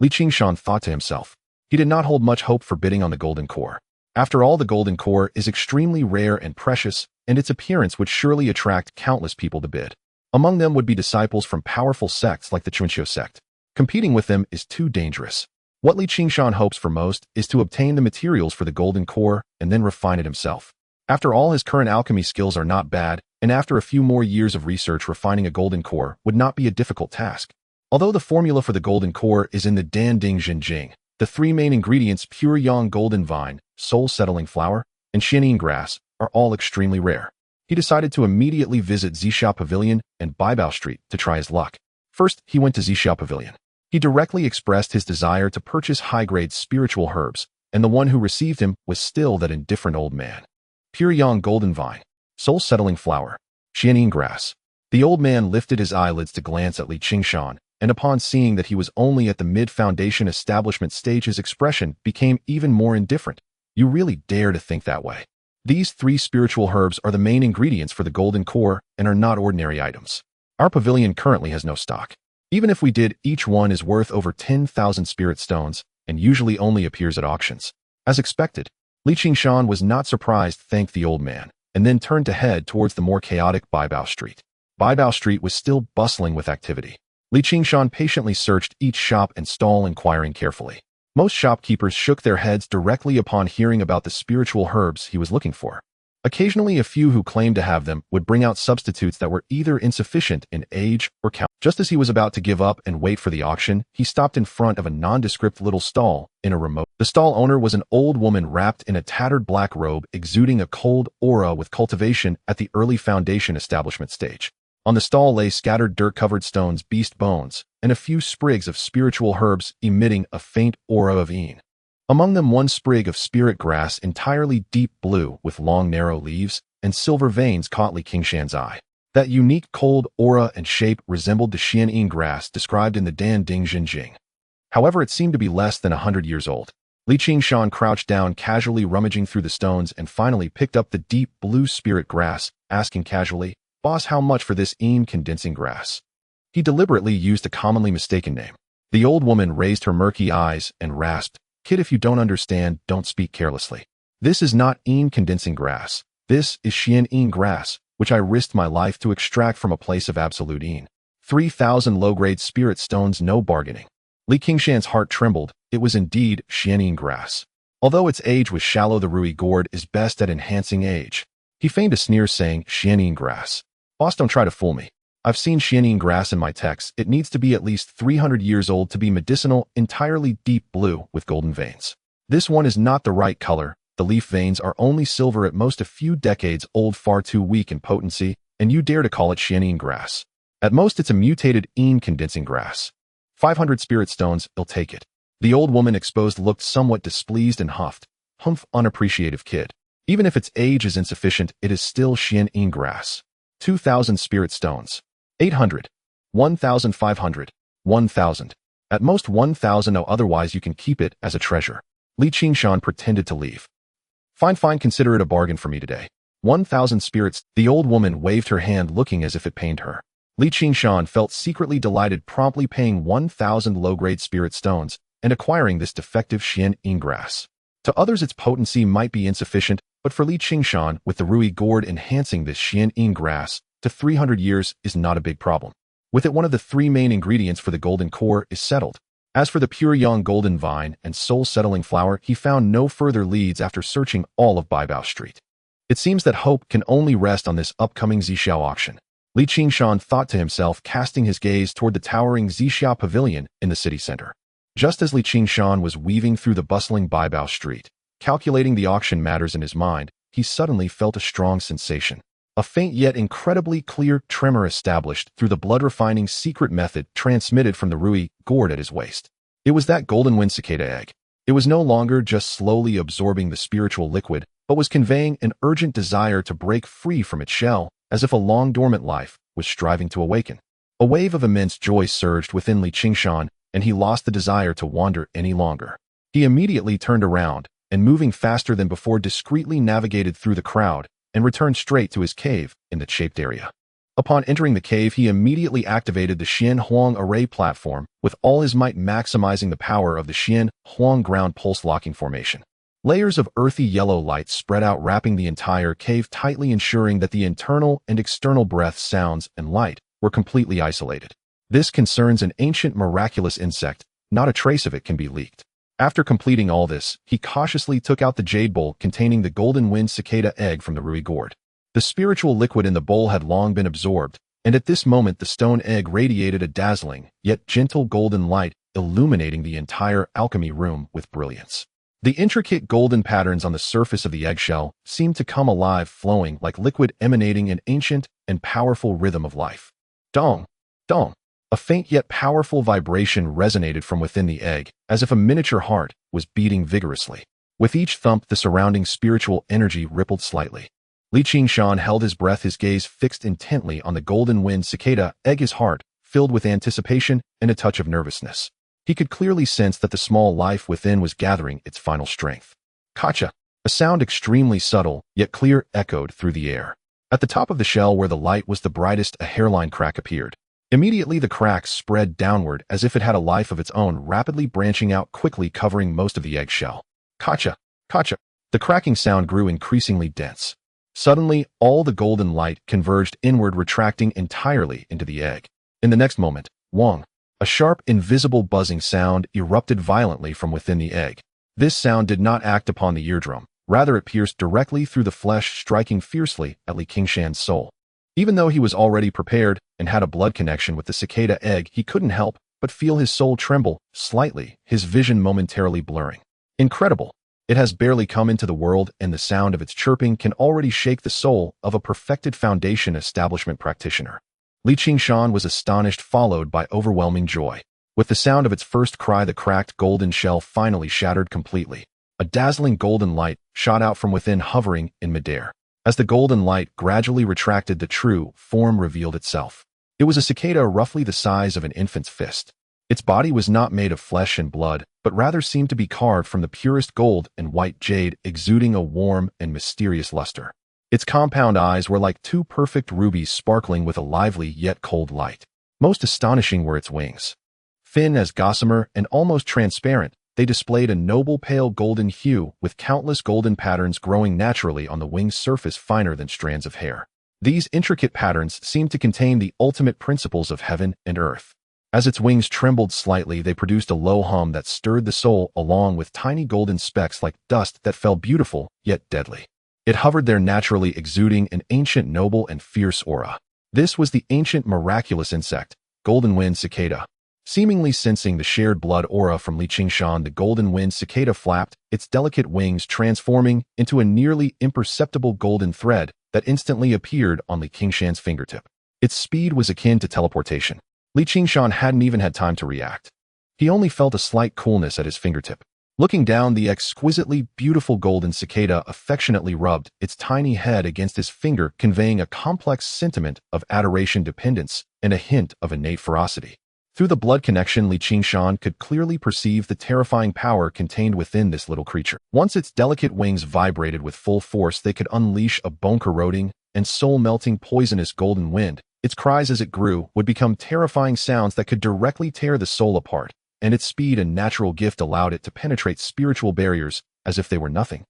Qingshan thought to himself. He did not hold much hope for bidding on the golden core. After all, the golden core is extremely rare and precious, and its appearance would surely attract countless people to bid. Among them would be disciples from powerful sects like the Chunqiu sect. Competing with them is too dangerous. What Qingshan hopes for most is to obtain the materials for the golden core and then refine it himself. After all, his current alchemy skills are not bad, and after a few more years of research, refining a golden core would not be a difficult task. Although the formula for the golden core is in the Dan Ding Jinjing, the 3 main ingredients, pure yang golden vine, soul-settling flower, and Xianying grass, are all extremely rare. he decided to immediately visit Zixia Pavilion and Baibao Street to try his luck. First, he went to Zixia Pavilion. He directly expressed his desire to purchase high-grade spiritual herbs, and the one who received him was still that indifferent old man. Pure young golden vine, soul-settling flower, xianying grass. The old man lifted his eyelids to glance at Qingshan, and upon seeing that he was only at the mid-foundation establishment stage, his expression became even more indifferent. You really dare to think that way? These 3 spiritual herbs are the main ingredients for the golden core and are not ordinary items. Our pavilion currently has no stock. Even if we did, each one is worth over 10,000 spirit stones and usually only appears at auctions. As expected, Qingshan was not surprised, thanked the old man, and then turned to head towards the more chaotic Baibao Street. Baibao Street was still bustling with activity. Qingshan patiently searched each shop and stall, inquiring carefully. Most shopkeepers shook their heads directly upon hearing about the spiritual herbs he was looking for. Occasionally, a few who claimed to have them would bring out substitutes that were either insufficient in age or count. Just as he was about to give up and wait for the auction, he stopped in front of a nondescript little stall in a remote. The stall owner was an old woman wrapped in a tattered black robe, exuding a cold aura with cultivation at the early foundation establishment stage. On the stall lay scattered dirt-covered stones, beast bones, and a few sprigs of spiritual herbs emitting a faint aura of yin. Among them, one sprig of spirit grass entirely deep blue with long narrow leaves and silver veins caught Qingshan's eye. That unique cold aura and shape resembled the xianying grass described in the Dan Ding Jing. However, it seemed to be less than 100 years old. Qingshan crouched down, casually rummaging through the stones, and finally picked up the deep blue spirit grass, asking casually, "Boss, how much for this yin condensing grass?" He deliberately used a commonly mistaken name. The old woman raised her murky eyes and rasped, "Kid, if you don't understand, don't speak carelessly. This is not yin condensing grass. This is xianying grass, which I risked my life to extract from a place of absolute yin. 3,000 low-grade spirit stones, no bargaining." Qingshan's heart trembled. It was indeed xianying grass. Although its age was shallow, the Rui gourd is best at enhancing age. He feigned a sneer, saying, "Xianying grass. Boss, don't try to fool me. I've seen xianying grass in my texts. It needs to be at least 300 years old to be medicinal, entirely deep blue with golden veins. This one is not the right color. The leaf veins are only silver, at most a few decades old, far too weak in potency, and you dare to call it xianying grass. At most, it's a mutated yin condensing grass. 500 spirit stones, I'll take it." The old woman exposed looked somewhat displeased and huffed, "Humph, unappreciative kid. Even if its age is insufficient, it is still xianying grass. 2,000 spirit stones. 800. 1,500. 1,000. At most 1,000, no, otherwise you can keep it as a treasure." Qingshan pretended to leave. Fine, consider it a bargain for me today. 1,000 spirits." The old woman waved her hand, looking as if it pained her. Qingshan felt secretly delighted, promptly paying 1,000 low-grade spirit stones and acquiring this defective xianying grass. To others, its potency might be insufficient, but for Qingshan, with the Rui gourd enhancing this xianying grass to 300 years is not a big problem. With it, one of the 3 main ingredients for the golden core is settled. As for the pure young golden vine and soul-settling flower, he found no further leads after searching all of Baibao Street. It seems that hope can only rest on this upcoming Zixia auction. Qingshan thought to himself, casting his gaze toward the towering Zixia Pavilion in the city center. Just as Qingshan was weaving through the bustling Baibao Street, calculating the auction matters in his mind, he suddenly felt a strong sensation. A faint yet incredibly clear tremor established through the blood-refining secret method transmitted from the Rui gourd at his waist. It was that golden wind cicada egg. It was no longer just slowly absorbing the spiritual liquid, but was conveying an urgent desire to break free from its shell, as if a long-dormant life was striving to awaken. A wave of immense joy surged within Qingshan, and he lost the desire to wander any longer. He immediately turned around, and moving faster than before, discreetly navigated through the crowd and returned straight to his cave in the shaped area. Upon entering the cave, he immediately activated the Xian Huang array platform with all his might, maximizing the power of the Xian Huang ground pulse locking formation. Layers of earthy yellow light spread out, wrapping the entire cave tightly, ensuring that the internal and external breath, sounds, and light were completely isolated. This concerns an ancient miraculous insect. Not a trace of it can be leaked. After completing all this, he cautiously took out the jade bowl containing the golden wind cicada egg from the Rui gourd. The spiritual liquid in the bowl had long been absorbed, and at this moment the stone egg radiated a dazzling, yet gentle golden light, illuminating the entire alchemy room with brilliance. The intricate golden patterns on the surface of the eggshell seemed to come alive, flowing like liquid, emanating an ancient and powerful rhythm of life. Dong! Dong! A faint yet powerful vibration resonated from within the egg, as if a miniature heart was beating vigorously. With each thump, the surrounding spiritual energy rippled slightly. Qingshan held his breath, his gaze fixed intently on the golden-winged cicada egg, his heart filled with anticipation and a touch of nervousness. He could clearly sense that the small life within was gathering its final strength. Kacha! A sound extremely subtle, yet clear, echoed through the air. At the top of the shell, where the light was the brightest, a hairline crack appeared. Immediately, the crack spread downward as if it had a life of its own, rapidly branching out, quickly covering most of the eggshell. Kacha! Kacha! The cracking sound grew increasingly dense. Suddenly, all the golden light converged inward, retracting entirely into the egg. In the next moment, Wong! A sharp, invisible buzzing sound erupted violently from within the egg. This sound did not act upon the eardrum. Rather, it pierced directly through the flesh, striking fiercely at Qingshan's soul. Even though he was already prepared and had a blood connection with the cicada egg, he couldn't help but feel his soul tremble slightly, his vision momentarily blurring. Incredible! It has barely come into the world, and the sound of its chirping can already shake the soul of a perfected foundation establishment practitioner. Qingshan was astonished, followed by overwhelming joy. With the sound of its first cry, the cracked golden shell finally shattered completely. A dazzling golden light shot out from within, hovering in midair. As the golden light gradually retracted, the true form revealed itself. It was a cicada roughly the size of an infant's fist. Its body was not made of flesh and blood, but rather seemed to be carved from the purest gold and white jade, exuding a warm and mysterious luster. Its compound eyes were like two perfect rubies, sparkling with a lively yet cold light. Most astonishing were its wings. Thin as gossamer and almost transparent, they displayed a noble pale golden hue, with countless golden patterns growing naturally on the wing's surface, finer than strands of hair. These intricate patterns seemed to contain the ultimate principles of heaven and earth. As its wings trembled slightly, they produced a low hum that stirred the soul, along with tiny golden specks like dust that fell, beautiful yet deadly. It hovered there naturally, exuding an ancient, noble, and fierce aura. This was the ancient, miraculous insect, golden-winged cicada. Seemingly sensing the shared blood aura from Qingshan, the golden-winged cicada flapped its delicate wings, transforming into a nearly imperceptible golden thread that instantly appeared on Qingshan's fingertip. Its speed was akin to teleportation. Qingshan hadn't even had time to react. He only felt a slight coolness at his fingertip. Looking down, the exquisitely beautiful golden cicada affectionately rubbed its tiny head against his finger, conveying a complex sentiment of adoration, dependence, and a hint of innate ferocity. Through the blood connection, Qingshan could clearly perceive the terrifying power contained within this little creature. Once its delicate wings vibrated with full force, they could unleash a bone-corroding and soul-melting poisonous golden wind. Its cries as it grew would become terrifying sounds that could directly tear the soul apart, and its speed and natural gift allowed it to penetrate spiritual barriers as if they were nothing.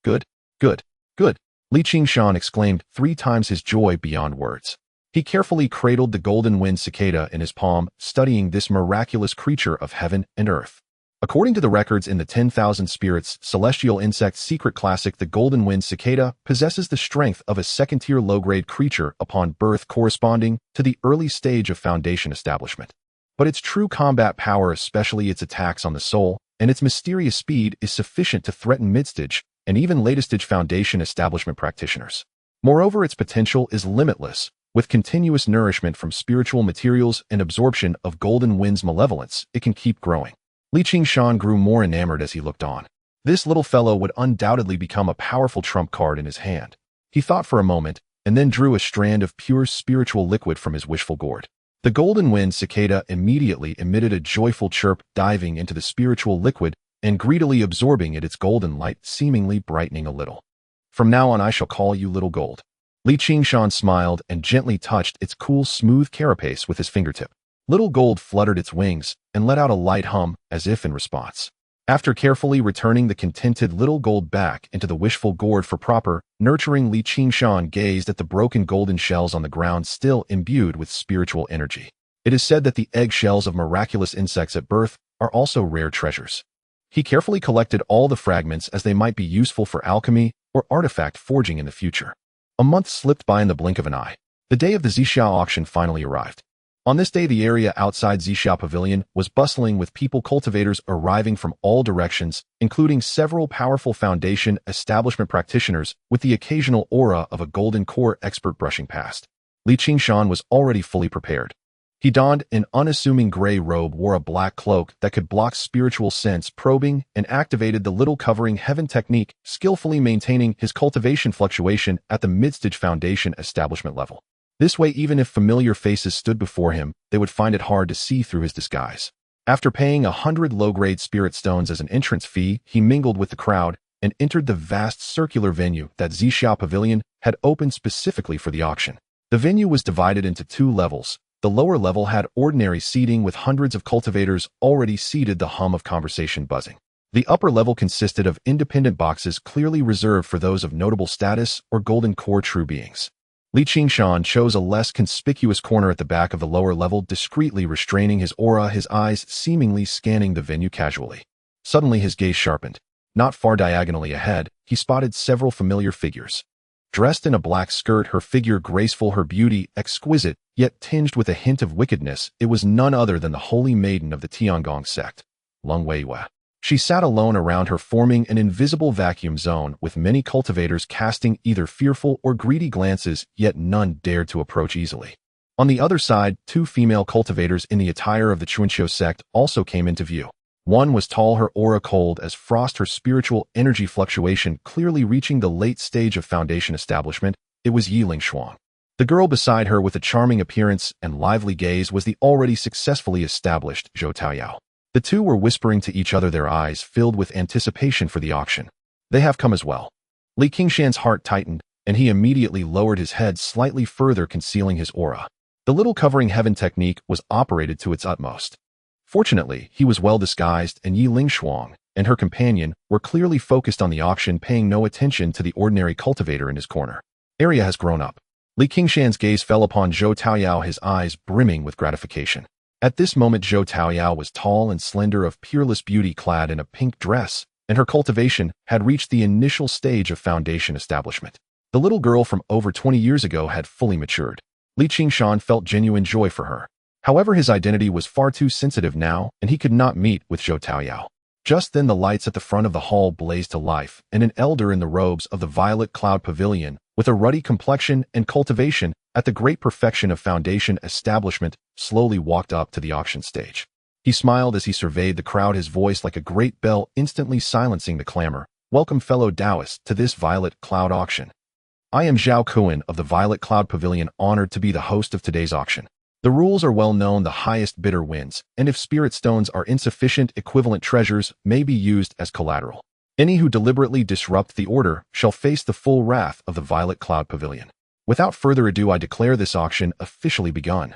Good, good, good, Qingshan exclaimed 3 times, his joy beyond words. He carefully cradled the golden-winged cicada in his palm, studying this miraculous creature of heaven and earth. According to the records in the 10,000 Spirits Celestial Insect Secret Classic, the golden-winged cicada possesses the strength of a second-tier low-grade creature upon birth, corresponding to the early stage of foundation establishment. But its true combat power, especially its attacks on the soul, and its mysterious speed, is sufficient to threaten mid-stage and even later-stage foundation establishment practitioners. Moreover, its potential is limitless. With continuous nourishment from spiritual materials and absorption of golden wind's malevolence, it can keep growing. Qingshan grew more enamored as he looked on. This little fellow would undoubtedly become a powerful trump card in his hand. He thought for a moment, and then drew a strand of pure spiritual liquid from his wishful gourd. The golden-winged cicada immediately emitted a joyful chirp, diving into the spiritual liquid and greedily absorbing it, its golden light seemingly brightening a little. From now on I shall call you Little Gold. Qingshan smiled and gently touched its cool, smooth carapace with his fingertip. Little Gold fluttered its wings and let out a light hum as if in response. After carefully returning the contented Little Gold back into the wishful gourd for proper nurturing, Qingshan gazed at the broken golden shells on the ground, still imbued with spiritual energy. It is said that the egg shells of miraculous insects at birth are also rare treasures. He carefully collected all the fragments as they might be useful for alchemy or artifact forging in the future. A month slipped by in the blink of an eye. The day of the Zhixiao auction finally arrived. On this day, the area outside Zixia Pavilion was bustling with people cultivators arriving from all directions, including several powerful foundation establishment practitioners with the occasional aura of a golden core expert brushing past. Qingshan was already fully prepared. He donned an unassuming gray robe, wore a black cloak that could block spiritual sense probing, and activated the little covering heaven technique, skillfully maintaining his cultivation fluctuation at the mid-stage foundation establishment level. This way, even if familiar faces stood before him, they would find it hard to see through his disguise. After paying 100 low-grade spirit stones as an entrance fee, he mingled with the crowd and entered the vast circular venue that Zixia Pavilion had opened specifically for the auction. The venue was divided into 2 levels. The lower level had ordinary seating with hundreds of cultivators already seated, the hum of conversation buzzing. The upper level consisted of independent boxes clearly reserved for those of notable status or golden core true beings. Qingshan chose a less conspicuous corner at the back of the lower level, discreetly restraining his aura, his eyes seemingly scanning the venue casually. Suddenly his gaze sharpened. Not far diagonally ahead, he spotted several familiar figures. Dressed in a black skirt, her figure graceful, her beauty exquisite, yet tinged with a hint of wickedness, it was none other than the holy maiden of the Tiangong sect, Lung Weiyue. She sat alone around her, forming an invisible vacuum zone, with many cultivators casting either fearful or greedy glances, yet none dared to approach easily. On the other side, 2 female cultivators in the attire of the Qingshan sect also came into view. One was tall, her aura cold as frost, her spiritual energy fluctuation clearly reaching the late stage of foundation establishment. It was Yi Lingshuang. The girl beside her, with a charming appearance and lively gaze, was the already successfully established Zhou Taoyao. The 2 were whispering to each other, their eyes filled with anticipation for the auction. They have come as well. Qingshan's heart tightened, and he immediately lowered his head slightly further, concealing his aura. The little covering heaven technique was operated to its utmost. Fortunately, he was well disguised, and Yi Lingshuang and her companion were clearly focused on the auction, paying no attention to the ordinary cultivator in his corner. Area has grown up. Qingshan's gaze fell upon Zhou Taoyao, his eyes brimming with gratification. At this moment, Zhou Taoyao was tall and slender, of peerless beauty, clad in a pink dress, and her cultivation had reached the initial stage of foundation establishment. The little girl from over 20 years ago had fully matured. Qingshan felt genuine joy for her. However, his identity was far too sensitive now, and he could not meet with Zhou Taoyao. Just then the lights at the front of the hall blazed to life, and an elder in the robes of the Violet Cloud Pavilion, with a ruddy complexion and cultivation at the great perfection of foundation establishment, slowly walked up to the auction stage. He smiled as he surveyed the crowd, his voice like a great bell instantly silencing the clamor. Welcome, fellow Taoists, to this Violet Cloud auction. I am Zhao Kuan of the Violet Cloud Pavilion, honored to be the host of today's auction. The rules are well known, the highest bidder wins, and if spirit stones are insufficient, equivalent treasures may be used as collateral. Any who deliberately disrupt the order shall face the full wrath of the Violet Cloud Pavilion. Without further ado, I declare this auction officially begun.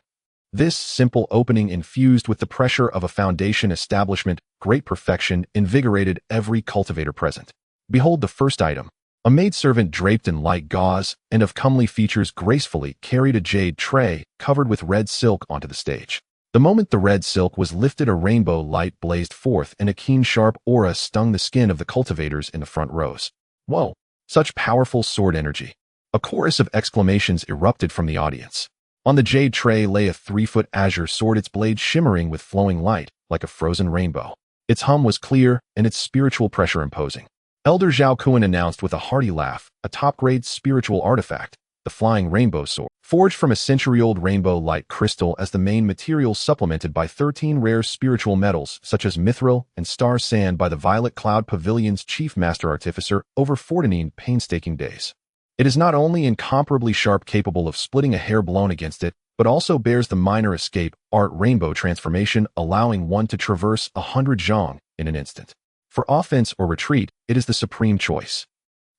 This simple opening, infused with the pressure of a foundation establishment, great perfection, invigorated every cultivator present. Behold the first item. A maidservant draped in light gauze and of comely features gracefully carried a jade tray covered with red silk onto the stage. The moment the red silk was lifted, a rainbow light blazed forth and a keen, sharp aura stung the skin of the cultivators in the front rows. Whoa! Such powerful sword energy! A chorus of exclamations erupted from the audience. On the jade tray lay a 3-foot azure sword, its blade shimmering with flowing light like a frozen rainbow. Its hum was clear and its spiritual pressure imposing. Elder Zhao Kuan announced with a hearty laugh, a top-grade spiritual artifact, the flying rainbow sword, forged from a century-old rainbow light crystal as the main material, supplemented by 13 rare spiritual metals such as mithril and star sand by the Violet Cloud Pavilion's chief master artificer over 14 painstaking days. It is not only incomparably sharp, capable of splitting a hair blown against it, but also bears the minor escape art rainbow transformation, allowing one to traverse 100 zhang in an instant. For offense or retreat, it is the supreme choice.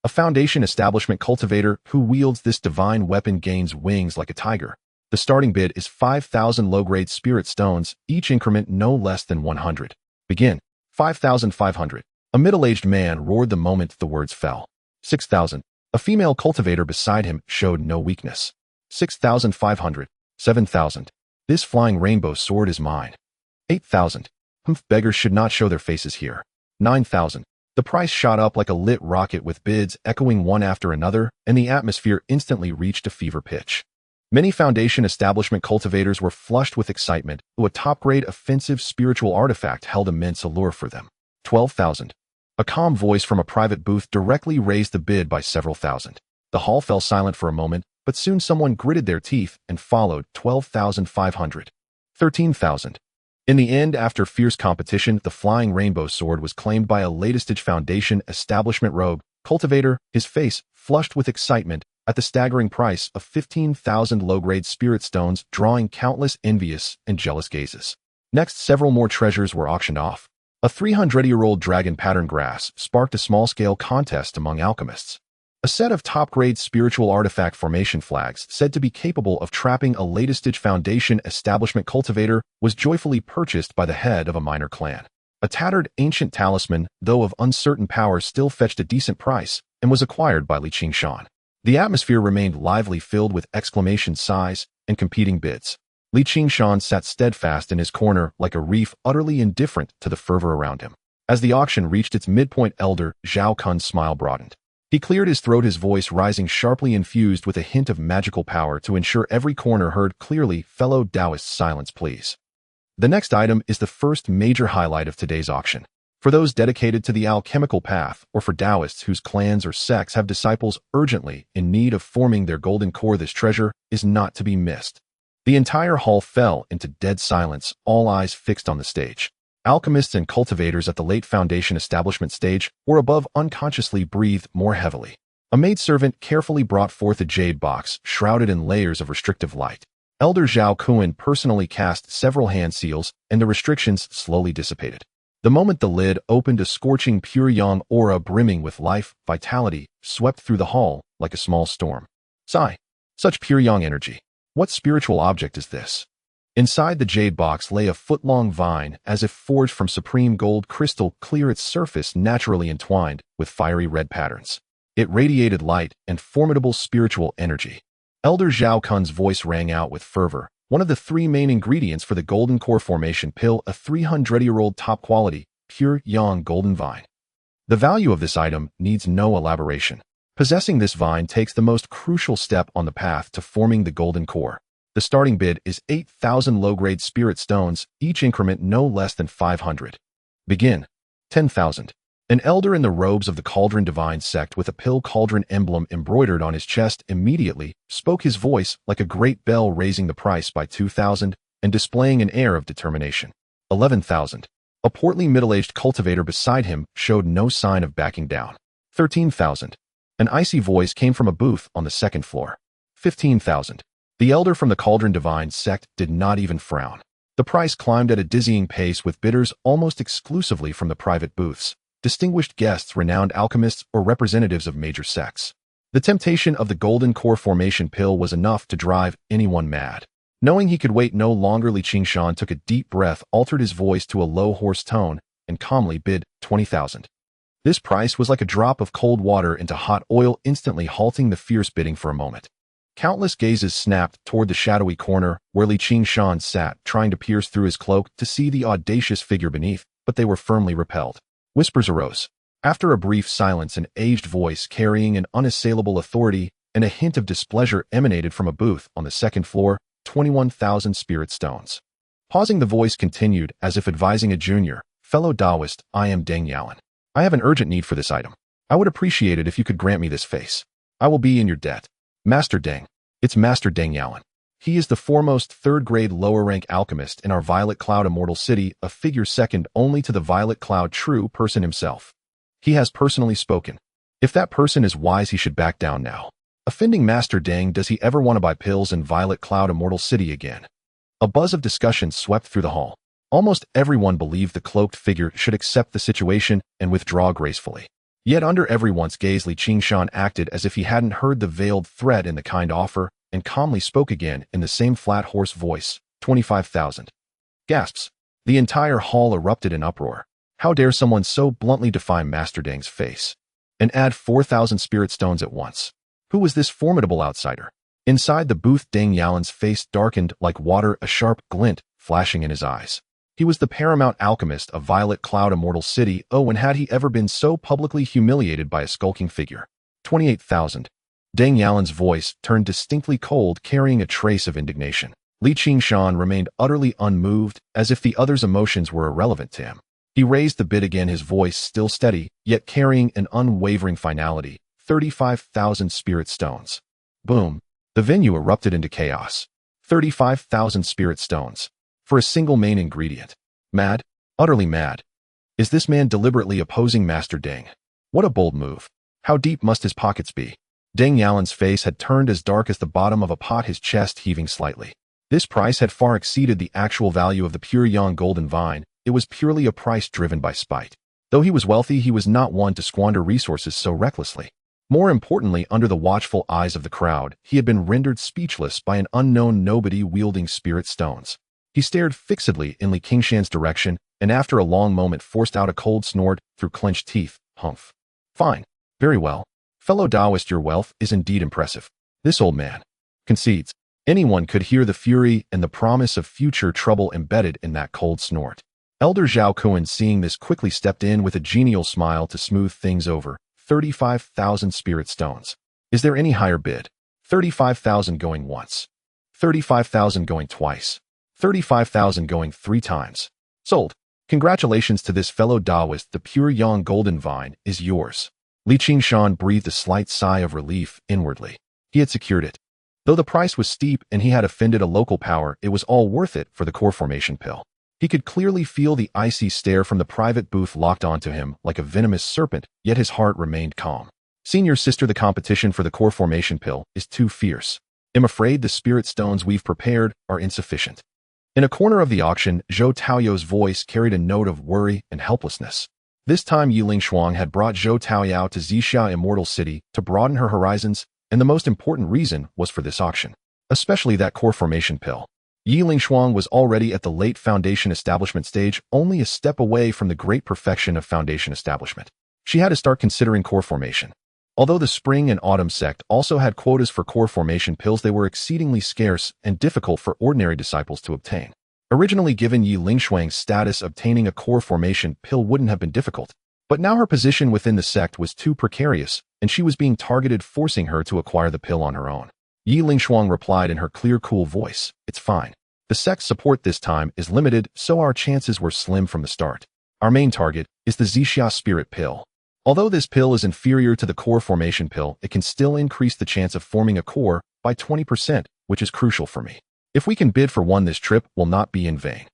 A foundation establishment cultivator who wields this divine weapon gains wings like a tiger. The starting bid is 5,000 low-grade spirit stones, each increment no less than 100. Begin. 5,500. A middle-aged man roared the moment the words fell. 6,000. A female cultivator beside him showed no weakness. 6,500. 7,000. This flying rainbow sword is mine. 8,000. Beggars should not show their faces here. 9,000. The price shot up like a lit rocket, with bids echoing one after another, and the atmosphere instantly reached a fever pitch. Many Foundation establishment cultivators were flushed with excitement, though a top-grade offensive spiritual artifact held immense allure for them. 12,000. A calm voice from a private booth directly raised the bid by several thousand. The hall fell silent for a moment, but soon someone gritted their teeth and followed. 12,500. 13,000. In the end, after fierce competition, the flying rainbow sword was claimed by a latest Foundation establishment rogue cultivator, his face flushed with excitement at the staggering price of 15,000 low-grade spirit stones, drawing countless envious and jealous gazes. Next, several more treasures were auctioned off. A 300-year-old dragon pattern grass sparked a small-scale contest among alchemists. A set of top-grade spiritual artifact formation flags, said to be capable of trapping a latest Foundation establishment cultivator, was joyfully purchased by the head of a minor clan. A tattered ancient talisman, though of uncertain power, still fetched a decent price and was acquired by Qingshan. The atmosphere remained lively, filled with exclamation sighs and competing bids. Qingshan sat steadfast in his corner like a reef, utterly indifferent to the fervor around him. As the auction reached its midpoint, Elder Zhao Kun's smile broadened. He cleared his throat, his voice rising sharply, infused with a hint of magical power to ensure every corner heard clearly. Fellow Taoists, silence please. The next item is the first major highlight of today's auction. For those dedicated to the alchemical path, or for Taoists whose clans or sects have disciples urgently in need of forming their golden core, this treasure is not to be missed. The entire hall fell into dead silence, all eyes fixed on the stage. Alchemists and cultivators at the late Foundation establishment stage or above unconsciously breathed more heavily. A maidservant carefully brought forth a jade box shrouded in layers of restrictive light. Elder Zhao Kun personally cast several hand seals, and the restrictions slowly dissipated. The moment the lid opened, a scorching pure yang aura brimming with life, vitality, swept through the hall like a small storm. Sigh. Such pure yang energy. What spiritual object is this? Inside the jade box lay a foot-long vine, as if forged from supreme gold crystal, clear, its surface naturally entwined with fiery red patterns. It radiated light and formidable spiritual energy. Elder Zhao Kun's voice rang out with fervor. One of the three main ingredients for the golden core formation pill, a 300-year-old top-quality, pure yang golden vine. The value of this item needs no elaboration. Possessing this vine takes the most crucial step on the path to forming the golden core. The starting bid is 8,000 low-grade spirit stones, each increment no less than 500. Begin. 10,000. An elder in the robes of the Cauldron Divine sect with a pill cauldron emblem embroidered on his chest immediately spoke, his voice like a great bell, raising the price by 2,000 and displaying an air of determination. 11,000. A portly middle-aged cultivator beside him showed no sign of backing down. 13,000. An icy voice came from a booth on the second floor. 15,000. The elder from the Cauldron Divine sect did not even frown. The price climbed at a dizzying pace, with bidders almost exclusively from the private booths, distinguished guests, renowned alchemists, or representatives of major sects. The temptation of the golden core formation pill was enough to drive anyone mad. Knowing he could wait no longer, Qingshan took a deep breath, altered his voice to a low, hoarse tone, and calmly bid 20,000. This price was like a drop of cold water into hot oil, instantly halting the fierce bidding for a moment. Countless gazes snapped toward the shadowy corner where Qingshan sat, trying to pierce through his cloak to see the audacious figure beneath, but they were firmly repelled. Whispers arose. After a brief silence, an aged voice carrying an unassailable authority and a hint of displeasure emanated from a booth on the second floor. 21,000 spirit stones. Pausing, the voice continued, as if advising a junior. Fellow Taoist, I am Deng Yalan. I have an urgent need for this item. I would appreciate it if you could grant me this face. I will be in your debt. Master Deng. It's Master Deng Yalan. He is the foremost third-grade lower-rank alchemist in our Violet Cloud immortal city, a figure second only to the Violet Cloud true person himself. He has personally spoken. If that person is wise, he should back down now. Offending Master Deng, does he ever want to buy pills in Violet Cloud immortal city again? A buzz of discussion swept through the hall. Almost everyone believed the cloaked figure should accept the situation and withdraw gracefully. Yet under everyone's gaze, Qingshan acted as if he hadn't heard the veiled threat in the kind offer, and calmly spoke again in the same flat, hoarse voice. 25,000. Gasps. The entire hall erupted in uproar. How dare someone so bluntly defy Master Deng's face? And add 4,000 spirit stones at once. Who was this formidable outsider? Inside the booth, Deng Yalan's face darkened like water, a sharp glint flashing in his eyes. He was the paramount alchemist of Violet Cloud immortal city. Oh, and had he ever been so publicly humiliated by a skulking figure? 28,000. Deng Yalan's voice turned distinctly cold, carrying a trace of indignation. Qingshan remained utterly unmoved, as if the other's emotions were irrelevant to him. He raised the bid again, his voice still steady, yet carrying an unwavering finality. 35,000 spirit stones. Boom. The venue erupted into chaos. 35,000 spirit stones. For a single main ingredient. Mad? Utterly mad. Is this man deliberately opposing Master Deng? What a bold move. How deep must his pockets be? Deng Yalan's face had turned as dark as the bottom of a pot, his chest heaving slightly. This price had far exceeded the actual value of the pure young golden vine. It was purely a price driven by spite. Though he was wealthy, he was not one to squander resources so recklessly. More importantly, under the watchful eyes of the crowd, he had been rendered speechless by an unknown nobody wielding spirit stones. He stared fixedly in Qingshan's direction, and after a long moment forced out a cold snort through clenched teeth. Humph. Fine. Very well. Fellow Taoist, your wealth is indeed impressive. This old man concedes. Anyone could hear the fury and the promise of future trouble embedded in that cold snort. Elder Zhao Kuan, seeing this, quickly stepped in with a genial smile to smooth things over. 35,000 spirit stones. Is there any higher bid? 35,000 going once. 35,000 going twice. 35,000 going 3 times. Sold. Congratulations to this fellow Taoist. The pure young golden vine is yours. Qingshan breathed a slight sigh of relief inwardly. He had secured it. Though the price was steep and he had offended a local power, it was all worth it for the core formation pill. He could clearly feel the icy stare from the private booth locked onto him like a venomous serpent, yet his heart remained calm. Senior sister, the competition for the core formation pill is too fierce. I'm afraid the spirit stones we've prepared are insufficient. In a corner of the auction, Zhou Taoyao's voice carried a note of worry and helplessness. This time Yi Lingshuang had brought Zhou Taoyao to Xixia Immortal City to broaden her horizons, and the most important reason was for this auction, especially that core formation pill. Yi Lingshuang was already at the late foundation establishment stage, only a step away from the great perfection of foundation establishment. She had to start considering core formation. Although the spring and autumn sect also had quotas for core formation pills, they were exceedingly scarce and difficult for ordinary disciples to obtain. Originally, given Yi Lingshuang's status, obtaining a core formation pill wouldn't have been difficult. But now her position within the sect was too precarious, and she was being targeted, forcing her to acquire the pill on her own. Yi Lingshuang replied in her clear, cool voice, "It's fine. The sect's support this time is limited, so our chances were slim from the start. Our main target is the Xixia Spirit Pill. Although this pill is inferior to the core formation pill, it can still increase the chance of forming a core by 20%, which is crucial for me. If we can bid for one, this trip will not be in vain.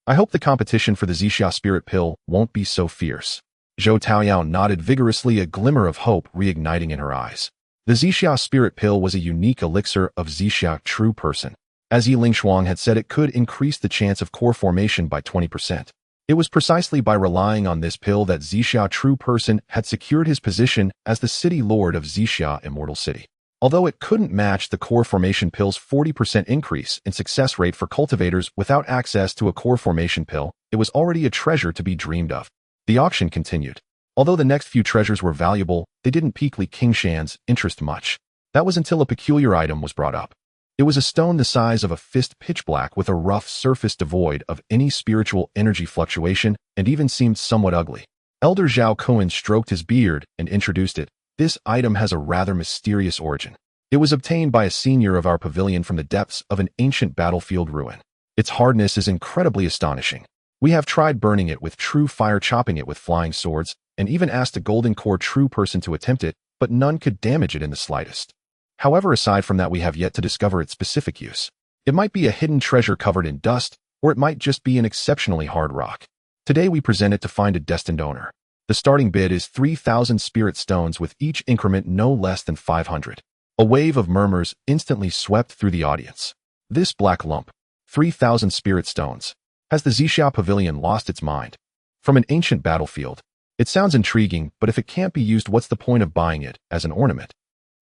I hope the competition for the Xixia Spirit Pill won't be so fierce." Zhou Taoyao nodded vigorously, a glimmer of hope reigniting in her eyes. The Xixia Spirit Pill was a unique elixir of Xixia true person. As Yi Lingshuang had said, it could increase the chance of core formation by 20%. It was precisely by relying on this pill that Xixia true person had secured his position as the city lord of Xixia Immortal City. Although it couldn't match the core formation pill's 40% increase in success rate for cultivators without access to a core formation pill, it was already a treasure to be dreamed of. The auction continued. Although the next few treasures were valuable, they didn't pique Qingshan's interest much. That was until a peculiar item was brought up. It was a stone the size of a fist, pitch black, with a rough surface devoid of any spiritual energy fluctuation, and even seemed somewhat ugly. Elder Zhao Kuan stroked his beard and introduced it. "This item has a rather mysterious origin. It was obtained by a senior of our pavilion from the depths of an ancient battlefield ruin. Its hardness is incredibly astonishing. We have tried burning it with true fire, chopping it with flying swords, and even asked a golden core true person to attempt it, but none could damage it in the slightest. However, aside from that, we have yet to discover its specific use. It might be a hidden treasure covered in dust, or it might just be an exceptionally hard rock. Today we present it to find a destined owner. The starting bid is 3,000 spirit stones, with each increment no less than 500. A wave of murmurs instantly swept through the audience. This black lump, 3,000 spirit stones. Has the Xixia Pavilion lost its mind? From an ancient battlefield. It sounds intriguing, but if it can't be used, what's the point of buying it as an ornament?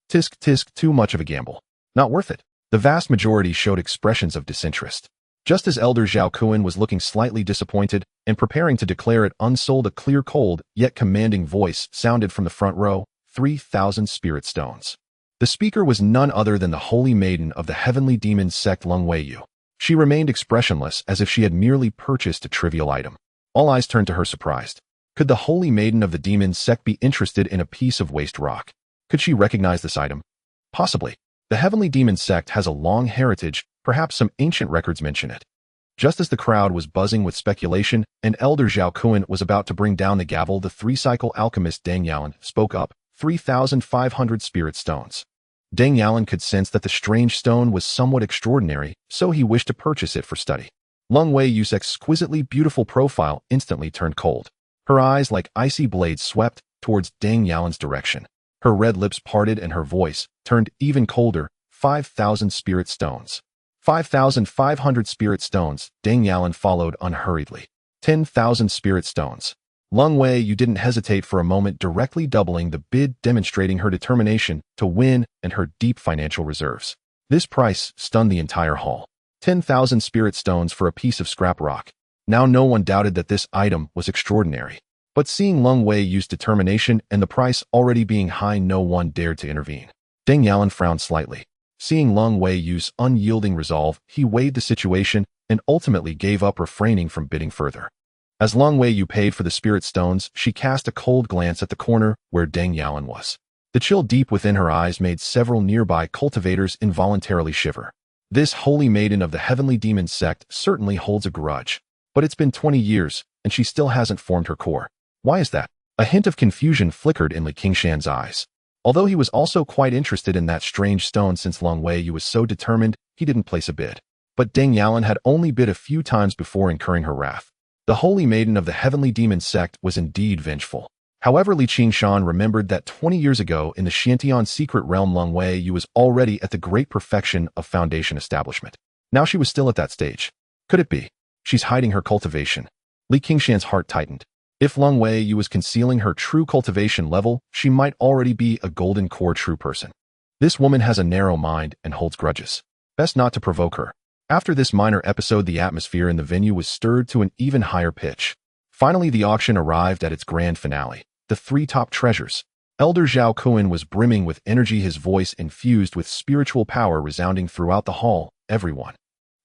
Tisk tisk, too much of a gamble. Not worth it. The vast majority showed expressions of disinterest. Just as Elder Zhao Kuan was looking slightly disappointed and preparing to declare it unsold, a clear, cold, yet commanding voice sounded from the front row, 3,000 spirit stones. The speaker was none other than the holy maiden of the heavenly demon sect, Lung Weiyu. She remained expressionless, as if she had merely purchased a trivial item. All eyes turned to her, surprised. Could the holy maiden of the demon sect be interested in a piece of waste rock? Could she recognize this item? Possibly. The Heavenly Demon sect has a long heritage, perhaps some ancient records mention it. Just as the crowd was buzzing with speculation and Elder Zhao Kun was about to bring down the gavel, the three-cycle alchemist Deng Yalan spoke up, 3,500 spirit stones. Deng Yalan could sense that the strange stone was somewhat extraordinary, so he wished to purchase it for study. Lung Wei Yu's exquisitely beautiful profile instantly turned cold. Her eyes, like icy blades, swept towards Deng Yalan's direction. Her red lips parted and her voice turned even colder. 5,000 spirit stones. 5,500 spirit stones. Deng Yalan followed unhurriedly. 10,000 spirit stones. Lung Wei Yu didn't hesitate for a moment, directly doubling the bid, demonstrating her determination to win and her deep financial reserves. This price stunned the entire hall. 10,000 spirit stones for a piece of scrap rock. Now no one doubted that this item was extraordinary. But seeing Lung Wei Yu's determination and the price already being high, no one dared to intervene. Deng Yalan frowned slightly. Seeing Lung Wei Yu's unyielding resolve, he weighed the situation and ultimately gave up, refraining from bidding further. As Lung Wei Yu paid for the spirit stones, she cast a cold glance at the corner where Deng Yalan was. The chill deep within her eyes made several nearby cultivators involuntarily shiver. This holy maiden of the Heavenly Demon sect certainly holds a grudge. But it's been 20 years, and she still hasn't formed her core. Why is that? A hint of confusion flickered in Qingshan's eyes. Although he was also quite interested in that strange stone, since Lung Wei Yu was so determined, he didn't place a bid. But Deng Yalan had only bid a few times before incurring her wrath. The holy maiden of the Heavenly Demon sect was indeed vengeful. However, Qingshan remembered that 20 years ago in the Xiantian secret realm, Lung Wei Yu was already at the great perfection of foundation establishment. Now she was still at that stage. Could it be? She's hiding her cultivation. Qingshan's heart tightened. If Lung Wei Yu was concealing her true cultivation level, she might already be a golden core true person. This woman has a narrow mind and holds grudges. Best not to provoke her. After this minor episode, the atmosphere in the venue was stirred to an even higher pitch. Finally, the auction arrived at its grand finale. The three top treasures. Elder Zhao Kun was brimming with energy, his voice infused with spiritual power resounding throughout the hall. Everyone.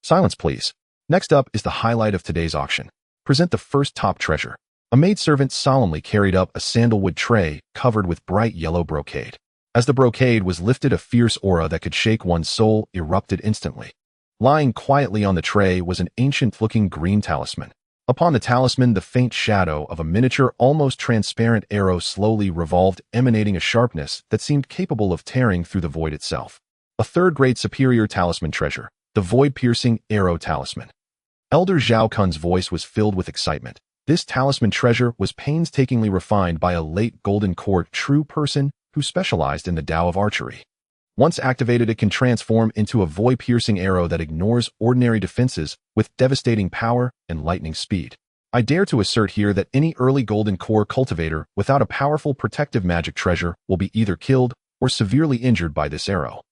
Silence, please. Next up is the highlight of today's auction. Present the first top treasure. A maidservant solemnly carried up a sandalwood tray covered with bright yellow brocade. As the brocade was lifted, a fierce aura that could shake one's soul erupted instantly. Lying quietly on the tray was an ancient-looking green talisman. Upon the talisman, the faint shadow of a miniature, almost transparent arrow slowly revolved, emanating a sharpness that seemed capable of tearing through the void itself. A third-grade superior talisman treasure, the void-piercing arrow talisman. Elder Zhao Kun's voice was filled with excitement. This talisman treasure was painstakingly refined by a late golden core true person who specialized in the Tao of archery. Once activated, it can transform into a void-piercing arrow that ignores ordinary defenses with devastating power and lightning speed. I dare to assert here that any early golden core cultivator without a powerful protective magic treasure will be either killed or severely injured by this arrow.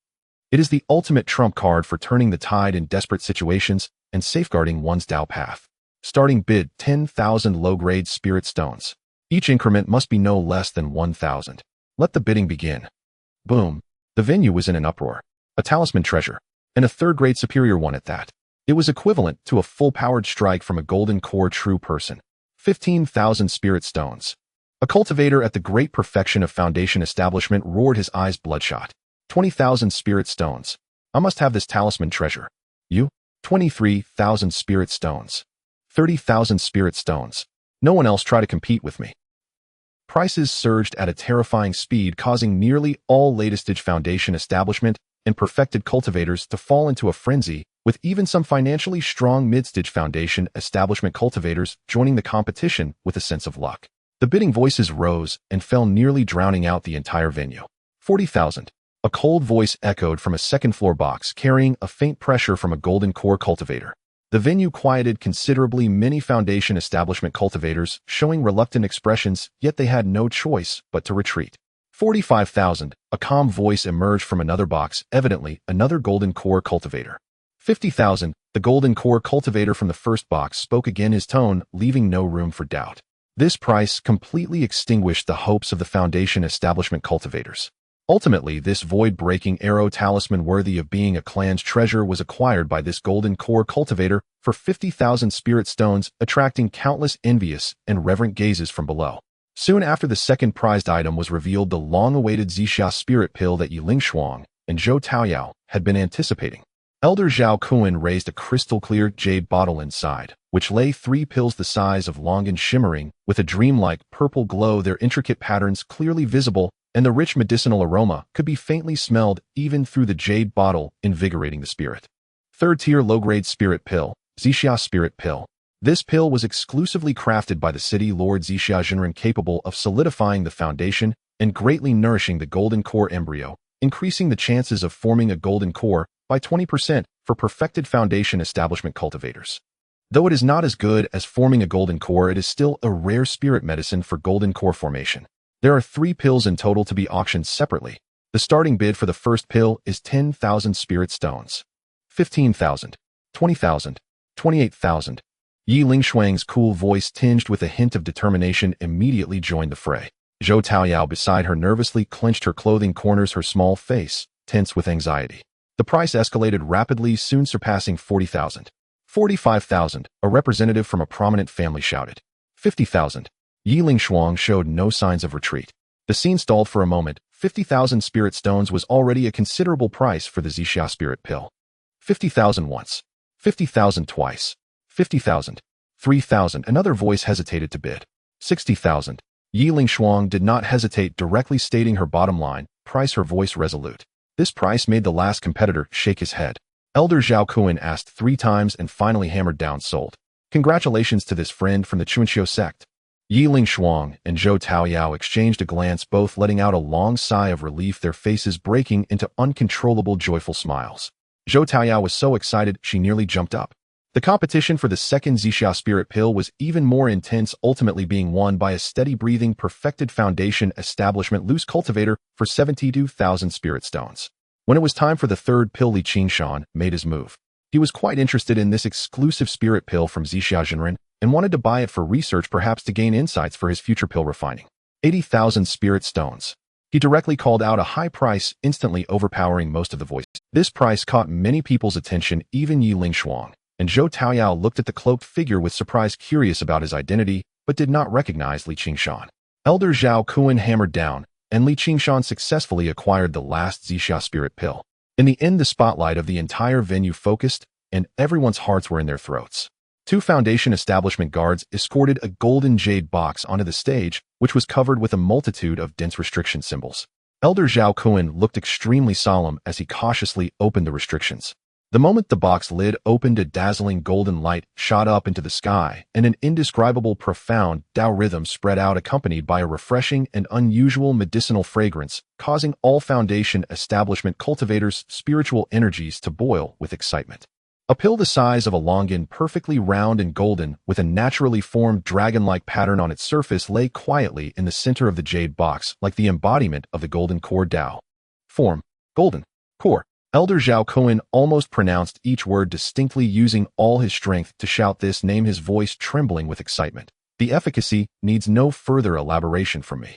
It is the ultimate trump card for turning the tide in desperate situations and safeguarding one's Tao path. Starting bid 10,000 low-grade spirit stones. Each increment must be no less than 1,000. Let the bidding begin. Boom. The venue was in an uproar. A talisman treasure, and a third-grade superior one at that. It was equivalent to a full-powered strike from a golden core true person. 15,000 spirit stones. A cultivator at the great perfection of foundation establishment roared, his eyes bloodshot. 20,000 spirit stones. I must have this talisman treasure. You? 23,000 spirit stones. 30,000 spirit stones. No one else try to compete with me. Prices surged at a terrifying speed, causing nearly all latest-stage foundation establishment and perfected cultivators to fall into a frenzy, with even some financially strong mid-stage foundation establishment cultivators joining the competition with a sense of luck. The bidding voices rose and fell, nearly drowning out the entire venue. 40,000. A cold voice echoed from a second-floor box, carrying a faint pressure from a golden core cultivator. The venue quieted considerably, many foundation establishment cultivators showing reluctant expressions, yet they had no choice but to retreat. 45,000. A calm voice emerged from another box, evidently another golden core cultivator. 50,000. The golden core cultivator from the first box spoke again, his tone leaving no room for doubt. This price completely extinguished the hopes of the foundation establishment cultivators. Ultimately, this void-breaking arrow talisman worthy of being a clan's treasure was acquired by this golden core cultivator for 50,000 spirit stones, attracting countless envious and reverent gazes from below. Soon after the second prized item was revealed, the long-awaited Zixia spirit pill that Yi Lingshuang and Zhou Taoyao had been anticipating. Elder Zhao Kuan raised a crystal-clear jade bottle inside, which lay 3 pills the size of longan shimmering with a dreamlike purple glow, their intricate patterns clearly visible, and the rich medicinal aroma could be faintly smelled even through the jade bottle, invigorating the spirit. Third-tier low-grade spirit pill, Zixia spirit pill. This pill was exclusively crafted by the city lord Zixia Jinren, capable of solidifying the foundation and greatly nourishing the golden core embryo, increasing the chances of forming a golden core by 20% for perfected foundation establishment cultivators. Though it is not as good as forming a golden core, it is still a rare spirit medicine for golden core formation. There are 3 pills in total to be auctioned separately. The starting bid for the first pill is 10,000 spirit stones. 15,000, 20,000, 28,000. Yi Lingshuang's cool voice, tinged with a hint of determination, immediately joined the fray. Zhou Taoyao beside her nervously clenched her clothing corners, her small face tense with anxiety. The price escalated rapidly, soon surpassing 40,000. 45,000, a representative from a prominent family shouted. 50,000. Yi Lingshuang showed no signs of retreat. The scene stalled for a moment. 50,000 spirit stones was already a considerable price for the Zixia spirit pill. 50,000 once. 50,000 twice. 50,000. 3,000. Another voice hesitated to bid. 60,000. Yi Lingshuang did not hesitate, directly stating her bottom line price, her voice resolute. This price made the last competitor shake his head. Elder Zhao Kuan asked 3 times and finally hammered down sold. Congratulations to this friend from the Chuanxiu sect. Yi Lingshuang and Zhou Taoyao exchanged a glance, both letting out a long sigh of relief, their faces breaking into uncontrollable joyful smiles. Zhou Taoyao was so excited she nearly jumped up. The competition for the second Zixia spirit pill was even more intense, ultimately being won by a steady-breathing, perfected foundation establishment loose cultivator for 72,000 spirit stones. When it was time for the third pill, Qingshan made his move. He was quite interested in this exclusive spirit pill from Zixia Jinren and wanted to buy it for research, perhaps to gain insights for his future pill refining. 80,000 spirit stones. He directly called out a high price, instantly overpowering most of the voices. This price caught many people's attention, even Yi Lingshuang. And Zhou Taoyao looked at the cloaked figure with surprise, curious about his identity, but did not recognize Qingshan. Elder Zhao Kuan hammered down, and Qingshan successfully acquired the last Zixia spirit pill. In the end, the spotlight of the entire venue focused, and everyone's hearts were in their throats. 2 foundation establishment guards escorted a golden jade box onto the stage, which was covered with a multitude of dense restriction symbols. Elder Zhao Kuan looked extremely solemn as he cautiously opened the restrictions. The moment the box lid opened, a dazzling golden light shot up into the sky, and an indescribable profound Dao rhythm spread out, accompanied by a refreshing and unusual medicinal fragrance, causing all foundation establishment cultivators' spiritual energies to boil with excitement. A pill the size of a longan, perfectly round and golden, with a naturally formed dragon-like pattern on its surface, lay quietly in the center of the jade box, like the embodiment of the golden core Dao. Form: golden core. Elder Zhao Kuan almost pronounced each word distinctly, using all his strength to shout this name, his voice trembling with excitement. The efficacy needs no further elaboration from me.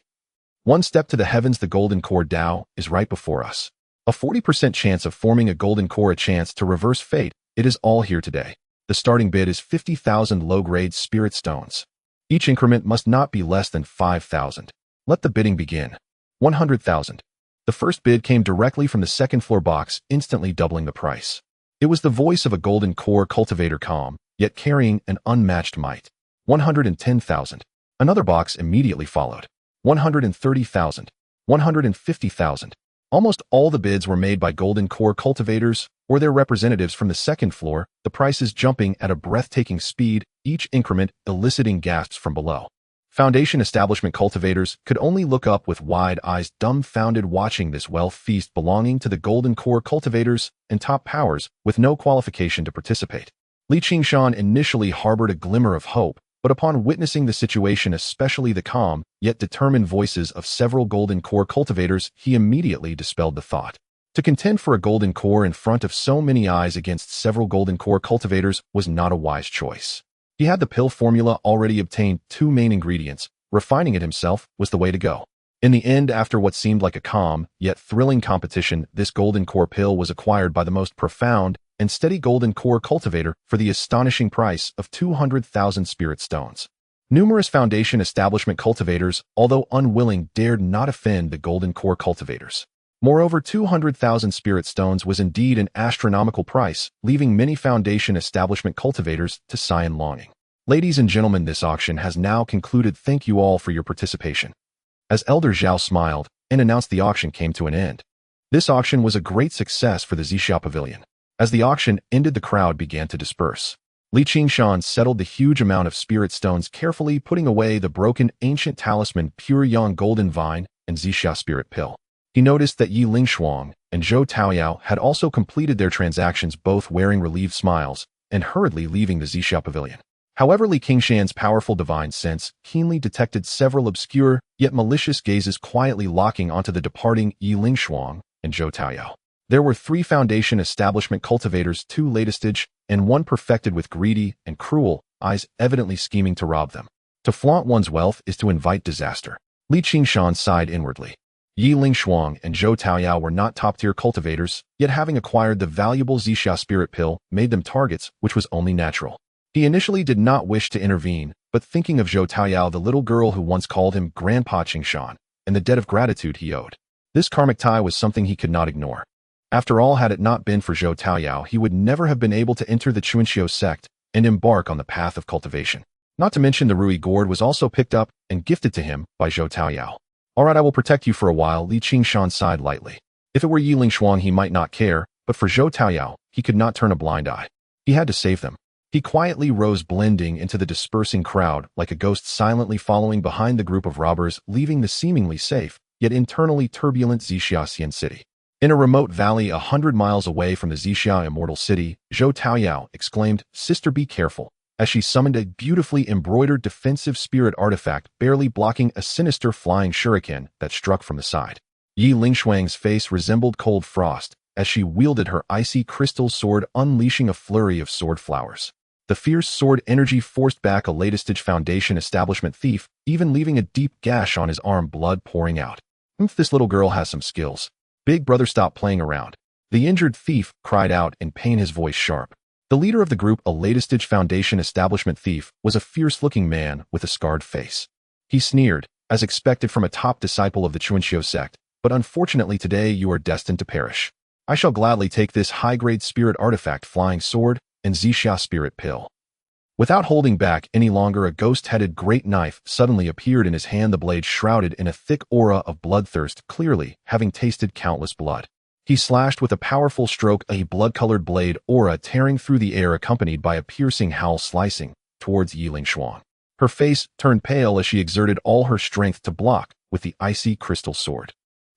1 step to the heavens, the golden core Dao is right before us. A 40% chance of forming a golden core, a chance to reverse fate. It is all here today. The starting bid is 50,000 low-grade spirit stones. Each increment must not be less than 5,000. Let the bidding begin. 100,000. The first bid came directly from the second floor box, instantly doubling the price. It was the voice of a golden core cultivator, calm, yet carrying an unmatched might. 110,000. Another box immediately followed. 130,000. 150,000. Almost all the bids were made by golden core cultivators or their representatives from the second floor, the prices jumping at a breathtaking speed, each increment eliciting gasps from below. Foundation establishment cultivators could only look up with wide eyes, dumbfounded, watching this wealth feast belonging to the golden core cultivators and top powers with no qualification to participate. Qingshan initially harbored a glimmer of hope, but upon witnessing the situation, especially the calm yet determined voices of several golden core cultivators, he immediately dispelled the thought. To contend for a golden core in front of so many eyes against several golden core cultivators was not a wise choice. He had the pill formula already obtained, 2 main ingredients. Refining it himself was the way to go. In the end, after what seemed like a calm yet thrilling competition, this golden core pill was acquired by the most profound and steady golden core cultivator for the astonishing price of 200,000 spirit stones. Numerous Foundation establishment cultivators, although unwilling, dared not offend the Golden Core cultivators. Moreover, 200,000 spirit stones was indeed an astronomical price, leaving many Foundation establishment cultivators to sigh in longing. Ladies and gentlemen, this auction has now concluded. Thank you all for your participation. As Elder Zhao smiled and announced the auction came to an end. This auction was a great success for the Zixia Pavilion. As the auction ended, the crowd began to disperse. Qingshan settled the huge amount of spirit stones, carefully putting away the broken ancient talisman Pure Yang Golden Vine and Zixia Spirit Pill. He noticed that Yi Lingshuang and Zhou Taoyao had also completed their transactions, both wearing relieved smiles and hurriedly leaving the Zixia Pavilion. However, Qingshan's powerful divine sense keenly detected several obscure yet malicious gazes quietly locking onto the departing Yi Lingshuang and Zhou Taoyao. There were 3 Foundation establishment cultivators, 2 latestage, and 1 perfected, with greedy and cruel eyes evidently scheming to rob them. To flaunt one's wealth is to invite disaster. Qingshan sighed inwardly. Yi Lingshuang and Zhou Taoyao were not top-tier cultivators, yet having acquired the valuable Zixia Spirit Pill made them targets, which was only natural. He initially did not wish to intervene, but thinking of Zhou Taoyao, the little girl who once called him Grandpa Qingshan, and the debt of gratitude he owed, this karmic tie was something he could not ignore. After all, had it not been for Zhou Taoyao, he would never have been able to enter the Qingshan sect and embark on the path of cultivation. Not to mention the Rui gourd was also picked up and gifted to him by Zhou Taoyao. All right, I will protect you for a while. Qingshan sighed lightly. If it were Yi Lingshuang, he might not care, but for Zhou Taoyao, he could not turn a blind eye. He had to save them. He quietly rose, blending into the dispersing crowd like a ghost, silently following behind the group of robbers, leaving the seemingly safe, yet internally turbulent Zixia city. In a remote valley 100 miles away from the Zixia immortal city, Zhou Taoyao exclaimed, "Sister, be careful," as she summoned a beautifully embroidered defensive spirit artifact, barely blocking a sinister flying shuriken that struck from the side. Yi Lingshuang's face resembled cold frost as she wielded her icy crystal sword, unleashing a flurry of sword flowers. The fierce sword energy forced back a latestage Foundation establishment thief, even leaving a deep gash on his arm, blood pouring out. This little girl has some skills. Big brother, stop playing around. The injured thief cried out in pain, his voice sharp. The leader of the group, a latestage Foundation establishment thief, was a fierce-looking man with a scarred face. He sneered, as expected from a top disciple of the Qingshan sect, but unfortunately today you are destined to perish. I shall gladly take this high-grade spirit artifact, flying sword, and Zixia Spirit Pill. Without holding back any longer, a ghost-headed great knife suddenly appeared in his hand, the blade shrouded in a thick aura of bloodthirst, clearly having tasted countless blood. He slashed with a powerful stroke, a blood-colored blade aura tearing through the air, accompanied by a piercing howl, slicing towards Yi Lingshuang. Her face turned pale as she exerted all her strength to block with the icy crystal sword.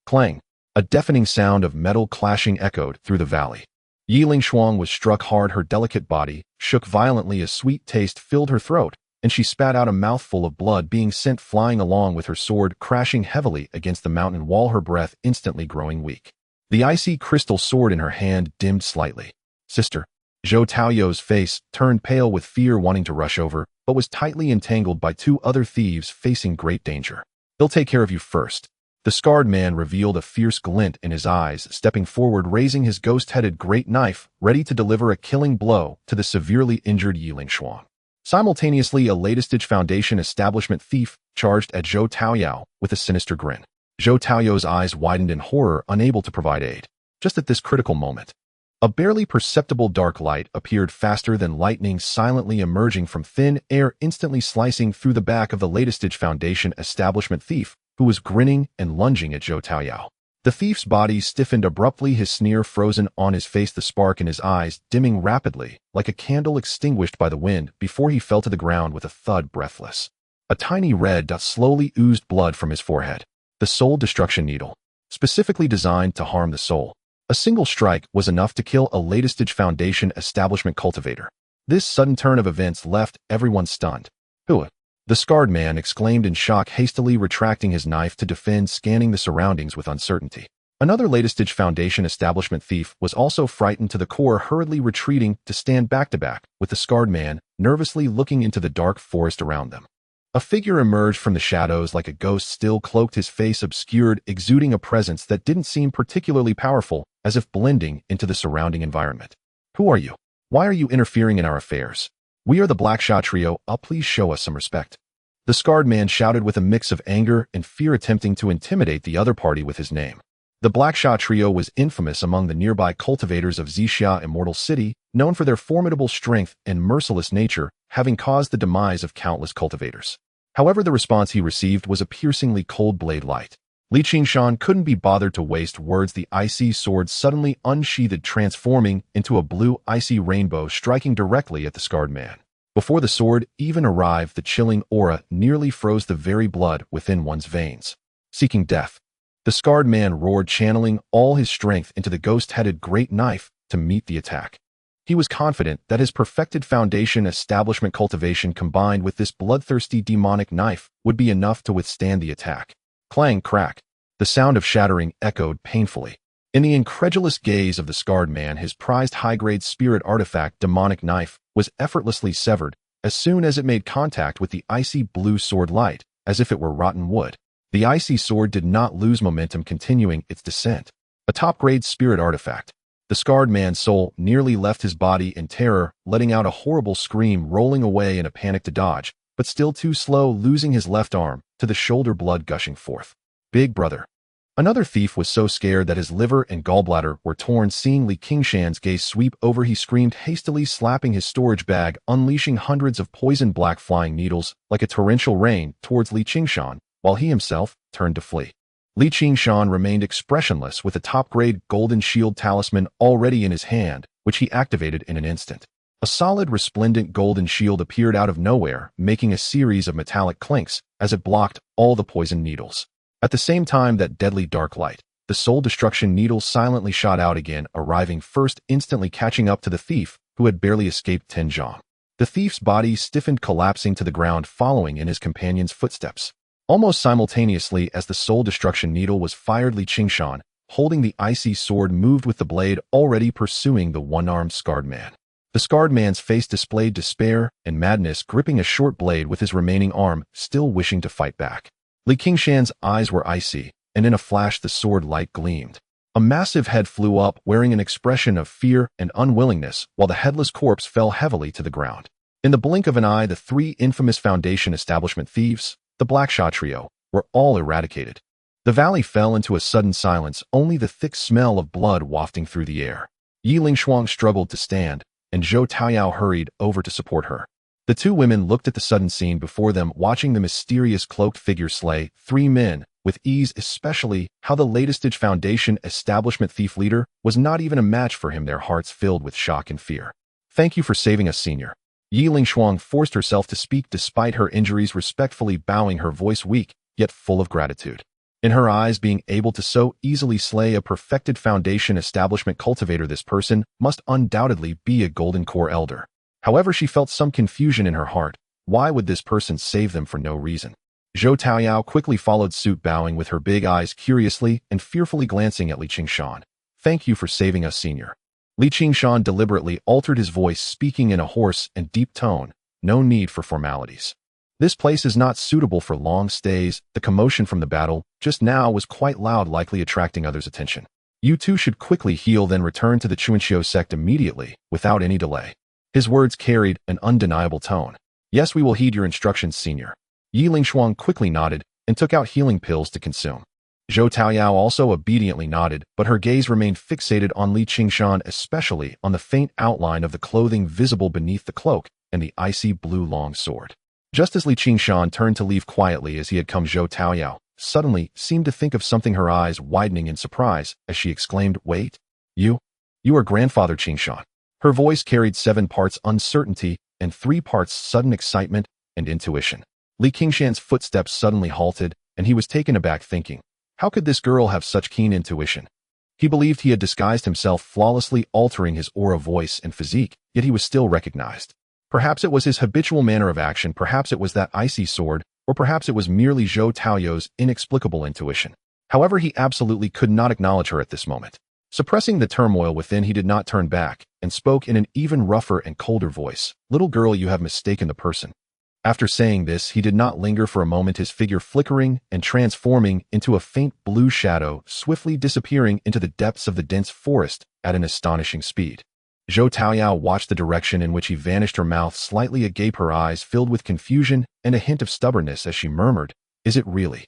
Clang! A deafening sound of metal clashing echoed through the valley. Yi Lingshuang was struck hard. Her delicate body shook violently. A sweet taste filled her throat, and she spat out a mouthful of blood, being sent flying along with her sword, crashing heavily against the mountain wall, her breath instantly growing weak. The icy crystal sword in her hand dimmed slightly. Sister. Zhou Taoyao's face turned pale with fear, wanting to rush over, but was tightly entangled by 2 other thieves facing great danger. They'll take care of you first. The scarred man revealed a fierce glint in his eyes, stepping forward, raising his ghost-headed great knife, ready to deliver a killing blow to the severely injured Yi Lingshuang. Simultaneously, a latestage Foundation establishment thief charged at Zhou Taoyao with a sinister grin. Zhou Taoyao's eyes widened in horror, unable to provide aid. Just at this critical moment, a barely perceptible dark light appeared faster than lightning, silently emerging from thin air, instantly slicing through the back of the latestage Foundation establishment thief, who was grinning and lunging at Zhou Taoyao. The thief's body stiffened abruptly, his sneer frozen on his face, the spark in his eyes dimming rapidly, like a candle extinguished by the wind, before he fell to the ground with a thud, breathless. A tiny red dot slowly oozed blood from his forehead. The soul destruction needle, specifically designed to harm the soul. A single strike was enough to kill a latestage Foundation establishment cultivator. This sudden turn of events left everyone stunned. Hua! The scarred man exclaimed in shock, hastily retracting his knife to defend, scanning the surroundings with uncertainty. Another latestage Foundation establishment thief was also frightened to the core, hurriedly retreating to stand back to back with the scarred man, nervously looking into the dark forest around them. A figure emerged from the shadows like a ghost, still cloaked, his face obscured, exuding a presence that didn't seem particularly powerful, as if blending into the surrounding environment. Who are you? Why are you interfering in our affairs? We are the Black Shot Trio. Please show us some respect. The scarred man shouted with a mix of anger and fear, attempting to intimidate the other party with his name. The Blackshaw trio was infamous among the nearby cultivators of Xixia Immortal City, known for their formidable strength and merciless nature, having caused the demise of countless cultivators. However, the response he received was a piercingly cold blade light. Qingshan couldn't be bothered to waste words. The icy sword suddenly unsheathed, transforming into a blue icy rainbow, striking directly at the scarred man. Before the sword even arrived, the chilling aura nearly froze the very blood within one's veins. Seeking death, the scarred man roared, channeling all his strength into the ghost-headed great knife to meet the attack. He was confident that his perfected foundation establishment cultivation combined with this bloodthirsty demonic knife would be enough to withstand the attack. Clang, crack. The sound of shattering echoed painfully. In the incredulous gaze of the scarred man, his prized high-grade spirit artifact demonic knife was effortlessly severed as soon as it made contact with the icy blue sword light, as if it were rotten wood. The icy sword did not lose momentum, continuing its descent. A top-grade spirit artifact. The scarred man's soul nearly left his body in terror, letting out a horrible scream, rolling away in a panic to dodge, but still too slow, losing his left arm to the shoulder, blood gushing forth. Big brother. Another thief was so scared that his liver and gallbladder were torn. Seeing Qingshan's gaze sweep over, he screamed, hastily slapping his storage bag, unleashing hundreds of poison black flying needles like a torrential rain towards Qingshan, while he himself turned to flee. Qingshan remained expressionless, with a top-grade golden shield talisman already in his hand, which he activated in an instant. A solid, resplendent golden shield appeared out of nowhere, making a series of metallic clinks as it blocked all the poison needles. At the same time, that deadly dark light, the soul destruction needle, silently shot out again, arriving first, instantly catching up to the thief, who had barely escaped Tenjiang. The thief's body stiffened, collapsing to the ground, following in his companion's footsteps. Almost simultaneously as the soul destruction needle was fired, Qingshan, holding the icy sword, moved with the blade, already pursuing the one-armed scarred man. The scarred man's face displayed despair and madness, gripping a short blade with his remaining arm, still wishing to fight back. Qingshan's eyes were icy, and in a flash the sword light gleamed. A massive head flew up, wearing an expression of fear and unwillingness, while the headless corpse fell heavily to the ground. In the blink of an eye, the three infamous Foundation establishment thieves, the Blackshaw trio, were all eradicated. The valley fell into a sudden silence, only the thick smell of blood wafting through the air. Yi Lingshuang struggled to stand, and Zhou Taoyao hurried over to support her. The two women looked at the sudden scene before them, watching the mysterious cloaked figure slay three men with ease, especially how the latest Foundation establishment thief leader was not even a match for him, their hearts filled with shock and fear. Thank you for saving us, senior. Yi Lingshuang forced herself to speak despite her injuries, respectfully bowing, her voice weak, yet full of gratitude. In her eyes, being able to so easily slay a perfected Foundation establishment cultivator, this person must undoubtedly be a Golden Core elder. However, she felt some confusion in her heart. Why would this person save them for no reason? Zhou Taoyao quickly followed suit, bowing with her big eyes curiously and fearfully glancing at Qingshan. Thank you for saving us, senior. Qingshan deliberately altered his voice, speaking in a hoarse and deep tone. No need for formalities. This place is not suitable for long stays. The commotion from the battle just now was quite loud, likely attracting others' attention. You two should quickly heal, then return to the Chuanqiu sect immediately, without any delay. His words carried an undeniable tone. Yes, we will heed your instructions, senior. Yi Lingshuang quickly nodded and took out healing pills to consume. Zhou Taoyao also obediently nodded, but her gaze remained fixated on Qingshan, especially on the faint outline of the clothing visible beneath the cloak and the icy blue long sword. Just as Qingshan turned to leave quietly as he had come, Zhou Taoyao suddenly seemed to think of something, her eyes widening in surprise as she exclaimed, Wait, you are grandfather Qingshan. Her voice carried 7 parts uncertainty and 3 parts sudden excitement and intuition. Qingshan's footsteps suddenly halted, and he was taken aback, thinking, how could this girl have such keen intuition? He believed he had disguised himself flawlessly, altering his aura, voice, and physique, yet he was still recognized. Perhaps it was his habitual manner of action, perhaps it was that icy sword, or perhaps it was merely Zhou Taoyao's inexplicable intuition. However, he absolutely could not acknowledge her at this moment. Suppressing the turmoil within, he did not turn back, and spoke in an even rougher and colder voice. Little girl, you have mistaken the person. After saying this, he did not linger for a moment, his figure flickering and transforming into a faint blue shadow, swiftly disappearing into the depths of the dense forest at an astonishing speed. Zhou Taoyao watched the direction in which he vanished, her mouth slightly agape, her eyes filled with confusion and a hint of stubbornness as she murmured, "Is it really?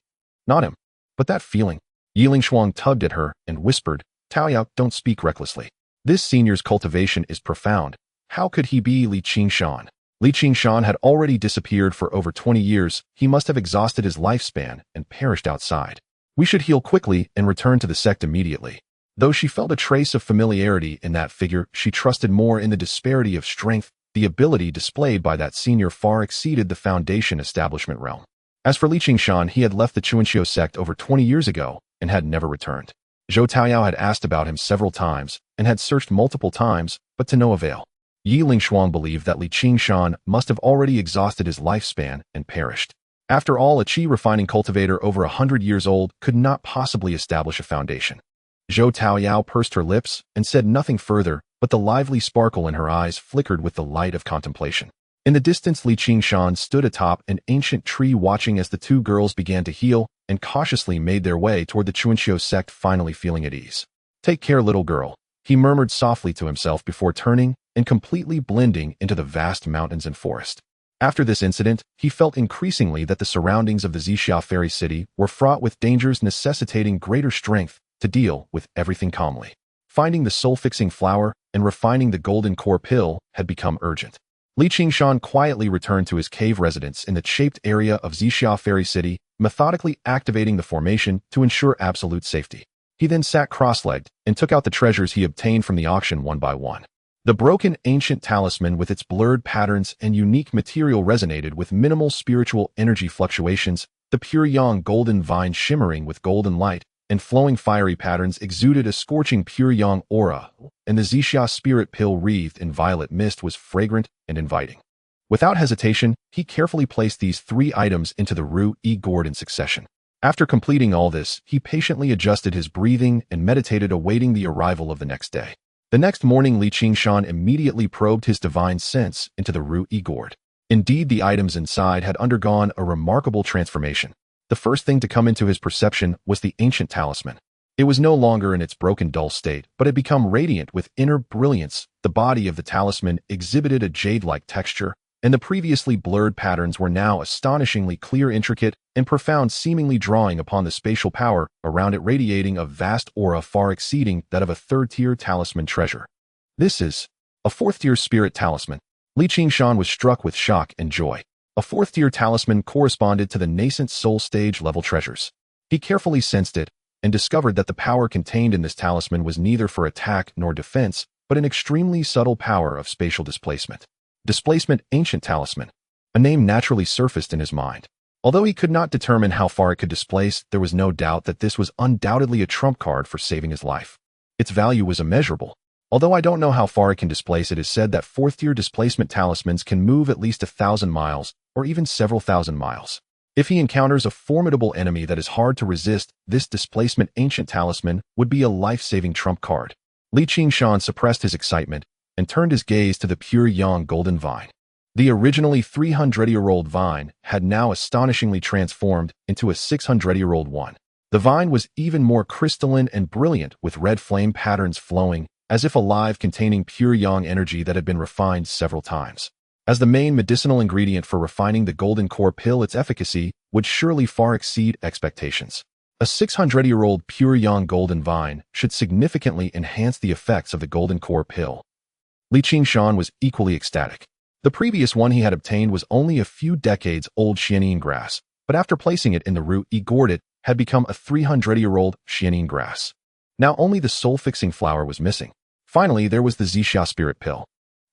Not him. But that feeling." Yiling Shuang tugged at her and whispered, "Taoyao, don't speak recklessly. This senior's cultivation is profound. How could he be Li Qingshan?" Li Qingshan had already disappeared for over 20 years. He must have exhausted his lifespan and perished outside. "We should heal quickly and return to the sect immediately." Though she felt a trace of familiarity in that figure, she trusted more in the disparity of strength. The ability displayed by that senior far exceeded the Foundation establishment realm. As for Li Qingshan, he had left the Chuanxiu sect over 20 years ago and had never returned. Zhou Taoyao had asked about him several times and had searched multiple times, but to no avail. Yiling Shuang believed that Li Qingshan must have already exhausted his lifespan and perished. After all, a qi refining cultivator over 100 years old could not possibly establish a foundation. Zhou Taoyao pursed her lips and said nothing further, but the lively sparkle in her eyes flickered with the light of contemplation. In the distance, Li Qingshan stood atop an ancient tree watching as the two girls began to heal and cautiously made their way toward the Chuanxiu sect, finally feeling at ease. "Take care, little girl," he murmured softly to himself before turning and completely blending into the vast mountains and forest. After this incident, he felt increasingly that the surroundings of the Xixia fairy city were fraught with dangers necessitating greater strength to deal with everything calmly. Finding the soul-fixing flower and refining the golden core pill had become urgent. Li Qingshan quietly returned to his cave residence in the shaped area of Xixia Fairy City, methodically activating the formation to ensure absolute safety. He then sat cross-legged and took out the treasures he obtained from the auction one by one. The broken ancient talisman with its blurred patterns and unique material resonated with minimal spiritual energy fluctuations, the pure yang golden vine shimmering with golden light, and flowing fiery patterns exuded a scorching pure yang aura, and the Xixia spirit pill wreathed in violet mist was fragrant and inviting. Without hesitation, he carefully placed these 3 items into the Ru-Yi gourd in succession. After completing all this, he patiently adjusted his breathing and meditated, awaiting the arrival of the next day. The next morning, Li Qingshan immediately probed his divine sense into the Ru-Yi gourd. Indeed, the items inside had undergone a remarkable transformation. The first thing to come into his perception was the ancient talisman. It was no longer in its broken, dull state, but had become radiant with inner brilliance. The body of the talisman exhibited a jade-like texture, and the previously blurred patterns were now astonishingly clear, intricate, and profound, seemingly drawing upon the spatial power around it, radiating a vast aura far exceeding that of a third-tier talisman treasure. "This is a 4th-tier spirit talisman." Li Qingshan was struck with shock and joy. A 4th-tier talisman corresponded to the nascent soul stage level treasures. He carefully sensed it and discovered that the power contained in this talisman was neither for attack nor defense, but an extremely subtle power of spatial displacement. Displacement ancient talisman. A name naturally surfaced in his mind. Although he could not determine how far it could displace, there was no doubt that this was undoubtedly a trump card for saving his life. Its value was immeasurable. Although I don't know how far it can displace, it is said that 4th-tier displacement talismans can move at least 1,000 miles, or even several thousand miles. If he encounters a formidable enemy that is hard to resist, this displacement ancient talisman would be a life-saving trump card. Li Qingshan suppressed his excitement and turned his gaze to the pure yang golden vine. The originally 300-year-old vine had now astonishingly transformed into a 600-year-old one. The vine was even more crystalline and brilliant, with red flame patterns flowing, as if alive, containing pure yang energy that had been refined several times. As the main medicinal ingredient for refining the golden core pill, its efficacy would surely far exceed expectations. A 600-year-old pure yang golden vine should significantly enhance the effects of the golden core pill. Li Qingshan was equally ecstatic. The previous one he had obtained was only a few decades old Xianyin grass, but after placing it in the Ru-Yi gourd, it had become a 300-year-old Xianyin grass. Now only the soul-fixing flower was missing. Finally, there was the Xixia spirit pill.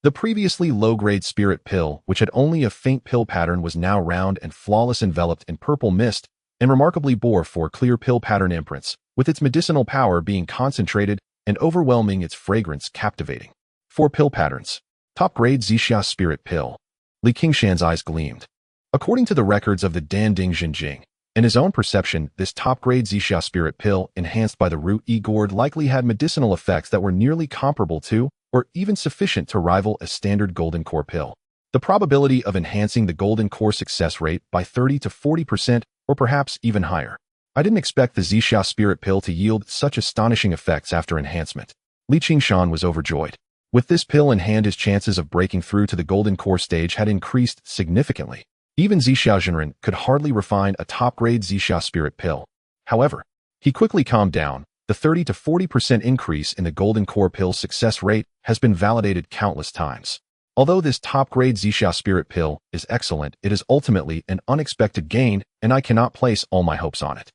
The previously low-grade spirit pill, which had only a faint pill pattern, was now round and flawless, enveloped in purple mist, and remarkably bore 4 clear pill pattern imprints, with its medicinal power being concentrated and overwhelming, its fragrance captivating. 4 pill patterns. Top-grade Xixia spirit pill. Li Qingshan's eyes gleamed. According to the records of the Danding Jinjing, in his own perception, this top-grade Xixia spirit pill, enhanced by the Ru-Yi gourd, likely had medicinal effects that were nearly comparable to, or even sufficient to rival, a standard golden core pill. The probability of enhancing the golden core success rate by 30 to 40%, or perhaps even higher. I didn't expect the Xixia spirit pill to yield such astonishing effects after enhancement. Li Qingshan was overjoyed. With this pill in hand, his chances of breaking through to the golden core stage had increased significantly. Even Zixia Zhenren could hardly refine a top-grade Zixia spirit pill. However, he quickly calmed down. The 30 to 40% increase in the golden core pill's success rate has been validated countless times. Although this top-grade Zixia spirit pill is excellent, it is ultimately an unexpected gain, and I cannot place all my hopes on it.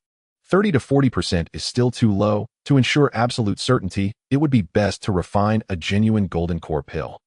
30 to 40% is still too low. To ensure absolute certainty, it would be best to refine a genuine golden core pill.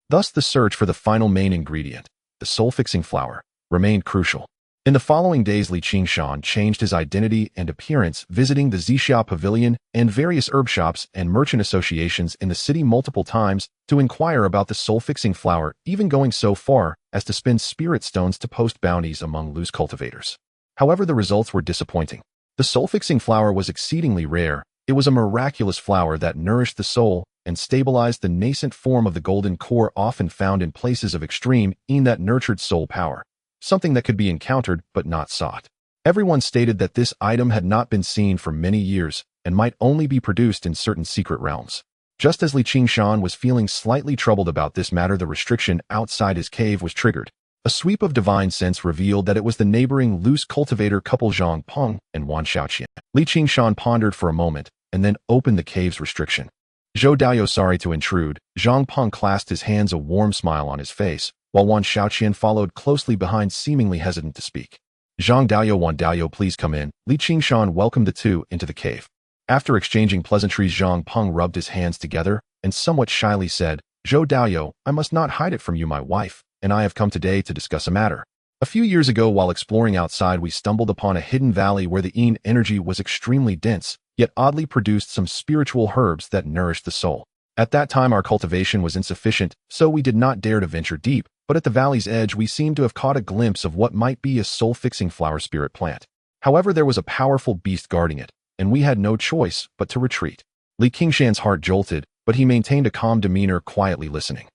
Thus, the search for the final main ingredient, the soul-fixing flower, remained crucial. In the following days, Qingshan changed his identity and appearance, visiting the Zixia Pavilion and various herb shops and merchant associations in the city multiple times to inquire about the soul-fixing flower, even going so far as to spend spirit stones to post bounties among loose cultivators. However, the results were disappointing. The soul-fixing flower was exceedingly rare. It was a miraculous flower that nourished the soul and stabilized the nascent form of the golden core often found in places of extreme that nurtured soul power. Something that could be encountered but not sought. Everyone stated that this item had not been seen for many years and might only be produced in certain secret realms. Just as Qingshan was feeling slightly troubled about this matter, the restriction outside his cave was triggered. A sweep of divine sense revealed that it was the neighboring loose cultivator couple Zhang Peng and Wan Xiaoqian. Qingshan pondered for a moment and then opened the cave's restriction. Zhou Daoyo, sorry to intrude. Zhang Peng clasped his hands, a warm smile on his face, while Wan Xiaoqian followed closely behind, seemingly hesitant to speak. Zhang Daoyo, Wan Daoyo, please come in. Qingshan welcomed the two into the cave. After exchanging pleasantries, Zhang Peng rubbed his hands together and somewhat shyly said, Zhou Daoyo, I must not hide it from you. My wife and I have come today to discuss a matter. A few years ago, while exploring outside, we stumbled upon a hidden valley where the yin energy was extremely dense, yet oddly produced some spiritual herbs that nourished the soul. At that time, our cultivation was insufficient, so we did not dare to venture deep, but at the valley's edge we seemed to have caught a glimpse of what might be a soul-fixing flower spirit plant. However, there was a powerful beast guarding it, and we had no choice but to retreat. Qingshan's heart jolted, but he maintained a calm demeanor, quietly listening.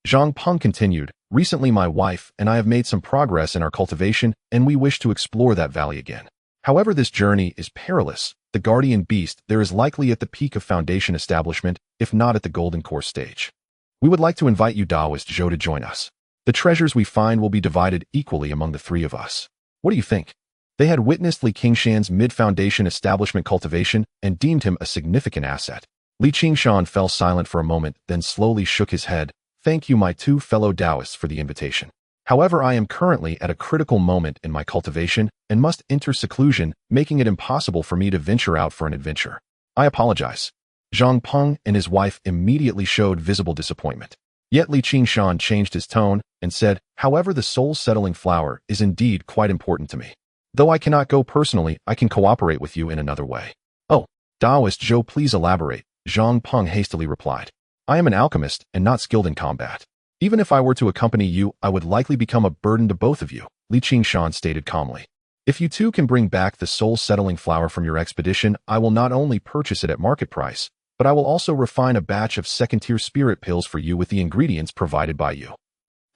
Zhang Peng continued, recently my wife and I have made some progress in our cultivation, and we wish to explore that valley again. However, this journey is perilous. The guardian beast there is likely at the peak of foundation establishment, if not at the golden core stage. We would like to invite you, Taoist Zhou, to join us. The treasures we find will be divided equally among the three of us. What do you think? They had witnessed Qingshan's mid-foundation establishment cultivation and deemed him a significant asset. Qingshan fell silent for a moment, then slowly shook his head. Thank you, my two fellow Taoists, for the invitation. However, I am currently at a critical moment in my cultivation and must enter seclusion, making it impossible for me to venture out for an adventure. I apologize. Zhang Peng and his wife immediately showed visible disappointment. Yet Qingshan changed his tone and said, however, the soul-settling flower is indeed quite important to me. Though I cannot go personally, I can cooperate with you in another way. Oh, Taoist Zhou, please elaborate, Zhang Peng hastily replied. I am an alchemist and not skilled in combat. Even if I were to accompany you, I would likely become a burden to both of you, Qingshan stated calmly. If you two can bring back the soul-settling flower from your expedition, I will not only purchase it at market price, but I will also refine a batch of second-tier spirit pills for you with the ingredients provided by you.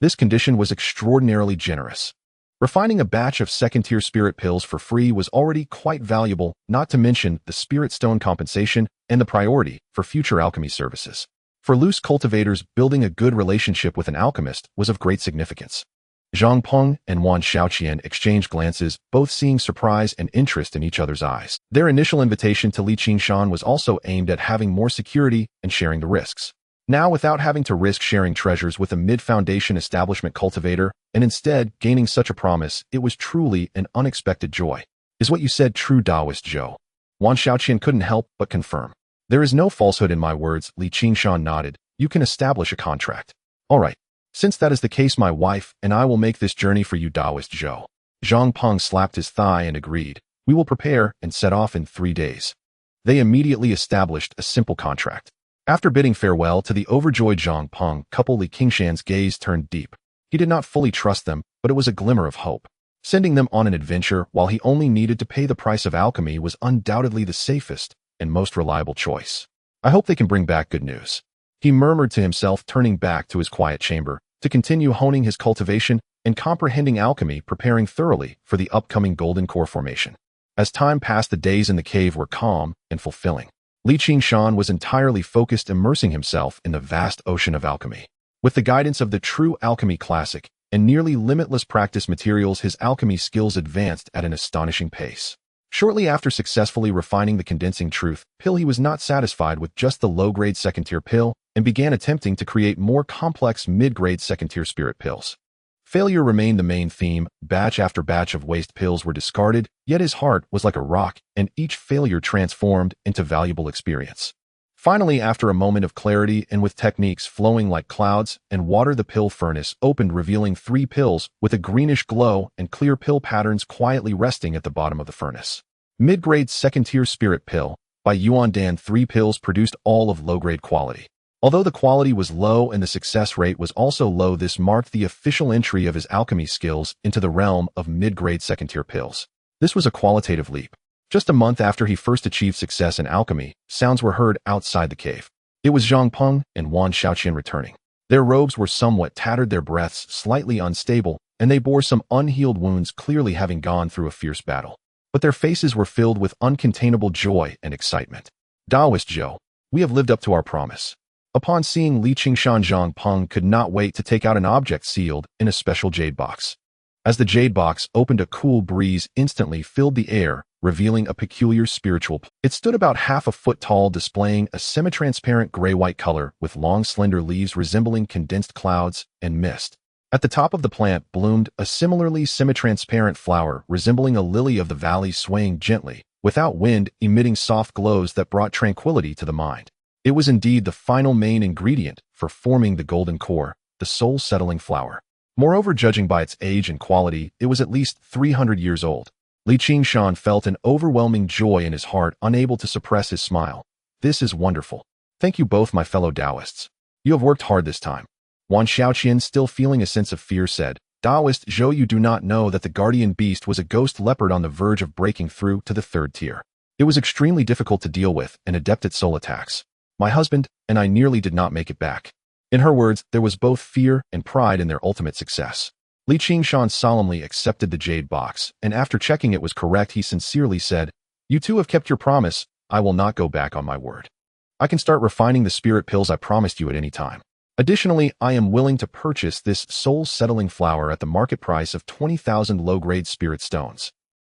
This condition was extraordinarily generous. Refining a batch of second-tier spirit pills for free was already quite valuable, not to mention the spirit stone compensation and the priority for future alchemy services. For loose cultivators, building a good relationship with an alchemist was of great significance. Zhang Peng and Wan Xiaoqian exchanged glances, both seeing surprise and interest in each other's eyes. Their initial invitation to Qingshan was also aimed at having more security and sharing the risks. Now, without having to risk sharing treasures with a mid-foundation establishment cultivator, and instead gaining such a promise, it was truly an unexpected joy. Is what you said true, Taoist Zhou? Wan Xiaoqian couldn't help but confirm. There is no falsehood in my words, Qingshan nodded. You can establish a contract. All right. Since that is the case, my wife and I will make this journey for you, Taoist Zhou. Zhang Peng slapped his thigh and agreed. We will prepare and set off in 3 days. They immediately established a simple contract. After bidding farewell to the overjoyed Zhang Peng couple, Qingshan's gaze turned deep. He did not fully trust them, but it was a glimmer of hope. Sending them on an adventure while he only needed to pay the price of alchemy was undoubtedly the safest and most reliable choice. I hope they can bring back good news. He murmured to himself, turning back to his quiet chamber to continue honing his cultivation and comprehending alchemy, preparing thoroughly for the upcoming golden core formation. As time passed, the days in the cave were calm and fulfilling. Li Qingshan was entirely focused, immersing himself in the vast ocean of alchemy. With the guidance of the true alchemy classic and nearly limitless practice materials, his alchemy skills advanced at an astonishing pace. Shortly after successfully refining the condensing truth pill, he was not satisfied with just the low-grade second-tier pill and began attempting to create more complex mid-grade second-tier spirit pills. Failure remained the main theme. Batch after batch of waste pills were discarded, yet his heart was like a rock, and each failure transformed into valuable experience. Finally, after a moment of clarity and with techniques flowing like clouds and water, the pill furnace opened, revealing 3 pills with a greenish glow and clear pill patterns quietly resting at the bottom of the furnace. Mid-grade second-tier spirit pill by Yuan Dan. 3 pills produced, all of low-grade quality. Although the quality was low and the success rate was also low, this marked the official entry of his alchemy skills into the realm of mid-grade second-tier pills. This was a qualitative leap. Just a month after he first achieved success in alchemy, sounds were heard outside the cave. It was Zhang Peng and Wan Xiaoqian returning. Their robes were somewhat tattered, their breaths slightly unstable, and they bore some unhealed wounds, clearly having gone through a fierce battle. But their faces were filled with uncontainable joy and excitement. Daoist Zhou, we have lived up to our promise. Upon seeing Li Qingshan, Zhang Peng could not wait to take out an object sealed in a special jade box. As the jade box opened, a cool breeze instantly filled the air, revealing a peculiar spiritual. It stood about half a foot tall, displaying a semi-transparent gray-white color with long slender leaves resembling condensed clouds and mist. At the top of the plant bloomed a similarly semi-transparent flower resembling a lily of the valley, swaying gently, without wind, emitting soft glows that brought tranquility to the mind. It was indeed the final main ingredient for forming the golden core, the soul-settling flower. Moreover, judging by its age and quality, it was at least 300 years old. Li Qingshan felt an overwhelming joy in his heart, unable to suppress his smile. This is wonderful. Thank you both, my fellow Taoists. You have worked hard this time. Wan Xiaoqian, still feeling a sense of fear, said, Taoist Zhou, you do not know that the guardian beast was a ghost leopard on the verge of breaking through to the 3rd tier. It was extremely difficult to deal with and adept at soul attacks. My husband and I nearly did not make it back. In her words, there was both fear and pride in their ultimate success. Li Qingshan solemnly accepted the jade box, and after checking it was correct, he sincerely said, You two have kept your promise. I will not go back on my word. I can start refining the spirit pills I promised you at any time. Additionally, I am willing to purchase this soul-settling flower at the market price of 20,000 low-grade spirit stones.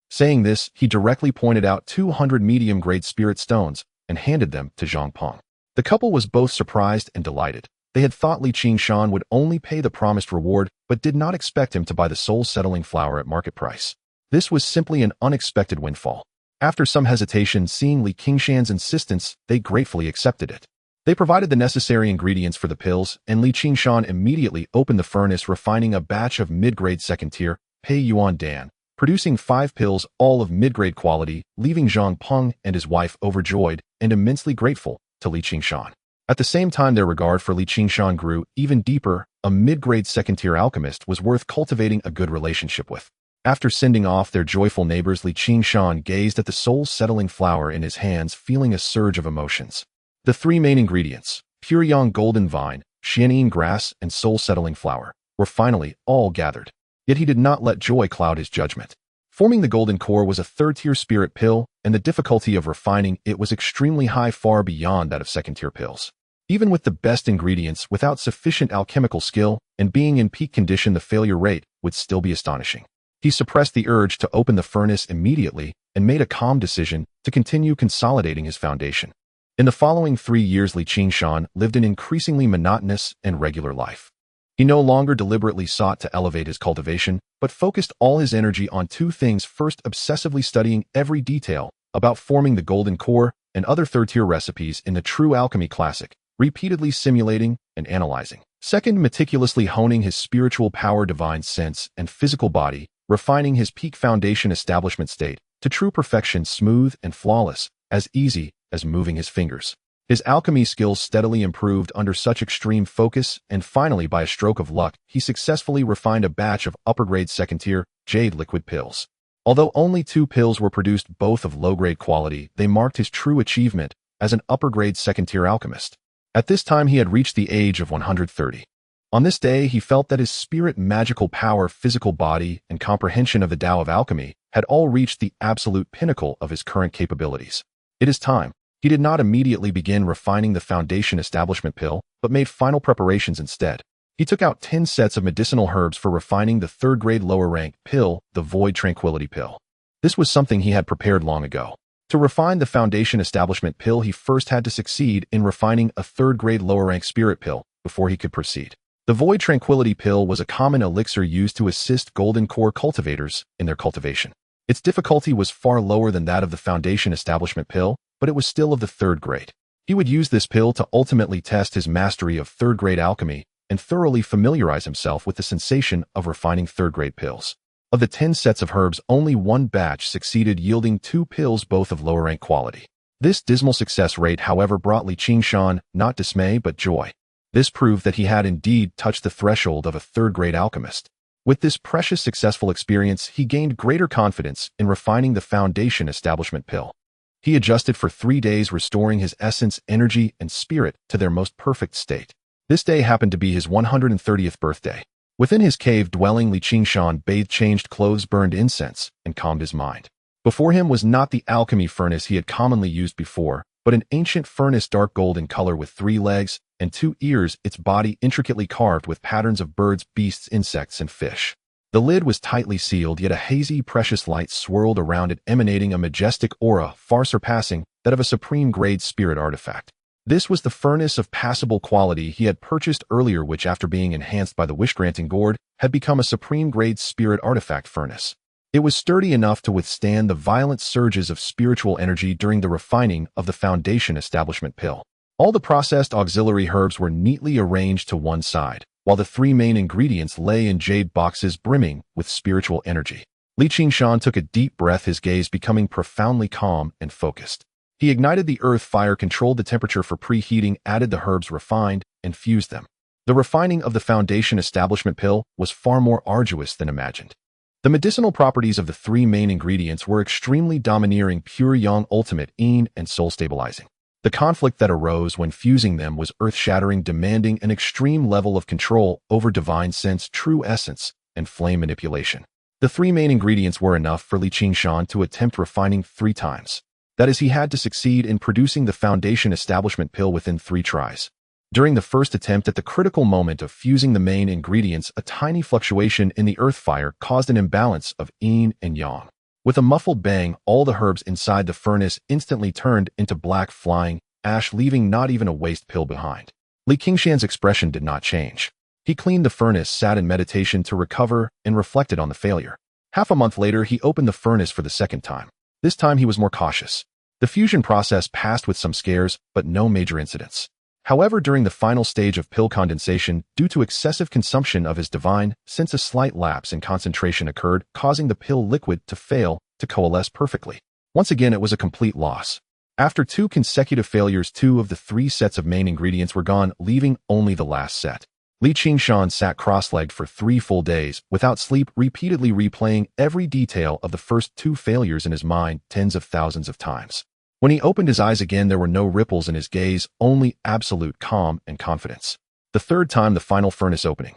Saying this, he directly pointed out 200 medium-grade spirit stones and handed them to Zhang Peng. The couple was both surprised and delighted. They had thought Li Qingshan would only pay the promised reward, but did not expect him to buy the soul-settling flower at market price. This was simply an unexpected windfall. After some hesitation, seeing Li Qingshan's insistence, they gratefully accepted it. They provided the necessary ingredients for the pills, and Li Qingshan immediately opened the furnace, refining a batch of mid-grade second-tier Pei Yuan Dan, producing 5 pills, all of mid-grade quality, leaving Zhang Peng and his wife overjoyed and immensely grateful to Li Qingshan. At the same time, their regard for Li Qingshan grew even deeper. A mid-grade second-tier alchemist was worth cultivating a good relationship with. After sending off their joyful neighbors, Li Qingshan gazed at the soul-settling flower in his hands, feeling a surge of emotions. The 3 main ingredients, pure yang golden vine, xianyin grass, and soul-settling flower, were finally all gathered. Yet he did not let joy cloud his judgment. Forming the golden core was a 3rd-tier spirit pill, and the difficulty of refining it was extremely high, far beyond that of second-tier pills. Even with the best ingredients, without sufficient alchemical skill, and being in peak condition, the failure rate would still be astonishing. He suppressed the urge to open the furnace immediately and made a calm decision to continue consolidating his foundation. In the following 3 years, Li Qingshan lived an increasingly monotonous and regular life. He no longer deliberately sought to elevate his cultivation, but focused all his energy on 2 things. First, obsessively studying every detail about forming the golden core and other 3rd-tier recipes in the true alchemy classic, repeatedly simulating and analyzing. Second, meticulously honing his spiritual power, divine sense, and physical body, refining his peak foundation establishment state to true perfection, smooth and flawless, as easy as moving his fingers. His alchemy skills steadily improved under such extreme focus, and finally, by a stroke of luck, he successfully refined a batch of upper-grade second-tier jade liquid pills. Although only 2 pills were produced, both of low-grade quality, they marked his true achievement as an upper-grade second-tier alchemist. At this time, he had reached the age of 130. On this day, he felt that his spirit, magical power, physical body, and comprehension of the Tao of alchemy had all reached the absolute pinnacle of his current capabilities. It is time He did not immediately begin refining the foundation establishment pill, but made final preparations instead. He took out 10 sets of medicinal herbs for refining the third-grade lower-rank pill, the Void Tranquility Pill. This was something he had prepared long ago. To refine the foundation establishment pill, he first had to succeed in refining a third-grade lower-rank spirit pill before he could proceed. The Void Tranquility Pill was a common elixir used to assist Golden Core cultivators in their cultivation. Its difficulty was far lower than that of the foundation establishment pill, but it was still of the third grade. He would use this pill to ultimately test his mastery of third-grade alchemy and thoroughly familiarize himself with the sensation of refining third-grade pills. Of the 10 sets of herbs, only one batch succeeded, yielding 2 pills, both of lower-rank quality. This dismal success rate, however, brought Qingshan not dismay but joy. This proved that he had indeed touched the threshold of a third-grade alchemist. With this precious successful experience, he gained greater confidence in refining the foundation establishment pill. He adjusted for 3 days, restoring his essence, energy, and spirit to their most perfect state. This day happened to be his 130th birthday. Within his cave dwelling, Qingshan bathed, changed clothes, burned incense, and calmed his mind. Before him was not the alchemy furnace he had commonly used before, but an ancient furnace, dark gold in color, with 3 legs and 2 ears, its body intricately carved with patterns of birds, beasts, insects, and fish. The lid was tightly sealed, yet a hazy, precious light swirled around it, emanating a majestic aura far surpassing that of a supreme-grade spirit artifact. This was the furnace of passable quality he had purchased earlier, which, after being enhanced by the wish-granting gourd, had become a supreme-grade spirit artifact furnace. It was sturdy enough to withstand the violent surges of spiritual energy during the refining of the foundation establishment pill. All the processed auxiliary herbs were neatly arranged to one side, while the 3 main ingredients lay in jade boxes brimming with spiritual energy. Qingshan took a deep breath, his gaze becoming profoundly calm and focused. He ignited the earth fire, controlled the temperature for preheating, added the herbs, refined, and fused them. The refining of the foundation establishment pill was far more arduous than imagined. The medicinal properties of the 3 main ingredients were extremely domineering, pure yang, ultimate, yin, and soul-stabilizing. The conflict that arose when fusing them was earth-shattering, demanding an extreme level of control over divine sense, true essence, and flame manipulation. The 3 main ingredients were enough for Qingshan to attempt refining 3 times. That is, he had to succeed in producing the foundation establishment pill within 3 tries. During the first attempt, at the critical moment of fusing the main ingredients, a tiny fluctuation in the earth fire caused an imbalance of yin and yang. With a muffled bang, all the herbs inside the furnace instantly turned into black flying ash, leaving not even a waste pill behind. Qingshan's expression did not change. He cleaned the furnace, sat in meditation to recover, and reflected on the failure. Half a month later, he opened the furnace for the second time. This time he was more cautious. The fusion process passed with some scares, but no major incidents. However, during the final stage of pill condensation, due to excessive consumption of his divine sense, a slight lapse in concentration occurred, causing the pill liquid to fail to coalesce perfectly. Once again, it was a complete loss. After 2 consecutive failures, 2 of the 3 sets of main ingredients were gone, leaving only the last set. Qingshan sat cross-legged for 3 full days, without sleep, repeatedly replaying every detail of the first 2 failures in his mind tens of thousands of times. When he opened his eyes again, there were no ripples in his gaze, only absolute calm and confidence. The 3rd time, the final furnace opening.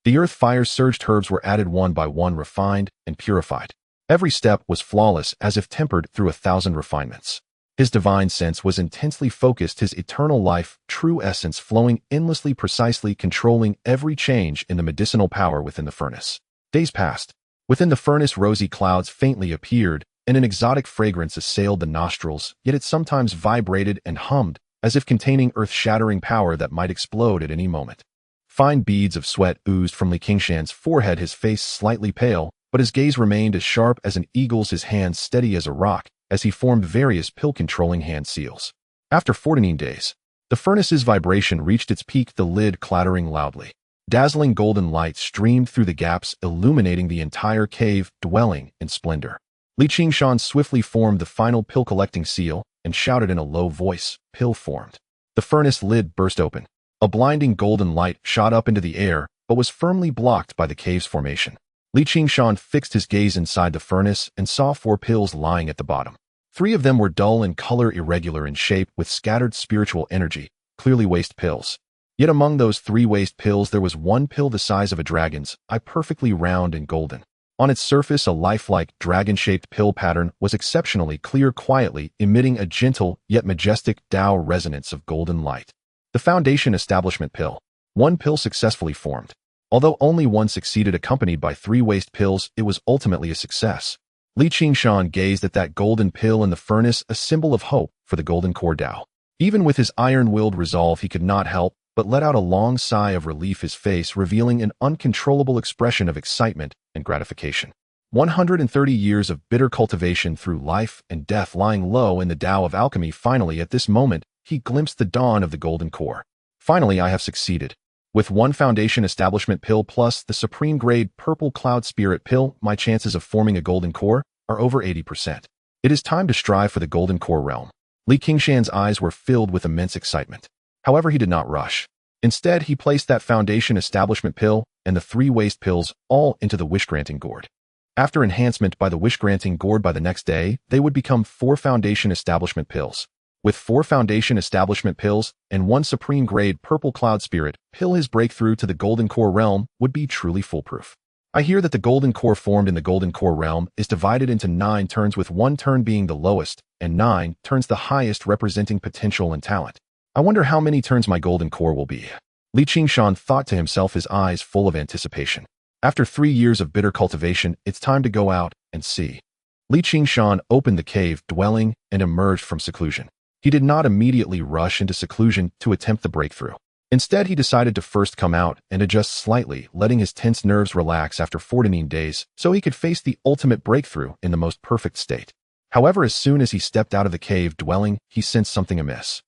The earth fire surged, herbs were added one by one, refined and purified. Every step was flawless, as if tempered through 1,000 refinements. His divine sense was intensely focused, his eternal life, true essence flowing endlessly, precisely controlling every change in the medicinal power within the furnace. Days passed. Within the furnace, rosy clouds faintly appeared, and an exotic fragrance assailed the nostrils, yet it sometimes vibrated and hummed, as if containing earth-shattering power that might explode at any moment. Fine beads of sweat oozed from Qingshan's forehead, his face slightly pale, but his gaze remained as sharp as an eagle's, his hands steady as a rock, as he formed various pill-controlling hand seals. After 14 days, the furnace's vibration reached its peak, the lid clattering loudly. Dazzling golden light streamed through the gaps, illuminating the entire cave dwelling in splendor. Qingshan swiftly formed the final pill-collecting seal and shouted in a low voice, "Pill formed." The furnace lid burst open. A blinding golden light shot up into the air, but was firmly blocked by the cave's formation. Qingshan fixed his gaze inside the furnace and saw 4 pills lying at the bottom. 3 of them were dull in color, irregular in shape, with scattered spiritual energy, clearly waste pills. Yet among those 3 waste pills, there was 1 pill the size of a dragon's eye, perfectly round and golden. On its surface, a lifelike, dragon-shaped pill pattern was exceptionally clear, quietly emitting a gentle yet majestic Tao resonance of golden light. The Foundation Establishment Pill. One pill successfully formed. Although only one succeeded, accompanied by 3 waste pills, it was ultimately a success. Qingshan gazed at that golden pill in the furnace, a symbol of hope for the golden core Tao. Even with his iron-willed resolve, he could not help but let out a long sigh of relief, his face revealing an uncontrollable expression of excitement and gratification. 130 years of bitter cultivation through life and death lying low in the Tao of alchemy. Finally, at this moment, he glimpsed the dawn of the golden core. Finally, I have succeeded. With 1 Foundation Establishment Pill plus the Supreme Grade Purple Cloud Spirit Pill, my chances of forming a golden core are over 80%. It is time to strive for the golden core realm. Qingshan's eyes were filled with immense excitement. However, he did not rush. Instead, he placed that Foundation Establishment Pill and the 3 waste pills all into the wish-granting gourd. After enhancement by the wish-granting gourd, by the next day, they would become 4 Foundation Establishment Pills. With 4 Foundation Establishment Pills and 1 Supreme Grade Purple Cloud Spirit Pill, his breakthrough to the Golden Core realm would be truly foolproof. I hear that the Golden Core formed in the Golden Core realm is divided into 9 turns, with 1 turn being the lowest and 9 turns the highest, representing potential and talent. I wonder how many turns my Golden Core will be. Qingshan thought to himself, his eyes full of anticipation. After 3 years of bitter cultivation, it's time to go out and see. Qingshan opened the cave dwelling and emerged from seclusion. He did not immediately rush into seclusion to attempt the breakthrough. Instead, he decided to first come out and adjust slightly, letting his tense nerves relax after 14 days so he could face the ultimate breakthrough in the most perfect state. However, as soon as he stepped out of the cave dwelling, he sensed something amiss.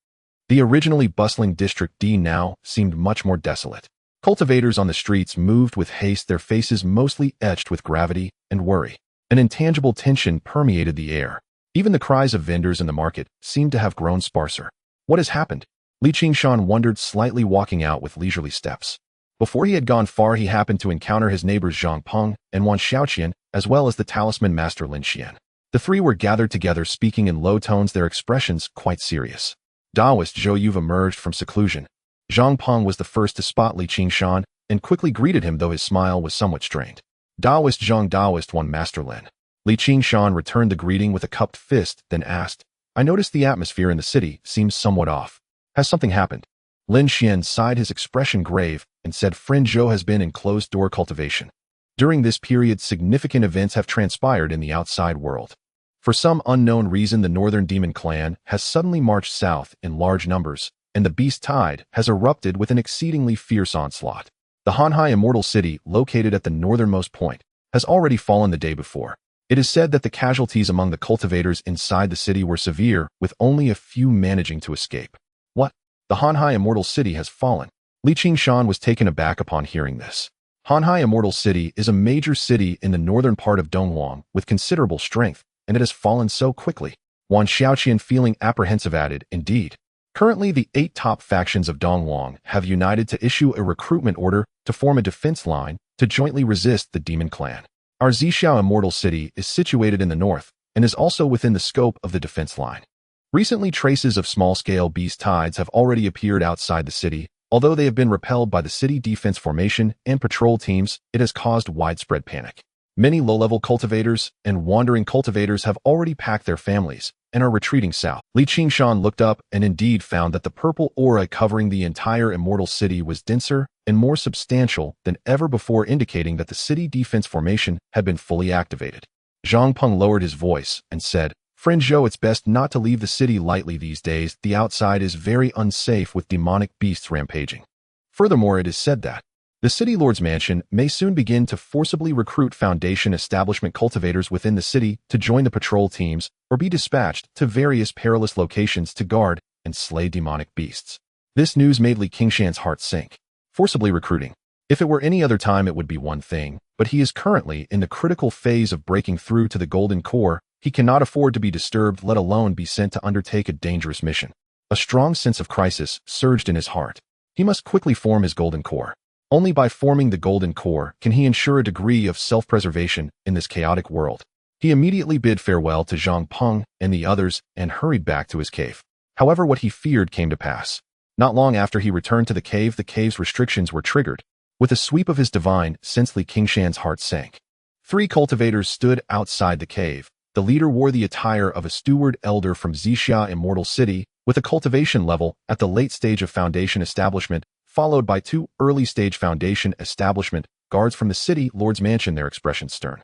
The originally bustling District D now seemed much more desolate. Cultivators on the streets moved with haste, their faces mostly etched with gravity and worry. An intangible tension permeated the air. Even the cries of vendors in the market seemed to have grown sparser. What has happened? Qingshan wondered, slightly walking out with leisurely steps. Before he had gone far, he happened to encounter his neighbors Zhang Peng and Wan Xiaoqian, as well as the talisman master Lin Xian. The 3 were gathered together, speaking in low tones, their expressions quite serious. Taoist Zhou, you've emerged from seclusion. Zhang Peng was the first to spot Qingshan and quickly greeted him, though his smile was somewhat strained. Taoist Zhang, Taoist One, Master Lin. Qingshan returned the greeting with a cupped fist, then asked, I noticed the atmosphere in the city seems somewhat off. Has something happened? Lin Xian sighed, his expression grave, and said, Friend Zhou has been in closed-door cultivation. During this period, significant events have transpired in the outside world. For some unknown reason, the Northern Demon Clan has suddenly marched south in large numbers, and the Beast Tide has erupted with an exceedingly fierce onslaught. The Hanhai Immortal City, located at the northernmost point, has already fallen the day before. It is said that the casualties among the cultivators inside the city were severe, with only a few managing to escape. What? The Hanhai Immortal City has fallen. Qingshan was taken aback upon hearing this. Hanhai Immortal City is a major city in the northern part of Donghuang with considerable strength, and it has fallen so quickly. Wan Xiaoqian, feeling apprehensive, added, Indeed. Currently, the 8 top factions of Donghuang have united to issue a recruitment order to form a defense line to jointly resist the Demon Clan. Our Zixiao Immortal City is situated in the north and is also within the scope of the defense line. Recently, traces of small-scale beast tides have already appeared outside the city. Although they have been repelled by the city defense formation and patrol teams, it has caused widespread panic. Many low-level cultivators and wandering cultivators have already packed their families and are retreating south. Qingshan looked up and indeed found that the purple aura covering the entire immortal city was denser and more substantial than ever before, indicating that the city defense formation had been fully activated. Zhang Peng lowered his voice and said, Friend Zhou, it's best not to leave the city lightly these days. The outside is very unsafe with demonic beasts rampaging. Furthermore, it is said that the City Lord's Mansion may soon begin to forcibly recruit Foundation Establishment cultivators within the city to join the patrol teams or be dispatched to various perilous locations to guard and slay demonic beasts. This news made Qingshan's heart sink. Forcibly recruiting. If it were any other time, it would be one thing, but he is currently in the critical phase of breaking through to the Golden Core. He cannot afford to be disturbed, let alone be sent to undertake a dangerous mission. A strong sense of crisis surged in his heart. He must quickly form his Golden Core. Only by forming the Golden Core can he ensure a degree of self-preservation in this chaotic world. He immediately bid farewell to Zhang Peng and the others and hurried back to his cave. However, what he feared came to pass. Not long after he returned to the cave's restrictions were triggered. With a sweep of his divine sense, Qingshan's heart sank. Three cultivators stood outside the cave. The leader wore the attire of a steward elder from Xia Immortal City, with a cultivation level at the late stage of foundation establishment, followed by two early-stage foundation establishment guards from the city lord's mansion, their expressions stern.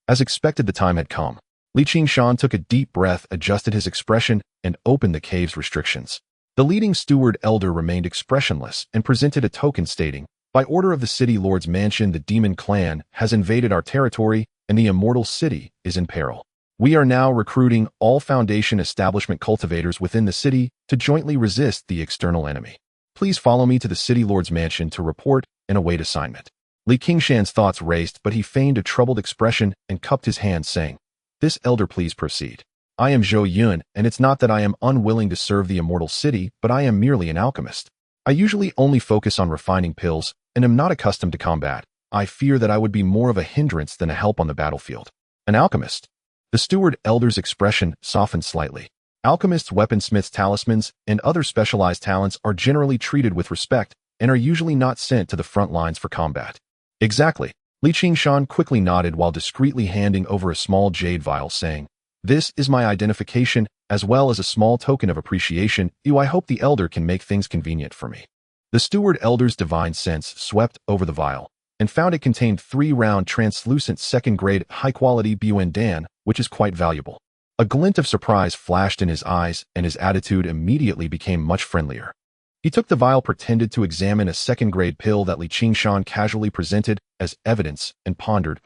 As expected, the time had come. Qingshan took a deep breath, adjusted his expression, and opened the cave's restrictions. The leading steward elder remained expressionless and presented a token stating, "By order of the city lord's mansion, the demon clan has invaded our territory and the immortal city is in peril. We are now recruiting all foundation establishment cultivators within the city to jointly resist the external enemy. Please follow me to the city lord's mansion to report and await assignment." Qingshan's thoughts raced, but he feigned a troubled expression and cupped his hands, saying, "This elder, please proceed. I am Zhou Yun, and it's not that I am unwilling to serve the immortal city, but I am merely an alchemist. I usually only focus on refining pills and am not accustomed to combat. I fear that I would be more of a hindrance than a help on the battlefield." An alchemist? The steward elder's expression softened slightly. Alchemists, weaponsmiths, talismans, and other specialized talents are generally treated with respect and are usually not sent to the front lines for combat. Exactly. Qingshan quickly nodded while discreetly handing over a small jade vial, saying, "This is my identification as well as a small token of appreciation. I hope the elder can make things convenient for me." The steward elder's divine sense swept over the vial and found it contained 3 round translucent second-grade high-quality buendan, which is quite valuable. A glint of surprise flashed in his eyes, and his attitude immediately became much friendlier. He took the vial, pretended to examine a second-grade pill that Qingshan casually presented as evidence, and pondered,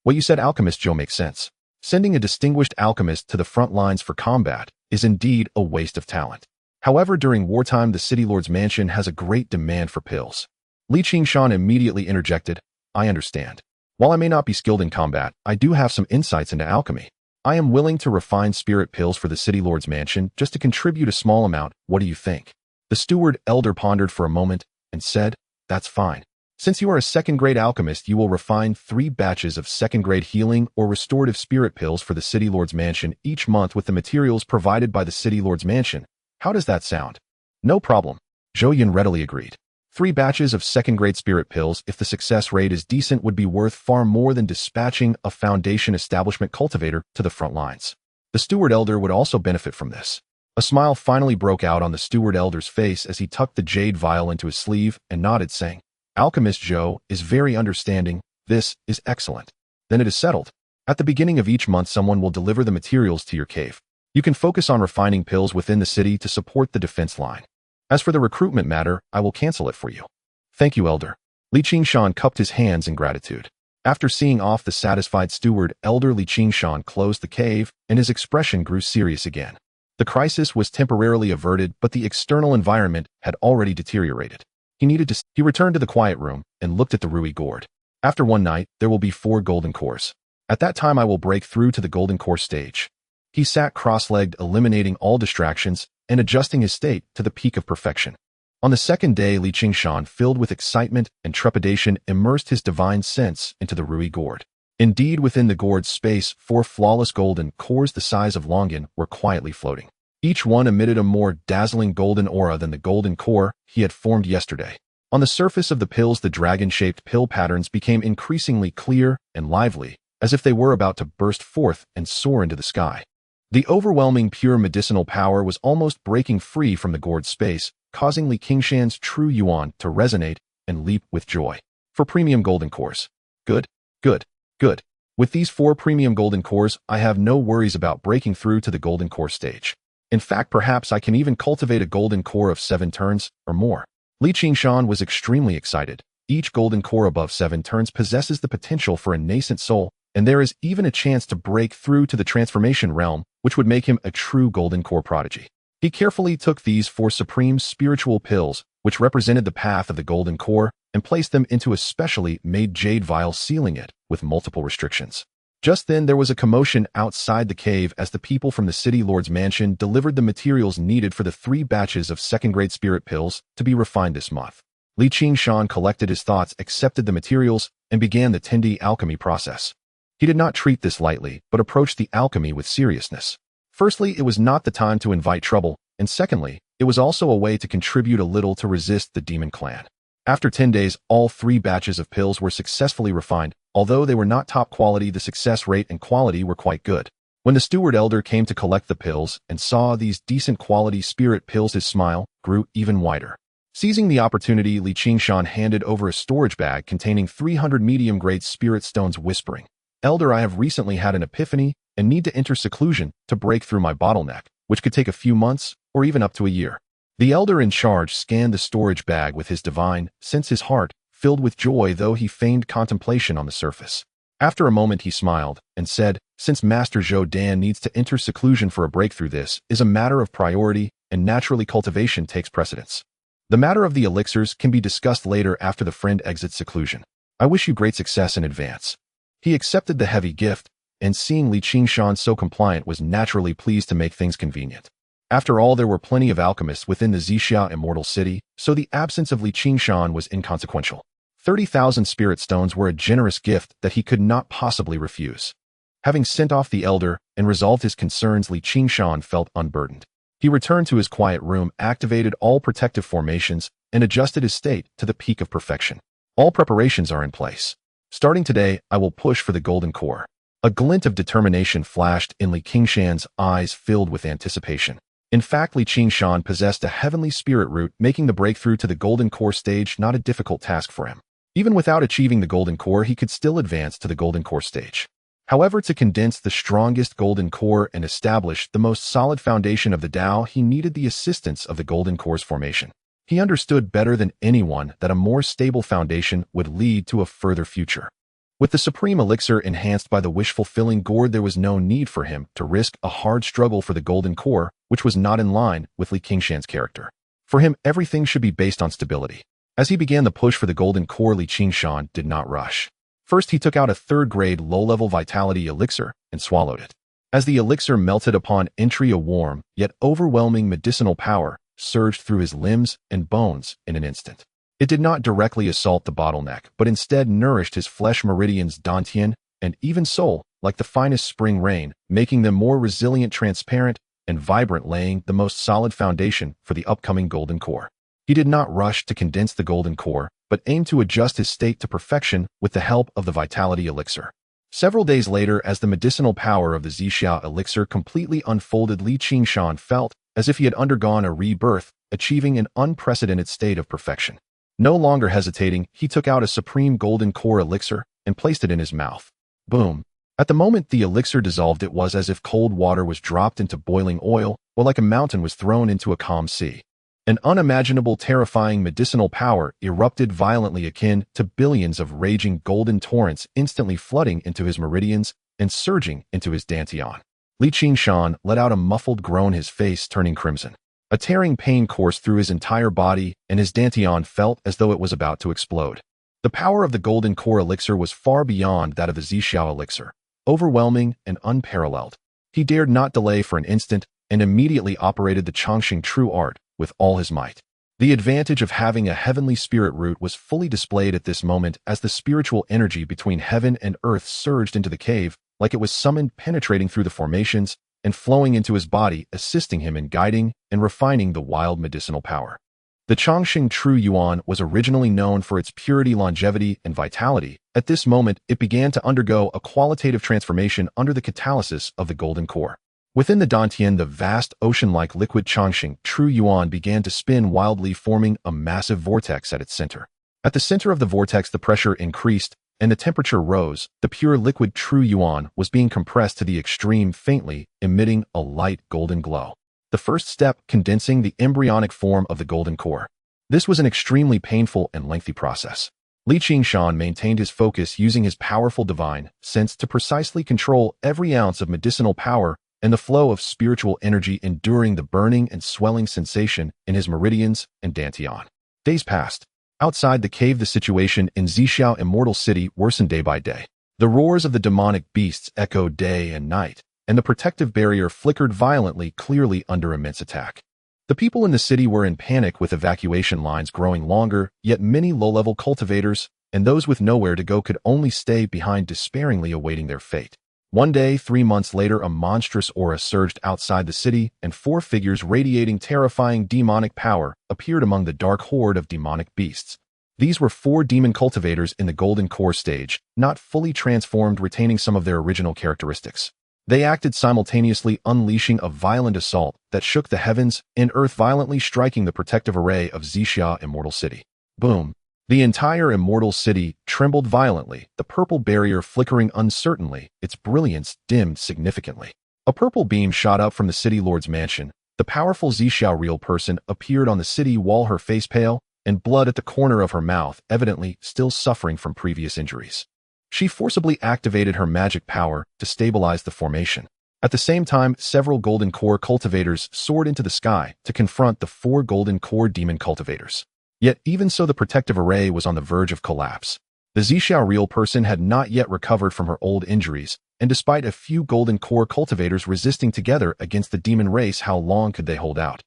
"What you said, Alchemist Joe, makes sense. Sending a distinguished alchemist to the front lines for combat is indeed a waste of talent. However, during wartime, the city lord's mansion has a great demand for pills." Qingshan immediately interjected, "I understand. While I may not be skilled in combat, I do have some insights into alchemy. I am willing to refine spirit pills for the city lord's mansion just to contribute a small amount. What do you think?" The steward elder pondered for a moment and said, "That's fine. Since you are a second-grade alchemist, you will refine 3 batches of second-grade healing or restorative spirit pills for the city lord's mansion each month with the materials provided by the city lord's mansion. How does that sound?" "No problem," Zhou Yun readily agreed. 3 batches of second-grade spirit pills, if the success rate is decent, would be worth far more than dispatching a foundation establishment cultivator to the front lines. The steward elder would also benefit from this. A smile finally broke out on the steward elder's face as he tucked the jade vial into his sleeve and nodded, saying, "Alchemist Zhou is very understanding. This is excellent. Then it is settled. At the beginning of each month, someone will deliver the materials to your cave. You can focus on refining pills within the city to support the defense line. As for the recruitment matter, I will cancel it for you." "Thank you, elder." Qingshan cupped his hands in gratitude. After seeing off the satisfied steward elder, Qingshan closed the cave, and his expression grew serious again. The crisis was temporarily averted, but the external environment had already deteriorated. He returned to the quiet room and looked at the Rui gourd. "After one night, there will be 4 golden cores. At that time, I will break through to the golden core stage." He sat cross-legged, eliminating all distractions and adjusting his state to the peak of perfection. On the second day, Qingshan, filled with excitement and trepidation, immersed his divine sense into the Rui gourd. Indeed, within the gourd's space, 4 flawless golden cores the size of Longyan were quietly floating. Each one emitted a more dazzling golden aura than the golden core he had formed yesterday. On the surface of the pills, the dragon-shaped pill patterns became increasingly clear and lively, as if they were about to burst forth and soar into the sky. The overwhelming pure medicinal power was almost breaking free from the gourd's space, causing Qingshan's true yuan to resonate and leap with joy. 4 premium golden cores. Good, good, good. With these 4 premium golden cores, I have no worries about breaking through to the golden core stage. In fact, perhaps I can even cultivate a golden core of 7 turns or more. Qingshan was extremely excited. Each golden core above 7 turns possesses the potential for a nascent soul, and there is even a chance to break through to the transformation realm, which would make him a true golden core prodigy. He carefully took these 4 supreme spiritual pills, which represented the path of the golden core, and placed them into a specially made jade vial, sealing it with multiple restrictions. Just then, there was a commotion outside the cave as the people from the city lord's mansion delivered the materials needed for the 3 batches of second-grade spirit pills to be refined this month. Qingshan collected his thoughts, accepted the materials, and began the Tendi alchemy process. He did not treat this lightly, but approached the alchemy with seriousness. Firstly, it was not the time to invite trouble, and secondly, it was also a way to contribute a little to resist the demon clan. After 10 days, all 3 batches of pills were successfully refined, Although they were not top quality, the success rate and quality were quite good. When the steward elder came to collect the pills and saw these decent quality spirit pills, his smile grew even wider. Seizing the opportunity, Qingshan handed over a storage bag containing 300 medium-grade spirit stones, whispering, "Elder, I have recently had an epiphany and need to enter seclusion to break through my bottleneck, which could take a few months or even up to a year." The elder in charge scanned the storage bag with his divine sense, his heart filled with joy, though he feigned contemplation on the surface. After a moment he smiled and said, "Since Master Zhou Dan needs to enter seclusion for a breakthrough, this is a matter of priority, and naturally cultivation takes precedence. The matter of the elixirs can be discussed later after the friend exits seclusion. I wish you great success in advance." He accepted the heavy gift, and seeing Qingshan so compliant was naturally pleased to make things convenient. After all, there were plenty of alchemists within the Xixia immortal city, so the absence of Qingshan was inconsequential. 30,000 spirit stones were a generous gift that he could not possibly refuse. Having sent off the elder and resolved his concerns, Qingshan felt unburdened. He returned to his quiet room, activated all protective formations, and adjusted his state to the peak of perfection. All preparations are in place. Starting today, I will push for the golden core. A glint of determination flashed in Qingshan's eyes, filled with anticipation. In fact, Qingshan possessed a heavenly spirit root, making the breakthrough to the golden core stage not a difficult task for him. Even without achieving the golden core, he could still advance to the golden core stage. However, to condense the strongest golden core and establish the most solid foundation of the Tao, he needed the assistance of the golden core's formation. He understood better than anyone that a more stable foundation would lead to a further future. With the supreme elixir enhanced by the wish-fulfilling gourd, there was no need for him to risk a hard struggle for the golden core, which was not in line with Qingshan's character. For him, everything should be based on stability. As he began the push for the golden core, Qingshan did not rush. First, he took out a third-grade low-level vitality elixir and swallowed it. As the elixir melted upon entry, a warm, yet overwhelming medicinal power surged through his limbs and bones in an instant. It did not directly assault the bottleneck, but instead nourished his flesh meridians, dantian, and even soul, like the finest spring rain, making them more resilient, transparent, and vibrant, laying the most solid foundation for the upcoming golden core. He did not rush to condense the golden core, but aimed to adjust his state to perfection with the help of the vitality elixir. Several days later, as the medicinal power of the Xixia elixir completely unfolded, Qingshan felt as if he had undergone a rebirth, achieving an unprecedented state of perfection. No longer hesitating, he took out a supreme golden core elixir and placed it in his mouth. Boom! At the moment the elixir dissolved, it was as if cold water was dropped into boiling oil, or like a mountain was thrown into a calm sea. An unimaginable, terrifying medicinal power erupted violently, akin to billions of raging golden torrents instantly flooding into his meridians and surging into his dantian. Qingshan let out a muffled groan, his face turning crimson. A tearing pain coursed through his entire body, and his dantian felt as though it was about to explode. The power of the golden core elixir was far beyond that of the Xixia elixir, overwhelming and unparalleled. He dared not delay for an instant and immediately operated the Qingshan true art with all his might. The advantage of having a heavenly spirit root was fully displayed at this moment as the spiritual energy between heaven and earth surged into the cave like it was summoned, penetrating through the formations and flowing into his body, assisting him in guiding and refining the wild medicinal power. The Qingshan True Yuan was originally known for its purity, longevity, and vitality. At this moment, it began to undergo a qualitative transformation under the catalysis of the golden core. Within the dantian, the vast ocean-like liquid Qingshan True Yuan began to spin wildly, forming a massive vortex at its center. At the center of the vortex, the pressure increased and the temperature rose. The pure liquid True Yuan was being compressed to the extreme, faintly emitting a light golden glow. The first step, condensing the embryonic form of the golden core. This was an extremely painful and lengthy process. Qingshan maintained his focus, using his powerful divine sense to precisely control every ounce of medicinal power and the flow of spiritual energy, enduring the burning and swelling sensation in his meridians and dantian. Days passed. Outside the cave, the situation in Xixia immortal city worsened day by day. The roars of the demonic beasts echoed day and night, and the protective barrier flickered violently, clearly under immense attack. The people in the city were in panic, with evacuation lines growing longer, yet many low-level cultivators and those with nowhere to go could only stay behind, despairingly awaiting their fate. One day, 3 months later, a monstrous aura surged outside the city, and 4 figures radiating terrifying demonic power appeared among the dark horde of demonic beasts. These were 4 demon cultivators in the golden core stage, not fully transformed, retaining some of their original characteristics. They acted simultaneously, unleashing a violent assault that shook the heavens and earth, violently striking the protective array of Qingshan Immortal City. Boom! The entire Immortal City trembled violently, the purple barrier flickering uncertainly, its brilliance dimmed significantly. A purple beam shot up from the city lord's mansion. The powerful Qingshan real person appeared on the city wall, her face pale, and blood at the corner of her mouth, evidently still suffering from previous injuries. She forcibly activated her magic power to stabilize the formation. At the same time, several golden core cultivators soared into the sky to confront the 4 golden core demon cultivators. Yet even so, the protective array was on the verge of collapse. The Qingshan real person had not yet recovered from her old injuries, and despite a few golden core cultivators resisting together against the demon race, how long could they hold out?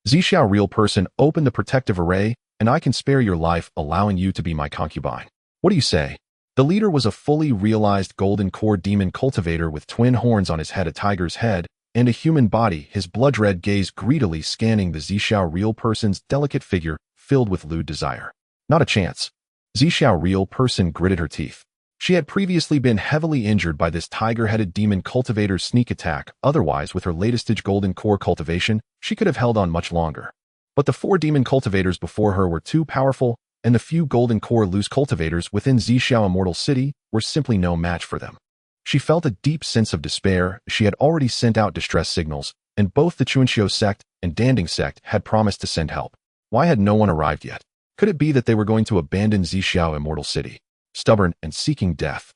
Qingshan real person, open the protective array, and I can spare your life, allowing you to be my concubine. What do you say? The leader was a fully realized golden core demon cultivator with twin horns on his head, a tiger's head, and a human body, his blood-red gaze greedily scanning the Qingshan real person's delicate figure, filled with lewd desire. Not a chance. Qingshan real person gritted her teeth. She had previously been heavily injured by this tiger-headed demon cultivator's sneak attack. Otherwise, with her latest stage golden core cultivation, she could have held on much longer. But the 4 demon cultivators before her were too powerful, and the few golden core loose cultivators within Qingshan Immortal City were simply no match for them. She felt a deep sense of despair. She had already sent out distress signals, and both the Qingshan sect and Danding sect had promised to send help. Why had no one arrived yet? Could it be that they were going to abandon Qingshan Immortal City, stubborn and seeking death?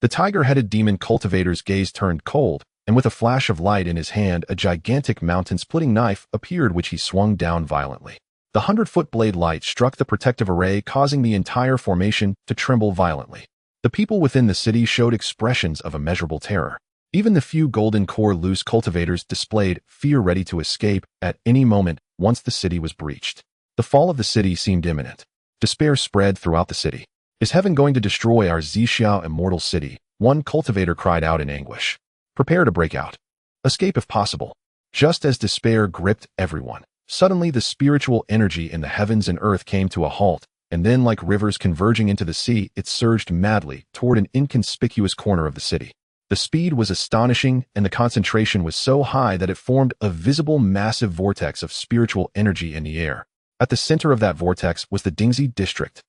The tiger-headed demon cultivator's gaze turned cold, and with a flash of light in his hand, a gigantic mountain-splitting knife appeared, which he swung down violently. The 100-foot blade light struck the protective array, causing the entire formation to tremble violently. The people within the city showed expressions of immeasurable terror. Even the few golden core loose cultivators displayed fear, ready to escape at any moment once the city was breached. The fall of the city seemed imminent. Despair spread throughout the city. Is heaven going to destroy our Qingshan Immortal City? One cultivator cried out in anguish. Prepare to break out. Escape if possible. Just as despair gripped everyone, suddenly the spiritual energy in the heavens and earth came to a halt, and then, like rivers converging into the sea, it surged madly toward an inconspicuous corner of the city. The speed was astonishing, and the concentration was so high that it formed a visible massive vortex of spiritual energy in the air. At the center of that vortex was the Dingxi district.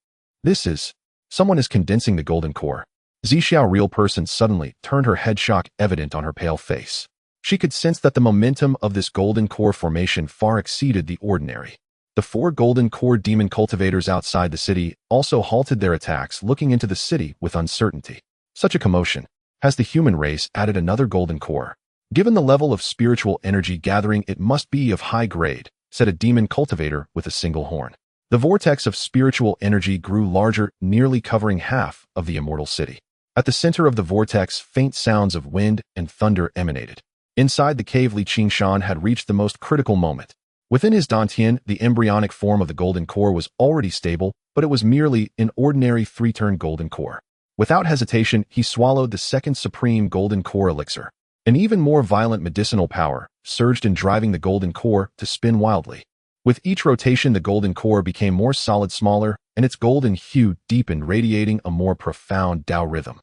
Someone is condensing the golden core. Qingshan real person suddenly turned, her head, shock evident on her pale face. She could sense that the momentum of this golden core formation far exceeded the ordinary. The 4 golden core demon cultivators outside the city also halted their attacks, looking into the city with uncertainty. Such a commotion. Has the human race added another golden core? Given the level of spiritual energy gathering, it must be of high grade, said a demon cultivator with a single horn. The vortex of spiritual energy grew larger, nearly covering half of the immortal city. At the center of the vortex, faint sounds of wind and thunder emanated. Inside the cave, Qingshan had reached the most critical moment. Within his dantian, the embryonic form of the golden core was already stable, but it was merely an ordinary 3-turn golden core. Without hesitation, he swallowed the second supreme golden core elixir. An even more violent medicinal power surged in, driving the golden core to spin wildly. With each rotation, the golden core became more solid, smaller, and its golden hue deepened, radiating a more profound Tao rhythm.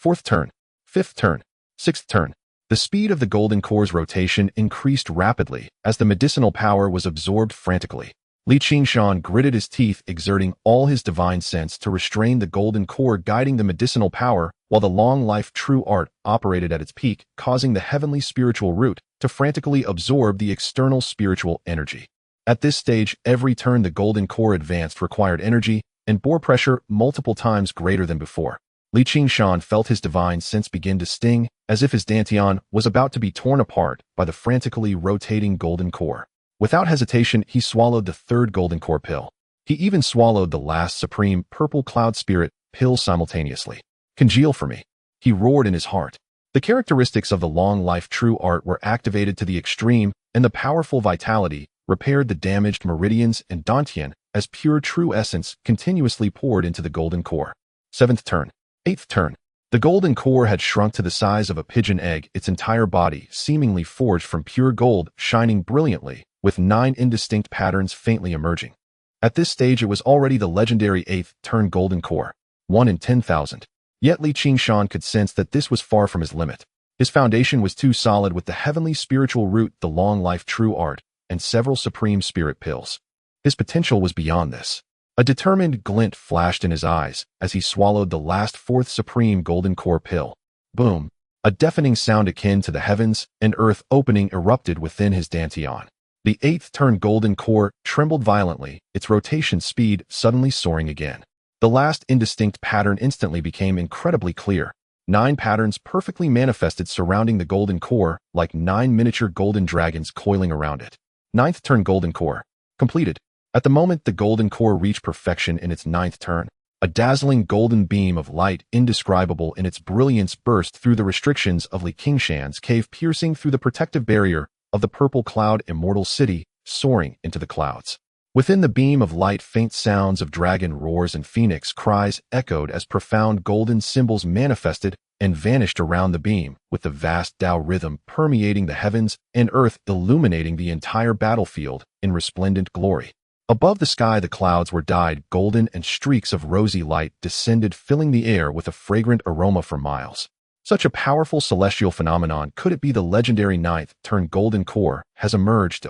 4th turn, 5th turn, 6th turn. The speed of the golden core's rotation increased rapidly as the medicinal power was absorbed frantically. Qingshan gritted his teeth, exerting all his divine sense to restrain the golden core, guiding the medicinal power, while the long-life true art operated at its peak, causing the heavenly spiritual root to frantically absorb the external spiritual energy. At this stage, every turn the golden core advanced required energy and bore pressure multiple times greater than before. Qingshan felt his divine sense begin to sting, as if his dantian was about to be torn apart by the frantically rotating golden core. Without hesitation, he swallowed the 3rd golden core pill. He even swallowed the last supreme purple cloud spirit pill simultaneously. Congeal for me, he roared in his heart. The characteristics of the long-life true art were activated to the extreme, and the powerful vitality repaired the damaged meridians and dantian as pure true essence continuously poured into the golden core. 7th turn, 8th turn. The golden core had shrunk to the size of a pigeon egg, its entire body seemingly forged from pure gold, shining brilliantly, with 9 indistinct patterns faintly emerging. At this stage, it was already the legendary 8th turn golden core, 1 in 10,000. Yet Qingshan could sense that this was far from his limit. His foundation was too solid with the heavenly spiritual root, the long life true art, and several supreme spirit pills. His potential was beyond this. A determined glint flashed in his eyes as he swallowed the last 4th supreme golden core pill. Boom! A deafening sound akin to the heavens and earth opening erupted within his dantian. The 8th turn golden core trembled violently, its rotation speed suddenly soaring again. The last indistinct pattern instantly became incredibly clear. 9 patterns perfectly manifested surrounding the golden core, like 9 miniature golden dragons coiling around it. 9th turn golden core. Completed. At the moment the golden core reached perfection in its 9th turn, a dazzling golden beam of light indescribable in its brilliance burst through the restrictions of Qingshan's cave, piercing through the protective barrier of the purple cloud immortal city, soaring into the clouds. Within the beam of light, faint sounds of dragon roars and phoenix cries echoed as profound golden symbols manifested and vanished around the beam, with the vast Tao rhythm permeating the heavens and earth, illuminating the entire battlefield in resplendent glory. Above the sky, the clouds were dyed golden and streaks of rosy light descended, filling the air with a fragrant aroma for miles. Such a powerful celestial phenomenon, could it be the legendary 9th turn golden core, has emerged?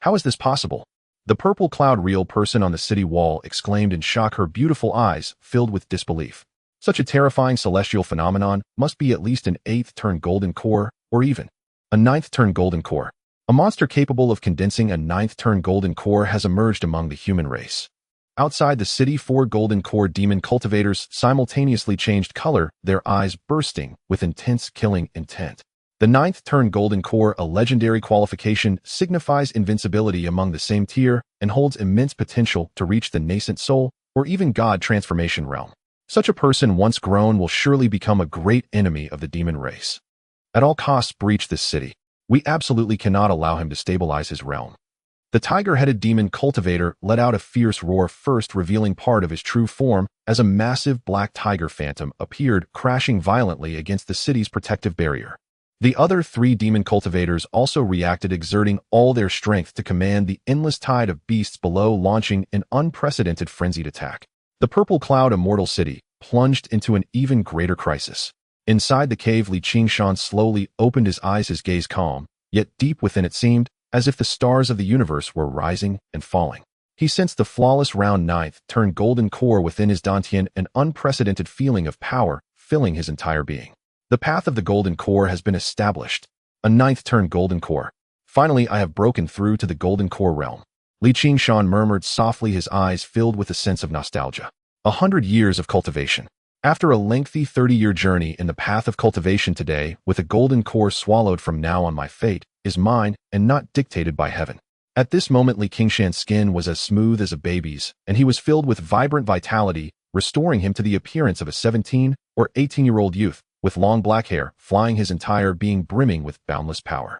How is this possible? The purple cloud real person on the city wall exclaimed in shock, her beautiful eyes filled with disbelief. Such a terrifying celestial phenomenon must be at least an 8th turn golden core, or even a 9th turn golden core. A monster capable of condensing a 9th turn golden core has emerged among the human race. Outside the city, 4 golden core demon cultivators simultaneously changed color, their eyes bursting with intense killing intent. The 9th turn golden core, a legendary qualification, signifies invincibility among the same tier and holds immense potential to reach the nascent soul or even god transformation realm. Such a person, once grown, will surely become a great enemy of the demon race. At all costs, breach this city. We absolutely cannot allow him to stabilize his realm. The tiger-headed demon cultivator let out a fierce roar, first revealing part of his true form as a massive black tiger phantom appeared, crashing violently against the city's protective barrier. The other 3 demon cultivators also reacted, exerting all their strength to command the endless tide of beasts below, launching an unprecedented frenzied attack. The purple cloud immortal city plunged into an even greater crisis. Inside the cave, Qingshan slowly opened his eyes, his gaze calm, yet deep within it seemed as if the stars of the universe were rising and falling. He sensed the flawless round 9th turn golden core within his dantian, an unprecedented feeling of power filling his entire being. The path of the golden core has been established. A 9th turn golden core. Finally, I have broken through to the golden core realm. Qingshan murmured softly, his eyes filled with a sense of nostalgia. 100 years of cultivation. After a lengthy 30-year journey in the path of cultivation, today, with a golden core swallowed, from now on my fate is mine and not dictated by heaven. At this moment, Qingshan's skin was as smooth as a baby's, and he was filled with vibrant vitality, restoring him to the appearance of a 17 or 18-year-old youth, with long black hair, flying, his entire being brimming with boundless power.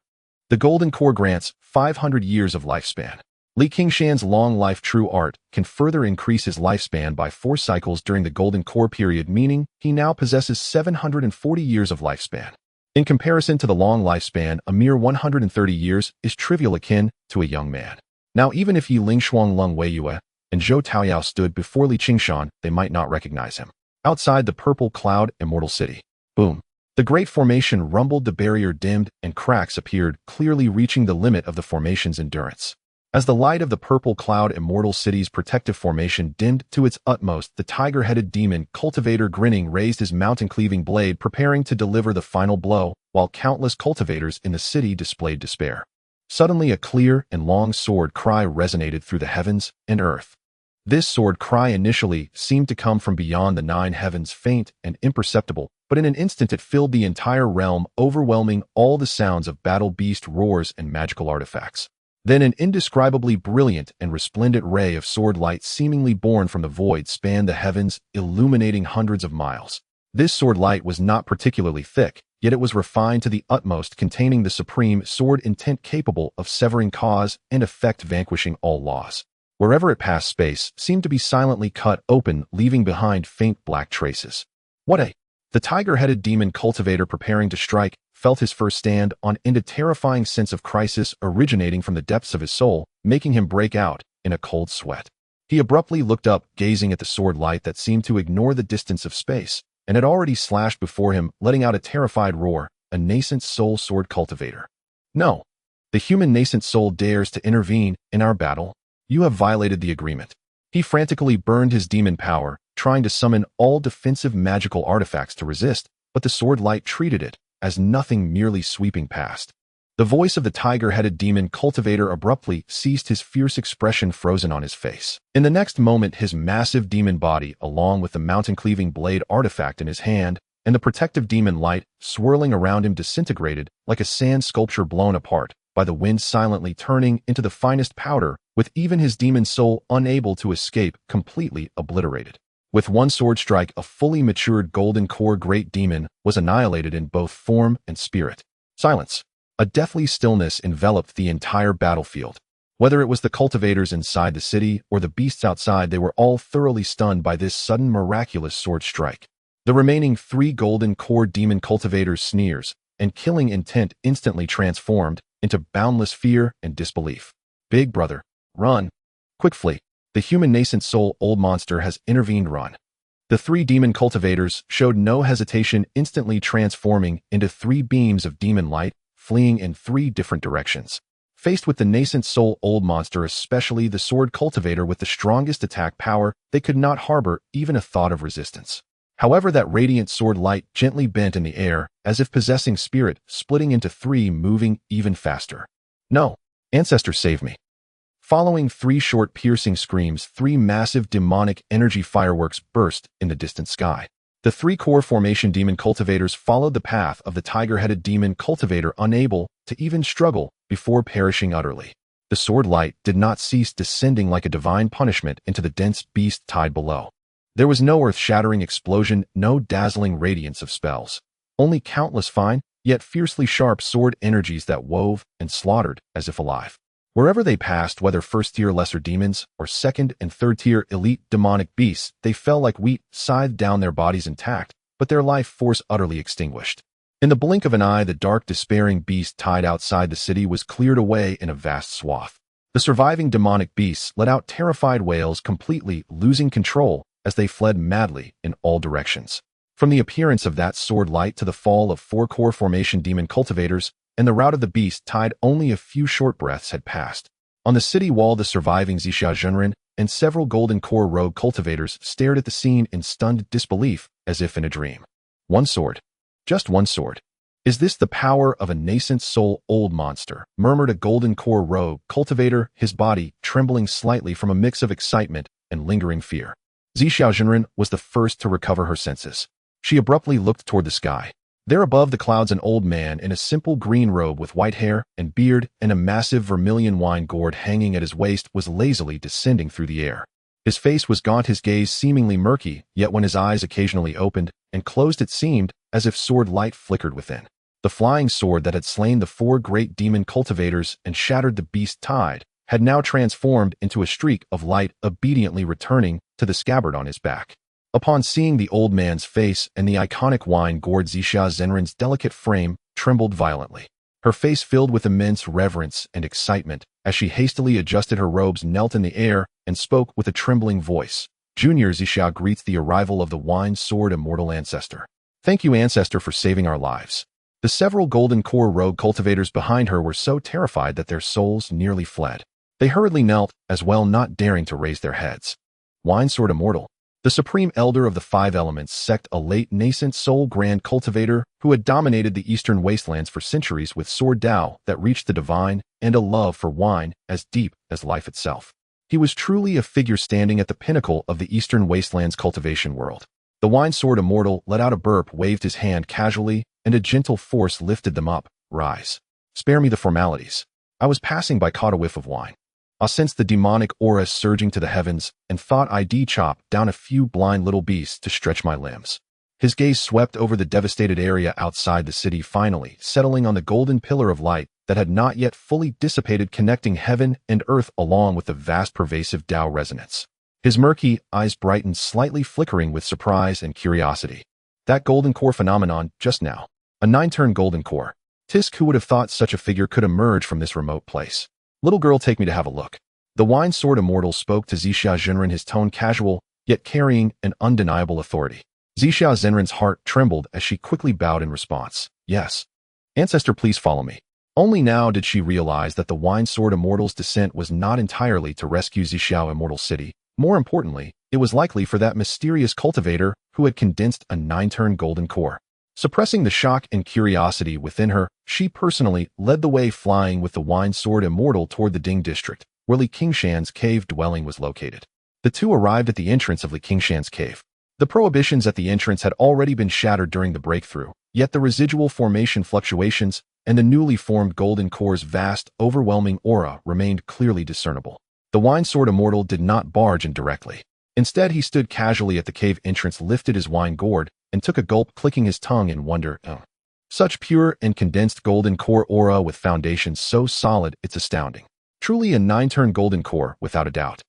The golden core grants 500 years of lifespan. Qingshan's long life true art can further increase his lifespan by 4 cycles during the golden core period, meaning he now possesses 740 years of lifespan. In comparison to the long lifespan, a mere 130 years is trivial, akin to a young man. Now, even if Yi Lingshuang Lung Weiyue and Zhou Taoyao stood before Qingshan, they might not recognize him. Outside the purple cloud immortal city. Boom. The great formation rumbled, the barrier dimmed, and cracks appeared, clearly reaching the limit of the formation's endurance. As the light of the purple cloud immortal city's protective formation dimmed to its utmost, the tiger-headed demon cultivator, grinning, raised his mountain-cleaving blade, preparing to deliver the final blow, while countless cultivators in the city displayed despair. Suddenly, a clear and long sword cry resonated through the heavens and earth. This sword cry initially seemed to come from beyond the 9 heavens, faint and imperceptible, but in an instant it filled the entire realm, overwhelming all the sounds of battle, beast roars, and magical artifacts. Then an indescribably brilliant and resplendent ray of sword light, seemingly born from the void, spanned the heavens, illuminating hundreds of miles. This sword light was not particularly thick, yet it was refined to the utmost, containing the supreme sword intent capable of severing cause and effect, vanquishing all laws. Wherever it passed, space seemed to be silently cut open, leaving behind faint black traces. The tiger-headed demon cultivator, preparing to strike, felt his first stand on, and a terrifying sense of crisis originating from the depths of his soul, making him break out in a cold sweat. He abruptly looked up, gazing at the sword light that seemed to ignore the distance of space, and had already slashed before him, letting out a terrified roar, a nascent soul sword cultivator. No. The human nascent soul dares to intervene in our battle. You have violated the agreement. He frantically burned his demon power, trying to summon all defensive magical artifacts to resist, but the sword light treated it as nothing, merely sweeping past. The voice of the tiger-headed demon cultivator abruptly ceased, his fierce expression frozen on his face. In the next moment, his massive demon body, along with the mountain-cleaving blade artifact in his hand, and the protective demon light swirling around him, disintegrated like a sand sculpture blown apart by the wind, silently turning into the finest powder, with even his demon soul unable to escape, completely obliterated. With one sword strike, a fully matured golden core great demon was annihilated in both form and spirit. Silence. A deathly stillness enveloped the entire battlefield. Whether it was the cultivators inside the city or the beasts outside, they were all thoroughly stunned by this sudden miraculous sword strike. The remaining 3 golden core demon cultivators' sneers and killing intent instantly transformed into boundless fear and disbelief. Big brother, run. Quick, flee. The human nascent soul old monster has intervened, run. The 3 demon cultivators showed no hesitation, instantly transforming into 3 beams of demon light, fleeing in 3 different directions. Faced with the nascent soul old monster, especially the sword cultivator with the strongest attack power, they could not harbor even a thought of resistance. However, that radiant sword light gently bent in the air, as if possessing spirit, splitting into 3, moving even faster. No. Ancestor, save me. Following 3 short piercing screams, 3 massive demonic energy fireworks burst in the distant sky. The 3 core formation demon cultivators followed the path of the tiger-headed demon cultivator, unable to even struggle before perishing utterly. The sword light did not cease descending like a divine punishment into the dense beast tide below. There was no earth-shattering explosion, no dazzling radiance of spells. Only countless fine, yet fiercely sharp sword energies that wove and slaughtered as if alive. Wherever they passed, whether first-tier lesser demons or second- and third-tier elite demonic beasts, they fell like wheat, scythed down, their bodies intact, but their life force utterly extinguished. In the blink of an eye, the dark, despairing beast tide outside the city was cleared away in a vast swath. The surviving demonic beasts let out terrified wails, completely losing control as they fled madly in all directions. From the appearance of that sword light to the fall of 4 core formation demon cultivators, and the rout of the beast tide, only a few short breaths had passed. On the city wall, the surviving Qingshan and several golden core rogue cultivators stared at the scene in stunned disbelief, as if in a dream. 1 sword. Just 1 sword. Is this the power of a nascent soul old monster? Murmured a golden core rogue cultivator, his body trembling slightly from a mix of excitement and lingering fear. Qingshan was the first to recover her senses. She abruptly looked toward the sky. There above the clouds, an old man in a simple green robe with white hair and beard and a massive vermilion wine gourd hanging at his waist was lazily descending through the air. His face was gaunt, his gaze seemingly murky, yet when his eyes occasionally opened and closed, it seemed as if sword light flickered within. The flying sword that had slain the 4 great demon cultivators and shattered the beast tide had now transformed into a streak of light, obediently returning to the scabbard on his back. Upon seeing the old man's face and the iconic wine gourd, Qingshan's delicate frame trembled violently. Her face filled with immense reverence and excitement as she hastily adjusted her robes, knelt in the air, and spoke with a trembling voice. Junior Qingshan greets the arrival of the wine sword immortal ancestor. Thank you, ancestor, for saving our lives. The several golden core rogue cultivators behind her were so terrified that their souls nearly fled. They hurriedly knelt as well, not daring to raise their heads. Wine sword immortal. The supreme elder of the 5 elements sect, a late nascent soul grand cultivator who had dominated the eastern wastelands for centuries with sword Tao that reached the divine and a love for wine as deep as life itself. He was truly a figure standing at the pinnacle of the eastern wastelands cultivation world. The wine sword immortal let out a burp, waved his hand casually, and a gentle force lifted them up. Rise. Spare me the formalities. I was passing by, caught a whiff of wine. I sensed the demonic aura surging to the heavens and thought I'd chop down a few blind little beasts to stretch my limbs. His gaze swept over the devastated area outside the city, finally settling on the golden pillar of light that had not yet fully dissipated, connecting heaven and earth along with the vast pervasive Tao resonance. His murky eyes brightened, slightly flickering with surprise and curiosity. That golden core phenomenon just now. A 9-turn golden core. Tisk, who would have thought such a figure could emerge from this remote place? Little girl, take me to have a look. The wine sword immortal spoke to Zixia Zhenren, his tone casual, yet carrying an undeniable authority. Zixia Zhenren's heart trembled as she quickly bowed in response. Yes. Ancestor, please follow me. Only now did she realize that the wine sword immortal's descent was not entirely to rescue Zixiao Immortal City. More importantly, it was likely for that mysterious cultivator who had condensed a 9-turn golden core. Suppressing the shock and curiosity within her, she personally led the way, flying with the wine sword immortal toward the Ding district, where Li Qingshan's cave dwelling was located. The two arrived at the entrance of Li Qingshan's cave. The prohibitions at the entrance had already been shattered during the breakthrough, yet the residual formation fluctuations and the newly formed golden core's vast, overwhelming aura remained clearly discernible. The wine sword immortal did not barge in directly. Instead, he stood casually at the cave entrance, lifted his wine gourd, and took a gulp, clicking his tongue in wonder. Oh. Such pure and condensed golden core aura with foundations so solid, it's astounding. Truly a 9-turn golden core, without a doubt.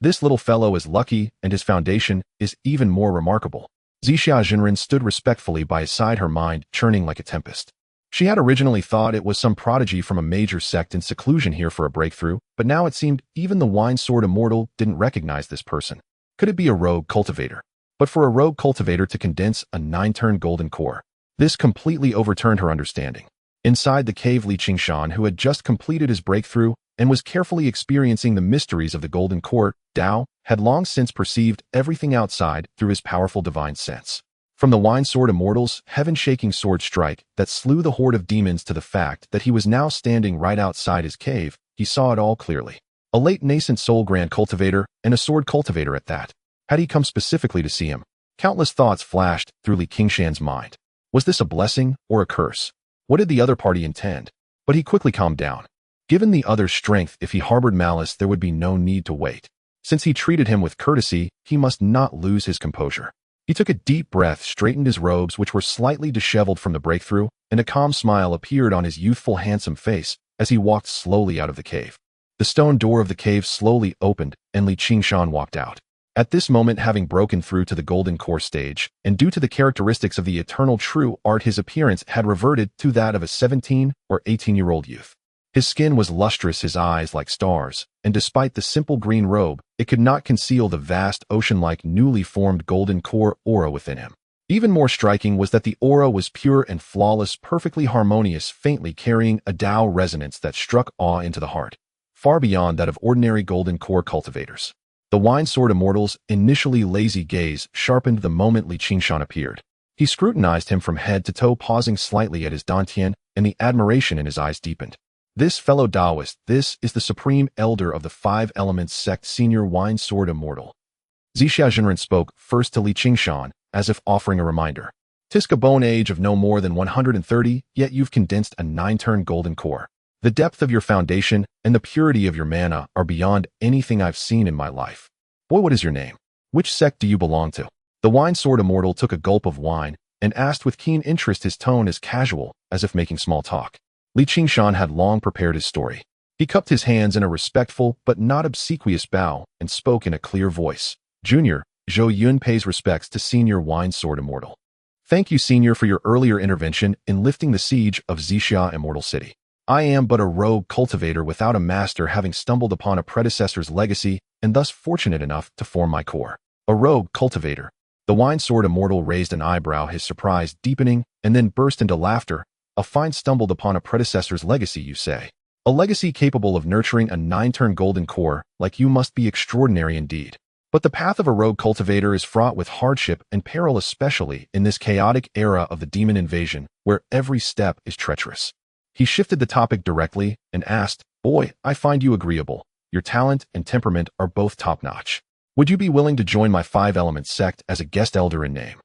This little fellow is lucky, and his foundation is even more remarkable. Zixia Zhenren stood respectfully by his side, her mind churning like a tempest. She had originally thought it was some prodigy from a major sect in seclusion here for a breakthrough, but now it seemed even the wine sword immortal didn't recognize this person. Could it be a rogue cultivator? But for a rogue cultivator to condense a 9-turn golden core, this completely overturned her understanding. Inside the cave, Li Qingshan, who had just completed his breakthrough and was carefully experiencing the mysteries of the golden core, Dao, had long since perceived everything outside through his powerful divine sense. From the wine sword immortal's heaven-shaking sword strike that slew the horde of demons to the fact that he was now standing right outside his cave, he saw it all clearly. A late nascent soul grand cultivator, and a sword cultivator at that. Had he come specifically to see him? Countless thoughts flashed through Li Qingshan's mind. Was this a blessing or a curse? What did the other party intend? But he quickly calmed down. Given the other's strength, if he harbored malice, there would be no need to wait. Since he treated him with courtesy, he must not lose his composure. He took a deep breath, straightened his robes, which were slightly disheveled from the breakthrough, and a calm smile appeared on his youthful, handsome face as he walked slowly out of the cave. The stone door of the cave slowly opened, and Li Qingshan walked out. At this moment, having broken through to the golden core stage, and due to the characteristics of the eternal true art, his appearance had reverted to that of a 17 or 18-year-old youth. His skin was lustrous, his eyes like stars, and despite the simple green robe, it could not conceal the vast ocean-like newly formed golden core aura within him. Even more striking was that the aura was pure and flawless, perfectly harmonious, faintly carrying a Tao resonance that struck awe into the heart, far beyond that of ordinary golden core cultivators. The wine sword immortal's initially lazy gaze sharpened the moment Li Qingshan appeared. He scrutinized him from head to toe, pausing slightly at his dantian, and the admiration in his eyes deepened. This fellow Taoist, this is the supreme elder of the 5 Elements sect, senior wine sword immortal. Zixia Zhenren spoke first to Li Qingshan, as if offering a reminder. "'Tis a bone age of no more than 130, yet you've condensed a 9-turn golden core. The depth of your foundation and the purity of your mana are beyond anything I've seen in my life. Boy, what is your name? Which sect do you belong to?" The wine sword immortal took a gulp of wine and asked with keen interest, his tone as casual as if making small talk. Li Qingshan had long prepared his story. He cupped his hands in a respectful but not obsequious bow and spoke in a clear voice. "Junior, Zhou Yun pays respects to Senior Wine Sword Immortal. Thank you, Senior, for your earlier intervention in lifting the siege of Zixia Immortal City. I am but a rogue cultivator without a master, having stumbled upon a predecessor's legacy and thus fortunate enough to form my core." A rogue cultivator. The wine sword immortal raised an eyebrow, his surprise deepening, and then burst into laughter. "A fine stumbled upon a predecessor's legacy, you say? A legacy capable of nurturing a 9-turn golden core like you must be extraordinary indeed. But the path of a rogue cultivator is fraught with hardship and peril, especially in this chaotic era of the demon invasion, where every step is treacherous." He shifted the topic directly and asked, "Boy, I find you agreeable. Your talent and temperament are both top-notch. Would you be willing to join my 5 Elements sect as a guest elder in name?"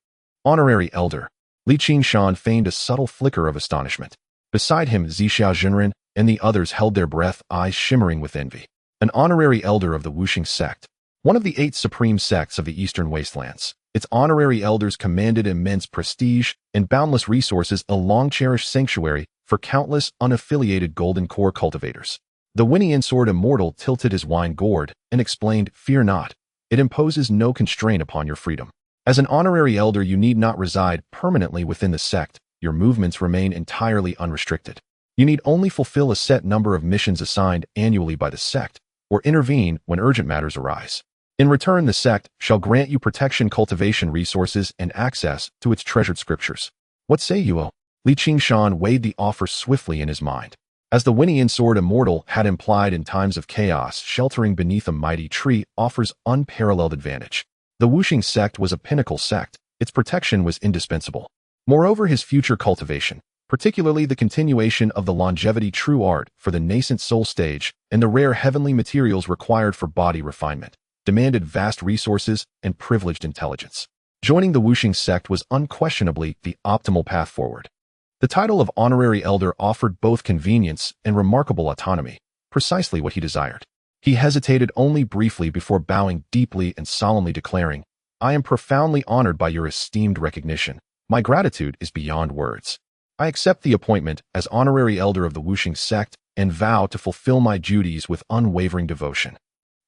"Honorary elder." Li Qingshan feigned a subtle flicker of astonishment. Beside him, Zixia Zhenren and the others held their breath, eyes shimmering with envy. An honorary elder of the Wuxing sect, one of the 8 supreme sects of the Eastern Wastelands. Its honorary elders commanded immense prestige and boundless resources, a long-cherished sanctuary for countless unaffiliated golden core cultivators. The Winian sword immortal tilted his wine gourd and explained, "Fear not. It imposes no constraint upon your freedom. As an honorary elder, you need not reside permanently within the sect. Your movements remain entirely unrestricted. You need only fulfill a set number of missions assigned annually by the sect, or intervene when urgent matters arise. In return, the sect shall grant you protection, cultivation resources, and access to its treasured scriptures. What say you, O? Qingshan weighed the offer swiftly in his mind. As the Winnian sword immortal had implied, in times of chaos, sheltering beneath a mighty tree offers unparalleled advantage. The Wuxing sect was a pinnacle sect. Its protection was indispensable. Moreover, his future cultivation, particularly the continuation of the longevity true art for the nascent soul stage and the rare heavenly materials required for body refinement, demanded vast resources and privileged intelligence. Joining the Wuxing sect was unquestionably the optimal path forward. The title of honorary elder offered both convenience and remarkable autonomy, precisely what he desired. He hesitated only briefly before bowing deeply and solemnly declaring, "I am profoundly honored by your esteemed recognition. My gratitude is beyond words. I accept the appointment as honorary elder of the Wuxing sect and vow to fulfill my duties with unwavering devotion."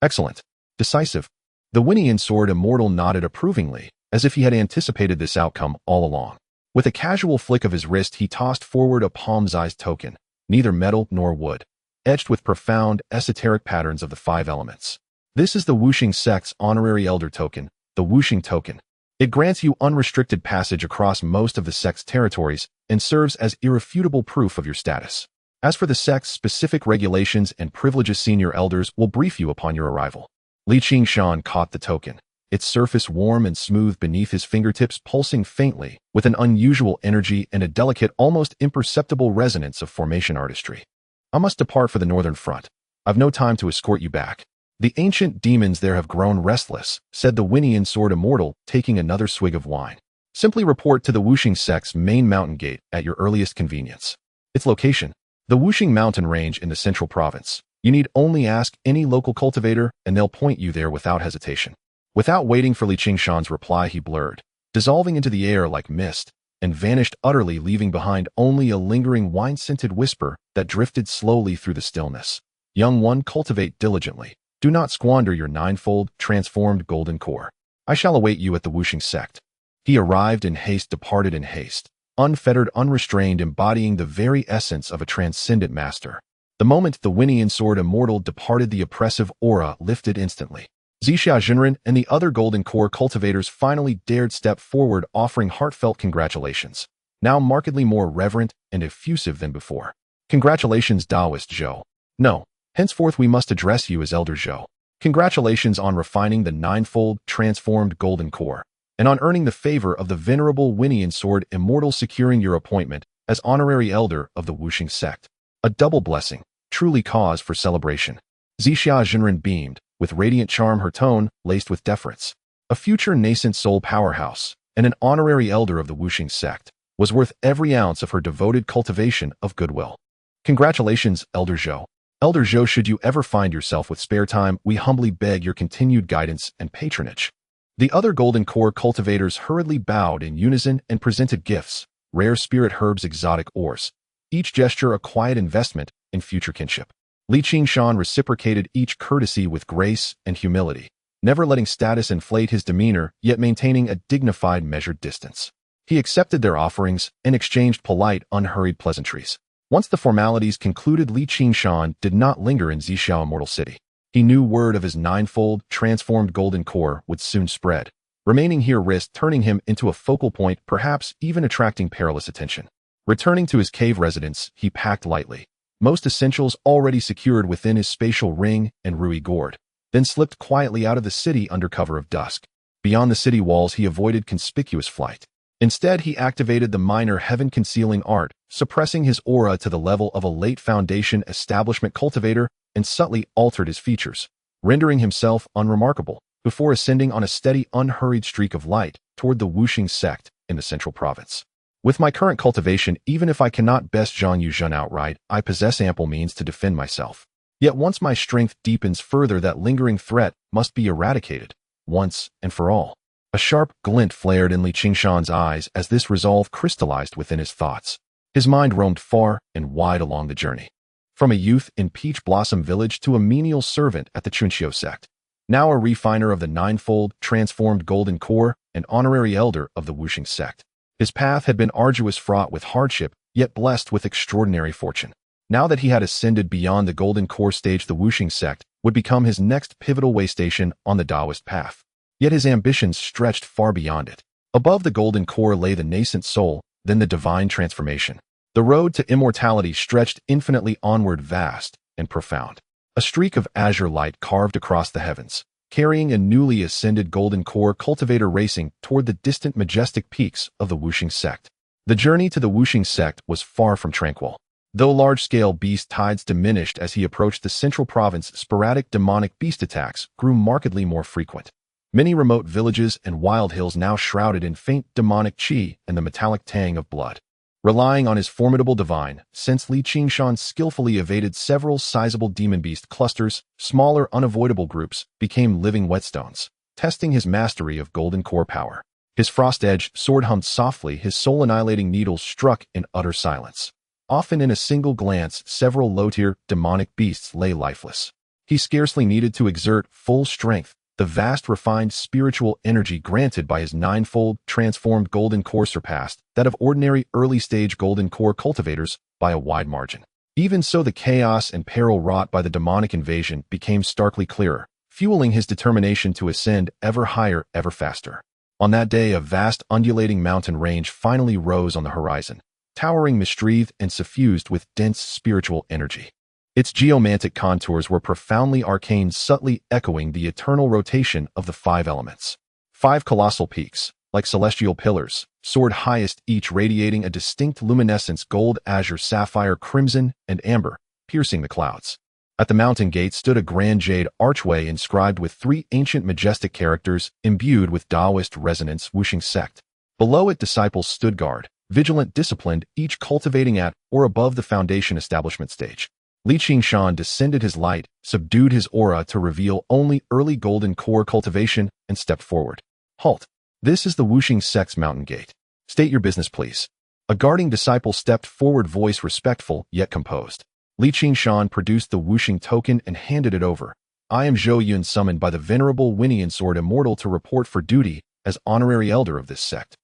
Excellent. Decisive. The Winnian sword immortal nodded approvingly, as if he had anticipated this outcome all along. With a casual flick of his wrist, he tossed forward a palm-sized token, neither metal nor wood, etched with profound, esoteric patterns of the 5 elements. This is the Wuxing sect's honorary elder token, the Wuxing token. It grants you unrestricted passage across most of the sect's territories and serves as irrefutable proof of your status. As for the sect's specific regulations and privileges, senior elders will brief you upon your arrival. Qingshan caught the token, its surface warm and smooth beneath his fingertips, pulsing faintly with an unusual energy and a delicate, almost imperceptible resonance of formation artistry. "I must depart for the northern front. I've no time to escort you back. The ancient demons there have grown restless," said the Winnian sword immortal, taking another swig of wine. "Simply report to the Wuxing sect's main mountain gate at your earliest convenience." Its location: the Wuxing mountain range in the central province. You need only ask any local cultivator and they'll point you there without hesitation. Without waiting for Qingshan's reply, he blurred, dissolving into the air like mist, and vanished utterly, leaving behind only a lingering wine-scented whisper that drifted slowly through the stillness. "Young one, cultivate diligently. Do not squander your ninefold, transformed golden core. I shall await you at the Wuxing sect." He arrived in haste, departed in haste, unfettered, unrestrained, embodying the very essence of a transcendent master. The moment the Winnian sword immortal departed, the oppressive aura lifted instantly. Zixia Jinren and the other golden core cultivators finally dared step forward, offering heartfelt congratulations, now markedly more reverent and effusive than before. "Congratulations, Taoist Zhou. No, henceforth we must address you as Elder Zhou. Congratulations on refining the ninefold, transformed golden core, and on earning the favor of the venerable Winnian sword immortal, securing your appointment as honorary elder of the Wuxing sect. A double blessing, truly cause for celebration." Zixia Jinren beamed, with radiant charm, her tone laced with deference. A future nascent soul powerhouse and an honorary elder of the Wuxing sect was worth every ounce of her devoted cultivation of goodwill. "Congratulations, Elder Zhou. Elder Zhou, should you ever find yourself with spare time, we humbly beg your continued guidance and patronage." The other golden core cultivators hurriedly bowed in unison and presented gifts, rare spirit herbs, exotic ores, each gesture a quiet investment in future kinship. Qingshan reciprocated each courtesy with grace and humility, never letting status inflate his demeanor, yet maintaining a dignified, measured distance. He accepted their offerings and exchanged polite, unhurried pleasantries. Once the formalities concluded, Qingshan did not linger in Zixia Immortal City. He knew word of his ninefold, transformed golden core would soon spread. Remaining here risked turning him into a focal point, perhaps even attracting perilous attention. Returning to his cave residence, he packed lightly, most essentials already secured within his spatial ring and Rui gourd, then slipped quietly out of the city under cover of dusk. Beyond the city walls, he avoided conspicuous flight. Instead, he activated the minor heaven-concealing art, suppressing his aura to the level of a late foundation establishment cultivator, and subtly altered his features, rendering himself unremarkable, before ascending on a steady, unhurried streak of light toward the Wuxing sect in the central province. "With my current cultivation, even if I cannot best Zhang Yuzhen outright, I possess ample means to defend myself. Yet once my strength deepens further, that lingering threat must be eradicated, once and for all." A sharp glint flared in Qingshan's eyes as this resolve crystallized within his thoughts. His mind roamed far and wide along the journey. From a youth in Peach Blossom Village to a menial servant at the Chunqiu sect, now a refiner of the ninefold, transformed golden core and honorary elder of the Wuxing sect. His path had been arduous, fraught with hardship, yet blessed with extraordinary fortune. Now that he had ascended beyond the golden core stage, the Wuxing sect would become his next pivotal way station on the Taoist path. Yet his ambitions stretched far beyond it. Above the golden core lay the nascent soul, then the divine transformation. The road to immortality stretched infinitely onward, vast and profound. A streak of azure light carved across the heavens, carrying a newly ascended golden core cultivator racing toward the distant majestic peaks of the Wuxing sect. The journey to the Wuxing sect was far from tranquil. Though large-scale beast tides diminished as he approached the central province, sporadic demonic beast attacks grew markedly more frequent. Many remote villages and wild hills now shrouded in faint demonic qi and the metallic tang of blood. Relying on his formidable divine sense, Qingshan skillfully evaded several sizable demon beast clusters. Smaller, unavoidable groups became living whetstones, testing his mastery of golden core power. His frost-edged sword hummed softly, his soul-annihilating needles struck in utter silence. Often in a single glance, several low-tier demonic beasts lay lifeless. He scarcely needed to exert full strength. The vast refined spiritual energy granted by his ninefold transformed golden core surpassed that of ordinary early-stage golden core cultivators by a wide margin. Even so, the chaos and peril wrought by the demonic invasion became starkly clearer, fueling his determination to ascend ever higher, ever faster. On that day, a vast undulating mountain range finally rose on the horizon, towering mischieved and suffused with dense spiritual energy. Its geomantic contours were profoundly arcane, subtly echoing the eternal rotation of the five elements. 5 colossal peaks, like celestial pillars, soared highest, each radiating a distinct luminescence: gold, azure, sapphire, crimson, and amber, piercing the clouds. At the mountain gate stood a grand jade archway inscribed with 3 ancient majestic characters imbued with Taoist resonance: Wuxing sect. Below it, disciples stood guard, vigilant, disciplined, each cultivating at or above the foundation establishment stage. Qingshan descended his light, subdued his aura to reveal only early golden core cultivation, and stepped forward. Halt. This is the Wuxing sect's mountain gate. State your business, please. A guarding disciple stepped forward, voice respectful yet composed. Qingshan produced the Wuxing token and handed it over. I am Zhou Yun, summoned by the venerable Winian sword immortal to report for duty as honorary elder of this sect.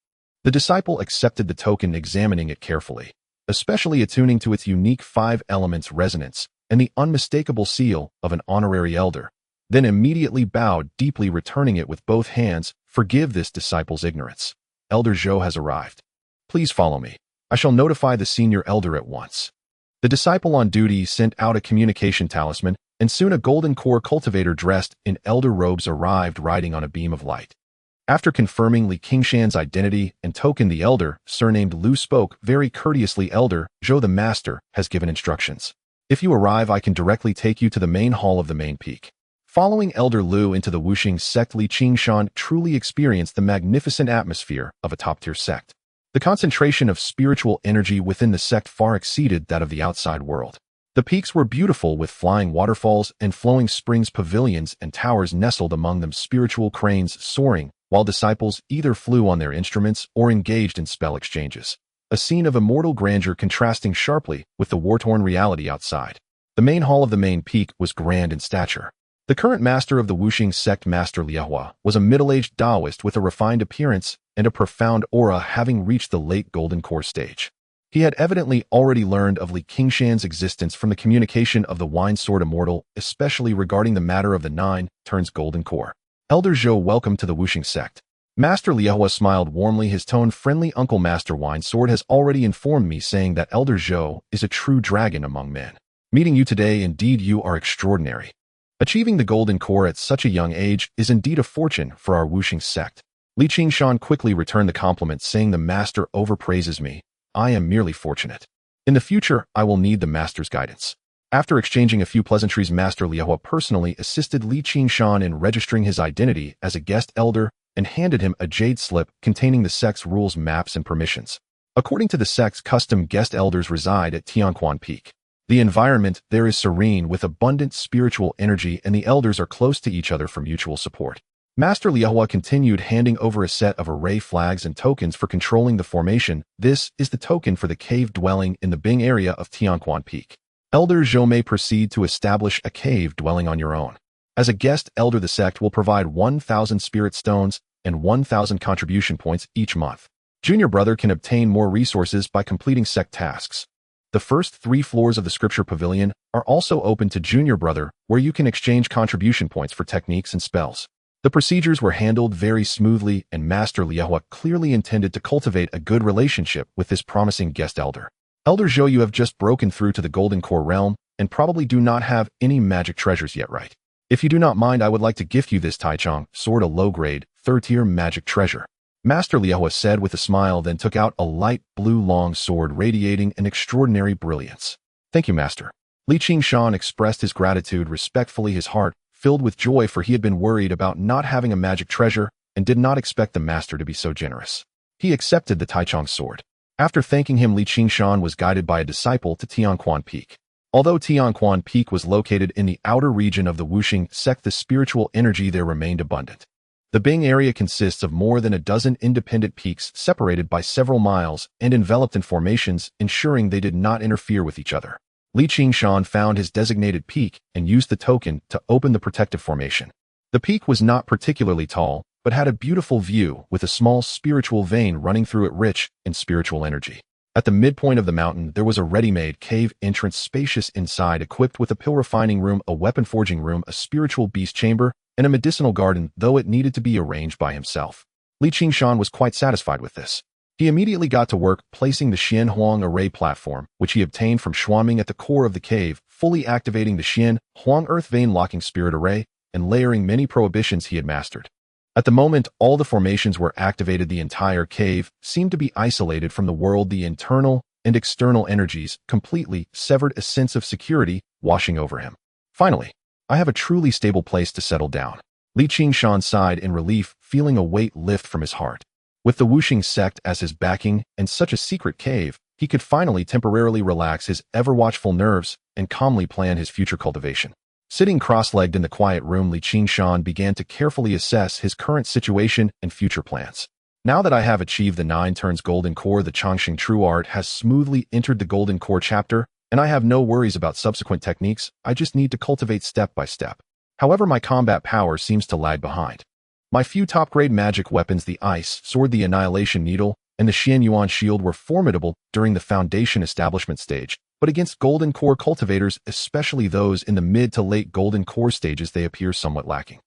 The disciple accepted the token, examining it carefully, especially attuning to its unique 5 elements resonance and the unmistakable seal of an honorary elder, then immediately bowed deeply, returning it with both hands. Forgive this disciple's ignorance. Elder Zhou has arrived. Please follow me. I shall notify the senior elder at once. The disciple on duty sent out a communication talisman, and soon a golden core cultivator dressed in elder robes arrived, riding on a beam of light. After confirming Qingshan's identity and token, the elder, surnamed Lu, spoke very courteously. Elder Zhou, the master, has given instructions. If you arrive, I can directly take you to the main hall of the main peak. Following Elder Lu into the Wuxing sect, Qingshan truly experienced the magnificent atmosphere of a top-tier sect. The concentration of spiritual energy within the sect far exceeded that of the outside world. The peaks were beautiful, with flying waterfalls and flowing springs, pavilions and towers nestled among them, spiritual cranes soaring, while disciples either flew on their instruments or engaged in spell exchanges. A scene of immortal grandeur contrasting sharply with the war-torn reality outside. The main hall of the main peak was grand in stature. The current master of the Wuxing sect, Master Liehua, was a middle-aged Taoist with a refined appearance and a profound aura, having reached the late golden core stage. He had evidently already learned of Qingshan's existence from the communication of the wine sword immortal, especially regarding the matter of the 9 turns golden core. Elder Zhou, welcome to the Wuxing sect. Master Liehua smiled warmly, his tone friendly. Uncle Master Wine Sword has already informed me, saying that Elder Zhou is a true dragon among men. Meeting you today, indeed you are extraordinary. Achieving the golden core at such a young age is indeed a fortune for our Wuxing sect. Qingshan quickly returned the compliment, saying the master overpraises me. I am merely fortunate. In the future, I will need the master's guidance. After exchanging a few pleasantries, Master Liehua personally assisted Qingshan in registering his identity as a guest elder and handed him a jade slip containing the sect's rules, maps, and permissions. According to the sect's custom, guest elders reside at Tianquan Peak. The environment there is serene with abundant spiritual energy, and the elders are close to each other for mutual support. Master Liehua continued, handing over a set of array flags and tokens for controlling the formation. This is the token for the cave dwelling in the Bing area of Tianquan Peak. Elder Zhou may proceed to establish a cave dwelling on your own. As a guest elder, the sect will provide 1,000 spirit stones and 1,000 contribution points each month. Junior brother can obtain more resources by completing sect tasks. The first 3 floors of the scripture pavilion are also open to Junior Brother, where you can exchange contribution points for techniques and spells. The procedures were handled very smoothly, and Master Liehua clearly intended to cultivate a good relationship with this promising guest elder. Elder Zhou, you have just broken through to the Golden Core realm and probably do not have any magic treasures yet, right? If you do not mind, I would like to gift you this Taichung sword, a low-grade, third-tier magic treasure. Master Liehua said with a smile, then took out a light blue long sword radiating an extraordinary brilliance. Thank you, Master. Qingshan expressed his gratitude respectfully, his heart filled with joy, for he had been worried about not having a magic treasure and did not expect the master to be so generous. He accepted the Taichung sword. After thanking him, Qingshan was guided by a disciple to Tianquan Peak. Although Tianquan Peak was located in the outer region of the Wuxing sect, the spiritual energy there remained abundant. The Bing area consists of more than a dozen independent peaks separated by several miles and enveloped in formations, ensuring they did not interfere with each other. Qingshan found his designated peak and used the token to open the protective formation. The peak was not particularly tall, but had a beautiful view with a small spiritual vein running through it, rich in spiritual energy. At the midpoint of the mountain, there was a ready-made cave entrance, spacious inside, equipped with a pill refining room, a weapon forging room, a spiritual beast chamber, and a medicinal garden, though it needed to be arranged by himself. Qingshan was quite satisfied with this. He immediately got to work placing the Xian Huang array platform, which he obtained from Xuanming, at the core of the cave, fully activating the Xian Huang earth vein locking spirit array and layering many prohibitions he had mastered. At the moment all the formations were activated, the entire cave seemed to be isolated from the world. The internal and external energies completely severed, a sense of security washing over him. Finally, I have a truly stable place to settle down. Qingshan sighed in relief, feeling a weight lift from his heart. With the Wuxing sect as his backing and such a secret cave, he could finally temporarily relax his ever-watchful nerves and calmly plan his future cultivation. Sitting cross-legged in the quiet room, Qingshan began to carefully assess his current situation and future plans. Now that I have achieved the 9 turns Golden Core, the Qingshan True Art has smoothly entered the Golden Core chapter, and I have no worries about subsequent techniques. I just need to cultivate step by step. However, my combat power seems to lag behind. My few top-grade magic weapons, the Ice Sword, the Annihilation Needle, and the Xian Yuan Shield, were formidable during the Foundation establishment stage, but against Golden Core cultivators, especially those in the mid to late Golden Core stages, they appear somewhat lacking.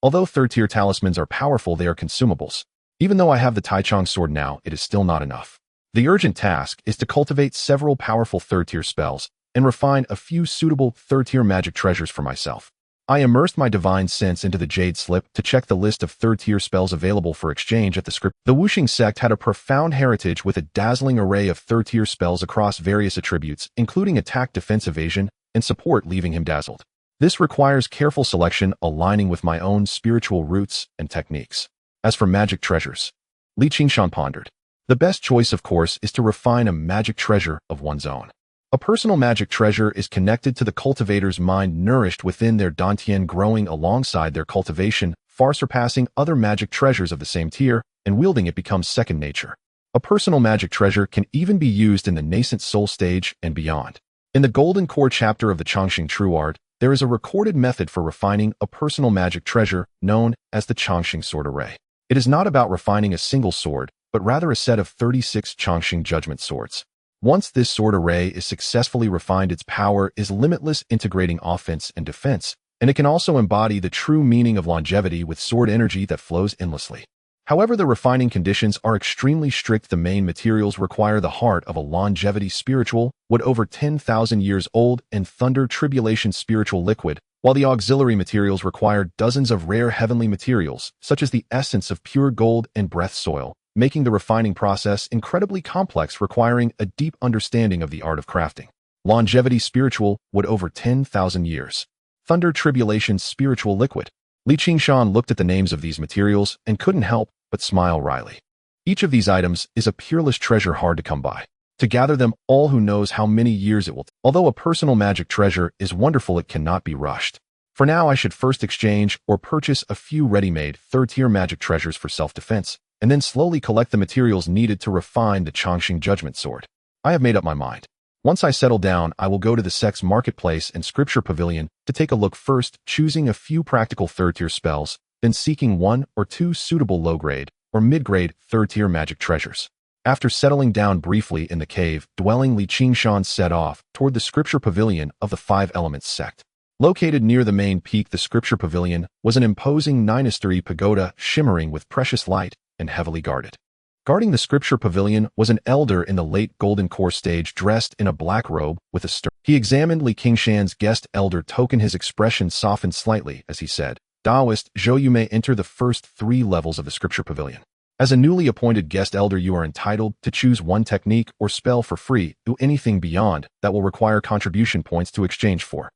Although third-tier talismans are powerful, they are consumables. Even though I have the Taichung sword now, it is still not enough. The urgent task is to cultivate several powerful third-tier spells and refine a few suitable third-tier magic treasures for myself. I immersed my divine sense into the Jade Slip to check the list of third-tier spells available for exchange at the script. The Wuxing sect had a profound heritage with a dazzling array of third-tier spells across various attributes, including attack, defense, evasion, and support, leaving him dazzled. This requires careful selection, aligning with my own spiritual roots and techniques. As for magic treasures, Qingshan pondered. The best choice, of course, is to refine a magic treasure of one's own. A personal magic treasure is connected to the cultivator's mind, nourished within their dantian, growing alongside their cultivation, far surpassing other magic treasures of the same tier, and wielding it becomes second nature. A personal magic treasure can even be used in the nascent soul stage and beyond. In the Golden Core chapter of the Qingshan True Art, there is a recorded method for refining a personal magic treasure known as the Qingshan Sword Array. It is not about refining a single sword, but rather a set of 36 Qingshan Judgment Swords. Once this sword array is successfully refined, its power is limitless, integrating offense and defense, and it can also embody the true meaning of longevity with sword energy that flows endlessly. However, the refining conditions are extremely strict. The main materials require the heart of a longevity spiritual wood over 10,000 years old and thunder tribulation spiritual liquid, while the auxiliary materials require dozens of rare heavenly materials, such as the essence of pure gold and breath soil, making the refining process incredibly complex, requiring a deep understanding of the art of crafting. Longevity spiritual wood over 10,000 years. Thunder tribulation spiritual liquid. Qingshan looked at the names of these materials and couldn't help but smile wryly. Each of these items is a peerless treasure, hard to come by. To gather them all, who knows how many years it will take. Although a personal magic treasure is wonderful, it cannot be rushed. For now, I should first exchange or purchase a few ready-made third-tier magic treasures for self-defense, and then slowly collect the materials needed to refine the Qingshan Judgment Sword. I have made up my mind. Once I settle down, I will go to the sect's marketplace and scripture pavilion to take a look, first choosing a few practical third-tier spells, then seeking 1 or 2 suitable low-grade or mid-grade third-tier magic treasures. After settling down briefly in the cave dwelling, Qingshan set off toward the scripture pavilion of the Five Elements sect. Located near the main peak, the scripture pavilion was an imposing 9-story pagoda shimmering with precious light and heavily guarded. Guarding the scripture pavilion was an elder in the late golden core stage dressed in a black robe with a stern. He examined Qingshan's guest elder token. His expression softened slightly as he said, "Taoist Zhou, you may enter the first 3 levels of the scripture pavilion. As a newly appointed guest elder, you are entitled to choose one technique or spell for free. Do anything beyond that will require contribution points to exchange for."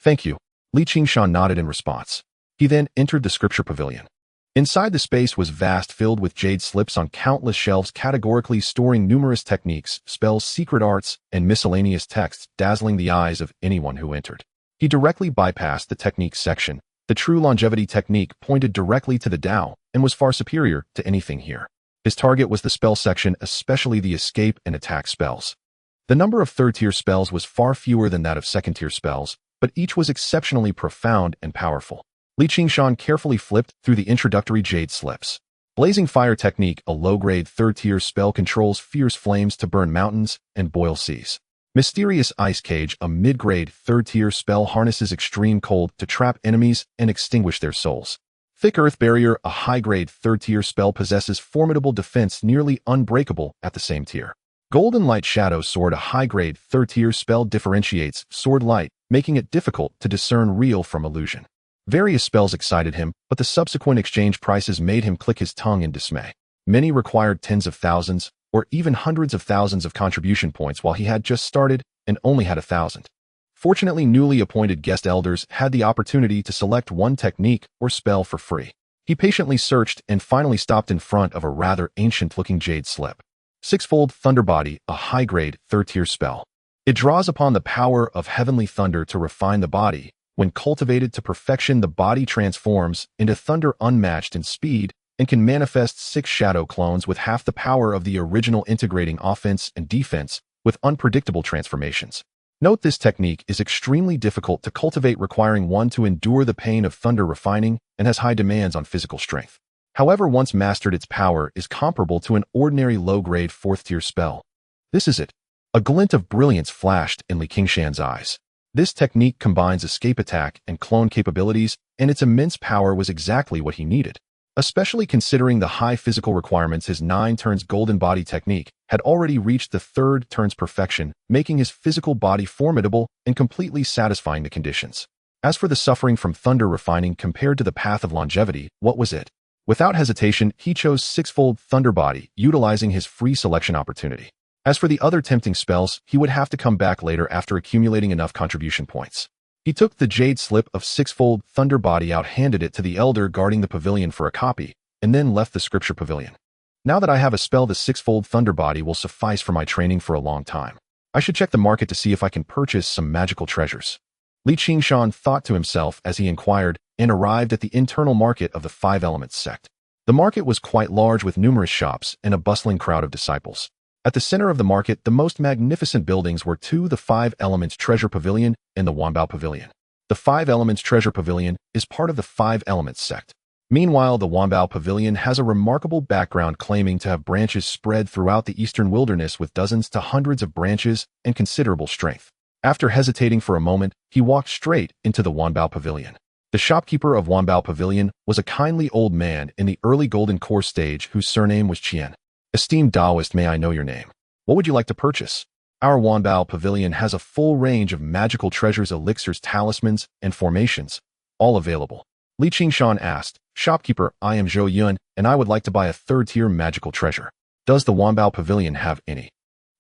"Thank you." Qingshan nodded in response. He then entered the scripture pavilion. Inside, the space was vast, filled with jade slips on countless shelves categorically storing numerous techniques, spells, secret arts, and miscellaneous texts, dazzling the eyes of anyone who entered. He directly bypassed the technique section. The true longevity technique pointed directly to the Tao and was far superior to anything here. His target was the spell section, especially the escape and attack spells. The number of third-tier spells was far fewer than that of second-tier spells, but each was exceptionally profound and powerful. Qingshan carefully flipped through the introductory jade slips. Blazing Fire Technique, a low-grade third-tier spell, controls fierce flames to burn mountains and boil seas. Mysterious Ice Cage, a mid-grade third-tier spell, harnesses extreme cold to trap enemies and extinguish their souls. Thick Earth Barrier, a high-grade third-tier spell, possesses formidable defense, nearly unbreakable at the same tier. Golden Light Shadow Sword, a high-grade third-tier spell, differentiates sword light, making it difficult to discern real from illusion. Various spells excited him, but the subsequent exchange prices made him click his tongue in dismay. Many required tens of thousands, or even hundreds of thousands of contribution points, while he had just started and only had 1,000. Fortunately, newly appointed guest elders had the opportunity to select one technique or spell for free. He patiently searched and finally stopped in front of a rather ancient-looking jade slip. Sixfold Thunder Body, a high-grade third-tier spell. It draws upon the power of heavenly thunder to refine the body. When cultivated to perfection, the body transforms into thunder unmatched in speed and can manifest 6 shadow clones with half the power of the original, integrating offense and defense with unpredictable transformations. Note, this technique is extremely difficult to cultivate, requiring one to endure the pain of thunder refining and has high demands on physical strength. However, once mastered, its power is comparable to an ordinary low-grade 4th-tier spell. This is it. A glint of brilliance flashed in Qingshan's eyes. This technique combines escape, attack, and clone capabilities, and its immense power was exactly what he needed. Especially considering the high physical requirements, his 9 turns golden body technique had already reached the 3rd turn's perfection, making his physical body formidable and completely satisfying the conditions. As for the suffering from thunder refining compared to the path of longevity, what was it? Without hesitation, he chose Sixfold Thunder Body, utilizing his free selection opportunity. As for the other tempting spells, he would have to come back later after accumulating enough contribution points. He took the jade slip of Sixfold Thunder Body out, handed it to the elder guarding the pavilion for a copy, and then left the scripture pavilion. Now that I have a spell, the Sixfold Thunder Body will suffice for my training for a long time. I should check the market to see if I can purchase some magical treasures. Qingshan thought to himself as he inquired and arrived at the internal market of the Five Elements sect. The market was quite large, with numerous shops and a bustling crowd of disciples. At the center of the market, the most magnificent buildings were the Five Elements Treasure Pavilion and the Wanbao Pavilion. The Five Elements Treasure Pavilion is part of the Five Elements sect. Meanwhile, the Wanbao Pavilion has a remarkable background, claiming to have branches spread throughout the eastern wilderness with dozens to hundreds of branches and considerable strength. After hesitating for a moment, he walked straight into the Wanbao Pavilion. The shopkeeper of Wanbao Pavilion was a kindly old man in the early golden core stage whose surname was Qian. "Esteemed Taoist, may I know your name? What would you like to purchase? Our Wanbao Pavilion has a full range of magical treasures, elixirs, talismans, and formations, all available." Qingshan asked. "Shopkeeper, I am Zhou Yun, and I would like to buy a 3rd-tier magical treasure. Does the Wanbao Pavilion have any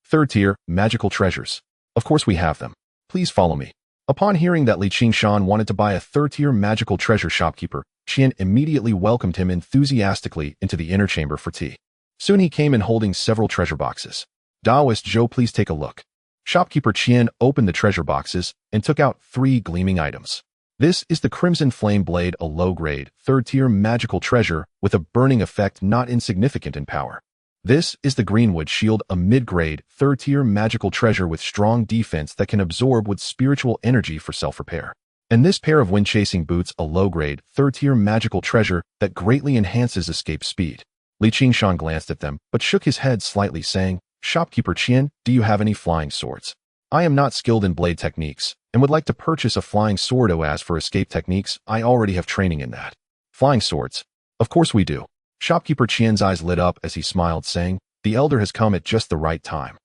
3rd-tier magical treasures?" "Of course we have them. Please follow me." Upon hearing that Qingshan wanted to buy a 3rd-tier magical treasure, shopkeeper Qian immediately welcomed him enthusiastically into the inner chamber for tea. Soon he came in holding several treasure boxes. "Taoist Zhou, please take a look." Shopkeeper Qian opened the treasure boxes and took out 3 gleaming items. This is the Crimson Flame Blade, a low-grade, 3rd-tier magical treasure with a burning effect not insignificant in power. This is the Greenwood Shield, a mid-grade, 3rd-tier magical treasure with strong defense that can absorb with spiritual energy for self-repair. And this pair of Wind-Chasing Boots, a low-grade, 3rd-tier magical treasure that greatly enhances escape speed. Li Qingshan glanced at them, but shook his head slightly, saying, "Shopkeeper Qian, do you have any flying swords? I am not skilled in blade techniques, and would like to purchase a flying sword. As for escape techniques, I already have training in that." "Flying swords? Of course we do." Shopkeeper Qian's eyes lit up as he smiled, saying, "The elder has come at just the right time.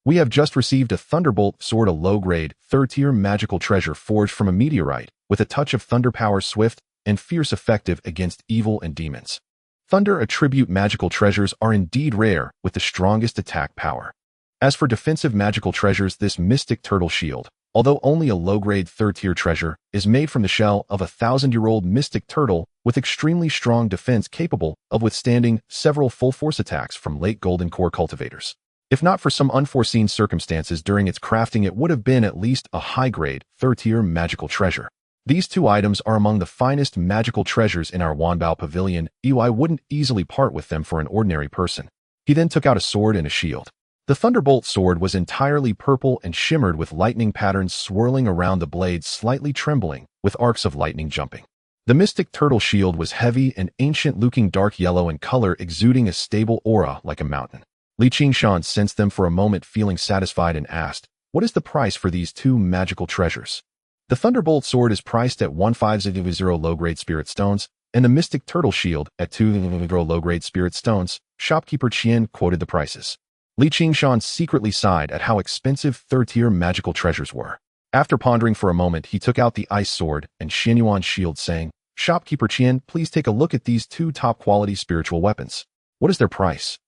We have just received a Thunderbolt sword, a low-grade, third-tier magical treasure forged from a meteorite, with a touch of thunder power, swift and fierce, effective against evil and demons. Thunder attribute magical treasures are indeed rare, with the strongest attack power. As for defensive magical treasures, this mystic turtle shield, although only a low-grade third-tier treasure, is made from the shell of a 1,000-year-old mystic turtle with extremely strong defense, capable of withstanding several full-force attacks from late golden core cultivators. If not for some unforeseen circumstances during its crafting, it would have been at least a high-grade, third-tier magical treasure. These two items are among the finest magical treasures in our Wanbao Pavilion. I wouldn't easily part with them for an ordinary person." He then took out a sword and a shield. The Thunderbolt sword was entirely purple and shimmered with lightning patterns swirling around the blade, slightly trembling, with arcs of lightning jumping. The mystic turtle shield was heavy and ancient, looking dark yellow in color, exuding a stable aura like a mountain. Li Qingshan sensed them for a moment, feeling satisfied, and asked, "What is the price for these two magical treasures?" "The Thunderbolt sword is priced at 1500 low-grade spirit stones, and the mystic turtle shield at 200 low-grade spirit stones." Shopkeeper Qian quoted the prices. Li Qingshan secretly sighed at how expensive third-tier magical treasures were. After pondering for a moment, he took out the ice sword and Xianyuan shield, saying, "Shopkeeper Qian, please take a look at these two top-quality spiritual weapons. What is their price?"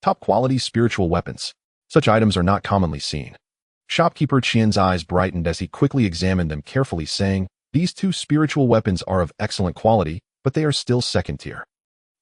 "Top-quality spiritual weapons. Such items are not commonly seen." Shopkeeper Qian's eyes brightened as he quickly examined them carefully, saying, "These two spiritual weapons are of excellent quality, but they are still second-tier.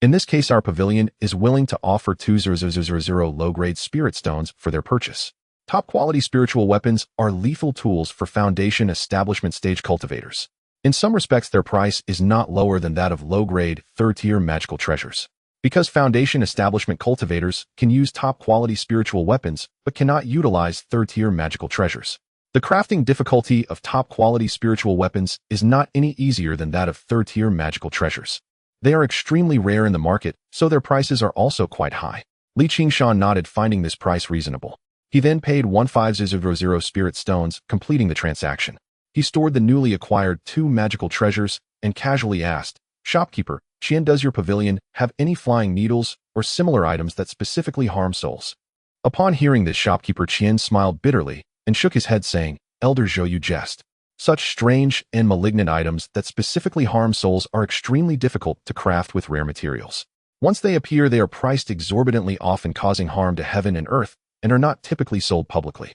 In this case, our pavilion is willing to offer 2000 low-grade spirit stones for their purchase. Top-quality spiritual weapons are lethal tools for Foundation establishment stage cultivators. In some respects, their price is not lower than that of low-grade, third-tier magical treasures. Because Foundation establishment cultivators can use top-quality spiritual weapons but cannot utilize third-tier magical treasures. The crafting difficulty of top-quality spiritual weapons is not any easier than that of third-tier magical treasures. They are extremely rare in the market, so their prices are also quite high." Li Qingshan nodded, finding this price reasonable. He then paid 1500 spirit stones, completing the transaction. He stored the newly acquired two magical treasures and casually asked, "Shopkeeper Qian, does your pavilion have any flying needles or similar items that specifically harm souls?" Upon hearing this, Shopkeeper Qian smiled bitterly and shook his head, saying, "Elder Zhou, you jest. Such strange and malignant items that specifically harm souls are extremely difficult to craft with rare materials. Once they appear, they are priced exorbitantly, often causing harm to heaven and earth, and are not typically sold publicly.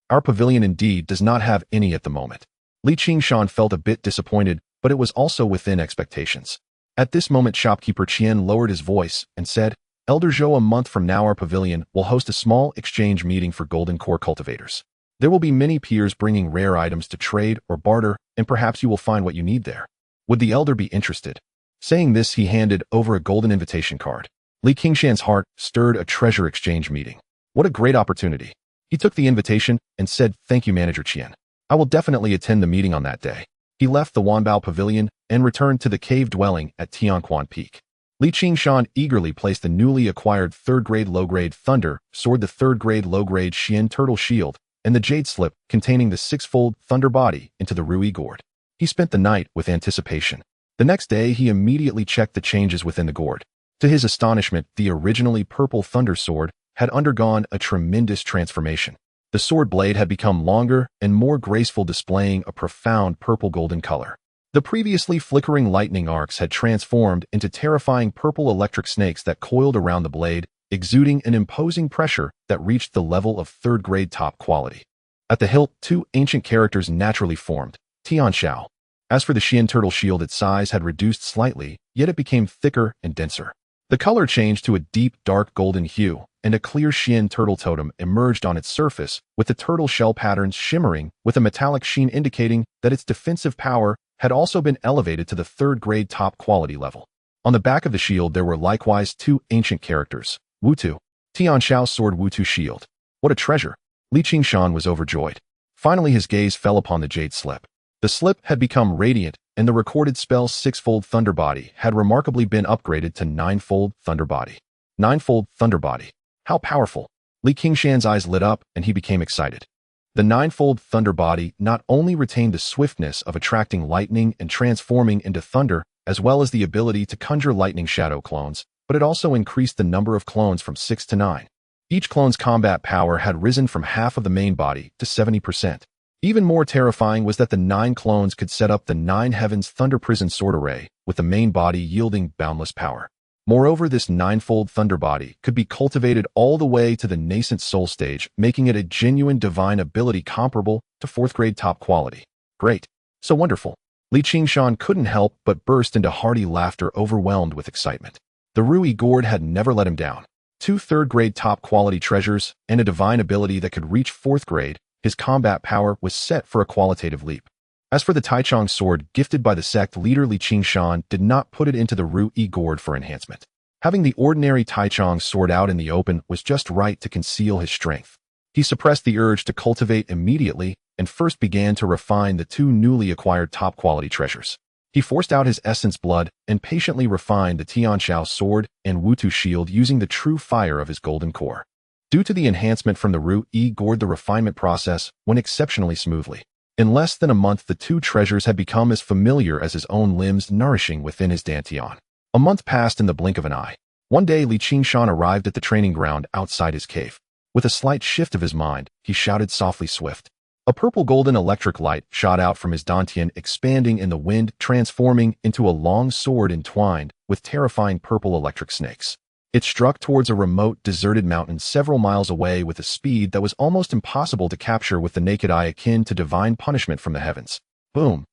Our pavilion indeed does not have any at the moment." Li Qingshan felt a bit disappointed, but it was also within expectations. At this moment, Shopkeeper Qian lowered his voice and said, "Elder Zhou, a month from now our pavilion will host a small exchange meeting for golden core cultivators. There will be many peers bringing rare items to trade or barter, and perhaps you will find what you need there. Would the elder be interested?" Saying this, he handed over a golden invitation card. Li Qingshan's heart stirred. A treasure exchange meeting. What a great opportunity. He took the invitation and said, "Thank you, Manager Qian. I will definitely attend the meeting on that day." He left the Wanbao Pavilion and returned to the cave dwelling at Tianquan Peak. Li Qingshan eagerly placed the newly acquired third-grade low-grade thunder sword, the third-grade low-grade Xian turtle shield, and the jade slip containing the six-fold thunder body into the Rui gourd. He spent the night with anticipation. The next day, he immediately checked the changes within the gourd. To his astonishment, the originally purple thunder sword had undergone a tremendous transformation. The sword blade had become longer and more graceful, displaying a profound purple golden color. The previously flickering lightning arcs had transformed into terrifying purple electric snakes that coiled around the blade, exuding an imposing pressure that reached the level of third-grade top quality. At the hilt, two ancient characters naturally formed, Tianshao. As for the Xian turtle shield, its size had reduced slightly, yet it became thicker and denser. The color changed to a deep, dark golden hue, and a clear Xian turtle totem emerged on its surface, with the turtle shell patterns shimmering with a metallic sheen, indicating that its defensive power had also been elevated to the third-grade top quality level. On the back of the shield, there were likewise two ancient characters, Wutu. Tianshao's sword, Wutu shield. What a treasure! Li Qingshan was overjoyed. Finally, his gaze fell upon the jade slip. The slip had become radiant, and the recorded spell's six-fold thunder body had remarkably been upgraded to nine-fold thunder body. Ninefold Thunder Body. How powerful! Qingshan's eyes lit up and he became excited. The ninefold thunder body not only retained the swiftness of attracting lightning and transforming into thunder, as well as the ability to conjure lightning shadow clones, but it also increased the number of clones from 6 to 9. Each clone's combat power had risen from half of the main body to 70%. Even more terrifying was that the 9 clones could set up the 9 Heavens Thunder Prison Sword Array, with the main body yielding boundless power. Moreover, this ninefold thunder body could be cultivated all the way to the nascent soul stage, making it a genuine divine ability comparable to 4th grade top quality. Great. So wonderful. Qingshan couldn't help but burst into hearty laughter, overwhelmed with excitement. The Rui Gourd had never let him down. 2 3rd grade top quality treasures and a divine ability that could reach 4th grade, his combat power was set for a qualitative leap. As for the Taichung sword gifted by the sect leader Qingshan did not put it into the Rui Gourd for enhancement. Having the ordinary Taichung sword out in the open was just right to conceal his strength. He suppressed the urge to cultivate immediately and first began to refine the 2 newly acquired top-quality treasures. He forced out his essence blood and patiently refined the Tianshao sword and Wutu shield using the true fire of his golden core. Due to the enhancement from the Rui Gourd, the refinement process went exceptionally smoothly. In less than a month, the 2 treasures had become as familiar as his own limbs, nourishing within his dantian. A month passed in the blink of an eye. One day, Qingshan arrived at the training ground outside his cave. With a slight shift of his mind, he shouted softly, "Swift." A purple-golden electric light shot out from his dantian, expanding in the wind, transforming into a long sword entwined with terrifying purple electric snakes. It struck towards a remote, deserted mountain several miles away with a speed that was almost impossible to capture with the naked eye, akin to divine punishment from the heavens. Boom!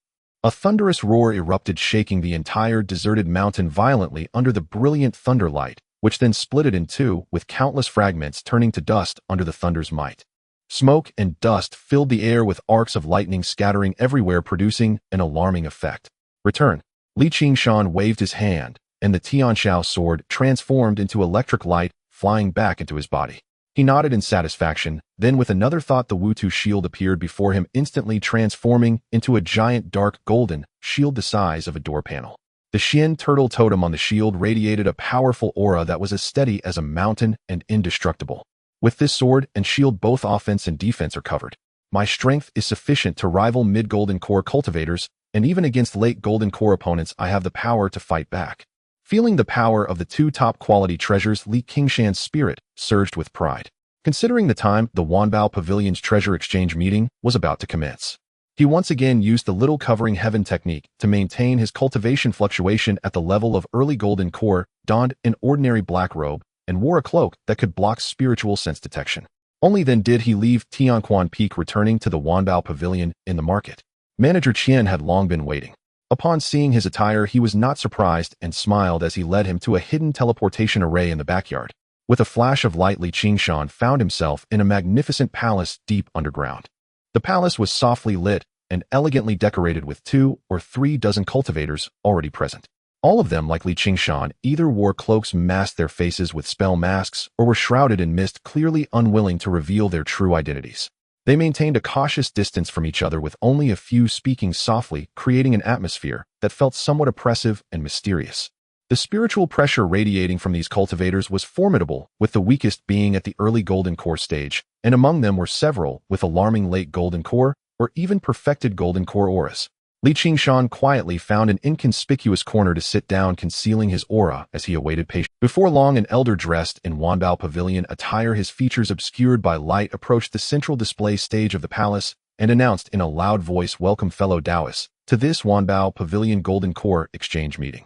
A thunderous roar erupted, shaking the entire deserted mountain violently under the brilliant thunder light, which then split it in 2, with countless fragments turning to dust under the thunder's might. Smoke and dust filled the air with arcs of lightning scattering everywhere, producing an alarming effect. Return! Qingshan waved his hand, and the Tianshao sword transformed into electric light, flying back into his body. He nodded in satisfaction, then with another thought the Wutu shield appeared before him, instantly transforming into a giant dark golden shield the size of a door panel. The Xian turtle totem on the shield radiated a powerful aura that was as steady as a mountain and indestructible. With this sword and shield, both offense and defense are covered. My strength is sufficient to rival mid-golden core cultivators, and even against late golden core opponents I have the power to fight back. Feeling the power of the 2 top-quality treasures, Qingshan's spirit surged with pride. Considering the time, the Wanbao Pavilion's treasure exchange meeting was about to commence. He once again used the little covering heaven technique to maintain his cultivation fluctuation at the level of early golden core, donned an ordinary black robe, and wore a cloak that could block spiritual sense detection. Only then did he leave Tianquan Peak, returning to the Wanbao Pavilion in the market. Manager Qian had long been waiting. Upon seeing his attire, he was not surprised and smiled as he led him to a hidden teleportation array in the backyard. With a flash of light, Qingshan found himself in a magnificent palace deep underground. The palace was softly lit and elegantly decorated with 2 or 3 dozen cultivators already present. All of them, like Qingshan, either wore cloaks, masked their faces with spell masks, or were shrouded in mist, clearly unwilling to reveal their true identities. They maintained a cautious distance from each other, with only a few speaking softly, creating an atmosphere that felt somewhat oppressive and mysterious. The spiritual pressure radiating from these cultivators was formidable, with the weakest being at the early golden core stage, and among them were several with alarming late golden core or even perfected golden core auras. Qingshan quietly found an inconspicuous corner to sit down, concealing his aura as he awaited patiently. Before long, an elder dressed in Wanbao Pavilion attire, his features obscured by light, approached the central display stage of the palace and announced in a loud voice, "Welcome, fellow Taoists, to this Wanbao Pavilion Golden Core Exchange meeting.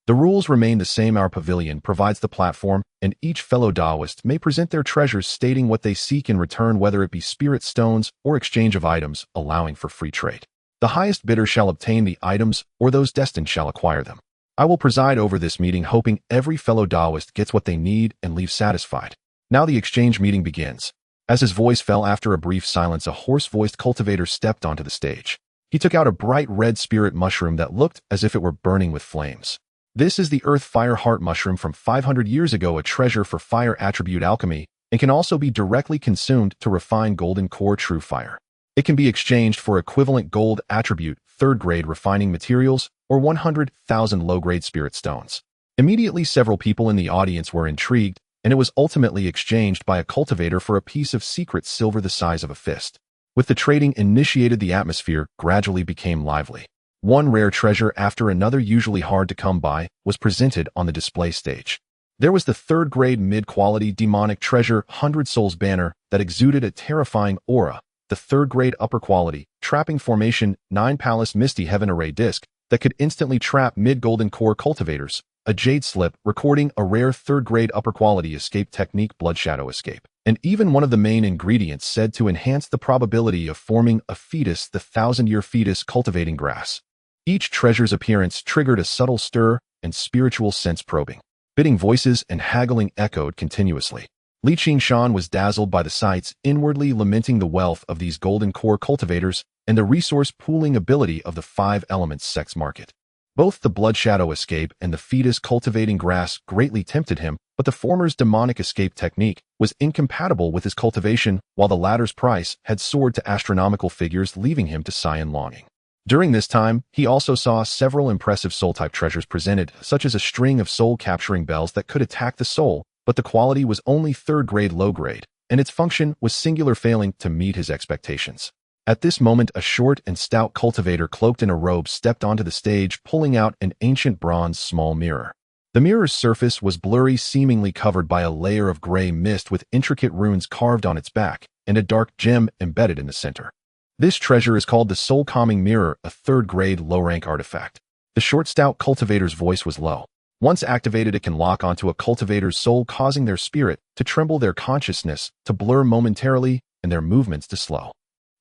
The rules remain the same. Our pavilion provides the platform, and each fellow Taoist may present their treasures, stating what they seek in return, whether it be spirit stones or exchange of items, allowing for free trade. The highest bidder shall obtain the items, or those destined shall acquire them. I will preside over this meeting, hoping every fellow Taoist gets what they need and leaves satisfied. Now the exchange meeting begins." As his voice fell after a brief silence, a hoarse-voiced cultivator stepped onto the stage. He took out a bright red spirit mushroom that looked as if it were burning with flames. "This is the Earth Fire Heart Mushroom from 500 years ago, a treasure for fire attribute alchemy, and can also be directly consumed to refine golden core true fire. It can be exchanged for equivalent gold attribute, 3rd grade refining materials, or 100,000 low-grade spirit stones." Immediately, several people in the audience were intrigued, and it was ultimately exchanged by a cultivator for a piece of secret silver the size of a fist. With the trading initiated, the atmosphere gradually became lively. One rare treasure after another, usually hard to come by, was presented on the display stage. There was the third-grade mid-quality demonic treasure 100 Souls banner that exuded a terrifying aura, the third-grade upper-quality trapping formation 9 Palace Misty Heaven Array disc that could instantly trap mid-golden core cultivators, a jade slip recording a rare third-grade upper-quality escape technique Blood Shadow Escape, and even one of the main ingredients said to enhance the probability of forming a fetus, the 1000-year fetus cultivating grass. Each treasure's appearance triggered a subtle stir and spiritual sense probing. Bidding voices and haggling echoed continuously. Qingshan was dazzled by the sights, inwardly lamenting the wealth of these golden core cultivators and the resource pooling ability of the 5 elements sex market. Both the Blood Shadow Escape and the fetus cultivating grass greatly tempted him, but the former's demonic escape technique was incompatible with his cultivation, while the latter's price had soared to astronomical figures, leaving him to sigh in longing. During this time, he also saw several impressive soul-type treasures presented, such as a string of soul-capturing bells that could attack the soul, but the quality was only third-grade low-grade, and its function was singular, failing to meet his expectations. At this moment, a short and stout cultivator cloaked in a robe stepped onto the stage, pulling out an ancient bronze small mirror. The mirror's surface was blurry, seemingly covered by a layer of gray mist with intricate runes carved on its back and a dark gem embedded in the center. This treasure is called the Soul Calming Mirror, a third-grade low-rank artifact. The short, stout cultivator's voice was low. Once activated, it can lock onto a cultivator's soul, causing their spirit to tremble, their consciousness to blur momentarily, and their movements to slow.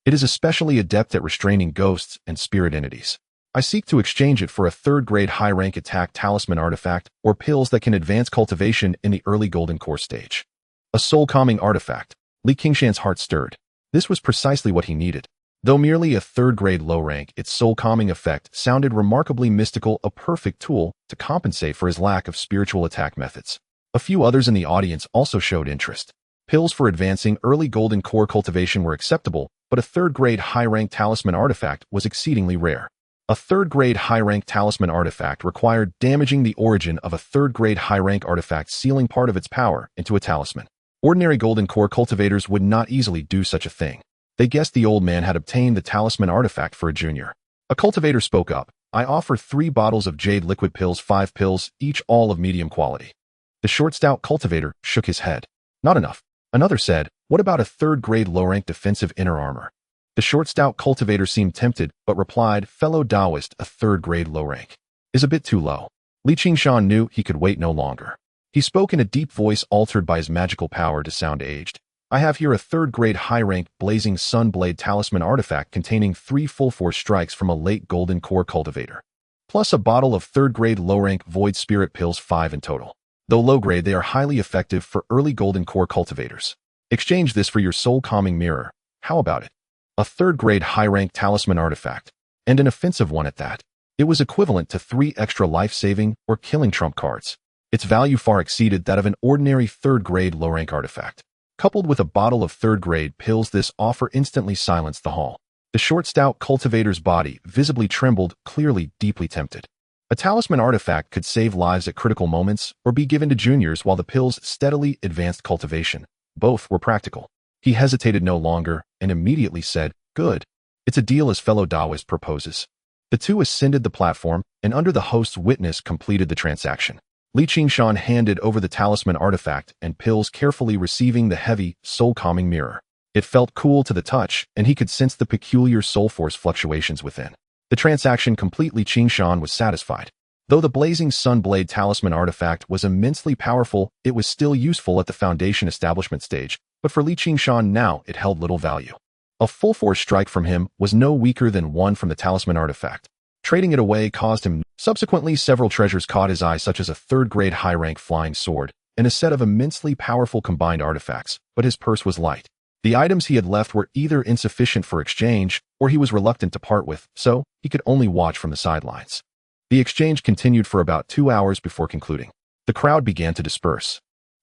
It is especially adept at restraining ghosts and spirit entities. I seek to exchange it for a third-grade high-rank attack talisman artifact or pills that can advance cultivation in the early golden core stage. A soul-calming artifact. Qingshan's heart stirred. This was precisely what he needed. Though merely a third-grade low rank, its soul-calming effect sounded remarkably mystical, a perfect tool to compensate for his lack of spiritual attack methods. A few others in the audience also showed interest. Pills for advancing early golden core cultivation were acceptable, but a third-grade high-rank talisman artifact was exceedingly rare. A third-grade high-rank talisman artifact required damaging the origin of a third-grade high-rank artifact, sealing part of its power into a talisman. Ordinary golden core cultivators would not easily do such a thing. They guessed the old man had obtained the talisman artifact for a junior. A cultivator spoke up. I offer 3 bottles of jade liquid pills, 5 pills, each all of medium quality. The short, stout cultivator shook his head. Not enough. Another said, what about a third-grade low-rank defensive inner armor? The short, stout cultivator seemed tempted, but replied, fellow Taoist, a third-grade low rank is a bit too low. Qingshan knew he could wait no longer. He spoke in a deep voice altered by his magical power to sound aged. I have here a third-grade high-rank blazing sun blade talisman artifact containing 3 full-force strikes from a late golden core cultivator, plus a bottle of third-grade low-rank void spirit pills, 5 in total. Though low-grade, they are highly effective for early golden core cultivators. Exchange this for your soul-calming mirror. How about it? A third-grade high-rank talisman artifact, and an offensive one at that. It was equivalent to 3 extra life-saving or killing trump cards. Its value far exceeded that of an ordinary third-grade low-rank artifact. Coupled with a bottle of third-grade pills, this offer instantly silenced the hall. The short, stout cultivator's body visibly trembled, clearly deeply tempted. A talisman artifact could save lives at critical moments or be given to juniors, while the pills steadily advanced cultivation. Both were practical. He hesitated no longer and immediately said, good. It's a deal as fellow Taoist proposes. The two ascended the platform and under the host's witness completed the transaction. Qingshan handed over the talisman artifact and pills, carefully receiving the heavy, soul-calming mirror. It felt cool to the touch, and he could sense the peculiar soul force fluctuations within. The transaction complete, Qingshan was satisfied. Though the blazing sun blade talisman artifact was immensely powerful, it was still useful at the foundation establishment stage, but for Qingshan now it held little value. A full-force strike from him was no weaker than one from the talisman artifact. Trading it away caused him. Subsequently, several treasures caught his eye, such as a third-grade high-rank flying sword and a set of immensely powerful combined artifacts, but his purse was light. The items he had left were either insufficient for exchange or he was reluctant to part with, so he could only watch from the sidelines. The exchange continued for about 2 hours before concluding. The crowd began to disperse.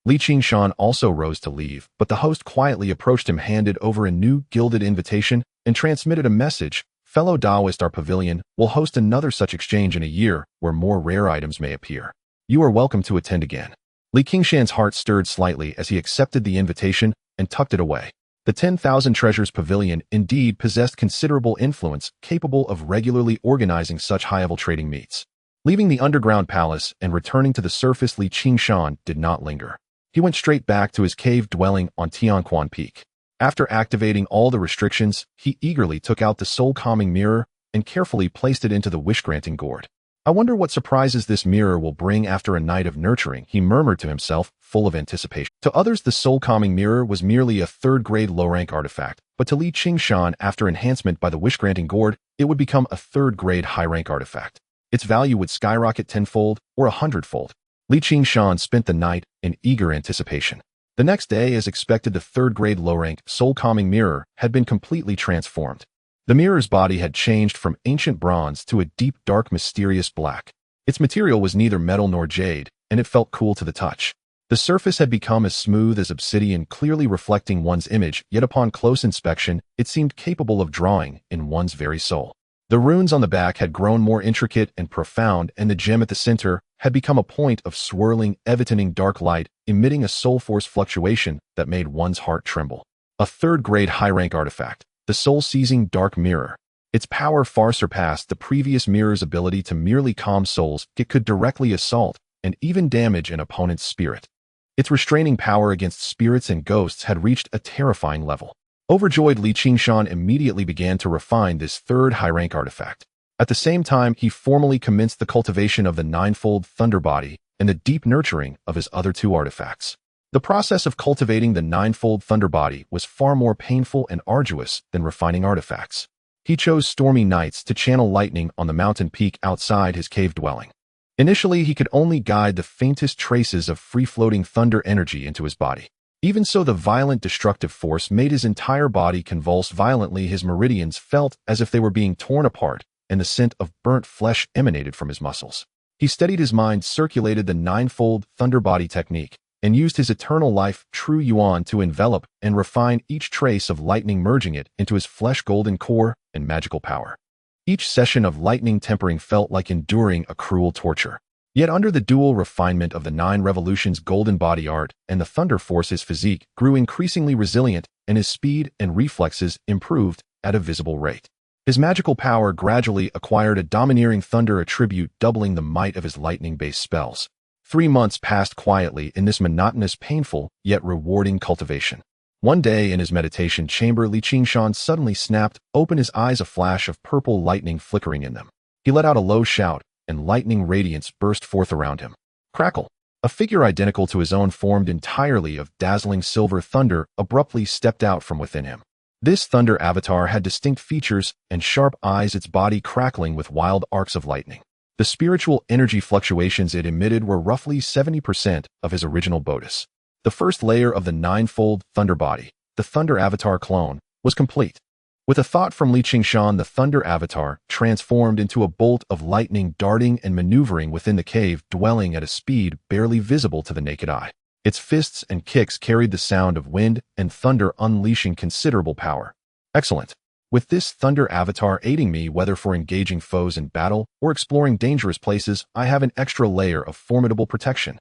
Qingshan also rose to leave, but the host quietly approached him, handed over a new gilded invitation, and transmitted a message. Fellow Taoist, our pavilion will host another such exchange in a year where more rare items may appear. You are welcome to attend again. Li Qingshan's heart stirred slightly as he accepted the invitation and tucked it away. The 10,000 Treasures Pavilion indeed possessed considerable influence, capable of regularly organizing such high-level trading meets. Leaving the underground palace and returning to the surface, Li Qingshan did not linger. He went straight back to his cave dwelling on Tianquan Peak. After activating all the restrictions, he eagerly took out the soul-calming mirror and carefully placed it into the wish-granting gourd. I wonder what surprises this mirror will bring after a night of nurturing, he murmured to himself, full of anticipation. To others, the soul-calming mirror was merely a third-grade low-rank artifact, but to Li Qingshan, after enhancement by the wish-granting gourd, it would become a third-grade high-rank artifact. Its value would skyrocket tenfold or 100-fold. Li Qingshan spent the night in eager anticipation. The next day, as expected, the third-grade low-rank soul-calming mirror had been completely transformed. The mirror's body had changed from ancient bronze to a deep, dark, mysterious black. Its material was neither metal nor jade, and it felt cool to the touch. The surface had become as smooth as obsidian, clearly reflecting one's image, yet upon close inspection, it seemed capable of drawing in one's very soul. The runes on the back had grown more intricate and profound, and the gem at the center had become a point of swirling, evident dark light, emitting a soul force fluctuation that made one's heart tremble. A third-grade high-rank artifact. The soul-seizing dark mirror. Its power far surpassed the previous mirror's ability to merely calm souls. It could directly assault and even damage an opponent's spirit. Its restraining power against spirits and ghosts had reached a terrifying level. Overjoyed, Li Qingshan immediately began to refine this third high-rank artifact. At the same time, he formally commenced the cultivation of the ninefold thunder body and the deep nurturing of his other two artifacts. The process of cultivating the ninefold thunder body was far more painful and arduous than refining artifacts. He chose stormy nights to channel lightning on the mountain peak outside his cave dwelling. Initially, he could only guide the faintest traces of free-floating thunder energy into his body. Even so, the violent destructive force made his entire body convulse violently. His meridians felt as if they were being torn apart, and the scent of burnt flesh emanated from his muscles. He steadied his mind, circulated the ninefold thunder body technique, and used his eternal life, True Yuan, to envelop and refine each trace of lightning, merging it into his flesh-golden core and magical power. Each session of lightning tempering felt like enduring a cruel torture. Yet under the dual refinement of the 9 revolutions golden body art and the thunder force, his physique grew increasingly resilient, and his speed and reflexes improved at a visible rate. His magical power gradually acquired a domineering thunder attribute, doubling the might of his lightning-based spells. 3 months passed quietly in this monotonous, painful, yet rewarding cultivation. One day in his meditation chamber, Li Qingshan suddenly snapped open, his eyes a flash of purple lightning flickering in them. He let out a low shout, and lightning radiance burst forth around him. Crackle! A figure identical to his own, formed entirely of dazzling silver thunder, abruptly stepped out from within him. This thunder avatar had distinct features and sharp eyes, its body crackling with wild arcs of lightning. The spiritual energy fluctuations it emitted were roughly 70% of his original bodhis. The first layer of the ninefold thunder body, the thunder avatar clone, was complete. With a thought from Li Qingshan, the thunder avatar transformed into a bolt of lightning, darting and maneuvering within the cave dwelling at a speed barely visible to the naked eye. Its fists and kicks carried the sound of wind and thunder, unleashing considerable power. Excellent. With this thunder avatar aiding me, whether for engaging foes in battle or exploring dangerous places, I have an extra layer of formidable protection.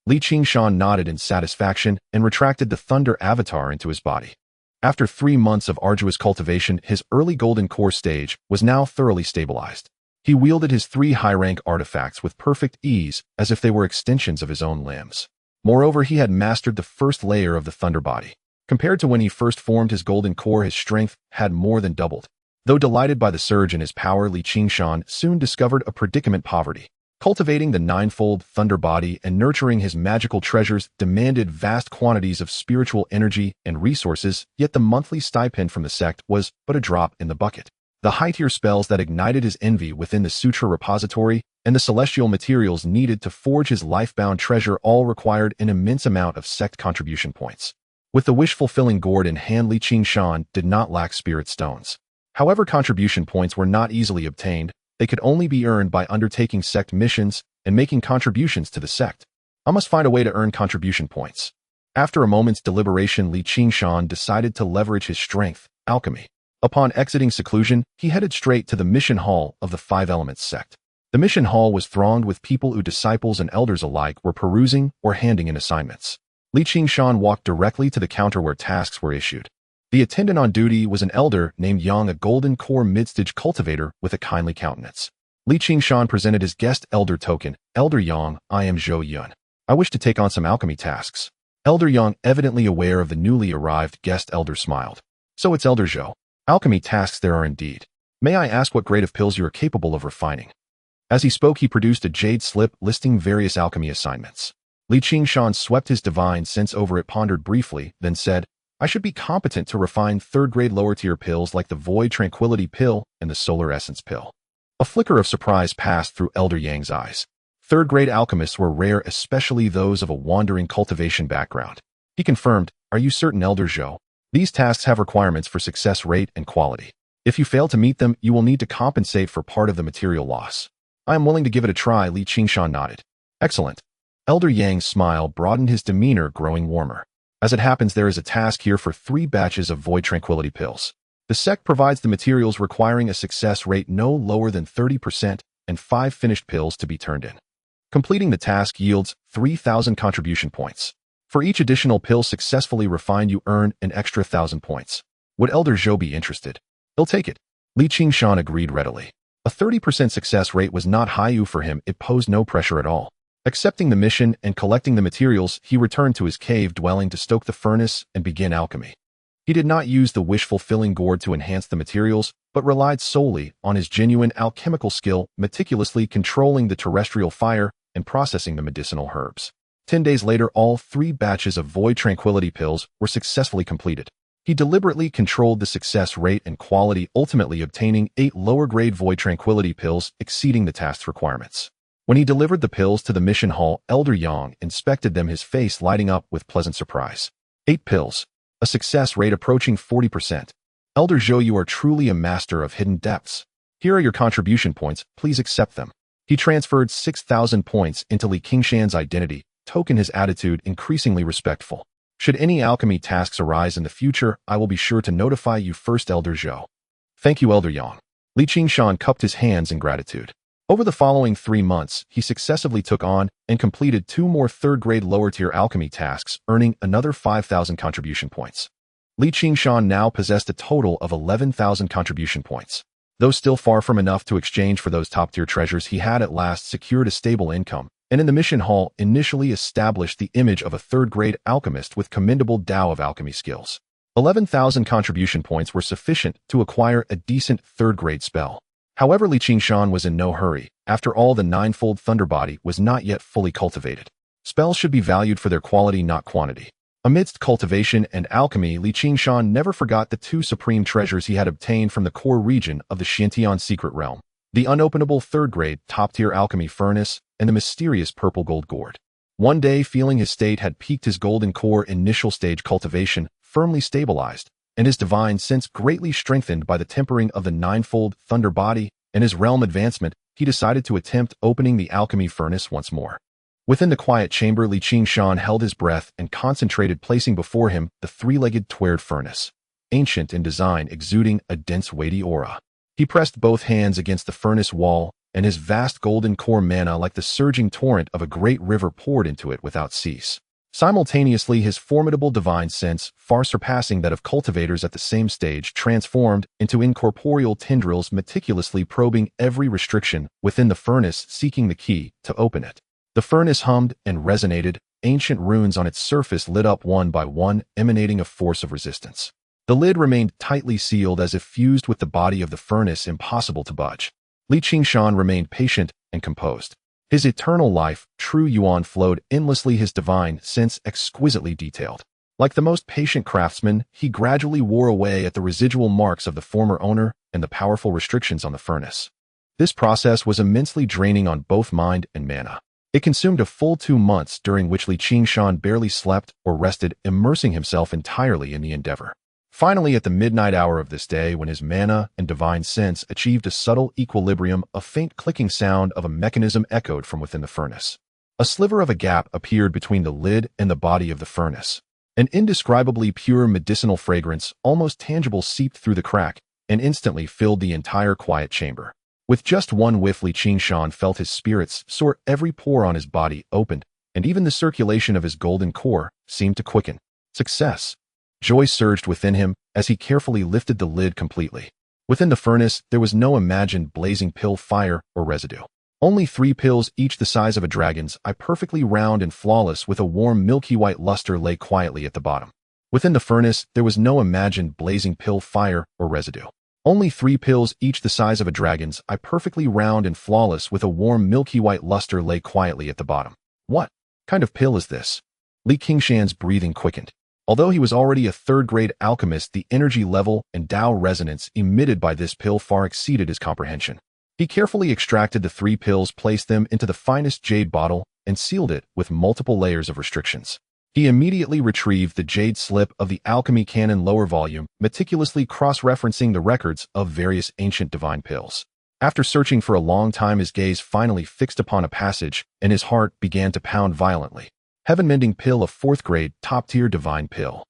Li Qingshan nodded in satisfaction and retracted the thunder avatar into his body. After 3 months of arduous cultivation, his early golden core stage was now thoroughly stabilized. He wielded his 3 high-rank artifacts with perfect ease, as if they were extensions of his own limbs. Moreover, he had mastered the first layer of the thunder body. Compared to when he first formed his golden core, his strength had more than doubled. Though delighted by the surge in his power, Li Qingshan soon discovered a predicament: poverty. Cultivating the ninefold thunder body and nurturing his magical treasures demanded vast quantities of spiritual energy and resources, yet the monthly stipend from the sect was but a drop in the bucket. The high-tier spells that ignited his envy within the sutra repository and the celestial materials needed to forge his life-bound treasure all required an immense amount of sect contribution points. With the wish-fulfilling gourd in hand, Li Qingshan did not lack spirit stones. However, contribution points were not easily obtained. They could only be earned by undertaking sect missions and making contributions to the sect. I must find a way to earn contribution points. After a moment's deliberation, Li Qingshan decided to leverage his strength, alchemy. Upon exiting seclusion, he headed straight to the mission hall of the 5 Elements sect. The mission hall was thronged with people who disciples and elders alike were perusing or handing in assignments. Qingshan walked directly to the counter where tasks were issued. The attendant on duty was an elder named Yang, a golden core mid-stage cultivator with a kindly countenance. Qingshan presented his guest elder token. Elder Yang, I am Zhou Yun. I wish to take on some alchemy tasks. Elder Yang, evidently aware of the newly arrived guest elder, smiled. So it's Elder Zhou. Alchemy tasks there are indeed. May I ask what grade of pills you are capable of refining? As he spoke, he produced a jade slip listing various alchemy assignments. Qingshan swept his divine sense over it, pondered briefly, then said, I should be competent to refine third-grade lower-tier pills like the Void Tranquility pill and the Solar Essence pill. A flicker of surprise passed through Elder Yang's eyes. Third-grade alchemists were rare, especially those of a wandering cultivation background. He confirmed, Are you certain, Elder Zhou? These tasks have requirements for success rate and quality. If you fail to meet them, you will need to compensate for part of the material loss. I am willing to give it a try. Qingshan nodded. Excellent. Elder Yang's smile broadened, his demeanor growing warmer. As it happens, there is a task here for 3 batches of Void Tranquility pills. The sect provides the materials requiring a success rate no lower than 30% and 5 finished pills to be turned in. Completing the task yields 3,000 contribution points. For each additional pill successfully refined, you earn an extra 1,000 points. Would Elder Zhou be interested? He'll take it. Qingshan agreed readily. A 30% success rate was not high for him. It posed no pressure at all. Accepting the mission and collecting the materials, he returned to his cave dwelling to stoke the furnace and begin alchemy. He did not use the wish-fulfilling gourd to enhance the materials, but relied solely on his genuine alchemical skill, meticulously controlling the terrestrial fire and processing the medicinal herbs. 10 days later, all 3 batches of Void Tranquility pills were successfully completed. He deliberately controlled the success rate and quality, ultimately obtaining 8 lower-grade Void Tranquility pills exceeding the task's requirements. When he delivered the pills to the mission hall, Elder Yang inspected them, his face lighting up with pleasant surprise. 8 pills. A success rate approaching 40%. Elder Zhou, you are truly a master of hidden depths. Here are your contribution points, please accept them. He transferred 6,000 points into Qingshan's identity token, his attitude increasingly respectful. Should any alchemy tasks arise in the future, I will be sure to notify you first, Elder Zhou. Thank you, Elder Yang. Qingshan cupped his hands in gratitude. Over the following 3 months, he successively took on and completed 2 more third-grade lower-tier alchemy tasks, earning another 5,000 contribution points. Qingshan now possessed a total of 11,000 contribution points. Though still far from enough to exchange for those top-tier treasures, he had at last secured a stable income, and in the mission hall initially established the image of a third-grade alchemist with commendable Tao of alchemy skills. 11,000 contribution points were sufficient to acquire a decent third-grade spell. However, Qingshan was in no hurry. After all, the ninefold thunder body was not yet fully cultivated. Spells should be valued for their quality, not quantity. Amidst cultivation and alchemy, Qingshan never forgot the 2 supreme treasures he had obtained from the core region of the Xintian secret realm: the unopenable third-grade top-tier alchemy furnace and the mysterious purple gold gourd. One day, feeling his state had peaked, his golden core initial stage cultivation firmly stabilized, and his divine sense greatly strengthened by the tempering of the ninefold thunder body and his realm advancement, he decided to attempt opening the alchemy furnace once more. Within the quiet chamber, Qingshan held his breath and concentrated, placing before him the 3-legged twared furnace, ancient in design, exuding a dense, weighty aura. He pressed both hands against the furnace wall, and his vast golden core mana, like the surging torrent of a great river, poured into it without cease. Simultaneously, his formidable divine sense, far surpassing that of cultivators at the same stage, transformed into incorporeal tendrils, meticulously probing every restriction within the furnace, seeking the key to open it. The furnace hummed and resonated, ancient runes on its surface lit up one by one, emanating a force of resistance. The lid remained tightly sealed, as if fused with the body of the furnace, impossible to budge. Qingshan remained patient and composed. His eternal life, true Yuan, flowed endlessly, his divine sense exquisitely detailed. Like the most patient craftsman, he gradually wore away at the residual marks of the former owner and the powerful restrictions on the furnace. This process was immensely draining on both mind and mana. It consumed a full 2 months, during which Qingshan barely slept or rested, immersing himself entirely in the endeavor. Finally, at the midnight hour of this day, when his mana and divine sense achieved a subtle equilibrium, a faint clicking sound of a mechanism echoed from within the furnace. A sliver of a gap appeared between the lid and the body of the furnace. An indescribably pure medicinal fragrance, almost tangible, seeped through the crack and instantly filled the entire quiet chamber. With just one whiff, Qingshan felt his spirits soar, every pore on his body opened, and even the circulation of his golden core seemed to quicken. Success! Joy surged within him as he carefully lifted the lid completely. Within the furnace, there was no imagined blazing pill fire or residue. Only 3 pills, each the size of a dragon's eye, perfectly round and flawless, with a warm milky white luster, lay quietly at the bottom. Within the furnace, there was no imagined blazing pill fire or residue. Only 3 pills, each the size of a dragon's eye, perfectly round and flawless, with a warm milky white luster, lay quietly at the bottom. What kind of pill is this? Qingshan's breathing quickened. Although he was already a third-grade alchemist, the energy level and Tao resonance emitted by this pill far exceeded his comprehension. He carefully extracted the 3 pills, placed them into the finest jade bottle, and sealed it with multiple layers of restrictions. He immediately retrieved the jade slip of the alchemy canon lower volume, meticulously cross-referencing the records of various ancient divine pills. After searching for a long time, his gaze finally fixed upon a passage, and his heart began to pound violently. Heaven-mending pill, a 4th-grade, top-tier divine pill.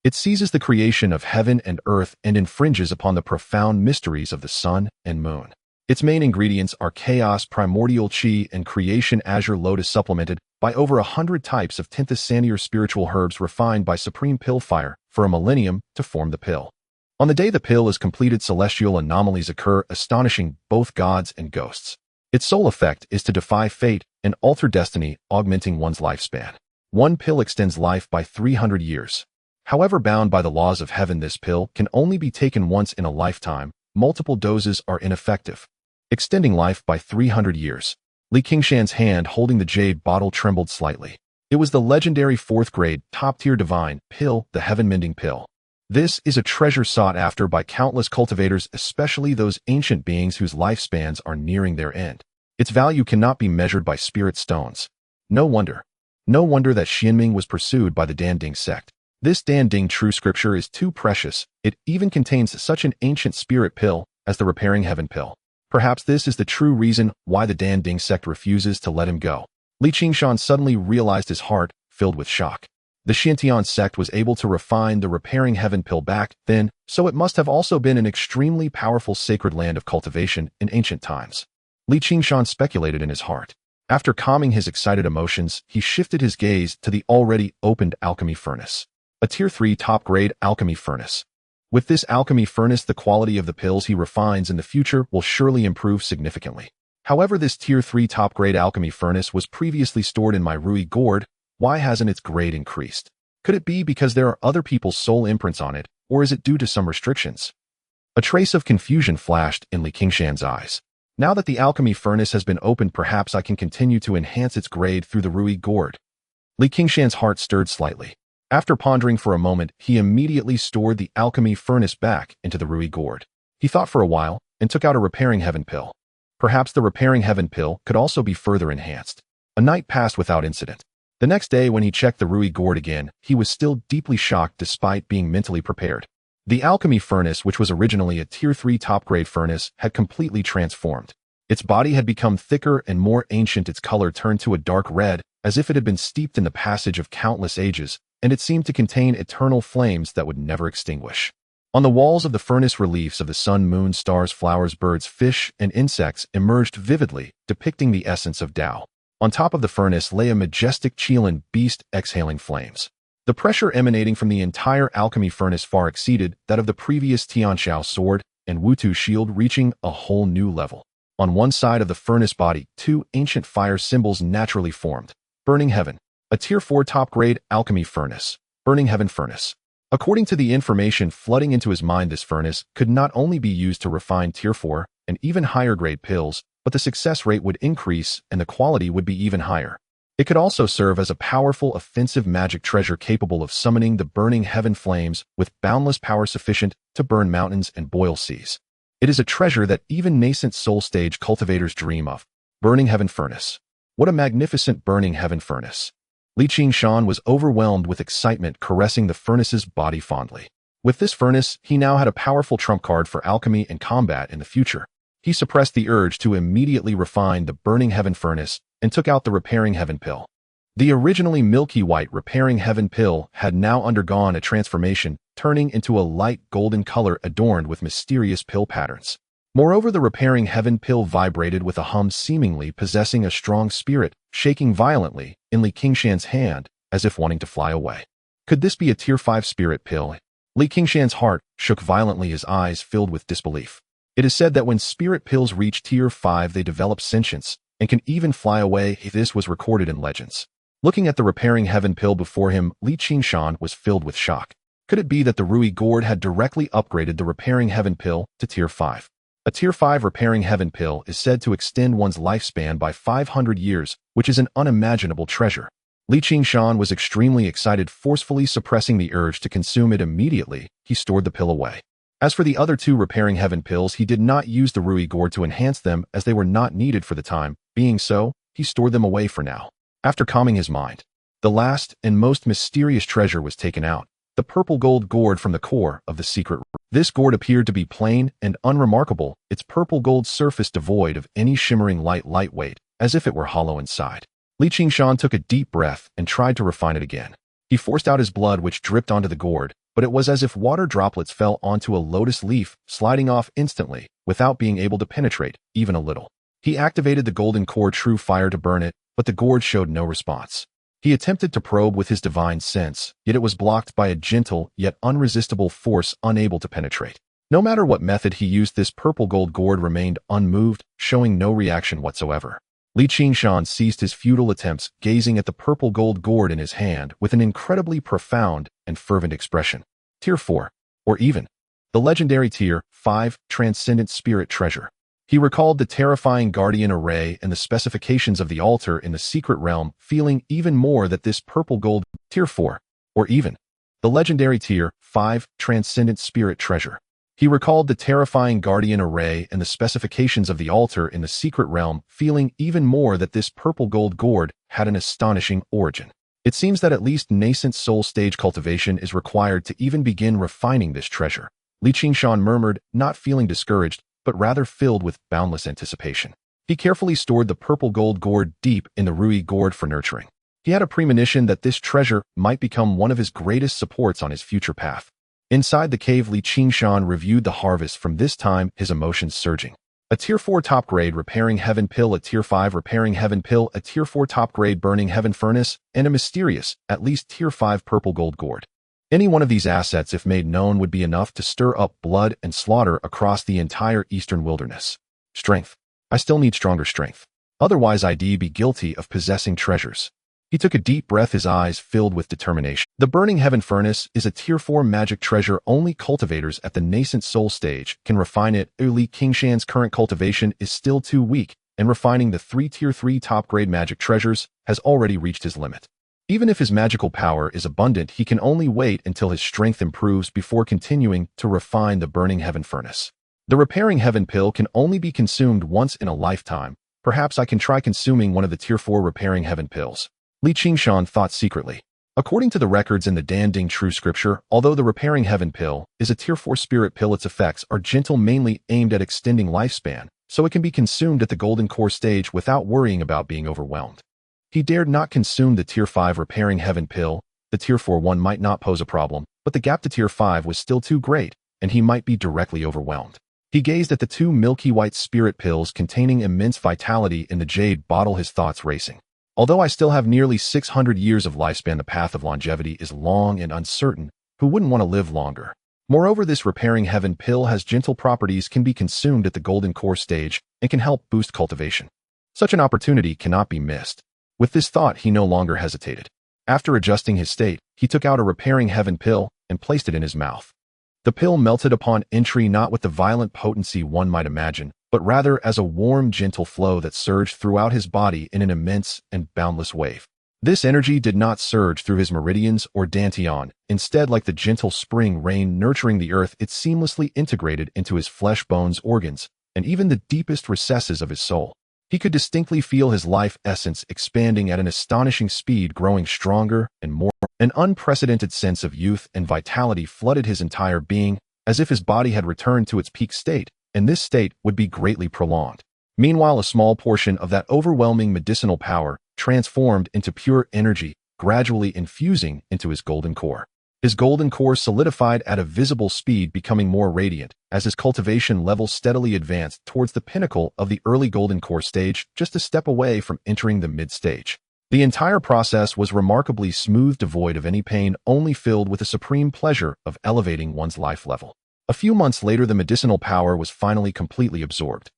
It seizes the creation of heaven and earth and infringes upon the profound mysteries of the sun and moon. Its main ingredients are chaos, primordial chi, and creation azure lotus, supplemented by over 100 types of tinthasanier spiritual herbs refined by supreme pill fire for a millennium to form the pill. On the day the pill is completed, celestial anomalies occur, astonishing both gods and ghosts. Its sole effect is to defy fate and alter destiny, augmenting one's lifespan. 1 pill extends life by 300 years. However, bound by the laws of heaven, this pill can only be taken once in a lifetime. Multiple doses are ineffective, extending life by 300 years. Qingshan's hand holding the jade bottle trembled slightly. It was the legendary 4th-grade, top-tier divine pill, the heaven-mending pill. This is a treasure sought after by countless cultivators, especially those ancient beings whose lifespans are nearing their end. Its value cannot be measured by spirit stones. No wonder that Xianming was pursued by the Danding sect. This Danding true scripture is too precious. It even contains such an ancient spirit pill as the repairing heaven pill. Perhaps this is the true reason why the Danding sect refuses to let him go. Qingshan suddenly realized, his heart filled with shock. The Xiantian sect was able to refine the repairing heaven pill back then, so it must have also been an extremely powerful sacred land of cultivation in ancient times. Qingshan speculated in his heart. After calming his excited emotions, he shifted his gaze to the already opened alchemy furnace. A Tier 3 top-grade alchemy furnace. With this alchemy furnace, the quality of the pills he refines in the future will surely improve significantly. However, this Tier 3 top-grade alchemy furnace was previously stored in my Rui gourd. Why hasn't its grade increased? Could it be because there are other people's soul imprints on it, or is it due to some restrictions? A trace of confusion flashed in Qingshan's eyes. Now that the alchemy furnace has been opened, perhaps I can continue to enhance its grade through the Rui gourd. Qingshan's heart stirred slightly. After pondering for a moment, he immediately stored the alchemy furnace back into the Rui gourd. He thought for a while and took out a repairing heaven pill. Perhaps the repairing heaven pill could also be further enhanced. A night passed without incident. The next day, when he checked the Rui gourd again, he was still deeply shocked despite being mentally prepared. The alchemy furnace, which was originally a Tier 3 top-grade furnace, had completely transformed. Its body had become thicker and more ancient, its color turned to a dark red, as if it had been steeped in the passage of countless ages, and it seemed to contain eternal flames that would never extinguish. On the walls of the furnace, reliefs of the sun, moon, stars, flowers, birds, fish, and insects emerged vividly, depicting the essence of Tao. On top of the furnace lay a majestic Qilan beast exhaling flames. The pressure emanating from the entire alchemy furnace far exceeded that of the previous Tianxiao sword and Wutu shield, reaching a whole new level. On one side of the furnace body, 2 ancient fire symbols naturally formed. Burning Heaven, a Tier 4 top-grade alchemy furnace. Burning Heaven furnace. According to the information flooding into his mind, this furnace could not only be used to refine Tier 4 and even higher-grade pills, but the success rate would increase and the quality would be even higher. It could also serve as a powerful offensive magic treasure capable of summoning the burning heaven flames with boundless power sufficient to burn mountains and boil seas. It is a treasure that even nascent soul stage cultivators dream of. Burning Heaven furnace. What a magnificent burning heaven furnace. Qingshan was overwhelmed with excitement, caressing the furnace's body fondly. With this furnace, he now had a powerful trump card for alchemy and combat in the future. He suppressed the urge to immediately refine the burning heaven furnace and took out the repairing heaven pill. The originally milky white repairing heaven pill had now undergone a transformation, turning into a light golden color adorned with mysterious pill patterns. Moreover, the repairing heaven pill vibrated with a hum, seemingly possessing a strong spirit, shaking violently in Qingshan's hand, as if wanting to fly away. Could this be a Tier 5 spirit pill? Qingshan's heart shook violently, his eyes filled with disbelief. It is said that when spirit pills reach Tier 5, they develop sentience and can even fly away. This was recorded in legends. Looking at the repairing heaven pill before him, Qingshan was filled with shock. Could it be that the Rui gourd had directly upgraded the repairing heaven pill to Tier 5? A Tier 5 repairing heaven pill is said to extend one's lifespan by 500 years, which is an unimaginable treasure. Qingshan was extremely excited, forcefully suppressing the urge to consume it immediately. He stored the pill away. As for the other two repairing heaven pills, he did not use the Rui gourd to enhance them, as they were not needed for the time. Being so, he stored them away for now. After calming his mind, the last and most mysterious treasure was taken out, the purple gold gourd from the core of the secret room. This gourd appeared to be plain and unremarkable, its purple gold surface devoid of any shimmering light, lightweight, as if it were hollow inside. Qingshan took a deep breath and tried to refine it again. He forced out his blood, which dripped onto the gourd, but it was as if water droplets fell onto a lotus leaf, sliding off instantly, without being able to penetrate, even a little. He activated the golden core true fire to burn it, but the gourd showed no response. He attempted to probe with his divine sense, yet it was blocked by a gentle yet unresistible force, unable to penetrate. No matter what method he used, this purple gold gourd remained unmoved, showing no reaction whatsoever. Qingshan ceased his futile attempts, gazing at the purple gold gourd in his hand with an incredibly profound and fervent expression. Tier 4, or even the legendary Tier 5 Transcendent Spirit Treasure. He recalled the terrifying guardian array and the specifications of the altar in the secret realm, feeling even more that this purple gold Tier 4, or even the legendary Tier 5 Transcendent Spirit Treasure. He recalled the terrifying guardian array and the specifications of the altar in the secret realm, feeling even more that this purple gold gourd had an astonishing origin. It seems that at least nascent soul stage cultivation is required to even begin refining this treasure. Qingshan murmured, not feeling discouraged, but rather filled with boundless anticipation. He carefully stored the purple gold gourd deep in the Rui gourd for nurturing. He had a premonition that this treasure might become one of his greatest supports on his future path. Inside the cave, Qingshan reviewed the harvest, from this time his emotions surging. A Tier 4 top-grade repairing heaven pill, a Tier 5 repairing heaven pill, a Tier 4 top-grade burning heaven furnace, and a mysterious, at least Tier 5 purple gold gourd. Any one of these assets, if made known, would be enough to stir up blood and slaughter across the entire eastern wilderness. Strength. I still need stronger strength. Otherwise I'd be guilty of possessing treasures. He took a deep breath, his eyes filled with determination. The burning heaven furnace is a Tier 4 magic treasure. Only cultivators at the nascent soul stage can refine it. Qingshan's current cultivation is still too weak, and refining the 3 Tier 3 top-grade magic treasures has already reached his limit. Even if his magical power is abundant, he can only wait until his strength improves before continuing to refine the burning heaven furnace. The repairing heaven pill can only be consumed once in a lifetime. Perhaps I can try consuming one of the Tier 4 repairing heaven pills. Qingshan thought secretly. According to the records in the Danding True Scripture, although the repairing heaven pill is a Tier 4 spirit pill, its effects are gentle, mainly aimed at extending lifespan, so it can be consumed at the golden core stage without worrying about being overwhelmed. He dared not consume the Tier 5 repairing heaven pill. The Tier 4 one might not pose a problem, but the gap to Tier 5 was still too great, and he might be directly overwhelmed. He gazed at the 2 milky white spirit pills containing immense vitality in the jade bottle, his thoughts racing. Although I still have nearly 600 years of lifespan, the path of longevity is long and uncertain. Who wouldn't want to live longer? Moreover, this repairing heaven pill has gentle properties, can be consumed at the golden core stage, and can help boost cultivation. Such an opportunity cannot be missed. With this thought, he no longer hesitated. After adjusting his state, he took out a repairing heaven pill and placed it in his mouth. The pill melted upon entry, not with the violent potency one might imagine, but rather as a warm, gentle flow that surged throughout his body in an immense and boundless wave. This energy did not surge through his meridians or dantian. Instead, like the gentle spring rain nurturing the earth, it seamlessly integrated into his flesh, bones, organs, and even the deepest recesses of his soul. He could distinctly feel his life essence expanding at an astonishing speed, growing stronger and more. An unprecedented sense of youth and vitality flooded his entire being, as if his body had returned to its peak state, and this state would be greatly prolonged. Meanwhile, a small portion of that overwhelming medicinal power transformed into pure energy, gradually infusing into his golden core. His golden core solidified at a visible speed, becoming more radiant as his cultivation level steadily advanced towards the pinnacle of the early golden core stage, just a step away from entering the mid-stage. The entire process was remarkably smooth, devoid of any pain, only filled with the supreme pleasure of elevating one's life level. A few months later, the medicinal power was finally completely absorbed.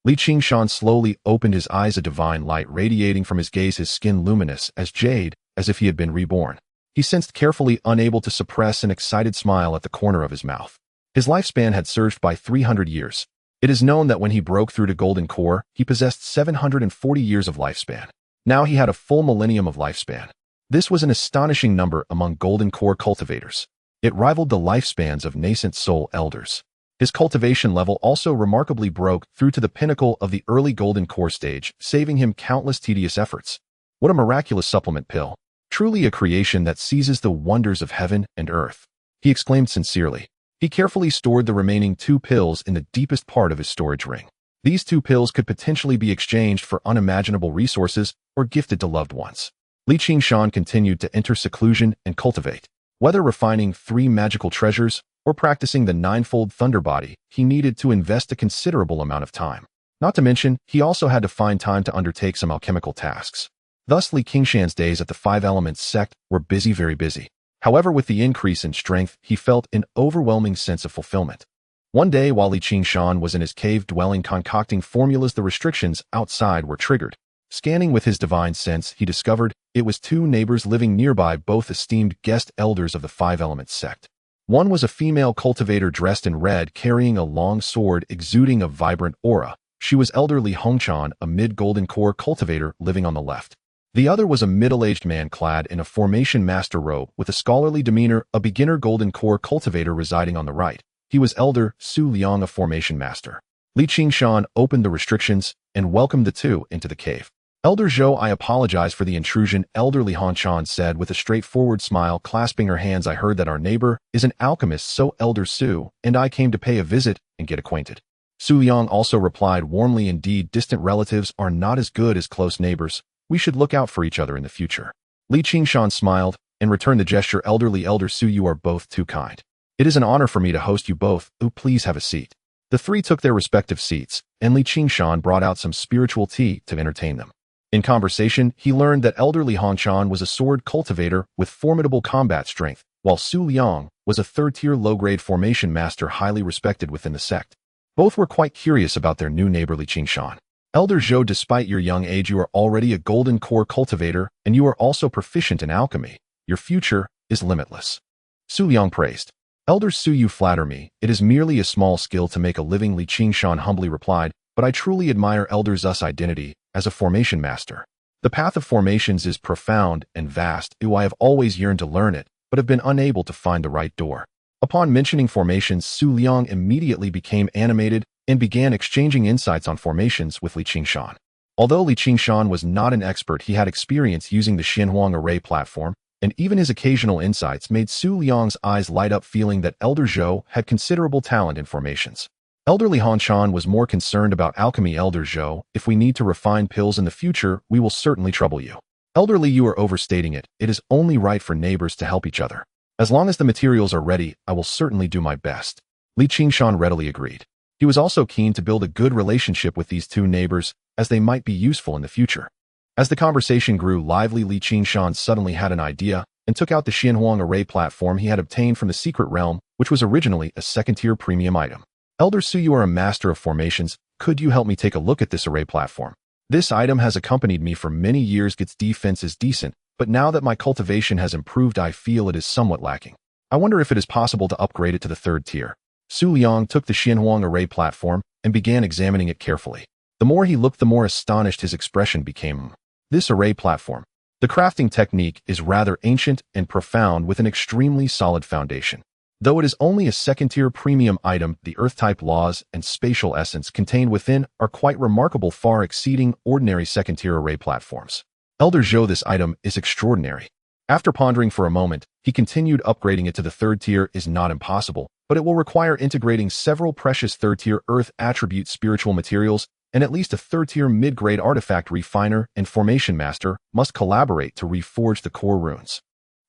Qingshan slowly opened his eyes, a divine light radiating from his gaze, his skin luminous as jade, as if he had been reborn. He sensed, carefully unable to suppress an excited smile at the corner of his mouth. His lifespan had surged by 300 years. It is known that when he broke through to golden core, he possessed 740 years of lifespan. Now he had a full millennium of lifespan. This was an astonishing number among golden core cultivators. It rivaled the lifespans of nascent soul elders. His cultivation level also remarkably broke through to the pinnacle of the early golden core stage, saving him countless tedious efforts. What a miraculous supplement pill! Truly a creation that seizes the wonders of heaven and earth, he exclaimed sincerely. He carefully stored the remaining 2 pills in the deepest part of his storage ring. These 2 pills could potentially be exchanged for unimaginable resources or gifted to loved ones. Qingshan continued to enter seclusion and cultivate. Whether refining 3 magical treasures or practicing the 9-fold thunder body, he needed to invest a considerable amount of time. Not to mention, he also had to find time to undertake some alchemical tasks. Thus, Qingshan's days at the 5 Elements sect were busy, very busy. However, with the increase in strength, he felt an overwhelming sense of fulfillment. One day, while Qingshan was in his cave dwelling concocting formulas, the restrictions outside were triggered. Scanning with his divine sense, he discovered it was 2 neighbors living nearby, both esteemed guest elders of the 5 Elements sect. One was a female cultivator dressed in red, carrying a long sword exuding a vibrant aura. She was Elder Li Hongchan, a mid-golden core cultivator living on the left. The other was a middle-aged man clad in a formation master robe with a scholarly demeanor, a beginner golden core cultivator residing on the right. He was Elder Su Liang, a formation master. Qingshan opened the restrictions and welcomed the 2 into the cave. Elder Zhou, I apologize for the intrusion, Elder Li Hongchan said with a straightforward smile, clasping her hands. I heard that our neighbor is an alchemist, so Elder Su and I came to pay a visit and get acquainted. Su Liang also replied warmly, indeed, distant relatives are not as good as close neighbors. We should look out for each other in the future. Qingshan smiled and returned the gesture. Elder Su, you are both too kind. It is an honor for me to host you both. Please have a seat. The 3 took their respective seats, and Qingshan brought out some spiritual tea to entertain them. In conversation, he learned that Elder Li Hongchan was a sword cultivator with formidable combat strength, while Su Liang was a 3rd-tier low-grade formation master highly respected within the sect. Both were quite curious about their new neighbor Qingshan. Elder Zhou, despite your young age, you are already a golden core cultivator, and you are also proficient in alchemy. Your future is limitless. Su Liang praised. Elder Su, you flatter me. It is merely a small skill to make a living, Qingshan humbly replied, but I truly admire Elder Zu's identity as a formation master. The path of formations is profound and vast. I have always yearned to learn it, but have been unable to find the right door. Upon mentioning formations, Su Liang immediately became animated and began exchanging insights on formations with Qingshan. Although Qingshan was not an expert, he had experience using the Qianhuang array platform, and even his occasional insights made Su Liang's eyes light up, feeling that Elder Zhou had considerable talent in formations. Elder Li Hongchan was more concerned about alchemy. Elder Zhou, if we need to refine pills in the future, we will certainly trouble you. Elder Li, you are overstating it. It is only right for neighbors to help each other. As long as the materials are ready, I will certainly do my best. Qingshan readily agreed. He was also keen to build a good relationship with these 2 neighbors, as they might be useful in the future. As the conversation grew lively, Qingshan suddenly had an idea and took out the Qianhuang array platform he had obtained from the secret realm, which was originally a 2nd-tier premium item. Elder Su, you are a master of formations. Could you help me take a look at this array platform? This item has accompanied me for many years. Its defense is decent, but now that my cultivation has improved, I feel it is somewhat lacking. I wonder if it is possible to upgrade it to the 3rd tier. Su Liang took the Qianhuang array platform and began examining it carefully. The more he looked, the more astonished his expression became. This array platform. The crafting technique is rather ancient and profound with an extremely solid foundation. Though it is only a 2nd-tier premium item, the Earth-type laws and spatial essence contained within are quite remarkable, far exceeding ordinary 2nd-tier array platforms. Elder Zhou, this item is extraordinary. After pondering for a moment, he continued. Upgrading it to the 3rd tier is not impossible, but it will require integrating several precious 3rd-tier Earth attribute spiritual materials, and at least a 3rd-tier mid-grade artifact refiner and formation master must collaborate to reforge the core runes.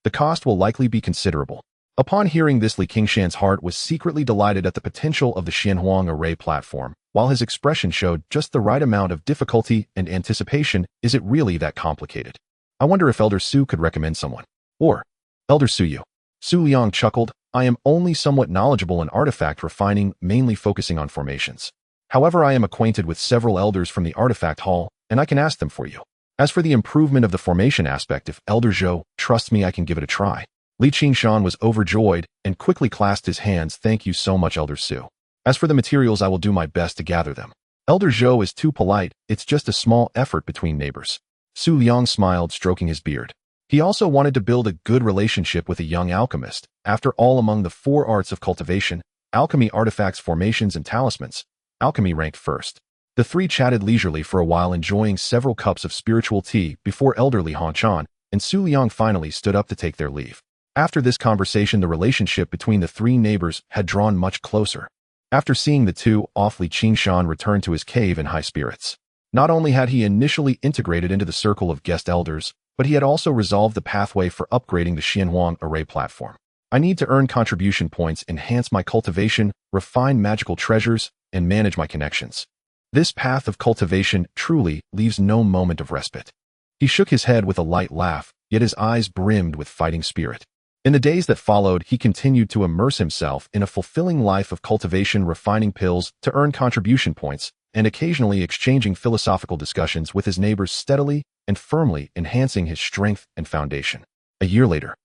The cost will likely be considerable. Upon hearing this, Qingshan's heart was secretly delighted at the potential of the Xianhuang array platform, while his expression showed just the right amount of difficulty and anticipation. Is it really that complicated? I wonder if Elder Su could recommend someone. Or, Elder Suyu. Su Liang chuckled, I am only somewhat knowledgeable in artifact refining, mainly focusing on formations. However, I am acquainted with several elders from the artifact hall, and I can ask them for you. As for the improvement of the formation aspect, if Elder Zhou, trust me, I can give it a try. Qingshan was overjoyed and quickly clasped his hands. Thank you so much, Elder Su. As for the materials, I will do my best to gather them. Elder Zhou is too polite, it's just a small effort between neighbors. Su Liang smiled, stroking his beard. He also wanted to build a good relationship with a young alchemist. After all, among the 4 arts of cultivation, alchemy, artifacts, formations, and talismans, alchemy ranked first. The 3 chatted leisurely for a while, enjoying several cups of spiritual tea before Elder Qingshan and Su Liang finally stood up to take their leave. After this conversation, the relationship between the 3 neighbors had drawn much closer. After seeing the 2 off, Qingshan returned to his cave in high spirits. Not only had he initially integrated into the circle of guest elders, but he had also resolved the pathway for upgrading the Xianhuang array platform. I need to earn contribution points, enhance my cultivation, refine magical treasures, and manage my connections. This path of cultivation truly leaves no moment of respite. He shook his head with a light laugh, yet his eyes brimmed with fighting spirit. In the days that followed, he continued to immerse himself in a fulfilling life of cultivation, refining pills to earn contribution points, and occasionally exchanging philosophical discussions with his neighbors, steadily and firmly enhancing his strength and foundation. A year later,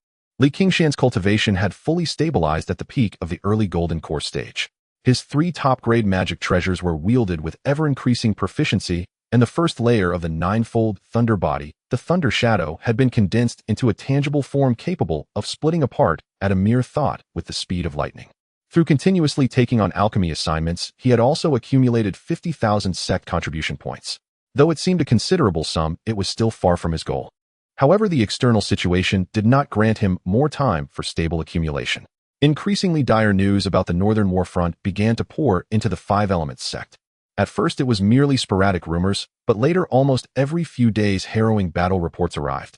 Qingshan's cultivation had fully stabilized at the peak of the early golden core stage. His 3 top-grade magic treasures were wielded with ever-increasing proficiency, and the first layer of the 9-fold thunder body, the Thunder Shadow, had been condensed into a tangible form capable of splitting apart at a mere thought with the speed of lightning. Through continuously taking on alchemy assignments, he had also accumulated 50,000 sect contribution points. Though it seemed a considerable sum, it was still far from his goal. However, the external situation did not grant him more time for stable accumulation. Increasingly dire news about the Northern Warfront began to pour into the 5 Elements sect. At first, it was merely sporadic rumors, but later, almost every few days, harrowing battle reports arrived.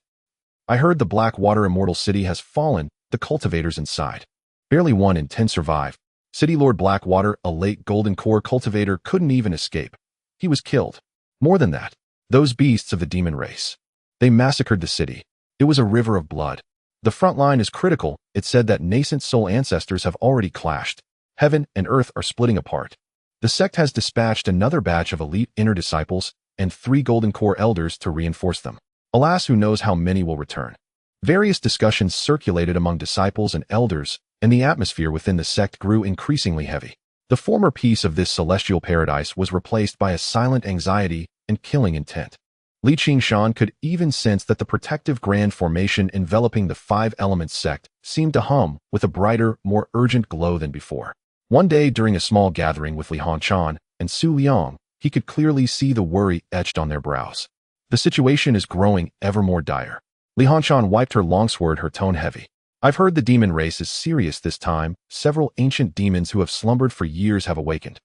I heard the Blackwater Immortal City has fallen, the cultivators inside. Barely 1 in 10 survive. City Lord Blackwater, a late Golden Core cultivator, couldn't even escape. He was killed. More than that, those beasts of the demon race. They massacred the city. It was a river of blood. The front line is critical. It said that nascent soul ancestors have already clashed. Heaven and earth are splitting apart. The sect has dispatched another batch of elite inner disciples and 3 Golden Core elders to reinforce them. Alas, who knows how many will return. Various discussions circulated among disciples and elders, and the atmosphere within the sect grew increasingly heavy. The former peace of this celestial paradise was replaced by a silent anxiety and killing intent. Qingshan could even sense that the protective grand formation enveloping the 5 Elements sect seemed to hum with a brighter, more urgent glow than before. One day, during a small gathering with Qingshan and Su Liang, he could clearly see the worry etched on their brows. The situation is growing ever more dire. Qingshan wiped her longsword, her tone heavy. I've heard the demon race is serious this time. Several ancient demons who have slumbered for years have awakened.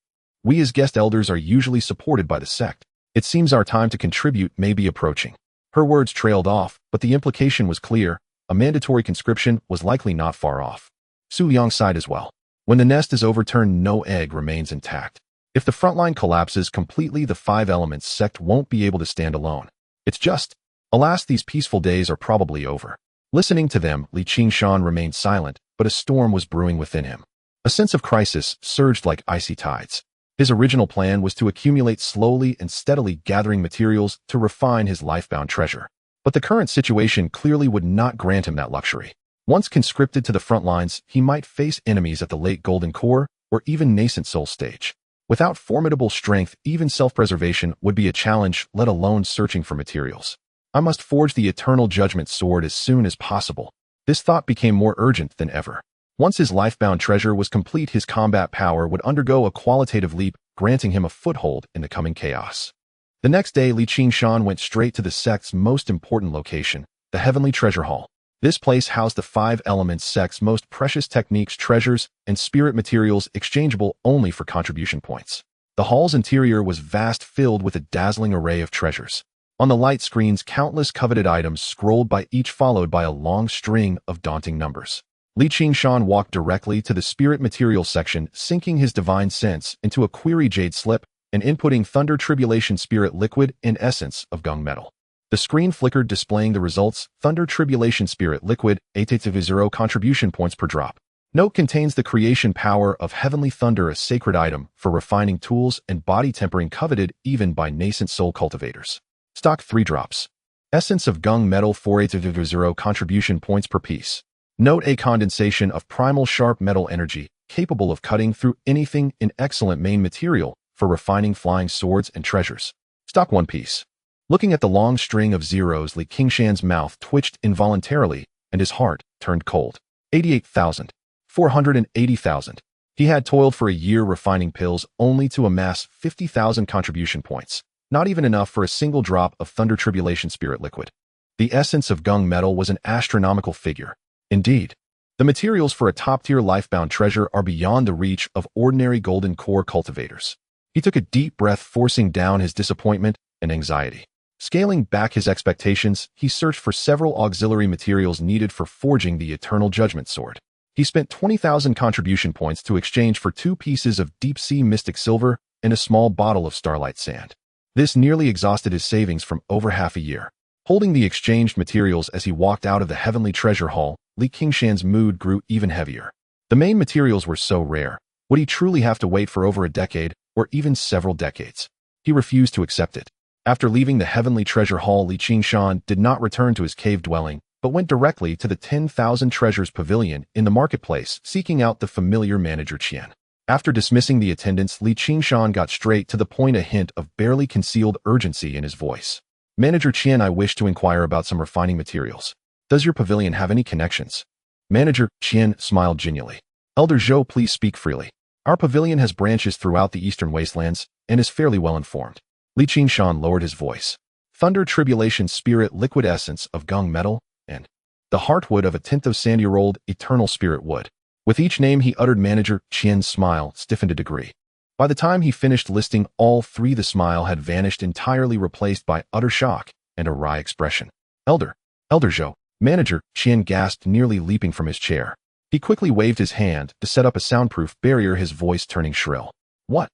We as guest elders are usually supported by the sect. It seems our time to contribute may be approaching. Her words trailed off, but the implication was clear. A mandatory conscription was likely not far off. Su Liang sighed as well. When the nest is overturned, no egg remains intact. If the frontline collapses completely, the 5 Elements sect won't be able to stand alone. It's just, alas, these peaceful days are probably over. Listening to them, Qingshan remained silent, but a storm was brewing within him. A sense of crisis surged like icy tides. His original plan was to accumulate slowly and steadily, gathering materials to refine his life-bound treasure. But the current situation clearly would not grant him that luxury. Once conscripted to the front lines, he might face enemies at the late Golden Core or even nascent soul stage. Without formidable strength, even self-preservation would be a challenge, let alone searching for materials. I must forge the eternal judgment sword as soon as possible. This thought became more urgent than ever. Once his life-bound treasure was complete, his combat power would undergo a qualitative leap, granting him a foothold in the coming chaos. The next day, Qingshan went straight to the sect's most important location, the Heavenly Treasure Hall. This place housed the 5 Elements sect's most precious techniques, treasures, and spirit materials exchangeable only for contribution points. The hall's interior was vast, filled with a dazzling array of treasures. On the light screens, countless coveted items scrolled by each, followed by a long string of daunting numbers. Li Qingshan walked directly to the spirit material section, sinking his divine sense into a query jade slip and inputting thunder tribulation spirit liquid in essence of gung metal. The screen flickered, displaying the results: thunder tribulation spirit liquid, 8.0 contribution points per drop. Note: contains the creation power of heavenly thunder, a sacred item for refining tools and body tempering coveted even by nascent soul cultivators. Stock 3 drops. Essence of gung metal, 4.0 contribution points per piece. Note: a condensation of primal sharp metal energy, capable of cutting through anything, in excellent main material for refining flying swords and treasures. Stock 1 piece. Looking at the long string of zeros, Li Qingshan's mouth twitched involuntarily and his heart turned cold. 88,000. 480,000. He had toiled for a year refining pills only to amass 50,000 contribution points, not even enough for a single drop of thunder tribulation spirit liquid. The essence of gung metal was an astronomical figure. Indeed, the materials for a top-tier life-bound treasure are beyond the reach of ordinary golden core cultivators. He took a deep breath, forcing down his disappointment and anxiety. Scaling back his expectations, he searched for several auxiliary materials needed for forging the Eternal Judgment Sword. He spent 20,000 contribution points to exchange for 2 pieces of deep-sea mystic silver and a small bottle of starlight sand. This nearly exhausted his savings from over half a year. Holding the exchanged materials as he walked out of the heavenly treasure hall, Li Qingshan's mood grew even heavier. The main materials were so rare. Would he truly have to wait for over a decade, or even several decades? He refused to accept it. After leaving the heavenly treasure hall, Li Qingshan did not return to his cave dwelling, but went directly to the 10,000 treasures pavilion in the marketplace, seeking out the familiar manager Qian. After dismissing the attendants, Li Qingshan got straight to the point, a hint of barely concealed urgency in his voice. Manager Qian, I wish to inquire about some refining materials. Does your pavilion have any connections? Manager Qian smiled genially. Elder Zhou, please speak freely. Our pavilion has branches throughout the eastern wastelands and is fairly well informed. Li Qingshan lowered his voice. Thunder tribulation spirit liquid, essence of gung metal, and the heartwood of a 10,000-year-old eternal spirit wood. With each name he uttered, Manager Qian's smile stiffened a degree. By the time he finished listing all 3, the smile had vanished entirely, replaced by utter shock and a wry expression. Elder Zhou. Manager Qian gasped, nearly leaping from his chair. He quickly waved his hand to set up a soundproof barrier, his voice turning shrill. What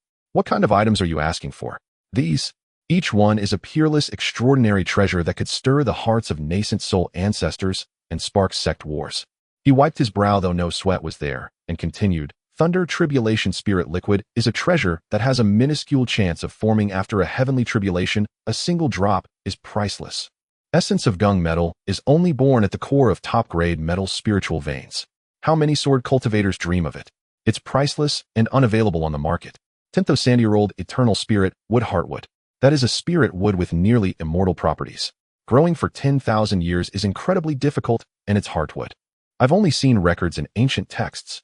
kind of items are you asking for? These. Each one is a peerless, extraordinary treasure that could stir the hearts of nascent soul ancestors and spark sect wars. He wiped his brow, though no sweat was there, and continued. Thunder tribulation spirit liquid is a treasure that has a minuscule chance of forming after a heavenly tribulation. A single drop is priceless. Essence of gung metal is only born at the core of top-grade metal spiritual veins. How many sword cultivators dream of it? It's priceless and unavailable on the market. 10,000-year-old eternal spirit wood, heartwood. That is a spirit wood with nearly immortal properties. Growing for 10,000 years is incredibly difficult, and it's heartwood. I've only seen records in ancient texts.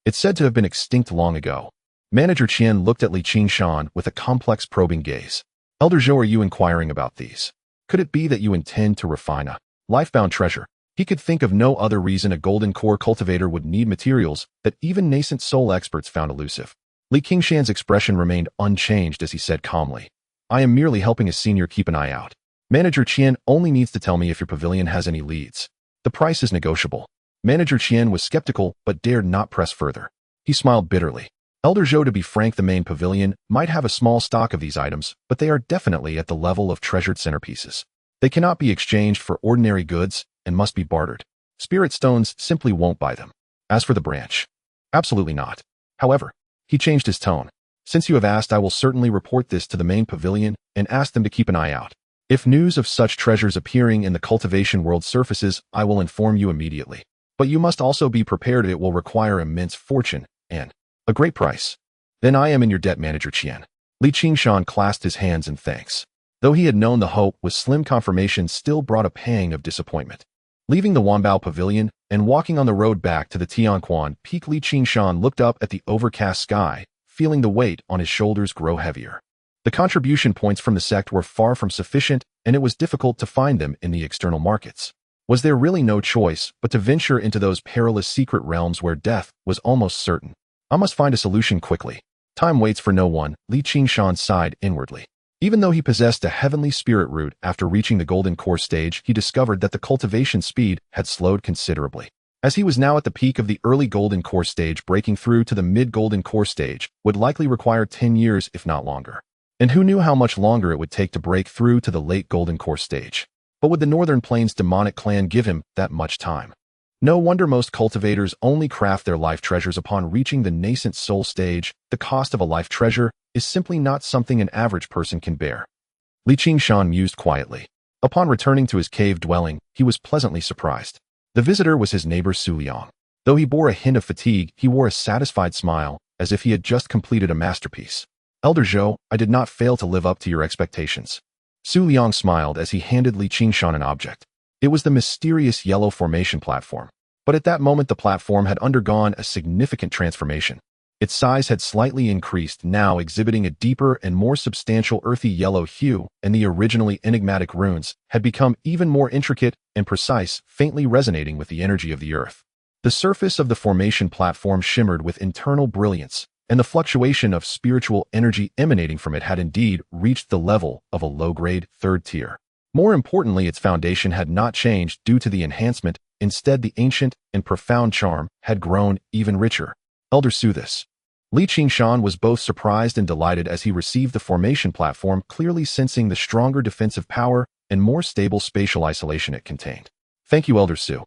It's said to have been extinct long ago. Manager Qian looked at Li Qingshan with a complex, probing gaze. Elder Zhou, are you inquiring about these? Could it be that you intend to refine a life-bound treasure? He could think of no other reason a golden core cultivator would need materials that even nascent soul experts found elusive. Li Qingshan's expression remained unchanged as he said calmly, I am merely helping a senior keep an eye out. Manager Qian only needs to tell me if your pavilion has any leads. The price is negotiable. Manager Qian was skeptical but dared not press further. He smiled bitterly. Elder Zhou, to be frank, the main pavilion might have a small stock of these items, but they are definitely at the level of treasured centerpieces. They cannot be exchanged for ordinary goods and must be bartered. Spirit stones simply won't buy them. As for the branch, absolutely not. However, he changed his tone. Since you have asked, I will certainly report this to the main pavilion and ask them to keep an eye out. If news of such treasures appearing in the cultivation world surfaces, I will inform you immediately. But you must also be prepared, it will require immense fortune and a great price. Then I am in your debt, Manager Qian. Li Qingshan clasped his hands in thanks. Though he had known the hope was slim, confirmation still brought a pang of disappointment. Leaving the Wanbao Pavilion and walking on the road back to the Tianquan Peak, Li Qingshan looked up at the overcast sky, feeling the weight on his shoulders grow heavier. The contribution points from the sect were far from sufficient, and it was difficult to find them in the external markets. Was there really no choice but to venture into those perilous secret realms where death was almost certain? I must find a solution quickly. Time waits for no one, Li Qingshan sighed inwardly. Even though he possessed a heavenly spirit root, after reaching the golden core stage, he discovered that the cultivation speed had slowed considerably. As he was now at the peak of the early golden core stage, breaking through to the mid-golden core stage would likely require 10 years if not longer. And who knew how much longer it would take to break through to the late golden core stage? But would the Northern Plains demonic clan give him that much time? No wonder most cultivators only craft their life treasures upon reaching the nascent soul stage. The cost of a life treasure is simply not something an average person can bear. Qingshan mused quietly. Upon returning to his cave dwelling, he was pleasantly surprised. The visitor was his neighbor Su Liang. Though he bore a hint of fatigue, he wore a satisfied smile, as if he had just completed a masterpiece. Elder Zhou, I did not fail to live up to your expectations. Su Liang smiled as he handed Qingshan an object. It was the mysterious yellow formation platform. But at that moment the platform had undergone a significant transformation. Its size had slightly increased, now exhibiting a deeper and more substantial earthy yellow hue, and the originally enigmatic runes had become even more intricate and precise, faintly resonating with the energy of the earth. The surface of the formation platform shimmered with internal brilliance, and the fluctuation of spiritual energy emanating from it had indeed reached the level of a low-grade third tier. More importantly, its foundation had not changed due to the enhancement. Instead, the ancient and profound charm had grown even richer. Elder Su, this. Qingshan was both surprised and delighted as he received the formation platform, clearly sensing the stronger defensive power and more stable spatial isolation it contained. Thank you, Elder Su.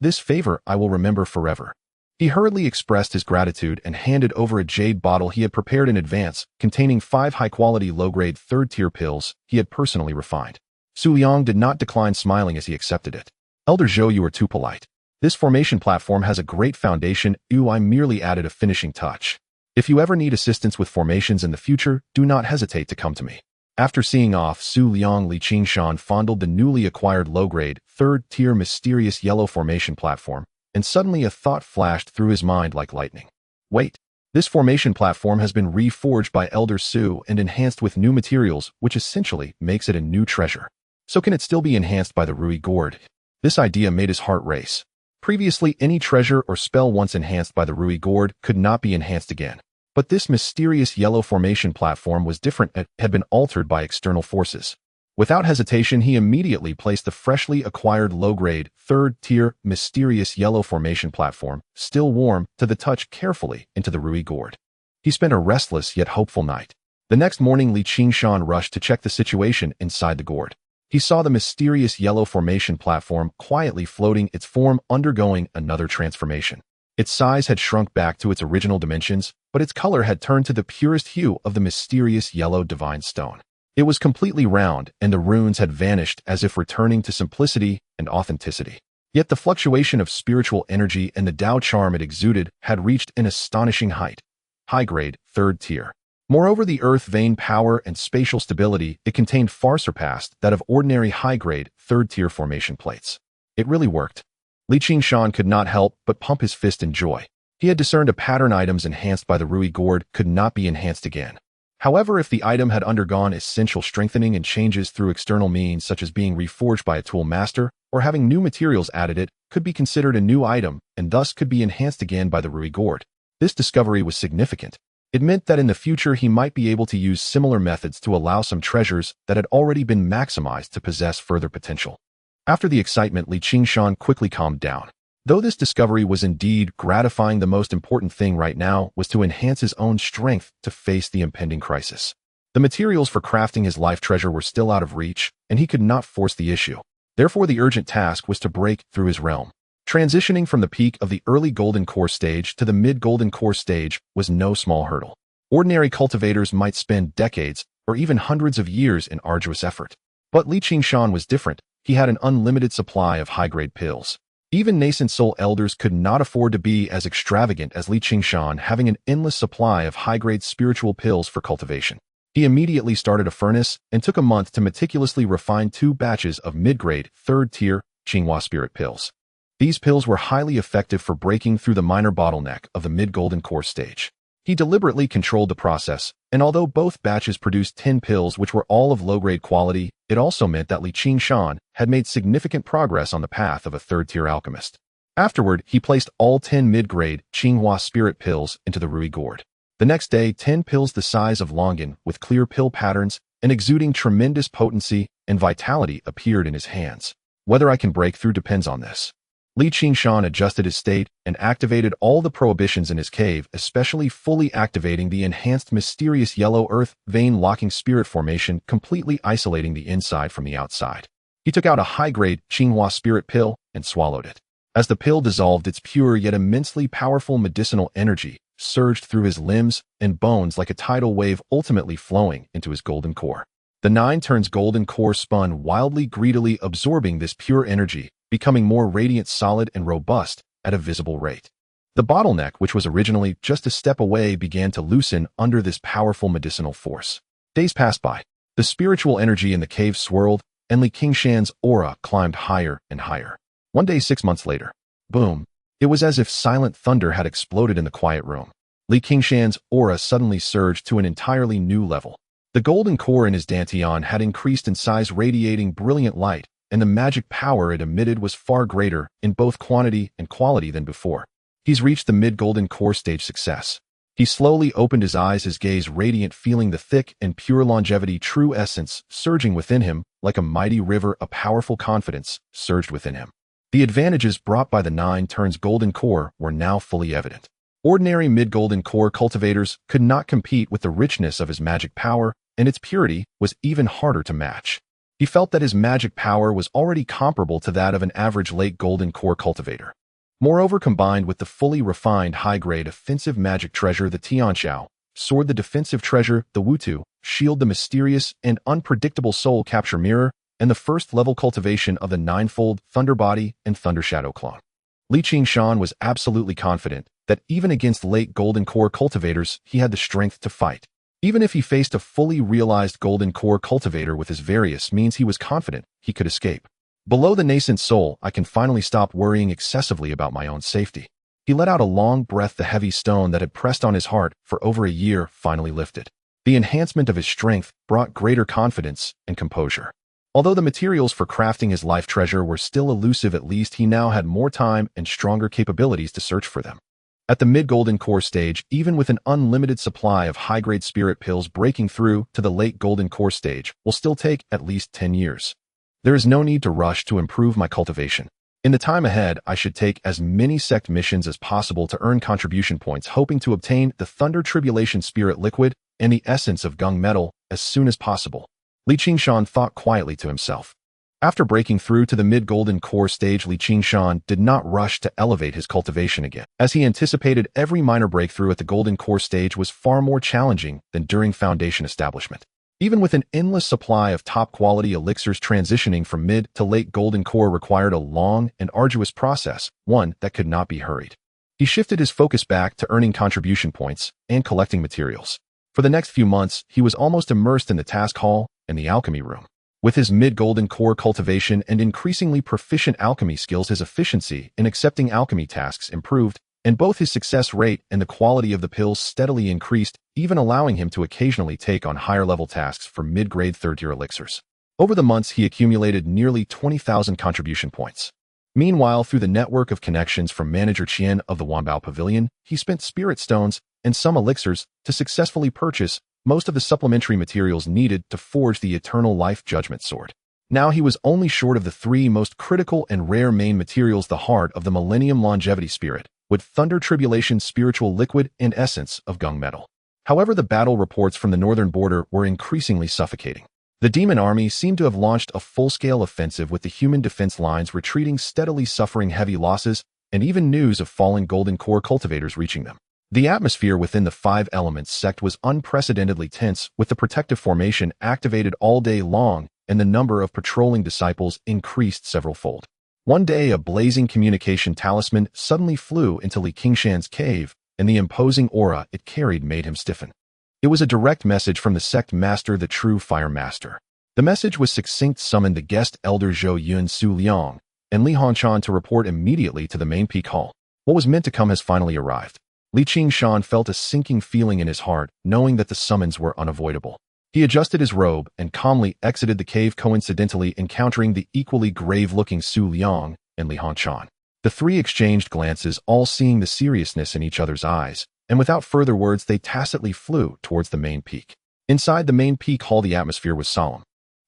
This favor I will remember forever. He hurriedly expressed his gratitude and handed over a jade bottle he had prepared in advance, containing 5 high-quality low-grade third-tier pills he had personally refined. Su Liang did not decline, smiling as he accepted it. Elder Zhou, you are too polite. This formation platform has a great foundation. I merely added a finishing touch. If you ever need assistance with formations in the future, do not hesitate to come to me. After seeing off Su Liang, Qingshan fondled the newly acquired low-grade, third-tier mysterious yellow formation platform, and suddenly a thought flashed through his mind like lightning. Wait, this formation platform has been reforged by Elder Su and enhanced with new materials, which essentially makes it a new treasure. So can it still be enhanced by the Rui Gourd? This idea made his heart race. Previously, any treasure or spell once enhanced by the Rui Gourd could not be enhanced again. But this mysterious yellow formation platform was different. It had been altered by external forces. Without hesitation, he immediately placed the freshly acquired low-grade, third-tier, mysterious yellow formation platform, still warm to the touch, carefully into the Rui Gourd. He spent a restless yet hopeful night. The next morning, Qingshan rushed to check the situation inside the gourd. He saw the mysterious yellow formation platform quietly floating, its form undergoing another transformation. Its size had shrunk back to its original dimensions, but its color had turned to the purest hue of the mysterious yellow divine stone. It was completely round, and the runes had vanished as if returning to simplicity and authenticity. Yet the fluctuation of spiritual energy and the Tao charm it exuded had reached an astonishing height. High-grade, third tier. Moreover, the earth vein power and spatial stability it contained far surpassed that of ordinary high-grade, third-tier formation plates. It really worked. Qingshan could not help but pump his fist in joy. He had discerned a pattern items enhanced by the Rui Gourd could not be enhanced again. However, if the item had undergone essential strengthening and changes through external means such as being reforged by a tool master or having new materials added, it could be considered a new item and thus could be enhanced again by the Rui Gourd. This discovery was significant. It meant that in the future he might be able to use similar methods to allow some treasures that had already been maximized to possess further potential. After the excitement, Qingshan quickly calmed down. Though this discovery was indeed gratifying, the most important thing right now was to enhance his own strength to face the impending crisis. The materials for crafting his life treasure were still out of reach, and he could not force the issue. Therefore, the urgent task was to break through his realm. Transitioning from the peak of the early golden core stage to the mid-golden core stage was no small hurdle. Ordinary cultivators might spend decades or even hundreds of years in arduous effort. But Qingshan was different. He had an unlimited supply of high-grade pills. Even nascent soul elders could not afford to be as extravagant as Qingshan, having an endless supply of high-grade spiritual pills for cultivation. He immediately started a furnace and took a month to meticulously refine 2 batches of mid-grade, third-tier Qinghua spirit pills. These pills were highly effective for breaking through the minor bottleneck of the mid-golden core stage. He deliberately controlled the process, and although both batches produced 10 pills which were all of low-grade quality, it also meant that Qingshan had made significant progress on the path of a third-tier alchemist. Afterward, he placed all 10 mid-grade Qinghua spirit pills into the Rui Gourd. The next day, 10 pills the size of Longan with clear pill patterns and exuding tremendous potency and vitality appeared in his hands. Whether I can break through depends on this. Li Qingshan adjusted his state and activated all the prohibitions in his cave, especially fully activating the enhanced mysterious yellow earth vein locking spirit formation, completely isolating the inside from the outside. He took out a high-grade Qinghua spirit pill and swallowed it. As the pill dissolved, its pure yet immensely powerful medicinal energy surged through his limbs and bones like a tidal wave, ultimately flowing into his golden core. The 9 turns golden core spun wildly, greedily absorbing this pure energy, becoming more radiant, solid, and robust at a visible rate. The bottleneck, which was originally just a step away, began to loosen under this powerful medicinal force. Days passed by. The spiritual energy in the cave swirled, and Li Qingshan's aura climbed higher and higher. One day, 6 months later, boom, it was as if silent thunder had exploded in the quiet room. Li Qingshan's aura suddenly surged to an entirely new level. The golden core in his dantian had increased in size, radiating brilliant light, and the magic power it emitted was far greater in both quantity and quality than before. He's reached the mid-golden core stage success. He slowly opened his eyes, his gaze radiant, feeling the thick and pure longevity true essence surging within him like a mighty river. A powerful confidence surged within him. The advantages brought by the 9 turns golden core were now fully evident. Ordinary mid-golden core cultivators could not compete with the richness of his magic power, and its purity was even harder to match. He felt that his magic power was already comparable to that of an average late golden core cultivator. Moreover, combined with the fully refined high-grade offensive magic treasure, the Tianxiao, sword the defensive treasure, the Wutu, shield the mysterious and unpredictable soul capture mirror, and the first-level cultivation of the 9-fold Thunder Body and Thunder Shadow clone. Li Qingshan was absolutely confident that even against late golden core cultivators, he had the strength to fight. Even if he faced a fully realized golden core cultivator with his various means, he was confident he could escape. Below the nascent soul, I can finally stop worrying excessively about my own safety. He let out a long breath. The heavy stone that had pressed on his heart for over a year finally lifted. The enhancement of his strength brought greater confidence and composure. Although the materials for crafting his life treasure were still elusive, at least he now had more time and stronger capabilities to search for them. At the mid-golden core stage, even with an unlimited supply of high-grade spirit pills, breaking through to the late golden core stage will still take at least 10 years. There is no need to rush to improve my cultivation. In the time ahead, I should take as many sect missions as possible to earn contribution points, hoping to obtain the Thunder Tribulation Spirit Liquid and the essence of Gung Metal as soon as possible. Li Qingshan thought quietly to himself. After breaking through to the mid-golden core stage, Li Qingshan did not rush to elevate his cultivation again. As he anticipated, every minor breakthrough at the golden core stage was far more challenging than during foundation establishment. Even with an endless supply of top-quality elixirs, transitioning from mid to late golden core required a long and arduous process, one that could not be hurried. He shifted his focus back to earning contribution points and collecting materials. For the next few months, he was almost immersed in the task hall and the alchemy room. With his mid-golden core cultivation and increasingly proficient alchemy skills, his efficiency in accepting alchemy tasks improved, and both his success rate and the quality of the pills steadily increased, even allowing him to occasionally take on higher-level tasks for mid-grade third-tier elixirs. Over the months, he accumulated nearly 20,000 contribution points. Meanwhile, through the network of connections from Manager Qian of the Wanbao Pavilion, he spent spirit stones and some elixirs to successfully purchase most of the supplementary materials needed to forge the Eternal Life Judgment Sword. Now he was only short of the 3 most critical and rare main materials: the heart of the Millennium Longevity Spirit, with Thunder Tribulation Spiritual Liquid and essence of Gung Metal. However, the battle reports from the northern border were increasingly suffocating. The demon army seemed to have launched a full-scale offensive, with the human defense lines retreating steadily, suffering heavy losses, and even news of fallen golden core cultivators reaching them. The atmosphere within the 5 Elements sect was unprecedentedly tense, with the protective formation activated all day long, and the number of patrolling disciples increased several-fold. One day, a blazing communication talisman suddenly flew into Li Qingshan's cave, and the imposing aura it carried made him stiffen. It was a direct message from the sect master, the true fire master. The message was succinct: summon the guest elder Zhou Yun Su Liang and Li Hanchan to report immediately to the main peak hall. What was meant to come has finally arrived. Li Qingshan felt a sinking feeling in his heart, knowing that the summons were unavoidable. He adjusted his robe and calmly exited the cave, coincidentally encountering the equally grave-looking Su Liang and Li Hanchan. The 3 exchanged glances, all seeing the seriousness in each other's eyes, and without further words they tacitly flew towards the main peak. Inside the main peak hall, the atmosphere was solemn.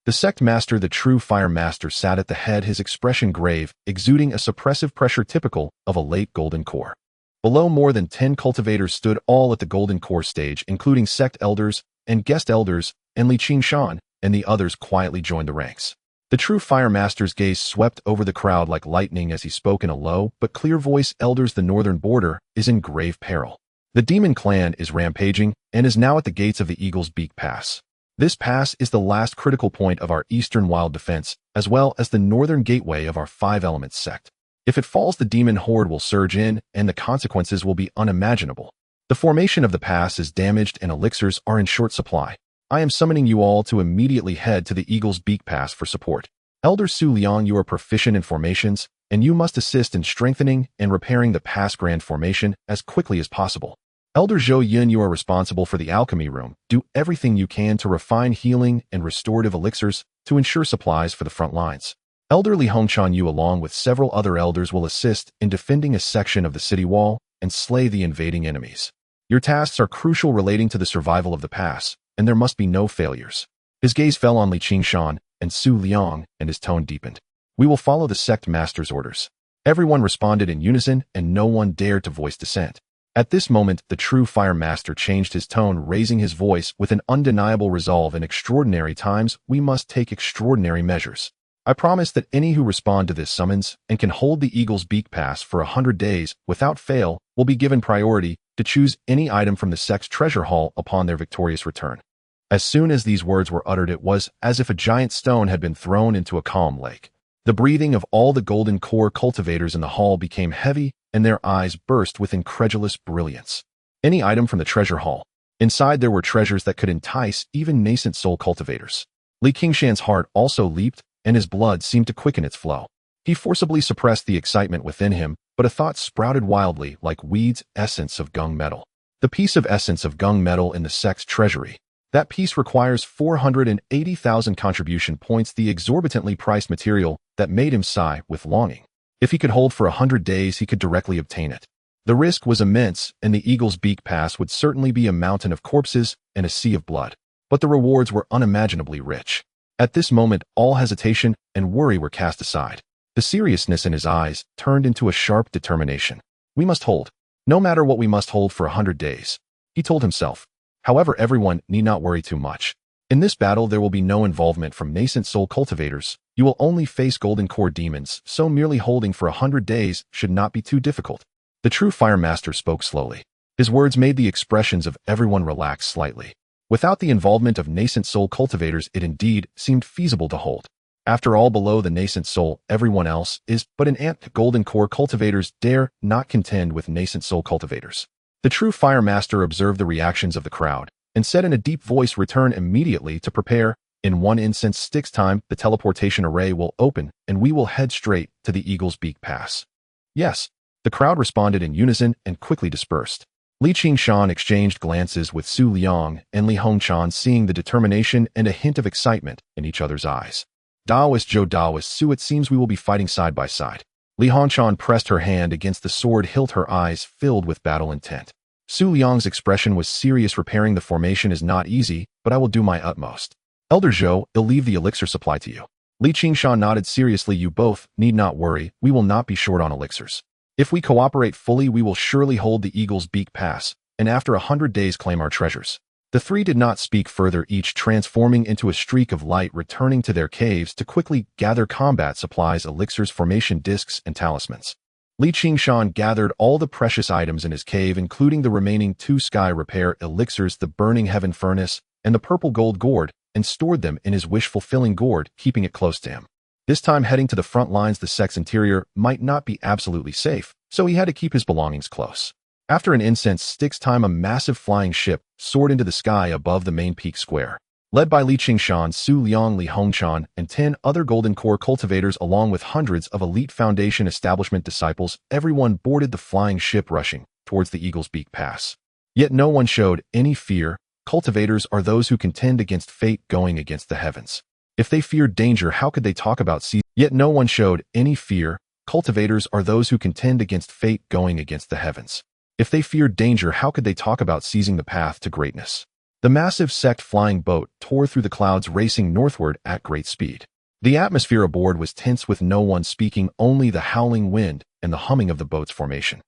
The sect master, the true fire master, sat at the head, his expression grave, exuding a suppressive pressure typical of a late golden core. Below, more than 10 cultivators stood, all at the golden core stage, including sect elders and guest elders, and Qingshan and the others quietly joined the ranks. The true fire master's gaze swept over the crowd like lightning as he spoke in a low but clear voice. Elders, the northern border is in grave peril. The demon clan is rampaging and is now at the gates of the Eagle's Beak Pass. This pass is the last critical point of our eastern wild defense, as well as the northern gateway of our Five Elements sect. If it falls, the demon horde will surge in, and the consequences will be unimaginable. The formation of the pass is damaged and elixirs are in short supply. I am summoning you all to immediately head to the Eagle's Beak Pass for support. Elder Su Liang, you are proficient in formations, and you must assist in strengthening and repairing the pass grand formation as quickly as possible. Elder Zhou Yun, you are responsible for the alchemy room. Do everything you can to refine healing and restorative elixirs to ensure supplies for the front lines. Elder Li Hongchan, you along with several other elders will assist in defending a section of the city wall and slay the invading enemies. Your tasks are crucial relating to the survival of the pass, and there must be no failures. His gaze fell on Li Qingshan and Su Liang, and his tone deepened. We will follow the sect master's orders. Everyone responded in unison, and no one dared to voice dissent. At this moment, the true fire master changed his tone, raising his voice with an undeniable resolve. In extraordinary times, we must take extraordinary measures. I promise that any who respond to this summons and can hold the Eagle's Beak Pass for 100 days without fail will be given priority to choose any item from the sect's treasure hall upon their victorious return. As soon as these words were uttered, it was as if a giant stone had been thrown into a calm lake. The breathing of all the golden core cultivators in the hall became heavy, and their eyes burst with incredulous brilliance. Any item from the treasure hall. Inside there were treasures that could entice even nascent soul cultivators. Li Qingshan's heart also leaped, and his blood seemed to quicken its flow. He forcibly suppressed the excitement within him, but a thought sprouted wildly like weeds. Essence of gung metal. The piece of essence of gung metal in the sect's treasury. That piece requires 480,000 contribution points, the exorbitantly priced material that made him sigh with longing. If he could hold for 100 days, he could directly obtain it. The risk was immense, and the Eagle's Beak Pass would certainly be a mountain of corpses and a sea of blood. But the rewards were unimaginably rich. At this moment, all hesitation and worry were cast aside. The seriousness in his eyes turned into a sharp determination. We must hold. No matter what, we must hold for 100 days, he told himself. However, everyone need not worry too much. In this battle, there will be no involvement from nascent soul cultivators. You will only face golden core demons, so merely holding for 100 days should not be too difficult. The true fire master spoke slowly. His words made the expressions of everyone relax slightly. Without the involvement of nascent soul cultivators, it indeed seemed feasible to hold. After all, below the nascent soul, everyone else is but an ant. Golden core cultivators dare not contend with nascent soul cultivators. The true fire master observed the reactions of the crowd and said in a deep voice, return immediately to prepare. In 1 instance sticks time, the teleportation array will open and we will head straight to the Eagle's Beak Pass. Yes, the crowd responded in unison and quickly dispersed. Li Qingshan exchanged glances with Su Liang and Li Hongchan, seeing the determination and a hint of excitement in each other's eyes. Daoist Zhou, Daoist Su, it seems we will be fighting side by side. Li Hongchan pressed her hand against the sword hilt, her eyes filled with battle intent. Su Liang's expression was serious. Repairing the formation is not easy, but I will do my utmost. Elder Zhou, I'll leave the elixir supply to you. Li Qingshan nodded seriously. You both need not worry, we will not be short on elixirs. If we cooperate fully, we will surely hold the Eagle's Beak Pass, and after 100 days claim our treasures. The three did not speak further, each transforming into a streak of light, returning to their caves to quickly gather combat supplies, elixirs, formation discs, and talismans. Li Qingshan gathered all the precious items in his cave, including the remaining 2 sky repair elixirs, the burning heaven furnace, and the purple gold gourd, and stored them in his wish-fulfilling gourd, keeping it close to him. This time, heading to the front lines, the sect's interior might not be absolutely safe, so he had to keep his belongings close. After an incense sticks time, a massive flying ship soared into the sky above the main peak square. Led by Li Qingshan, Su Liang, Li Hongchan, and 10 other golden core cultivators, along with hundreds of elite Foundation establishment disciples, everyone boarded the flying ship, rushing towards the Eagle's Beak Pass. Yet no one showed any fear. Cultivators are those who contend against fate, going against the heavens. If they feared danger, how could they talk about seizing? Yet no one showed any fear. Cultivators are those who contend against fate, going against the heavens. If they feared danger, how could they talk about seizing the path to greatness? The massive sect flying boat tore through the clouds, racing northward at great speed. The atmosphere aboard was tense, with no one speaking, only the howling wind and the humming of the boat's formation.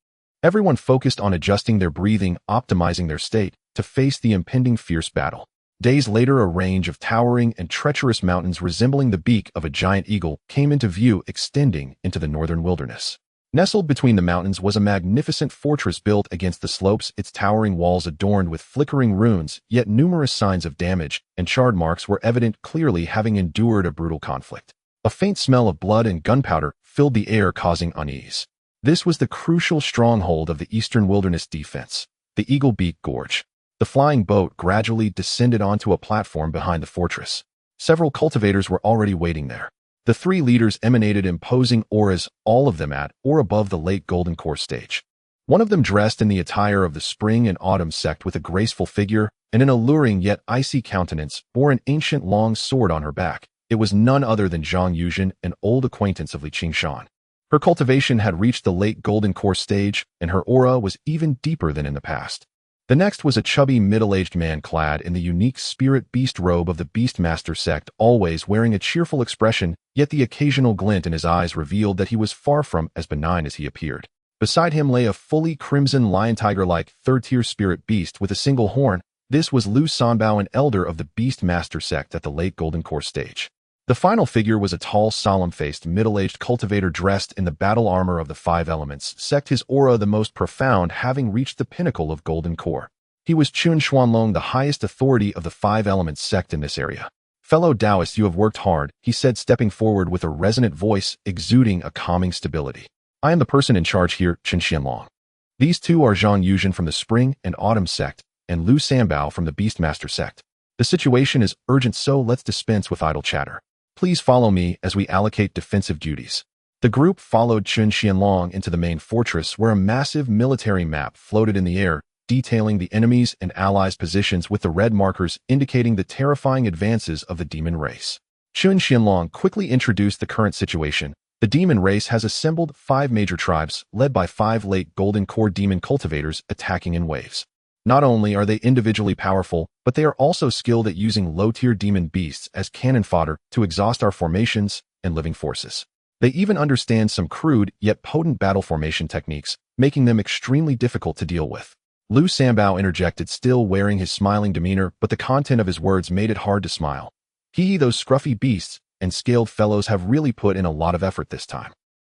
Everyone focused on adjusting their breathing, optimizing their state to face the impending fierce battle. Days later, a range of towering and treacherous mountains resembling the beak of a giant eagle came into view, extending into the northern wilderness. Nestled between the mountains was a magnificent fortress built against the slopes, its towering walls adorned with flickering runes, yet numerous signs of damage and charred marks were evident, clearly having endured a brutal conflict. A faint smell of blood and gunpowder filled the air, causing unease. This was the crucial stronghold of the eastern wilderness defense, the Eagle Beak Gorge. The flying boat gradually descended onto a platform behind the fortress. Several cultivators were already waiting there. The three leaders emanated imposing auras, all of them at or above the late Golden Core stage. One of them dressed in the attire of the spring and autumn sect, with a graceful figure and an alluring yet icy countenance, bore an ancient long sword on her back. It was none other than Zhang Yuzhen, an old acquaintance of Qingshan. Her cultivation had reached the late Golden Core stage, and her aura was even deeper than in the past. The next was a chubby, middle-aged man clad in the unique spirit beast robe of the Beastmaster sect, always wearing a cheerful expression, yet the occasional glint in his eyes revealed that he was far from as benign as he appeared. Beside him lay a fully crimson lion-tiger-like third-tier spirit beast with a single horn. This was Lu Sanbao, an elder of the Beastmaster sect at the late Golden Core stage. The final figure was a tall, solemn-faced, middle-aged cultivator dressed in the battle armor of the five elements sect, his aura the most profound, having reached the pinnacle of Golden Core. He was Chun Xuanlong, the highest authority of the five elements sect in this area. "Fellow Taoist, you have worked hard," he said, stepping forward with a resonant voice exuding a calming stability. "I am the person in charge here, Chun Xianlong. These two are Zhang Yuzhen from the Spring and Autumn sect and Lu Sanbao from the Beastmaster sect. The situation is urgent, so let's dispense with idle chatter. Please follow me as we allocate defensive duties." The group followed Chun Xianlong into the main fortress, where a massive military map floated in the air, detailing the enemies' and allies' positions with the red markers indicating the terrifying advances of the demon race. Chun Xianlong quickly introduced the current situation. The demon race has assembled 5 major tribes, led by 5 late Golden Core demon cultivators, attacking in waves. Not only are they individually powerful, but they are also skilled at using low-tier demon beasts as cannon fodder to exhaust our formations and living forces. They even understand some crude yet potent battle formation techniques, making them extremely difficult to deal with. Lu Sanbao interjected, still wearing his smiling demeanor, but the content of his words made it hard to smile. Those scruffy beasts and scaled fellows have really put in a lot of effort this time.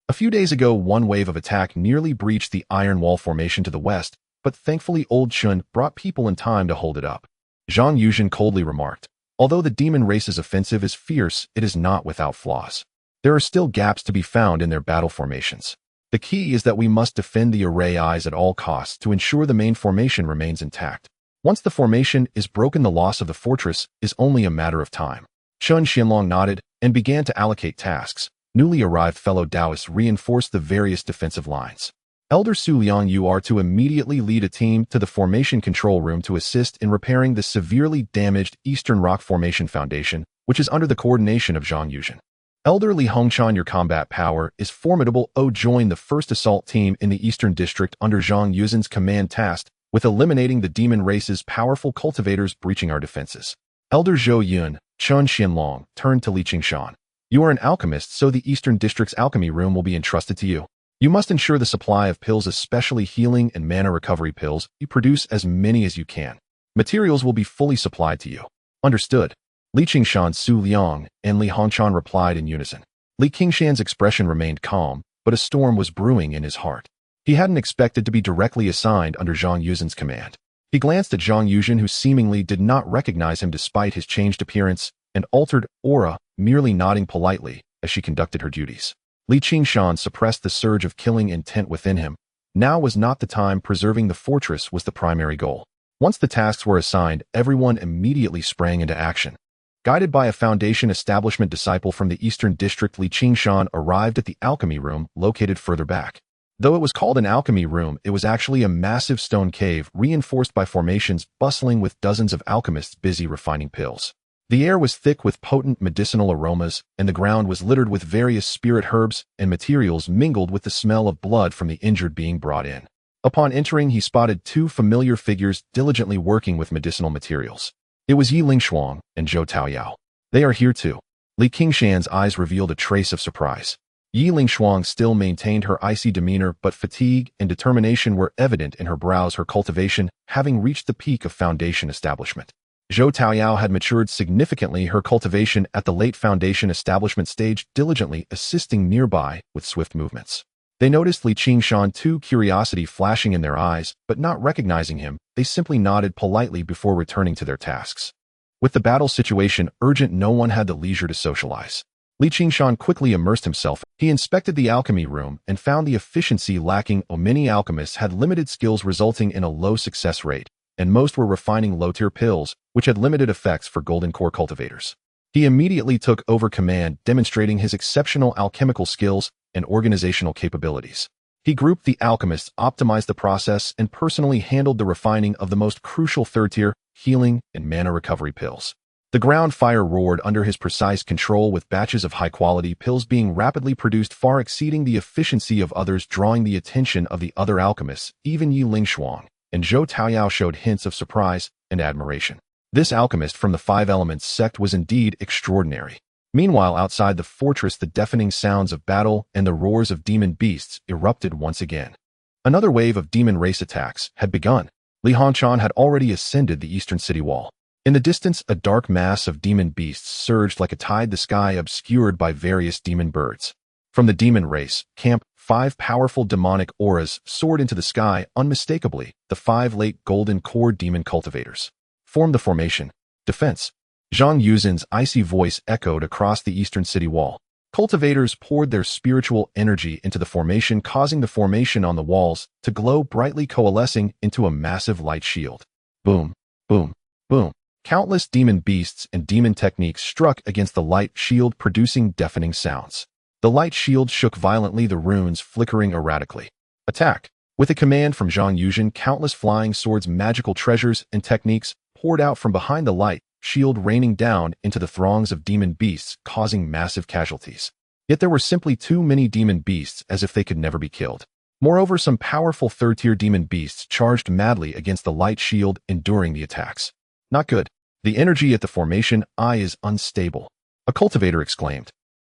A few days ago, one wave of attack nearly breached the Iron Wall formation to the west, but thankfully Old Chun brought people in time to hold it up. Zhang Yuzhen coldly remarked, "Although the demon race's offensive is fierce, it is not without flaws. There are still gaps to be found in their battle formations. The key is that we must defend the array eyes at all costs to ensure the main formation remains intact. Once the formation is broken, the loss of the fortress is only a matter of time." Chun Xianlong nodded and began to allocate tasks. Newly arrived fellow Taoists reinforced the various defensive lines. Elder Su Liang, you are to immediately lead a team to the formation control room to assist in repairing the severely damaged Eastern Rock Formation Foundation, which is under the coordination of Zhang Yuzhen. Elder Li Hongchan, your combat power is formidable. Join the first assault team in the Eastern District under Zhang Yuzhen's command, tasked with eliminating the demon race's powerful cultivators breaching our defenses. Elder Zhou Yun, Chun Xianlong, turned to Li Qingshan. You are an alchemist, so the Eastern District's alchemy room will be entrusted to you. You must ensure the supply of pills, especially healing and mana recovery pills. You produce as many as you can. Materials will be fully supplied to you. Understood. Li Qingshan, Su Liang, and Li Hongchan replied in unison. Li Qingshan's expression remained calm, but a storm was brewing in his heart. He hadn't expected to be directly assigned under Zhang Yuzhen's command. He glanced at Zhang Yuzhen, who seemingly did not recognize him despite his changed appearance and altered aura, merely nodding politely as she conducted her duties. Li Qingshan suppressed the surge of killing intent within him. Now was not the time. Preserving the fortress was the primary goal. Once the tasks were assigned, everyone immediately sprang into action. Guided by a Foundation establishment disciple from the Eastern District, Li Qingshan arrived at the alchemy room located further back. Though it was called an alchemy room, it was actually a massive stone cave reinforced by formations bustling with dozens of alchemists busy refining pills. The air was thick with potent medicinal aromas, and the ground was littered with various spirit herbs and materials mingled with the smell of blood from the injured being brought in. Upon entering, he spotted two familiar figures diligently working with medicinal materials. It was Yi Lingshuang and Zhou Taoyao. They are here too. Li Qingshan's eyes revealed a trace of surprise. Yi Lingshuang still maintained her icy demeanor, but fatigue and determination were evident in her brows, her cultivation having reached the peak of foundation establishment. Zhou Taoyao had matured significantly, her cultivation at the late foundation establishment stage, diligently assisting nearby with swift movements. They noticed Li Qingshan too, curiosity flashing in their eyes, but not recognizing him, they simply nodded politely before returning to their tasks. With the battle situation urgent, no one had the leisure to socialize. Li Qingshan quickly immersed himself. He inspected the alchemy room and found the efficiency lacking. Many alchemists had limited skills, resulting in a low success rate, and most were refining low-tier pills, which had limited effects for golden core cultivators. He immediately took over command, demonstrating his exceptional alchemical skills and organizational capabilities. He grouped the alchemists, optimized the process, and personally handled the refining of the most crucial third-tier, healing, and mana recovery pills. The ground fire roared under his precise control, with batches of high-quality pills being rapidly produced, far exceeding the efficiency of others, drawing the attention of the other alchemists. Even Yi Lingshuang and Zhou Taoyao showed hints of surprise and admiration. This alchemist from the Five Elements sect was indeed extraordinary. Meanwhile, outside the fortress, the deafening sounds of battle and the roars of demon beasts erupted once again. Another wave of demon race attacks had begun. Li Hongchan had already ascended the eastern city wall. In the distance, a dark mass of demon beasts surged like a tide, the sky obscured by various demon birds. From the demon race camp, 5 powerful demonic auras soared into the sky. Unmistakably, the 5 late golden core demon cultivators. Form the formation. Defense. Zhang Yuzin's icy voice echoed across the eastern city wall. Cultivators poured their spiritual energy into the formation, causing the formation on the walls to glow brightly, coalescing into a massive light shield. Boom, boom, boom. Countless demon beasts and demon techniques struck against the light shield, producing deafening sounds. The light shield shook violently, the runes flickering erratically. Attack! With a command from Zhang Yuzhen, countless flying swords, magical treasures, and techniques poured out from behind the light shield, raining down into the throngs of demon beasts, causing massive casualties. Yet there were simply too many demon beasts, as if they could never be killed. Moreover, some powerful third-tier demon beasts charged madly against the light shield, enduring the attacks. Not good. The energy at the formation eye is unstable, a cultivator exclaimed.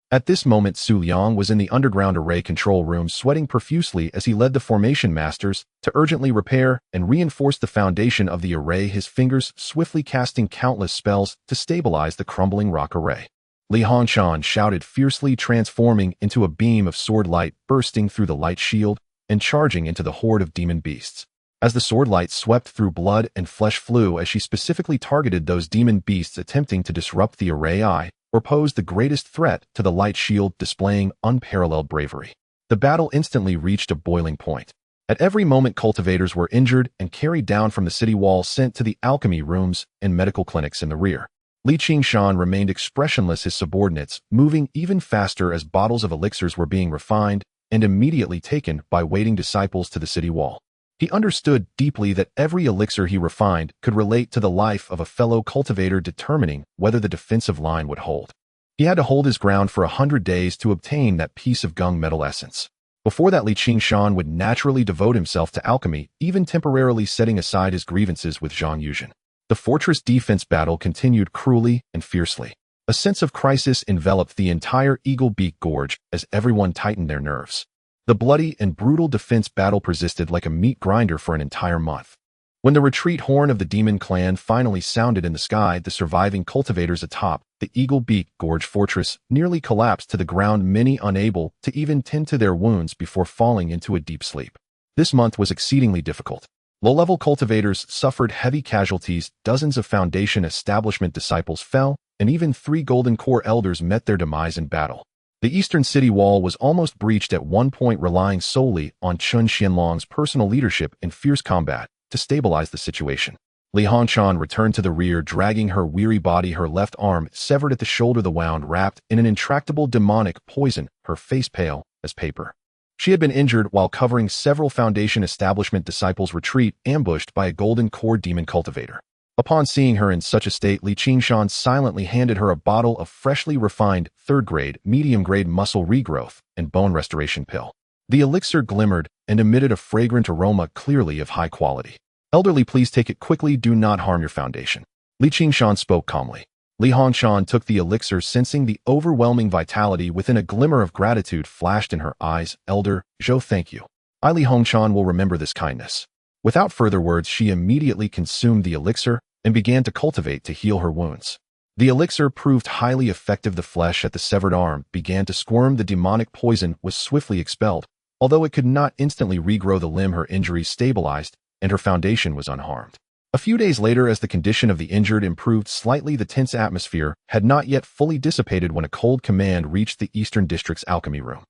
At this moment, Su Liang was in the underground array control room, sweating profusely as he led the formation masters to urgently repair and reinforce the foundation of the array, his fingers swiftly casting countless spells to stabilize the crumbling rock array. Li Hongchan shouted fiercely, transforming into a beam of sword light, bursting through the light shield and charging into the horde of demon beasts. As the sword light swept through, blood and flesh flew as she specifically targeted those demon beasts attempting to disrupt the array eye or pose the greatest threat to the light shield, displaying unparalleled bravery. The battle instantly reached a boiling point. At every moment, cultivators were injured and carried down from the city wall, sent to the alchemy rooms and medical clinics in the rear. Li Qingshan remained expressionless, his subordinates moving even faster as bottles of elixirs were being refined and immediately taken by waiting disciples to the city wall. He understood deeply that every elixir he refined could relate to the life of a fellow cultivator, determining whether the defensive line would hold. He had to hold his ground for 100 days to obtain that piece of gung metal essence. Before that, Li Qingshan would naturally devote himself to alchemy, even temporarily setting aside his grievances with Zhang Yuzhen. The fortress defense battle continued cruelly and fiercely. A sense of crisis enveloped the entire Eagle Beak Gorge as everyone tightened their nerves. The bloody and brutal defense battle persisted like a meat grinder for an entire month. When the retreat horn of the demon clan finally sounded in the sky, the surviving cultivators atop the Eagle Beak Gorge fortress nearly collapsed to the ground, many unable to even tend to their wounds before falling into a deep sleep. This month was exceedingly difficult. Low-level cultivators suffered heavy casualties, dozens of foundation establishment disciples fell, and even 3 golden core elders met their demise in battle. The eastern city wall was almost breached at one point, relying solely on Chun Xianlong's personal leadership in fierce combat to stabilize the situation. Li Hongchan returned to the rear, dragging her weary body, her left arm severed at the shoulder, the wound wrapped in an intractable demonic poison, her face pale as paper. She had been injured while covering several foundation establishment disciples' retreat, ambushed by a golden core demon cultivator. Upon seeing her in such a state, Li Qingshan silently handed her a bottle of freshly refined third-grade, medium-grade muscle regrowth and bone restoration pill. The elixir glimmered and emitted a fragrant aroma clearly of high quality. Elderly, please take it quickly. Do not harm your foundation. Li Qingshan spoke calmly. Li Hongshan took the elixir, sensing the overwhelming vitality within. A glimmer of gratitude flashed in her eyes. Elder Zhou, thank you. I, Li Hongshan, will remember this kindness. Without further words, she immediately consumed the elixir and began to cultivate to heal her wounds. The elixir proved highly effective. The flesh at the severed arm began to squirm. The demonic poison was swiftly expelled. Although it could not instantly regrow the limb, her injuries stabilized, and her foundation was unharmed. A few days later, as the condition of the injured improved slightly, the tense atmosphere had not yet fully dissipated when a cold command reached the Eastern District's alchemy room.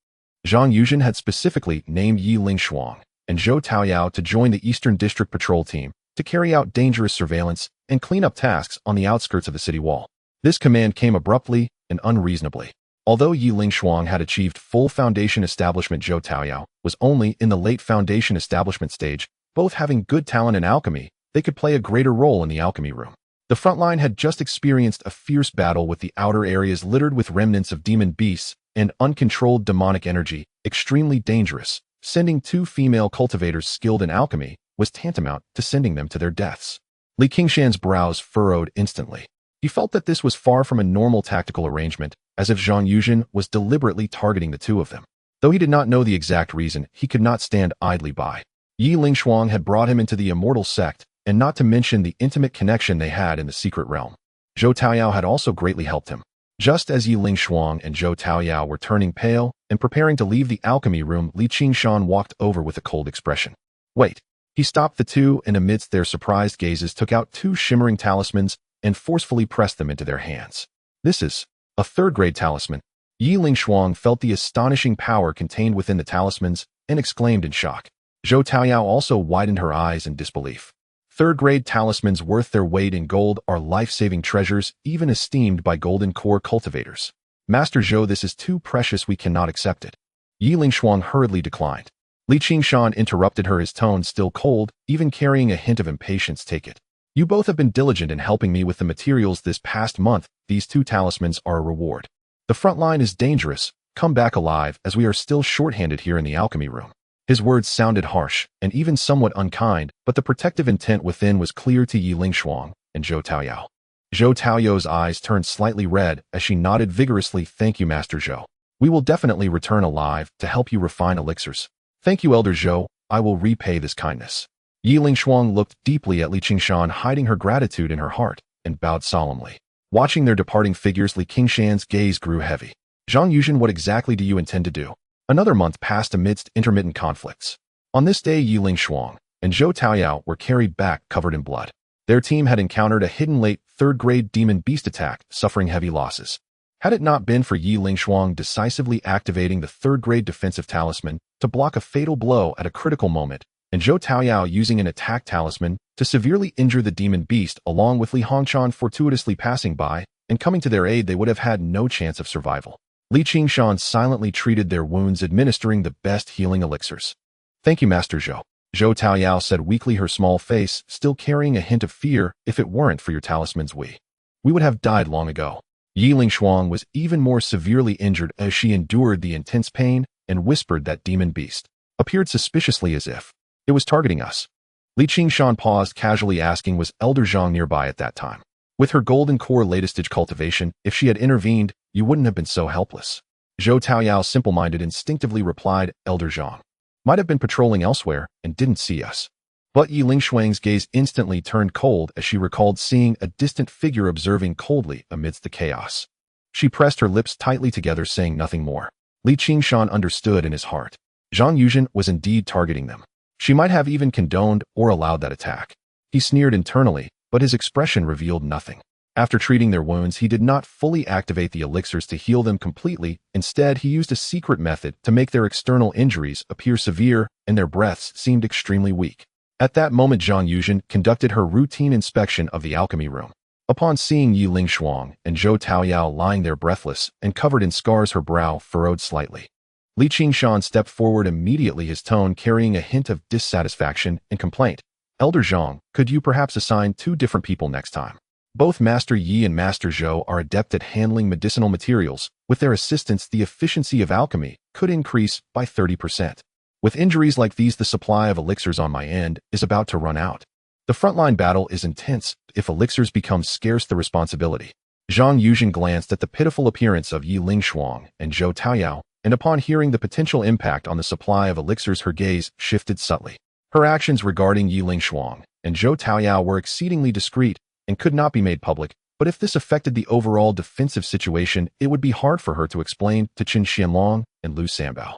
Zhang Yuzhen had specifically named Yi Lingshuang and Zhou Taoyao to join the Eastern District patrol team to carry out dangerous surveillance and cleanup tasks on the outskirts of the city wall. This command came abruptly and unreasonably. Although Yi Lingshuang had achieved full foundation establishment, Zhou Taoyao was only in the late foundation establishment stage. Both having good talent in alchemy, they could play a greater role in the alchemy room. The front line had just experienced a fierce battle with the outer areas littered with remnants of demon beasts and uncontrolled demonic energy, extremely dangerous. Sending 2 female cultivators skilled in alchemy was tantamount to sending them to their deaths. Li Qingshan's brows furrowed instantly. He felt that this was far from a normal tactical arrangement, as if Zhang Yuzhen was deliberately targeting the 2 of them. Though he did not know the exact reason, he could not stand idly by. Yi Lingshuang had brought him into the immortal sect, and not to mention the intimate connection they had in the secret realm. Zhou Taoyao had also greatly helped him. Just as Yi Lingshuang and Zhou Taoyao were turning pale and preparing to leave the alchemy room, Li Qingshan walked over with a cold expression. Wait. He stopped the 2 and amidst their surprised gazes took out 2 shimmering talismans and forcefully pressed them into their hands. This is a 3rd-grade talisman. Yi Lingshuang felt the astonishing power contained within the talismans and exclaimed in shock. Zhou Taoyao also widened her eyes in disbelief. 3rd-grade talismans worth their weight in gold are life-saving treasures, even esteemed by golden core cultivators. Master Zhou, this is too precious, we cannot accept it. Yi Lingshuang hurriedly declined. Li Qingshan interrupted her, his tone still cold, even carrying a hint of impatience. Take it. You both have been diligent in helping me with the materials this past month. These 2 talismans are a reward. The front line is dangerous. Come back alive, as we are still short-handed here in the alchemy room. His words sounded harsh and even somewhat unkind, but the protective intent within was clear to Yi Lingshuang and Zhou Taoyao. Zhou Taoyao's eyes turned slightly red as she nodded vigorously. Thank you, Master Zhou. We will definitely return alive to help you refine elixirs. Thank you, Elder Zhou. I will repay this kindness. Yi Lingshuang looked deeply at Li Qingshan, hiding her gratitude in her heart, and bowed solemnly. Watching their departing figures, Li Qingshan's gaze grew heavy. Zhang Yuzhen, what exactly do you intend to do? Another month passed amidst intermittent conflicts. On this day, Yi Lingshuang and Zhou Taoyao were carried back covered in blood. Their team had encountered a hidden late 3rd-grade demon beast attack, suffering heavy losses. Had it not been for Yi Lingshuang decisively activating the 3rd-grade defensive talisman to block a fatal blow at a critical moment, and Zhou Taoyao using an attack talisman to severely injure the demon beast, along with Li Hongshan fortuitously passing by and coming to their aid, they would have had no chance of survival. Li Qingshan silently treated their wounds, administering the best healing elixirs. Thank you, Master Zhou. Zhou Taoyao said weakly, her small face still carrying a hint of fear. If it weren't for your talismans, we would have died long ago. Yi Lingshuang was even more severely injured as she endured the intense pain and whispered that demon beast appeared suspiciously as if it was targeting us. Li Qingshan paused, casually asking, was Elder Zhang nearby at that time? With her golden core latest stage cultivation, if she had intervened, you wouldn't have been so helpless. Zhou Taoyao, simple-minded, instinctively replied, Elder Zhang might have been patrolling elsewhere and didn't see us. But Yi Lingshuang's gaze instantly turned cold as she recalled seeing a distant figure observing coldly amidst the chaos. She pressed her lips tightly together, saying nothing more. Li Qingshan understood in his heart. Zhang Yuzhen was indeed targeting them. She might have even condoned or allowed that attack. He sneered internally, but his expression revealed nothing. After treating their wounds, he did not fully activate the elixirs to heal them completely. Instead, he used a secret method to make their external injuries appear severe and their breaths seemed extremely weak. At that moment, Zhang Yuzhen conducted her routine inspection of the alchemy room. Upon seeing Yi Lingshuang and Zhou Taoyao lying there breathless and covered in scars, her brow furrowed slightly. Li Qingshan stepped forward immediately, his tone carrying a hint of dissatisfaction and complaint. Elder Zhang, could you perhaps assign 2 different people next time? Both Master Yi and Master Zhou are adept at handling medicinal materials. With their assistance, the efficiency of alchemy could increase by 30%. With injuries like these, the supply of elixirs on my end is about to run out. The frontline battle is intense. If elixirs become scarce, the responsibility. Zhang Yuzhen glanced at the pitiful appearance of Yi Lingshuang and Zhou Taoyao, and upon hearing the potential impact on the supply of elixirs, her gaze shifted subtly. Her actions regarding Yi Lingshuang and Zhou Taoyao were exceedingly discreet and could not be made public, but if this affected the overall defensive situation, it would be hard for her to explain to Qin Xianlong and Lu Sanbao.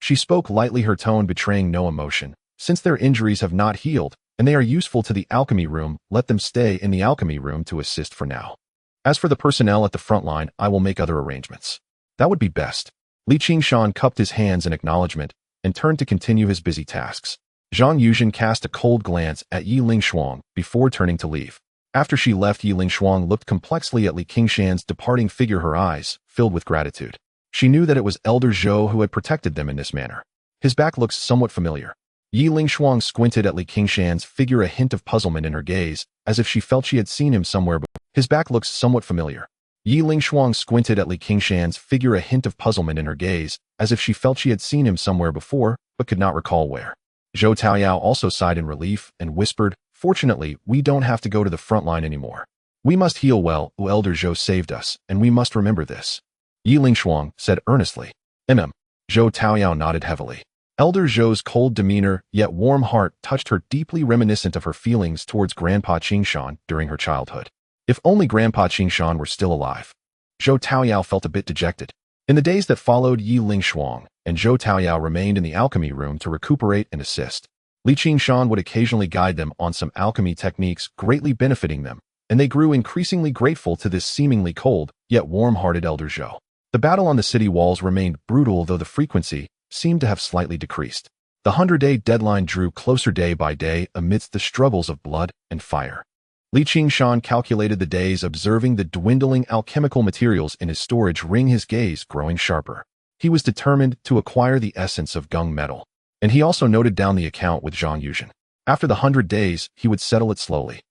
She spoke lightly, her tone betraying no emotion. Since their injuries have not healed, and they are useful to the alchemy room, let them stay in the alchemy room to assist for now. As for the personnel at the front line, I will make other arrangements. That would be best. Li Qingshan cupped his hands in acknowledgement and turned to continue his busy tasks. Zhang Yuzhen cast a cold glance at Yi Lingshuang before turning to leave. After she left, Yi Lingshuang looked complexly at Li Qingshan's departing figure, her eyes filled with gratitude. She knew that it was Elder Zhou who had protected them in this manner. His back looked somewhat familiar. Yi Lingshuang squinted at Li Qingshan's figure, a hint of puzzlement in her gaze, as if she felt she had seen him somewhere before. His back looks somewhat familiar. Yi Lingshuang squinted at Li Qingshan's figure, a hint of puzzlement in her gaze, as if she felt she had seen him somewhere before, but could not recall where. Zhou Taoyao also sighed in relief and whispered, "Fortunately, we don't have to go to the front line anymore. We must heal well. Elder Zhou saved us, and we must remember this." Yi Lingshuang said earnestly. Zhou Taoyao nodded heavily. Elder Zhou's cold demeanor, yet warm heart, touched her deeply, reminiscent of her feelings towards Grandpa Qingshan during her childhood. If only Grandpa Qingshan were still alive. Zhou Taoyao felt a bit dejected. In the days that followed, Yi Lingshuang and Zhou Taoyao remained in the alchemy room to recuperate and assist. Li Qingshan would occasionally guide them on some alchemy techniques, greatly benefiting them, and they grew increasingly grateful to this seemingly cold, yet warm-hearted Elder Zhou. The battle on the city walls remained brutal, though the frequency seemed to have slightly decreased. The 100-day deadline drew closer day by day amidst the struggles of blood and fire. Li Qingshan calculated the days, observing the dwindling alchemical materials in his storage ring, his gaze growing sharper. He was determined to acquire the essence of gung metal, and he also noted down the account with Zhang Yuzhen. After the 100 days, he would settle it slowly.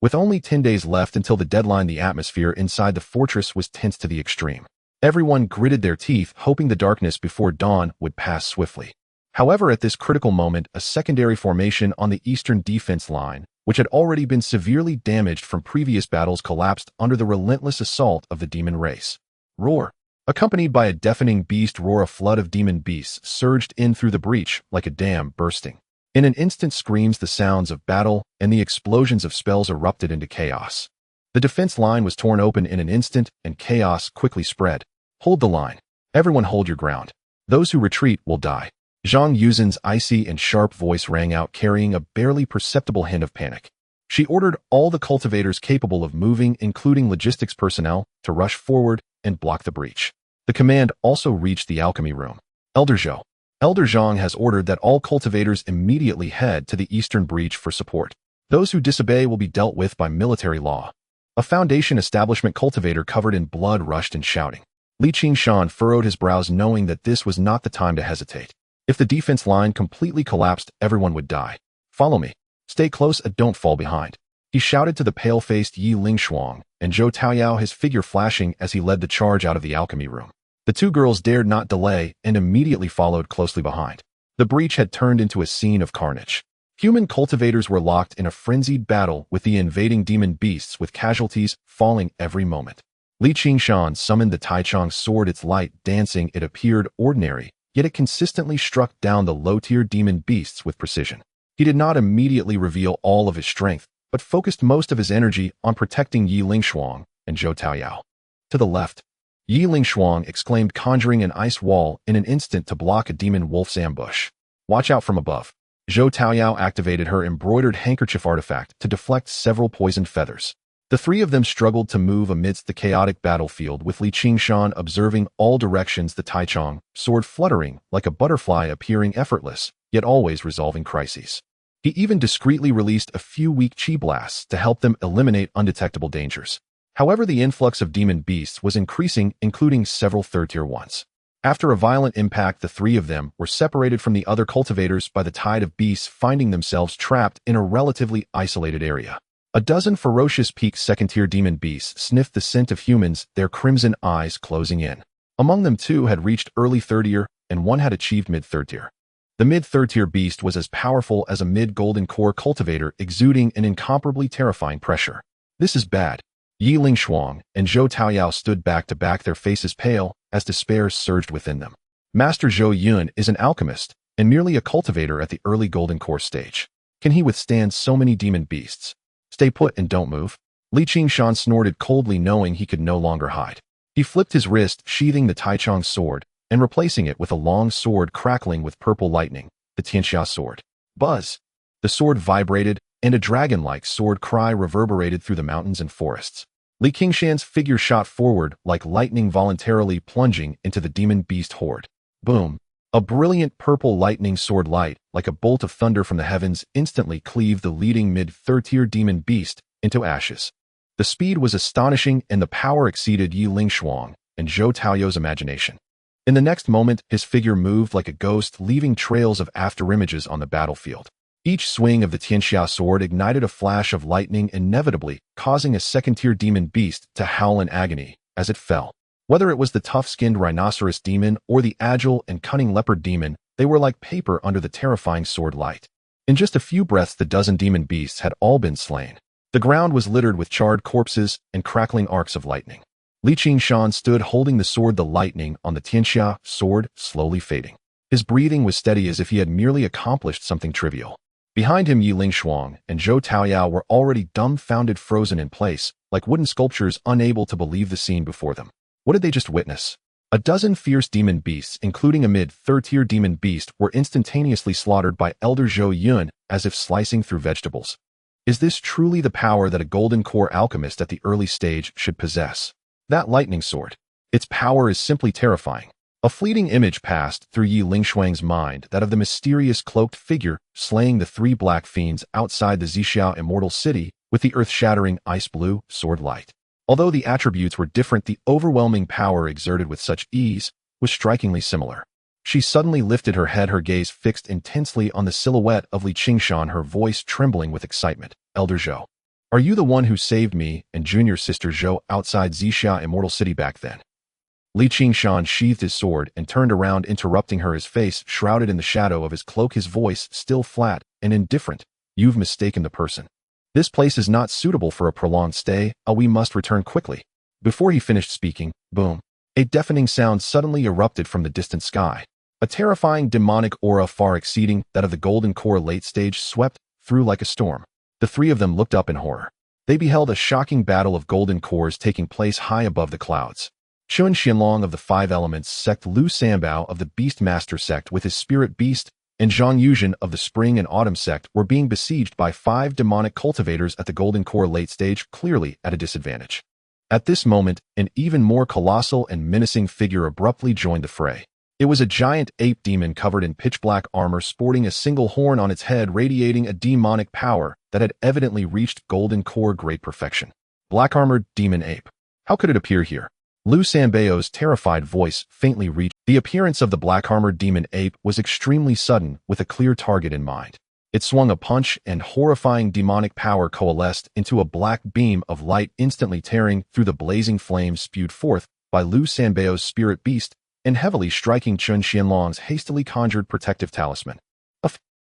With only 10 days left until the deadline, the atmosphere inside the fortress was tense to the extreme. Everyone gritted their teeth, hoping the darkness before dawn would pass swiftly. However, at this critical moment, a secondary formation on the eastern defense line, which had already been severely damaged from previous battles, collapsed under the relentless assault of the demon race. Roar! Accompanied by a deafening beast roar, a flood of demon beasts surged in through the breach like a dam bursting. In an instant, screams, the sounds of battle, and the explosions of spells erupted into chaos. The defense line was torn open in an instant, and chaos quickly spread. Hold the line. Everyone hold your ground. Those who retreat will die. Zhang Yuzhen's icy and sharp voice rang out, carrying a barely perceptible hint of panic. She ordered all the cultivators capable of moving, including logistics personnel, to rush forward and block the breach. The command also reached the alchemy room. Elder Zhang has ordered that all cultivators immediately head to the eastern breach for support. Those who disobey will be dealt with by military law. A Foundation establishment cultivator covered in blood rushed in, shouting. Li Qingshan furrowed his brows, knowing that this was not the time to hesitate. If the defense line completely collapsed, everyone would die. Follow me. Stay close and don't fall behind. He shouted to the pale-faced Yi Lingshuang and Zhou Taoyao, his figure flashing as he led the charge out of the alchemy room. The two girls dared not delay and immediately followed closely behind. The breach had turned into a scene of carnage. Human cultivators were locked in a frenzied battle with the invading demon beasts, with casualties falling every moment. Li Qingshan summoned the Taichung sword, its light dancing. It appeared ordinary, yet it consistently struck down the low-tier demon beasts with precision. He did not immediately reveal all of his strength, but focused most of his energy on protecting Yi Lingshuang and Zhou Taoyao. To the left, Yi Lingshuang exclaimed, conjuring an ice wall in an instant to block a demon wolf's ambush. Watch out from above. Zhou Taoyao activated her embroidered handkerchief artifact to deflect several poisoned feathers. The three of them struggled to move amidst the chaotic battlefield, with Li Qingshan observing all directions, the Taichung sword fluttering like a butterfly, appearing effortless, yet always resolving crises. He even discreetly released a few weak chi blasts to help them eliminate undetectable dangers. However, the influx of demon beasts was increasing, including several third-tier ones. After a violent impact, the three of them were separated from the other cultivators by the tide of beasts, finding themselves trapped in a relatively isolated area. A dozen ferocious peak second-tier demon beasts sniffed the scent of humans, their crimson eyes closing in. Among them, two had reached early third tier, and one had achieved mid-third tier. The mid-third-tier beast was as powerful as a mid-golden core cultivator, exuding an incomparably terrifying pressure. This is bad. Yi Lingshuang and Zhou Taoyao stood back to back, their faces pale, as despair surged within them. Master Zhou Yun is an alchemist, and merely a cultivator at the early golden core stage. Can he withstand so many demon beasts? Stay put and don't move. Qingshan snorted coldly, knowing he could no longer hide. He flipped his wrist, sheathing the Taichung sword, and replacing it with a long sword crackling with purple lightning, the Tianxia sword. Buzz! The sword vibrated, and a dragon-like sword cry reverberated through the mountains and forests. Qingshan's figure shot forward like lightning, voluntarily plunging into the demon beast horde. Boom! A brilliant purple lightning sword light, like a bolt of thunder from the heavens, instantly cleaved the leading mid-third-tier demon beast into ashes. The speed was astonishing, and the power exceeded Yi Lingshuang and Zhou Taoyao's imagination. In the next moment, his figure moved like a ghost, leaving trails of afterimages on the battlefield. Each swing of the Tianxia sword ignited a flash of lightning, inevitably causing a second-tier demon beast to howl in agony as it fell. Whether it was the tough-skinned rhinoceros demon or the agile and cunning leopard demon, they were like paper under the terrifying sword light. In just a few breaths, the dozen demon beasts had all been slain. The ground was littered with charred corpses and crackling arcs of lightning. Qingshan stood holding the sword, the lightning on the Tianxia sword slowly fading. His breathing was steady, as if he had merely accomplished something trivial. Behind him, Yi Lingshuang and Zhou Taoyao were already dumbfounded, frozen in place, like wooden sculptures, unable to believe the scene before them. What did they just witness? A dozen fierce demon beasts, including a mid-third-tier demon beast, were instantaneously slaughtered by Elder Zhou Yun as if slicing through vegetables. Is this truly the power that a golden core alchemist at the early stage should possess? That lightning sword. Its power is simply terrifying. A fleeting image passed through Yi Lingshuang's mind, that of the mysterious cloaked figure slaying the three black fiends outside the Zhixiao immortal city with the earth-shattering ice-blue sword light. Although the attributes were different, the overwhelming power exerted with such ease was strikingly similar. She suddenly lifted her head, her gaze fixed intensely on the silhouette of Qingshan, her voice trembling with excitement. Elder Zhou, are you the one who saved me and junior sister Zhou outside Zhixiao immortal city back then? Qingshan sheathed his sword and turned around, interrupting her, his face shrouded in the shadow of his cloak, his voice still flat and indifferent. You've mistaken the person. This place is not suitable for a prolonged stay. We must return quickly. Before he finished speaking, boom, a deafening sound suddenly erupted from the distant sky. A terrifying demonic aura far exceeding that of the Golden Core late stage swept through like a storm. The three of them looked up in horror. They beheld a shocking battle of Golden Cores taking place high above the clouds. Qingshan of the Five Elements sect, Lu Sanbao of the Beastmaster sect with his spirit beast, and Zhang Yuzhen of the Spring and Autumn sect were being besieged by five demonic cultivators at the Golden Core late stage, clearly at a disadvantage. At this moment, an even more colossal and menacing figure abruptly joined the fray. It was a giant ape demon covered in pitch-black armor, sporting a single horn on its head, radiating a demonic power that had evidently reached Golden Core great perfection. Black-armored demon ape. How could it appear here? Lu Sanbao's terrified voice faintly reached. The appearance of the black-armored demon ape was extremely sudden, with a clear target in mind. It swung a punch, and horrifying demonic power coalesced into a black beam of light, instantly tearing through the blazing flames spewed forth by Lu Sanbao's spirit beast and heavily striking Qingshan's hastily conjured protective talisman.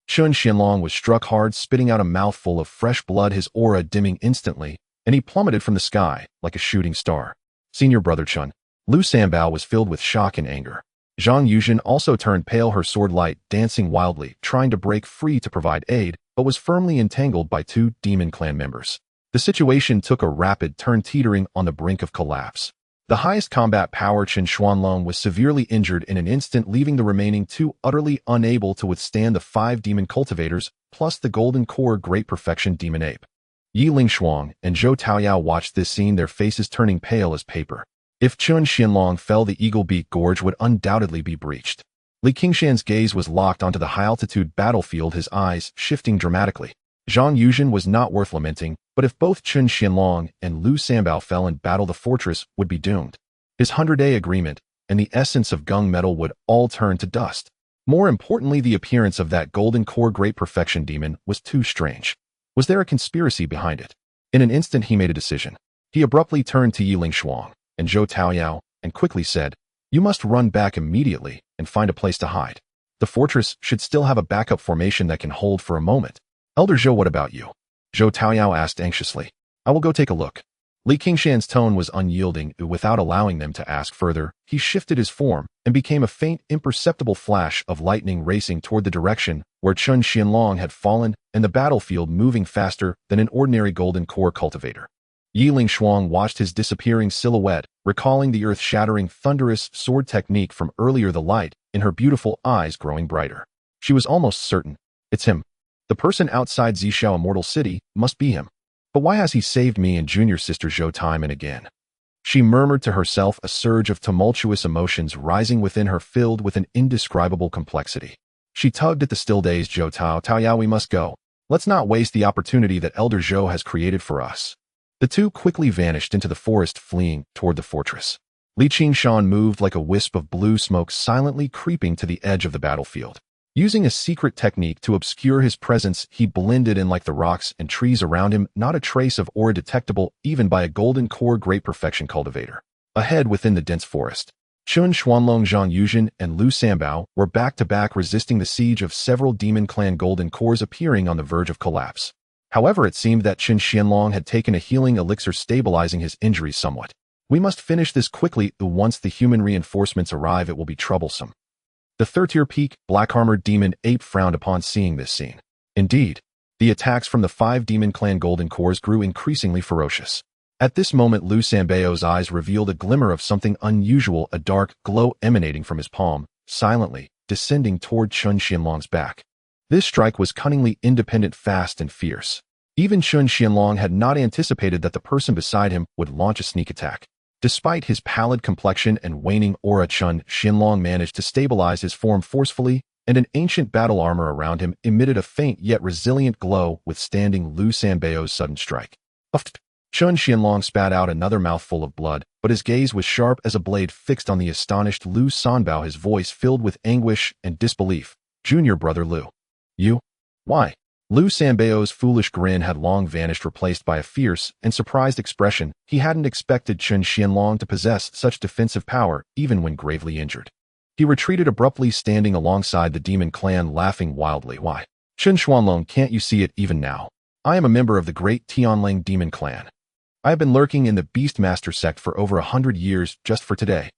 Qingshan was struck hard, spitting out a mouthful of fresh blood, his aura dimming instantly, and he plummeted from the sky like a shooting star. Senior brother Chun. Lu Sanbao was filled with shock and anger. Zhang Yuzhen also turned pale, her sword light dancing wildly, trying to break free to provide aid, but was firmly entangled by two demon clan members. The situation took a rapid turn, teetering on the brink of collapse. The highest combat power, Chen Xuanlong, was severely injured in an instant, leaving the remaining two utterly unable to withstand the five demon cultivators, plus the Golden Core Great Perfection demon ape. Yi Lingshuang and Zhou Taoyao watched this scene, their faces turning pale as paper. If Qingshan fell, the Eagle Beak Gorge would undoubtedly be breached. Qingshan's gaze was locked onto the high-altitude battlefield, his eyes shifting dramatically. Zhang Yuzhen was not worth lamenting, but if both Qingshan and Lu Sanbao fell in battle, the fortress would be doomed. His 100-day agreement and the essence of gung metal would all turn to dust. More importantly, the appearance of that Golden Core Great Perfection demon was too strange. Was there a conspiracy behind it? In an instant, he made a decision. He abruptly turned to Yi Lingshuang and Zhou Taoyao and quickly said, "You must run back immediately and find a place to hide." The fortress should still have a backup formation that can hold for a moment. Elder Zhou, what about you? Zhou Taoyao asked anxiously. I will go take a look. Li Qingshan's tone was unyielding. Without allowing them to ask further, he shifted his form and became a faint, imperceptible flash of lightning racing toward the direction where Chun Qianlong had fallen and the battlefield moving faster than an ordinary golden core cultivator. Yiling Shuang watched his disappearing silhouette, recalling the earth-shattering, thunderous sword technique from earlier, the light in her beautiful eyes growing brighter. She was almost certain. It's him. The person outside Zhixiao Immortal City must be him. But why has he saved me and junior sister Zhou time and again? She murmured to herself, a surge of tumultuous emotions rising within her filled with an indescribable complexity. She tugged at the still-dazed Zhou Taoyao. We must go. Let's not waste the opportunity that Elder Zhou has created for us. The two quickly vanished into the forest, fleeing toward the fortress. Li Qingshan moved like a wisp of blue smoke, silently creeping to the edge of the battlefield. Using a secret technique to obscure his presence, he blended in like the rocks and trees around him, not a trace of aura detectable even by a golden core great perfection cultivator. Ahead within the dense forest, Chun Xuanlong, Zhang Yuzhen, and Lu Sanbao were back-to-back, resisting the siege of several demon clan golden cores appearing on the verge of collapse. However, it seemed that Chun Qianlong had taken a healing elixir, stabilizing his injuries somewhat. We must finish this quickly. Once the human reinforcements arrive, it will be troublesome. The third-tier peak, black-armored demon ape frowned upon seeing this scene. Indeed, the attacks from the 5 demon clan golden cores grew increasingly ferocious. At this moment, Lu Sanbao's eyes revealed a glimmer of something unusual, a dark glow emanating from his palm, silently descending toward Chun Qianlong's back. This strike was cunningly independent, fast and fierce. Even Chun Qianlong had not anticipated that the person beside him would launch a sneak attack. Despite his pallid complexion and waning aura, Chun Qianlong managed to stabilize his form forcefully, and an ancient battle armor around him emitted a faint yet resilient glow, withstanding Lu Sanbao's sudden strike. Chun Qianlong spat out another mouthful of blood, but his gaze was sharp as a blade fixed on the astonished Lu Sanbao, his voice filled with anguish and disbelief. Junior brother Lu. You? Why? Lu Sanbao's foolish grin had long vanished, replaced by a fierce and surprised expression. He hadn't expected Chun Qianlong to possess such defensive power, even when gravely injured. He retreated abruptly, standing alongside the demon clan, laughing wildly. Why? Chun Xuanlong, can't you see it even now? I am a member of the great Tianling demon clan. I have been lurking in the Beastmaster sect for over 100 years just for today.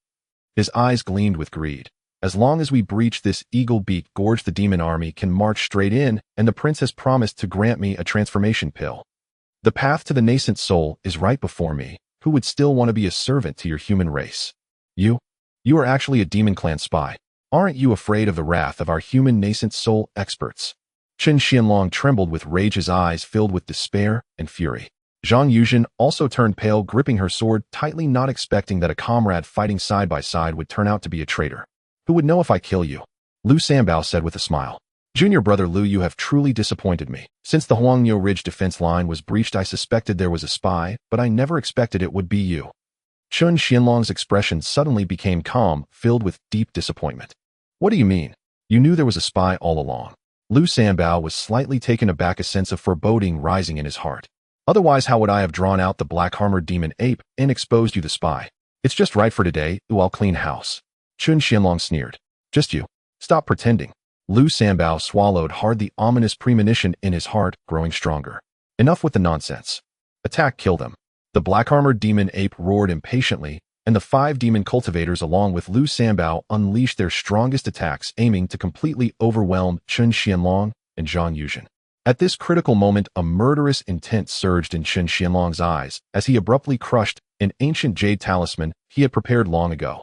His eyes gleamed with greed. As long as we breach this eagle beak gorge, the demon army can march straight in, and the prince has promised to grant me a transformation pill. The path to the nascent soul is right before me. Who would still want to be a servant to your human race? You? You are actually a demon clan spy. Aren't you afraid of the wrath of our human nascent soul experts? Chun Qianlong trembled with rage, his eyes filled with despair and fury. Zhang Yuzhen also turned pale, gripping her sword tightly, not expecting that a comrade fighting side by side would turn out to be a traitor. Who would know if I kill you? Lu Sanbao said with a smile. Junior brother Lu, you have truly disappointed me. Since the Huangniu Ridge defense line was breached, I suspected there was a spy, but I never expected it would be you. Chun Qianlong's expression suddenly became calm, filled with deep disappointment. What do you mean? You knew there was a spy all along. Lu Sanbao was slightly taken aback, a sense of foreboding rising in his heart. Otherwise, how would I have drawn out the black-armored demon ape and exposed you, the spy? It's just right for today. I'll clean house. Chun Qianlong sneered. Just you. Stop pretending. Lu Sanbao swallowed hard, the ominous premonition in his heart growing stronger. Enough with the nonsense. Attack, kill them. The black-armored demon ape roared impatiently, and the 5 demon cultivators along with Lu Sanbao unleashed their strongest attacks, aiming to completely overwhelm Chun Qianlong and Zhang Yuzhen. At this critical moment, a murderous intent surged in Chun Qianlong's eyes as he abruptly crushed an ancient jade talisman he had prepared long ago.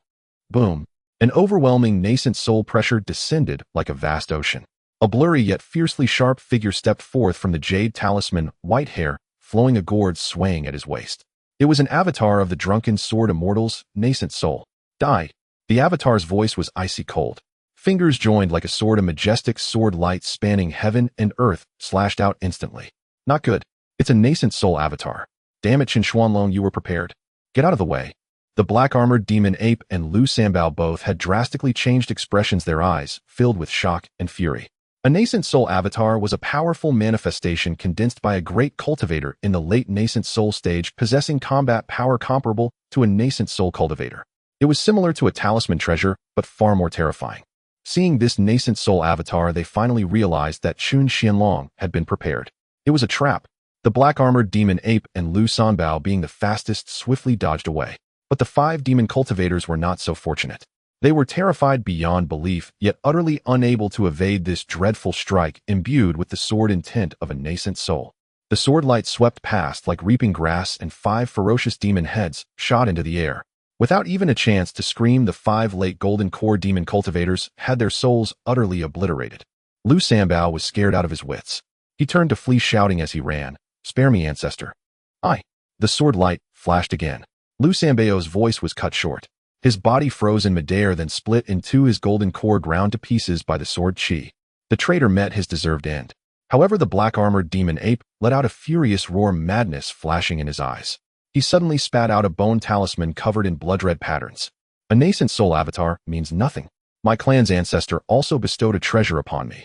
Boom. An overwhelming nascent soul pressure descended like a vast ocean. A blurry yet fiercely sharp figure stepped forth from the jade talisman, white hair flowing, a gourd swaying at his waist. It was an avatar of the drunken sword immortal's nascent soul. Die. The avatar's voice was icy cold. Fingers joined like a sword, a majestic sword light spanning heaven and earth slashed out instantly. Not good. It's a nascent soul avatar. Damn it, Chun Xuanlong, you were prepared. Get out of the way. The black-armored demon ape and Lu Sanbao both had drastically changed expressions, their eyes filled with shock and fury. A nascent soul avatar was a powerful manifestation condensed by a great cultivator in the late nascent soul stage, possessing combat power comparable to a nascent soul cultivator. It was similar to a talisman treasure, but far more terrifying. Seeing this nascent soul avatar, they finally realized that Qingshan had been prepared. It was a trap. The black-armored demon ape and Lu Sanbao, being the fastest, swiftly dodged away. But the 5 demon cultivators were not so fortunate. They were terrified beyond belief, yet utterly unable to evade this dreadful strike imbued with the sword intent of a nascent soul. The sword light swept past like reaping grass, and 5 ferocious demon heads shot into the air. Without even a chance to scream, the 5 late golden core demon cultivators had their souls utterly obliterated. Lu Sanbao was scared out of his wits. He turned to flee, shouting as he ran, "Spare me, ancestor." "I." The sword light flashed again. Lu Sanbao's voice was cut short. His body froze in midair, then split in two, his golden core ground to pieces by the sword chi. The traitor met his deserved end. However, the black-armored demon ape let out a furious roar, madness flashing in his eyes. He suddenly spat out a bone talisman covered in blood-red patterns. "A nascent soul avatar means nothing. My clan's ancestor also bestowed a treasure upon me."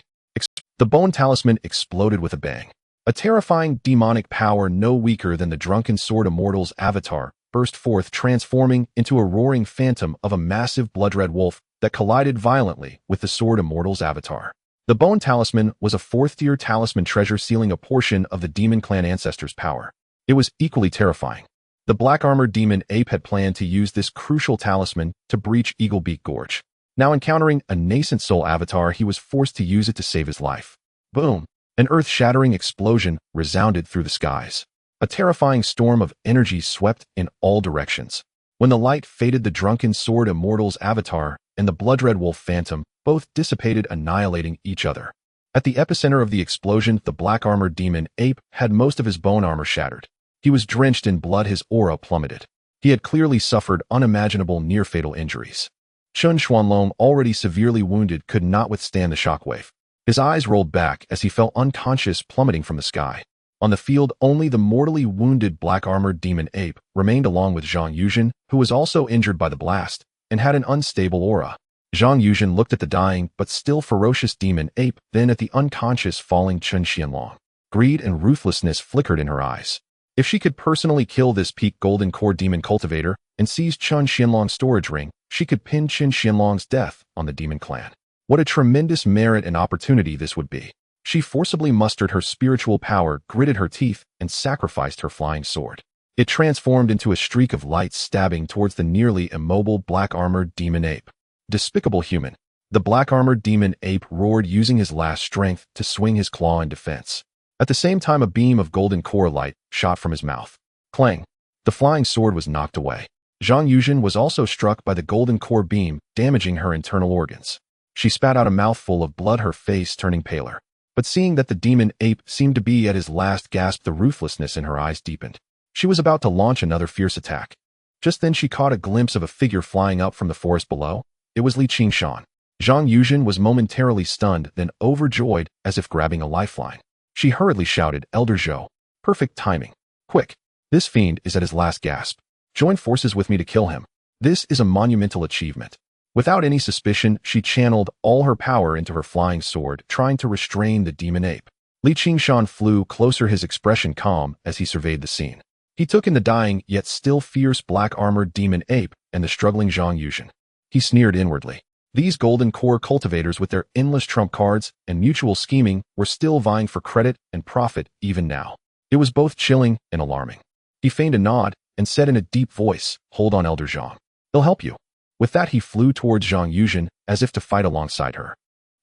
The bone talisman exploded with a bang. A terrifying demonic power no weaker than the drunken sword immortal's avatar burst forth, transforming into a roaring phantom of a massive blood-red wolf that collided violently with the sword immortal's avatar. The bone talisman was a 4th-tier talisman treasure, sealing a portion of the demon clan ancestor's power. It was equally terrifying. The black-armored demon ape had planned to use this crucial talisman to breach Eaglebeak Gorge. Now encountering a nascent soul avatar, he was forced to use it to save his life. Boom! An earth-shattering explosion resounded through the skies. A terrifying storm of energy swept in all directions. When the light faded, the drunken sword immortal's avatar and the blood-red wolf phantom both dissipated, annihilating each other. At the epicenter of the explosion, the black-armored demon ape had most of his bone armor shattered. He was drenched in blood, his aura plummeted. He had clearly suffered unimaginable near-fatal injuries. Chun Xuanlong, already severely wounded, could not withstand the shockwave. His eyes rolled back as he fell unconscious, plummeting from the sky. On the field, only the mortally wounded black-armored demon ape remained, along with Zhang Yuzhen, who was also injured by the blast and had an unstable aura. Zhang Yuzhen looked at the dying but still ferocious demon ape, then at the unconscious falling Chun Xianlong. Greed and ruthlessness flickered in her eyes. If she could personally kill this peak golden core demon cultivator and seize Chun Xianlong's storage ring, she could pin Chun Xianlong's death on the demon clan. What a tremendous merit and opportunity this would be. She forcibly mustered her spiritual power, gritted her teeth, and sacrificed her flying sword. It transformed into a streak of light, stabbing towards the nearly immobile black-armored demon ape. Despicable human. The black-armored demon ape roared, using his last strength to swing his claw in defense. At the same time, a beam of golden core light shot from his mouth. Clang! The flying sword was knocked away. Zhang Yuzhen was also struck by the golden core beam, damaging her internal organs. She spat out a mouthful of blood, her face turning paler. But seeing that the demon ape seemed to be at his last gasp, the ruthlessness in her eyes deepened. She was about to launch another fierce attack. Just then she caught a glimpse of a figure flying up from the forest below. It was Qingshan. Zhang Yuzhen was momentarily stunned, then overjoyed, as if grabbing a lifeline. She hurriedly shouted, "Elder Zhou." Perfect timing. Quick! This fiend is at his last gasp. Join forces with me to kill him. This is a monumental achievement. Without any suspicion, she channeled all her power into her flying sword, trying to restrain the demon ape. Qingshan flew closer, his expression calm as he surveyed the scene. He took in the dying yet still fierce black-armored demon ape and the struggling Zhang Yuzhen. He sneered inwardly. These golden core cultivators, with their endless trump cards and mutual scheming, were still vying for credit and profit even now. It was both chilling and alarming. He feigned a nod and said in a deep voice, "Hold on, Elder Zhang. They'll help you." With that, he flew towards Zhang Yuzhen as if to fight alongside her.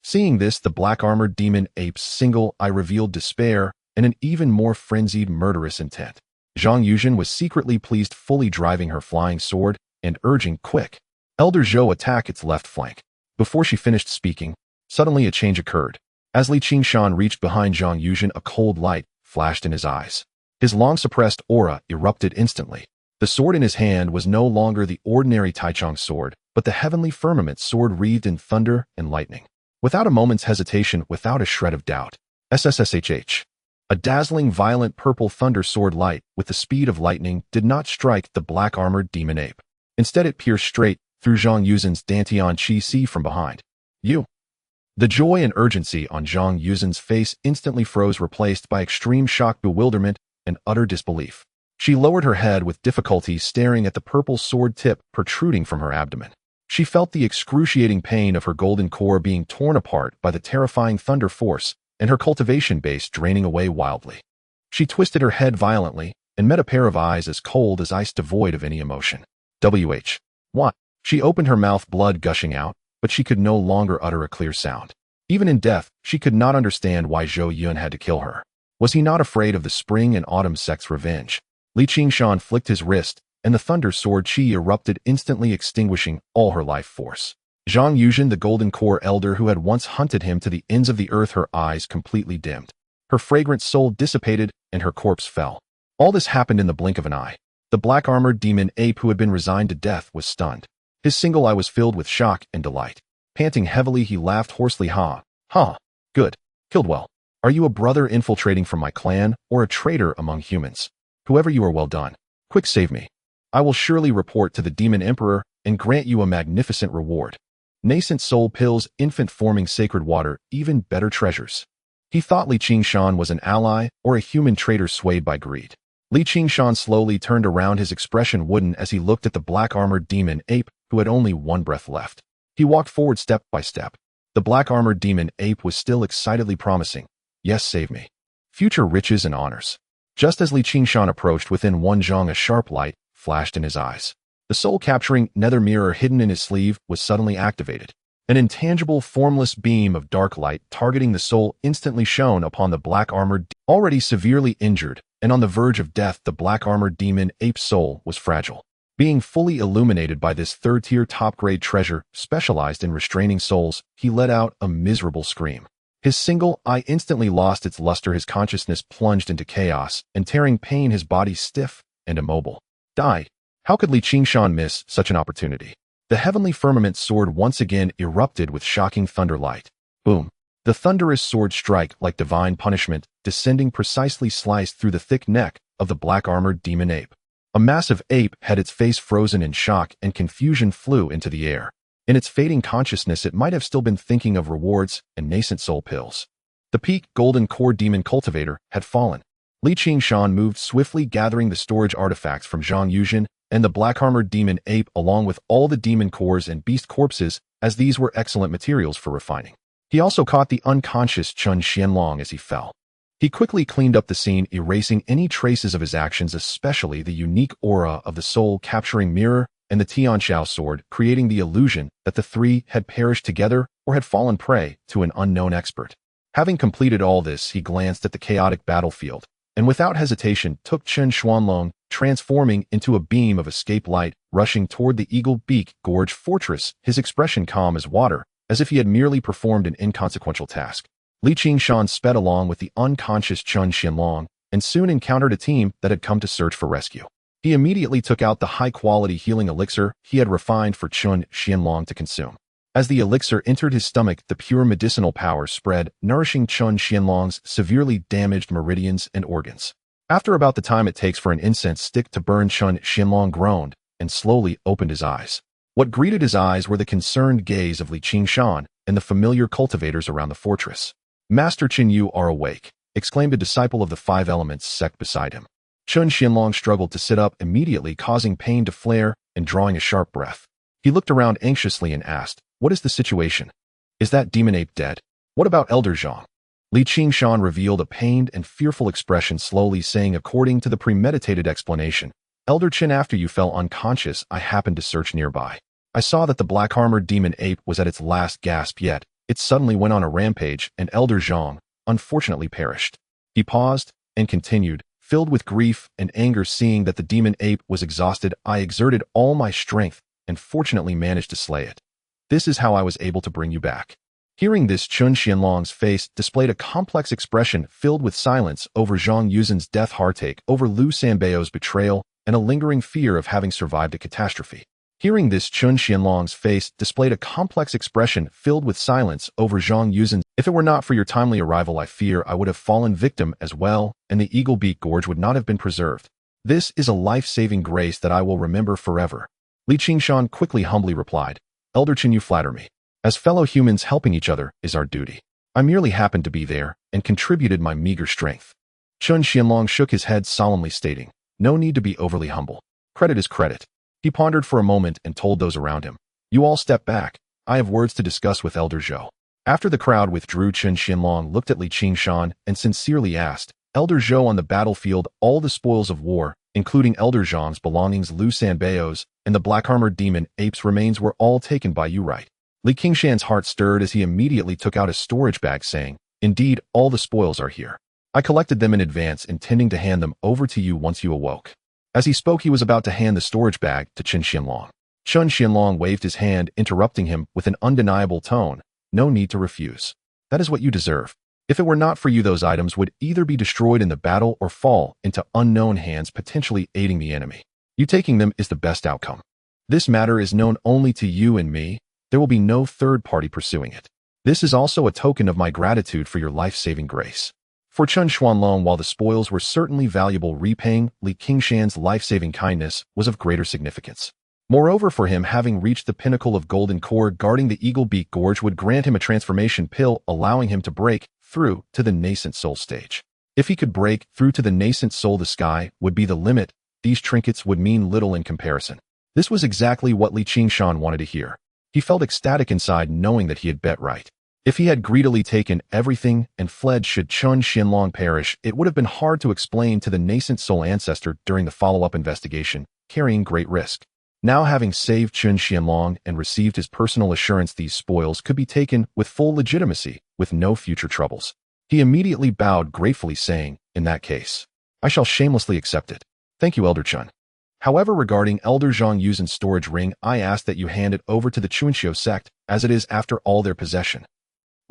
Seeing this, the black-armored demon ape's single eye revealed despair and an even more frenzied, murderous intent. Zhang Yuzhen was secretly pleased, fully driving her flying sword and urging, "Quick! Elder Zhou, attack its left flank." Before she finished speaking, suddenly a change occurred. As Qingshan reached behind Zhang Yuzhen, a cold light flashed in his eyes. His long-suppressed aura erupted instantly. The sword in his hand was no longer the ordinary Taichung sword, but the heavenly firmament sword wreathed in thunder and lightning. Without a moment's hesitation, without a shred of doubt, SSSHH. A dazzling, violent purple thunder sword light, with the speed of lightning, did not strike the black-armored demon ape. Instead, it pierced straight through Zhang Yuzhen's Dantian Qi Si from behind. "You!" The joy and urgency on Zhang Yuzhen's face instantly froze, replaced by extreme shock, bewilderment, and utter disbelief. She lowered her head with difficulty, staring at the purple sword tip protruding from her abdomen. She felt the excruciating pain of her golden core being torn apart by the terrifying thunder force and her cultivation base draining away wildly. She twisted her head violently and met a pair of eyes as cold as ice, devoid of any emotion. What? She opened her mouth, blood gushing out, but she could no longer utter a clear sound. Even in death, she could not understand why Zhou Yun had to kill her. Was he not afraid of the spring and autumn sect's revenge? Qingshan flicked his wrist, and the thunder sword chi erupted, instantly extinguishing all her life force. Zhang Yuzhen, the golden core elder who had once hunted him to the ends of the earth, her eyes completely dimmed. Her fragrant soul dissipated, and her corpse fell. All this happened in the blink of an eye. The black-armored demon ape who had been resigned to death was stunned. His single eye was filled with shock and delight. Panting heavily, he laughed hoarsely. Good. Killed well. Are you a brother infiltrating from my clan, or a traitor among humans? Whoever you are, well done. Quick, save me. I will surely report to the Demon Emperor and grant you a magnificent reward. Nascent soul pills, infant-forming sacred water, even better treasures. He thought Qingshan was an ally or a human traitor swayed by greed. Qingshan slowly turned around, his expression wooden as he looked at the black-armored demon ape who had only one breath left. He walked forward step by step. The black-armored demon ape was still excitedly promising, "Yes, save me. Future riches and honors." Just as Qingshan approached within one zhang, a sharp light flashed in his eyes. The soul-capturing nether mirror hidden in his sleeve was suddenly activated. An intangible, formless beam of dark light targeting the soul instantly shone upon the black-armored, already severely injured, and on the verge of death. The black-armored demon ape's soul was fragile. Being fully illuminated by this third-tier top-grade treasure specialized in restraining souls, he let out a miserable scream. His single eye instantly lost its luster, his consciousness plunged into chaos, and tearing pain, his body stiff and immobile. Die! How could Qingshan miss such an opportunity? The heavenly firmament sword once again erupted with shocking thunder light. Boom! The thunderous sword strike, like divine punishment, descending precisely, sliced through the thick neck of the black-armored demon ape. A massive ape had its face frozen in shock, and confusion flew into the air. In its fading consciousness, it might have still been thinking of rewards and nascent soul pills. The peak golden core demon cultivator had fallen. Qingshan moved swiftly, gathering the storage artifacts from Zhang Yuzhen and the black-armored demon ape, along with all the demon cores and beast corpses, as these were excellent materials for refining. He also caught the unconscious Chun Xianlong as he fell. He quickly cleaned up the scene, erasing any traces of his actions, especially the unique aura of the soul-capturing mirror and the Tianxiao sword, creating the illusion that the three had perished together or had fallen prey to an unknown expert. Having completed all this, he glanced at the chaotic battlefield, and without hesitation took Chen Xuanlong, transforming into a beam of escape light, rushing toward the Eagle Beak Gorge fortress, his expression calm as water, as if he had merely performed an inconsequential task. Qingshan sped along with the unconscious Chun Xianlong, and soon encountered a team that had come to search for rescue. He immediately took out the high-quality healing elixir he had refined for Chun Xianlong to consume. As the elixir entered his stomach, the pure medicinal power spread, nourishing Chun Xianlong's severely damaged meridians and organs. After about the time it takes for an incense stick to burn, Chun Xianlong groaned and slowly opened his eyes. What greeted his eyes were the concerned gaze of Qingshan and the familiar cultivators around the fortress. "Master Chen, you are awake," exclaimed a disciple of the Five Elements sect beside him. Chun Xianlong struggled to sit up, immediately causing pain to flare and drawing a sharp breath. He looked around anxiously and asked, "What is the situation? Is that demon ape dead? What about Elder Zhang?" Qingshan revealed a pained and fearful expression, slowly saying, "According to the premeditated explanation, Elder Chen, after you fell unconscious, I happened to search nearby. I saw that the black-armored demon ape was at its last gasp, yet it suddenly went on a rampage, and Elder Zhang, unfortunately, perished." He paused and continued, filled with grief and anger, seeing that the demon ape was exhausted. "I exerted all my strength and fortunately managed to slay it. This is how I was able to bring you back." Hearing this, Chun Xianlong's face displayed a complex expression filled with silence over Zhang Yuzhen's death, heartache over Liu Sanbao's betrayal, and a lingering fear of having survived a catastrophe. Hearing this, Chun Xianlong's face displayed a complex expression filled with silence over Zhang Yuzhen's. "If it were not for your timely arrival, I fear I would have fallen victim as well, and the Eagle Beak Gorge would not have been preserved. This is a life-saving grace that I will remember forever." Qingshan quickly humbly replied, "Elder Chen, you flatter me. As fellow humans, helping each other is our duty. I merely happened to be there and contributed my meager strength." Chun Xianlong shook his head solemnly, stating, "No need to be overly humble. Credit is credit." He pondered for a moment and told those around him, You all step back. I have words to discuss with Elder Zhou. After the crowd withdrew, Qingshan looked at Qingshan and sincerely asked, Elder Zhou, on the battlefield, all the spoils of war, including Elder Zhang's belongings, Lu Sanbao's, and the black-armored demon ape's remains were all taken by you, right? Qingshan's heart stirred as he immediately took out his storage bag, saying, Indeed, all the spoils are here. I collected them in advance, intending to hand them over to you once you awoke. As he spoke, he was about to hand the storage bag to Qingshan. Qingshan waved his hand, interrupting him with an undeniable tone. No need to refuse. That is what you deserve. If it were not for you, those items would either be destroyed in the battle or fall into unknown hands, potentially aiding the enemy. You taking them is the best outcome. This matter is known only to you and me. There will be no third party pursuing it. This is also a token of my gratitude for your life-saving grace. For Qingshan, while the spoils were certainly valuable, repaying Qingshan's life-saving kindness was of greater significance. Moreover, for him, having reached the pinnacle of golden core guarding the Eagle Beak Gorge would grant him a transformation pill, allowing him to break through to the nascent soul stage. If he could break through to the nascent soul, the sky would be the limit. These trinkets would mean little in comparison. This was exactly what Qingshan wanted to hear. He felt ecstatic inside, knowing that he had bet right. If he had greedily taken everything and fled should Qingshan perish, it would have been hard to explain to the nascent soul ancestor during the follow-up investigation, carrying great risk. Now, having saved Qingshan and received his personal assurance these spoils could be taken with full legitimacy, with no future troubles, he immediately bowed gratefully, saying, In that case, I shall shamelessly accept it. Thank you, Elder Chun. However, regarding Elder Zhang Yuzin's storage ring, I ask that you hand it over to the Qingshan sect, as it is, after all, their possession.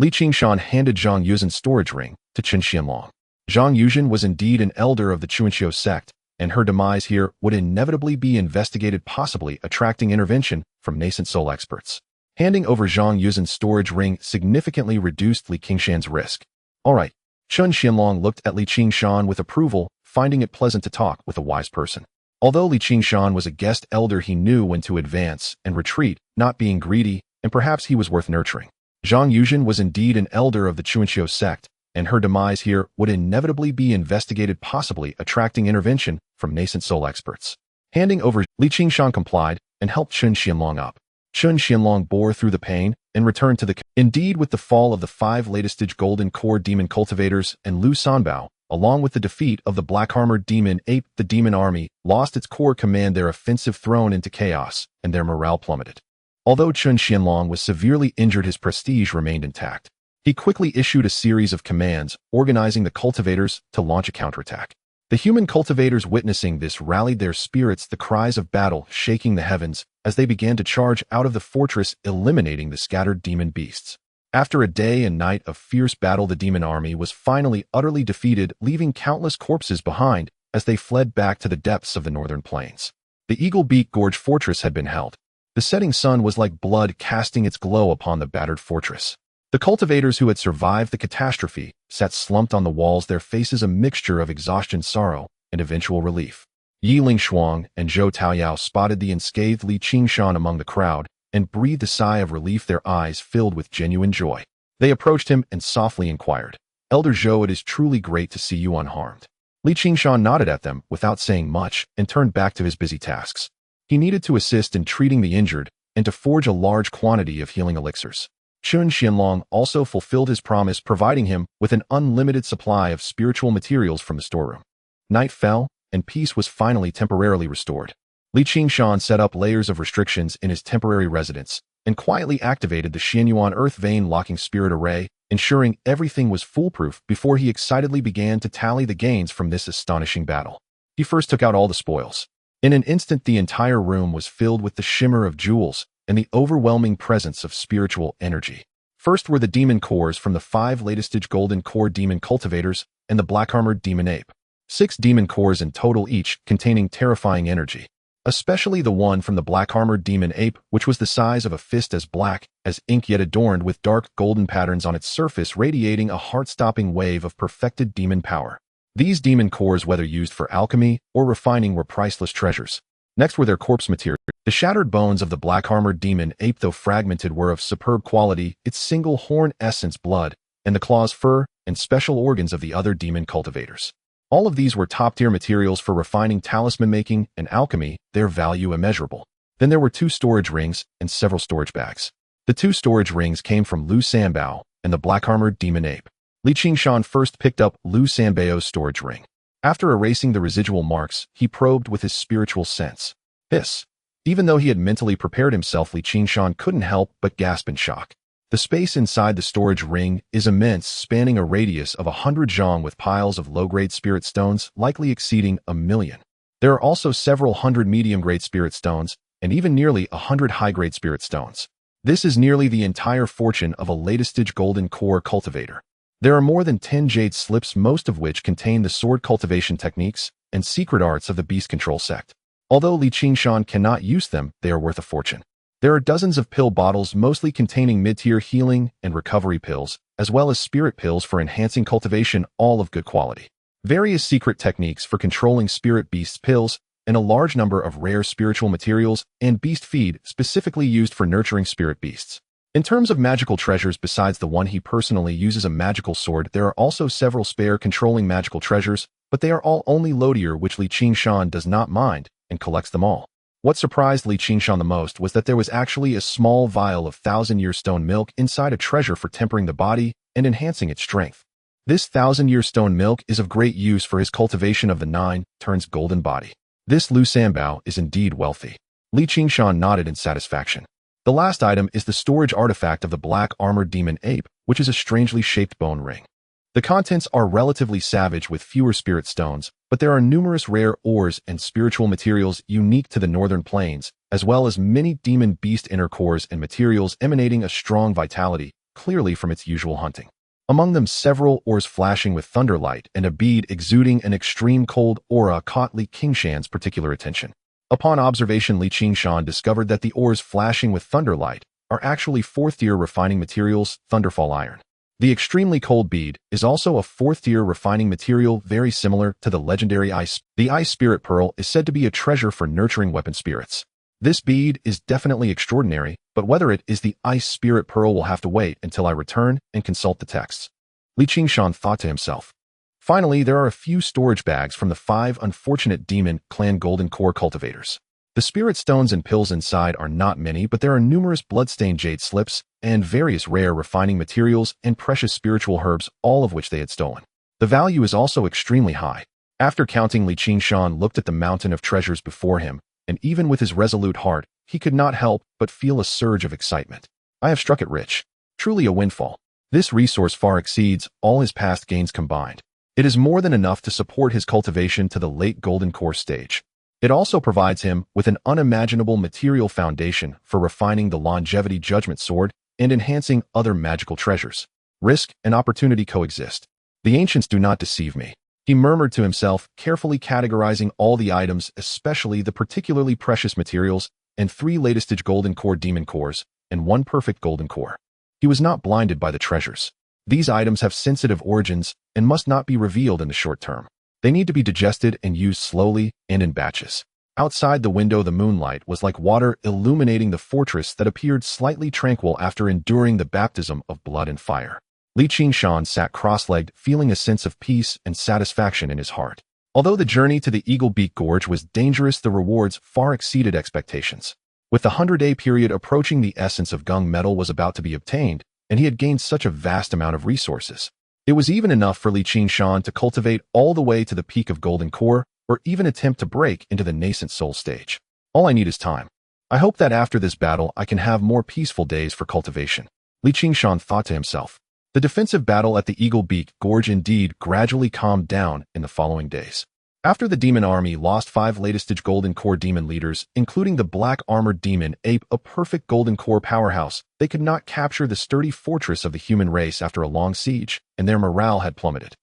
Qingshan handed Zhang Yuzin's storage ring to Qingshan. Zhang Yuzin was indeed an elder of the Qingshan sect, and her demise here would inevitably be investigated, possibly attracting intervention from nascent soul experts. Handing over Zhang Yuzin's storage ring significantly reduced Qingshan's risk. All right. Qingshan looked at Qingshan with approval, finding it pleasant to talk with a wise person. Although Qingshan was a guest elder, he knew when to advance and retreat, not being greedy, and perhaps he was worth nurturing. Zhang Yuzin was indeed an elder of the Qingshan sect, and her demise here would inevitably be investigated, possibly attracting intervention from nascent soul experts. Handing over, Qingshan complied and helped Qingshan up. Qingshan bore through the pain and returned to the... Indeed, with the fall of the 5 latest-stage golden core demon cultivators and Lu Sanbao, along with the defeat of the black-armored demon ape, the demon army lost its core command, their offensive thrown into chaos, and their morale plummeted. Although Qingshan was severely injured, his prestige remained intact. He quickly issued a series of commands, organizing the cultivators to launch a counterattack. The human cultivators, witnessing this, rallied their spirits, the cries of battle shaking the heavens as they began to charge out of the fortress, eliminating the scattered demon beasts. After a day and night of fierce battle, the demon army was finally utterly defeated, leaving countless corpses behind as they fled back to the depths of the northern plains. The Eagle Beak Gorge fortress had been held. The setting sun was like blood, casting its glow upon the battered fortress. The cultivators who had survived the catastrophe sat slumped on the walls, their faces a mixture of exhaustion, sorrow, and eventual relief. Yi Lingshuang and Zhou Taoyao spotted the unscathed Qingshan among the crowd and breathed a sigh of relief, their eyes filled with genuine joy. They approached him and softly inquired, Elder Zhou, it is truly great to see you unharmed. Qingshan nodded at them without saying much and turned back to his busy tasks. He needed to assist in treating the injured and to forge a large quantity of healing elixirs. Qingshan also fulfilled his promise, providing him with an unlimited supply of spiritual materials from the storeroom. Night fell, and peace was finally temporarily restored. Qingshan set up layers of restrictions in his temporary residence and quietly activated the Xianyuan Earth Vein locking spirit array, ensuring everything was foolproof before he excitedly began to tally the gains from this astonishing battle. He first took out all the spoils. In an instant, the entire room was filled with the shimmer of jewels and the overwhelming presence of spiritual energy. First were the demon cores from the 5 latest-stage golden core demon cultivators and the black-armored demon ape. 6 demon cores in total, each containing terrifying energy. Especially the one from the black-armored demon ape, which was the size of a fist, as black as ink, yet adorned with dark golden patterns on its surface, radiating a heart-stopping wave of perfected demon power. These demon cores, whether used for alchemy or refining, were priceless treasures. Next were their corpse material. The shattered bones of the black-armored demon ape, though fragmented, were of superb quality, its single horn essence blood, and the claws, fur, and special organs of the other demon cultivators. All of these were top-tier materials for refining, talisman making, and alchemy, their value immeasurable. Then there were 2 storage rings and several storage bags. The 2 storage rings came from Lu Sanbao and the black-armored demon ape. Li Qingshan first picked up Lu Sanbao's storage ring. After erasing the residual marks, he probed with his spiritual sense. This. Even though he had mentally prepared himself, Li Qingshan couldn't help but gasp in shock. The space inside the storage ring is immense, spanning a radius of 100 zhang with piles of low-grade spirit stones likely exceeding 1,000,000. There are also several hundred medium-grade spirit stones and even nearly 100 high-grade spirit stones. This is nearly the entire fortune of a late-stage golden core cultivator. There are more than 10 jade slips, most of which contain the sword cultivation techniques and secret arts of the beast control sect. Although Li Qingshan cannot use them, they are worth a fortune. There are dozens of pill bottles mostly containing mid-tier healing and recovery pills, as well as spirit pills for enhancing cultivation, all of good quality. Various secret techniques for controlling spirit beasts pills, and a large number of rare spiritual materials and beast feed specifically used for nurturing spirit beasts. In terms of magical treasures, besides the one he personally uses, a magical sword, there are also several spare controlling magical treasures, but they are all only low tier, which Li Qingshan does not mind and collects them all. What surprised Li Qingshan the most was that there was actually a small vial of 1,000-year stone milk inside, a treasure for tempering the body and enhancing its strength. This 1,000-year stone milk is of great use for his cultivation of the 9 turns golden body. This Lu Sanbao is indeed wealthy. Li Qingshan nodded in satisfaction. The last item is the storage artifact of the black-armored demon ape, which is a strangely shaped bone ring. The contents are relatively savage with fewer spirit stones, but there are numerous rare ores and spiritual materials unique to the northern plains, as well as many demon beast inner cores and materials emanating a strong vitality, clearly from its usual hunting. Among them, several ores flashing with thunderlight and a bead exuding an extreme cold aura caught Li Qingshan's particular attention. Upon observation, Li Qingshan discovered that the ores flashing with thunderlight are actually 4th-tier refining materials, thunderfall iron. The extremely cold bead is also a 4th-tier refining material very similar to the legendary ice. The ice spirit pearl is said to be a treasure for nurturing weapon spirits. This bead is definitely extraordinary, but whether it is the ice spirit pearl will have to wait until I return and consult the texts. Li Qingshan thought to himself. Finally, there are a few storage bags from the 5 unfortunate demon clan golden core cultivators. The spirit stones and pills inside are not many, but there are numerous bloodstained jade slips and various rare refining materials and precious spiritual herbs, all of which they had stolen. The value is also extremely high. After counting, Li Qingshan looked at the mountain of treasures before him, and even with his resolute heart, he could not help but feel a surge of excitement. I have struck it rich. Truly a windfall. This resource far exceeds all his past gains combined. It is more than enough to support his cultivation to the late golden core stage. It also provides him with an unimaginable material foundation for refining the longevity judgment sword and enhancing other magical treasures. Risk and opportunity coexist. The ancients do not deceive me. He murmured to himself, carefully categorizing all the items, especially the particularly precious materials, and 3 latest-stage golden core demon cores, and 1 perfect golden core. He was not blinded by the treasures. These items have sensitive origins and must not be revealed in the short term. They need to be digested and used slowly and in batches. Outside the window, the moonlight was like water illuminating the fortress that appeared slightly tranquil after enduring the baptism of blood and fire. Li Qingshan sat cross-legged, feeling a sense of peace and satisfaction in his heart. Although the journey to the Eagle Beak Gorge was dangerous, the rewards far exceeded expectations. With the 100-day period approaching, the essence of gung metal was about to be obtained, and he had gained such a vast amount of resources. It was even enough for Li Qingshan to cultivate all the way to the peak of golden core, or even attempt to break into the nascent soul stage. All I need is time. I hope that after this battle I can have more peaceful days for cultivation. Li Qingshan thought to himself. The defensive battle at the Eagle Beak Gorge indeed gradually calmed down in the following days. After the demon army lost 5 latest-stage golden core demon leaders, including the black-armored demon ape, a perfect golden core powerhouse, they could not capture the sturdy fortress of the human race after a long siege, and their morale had plummeted.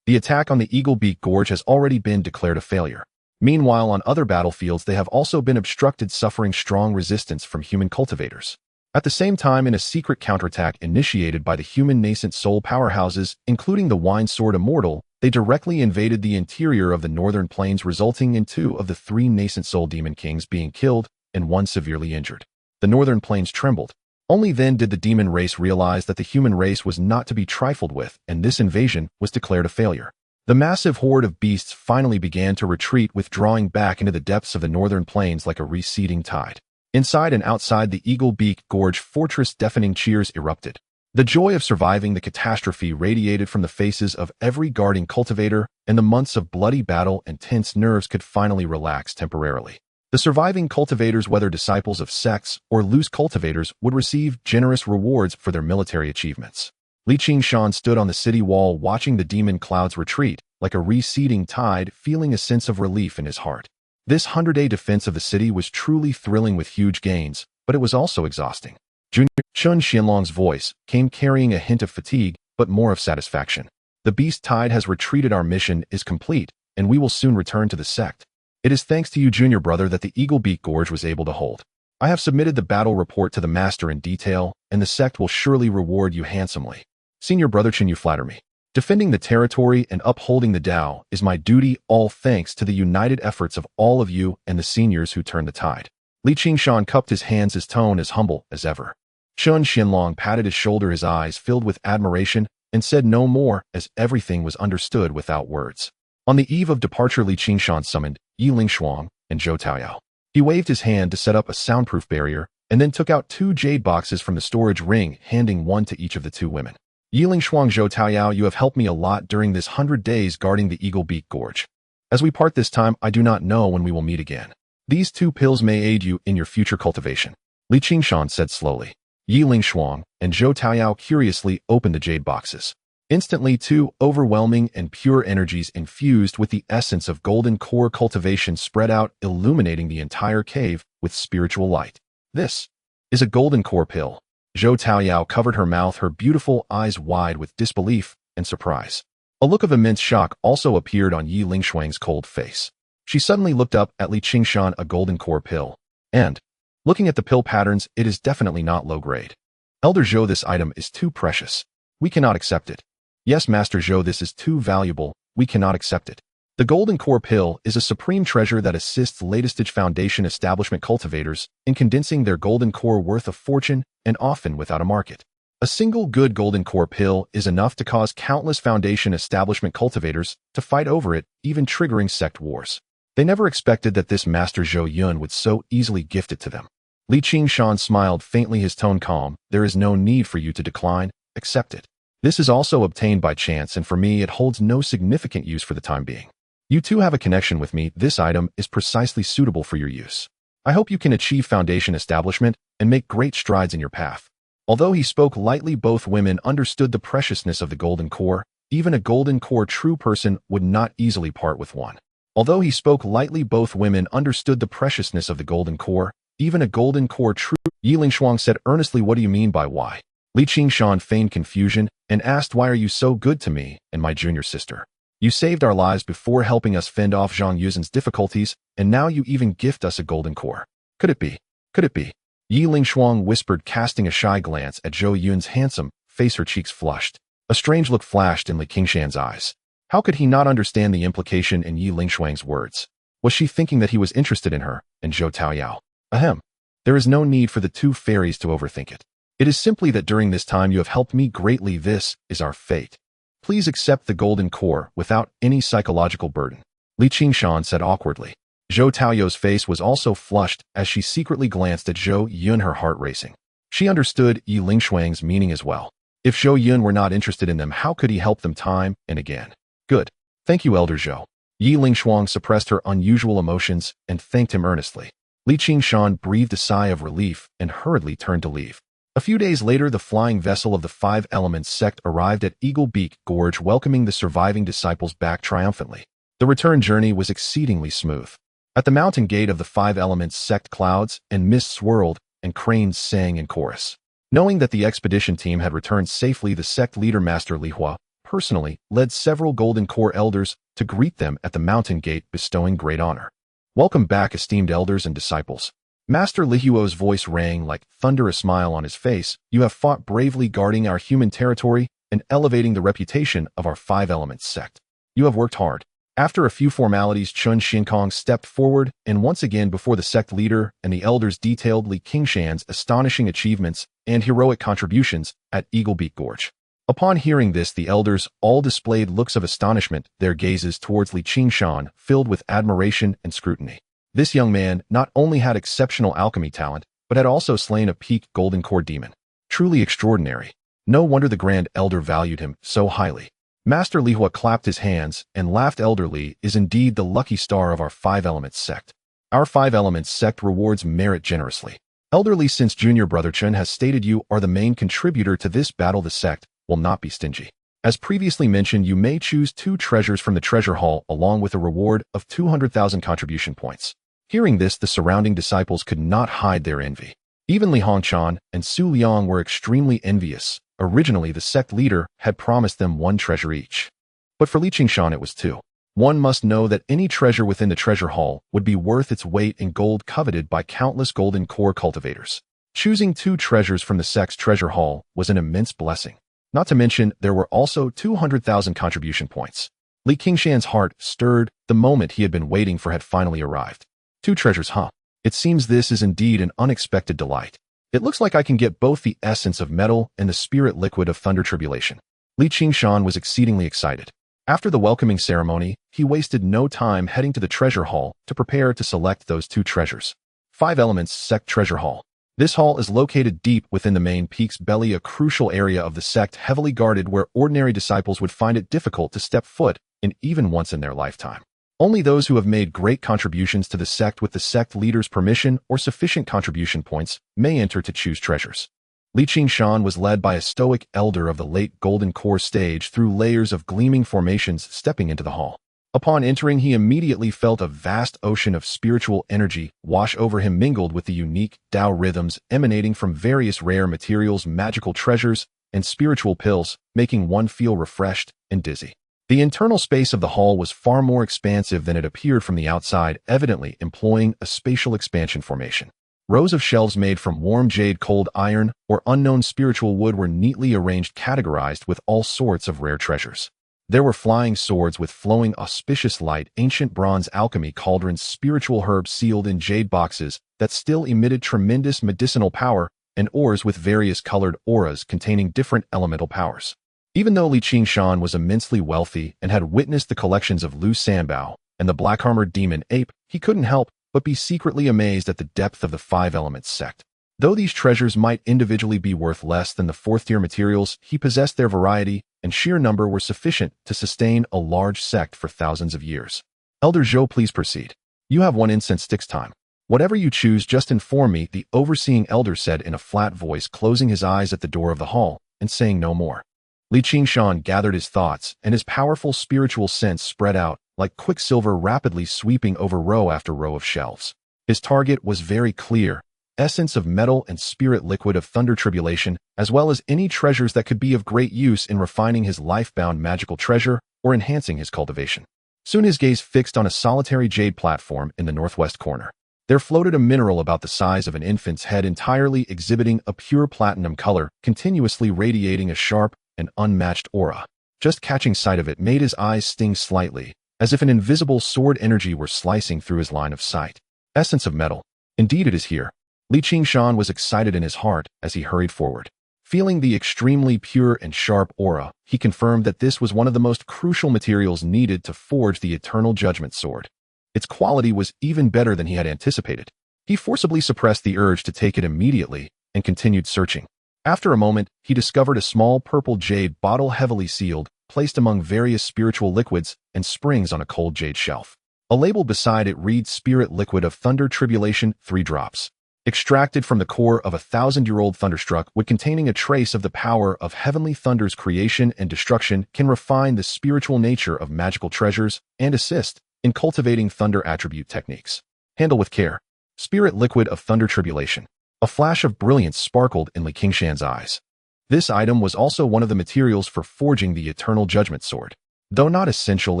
The attack on the Eagle Beak Gorge has already been declared a failure. Meanwhile, on other battlefields, they have also been obstructed, suffering strong resistance from human cultivators. At the same time, in a secret counterattack initiated by the human nascent soul powerhouses, including the Wine Sword Immortal, they directly invaded the interior of the northern plains, resulting in 2 of the 3 nascent soul demon kings being killed and 1 severely injured. The northern plains trembled. Only then did the demon race realize that the human race was not to be trifled with, and this invasion was declared a failure. The massive horde of beasts finally began to retreat, withdrawing back into the depths of the northern plains like a receding tide. Inside and outside the Eagle Beak Gorge fortress, deafening cheers erupted. The joy of surviving the catastrophe radiated from the faces of every guarding cultivator, and the months of bloody battle and tense nerves could finally relax temporarily. The surviving cultivators, whether disciples of sects or loose cultivators, would receive generous rewards for their military achievements. Qingshan stood on the city wall watching the demon clouds retreat, like a receding tide, feeling a sense of relief in his heart. This 100-day defense of the city was truly thrilling with huge gains, but it was also exhausting. Junior Chun Xianlong's voice came carrying a hint of fatigue, but more of satisfaction. The beast tide has retreated. Our mission is complete, and we will soon return to the sect. It is thanks to you, junior brother, that the Eagle Beak Gorge was able to hold. I have submitted the battle report to the master in detail, and the sect will surely reward you handsomely. Senior brother Chen, you flatter me. Defending the territory and upholding the Tao is my duty, all thanks to the united efforts of all of you and the seniors who turned the tide. Qingshan cupped his hands, his tone as humble as ever. Chun Xianlong patted his shoulder, his eyes filled with admiration, and said no more, as everything was understood without words. On the eve of departure, Qingshan summoned Yi Lingshuang and Zhou Taoyao. He waved his hand to set up a soundproof barrier, and then took out 2 jade boxes from the storage ring, handing one to each of the 2 women. Yi Lingshuang, Zhou Taoyao, you have helped me a lot during this 100 days guarding the Eagle Beak Gorge. As we part this time, I do not know when we will meet again. These 2 pills may aid you in your future cultivation. Qingshan said slowly. Yi Lingshuang and Zhou Taoyao curiously opened the jade boxes. Instantly, 2 overwhelming and pure energies infused with the essence of golden core cultivation spread out, illuminating the entire cave with spiritual light. This is a golden core pill. Zhou Taoyao covered her mouth, her beautiful eyes wide with disbelief and surprise. A look of immense shock also appeared on Yi Lingshuang's cold face. She suddenly looked up at Qingshan. A golden core pill. And, looking at the pill patterns, it is definitely not low grade. Elder Zhou, this item is too precious. We cannot accept it. Yes, Master Zhou, this is too valuable. We cannot accept it. The golden core pill is a supreme treasure that assists latest-stage foundation establishment cultivators in condensing their golden core worth a fortune, and often without a market. A single good golden core pill is enough to cause countless foundation establishment cultivators to fight over it, even triggering sect wars. They never expected that this Master Zhou Yun would so easily gift it to them. Qingshan smiled faintly, his tone calm. There is no need for you to decline. Accept it. This is also obtained by chance, and for me it holds no significant use for the time being. You two have a connection with me. This item is precisely suitable for your use. I hope you can achieve foundation establishment and make great strides in your path. Although he spoke lightly, both women understood the preciousness of the golden core. Even a golden core true person would not easily part with one. Although he spoke lightly, both women understood the preciousness of the golden core. Even a golden core true. Yi Lingshuang said earnestly, what do you mean by why? Qingshan feigned confusion and asked, why are you so good to me and my junior sister? You saved our lives before helping us fend off Zhang Yuzin's difficulties, and now you even gift us a golden core. Could it be? Could it be? Yi Lingshuang whispered, casting a shy glance at Zhou Yun's handsome face. Her cheeks flushed. A strange look flashed in Qingshan's eyes. How could he not understand the implication in Yi Lingshuang's words? Was she thinking that he was interested in her and Zhou Taoyao? Ahem. There is no need for the 2 fairies to overthink it. It is simply that during this time you have helped me greatly. This is our fate. Please accept the golden core without any psychological burden. Qingshan said awkwardly. Zhou Taoyao's face was also flushed as she secretly glanced at Zhou Yun, her heart racing. She understood Yi Lingshuang's meaning as well. If Zhou Yun were not interested in them, how could he help them time and again? Good. Thank you, Elder Zhou. Yi Lingshuang suppressed her unusual emotions and thanked him earnestly. Qingshan breathed a sigh of relief and hurriedly turned to leave. A few days later, the flying vessel of the 5 Elements sect arrived at Eagle Beak Gorge, welcoming the surviving disciples back triumphantly. The return journey was exceedingly smooth. At the mountain gate of the 5 Elements sect, clouds and mist swirled, and cranes sang in chorus. Knowing that the expedition team had returned safely, the sect leader, Master Li Hua, personally led several golden core elders to greet them at the mountain gate, bestowing great honor. Welcome back, esteemed elders and disciples. Master Li Huo's voice rang like thunder, a smile on his face. You have fought bravely, guarding our human territory and elevating the reputation of our 5 Elements sect. You have worked hard. After a few formalities, Chun Xinkong stepped forward and once again before the sect leader and the elders detailed Qingshan's astonishing achievements and heroic contributions at Eagle Beak Gorge. Upon hearing this, the elders all displayed looks of astonishment, their gazes towards Qingshan filled with admiration and scrutiny. This young man not only had exceptional alchemy talent, but had also slain a peak golden core demon. Truly extraordinary. No wonder the Grand Elder valued him so highly. Master Lihua clapped his hands and laughed. Elder Li is indeed the lucky star of our Five Elements sect. Our Five Elements sect rewards merit generously. Elder Li, since Junior Brother Chen has stated you are the main contributor to this battle, the sect will not be stingy. As previously mentioned, you may choose 2 treasures from the treasure hall along with a reward of 200,000 contribution points. Hearing this, the surrounding disciples could not hide their envy. Even Li Hongchan and Su Liang were extremely envious. Originally, the sect leader had promised them 1 treasure each. But for Li Qingshan it was 2. One must know that any treasure within the treasure hall would be worth its weight in gold, coveted by countless golden core cultivators. Choosing 2 treasures from the sect's treasure hall was an immense blessing. Not to mention, there were also 200,000 contribution points. Li Qingshan's heart stirred. The moment he had been waiting for had finally arrived. 2 treasures, huh? It seems this is indeed an unexpected delight. It looks like I can get both the essence of metal and the spirit liquid of thunder tribulation. Li Qingshan was exceedingly excited. After the welcoming ceremony, he wasted no time heading to the treasure hall to prepare to select those 2 treasures. Five Elements Sect Treasure Hall. This hall is located deep within the main peak's belly, a crucial area of the sect heavily guarded where ordinary disciples would find it difficult to step foot in even once in their lifetime. Only those who have made great contributions to the sect with the sect leader's permission or sufficient contribution points may enter to choose treasures. Li Qingshan was led by a stoic elder of the late Golden Core stage through layers of gleaming formations, stepping into the hall. Upon entering, he immediately felt a vast ocean of spiritual energy wash over him, mingled with the unique Tao rhythms emanating from various rare materials, magical treasures, and spiritual pills, making one feel refreshed and dizzy. The internal space of the hall was far more expansive than it appeared from the outside, evidently employing a spatial expansion formation. Rows of shelves made from warm jade, cold iron, or unknown spiritual wood were neatly arranged, categorized with all sorts of rare treasures. There were flying swords with flowing auspicious light, ancient bronze alchemy cauldrons, spiritual herbs sealed in jade boxes that still emitted tremendous medicinal power, and ores with various colored auras containing different elemental powers. Even though Li Qingshan was immensely wealthy and had witnessed the collections of Lu Sanbao and the black-armored demon ape, he couldn't help but be secretly amazed at the depth of the Five Elements sect. Though these treasures might individually be worth less than the 4th-tier materials, he possessed their variety and sheer number were sufficient to sustain a large sect for thousands of years. Elder Zhou, please proceed. You have 1 incense sticks time. Whatever you choose, just inform me, the overseeing elder said in a flat voice, closing his eyes at the door of the hall and saying no more. Li Qingshan gathered his thoughts, and his powerful spiritual sense spread out like quicksilver, rapidly sweeping over row after row of shelves. His target was very clear: essence of metal and spirit liquid of thunder tribulation, as well as any treasures that could be of great use in refining his life-bound magical treasure or enhancing his cultivation. Soon his gaze fixed on a solitary jade platform in the northwest corner. There floated a mineral about the size of an infant's head, entirely exhibiting a pure platinum color, continuously radiating a sharp and unmatched aura. Just catching sight of it made his eyes sting slightly, as if an invisible sword energy were slicing through his line of sight. Essence of metal. Indeed it is here. Li Qingshan was excited in his heart as he hurried forward. Feeling the extremely pure and sharp aura, he confirmed that this was one of the most crucial materials needed to forge the Eternal Judgment Sword. Its quality was even better than he had anticipated. He forcibly suppressed the urge to take it immediately and continued searching. After a moment, he discovered a small purple jade bottle heavily sealed, placed among various spiritual liquids and springs on a cold jade shelf. A label beside it reads Spirit Liquid of Thunder Tribulation, 3 drops. Extracted from the core of a 1,000-year-old thunderstruck wood containing a trace of the power of heavenly thunder's creation and destruction, can refine the spiritual nature of magical treasures and assist in cultivating thunder attribute techniques. Handle with care. Spirit Liquid of Thunder Tribulation. A flash of brilliance sparkled in Li Qingshan's eyes. This item was also one of the materials for forging the Eternal Judgment Sword. Though not essential,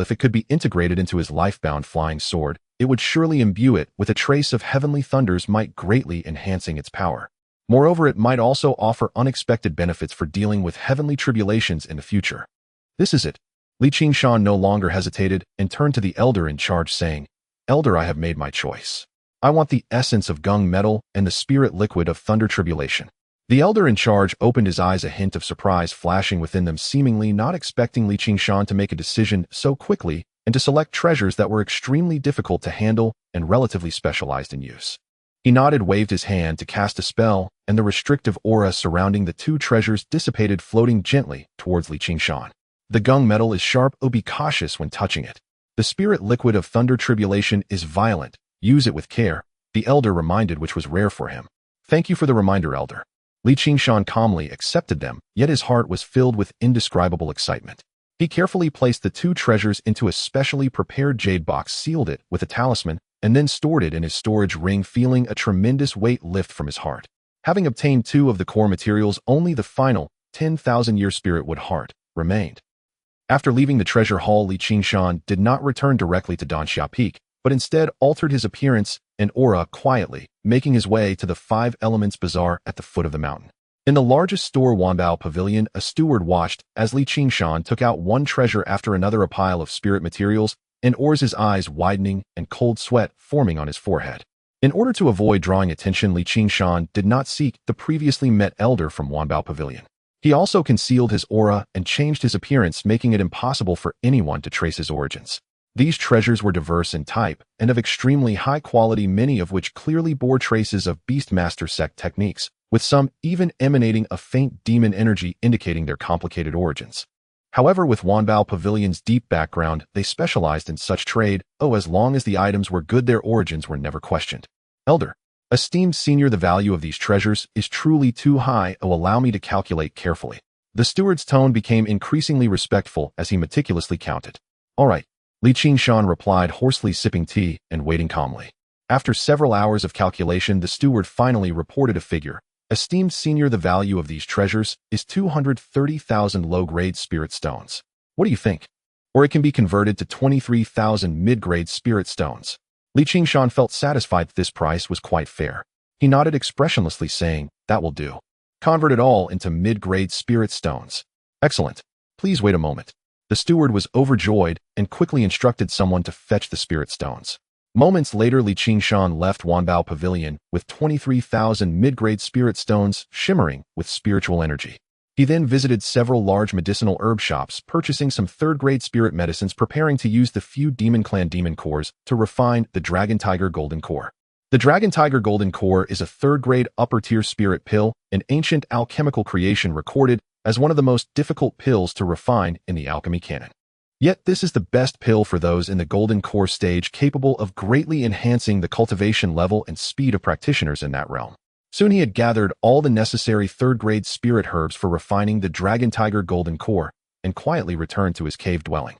if it could be integrated into his life-bound flying sword, it would surely imbue it with a trace of heavenly thunders, might greatly enhancing its power. Moreover, it might also offer unexpected benefits for dealing with heavenly tribulations in the future. This is it. Li Qingshan no longer hesitated and turned to the elder in charge, saying, Elder, I have made my choice. I want the essence of gung metal and the spirit liquid of thunder tribulation. The elder in charge opened his eyes, a hint of surprise flashing within them, seemingly not expecting Li Qingshan to make a decision so quickly and to select treasures that were extremely difficult to handle and relatively specialized in use. He nodded, waved his hand to cast a spell, and the restrictive aura surrounding the two treasures dissipated, floating gently towards Qingshan. The gung metal is sharp, oh be cautious when touching it. The spirit liquid of thunder tribulation is violent, use it with care, the elder reminded, which was rare for him. Thank you for the reminder, elder. Qingshan calmly accepted them, yet his heart was filled with indescribable excitement. He carefully placed the two treasures into a specially prepared jade box, sealed it with a talisman, and then stored it in his storage ring, feeling a tremendous weight lift from his heart. Having obtained two of the core materials, only the final 10,000-year spirit wood heart remained. After leaving the treasure hall, Qingshan did not return directly to Danxia Peak, but instead altered his appearance and aura quietly, making his way to the Five Elements Bazaar at the foot of the mountain. In the largest store, Wanbao Pavilion, a steward watched as Qingshan took out one treasure after another, a pile of spirit materials, and ores, his eyes widening and cold sweat forming on his forehead. In order to avoid drawing attention, Qingshan did not seek the previously met elder from Wanbao Pavilion. He also concealed his aura and changed his appearance, making it impossible for anyone to trace his origins. These treasures were diverse in type and of extremely high quality, many of which clearly bore traces of Beastmaster sect techniques, with some even emanating a faint demon energy indicating their complicated origins. However, with Wanbao Pavilion's deep background, they specialized in such trade, as long as the items were good, their origins were never questioned. Elder, esteemed senior, the value of these treasures is truly too high, allow me to calculate carefully. The steward's tone became increasingly respectful as he meticulously counted. All right, Qingshan replied, hoarsely sipping tea and waiting calmly. After several hours of calculation, the steward finally reported a figure. Esteemed senior, the value of these treasures is 230,000 low-grade spirit stones. What do you think? Or it can be converted to 23,000 mid-grade spirit stones. Qingshan felt satisfied that this price was quite fair. He nodded expressionlessly, saying, that will do. Convert it all into mid-grade spirit stones. Excellent. Please wait a moment. The steward was overjoyed and quickly instructed someone to fetch the spirit stones. Moments later, Qingshan left Wanbao Pavilion with 23,000 mid-grade spirit stones shimmering with spiritual energy. He then visited several large medicinal herb shops, purchasing some third-grade spirit medicines, preparing to use the few Demon Clan demon cores to refine the Dragon Tiger Golden Core. The Dragon Tiger Golden Core is a third-grade upper-tier spirit pill, an ancient alchemical creation recorded as one of the most difficult pills to refine in the alchemy canon. Yet this is the best pill for those in the Golden Core stage, capable of greatly enhancing the cultivation level and speed of practitioners in that realm. Soon he had gathered all the necessary third-grade spirit herbs for refining the Dragon Tiger Golden Core and quietly returned to his cave dwelling.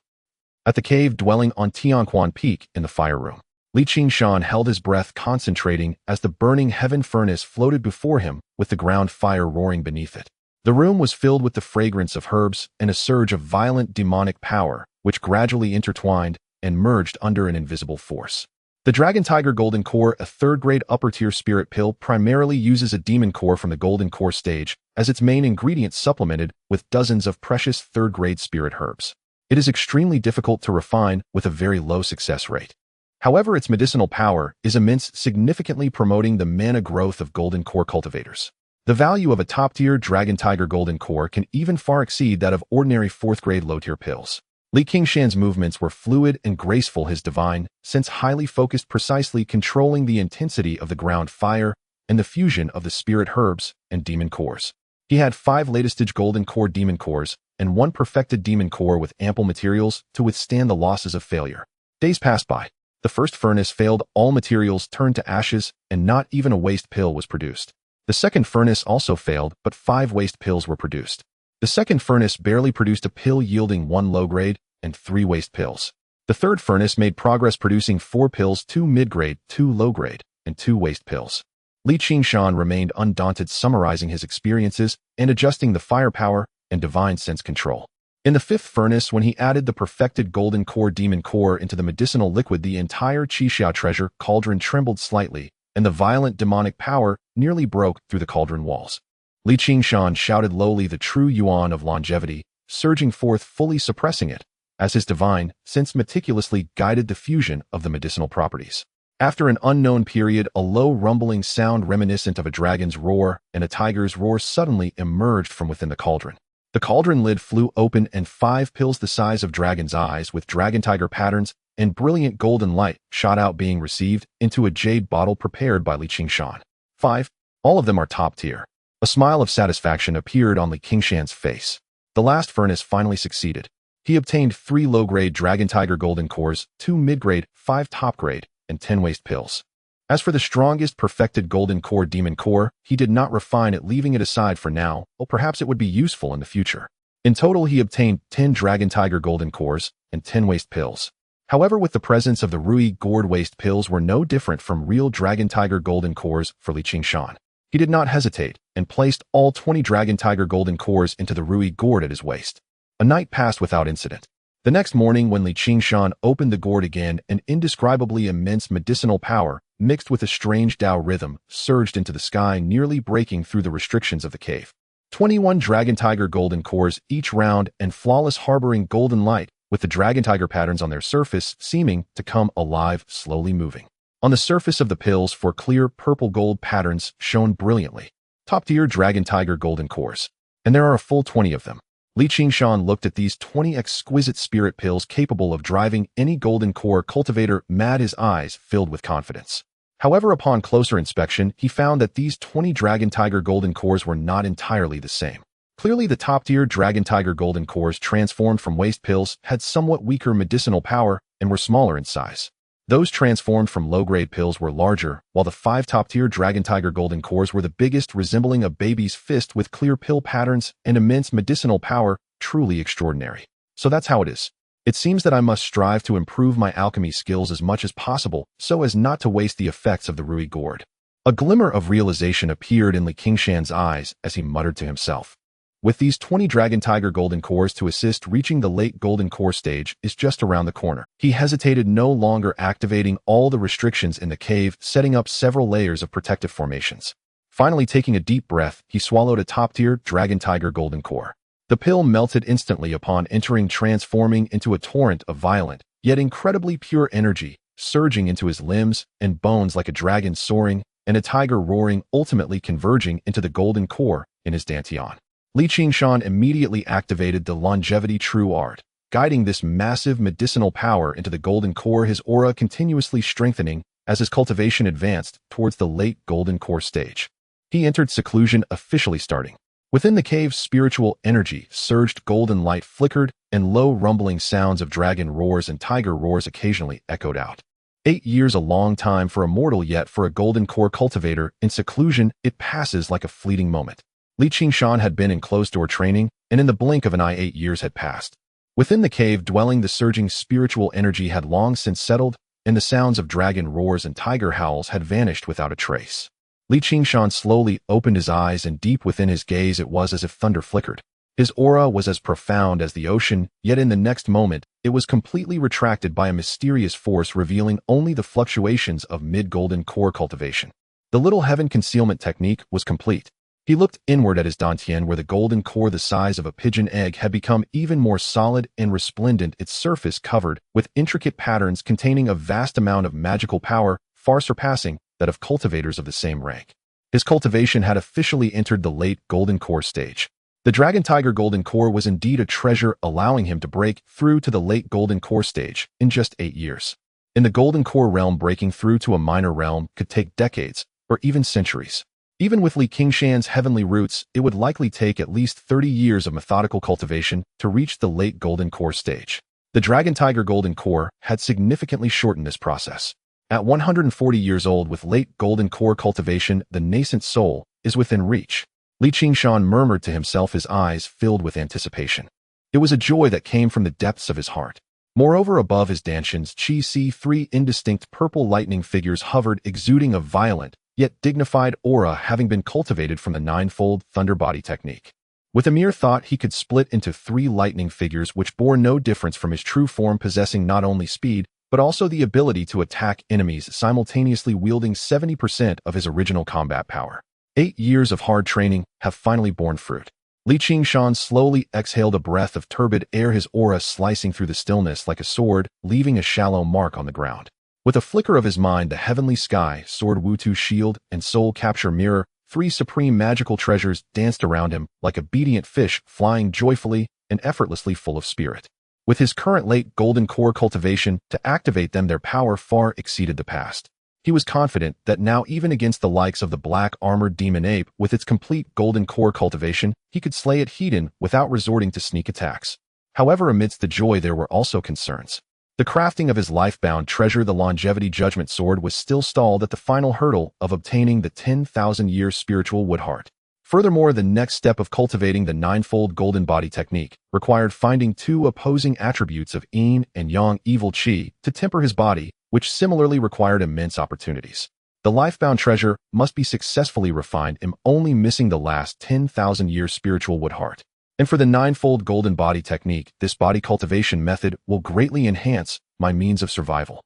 At the cave dwelling on Tianquan Peak in the fire room, Qingshan held his breath, concentrating as the burning heaven furnace floated before him with the ground fire roaring beneath it. The room was filled with the fragrance of herbs and a surge of violent demonic power, which gradually intertwined and merged under an invisible force. The Dragon Tiger Golden Core, a third-grade upper-tier spirit pill, primarily uses a demon core from the Golden Core stage as its main ingredient, supplemented with dozens of precious third-grade spirit herbs. It is extremely difficult to refine with a very low success rate. However, its medicinal power is immense, significantly promoting the mana growth of Golden Core cultivators. The value of a top-tier Dragon Tiger Golden Core can even far exceed that of ordinary fourth-grade low-tier pills. Qingshan's movements were fluid and graceful, his divine sense highly focused, precisely controlling the intensity of the ground fire and the fusion of the spirit herbs and demon cores. He had 5 latest-stage Golden Core demon cores and 1 perfected demon core with ample materials to withstand the losses of failure. Days passed by. The first furnace failed, all materials turned to ashes, and not even a waste pill was produced. The second furnace also failed, but 5 waste pills were produced. The second furnace barely produced a pill, yielding 1 low-grade and 3 waste pills. The third furnace made progress, producing 4 pills, 2 mid-grade, 2 low-grade, and 2 waste pills. Qingshan remained undaunted, summarizing his experiences and adjusting the firepower and divine sense control. In the 5th furnace, when he added the perfected Golden Core demon core into the medicinal liquid, the entire Qixiao treasure cauldron trembled slightly, and the violent demonic power nearly broke through the cauldron walls. Qingshan shouted lowly, the true yuan of longevity, surging forth, fully suppressing it, as his divine sense meticulously guided the fusion of the medicinal properties. After an unknown period, a low rumbling sound reminiscent of a dragon's roar and a tiger's roar suddenly emerged from within the cauldron. The cauldron lid flew open and 5 pills the size of dragon's eyes with dragon tiger patterns and brilliant golden light shot out being received into a jade bottle prepared by Qingshan. 5. All of them are top tier. A smile of satisfaction appeared on Qingshan's face. The last furnace finally succeeded. He obtained 3 low-grade dragon tiger golden cores, 2 mid-grade, 5 top-grade, and 10 waste pills. As for the strongest perfected golden core demon core, he did not refine it, leaving it aside for now, or perhaps it would be useful in the future. In total, he obtained 10 dragon tiger golden cores and 10 waste pills. However, with the presence of the Rui gourd, waste pills were no different from real dragon tiger golden cores for Qingshan. He did not hesitate and placed all 20 dragon tiger golden cores into the Rui gourd at his waist. A night passed without incident. The next morning, when Qingshan opened the gourd again, an indescribably immense medicinal power, mixed with a strange Tao rhythm, surged into the sky, nearly breaking through the restrictions of the cave. 21 dragon tiger golden cores, each round and flawless, harboring golden light, with the dragon tiger patterns on their surface seeming to come alive, slowly moving. On the surface of the pills, 4 clear purple gold patterns shone brilliantly. Top-tier dragon tiger golden cores. And there are a full 20 of them. Qingshan looked at these 20 exquisite spirit pills capable of driving any golden core cultivator mad, his eyes filled with confidence. However, upon closer inspection, he found that these 20 dragon tiger golden cores were not entirely the same. Clearly, the top-tier dragon tiger golden cores transformed from waste pills had somewhat weaker medicinal power and were smaller in size. Those transformed from low-grade pills were larger, while the 5 top-tier dragon tiger golden cores were the biggest, resembling a baby's fist with clear pill patterns and immense medicinal power, truly extraordinary. So that's how it is. It seems that I must strive to improve my alchemy skills as much as possible so as not to waste the effects of the Rui gourd. A glimmer of realization appeared in Qingshan's eyes as he muttered to himself. With these 20 dragon tiger golden cores to assist, reaching the late golden core stage is just around the corner. He hesitated, no longer activating all the restrictions in the cave, setting up several layers of protective formations. Finally, taking a deep breath, he swallowed a top-tier dragon tiger golden core. The pill melted instantly upon entering, transforming into a torrent of violent, yet incredibly pure energy, surging into his limbs and bones like a dragon soaring and a tiger roaring, ultimately converging into the golden core in his dantian. Qingshan immediately activated the longevity true art, guiding this massive medicinal power into the golden core, his aura continuously strengthening as his cultivation advanced towards the late golden core stage. He entered seclusion, officially starting. Within the cave's spiritual energy surged, golden light flickered, and low rumbling sounds of dragon roars and tiger roars occasionally echoed out. 8 years, a long time for a mortal, yet for a golden core cultivator in seclusion, it passes like a fleeting moment. Qingshan had been in closed-door training, and in the blink of an eye 8 years had passed. Within the cave dwelling, the surging spiritual energy had long since settled, and the sounds of dragon roars and tiger howls had vanished without a trace. Qingshan slowly opened his eyes, and deep within his gaze it was as if thunder flickered. His aura was as profound as the ocean, yet in the next moment, it was completely retracted by a mysterious force, revealing only the fluctuations of mid-golden core cultivation. The little heaven concealment technique was complete. He looked inward at his dantian, where the golden core, the size of a pigeon egg, had become even more solid and resplendent, its surface covered with intricate patterns containing a vast amount of magical power, far surpassing that of cultivators of the same rank. His cultivation had officially entered the late golden core stage. The dragon tiger golden core was indeed a treasure, allowing him to break through to the late golden core stage in just 8 years. In the golden core realm, breaking through to a minor realm could take decades or even centuries. Even with Qingshan's heavenly roots, it would likely take at least 30 years of methodical cultivation to reach the late golden core stage. The dragon tiger golden core had significantly shortened this process. At 140 years old, with late golden core cultivation, the nascent soul is within reach. Qingshan murmured to himself, his eyes filled with anticipation. It was a joy that came from the depths of his heart. Moreover, above his dantians, Qi 3 indistinct purple lightning figures hovered, exuding a violent, yet dignified aura, having been cultivated from the ninefold thunder body technique. With a mere thought, he could split into 3 lightning figures which bore no difference from his true form, possessing not only speed, but also the ability to attack enemies, simultaneously wielding 70% of his original combat power. 8 years of hard training have finally borne fruit. Qingshan slowly exhaled a breath of turbid air, his aura slicing through the stillness like a sword, leaving a shallow mark on the ground. With a flicker of his mind, the heavenly sky, sword Wutu shield, and soul capture mirror 3 supreme magical treasures danced around him like obedient fish flying joyfully and effortlessly full of spirit. With his current late golden core cultivation to activate them, their power far exceeded the past. He was confident that now, even against the likes of the black armored demon ape with its complete golden core cultivation, he could slay it hidden without resorting to sneak attacks. However, amidst the joy there were also concerns. The crafting of his life-bound treasure, the longevity judgment sword, was still stalled at the final hurdle of obtaining the 10,000-year spiritual wood heart. Furthermore, the next step of cultivating the ninefold golden body technique required finding 2 opposing attributes of yin and yang evil qi to temper his body, which similarly required immense opportunities. The life-bound treasure must be successfully refined, only missing the last 10,000-year spiritual wood heart. And for the ninefold golden body technique, this body cultivation method will greatly enhance my means of survival.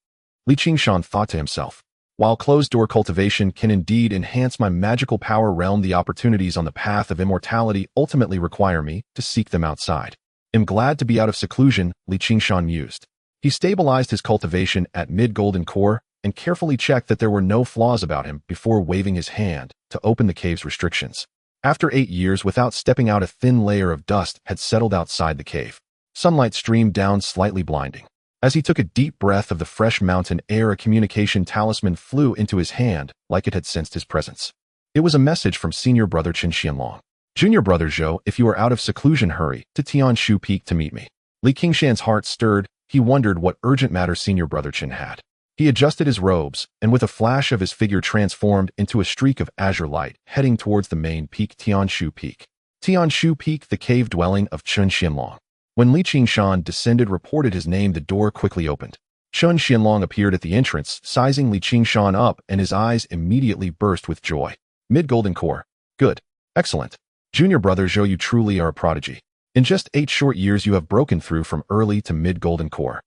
Qingshan thought to himself. While closed-door cultivation can indeed enhance my magical power realm, the opportunities on the path of immortality ultimately require me to seek them outside. I'm glad to be out of seclusion, Qingshan mused. He stabilized his cultivation at mid-golden core and carefully checked that there were no flaws about him before waving his hand to open the cave's restrictions. After 8 years without stepping out, a thin layer of dust had settled outside the cave. Sunlight streamed down, slightly blinding. As he took a deep breath of the fresh mountain air, a communication talisman flew into his hand like it had sensed his presence. It was a message from senior brother Qingshan. Junior brother Zhou, if you are out of seclusion, hurry to Tianshu Peak to meet me. Qingshan's heart stirred. He wondered what urgent matter senior brother Qin had. He adjusted his robes, and with a flash of his figure transformed into a streak of azure light, heading towards the main peak, Tianshu Peak. Tianshu Peak, the cave dwelling of Qingshan. When Qingshan descended, reported his name, the door quickly opened. Qingshan appeared at the entrance, sizing Qingshan up, and his eyes immediately burst with joy. Mid-golden core. Good. Excellent. Junior brother Zhou, you truly are a prodigy. In just 8 short years you have broken through from early to mid-golden core.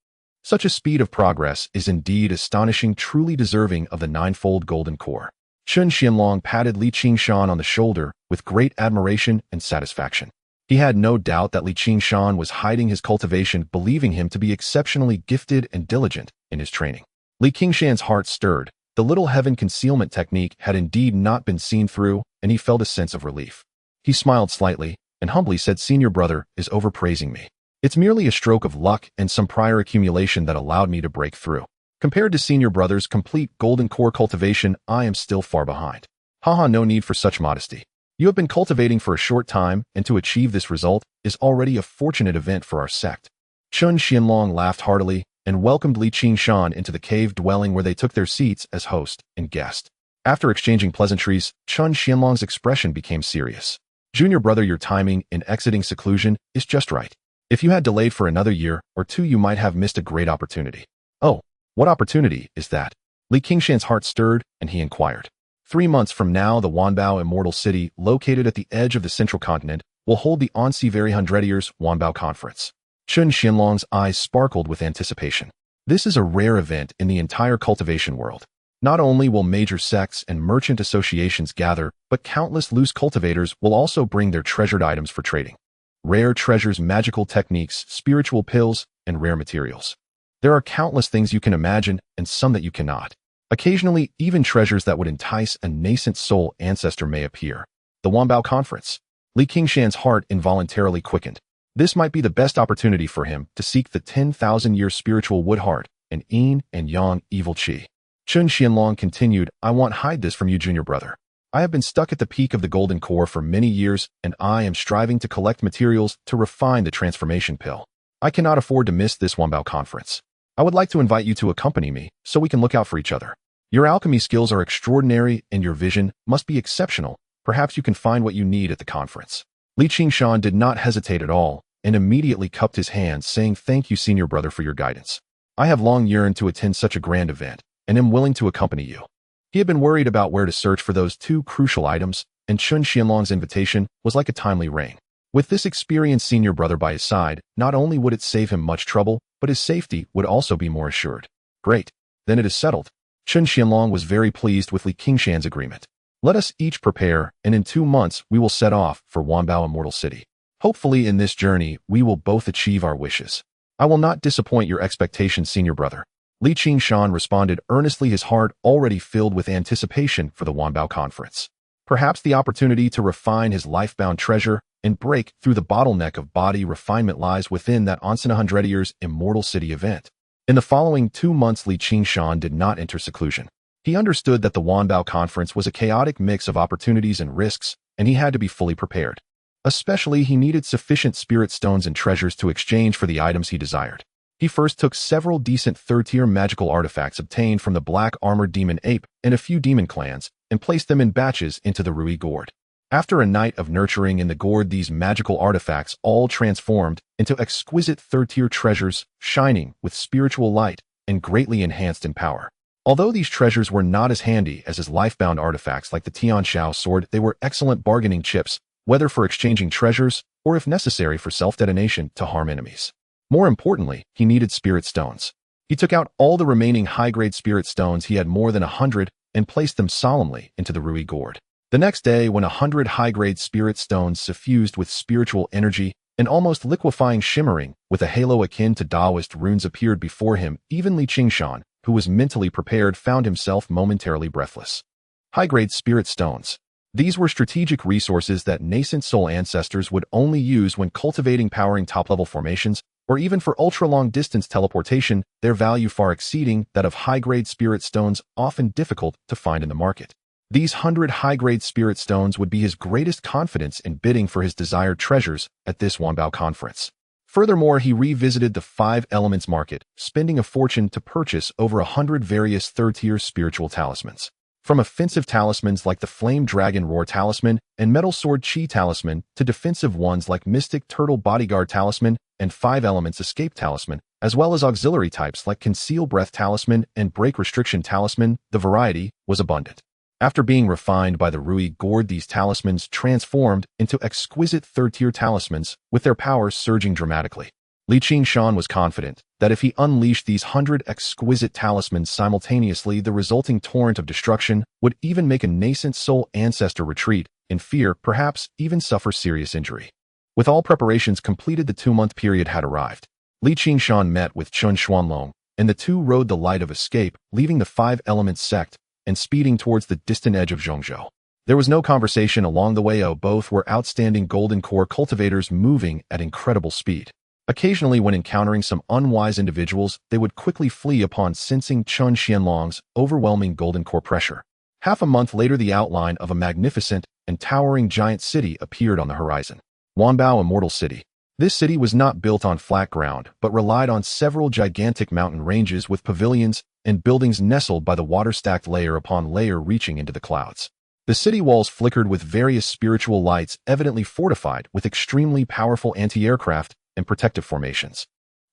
Such a speed of progress is indeed astonishing, truly deserving of the ninefold golden core. Qingshan patted Qingshan on the shoulder with great admiration and satisfaction. He had no doubt that Qingshan was hiding his cultivation, believing him to be exceptionally gifted and diligent in his training. Qingshan's heart stirred. The little heaven concealment technique had indeed not been seen through, and he felt a sense of relief. He smiled slightly and humbly said, senior brother is overpraising me. It's merely a stroke of luck and some prior accumulation that allowed me to break through. Compared to senior brother's complete golden core cultivation, I am still far behind. Haha, no need for such modesty. You have been cultivating for a short time, and to achieve this result is already a fortunate event for our sect. Qingshan laughed heartily and welcomed Qingshan into the cave dwelling, where they took their seats as host and guest. After exchanging pleasantries, Qingshan's expression became serious. Junior brother, your timing in exiting seclusion is just right. If you had delayed for another year or 2, you might have missed a great opportunity. Oh, what opportunity is that? Qingshan's heart stirred, and he inquired. 3 months from now, the Wanbao Immortal City, located at the edge of the central continent, will hold the Ansi Very 100 Years Wanbao Conference. Qingshan's eyes sparkled with anticipation. This is a rare event in the entire cultivation world. Not only will major sects and merchant associations gather, but countless loose cultivators will also bring their treasured items for trading. Rare treasures, magical techniques, spiritual pills, and rare materials. There are countless things you can imagine and some that you cannot. Occasionally, even treasures that would entice a nascent soul ancestor may appear. The Wanbao Conference. Qingshan's heart involuntarily quickened. This might be the best opportunity for him to seek the 10,000-year spiritual wood heart and yin and yang evil qi. Qingshan continued, I won't hide this from you, junior brother. I have been stuck at the peak of the golden core for many years, and I am striving to collect materials to refine the transformation pill. I cannot afford to miss this Wanbao Conference. I would like to invite you to accompany me so we can look out for each other. Your alchemy skills are extraordinary and your vision must be exceptional. Perhaps you can find what you need at the conference. Qingshan did not hesitate at all and immediately cupped his hands, saying, thank you, senior brother, for your guidance. I have long yearned to attend such a grand event and am willing to accompany you. He had been worried about where to search for those 2 crucial items, and Qingshan's invitation was like a timely rain. With this experienced senior brother by his side, not only would it save him much trouble, but his safety would also be more assured. Great. Then it is settled. Qingshan was very pleased with Qingshan's agreement. Let us each prepare, and in 2 months we will set off for Wanbao Immortal City. Hopefully in this journey we will both achieve our wishes. I will not disappoint your expectations, senior brother. Qingshan responded earnestly, his heart already filled with anticipation for the Wanbao Conference. Perhaps the opportunity to refine his life-bound treasure and break through the bottleneck of body refinement lies within that once in 100 years immortal city event. In the following 2 months, Qingshan did not enter seclusion. He understood that the Wanbao conference was a chaotic mix of opportunities and risks, and he had to be fully prepared. Especially, he needed sufficient spirit stones and treasures to exchange for the items he desired. He first took several decent third-tier magical artifacts obtained from the black-armored demon ape and a few demon clans, and placed them in batches into the Rui gourd. After a night of nurturing in the gourd, these magical artifacts all transformed into exquisite third-tier treasures, shining with spiritual light and greatly enhanced in power. Although these treasures were not as handy as his life-bound artifacts like the Tianxiao sword, they were excellent bargaining chips, whether for exchanging treasures or, if necessary, for self-detonation to harm enemies. More importantly, he needed spirit stones. He took out all the remaining high-grade spirit stones, he had more than 100, and placed them solemnly into the Rui gourd. The next day, when 100 high-grade spirit stones suffused with spiritual energy and almost liquefying shimmering with a halo akin to Taoist runes appeared before him, even Qingshan, who was mentally prepared, found himself momentarily breathless. High-grade spirit stones. These were strategic resources that nascent soul ancestors would only use when cultivating powering top-level formations, or even for ultra-long-distance teleportation, their value far exceeding that of high-grade spirit stones, often difficult to find in the market. These 100 high-grade spirit stones would be his greatest confidence in bidding for his desired treasures at this Wanbao conference. Furthermore, he revisited the 5 elements market, spending a fortune to purchase over 100 various third-tier spiritual talismans. From offensive talismans like the Flame Dragon Roar Talisman and Metal Sword Chi Talisman to defensive ones like Mystic Turtle Bodyguard Talisman and 5 Elements Escape Talisman, as well as auxiliary types like Conceal Breath Talisman and Break Restriction Talisman, the variety was abundant. After being refined by the Rui gourd, these talismans transformed into exquisite third-tier talismans, with their powers surging dramatically. Qingshan was confident that if he unleashed these 100 exquisite talismans simultaneously, the resulting torrent of destruction would even make a nascent soul ancestor retreat, in fear, perhaps even suffer serious injury. With all preparations completed, the 2-month period had arrived. Qingshan met with Chun Xuanlong, and the two rode the light of escape, leaving the 5 Elements sect and speeding towards the distant edge of Zhongzhou. There was no conversation along the way. Both were outstanding golden core cultivators moving at incredible speed. Occasionally, when encountering some unwise individuals, they would quickly flee upon sensing Chun Xianlong's overwhelming golden core pressure. Half a month later, the outline of a magnificent and towering giant city appeared on the horizon. Wanbao Immortal City. This city was not built on flat ground, but relied on several gigantic mountain ranges with pavilions and buildings nestled by the water-stacked layer upon layer reaching into the clouds. The city walls flickered with various spiritual lights, evidently fortified with extremely powerful anti-aircraft and protective formations.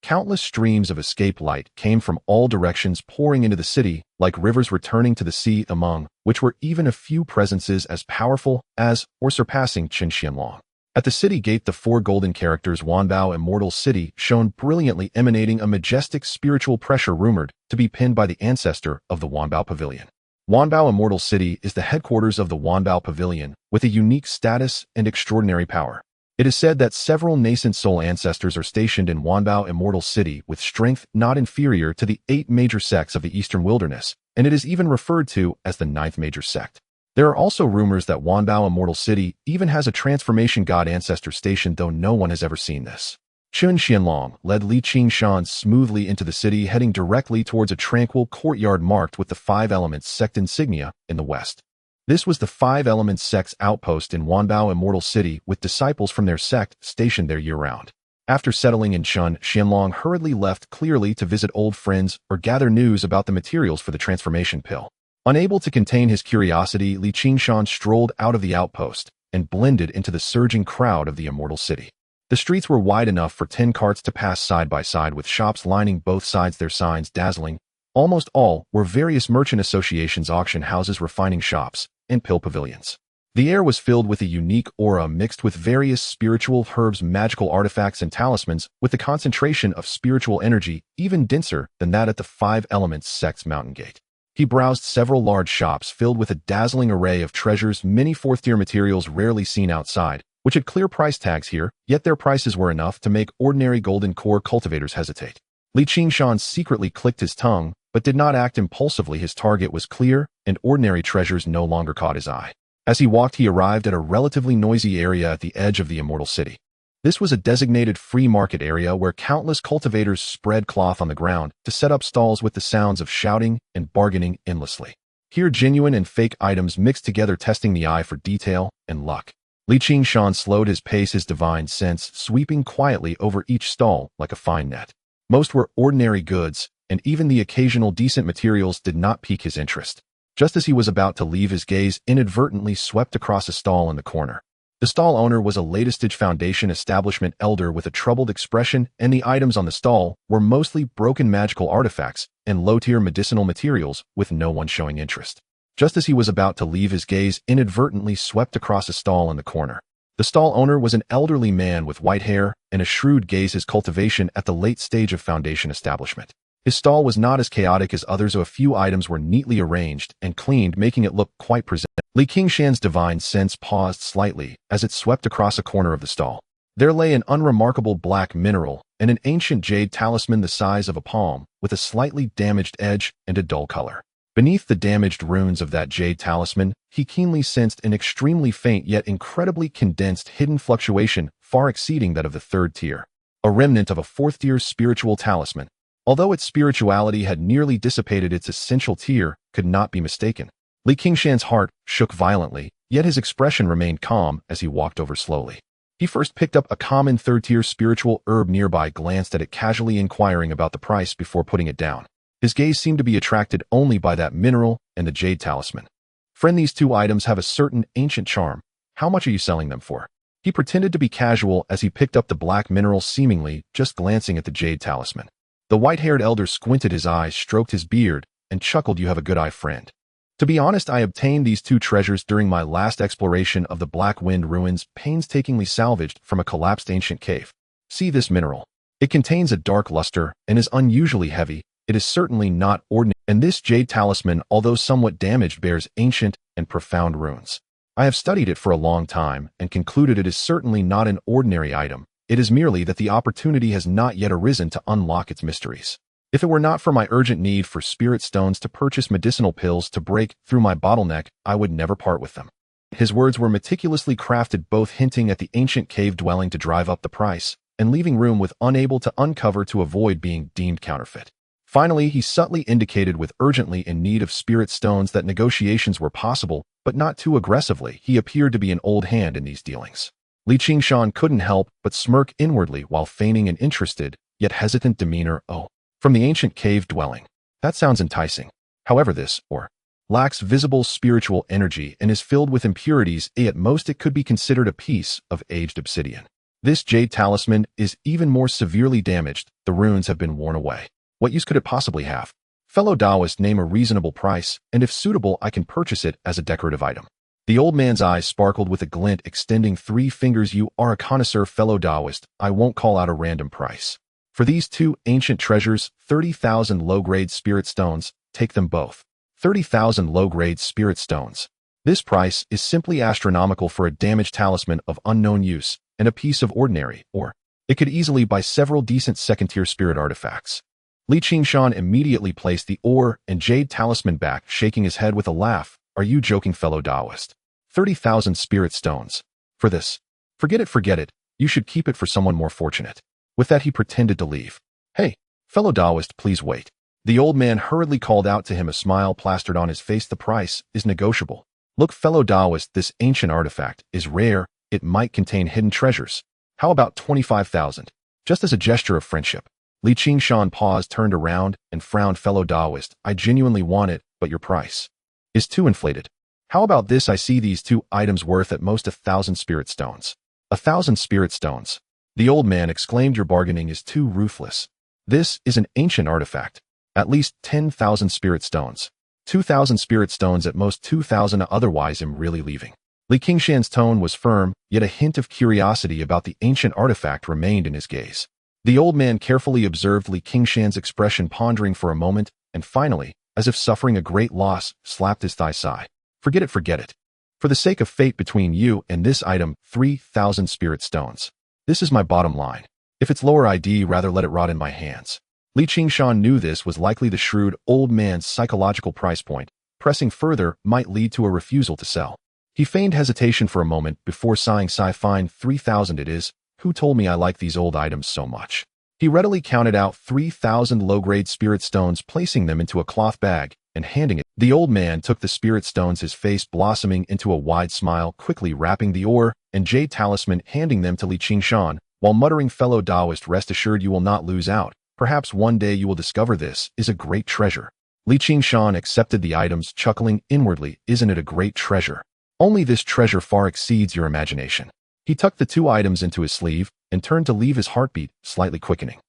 Countless streams of escape light came from all directions, pouring into the city like rivers returning to the sea, among which were even a few presences as powerful as or surpassing Qin Xianlong. At the city gate, the 4 golden characters Wanbao Immortal City shone brilliantly, emanating a majestic spiritual pressure rumored to be pinned by the ancestor of the Wanbao Pavilion. Wanbao Immortal City is the headquarters of the Wanbao Pavilion, with a unique status and extraordinary power. It is said that several nascent soul ancestors are stationed in Wanbao Immortal City with strength not inferior to the 8 major sects of the Eastern Wilderness, and it is even referred to as the 9th major sect. There are also rumors that Wanbao Immortal City even has a transformation god ancestor stationed, though no one has ever seen this. Chun Xianlong led Qingshan smoothly into the city, heading directly towards a tranquil courtyard marked with the 5 Elements sect insignia in the west. This was the 5 Elements sect's outpost in Wanbao Immortal City, with disciples from their sect stationed there year-round. After settling in, Chun Xianlong hurriedly left, clearly to visit old friends or gather news about the materials for the transformation pill. Unable to contain his curiosity, Qingshan strolled out of the outpost and blended into the surging crowd of the Immortal City. The streets were wide enough for 10 carts to pass side by side, with shops lining both sides, their signs dazzling. Almost all were various merchant associations, auction houses, refining shops, and pill pavilions. The air was filled with a unique aura mixed with various spiritual herbs, magical artifacts, and talismans, with the concentration of spiritual energy even denser than that at the 5 Elements sect's mountain gate. He browsed several large shops filled with a dazzling array of treasures, many 4th-tier materials rarely seen outside, which had clear price tags here, yet their prices were enough to make ordinary golden core cultivators hesitate. Qingshan secretly clicked his tongue, but did not act impulsively. His target was clear, and ordinary treasures no longer caught his eye. As he walked, he arrived at a relatively noisy area at the edge of the immortal city. This was a designated free market area where countless cultivators spread cloth on the ground to set up stalls with the sounds of shouting and bargaining endlessly. Here, genuine and fake items mixed together, testing the eye for detail and luck. Qingshan slowed his pace, his divine sense sweeping quietly over each stall like a fine net. Most were ordinary goods, and even the occasional decent materials did not pique his interest. Just as he was about to leave, his gaze inadvertently swept across a stall in the corner. The stall owner was a latest-stage Foundation establishment elder with a troubled expression, and the items on the stall were mostly broken magical artifacts and low-tier medicinal materials, with no one showing interest. Just as he was about to leave, his gaze inadvertently swept across a stall in the corner. The stall owner was an elderly man with white hair and a shrewd gaze, his cultivation at the late stage of Foundation establishment. His stall was not as chaotic as others, so a few items were neatly arranged and cleaned, making it look quite presentable. Qingshan's divine sense paused slightly as it swept across a corner of the stall. There lay an unremarkable black mineral and an ancient jade talisman the size of a palm, with a slightly damaged edge and a dull color. Beneath the damaged runes of that jade talisman, he keenly sensed an extremely faint yet incredibly condensed hidden fluctuation far exceeding that of the third tier. A remnant of a fourth-tier spiritual talisman. Although its spirituality had nearly dissipated, its essential tier could not be mistaken. Qingshan's heart shook violently, yet his expression remained calm as he walked over slowly. He first picked up a common third-tier spiritual herb nearby, glanced at it casually, inquiring about the price before putting it down. His gaze seemed to be attracted only by that mineral and the jade talisman. "Friend, these two items have a certain ancient charm. How much are you selling them for?" He pretended to be casual as he picked up the black mineral, seemingly just glancing at the jade talisman. The white-haired elder squinted his eyes, stroked his beard, and chuckled. "You have a good eye, friend. To be honest, I obtained these two treasures during my last exploration of the Black Wind ruins, painstakingly salvaged from a collapsed ancient cave. See this mineral. It contains a dark luster and is unusually heavy. It is certainly not ordinary, and this jade talisman, although somewhat damaged, bears ancient and profound runes. I have studied it for a long time and concluded it is certainly not an ordinary item. It is merely that the opportunity has not yet arisen to unlock its mysteries. If it were not for my urgent need for spirit stones to purchase medicinal pills to break through my bottleneck, I would never part with them." His words were meticulously crafted, both hinting at the ancient cave dwelling to drive up the price and leaving room with unable to uncover to avoid being deemed counterfeit. Finally, he subtly indicated with urgently in need of spirit stones that negotiations were possible, but not too aggressively. He appeared to be an old hand in these dealings. Qingshan couldn't help but smirk inwardly while feigning an interested, yet hesitant demeanor. "Oh, from the ancient cave dwelling. That sounds enticing. However, this, or lacks visible spiritual energy and is filled with impurities. At most, it could be considered a piece of aged obsidian. This jade talisman is even more severely damaged. The runes have been worn away. What use could it possibly have? Fellow Taoist, name a reasonable price, and if suitable, I can purchase it as a decorative item." The old man's eyes sparkled with a glint, extending 3 fingers. "You are a connoisseur, fellow Taoist. I won't call out a random price. For these 2 ancient treasures, 30,000 low-grade spirit stones, take them both. 30,000 low-grade spirit stones. This price is simply astronomical for a damaged talisman of unknown use and a piece of ordinary, or it could easily buy several decent second-tier spirit artifacts." Qingshan immediately placed the ore and jade talisman back, shaking his head with a laugh. "Are you joking, fellow Taoist? 30,000 spirit stones. For this? Forget it. You should keep it for someone more fortunate." With that, he pretended to leave. "Hey, fellow Taoist, please wait." The old man hurriedly called out to him, a smile plastered on his face. "The price is negotiable. Look, fellow Taoist, this ancient artifact is rare. It might contain hidden treasures. How about 25,000? Just as a gesture of friendship." Qingshan paused, turned around, and frowned. "Fellow Taoist, I genuinely want it, but your price is too inflated. How about this? I see these 2 items worth at most 1,000 spirit stones." 1,000 spirit stones? The old man exclaimed. "Your bargaining is too ruthless. This is an ancient artifact. At least 10,000 spirit stones. 2,000 spirit stones at most. 2,000, otherwise I'm really leaving." Qingshan's tone was firm, yet a hint of curiosity about the ancient artifact remained in his gaze. The old man carefully observed Qingshan's expression, pondering for a moment, and finally, as if suffering a great loss, slapped his thigh. "Sigh. Forget it. For the sake of fate between you and this item, 3,000 spirit stones. This is my bottom line. If it's lower, I'd rather let it rot in my hands." Qingshan knew this was likely the shrewd old man's psychological price point. Pressing further might lead to a refusal to sell. He feigned hesitation for a moment before sighing, fine, 3,000 it is. Who told me I like these old items so much? He readily counted out 3,000 low-grade spirit stones, placing them into a cloth bag and handing it. The old man took the spirit stones, his face blossoming into a wide smile, quickly wrapping the ore and jade talisman, handing them to Qingshan, while muttering, "Fellow Taoist, rest assured you will not lose out. Perhaps one day you will discover this is a great treasure." Qingshan accepted the items, chuckling inwardly, "Isn't it a great treasure? Only this treasure far exceeds your imagination." He tucked the 2 items into his sleeve and turned to leave, his heartbeat slightly quickening.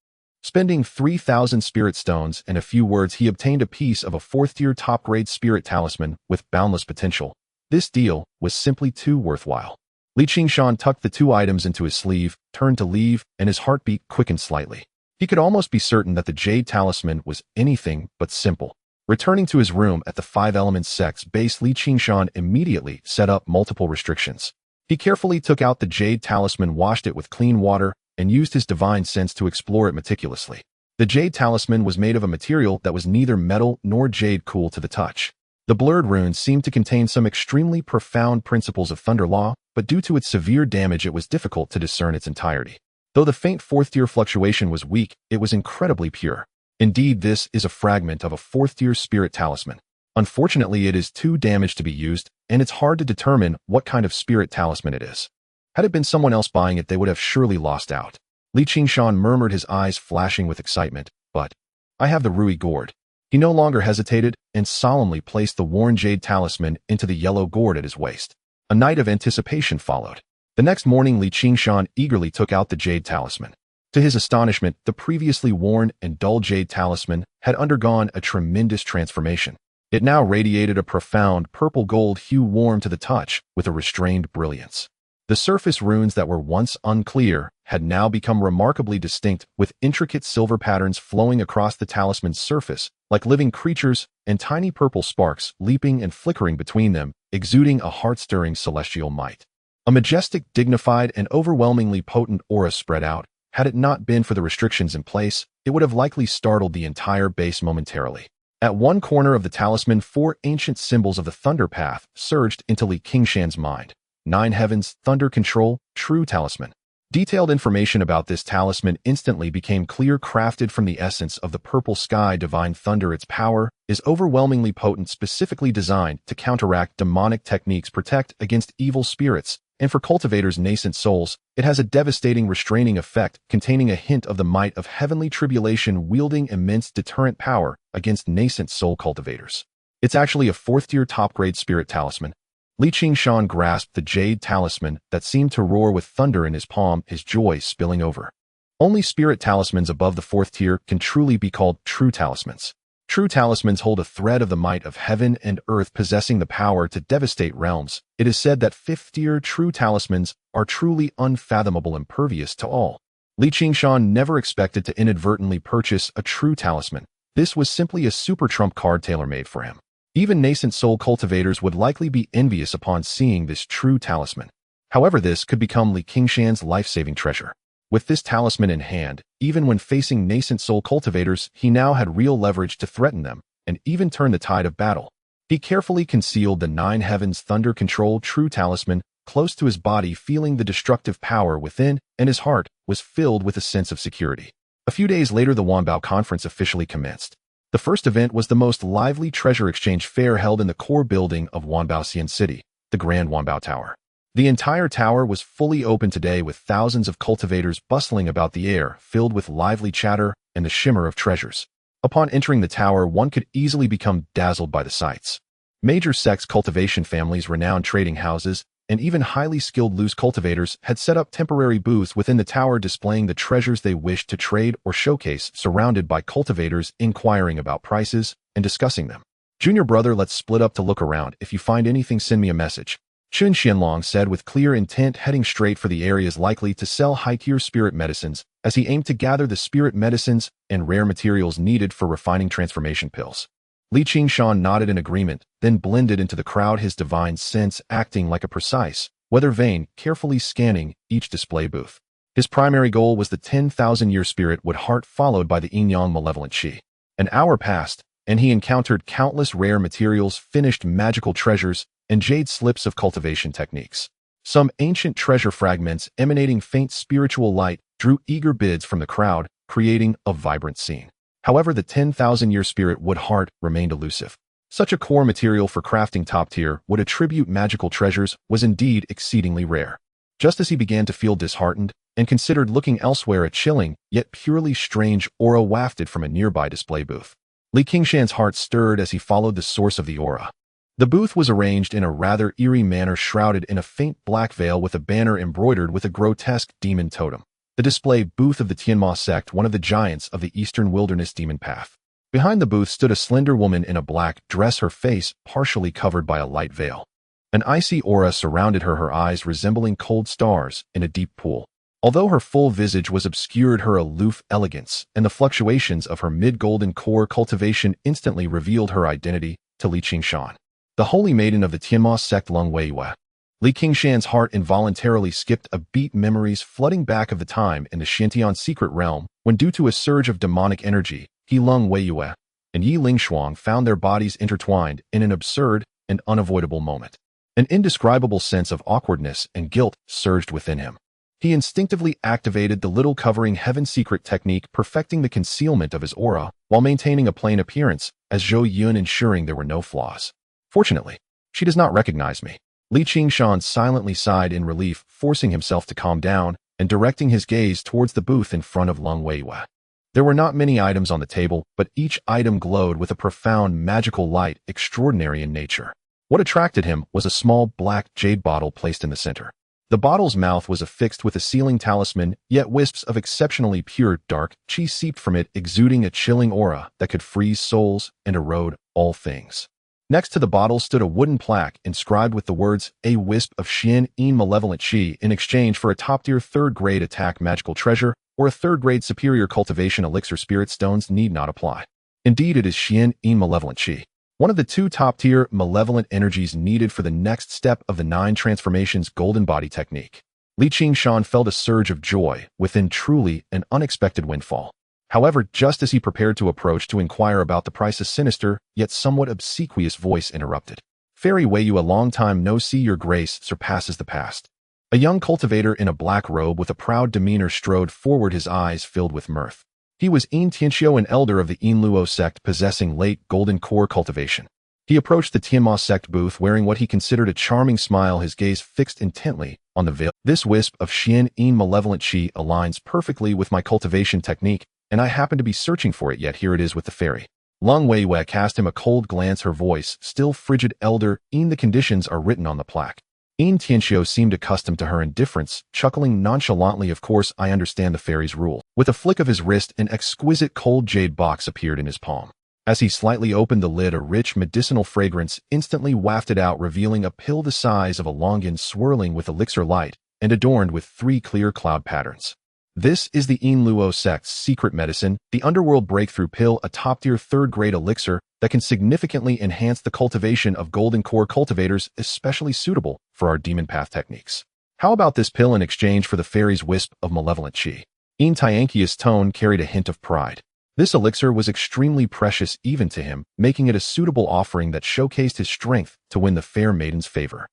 Spending 3,000 spirit stones and a few words, he obtained a piece of a 4th-tier top-grade spirit talisman with boundless potential. This deal was simply too worthwhile. Qingshan tucked the 2 items into his sleeve, turned to leave, and his heartbeat quickened slightly. He could almost be certain that the jade talisman was anything but simple. Returning to his room at the 5 Elements Sect's base, Qingshan immediately set up multiple restrictions. He carefully took out the jade talisman, washed it with clean water, and used his divine sense to explore it meticulously. The jade talisman was made of a material that was neither metal nor jade, cool to the touch. The blurred runes seemed to contain some extremely profound principles of thunder law, but due to its severe damage it was difficult to discern its entirety. Though the faint 4th-tier fluctuation was weak, it was incredibly pure. Indeed, this is a fragment of a 4th-tier spirit talisman. Unfortunately, it is too damaged to be used, and it's hard to determine what kind of spirit talisman it is. Had it been someone else buying it, they would have surely lost out. Qingshan murmured, his eyes flashing with excitement, "But I have the Rui gourd." He no longer hesitated and solemnly placed the worn jade talisman into the yellow gourd at his waist. A night of anticipation followed. The next morning, Qingshan eagerly took out the jade talisman. To his astonishment, the previously worn and dull jade talisman had undergone a tremendous transformation. It now radiated a profound purple-gold hue, warm to the touch, with a restrained brilliance. The surface runes that were once unclear had now become remarkably distinct, with intricate silver patterns flowing across the talisman's surface, like living creatures, and tiny purple sparks leaping and flickering between them, exuding a heart-stirring celestial might. A majestic, dignified, and overwhelmingly potent aura spread out. Had it not been for the restrictions in place, it would have likely startled the entire base momentarily. At one corner of the talisman, 4 ancient symbols of the Thunder Path surged into Qingshan's mind. 9 Heavens, Thunder Control, True Talisman. Detailed information about this talisman instantly became clear. Crafted from the essence of the purple sky, divine thunder, its power is overwhelmingly potent, specifically designed to counteract demonic techniques, protect against evil spirits, and for cultivators' nascent souls, it has a devastating restraining effect, containing a hint of the might of heavenly tribulation, wielding immense deterrent power against nascent soul cultivators. It's actually a 4th-tier top-grade spirit talisman. Qingshan grasped the jade talisman that seemed to roar with thunder in his palm, his joy spilling over. Only spirit talismans above the 4th tier can truly be called true talismans. True talismans hold a thread of the might of heaven and earth, possessing the power to devastate realms. It is said that 5th-tier true talismans are truly unfathomable, impervious to all. Qingshan never expected to inadvertently purchase a true talisman. This was simply a super trump card tailor-made for him. Even nascent soul cultivators would likely be envious upon seeing this true talisman. However, this could become Qingshan's life-saving treasure. With this talisman in hand, even when facing nascent soul cultivators, he now had real leverage to threaten them and even turn the tide of battle. He carefully concealed the 9 Heavens Thunder Control True Talisman close to his body, feeling the destructive power within, and his heart was filled with a sense of security. A few days later, the Wanbao Conference officially commenced. The first event was the most lively treasure exchange fair held in the core building of Wanbaoxian City, the Grand Wanbao Tower. The entire tower was fully open today, with thousands of cultivators bustling about, the air filled with lively chatter and the shimmer of treasures. Upon entering the tower, one could easily become dazzled by the sights. Major sects, cultivation families, renowned trading houses, and even highly skilled loose cultivators had set up temporary booths within the tower, displaying the treasures they wished to trade or showcase, surrounded by cultivators inquiring about prices and discussing them. "Junior brother, let's split up to look around. If you find anything, send me a message," Chun Xianlong said with clear intent, heading straight for the areas likely to sell high-tier spirit medicines, as he aimed to gather the spirit medicines and rare materials needed for refining transformation pills. Qingshan nodded in agreement, then blended into the crowd, his divine sense acting like a precise weather vane, carefully scanning each display booth. His primary goal was the 10,000-year spirit wood heart, followed by the yin-yang malevolent qi. An hour passed, and he encountered countless rare materials, finished magical treasures, and jade slips of cultivation techniques. Some ancient treasure fragments emanating faint spiritual light drew eager bids from the crowd, creating a vibrant scene. However, the 10,000-year spirit wood heart remained elusive. Such a core material for crafting top-tier would attribute magical treasures was indeed exceedingly rare. Just as he began to feel disheartened and considered looking elsewhere, a chilling, yet purely strange aura wafted from a nearby display booth. Qingshan's heart stirred as he followed the source of the aura. The booth was arranged in a rather eerie manner, shrouded in a faint black veil with a banner embroidered with a grotesque demon totem. The display booth of the Tianma sect, one of the giants of the Eastern Wilderness demon path. Behind the booth stood a slender woman in a black dress, her face partially covered by a light veil. An icy aura surrounded her, her eyes resembling cold stars in a deep pool. Although her full visage was obscured, her aloof elegance and the fluctuations of her mid-golden core cultivation instantly revealed her identity to Qingshan, the holy maiden of the Tianma sect Lung Weiyue. Qingshan's heart involuntarily skipped a beat, memories flooding back of the time in the Xintian secret realm when, due to a surge of demonic energy, he Lung Weiyue and Yi Lingshuang found their bodies intertwined in an absurd and unavoidable moment. An indescribable sense of awkwardness and guilt surged within him. He instinctively activated the little covering heaven secret technique, perfecting the concealment of his aura while maintaining a plain appearance, as Zhou Yun ensuring there were no flaws. Fortunately, she does not recognize me. Qingshan silently sighed in relief, forcing himself to calm down and directing his gaze towards the booth in front of Lung Weiyue. There were not many items on the table, but each item glowed with a profound magical light extraordinary in nature. What attracted him was a small black jade bottle placed in the center. The bottle's mouth was affixed with a sealing talisman, yet wisps of exceptionally pure dark qi seeped from it, exuding a chilling aura that could freeze souls and erode all things. Next to the bottle stood a wooden plaque inscribed with the words, "A wisp of Xian Yin malevolent qi in exchange for a top-tier third-grade attack magical treasure or a third-grade superior cultivation elixir. Spirit stones need not apply." Indeed, it is Xian Yin malevolent qi, one of the two top-tier malevolent energies needed for the next step of the 9 transformations golden body technique. Qingshan felt a surge of joy within, truly an unexpected windfall. However, just as he prepared to approach to inquire about the price, a sinister, yet somewhat obsequious voice interrupted. "Fairy Weiyue, a long time no see, your grace surpasses the past." A young cultivator in a black robe with a proud demeanor strode forward, his eyes filled with mirth. He was Yin Tianxiu, an elder of the Yin Luo sect possessing late golden core cultivation. He approached the Tianma sect booth wearing what he considered a charming smile, his gaze fixed intently on the veil. "This wisp of Xian Yin malevolent qi aligns perfectly with my cultivation technique, and I happen to be searching for it, yet here it is with the fairy." Lung Weiyue cast him a cold glance, her voice still frigid. "Elder Yin, the conditions are written on the plaque." Yin Tianxiu seemed accustomed to her indifference, chuckling nonchalantly. "Of course, I understand the fairy's rule." With a flick of his wrist, an exquisite cold jade box appeared in his palm. As he slightly opened the lid, a rich medicinal fragrance instantly wafted out, revealing a pill the size of a longan swirling with elixir light and adorned with 3 clear cloud patterns. "This is the Yin Luo sect's secret medicine, the Underworld Breakthrough Pill, a top-tier third-grade elixir that can significantly enhance the cultivation of golden core cultivators, especially suitable for our demon path techniques. How about this pill in exchange for the fairy's wisp of malevolent qi?" Yin Tianqi's tone carried a hint of pride. This elixir was extremely precious even to him, making it a suitable offering that showcased his strength to win the fair maiden's favor.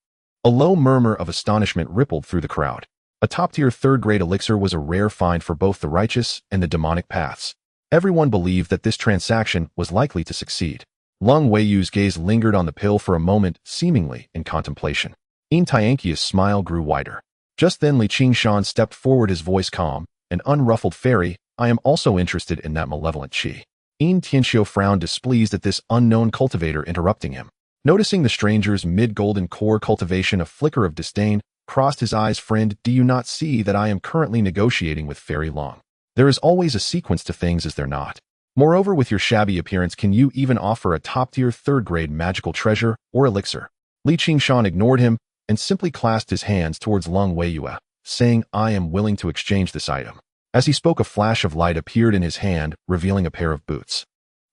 A low murmur of astonishment rippled through the crowd. A top-tier third-grade elixir was a rare find for both the righteous and the demonic paths. Everyone believed that this transaction was likely to succeed. Lung Weiyu's gaze lingered on the pill for a moment, seemingly in contemplation. Yin Tianqi's smile grew wider. Just then Qingshan stepped forward, his voice calm and unruffled. "Fairy, I am also interested in that malevolent qi." Yin Tianxiu frowned, displeased at this unknown cultivator interrupting him. Noticing the stranger's mid-golden core cultivation, a flicker of disdain crossed his eyes. "Friend, do you not see that I am currently negotiating with Fairy Long? There is always a sequence to things, is there not? Moreover, with your shabby appearance, can you even offer a top-tier third-grade magical treasure or elixir?" Qingshan ignored him and simply clasped his hands towards Lung Weiyue, saying, "I am willing to exchange this item." As he spoke, a flash of light appeared in his hand, revealing a pair of boots.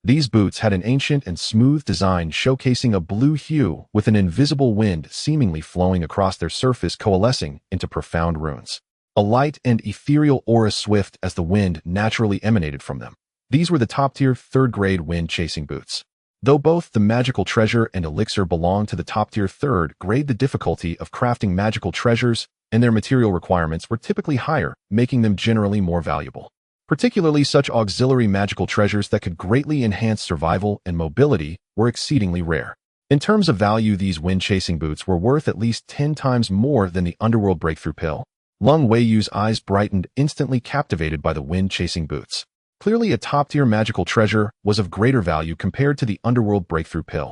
These boots had an ancient and smooth design, showcasing a blue hue with an invisible wind seemingly flowing across their surface, coalescing into profound runes. A light and ethereal aura, swift as the wind, naturally emanated from them. These were the top-tier third-grade wind-chasing boots. Though both the magical treasure and elixir belong to the top-tier third grade, the difficulty of crafting magical treasures and their material requirements were typically higher, making them generally more valuable. Particularly such auxiliary magical treasures that could greatly enhance survival and mobility were exceedingly rare. In terms of value, these wind-chasing boots were worth at least 10 times more than the underworld breakthrough pill. Lung Weiyu's eyes brightened, instantly captivated by the wind-chasing boots. Clearly, a top-tier magical treasure was of greater value compared to the underworld breakthrough pill.